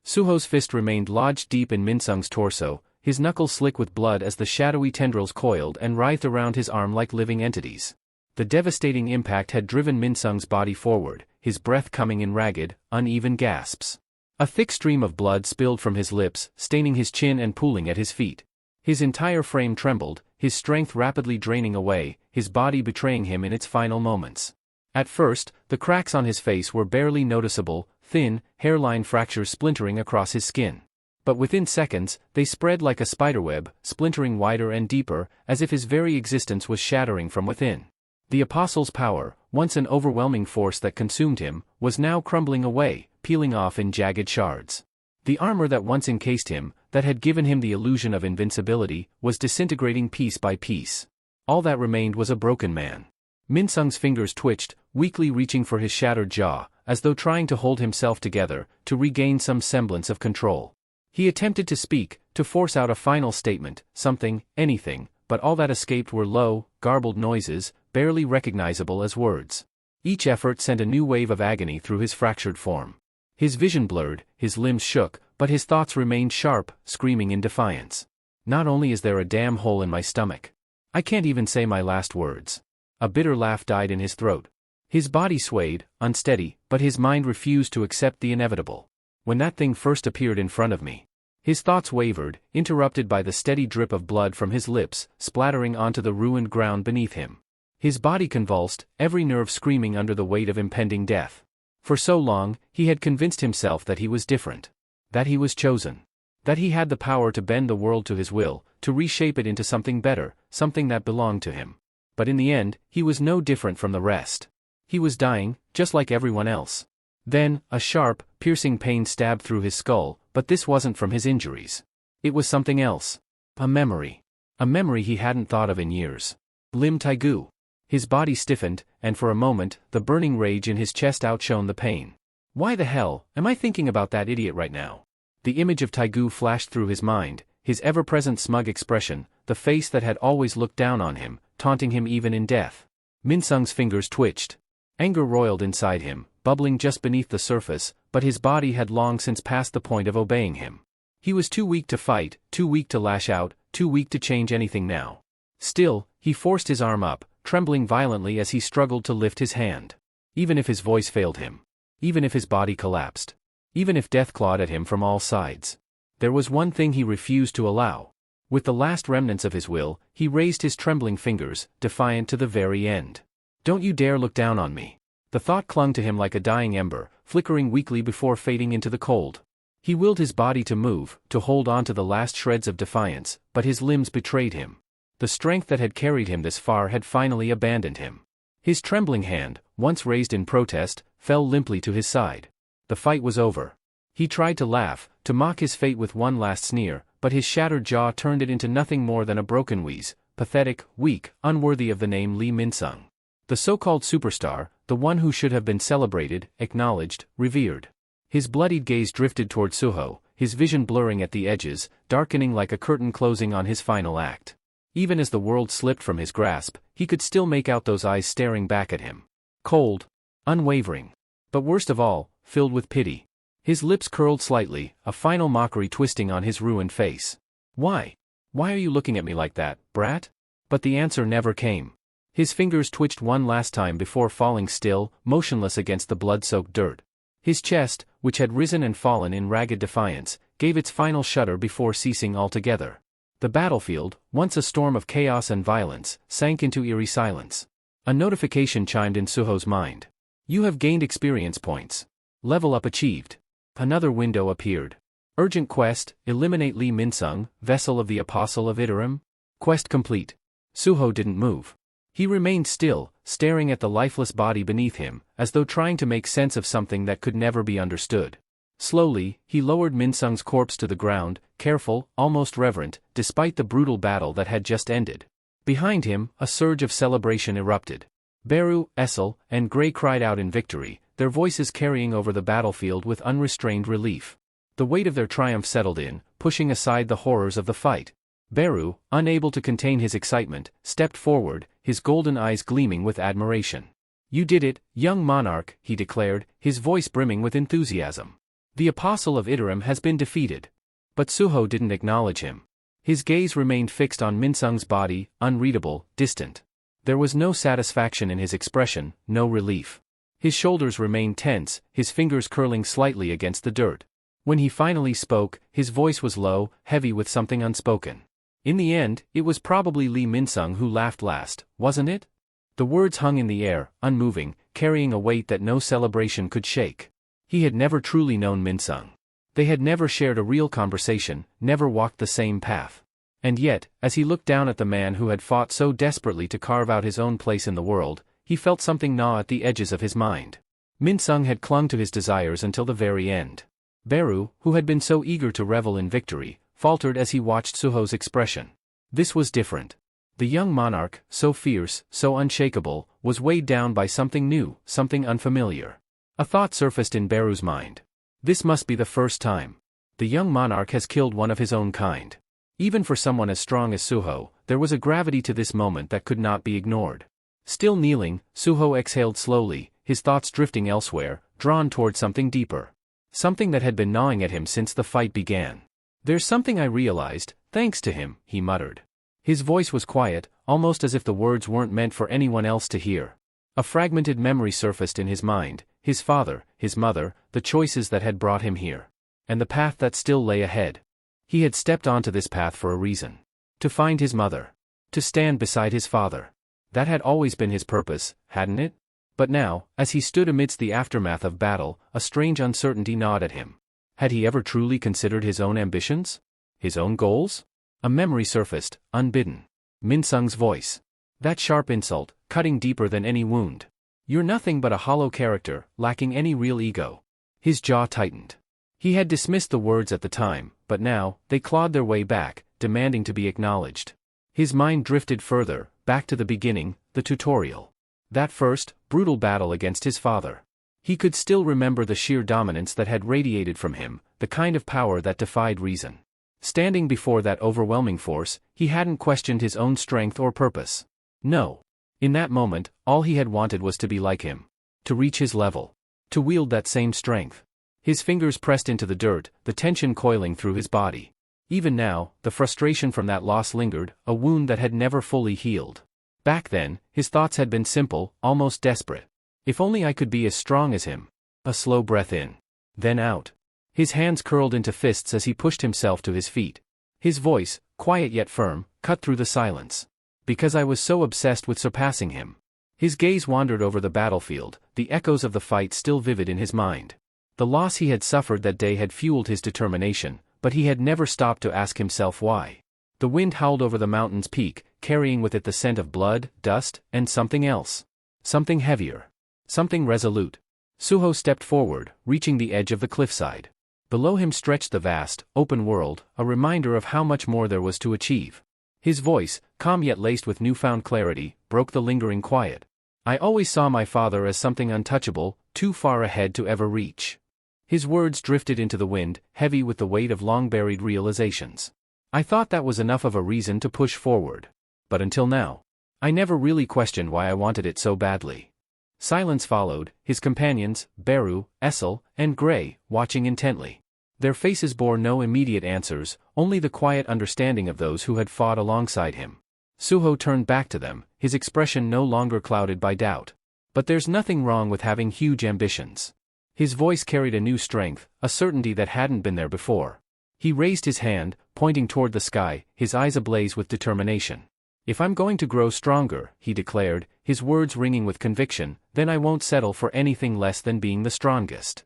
Suho's fist remained lodged deep in Min-sung's torso, his knuckles slick with blood as the shadowy tendrils coiled and writhed around his arm like living entities. The devastating impact had driven Min-sung's body forward, his breath coming in ragged, uneven gasps. A thick stream of blood spilled from his lips, staining his chin and pooling at his feet. His entire frame trembled, his strength rapidly draining away, his body betraying him in its final moments. At first, the cracks on his face were barely noticeable, thin, hairline fractures splintering across his skin. But within seconds, they spread like a spiderweb, splintering wider and deeper, as if his very existence was shattering from within. The apostle's power, once an overwhelming force that consumed him, was now crumbling away, peeling off in jagged shards. The armor that once encased him, that had given him the illusion of invincibility, was disintegrating piece by piece. All that remained was a broken man. Min-sung's fingers twitched, weakly reaching for his shattered jaw, as though trying to hold himself together, to regain some semblance of control. He attempted to speak, to force out a final statement, something, anything, but all that escaped were low, garbled noises, barely recognizable as words. Each effort sent a new wave of agony through his fractured form. His vision blurred, his limbs shook, but his thoughts remained sharp, screaming in defiance. Not only is there a damn hole in my stomach, I can't even say my last words. A bitter laugh died in his throat. His body swayed, unsteady, but his mind refused to accept the inevitable. When that thing first appeared in front of me, his thoughts wavered, interrupted by the steady drip of blood from his lips, splattering onto the ruined ground beneath him. His body convulsed, every nerve screaming under the weight of impending death. For so long, he had convinced himself that he was different. That he was chosen. That he had the power to bend the world to his will, to reshape it into something better, something that belonged to him. But in the end, he was no different from the rest. He was dying, just like everyone else. Then, a sharp, piercing pain stabbed through his skull, but this wasn't from his injuries. It was something else. A memory. A memory he hadn't thought of in years. Lim Taigu. His body stiffened, and for a moment, the burning rage in his chest outshone the pain. Why the hell am I thinking about that idiot right now? The image of Taigu flashed through his mind, his ever-present smug expression, the face that had always looked down on him, taunting him even in death. Minsung's fingers twitched. Anger roiled inside him, bubbling just beneath the surface, but his body had long since passed the point of obeying him. He was too weak to fight, too weak to lash out, too weak to change anything now. Still, he forced his arm up, trembling violently as he struggled to lift his hand. Even if his voice failed him. Even if his body collapsed. Even if death clawed at him from all sides. There was one thing he refused to allow. With the last remnants of his will, he raised his trembling fingers, defiant to the very end. Don't you dare look down on me. The thought clung to him like a dying ember, flickering weakly before fading into the cold. He willed his body to move, to hold on to the last shreds of defiance, but his limbs betrayed him. The strength that had carried him this far had finally abandoned him. His trembling hand, once raised in protest, fell limply to his side. The fight was over. He tried to laugh, to mock his fate with one last sneer, but his shattered jaw turned it into nothing more than a broken wheeze, pathetic, weak, unworthy of the name Lee Min-sung. The so-called superstar, the one who should have been celebrated, acknowledged, revered. His bloodied gaze drifted toward Suho, his vision blurring at the edges, darkening like a curtain closing on his final act. Even as the world slipped from his grasp, he could still make out those eyes staring back at him. Cold. Unwavering. But worst of all, filled with pity. His lips curled slightly, a final mockery twisting on his ruined face. Why? Why are you looking at me like that, brat? But the answer never came. His fingers twitched one last time before falling still, motionless against the blood-soaked dirt. His chest, which had risen and fallen in ragged defiance, gave its final shudder before ceasing altogether. The battlefield, once a storm of chaos and violence, sank into eerie silence. A notification chimed in Suho's mind. You have gained experience points. Level up achieved. Another window appeared. Urgent quest, eliminate Lee Min-sung, vessel of the Apostle of Iterum. Quest complete. Suho didn't move. He remained still, staring at the lifeless body beneath him, as though trying to make sense of something that could never be understood. Slowly, he lowered Min-sung's corpse to the ground, careful, almost reverent, despite the brutal battle that had just ended. Behind him, a surge of celebration erupted. Beru, Essel, and Gray cried out in victory, their voices carrying over the battlefield with unrestrained relief. The weight of their triumph settled in, pushing aside the horrors of the fight. Beru, unable to contain his excitement, stepped forward, his golden eyes gleaming with admiration. You did it, young monarch, he declared, his voice brimming with enthusiasm. The Apostle of Iterum has been defeated. But Suho didn't acknowledge him. His gaze remained fixed on Min-sung's body, unreadable, distant. There was no satisfaction in his expression, no relief. His shoulders remained tense, his fingers curling slightly against the dirt. When he finally spoke, his voice was low, heavy with something unspoken. In the end, it was probably Lee Min-sung who laughed last, wasn't it? The words hung in the air, unmoving, carrying a weight that no celebration could shake. He had never truly known Min-sung. They had never shared a real conversation, never walked the same path. And yet, as he looked down at the man who had fought so desperately to carve out his own place in the world, he felt something gnaw at the edges of his mind. Min-sung had clung to his desires until the very end. Beru, who had been so eager to revel in victory, faltered as he watched Suho's expression. This was different. The young monarch, so fierce, so unshakable, was weighed down by something new, something unfamiliar. A thought surfaced in Beru's mind. This must be the first time. The young monarch has killed one of his own kind. Even for someone as strong as Suho, there was a gravity to this moment that could not be ignored. Still kneeling, Suho exhaled slowly, his thoughts drifting elsewhere, drawn toward something deeper. something that had been gnawing at him since the fight began. "There's something I realized, thanks to him," he muttered. His voice was quiet, almost as if the words weren't meant for anyone else to hear. A fragmented memory surfaced in his mind, his father, his mother, the choices that had brought him here. And the path that still lay ahead. He had stepped onto this path for a reason. To find his mother. To stand beside his father. That had always been his purpose, hadn't it? But now, as he stood amidst the aftermath of battle, a strange uncertainty gnawed at him. Had he ever truly considered his own ambitions? His own goals? A memory surfaced, unbidden. Minsung's voice. That sharp insult, cutting deeper than any wound. "You're nothing but a hollow character, lacking any real ego." His jaw tightened. He had dismissed the words at the time, but now, they clawed their way back, demanding to be acknowledged. His mind drifted further, back to the beginning, the tutorial. That first, brutal battle against his father. He could still remember the sheer dominance that had radiated from him, the kind of power that defied reason. Standing before that overwhelming force, he hadn't questioned his own strength or purpose. No. In that moment, all he had wanted was to be like him. To reach his level. To wield that same strength. His fingers pressed into the dirt, the tension coiling through his body. Even now, the frustration from that loss lingered, a wound that had never fully healed. Back then, his thoughts had been simple, almost desperate. If only I could be as strong as him. A slow breath in. Then out. His hands curled into fists as he pushed himself to his feet. His voice, quiet yet firm, cut through the silence. "Because I was so obsessed with surpassing him." His gaze wandered over the battlefield, the echoes of the fight still vivid in his mind. The loss he had suffered that day had fueled his determination, but he had never stopped to ask himself why. The wind howled over the mountain's peak, carrying with it the scent of blood, dust, and something else. Something heavier. Something resolute. Suho stepped forward, reaching the edge of the cliffside. Below him stretched the vast, open world, a reminder of how much more there was to achieve. His voice, calm yet laced with newfound clarity, broke the lingering quiet. "I always saw my father as something untouchable, too far ahead to ever reach." His words drifted into the wind, heavy with the weight of long-buried realizations. "I thought that was enough of a reason to push forward. But until now, I never really questioned why I wanted it so badly." Silence followed, his companions, Beru, Essel, and Gray, watching intently. Their faces bore no immediate answers, only the quiet understanding of those who had fought alongside him. Suho turned back to them, his expression no longer clouded by doubt. "But there's nothing wrong with having huge ambitions." His voice carried a new strength, a certainty that hadn't been there before. He raised his hand, pointing toward the sky, his eyes ablaze with determination. "If I'm going to grow stronger," he declared, his words ringing with conviction, "then I won't settle for anything less than being the strongest."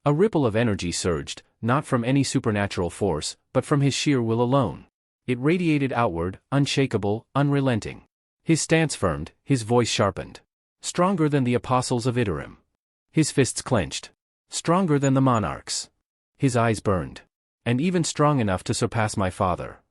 A ripple of energy surged, not from any supernatural force, but from his sheer will alone. It radiated outward, unshakable, unrelenting. His stance firmed, his voice sharpened. "Stronger than the apostles of Iterim." His fists clenched. "Stronger than the monarchs." His eyes burned. "And even strong enough to surpass my father."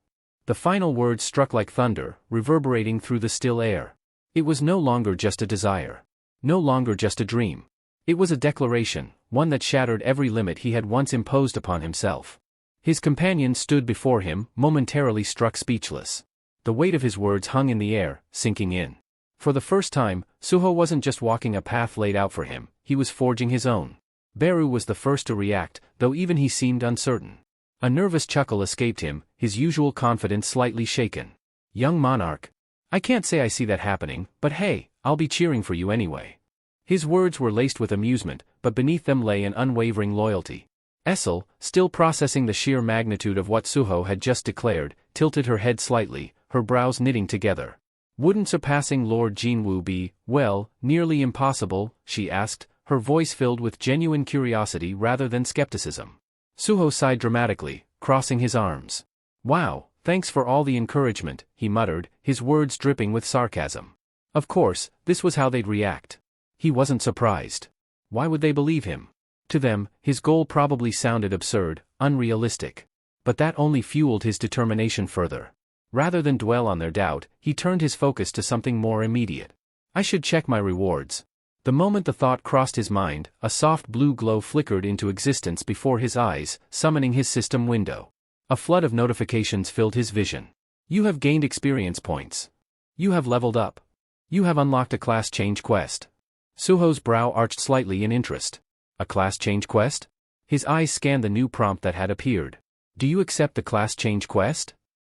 The final words struck like thunder, reverberating through the still air. It was no longer just a desire. No longer just a dream. It was a declaration, one that shattered every limit he had once imposed upon himself. His companion stood before him, momentarily struck speechless. The weight of his words hung in the air, sinking in. For the first time, Suho wasn't just walking a path laid out for him, he was forging his own. Beru was the first to react, though even he seemed uncertain. A nervous chuckle escaped him, his usual confidence slightly shaken. "Young monarch. I can't say I see that happening, but hey, I'll be cheering for you anyway." His words were laced with amusement, but beneath them lay an unwavering loyalty. Essel, still processing the sheer magnitude of what Suho had just declared, tilted her head slightly, her brows knitting together. "Wouldn't surpassing Lord Jinwoo be, well, nearly impossible?" she asked, her voice filled with genuine curiosity rather than skepticism. Suho sighed dramatically, crossing his arms. "Wow, thanks for all the encouragement," he muttered, his words dripping with sarcasm. Of course, this was how they'd react. He wasn't surprised. Why would they believe him? To them, his goal probably sounded absurd, unrealistic. But that only fueled his determination further. Rather than dwell on their doubt, he turned his focus to something more immediate. "I should check my rewards." The moment the thought crossed his mind, a soft blue glow flickered into existence before his eyes, summoning his system window. A flood of notifications filled his vision. "You have gained experience points. You have leveled up. You have unlocked a class change quest." Suho's brow arched slightly in interest. A class change quest? His eyes scanned the new prompt that had appeared. Do you accept the class change quest?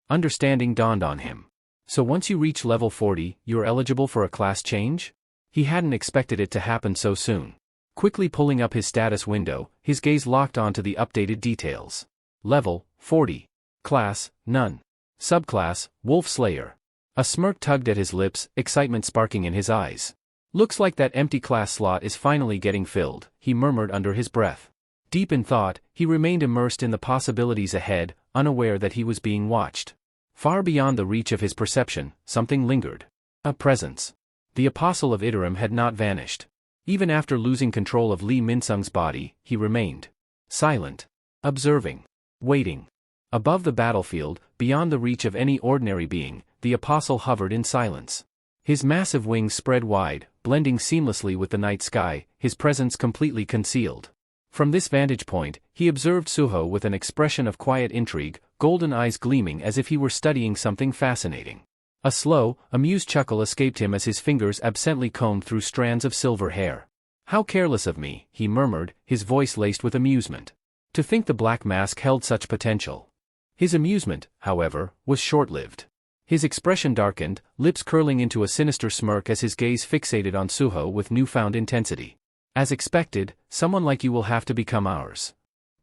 Understanding dawned on him. So once you reach level 40, you're eligible for a class change? He hadn't expected it to happen so soon. Quickly pulling up his status window, his gaze locked onto the updated details. Level 40. Class, None. Subclass, Wolf Slayer. A smirk tugged at his lips, excitement sparking in his eyes. Looks like that empty class slot is finally getting filled, he murmured under his breath. Deep in thought, he remained immersed in the possibilities ahead, unaware that he was being watched. Far beyond the reach of his perception, something lingered. A presence. The Apostle of Iterum had not vanished. Even after losing control of Lee Min-sung's body, he remained silent, observing, waiting. Above the battlefield, beyond the reach of any ordinary being, the Apostle hovered in silence. His massive wings spread wide, blending seamlessly with the night sky, his presence completely concealed. From this vantage point, he observed Suho with an expression of quiet intrigue, golden eyes gleaming as if he were studying something fascinating. A slow, amused chuckle escaped him as his fingers absently combed through strands of silver hair. How careless of me, he murmured, his voice laced with amusement. To think the black mask held such potential. His amusement, however, was short-lived. His expression darkened, lips curling into a sinister smirk as his gaze fixated on Suho with newfound intensity. As expected, someone like you will have to become ours.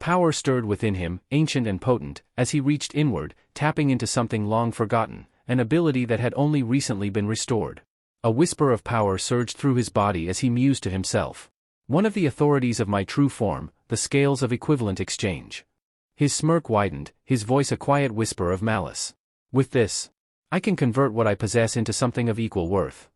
Power stirred within him, ancient and potent, as he reached inward, tapping into something long forgotten, an ability that had only recently been restored. A whisper of power surged through his body as he mused to himself. One of the authorities of my true form, the scales of equivalent exchange. His smirk widened, his voice a quiet whisper of malice. With this, I can convert what I possess into something of equal worth.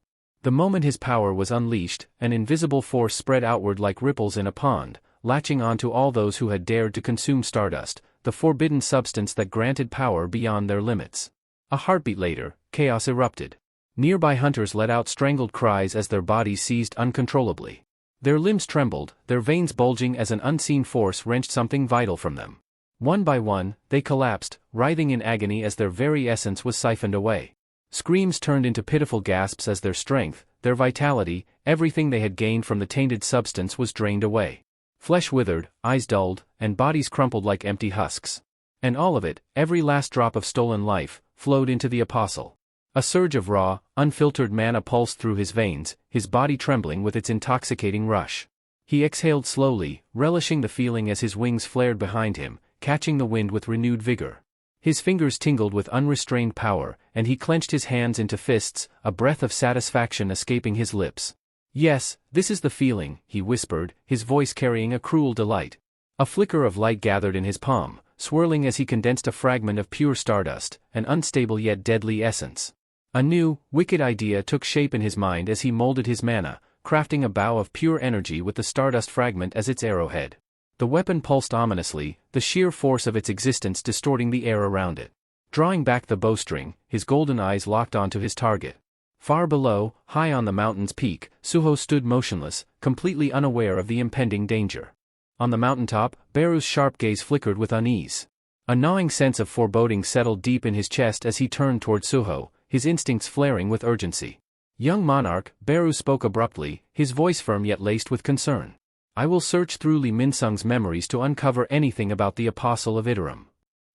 The moment his power was unleashed, an invisible force spread outward like ripples in a pond, latching onto all those who had dared to consume stardust, the forbidden substance that granted power beyond their limits. A heartbeat later, chaos erupted. Nearby hunters let out strangled cries as their bodies seized uncontrollably. Their limbs trembled, their veins bulging as an unseen force wrenched something vital from them. One by one, they collapsed, writhing in agony as their very essence was siphoned away. Screams turned into pitiful gasps as their strength, their vitality, everything they had gained from the tainted substance was drained away. Flesh withered, eyes dulled, and bodies crumpled like empty husks. And all of it, every last drop of stolen life, flowed into the Apostle. A surge of raw, unfiltered mana pulsed through his veins, his body trembling with its intoxicating rush. He exhaled slowly, relishing the feeling as his wings flared behind him, catching the wind with renewed vigor. His fingers tingled with unrestrained power, and he clenched his hands into fists, a breath of satisfaction escaping his lips. Yes, this is the feeling, he whispered, his voice carrying a cruel delight. A flicker of light gathered in his palm, swirling as he condensed a fragment of pure stardust, an unstable yet deadly essence. A new, wicked idea took shape in his mind as he molded his mana, crafting a bow of pure energy with the stardust fragment as its arrowhead. The weapon pulsed ominously, the sheer force of its existence distorting the air around it. Drawing back the bowstring, his golden eyes locked onto his target. Far below, high on the mountain's peak, Suho stood motionless, completely unaware of the impending danger. On the mountaintop, Beru's sharp gaze flickered with unease. A gnawing sense of foreboding settled deep in his chest as he turned toward Suho, his instincts flaring with urgency. Young monarch, Beru spoke abruptly, his voice firm yet laced with concern. I will search through Lee Min-sung's memories to uncover anything about the Apostle of Iterum.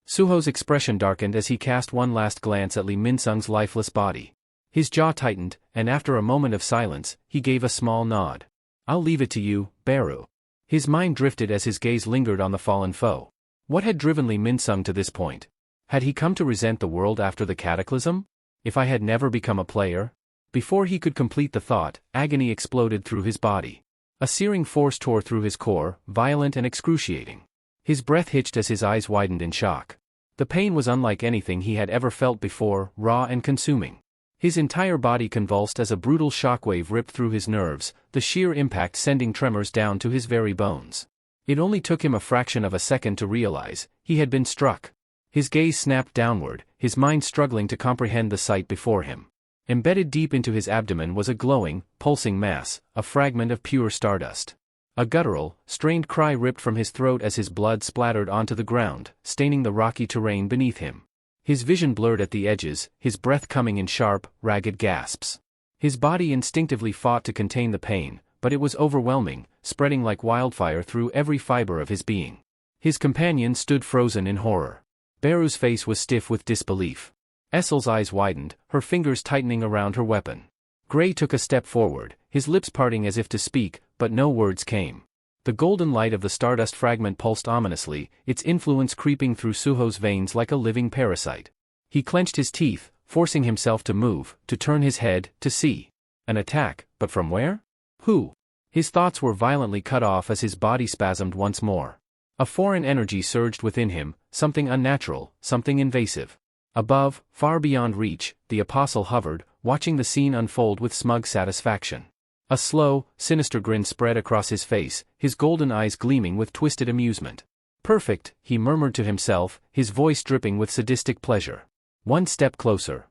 Suho's expression darkened as he cast one last glance at Lee Min-sung's lifeless body. His jaw tightened, and after a moment of silence, he gave a small nod. I'll leave it to you, Beru. His mind drifted as his gaze lingered on the fallen foe. What had driven Lee Min-sung to this point? Had he come to resent the world after the cataclysm? If I had never become a player? Before he could complete the thought, agony exploded through his body. A searing force tore through his core, violent and excruciating. His breath hitched as his eyes widened in shock. The pain was unlike anything he had ever felt before, raw and consuming. His entire body convulsed as a brutal shockwave ripped through his nerves, the sheer impact sending tremors down to his very bones. It only took him a fraction of a second to realize, he had been struck. His gaze snapped downward, his mind struggling to comprehend the sight before him. Embedded deep into his abdomen was a glowing, pulsing mass, a fragment of pure stardust. A guttural, strained cry ripped from his throat as his blood splattered onto the ground, staining the rocky terrain beneath him. His vision blurred at the edges, his breath coming in sharp, ragged gasps. His body instinctively fought to contain the pain, but it was overwhelming, spreading like wildfire through every fiber of his being. His companion stood frozen in horror. Beru's face was stiff with disbelief. Essel's eyes widened, her fingers tightening around her weapon. Gray took a step forward, his lips parting as if to speak, but no words came. The golden light of the stardust fragment pulsed ominously, its influence creeping through Suho's veins like a living parasite. He clenched his teeth, forcing himself to move, to turn his head, to see. An attack, but from where? Who? His thoughts were violently cut off as his body spasmed once more. A foreign energy surged within him, something unnatural, something invasive. Above, far beyond reach, the apostle hovered, watching the scene unfold with smug satisfaction. A slow, sinister grin spread across his face, his golden eyes gleaming with twisted amusement. Perfect, he murmured to himself, his voice dripping with sadistic pleasure. One step closer.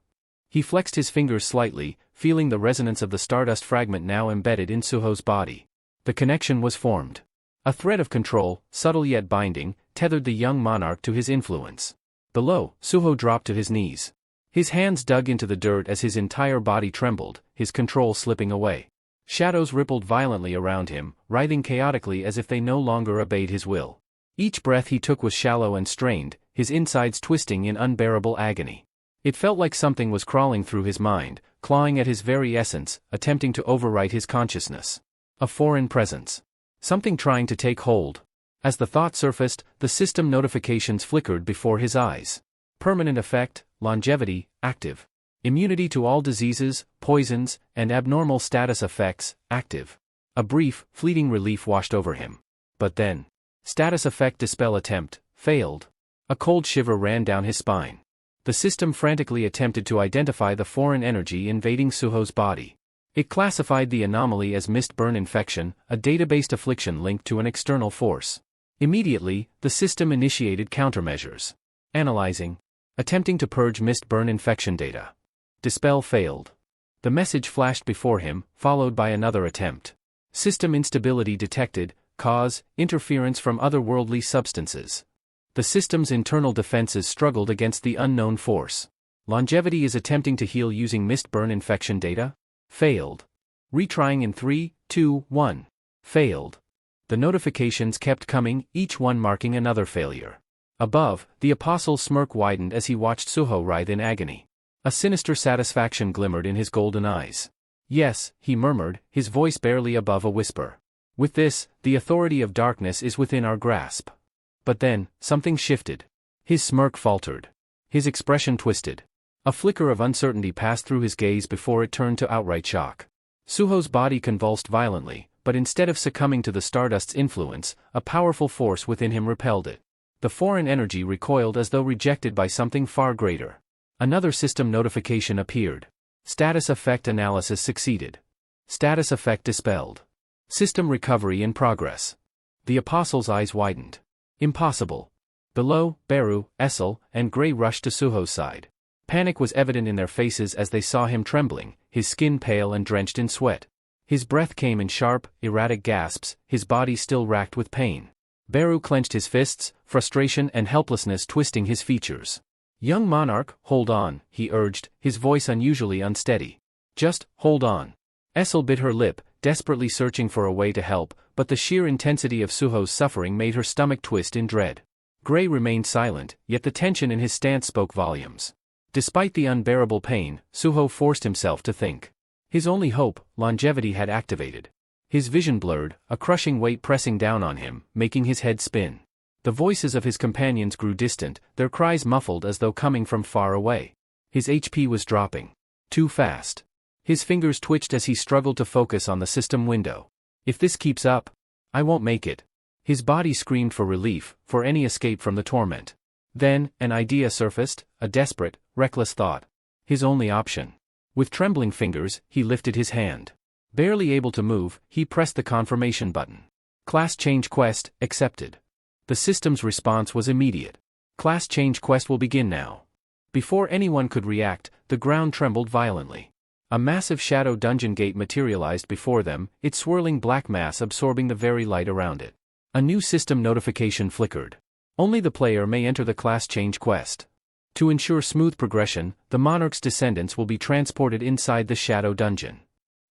He flexed his fingers slightly, feeling the resonance of the stardust fragment now embedded in Suho's body. The connection was formed. A thread of control, subtle yet binding, tethered the young monarch to his influence. Below, Suho dropped to his knees. His hands dug into the dirt as his entire body trembled, his control slipping away. Shadows rippled violently around him, writhing chaotically as if they no longer obeyed his will. Each breath he took was shallow and strained, his insides twisting in unbearable agony. It felt like something was crawling through his mind, clawing at his very essence, attempting to overwrite his consciousness. A foreign presence. Something trying to take hold. As the thought surfaced, the system notifications flickered before his eyes. Permanent effect, longevity, active. Immunity to all diseases, poisons, and abnormal status effects, active. A brief, fleeting relief washed over him. But then, status effect dispel attempt, failed. A cold shiver ran down his spine. The system frantically attempted to identify the foreign energy invading Suho's body. It classified the anomaly as mist burn infection, a data-based affliction linked to an external force. Immediately, the system initiated countermeasures. Analyzing. Attempting to purge mist burn infection data. Dispel failed. The message flashed before him, followed by another attempt. System instability detected, cause, interference from otherworldly substances. The system's internal defenses struggled against the unknown force. Longevity is attempting to heal using mist burn infection data? Failed. Retrying in 3, 2, 1. Failed. The notifications kept coming, each one marking another failure. Above, the apostle's smirk widened as he watched Suho writhe in agony. A sinister satisfaction glimmered in his golden eyes. Yes, he murmured, his voice barely above a whisper. With this, the authority of darkness is within our grasp. But then, something shifted. His smirk faltered. His expression twisted. A flicker of uncertainty passed through his gaze before it turned to outright shock. Suho's body convulsed violently, but instead of succumbing to the stardust's influence, a powerful force within him repelled it. The foreign energy recoiled as though rejected by something far greater. Another system notification appeared. Status effect analysis succeeded. Status effect dispelled. System recovery in progress. The apostle's eyes widened. Impossible. Below, Beru, Essel, and Gray rushed to Suho's side. Panic was evident in their faces as they saw him trembling, his skin pale and drenched in sweat. His breath came in sharp, erratic gasps, his body still racked with pain. Beru clenched his fists, frustration and helplessness twisting his features. Young monarch, hold on, he urged, his voice unusually unsteady. Just, hold on. Essel bit her lip, desperately searching for a way to help, but the sheer intensity of Suho's suffering made her stomach twist in dread. Gray remained silent, yet the tension in his stance spoke volumes. Despite the unbearable pain, Suho forced himself to think. His only hope, longevity, had activated. His vision blurred, a crushing weight pressing down on him, making his head spin. The voices of his companions grew distant, their cries muffled as though coming from far away. His HP was dropping. Too fast. His fingers twitched as he struggled to focus on the system window. If this keeps up, I won't make it. His body screamed for relief, for any escape from the torment. Then, an idea surfaced, a desperate, reckless thought. His only option. With trembling fingers, he lifted his hand. Barely able to move, he pressed the confirmation button. Class change quest, accepted. The system's response was immediate. Class change quest will begin now. Before anyone could react, the ground trembled violently. A massive shadow dungeon gate materialized before them, its swirling black mass absorbing the very light around it. A new system notification flickered. Only the player may enter the class change quest. To ensure smooth progression, the monarch's descendants will be transported inside the shadow dungeon.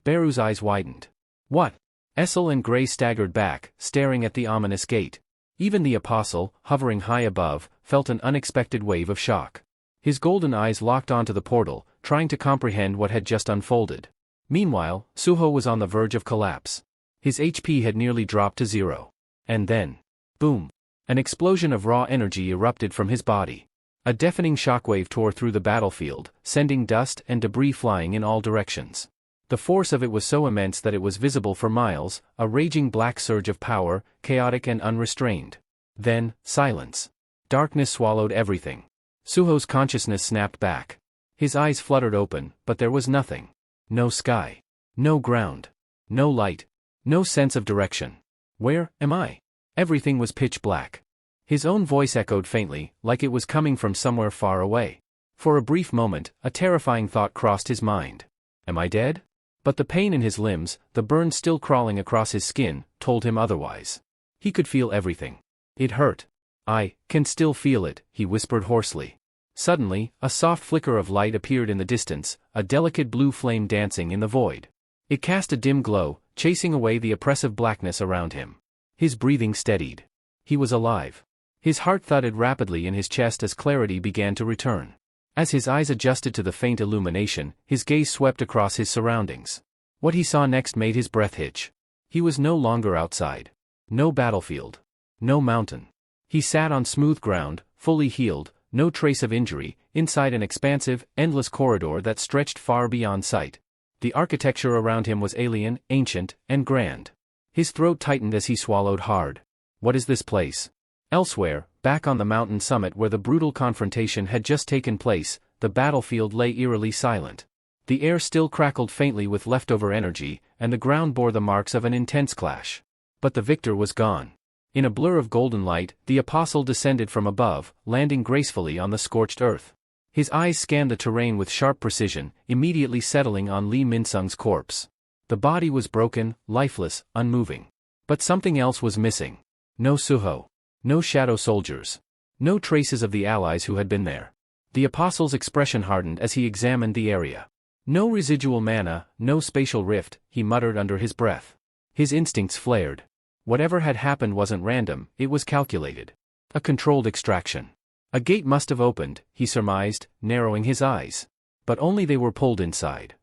Beru's eyes widened. What? Essel and Gray staggered back, staring at the ominous gate. Even the apostle, hovering high above, felt an unexpected wave of shock. His golden eyes locked onto the portal, trying to comprehend what had just unfolded. Meanwhile, Suho was on the verge of collapse. His HP had nearly dropped to zero. And then, boom! An explosion of raw energy erupted from his body. A deafening shockwave tore through the battlefield, sending dust and debris flying in all directions. The force of it was so immense that it was visible for miles, a raging black surge of power, chaotic and unrestrained. Then, silence. Darkness swallowed everything. Suho's consciousness snapped back. His eyes fluttered open, but there was nothing. No sky. No ground. No light. No sense of direction. Where am I? Everything was pitch black. His own voice echoed faintly, like it was coming from somewhere far away. For a brief moment, a terrifying thought crossed his mind. Am I dead? But the pain in his limbs, the burn still crawling across his skin, told him otherwise. He could feel everything. It hurt. I can still feel it, he whispered hoarsely. Suddenly, a soft flicker of light appeared in the distance, a delicate blue flame dancing in the void. It cast a dim glow, chasing away the oppressive blackness around him. His breathing steadied. He was alive. His heart thudded rapidly in his chest as clarity began to return. As his eyes adjusted to the faint illumination, his gaze swept across his surroundings. What he saw next made his breath hitch. He was no longer outside. No battlefield. No mountain. He sat on smooth ground, fully healed, no trace of injury, inside an expansive, endless corridor that stretched far beyond sight. The architecture around him was alien, ancient, and grand. His throat tightened as he swallowed hard. What is this place? Elsewhere, back on the mountain summit where the brutal confrontation had just taken place, the battlefield lay eerily silent. The air still crackled faintly with leftover energy, and the ground bore the marks of an intense clash. But the victor was gone. In a blur of golden light, the apostle descended from above, landing gracefully on the scorched earth. His eyes scanned the terrain with sharp precision, immediately settling on Lee Minsung's corpse. The body was broken, lifeless, unmoving. But something else was missing. No Suho. No shadow soldiers. No traces of the allies who had been there. The apostle's expression hardened as he examined the area. No residual mana, no spatial rift, he muttered under his breath. His instincts flared. Whatever had happened wasn't random, it was calculated. A controlled extraction. A gate must have opened, he surmised, narrowing his eyes. But only they were pulled inside.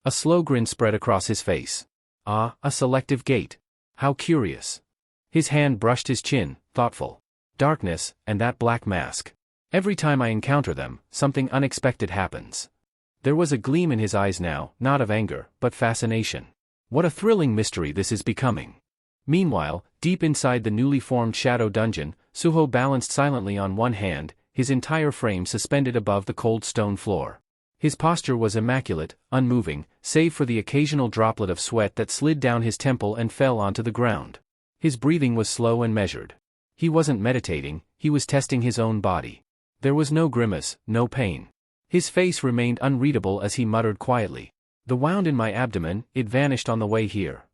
A slow grin spread across his face. Ah, a selective gate. How curious. His hand brushed his chin, thoughtful. Darkness, and that black mask. Every time I encounter them, something unexpected happens. There was a gleam in his eyes now, not of anger, but fascination. What a thrilling mystery this is becoming. Meanwhile, deep inside the newly formed shadow dungeon, Suho balanced silently on one hand, his entire frame suspended above the cold stone floor. His posture was immaculate, unmoving, save for the occasional droplet of sweat that slid down his temple and fell onto the ground. His breathing was slow and measured. He wasn't meditating, he was testing his own body. There was no grimace, no pain. His face remained unreadable as he muttered quietly. The wound in my abdomen, it vanished on the way here.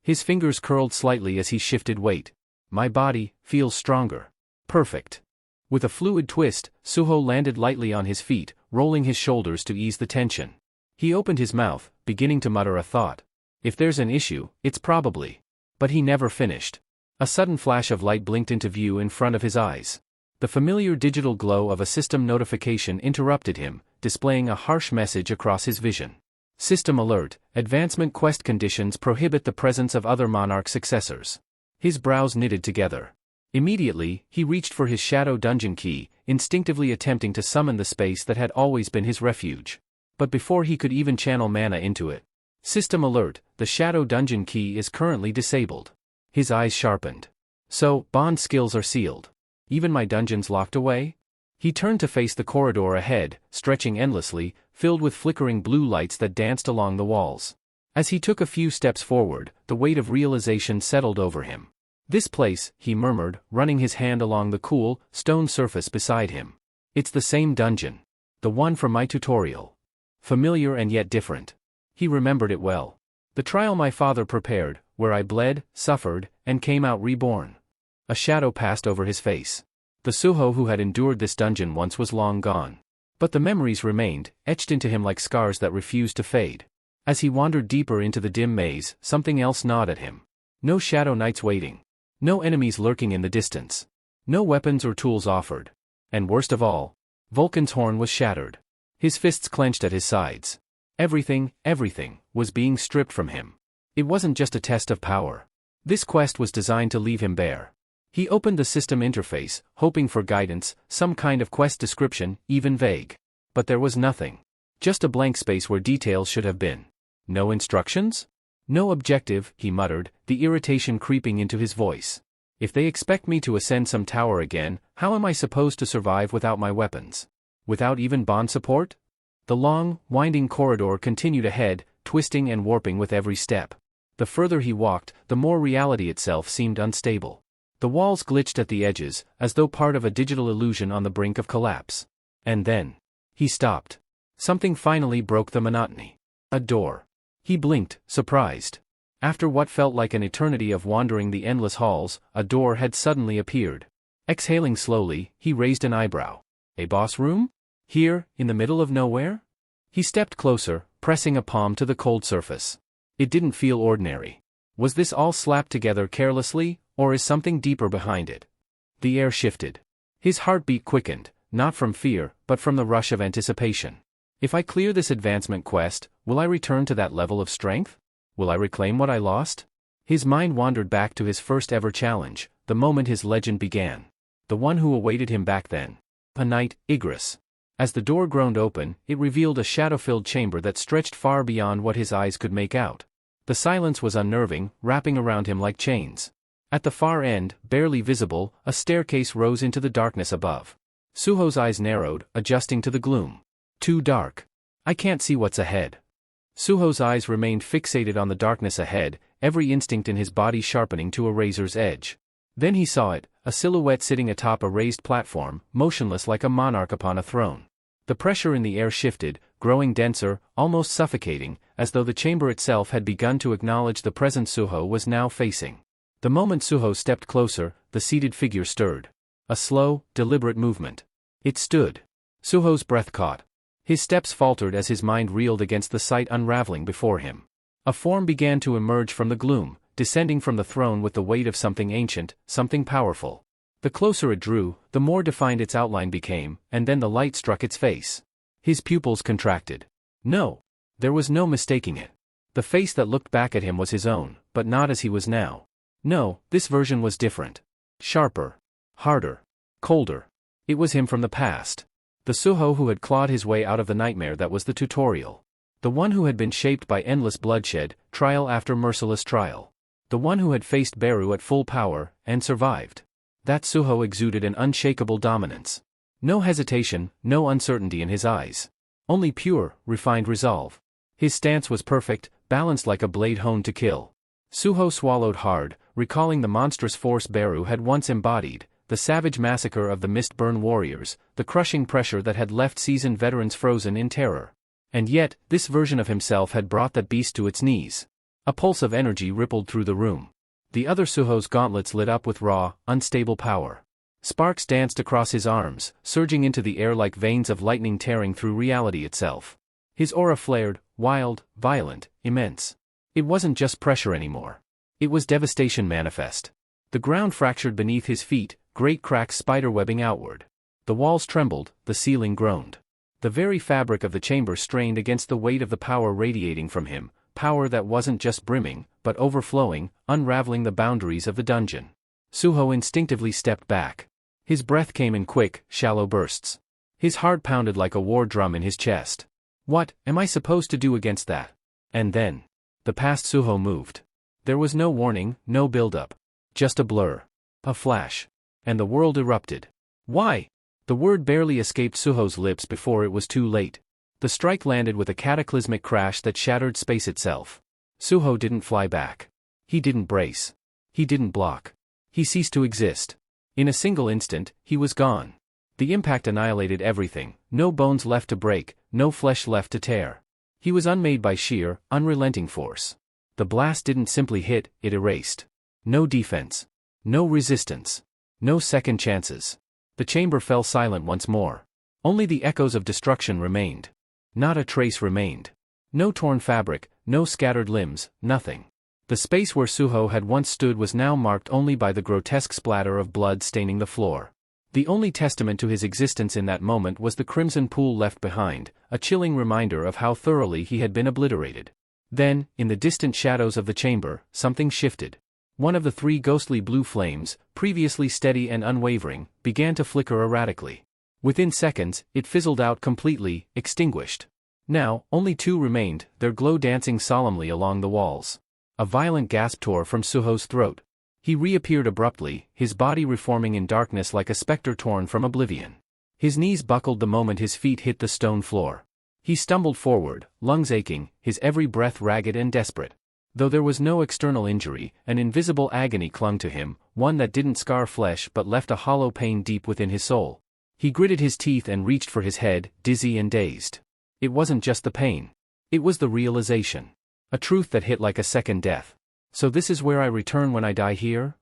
His fingers curled slightly as he shifted weight. My body feels stronger. Perfect. With a fluid twist, Suho landed lightly on his feet, rolling his shoulders to ease the tension. He opened his mouth, beginning to mutter a thought. If there's an issue, it's probably. But he never finished. A sudden flash of light blinked into view in front of his eyes. The familiar digital glow of a system notification interrupted him, displaying a harsh message across his vision. System alert, advancement quest conditions prohibit the presence of other monarch successors. His brows knitted together. Immediately, he reached for his shadow dungeon key, instinctively attempting to summon the space that had always been his refuge. But before he could even channel mana into it. System alert, the shadow dungeon key is currently disabled. His eyes sharpened. So, bond skills are sealed. Even my dungeons locked away? He turned to face the corridor ahead, stretching endlessly, filled with flickering blue lights that danced along the walls. As he took a few steps forward, the weight of realization settled over him. This place, he murmured, running his hand along the cool, stone surface beside him. It's the same dungeon. The one from my tutorial. Familiar and yet different. He remembered it well. The trial my father prepared, where I bled, suffered, and came out reborn. A shadow passed over his face. The Suho who had endured this dungeon once was long gone. But the memories remained, etched into him like scars that refused to fade. As he wandered deeper into the dim maze, something else gnawed at him. No shadow knights waiting. No enemies lurking in the distance. No weapons or tools offered. And worst of all, Vulcan's horn was shattered. His fists clenched at his sides. Everything was being stripped from him. It wasn't just a test of power. This quest was designed to leave him bare. He opened the system interface, hoping for guidance, some kind of quest description, even vague. But there was nothing. Just a blank space where details should have been. No instructions? No objective, he muttered, the irritation creeping into his voice. If they expect me to ascend some tower again, how am I supposed to survive without my weapons? Without even bond support? The long, winding corridor continued ahead, twisting and warping with every step. The further he walked, the more reality itself seemed unstable. The walls glitched at the edges, as though part of a digital illusion on the brink of collapse. And then he stopped. Something finally broke the monotony. A door. He blinked, surprised. After what felt like an eternity of wandering the endless halls, a door had suddenly appeared. Exhaling slowly, he raised an eyebrow. A boss room? Here, in the middle of nowhere? He stepped closer, pressing a palm to the cold surface. It didn't feel ordinary. Was this all slapped together carelessly, or is something deeper behind it? The air shifted. His heartbeat quickened, not from fear, but from the rush of anticipation. If I clear this advancement quest, will I return to that level of strength? Will I reclaim what I lost? His mind wandered back to his first ever challenge, the moment his legend began. The one who awaited him back then. A knight, Igris. As the door groaned open, it revealed a shadow-filled chamber that stretched far beyond what his eyes could make out. The silence was unnerving, wrapping around him like chains. At the far end, barely visible, a staircase rose into the darkness above. Suho's eyes narrowed, adjusting to the gloom. Too dark. I can't see what's ahead. Suho's eyes remained fixated on the darkness ahead, every instinct in his body sharpening to a razor's edge. Then he saw it, a silhouette sitting atop a raised platform, motionless like a monarch upon a throne. The pressure in the air shifted, growing denser, almost suffocating, as though the chamber itself had begun to acknowledge the presence Suho was now facing. The moment Suho stepped closer, the seated figure stirred. A slow, deliberate movement. It stood. Suho's breath caught. His steps faltered as his mind reeled against the sight unraveling before him. A form began to emerge from the gloom, descending from the throne with the weight of something ancient, something powerful. The closer it drew, the more defined its outline became, and then the light struck its face. His pupils contracted. No. There was no mistaking it. The face that looked back at him was his own, but not as he was now. No, this version was different. Sharper. Harder. Colder. It was him from the past. The Suho who had clawed his way out of the nightmare that was the tutorial. The one who had been shaped by endless bloodshed, trial after merciless trial. The one who had faced Beru at full power, and survived. That Suho exuded an unshakable dominance. No hesitation, no uncertainty in his eyes. Only pure, refined resolve. His stance was perfect, balanced like a blade honed to kill. Suho swallowed hard, recalling the monstrous force Beru had once embodied, the savage massacre of the Mistburn warriors, the crushing pressure that had left seasoned veterans frozen in terror. And yet, this version of himself had brought that beast to its knees. A pulse of energy rippled through the room. The other Suho's gauntlets lit up with raw, unstable power. Sparks danced across his arms, surging into the air like veins of lightning tearing through reality itself. His aura flared, wild, violent, immense. It wasn't just pressure anymore. It was devastation manifest. The ground fractured beneath his feet, great cracks spiderwebbing outward. The walls trembled, the ceiling groaned. The very fabric of the chamber strained against the weight of the power radiating from him, power that wasn't just brimming, but overflowing, unraveling the boundaries of the dungeon. Suho instinctively stepped back. His breath came in quick, shallow bursts. His heart pounded like a war drum in his chest. What am I supposed to do against that? And then, the past Suho moved. There was no warning, no build-up. Just a blur. A flash. And the world erupted. Why? The word barely escaped Suho's lips before it was too late. The strike landed with a cataclysmic crash that shattered space itself. Suho didn't fly back. He didn't brace. He didn't block. He ceased to exist. In a single instant, he was gone. The impact annihilated everything, no bones left to break, no flesh left to tear. He was unmade by sheer, unrelenting force. The blast didn't simply hit, it erased. No defense. No resistance. No second chances. The chamber fell silent once more. Only the echoes of destruction remained. Not a trace remained. No torn fabric, no scattered limbs, nothing. The space where Suho had once stood was now marked only by the grotesque splatter of blood staining the floor. The only testament to his existence in that moment was the crimson pool left behind, a chilling reminder of how thoroughly he had been obliterated. Then, in the distant shadows of the chamber, something shifted. One of the three ghostly blue flames, previously steady and unwavering, began to flicker erratically. Within seconds, it fizzled out completely, extinguished. Now, only two remained, their glow dancing solemnly along the walls. A violent gasp tore from Suho's throat. He reappeared abruptly, his body reforming in darkness like a specter torn from oblivion. His knees buckled the moment his feet hit the stone floor. He stumbled forward, lungs aching, his every breath ragged and desperate. Though there was no external injury, an invisible agony clung to him, one that didn't scar flesh but left a hollow pain deep within his soul. He gritted his teeth and reached for his head, dizzy and dazed. It wasn't just the pain. It was the realization. A truth that hit like a second death. So this is where I return when I die here?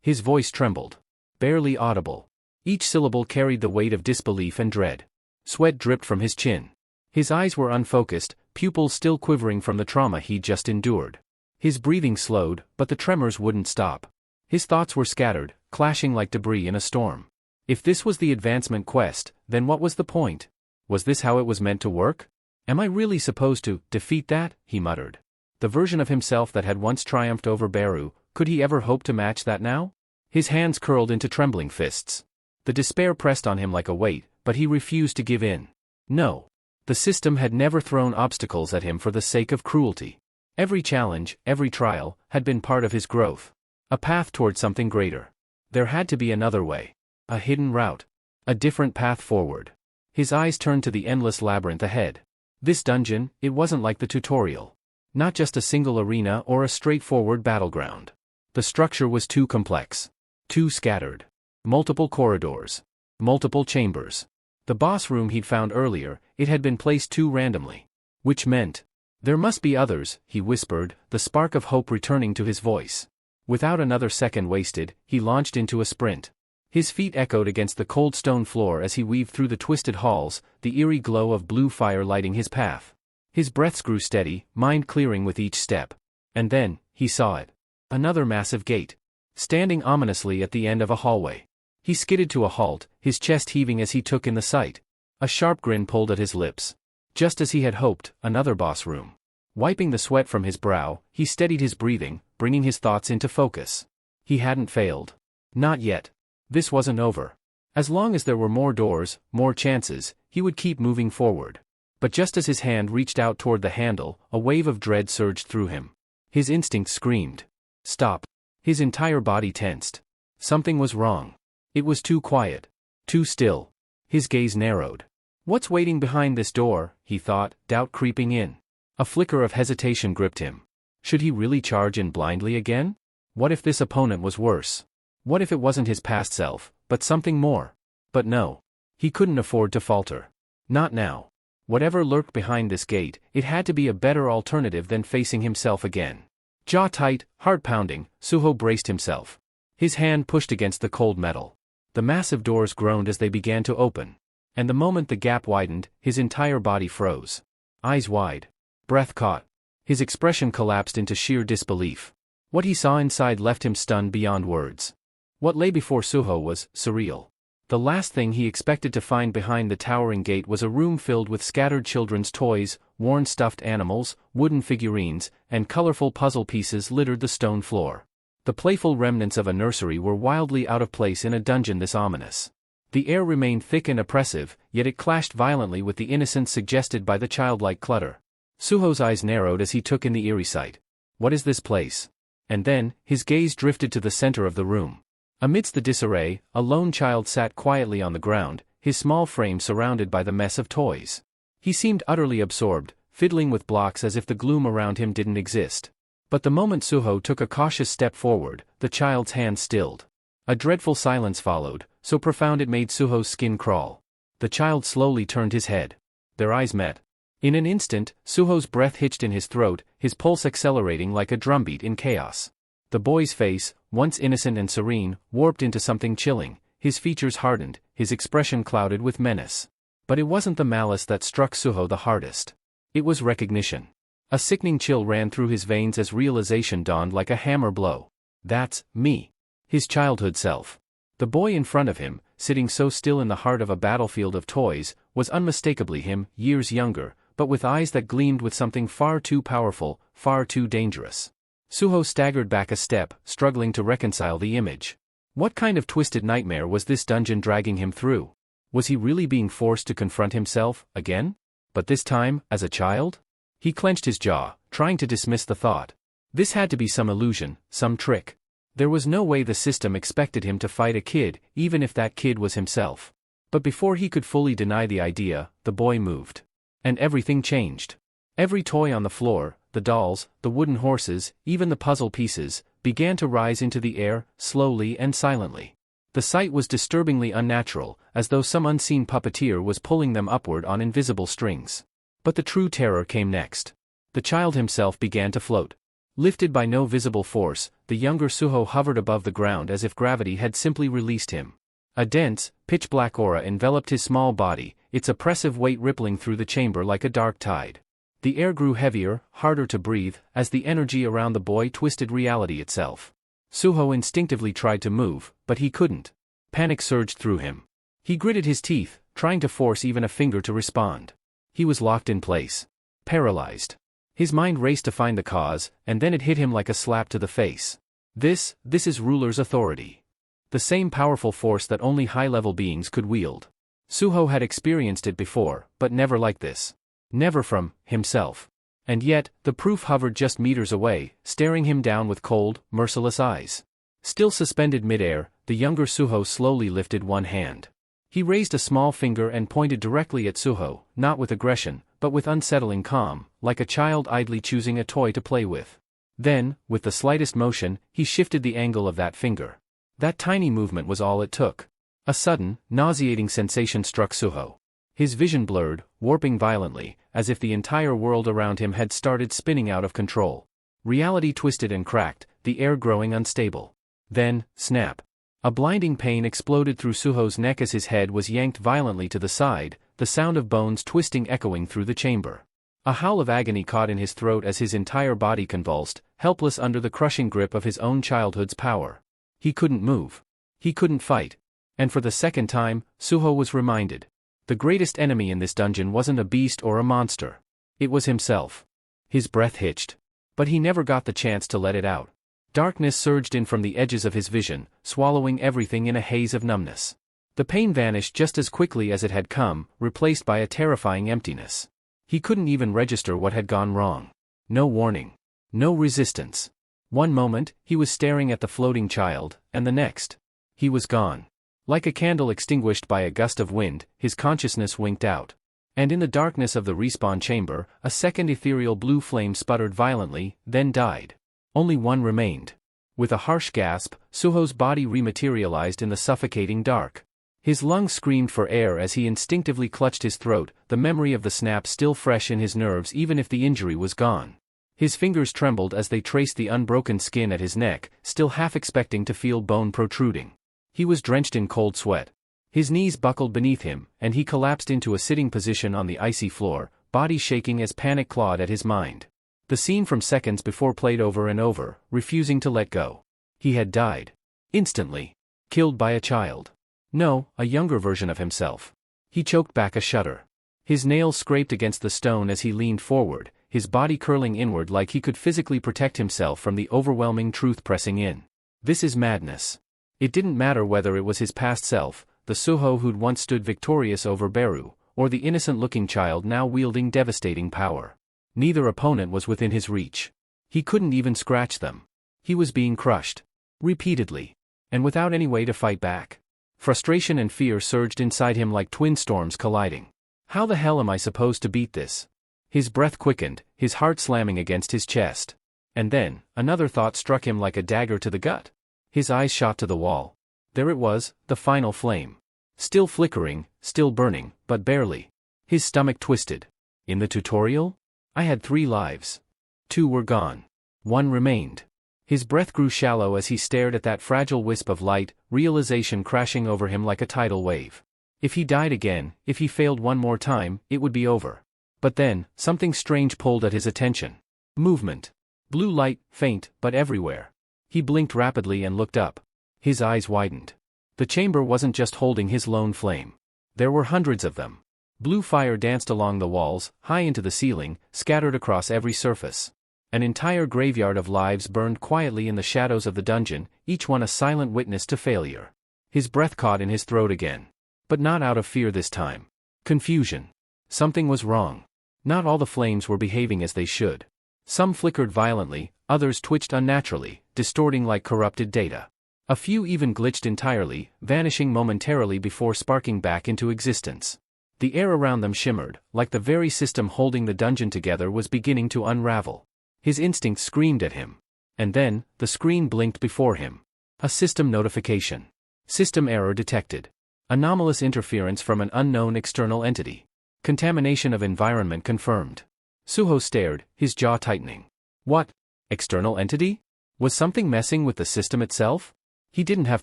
His voice trembled. Barely audible. Each syllable carried the weight of disbelief and dread. Sweat dripped from his chin. His eyes were unfocused, pupils still quivering from the trauma he'd just endured. His breathing slowed, but the tremors wouldn't stop. His thoughts were scattered, clashing like debris in a storm. If this was the advancement quest, then what was the point? Was this how it was meant to work? Am I really supposed to defeat that? He muttered. The version of himself that had once triumphed over Beru, could he ever hope to match that now? His hands curled into trembling fists. The despair pressed on him like a weight, but he refused to give in. No. The system had never thrown obstacles at him for the sake of cruelty. Every challenge, every trial, had been part of his growth. A path toward something greater. There had to be another way. A hidden route. A different path forward. His eyes turned to the endless labyrinth ahead. This dungeon, it wasn't like the tutorial. Not just a single arena or a straightforward battleground. The structure was too complex. Too scattered. Multiple corridors. Multiple chambers. The boss room he'd found earlier, it had been placed too randomly. Which meant, there must be others, he whispered, the spark of hope returning to his voice. Without another second wasted, he launched into a sprint. His feet echoed against the cold stone floor as he weaved through the twisted halls, the eerie glow of blue fire lighting his path. His breaths grew steady, mind clearing with each step. And then, he saw it. Another massive gate. Standing ominously at the end of a hallway. He skidded to a halt, his chest heaving as he took in the sight. A sharp grin pulled at his lips. Just as he had hoped, another boss room. Wiping the sweat from his brow, he steadied his breathing, bringing his thoughts into focus. He hadn't failed. Not yet. This wasn't over. As long as there were more doors, more chances, he would keep moving forward. But just as his hand reached out toward the handle, a wave of dread surged through him. His instinct screamed. Stop. His entire body tensed. Something was wrong. It was too quiet. Too still. His gaze narrowed. What's waiting behind this door, he thought, doubt creeping in. A flicker of hesitation gripped him. Should he really charge in blindly again? What if this opponent was worse? What if it wasn't his past self, but something more? But no. He couldn't afford to falter. Not now. Whatever lurked behind this gate, it had to be a better alternative than facing himself again. Jaw tight, heart pounding, Suho braced himself. His hand pushed against the cold metal. The massive doors groaned as they began to open. And the moment the gap widened, his entire body froze. Eyes wide. Breath caught. His expression collapsed into sheer disbelief. What he saw inside left him stunned beyond words. What lay before Suho was surreal. The last thing he expected to find behind the towering gate was a room filled with scattered children's toys, worn stuffed animals, wooden figurines, and colorful puzzle pieces littered the stone floor. The playful remnants of a nursery were wildly out of place in a dungeon this ominous. The air remained thick and oppressive, yet it clashed violently with the innocence suggested by the childlike clutter. Suho's eyes narrowed as he took in the eerie sight. What is this place? And then, his gaze drifted to the center of the room. Amidst the disarray, a lone child sat quietly on the ground, his small frame surrounded by the mess of toys. He seemed utterly absorbed, fiddling with blocks as if the gloom around him didn't exist. But the moment Suho took a cautious step forward, the child's hand stilled. A dreadful silence followed, so profound it made Suho's skin crawl. The child slowly turned his head. Their eyes met. In an instant, Suho's breath hitched in his throat, his pulse accelerating like a drumbeat in chaos. The boy's face, once innocent and serene, warped into something chilling, his features hardened, his expression clouded with menace. But it wasn't the malice that struck Suho the hardest. It was recognition. A sickening chill ran through his veins as realization dawned like a hammer blow. That's me. His childhood self. The boy in front of him, sitting so still in the heart of a battlefield of toys, was unmistakably him, years younger, but with eyes that gleamed with something far too powerful, far too dangerous. Suho staggered back a step, struggling to reconcile the image. What kind of twisted nightmare was this dungeon dragging him through? Was he really being forced to confront himself, again? But this time, as a child? He clenched his jaw, trying to dismiss the thought. This had to be some illusion, some trick. There was no way the system expected him to fight a kid, even if that kid was himself. But before he could fully deny the idea, the boy moved. And everything changed. Every toy on the floor, the dolls, the wooden horses, even the puzzle pieces, began to rise into the air, slowly and silently. The sight was disturbingly unnatural, as though some unseen puppeteer was pulling them upward on invisible strings. But the true terror came next. The child himself began to float. Lifted by no visible force, the younger Suho hovered above the ground as if gravity had simply released him. A dense, pitch-black aura enveloped his small body, its oppressive weight rippling through the chamber like a dark tide. The air grew heavier, harder to breathe, as the energy around the boy twisted reality itself. Suho instinctively tried to move, but he couldn't. Panic surged through him. He gritted his teeth, trying to force even a finger to respond. He was locked in place. Paralyzed. His mind raced to find the cause, and then it hit him like a slap to the face. This is ruler's authority. The same powerful force that only high-level beings could wield. Suho had experienced it before, but never like this. Never from himself. And yet, the proof hovered just meters away, staring him down with cold, merciless eyes. Still suspended mid-air, the younger Suho slowly lifted one hand. He raised a small finger and pointed directly at Suho, not with aggression, but with unsettling calm, like a child idly choosing a toy to play with. Then, with the slightest motion, he shifted the angle of that finger. That tiny movement was all it took. A sudden, nauseating sensation struck Suho. His vision blurred, warping violently, as if the entire world around him had started spinning out of control. Reality twisted and cracked, the air growing unstable. Then, snap. A blinding pain exploded through Suho's neck as his head was yanked violently to the side, the sound of bones twisting echoing through the chamber. A howl of agony caught in his throat as his entire body convulsed, helpless under the crushing grip of his own childhood's power. He couldn't move. He couldn't fight. And for the second time, Suho was reminded. The greatest enemy in this dungeon wasn't a beast or a monster. It was himself. His breath hitched. But he never got the chance to let it out. Darkness surged in from the edges of his vision, swallowing everything in a haze of numbness. The pain vanished just as quickly as it had come, replaced by a terrifying emptiness. He couldn't even register what had gone wrong. No warning. No resistance. One moment, he was staring at the floating child, and the next. He was gone. Like a candle extinguished by a gust of wind, his consciousness winked out. And in the darkness of the respawn chamber, a second ethereal blue flame sputtered violently, then died. Only one remained. With a harsh gasp, Suho's body rematerialized in the suffocating dark. His lungs screamed for air as he instinctively clutched his throat, the memory of the snap still fresh in his nerves even if the injury was gone. His fingers trembled as they traced the unbroken skin at his neck, still half expecting to feel bone protruding. He was drenched in cold sweat. His knees buckled beneath him, and he collapsed into a sitting position on the icy floor, body shaking as panic clawed at his mind. The scene from seconds before played over and over, refusing to let go. He had died. Instantly. Killed by a child. No, a younger version of himself. He choked back a shudder. His nails scraped against the stone as he leaned forward, his body curling inward like he could physically protect himself from the overwhelming truth pressing in. This is madness. It didn't matter whether it was his past self, the Suho who'd once stood victorious over Beru, or the innocent-looking child now wielding devastating power. Neither opponent was within his reach. He couldn't even scratch them. He was being crushed. Repeatedly. And without any way to fight back. Frustration and fear surged inside him like twin storms colliding. How the hell am I supposed to beat this? His breath quickened, his heart slamming against his chest. And then, another thought struck him like a dagger to the gut. His eyes shot to the wall. There it was, the final flame. Still flickering, still burning, but barely. His stomach twisted. In the tutorial? I had 3 lives. 2 were gone. 1 remained. His breath grew shallow as he stared at that fragile wisp of light, realization crashing over him like a tidal wave. If he died again, if he failed one more time, it would be over. But then, something strange pulled at his attention. Movement. Blue light, faint, but everywhere. He blinked rapidly and looked up. His eyes widened. The chamber wasn't just holding his lone flame. There were hundreds of them. Blue fire danced along the walls, high into the ceiling, scattered across every surface. An entire graveyard of lives burned quietly in the shadows of the dungeon, each one a silent witness to failure. His breath caught in his throat again. But not out of fear this time. Confusion. Something was wrong. Not all the flames were behaving as they should. Some flickered violently, others twitched unnaturally, distorting like corrupted data. A few even glitched entirely, vanishing momentarily before sparking back into existence. The air around them shimmered, like the very system holding the dungeon together was beginning to unravel. His instinct screamed at him. And then, the screen blinked before him. A system notification. System error detected. Anomalous interference from an unknown external entity. Contamination of environment confirmed. Suho stared, his jaw tightening. What? External entity? Was something messing with the system itself? He didn't have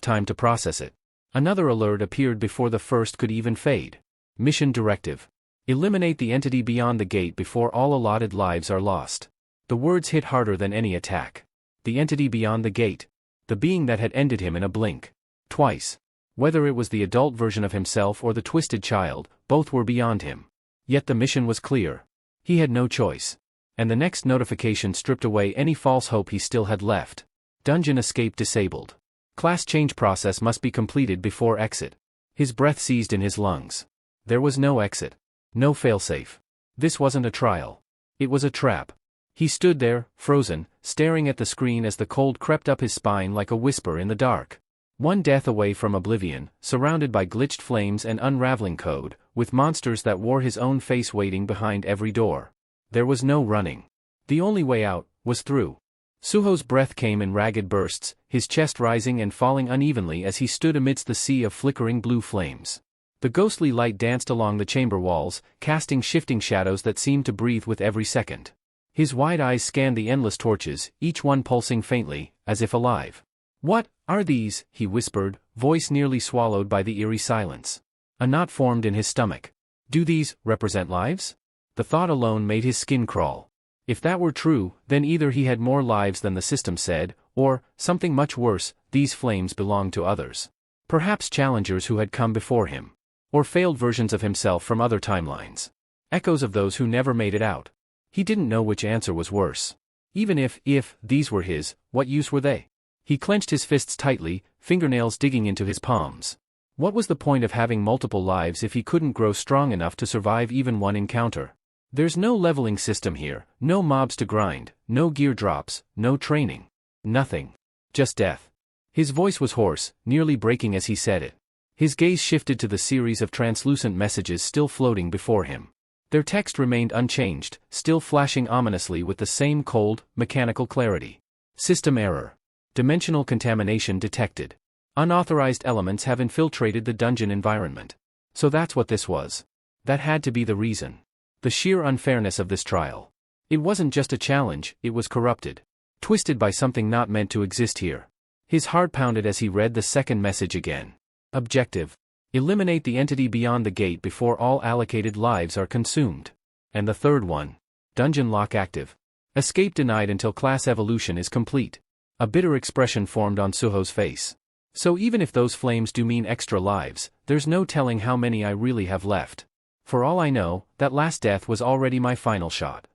time to process it. Another alert appeared before the first could even fade. Mission directive. Eliminate the entity beyond the gate before all allotted lives are lost. The words hit harder than any attack. The entity beyond the gate. The being that had ended him in a blink. Twice. Whether it was the adult version of himself or the twisted child, both were beyond him. Yet the mission was clear. He had no choice. And the next notification stripped away any false hope he still had left. Dungeon escape disabled. Class change process must be completed before exit. His breath seized in his lungs. There was no exit. No failsafe. This wasn't a trial. It was a trap. He stood there, frozen, staring at the screen as the cold crept up his spine like a whisper in the dark. One death away from oblivion, surrounded by glitched flames and unraveling code, with monsters that wore his own face waiting behind every door. There was no running. The only way out was through. Suho's breath came in ragged bursts, his chest rising and falling unevenly as he stood amidst the sea of flickering blue flames. The ghostly light danced along the chamber walls, casting shifting shadows that seemed to breathe with every second. His wide eyes scanned the endless torches, each one pulsing faintly, as if alive. "What are these?" he whispered, voice nearly swallowed by the eerie silence. A knot formed in his stomach. Do these represent lives? The thought alone made his skin crawl. If that were true, then either he had more lives than the system said, or, something much worse, these flames belonged to others. Perhaps challengers who had come before him. Or failed versions of himself from other timelines. Echoes of those who never made it out. He didn't know which answer was worse. Even if these were his, what use were they? He clenched his fists tightly, fingernails digging into his palms. What was the point of having multiple lives if he couldn't grow strong enough to survive even one encounter? There's no leveling system here, no mobs to grind, no gear drops, no training. Nothing. Just death. His voice was hoarse, nearly breaking as he said it. His gaze shifted to the series of translucent messages still floating before him. Their text remained unchanged, still flashing ominously with the same cold, mechanical clarity. System error. Dimensional contamination detected. Unauthorized elements have infiltrated the dungeon environment. So that's what this was. That had to be the reason. The sheer unfairness of this trial. It wasn't just a challenge, it was corrupted. Twisted by something not meant to exist here. His heart pounded as he read the second message again. Objective. Eliminate the entity beyond the gate before all allocated lives are consumed. And the third one. Dungeon lock active. Escape denied until class evolution is complete. A bitter expression formed on Suho's face. So even if those flames do mean extra lives, there's no telling how many I really have left. For all I know, that last death was already my final shot.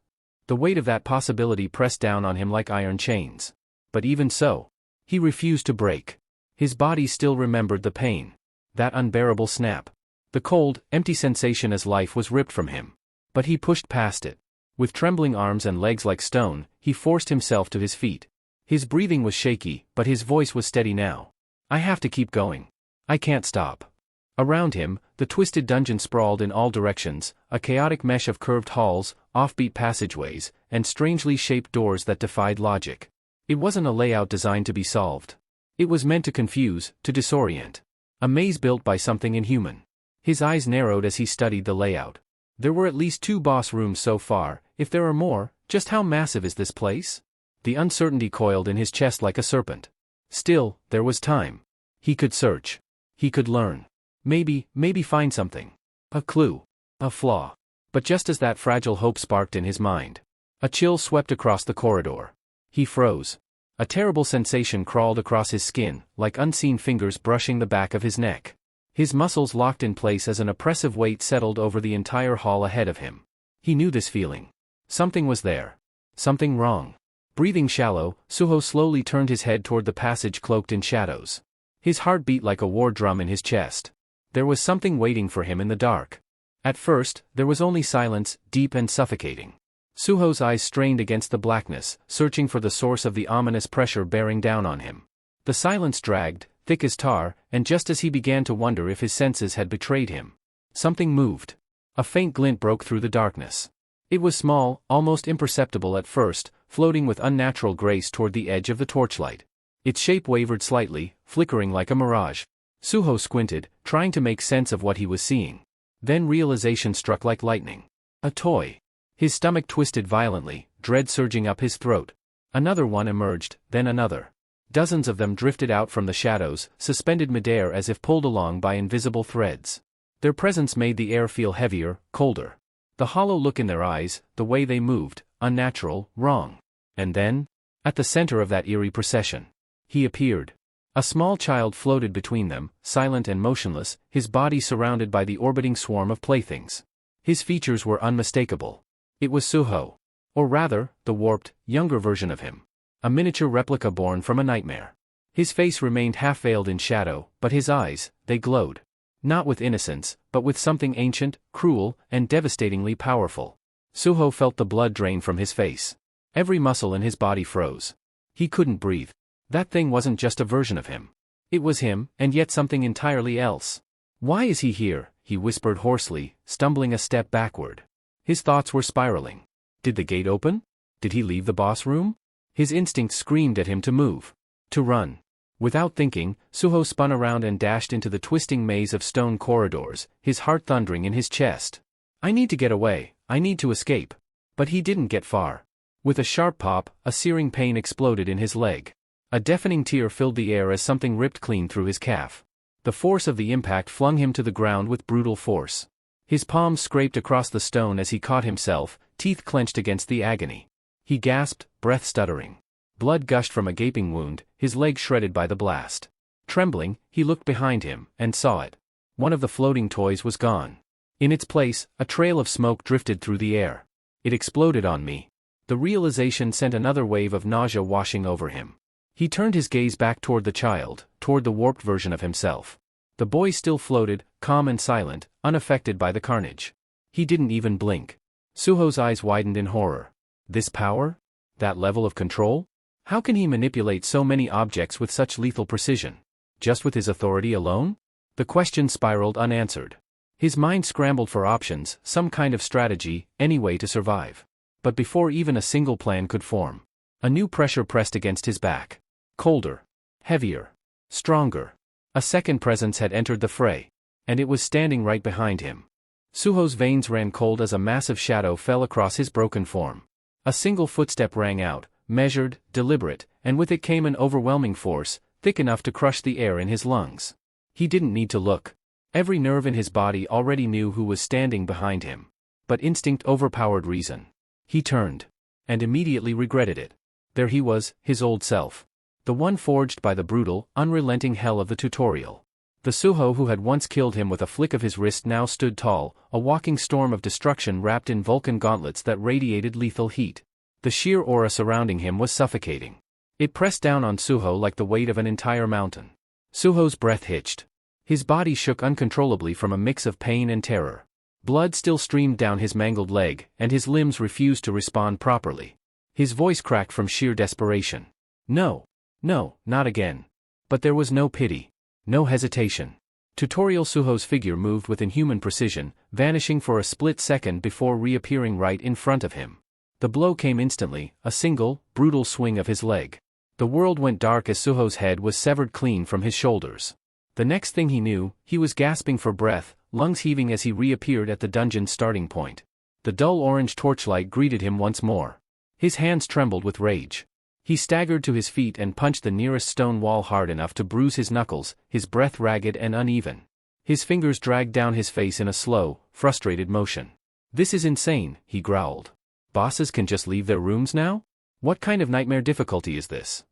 The weight of that possibility pressed down on him like iron chains. But even so, he refused to break. His body still remembered the pain. That unbearable snap. The cold, empty sensation as life was ripped from him. But he pushed past it. With trembling arms and legs like stone, he forced himself to his feet. His breathing was shaky, but his voice was steady now. I have to keep going. I can't stop. Around him, the twisted dungeon sprawled in all directions, a chaotic mesh of curved halls, offbeat passageways, and strangely shaped doors that defied logic. It wasn't a layout designed to be solved. It was meant to confuse, to disorient. A maze built by something inhuman. His eyes narrowed as he studied the layout. There were at least 2 boss rooms so far. If there are more, just how massive is this place? The uncertainty coiled in his chest like a serpent. Still, there was time. He could search. He could learn. Maybe find something. A clue. A flaw. But just as that fragile hope sparked in his mind, a chill swept across the corridor. He froze. A terrible sensation crawled across his skin, like unseen fingers brushing the back of his neck. His muscles locked in place as an oppressive weight settled over the entire hall ahead of him. He knew this feeling. Something was there. Something wrong. Breathing shallow, Suho slowly turned his head toward the passage cloaked in shadows. His heart beat like a war drum in his chest. There was something waiting for him in the dark. At first, there was only silence, deep and suffocating. Suho's eyes strained against the blackness, searching for the source of the ominous pressure bearing down on him. The silence dragged, thick as tar, and just as he began to wonder if his senses had betrayed him, something moved. A faint glint broke through the darkness. It was small, almost imperceptible at first, floating with unnatural grace toward the edge of the torchlight. Its shape wavered slightly, flickering like a mirage. Suho squinted, trying to make sense of what he was seeing. Then realization struck like lightning. A toy. His stomach twisted violently, dread surging up his throat. Another one emerged, then another. Dozens of them drifted out from the shadows, suspended midair as if pulled along by invisible threads. Their presence made the air feel heavier, colder. The hollow look in their eyes, the way they moved, unnatural, wrong. And then, at the center of that eerie procession, he appeared. A small child floated between them, silent and motionless, his body surrounded by the orbiting swarm of playthings. His features were unmistakable. It was Suho. Or rather, the warped, younger version of him. A miniature replica born from a nightmare. His face remained half-veiled in shadow, but his eyes, they glowed. Not with innocence, but with something ancient, cruel, and devastatingly powerful. Suho felt the blood drain from his face. Every muscle in his body froze. He couldn't breathe. That thing wasn't just a version of him. It was him, and yet something entirely else. "Why is he here?" he whispered hoarsely, stumbling a step backward. His thoughts were spiraling. Did the gate open? Did he leave the boss room? His instinct screamed at him to move. To run. Without thinking, Suho spun around and dashed into the twisting maze of stone corridors, his heart thundering in his chest. "I need to get away, I need to escape." But he didn't get far. With a sharp pop, a searing pain exploded in his leg. A deafening tear filled the air as something ripped clean through his calf. The force of the impact flung him to the ground with brutal force. His palms scraped across the stone as he caught himself, teeth clenched against the agony. He gasped, breath stuttering. Blood gushed from a gaping wound, his leg shredded by the blast. Trembling, he looked behind him, and saw it. One of the floating toys was gone. In its place, a trail of smoke drifted through the air. It exploded on me. The realization sent another wave of nausea washing over him. He turned his gaze back toward the child, toward the warped version of himself. The boy still floated, calm and silent, unaffected by the carnage. He didn't even blink. Suho's eyes widened in horror. This power? That level of control? How can he manipulate so many objects with such lethal precision? Just with his authority alone? The question spiraled unanswered. His mind scrambled for options, some kind of strategy, any way to survive. But before even a single plan could form, a new pressure pressed against his back. Colder. Heavier. Stronger. A second presence had entered the fray. And it was standing right behind him. Suho's veins ran cold as a massive shadow fell across his broken form. A single footstep rang out, measured, deliberate, and with it came an overwhelming force, thick enough to crush the air in his lungs. He didn't need to look. Every nerve in his body already knew who was standing behind him. But instinct overpowered reason. He turned. And immediately regretted it. There he was, his old self. The one forged by the brutal, unrelenting hell of the tutorial. The Suho who had once killed him with a flick of his wrist now stood tall, a walking storm of destruction wrapped in Vulcan gauntlets that radiated lethal heat. The sheer aura surrounding him was suffocating. It pressed down on Suho like the weight of an entire mountain. Suho's breath hitched. His body shook uncontrollably from a mix of pain and terror. Blood still streamed down his mangled leg, and his limbs refused to respond properly. His voice cracked from sheer desperation. No. No, not again. But there was no pity. No hesitation. Tutorial Suho's figure moved with inhuman precision, vanishing for a split second before reappearing right in front of him. The blow came instantly, a single, brutal swing of his leg. The world went dark as Suho's head was severed clean from his shoulders. The next thing he knew, he was gasping for breath, lungs heaving as he reappeared at the dungeon's starting point. The dull orange torchlight greeted him once more. His hands trembled with rage. He staggered to his feet and punched the nearest stone wall hard enough to bruise his knuckles, his breath ragged and uneven. His fingers dragged down his face in a slow, frustrated motion. This is insane, he growled. Bosses can just leave their rooms now? What kind of nightmare difficulty is this?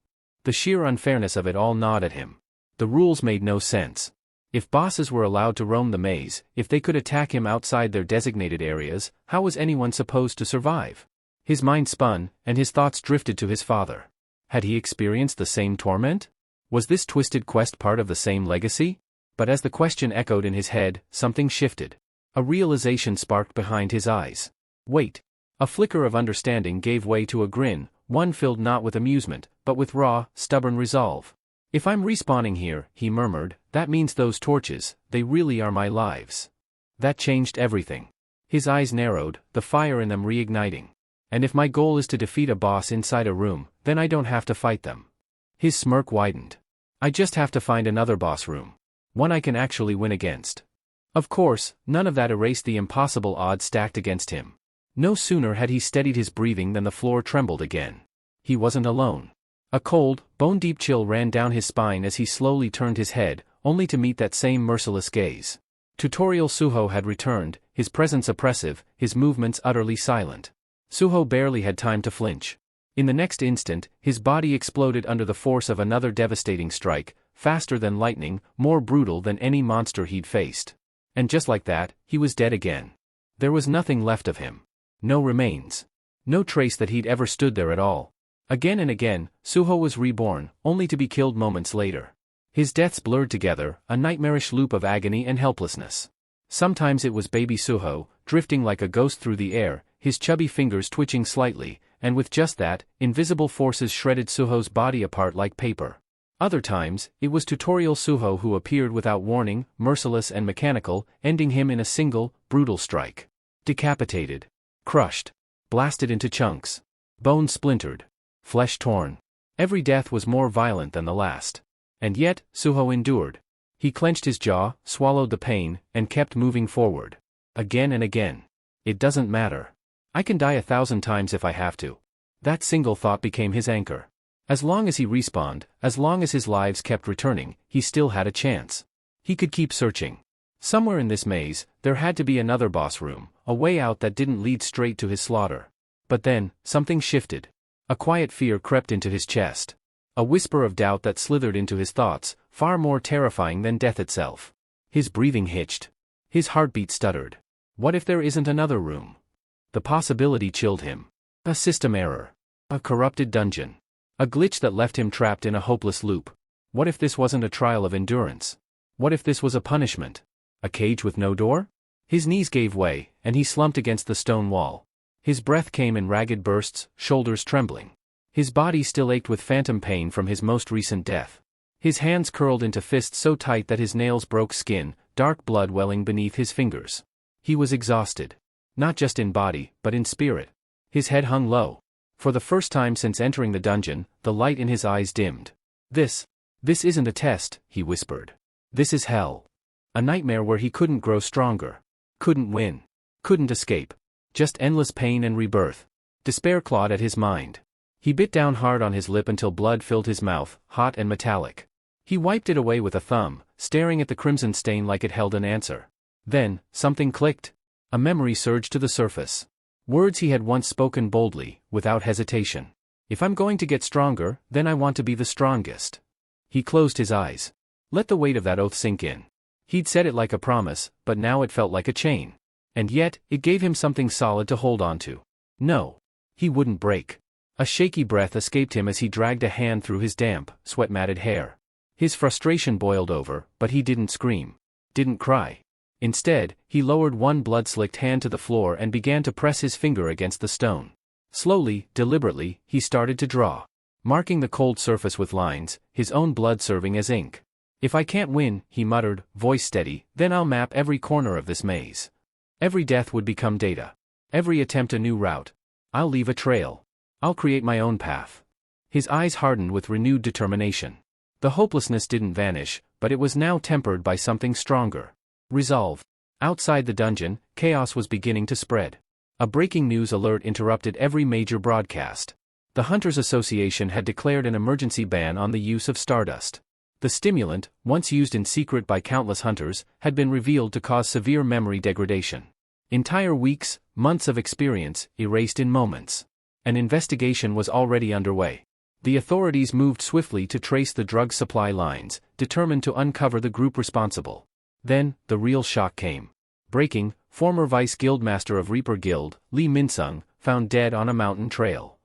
The sheer unfairness of it all gnawed at him. The rules made no sense. If bosses were allowed to roam the maze, if they could attack him outside their designated areas, how was anyone supposed to survive? His mind spun, and his thoughts drifted to his father. Had he experienced the same torment? Was this twisted quest part of the same legacy? But as the question echoed in his head, something shifted. A realization sparked behind his eyes. Wait. A flicker of understanding gave way to a grin, one filled not with amusement, but with raw, stubborn resolve. If I'm respawning here, he murmured, that means those torches, they really are my lives. That changed everything. His eyes narrowed, the fire in them reigniting. And if my goal is to defeat a boss inside a room, then I don't have to fight them. His smirk widened. I just have to find another boss room. One I can actually win against. Of course, none of that erased the impossible odds stacked against him. No sooner had he steadied his breathing than the floor trembled again. He wasn't alone. A cold, bone-deep chill ran down his spine as he slowly turned his head, only to meet that same merciless gaze. Tutorial Suho had returned, his presence oppressive, his movements utterly silent. Suho barely had time to flinch. In the next instant, his body exploded under the force of another devastating strike, faster than lightning, more brutal than any monster he'd faced. And just like that, he was dead again. There was nothing left of him. No remains. No trace that he'd ever stood there at all. Again and again, Suho was reborn, only to be killed moments later. His deaths blurred together, a nightmarish loop of agony and helplessness. Sometimes it was baby Suho, drifting like a ghost through the air, his chubby fingers twitching slightly, and with just that, invisible forces shredded Suho's body apart like paper. Other times, it was Tutorial Suho who appeared without warning, merciless and mechanical, ending him in a single, brutal strike. Decapitated. Crushed. Blasted into chunks. Bone splintered. Flesh torn. Every death was more violent than the last. And yet, Suho endured. He clenched his jaw, swallowed the pain, and kept moving forward. Again and again. It doesn't matter. I can die 1,000 times if I have to. That single thought became his anchor. As long as he respawned, as long as his lives kept returning, he still had a chance. He could keep searching. Somewhere in this maze, there had to be another boss room, a way out that didn't lead straight to his slaughter. But then, something shifted. A quiet fear crept into his chest. A whisper of doubt that slithered into his thoughts, far more terrifying than death itself. His breathing hitched. His heartbeat stuttered. What if there isn't another room? The possibility chilled him. A system error. A corrupted dungeon. A glitch that left him trapped in a hopeless loop. What if this wasn't a trial of endurance? What if this was a punishment? A cage with no door? His knees gave way, and he slumped against the stone wall. His breath came in ragged bursts, shoulders trembling. His body still ached with phantom pain from his most recent death. His hands curled into fists so tight that his nails broke skin, dark blood welling beneath his fingers. He was exhausted. Not just in body, but in spirit. His head hung low. For the first time since entering the dungeon, the light in his eyes dimmed. This isn't a test, he whispered. This is hell. A nightmare where he couldn't grow stronger. Couldn't win. Couldn't escape. Just endless pain and rebirth. Despair clawed at his mind. He bit down hard on his lip until blood filled his mouth, hot and metallic. He wiped it away with a thumb, staring at the crimson stain like it held an answer. Then, something clicked. A memory surged to the surface. Words he had once spoken boldly, without hesitation. If I'm going to get stronger, then I want to be the strongest. He closed his eyes. Let the weight of that oath sink in. He'd said it like a promise, but now it felt like a chain. And yet, it gave him something solid to hold on to. No. He wouldn't break. A shaky breath escaped him as he dragged a hand through his damp, sweat-matted hair. His frustration boiled over, but he didn't scream. Didn't cry. Instead, he lowered one blood-slicked hand to the floor and began to press his finger against the stone. Slowly, deliberately, he started to draw. Marking the cold surface with lines, his own blood serving as ink. If I can't win, he muttered, voice steady, then I'll map every corner of this maze. Every death would become data. Every attempt a new route. I'll leave a trail. I'll create my own path. His eyes hardened with renewed determination. The hopelessness didn't vanish, but it was now tempered by something stronger. Resolve. Outside the dungeon, chaos was beginning to spread. A breaking news alert interrupted every major broadcast. The Hunters Association had declared an emergency ban on the use of stardust. The stimulant, once used in secret by countless hunters, had been revealed to cause severe memory degradation. Entire weeks, months of experience, erased in moments. An investigation was already underway. The authorities moved swiftly to trace the drug supply lines, determined to uncover the group responsible. Then, the real shock came. Breaking, former vice guildmaster of Reaper Guild, Lee Min-sung, found dead on a mountain trail.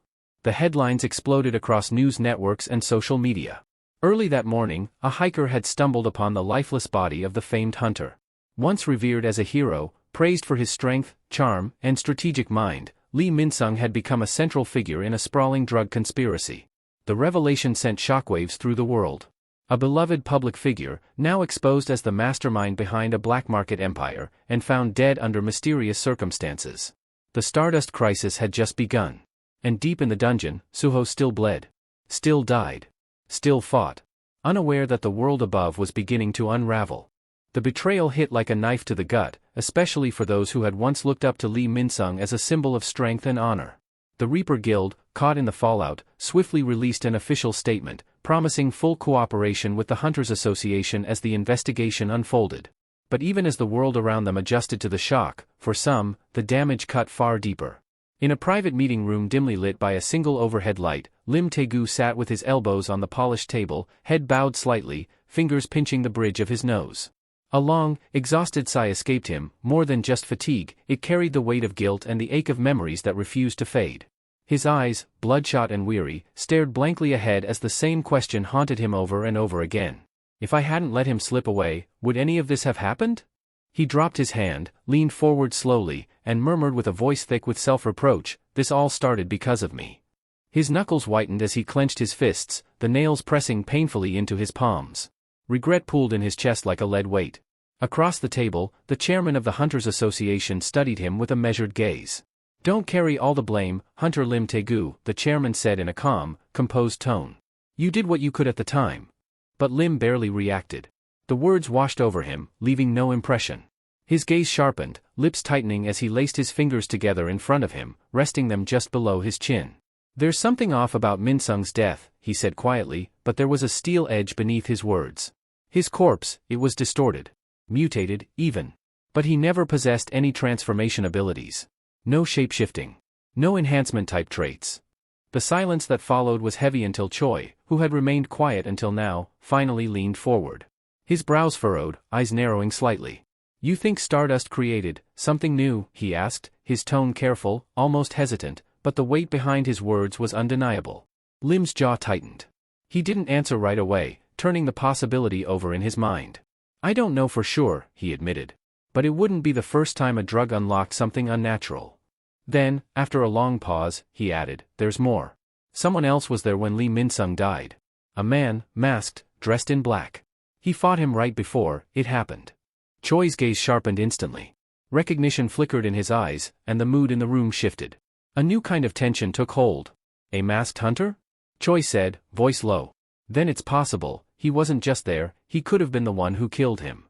The headlines exploded across news networks and social media. Early that morning, a hiker had stumbled upon the lifeless body of the famed hunter. Once revered as a hero, praised for his strength, charm, and strategic mind, Lee Min-sung had become a central figure in a sprawling drug conspiracy. The revelation sent shockwaves through the world. A beloved public figure, now exposed as the mastermind behind a black market empire, and found dead under mysterious circumstances. The Stardust crisis had just begun. And deep in the dungeon, Suho still bled. Still died. Still fought. Unaware that the world above was beginning to unravel. The betrayal hit like a knife to the gut, especially for those who had once looked up to Lee Min-sung as a symbol of strength and honor. The Reaper Guild, caught in the fallout, swiftly released an official statement, promising full cooperation with the Hunters Association as the investigation unfolded. But even as the world around them adjusted to the shock, for some, the damage cut far deeper. In a private meeting room dimly lit by a single overhead light, Lim Taegu sat with his elbows on the polished table, head bowed slightly, fingers pinching the bridge of his nose. A long, exhausted sigh escaped him. More than just fatigue, it carried the weight of guilt and the ache of memories that refused to fade. His eyes, bloodshot and weary, stared blankly ahead as the same question haunted him over and over again. If I hadn't let him slip away, would any of this have happened? He dropped his hand, leaned forward slowly, and murmured with a voice thick with self-reproach, "This all started because of me." His knuckles whitened as he clenched his fists, the nails pressing painfully into his palms. Regret pooled in his chest like a lead weight. Across the table, the chairman of the Hunters Association studied him with a measured gaze. "Don't carry all the blame, Hunter Lim Taegu," the chairman said in a calm, composed tone. "You did what you could at the time." But Lim barely reacted. The words washed over him, leaving no impression. His gaze sharpened, lips tightening as he laced his fingers together in front of him, resting them just below his chin. "There's something off about Min-sung's death," he said quietly, but there was a steel edge beneath his words. His corpse, it was distorted. Mutated, even. But he never possessed any transformation abilities. No shape-shifting. No enhancement-type traits. The silence that followed was heavy until Choi, who had remained quiet until now, finally leaned forward. His brows furrowed, eyes narrowing slightly. "You think Stardust created something new?" he asked, his tone careful, almost hesitant, but the weight behind his words was undeniable. Lim's jaw tightened. He didn't answer right away, turning the possibility over in his mind. "I don't know for sure," he admitted. "But it wouldn't be the first time a drug unlocked something unnatural." Then, after a long pause, he added, "There's more. Someone else was there when Lee Min-sung died. A man, masked, dressed in black. He fought him right before it happened." Choi's gaze sharpened instantly. Recognition flickered in his eyes, and the mood in the room shifted. A new kind of tension took hold. "A masked hunter?" Choi said, voice low. "Then it's possible, he wasn't just there, he could have been the one who killed him."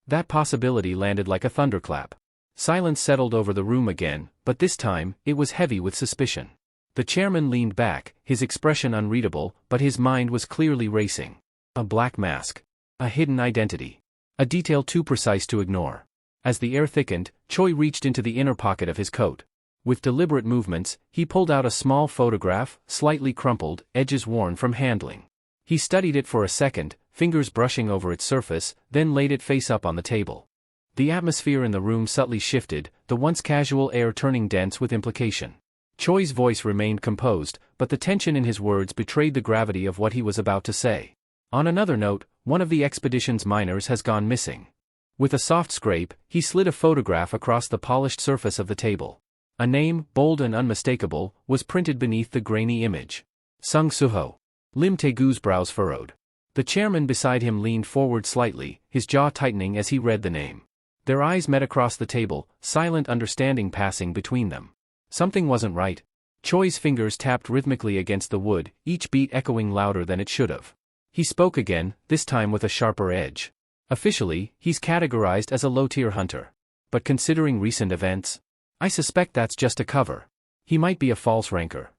That possibility landed like a thunderclap. Silence settled over the room again, but this time, it was heavy with suspicion. The chairman leaned back, his expression unreadable, but his mind was clearly racing. A black mask. A hidden identity. A detail too precise to ignore. As the air thickened, Choi reached into the inner pocket of his coat. With deliberate movements, he pulled out a small photograph, slightly crumpled, edges worn from handling. He studied it for a second, fingers brushing over its surface, then laid it face up on the table. The atmosphere in the room subtly shifted, the once casual air turning dense with implication. Choi's voice remained composed, but the tension in his words betrayed the gravity of what he was about to say. "On another note, one of the expedition's miners has gone missing." With a soft scrape, he slid a photograph across the polished surface of the table. A name, bold and unmistakable, was printed beneath the grainy image. Sung Suho. Lim Taegu's brows furrowed. The chairman beside him leaned forward slightly, his jaw tightening as he read the name. Their eyes met across the table, silent understanding passing between them. Something wasn't right. Choi's fingers tapped rhythmically against the wood, each beat echoing louder than it should have. He spoke again, this time with a sharper edge. "Officially, he's categorized as a low-tier hunter. But considering recent events, I suspect that's just a cover. He might be a false ranker."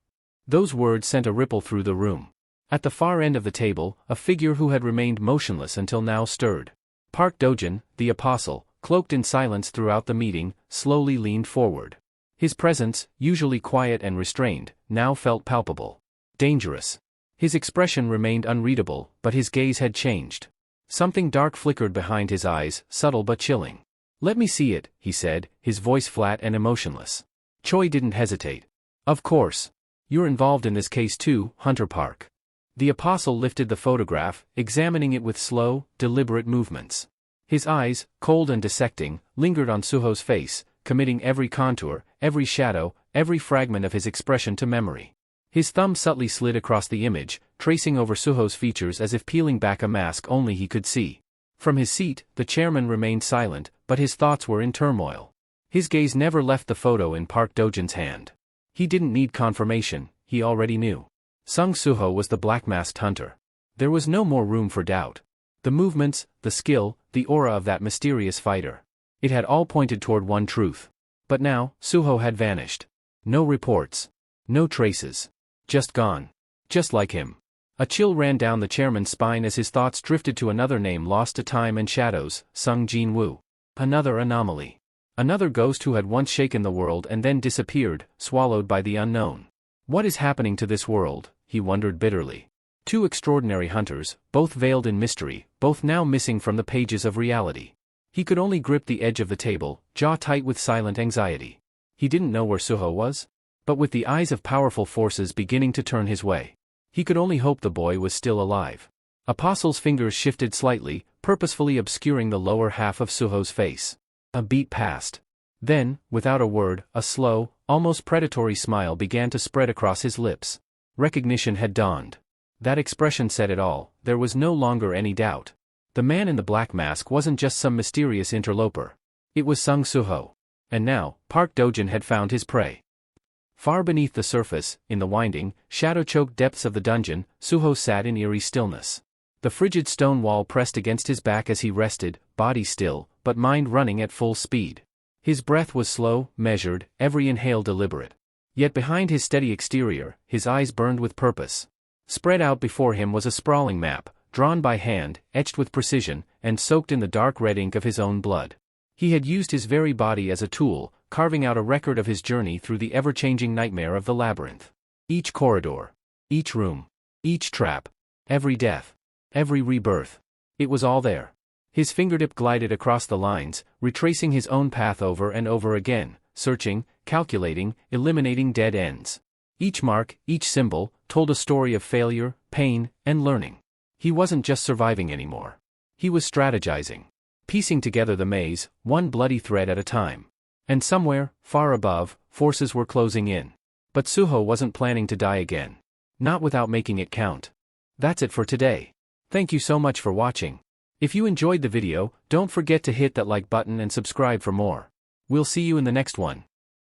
Those words sent a ripple through the room. At the far end of the table, a figure who had remained motionless until now stirred. Park Dojin, the apostle, cloaked in silence throughout the meeting, slowly leaned forward. His presence, usually quiet and restrained, now felt palpable. Dangerous. His expression remained unreadable, but his gaze had changed. Something dark flickered behind his eyes, subtle but chilling. "Let me see it," he said, his voice flat and emotionless. Choi didn't hesitate. "Of course. You're involved in this case too, Hunter Park." The apostle lifted the photograph, examining it with slow, deliberate movements. His eyes, cold and dissecting, lingered on Suho's face, committing every contour, every shadow, every fragment of his expression to memory. His thumb subtly slid across the image, tracing over Suho's features as if peeling back a mask only he could see. From his seat, the chairman remained silent, but his thoughts were in turmoil. His gaze never left the photo in Park Dojin's hand. He didn't need confirmation, he already knew. Sung Suho was the black-masked hunter. There was no more room for doubt. The movements, the skill, the aura of that mysterious fighter. It had all pointed toward one truth. But now, Suho had vanished. No reports. No traces. Just gone. Just like him. A chill ran down the chairman's spine as his thoughts drifted to another name lost to time and shadows, Sung Jin-woo. Another anomaly. Another ghost who had once shaken the world and then disappeared, swallowed by the unknown. What is happening to this world, he wondered bitterly. Two extraordinary hunters, both veiled in mystery, both now missing from the pages of reality. He could only grip the edge of the table, jaw tight with silent anxiety. He didn't know where Suho was. But with the eyes of powerful forces beginning to turn his way, he could only hope the boy was still alive. Apostle's fingers shifted slightly, purposefully obscuring the lower half of Suho's face. A beat passed. Then, without a word, a slow, almost predatory smile began to spread across his lips. Recognition had dawned. That expression said it all, there was no longer any doubt. The man in the black mask wasn't just some mysterious interloper. It was Sung Suho. And now, Park Dojin had found his prey. Far beneath the surface, in the winding, shadow-choked depths of the dungeon, Suho sat in eerie stillness. The frigid stone wall pressed against his back as he rested, body still, but mind running at full speed. His breath was slow, measured, every inhale deliberate. Yet behind his steady exterior, his eyes burned with purpose. Spread out before him was a sprawling map, drawn by hand, etched with precision, and soaked in the dark red ink of his own blood. He had used his very body as a tool, carving out a record of his journey through the ever-changing nightmare of the labyrinth. Each corridor, each room, each trap, every death, every rebirth. It was all there. His fingertip glided across the lines, retracing his own path over and over again, searching, calculating, eliminating dead ends. Each mark, each symbol, told a story of failure, pain, and learning. He wasn't just surviving anymore. He was strategizing. Piecing together the maze, one bloody thread at a time. And somewhere, far above, forces were closing in. But Suho wasn't planning to die again. Not without making it count. That's it for today. Thank you so much for watching. If you enjoyed the video, don't forget to hit that like button and subscribe for more. We'll see you in the next one.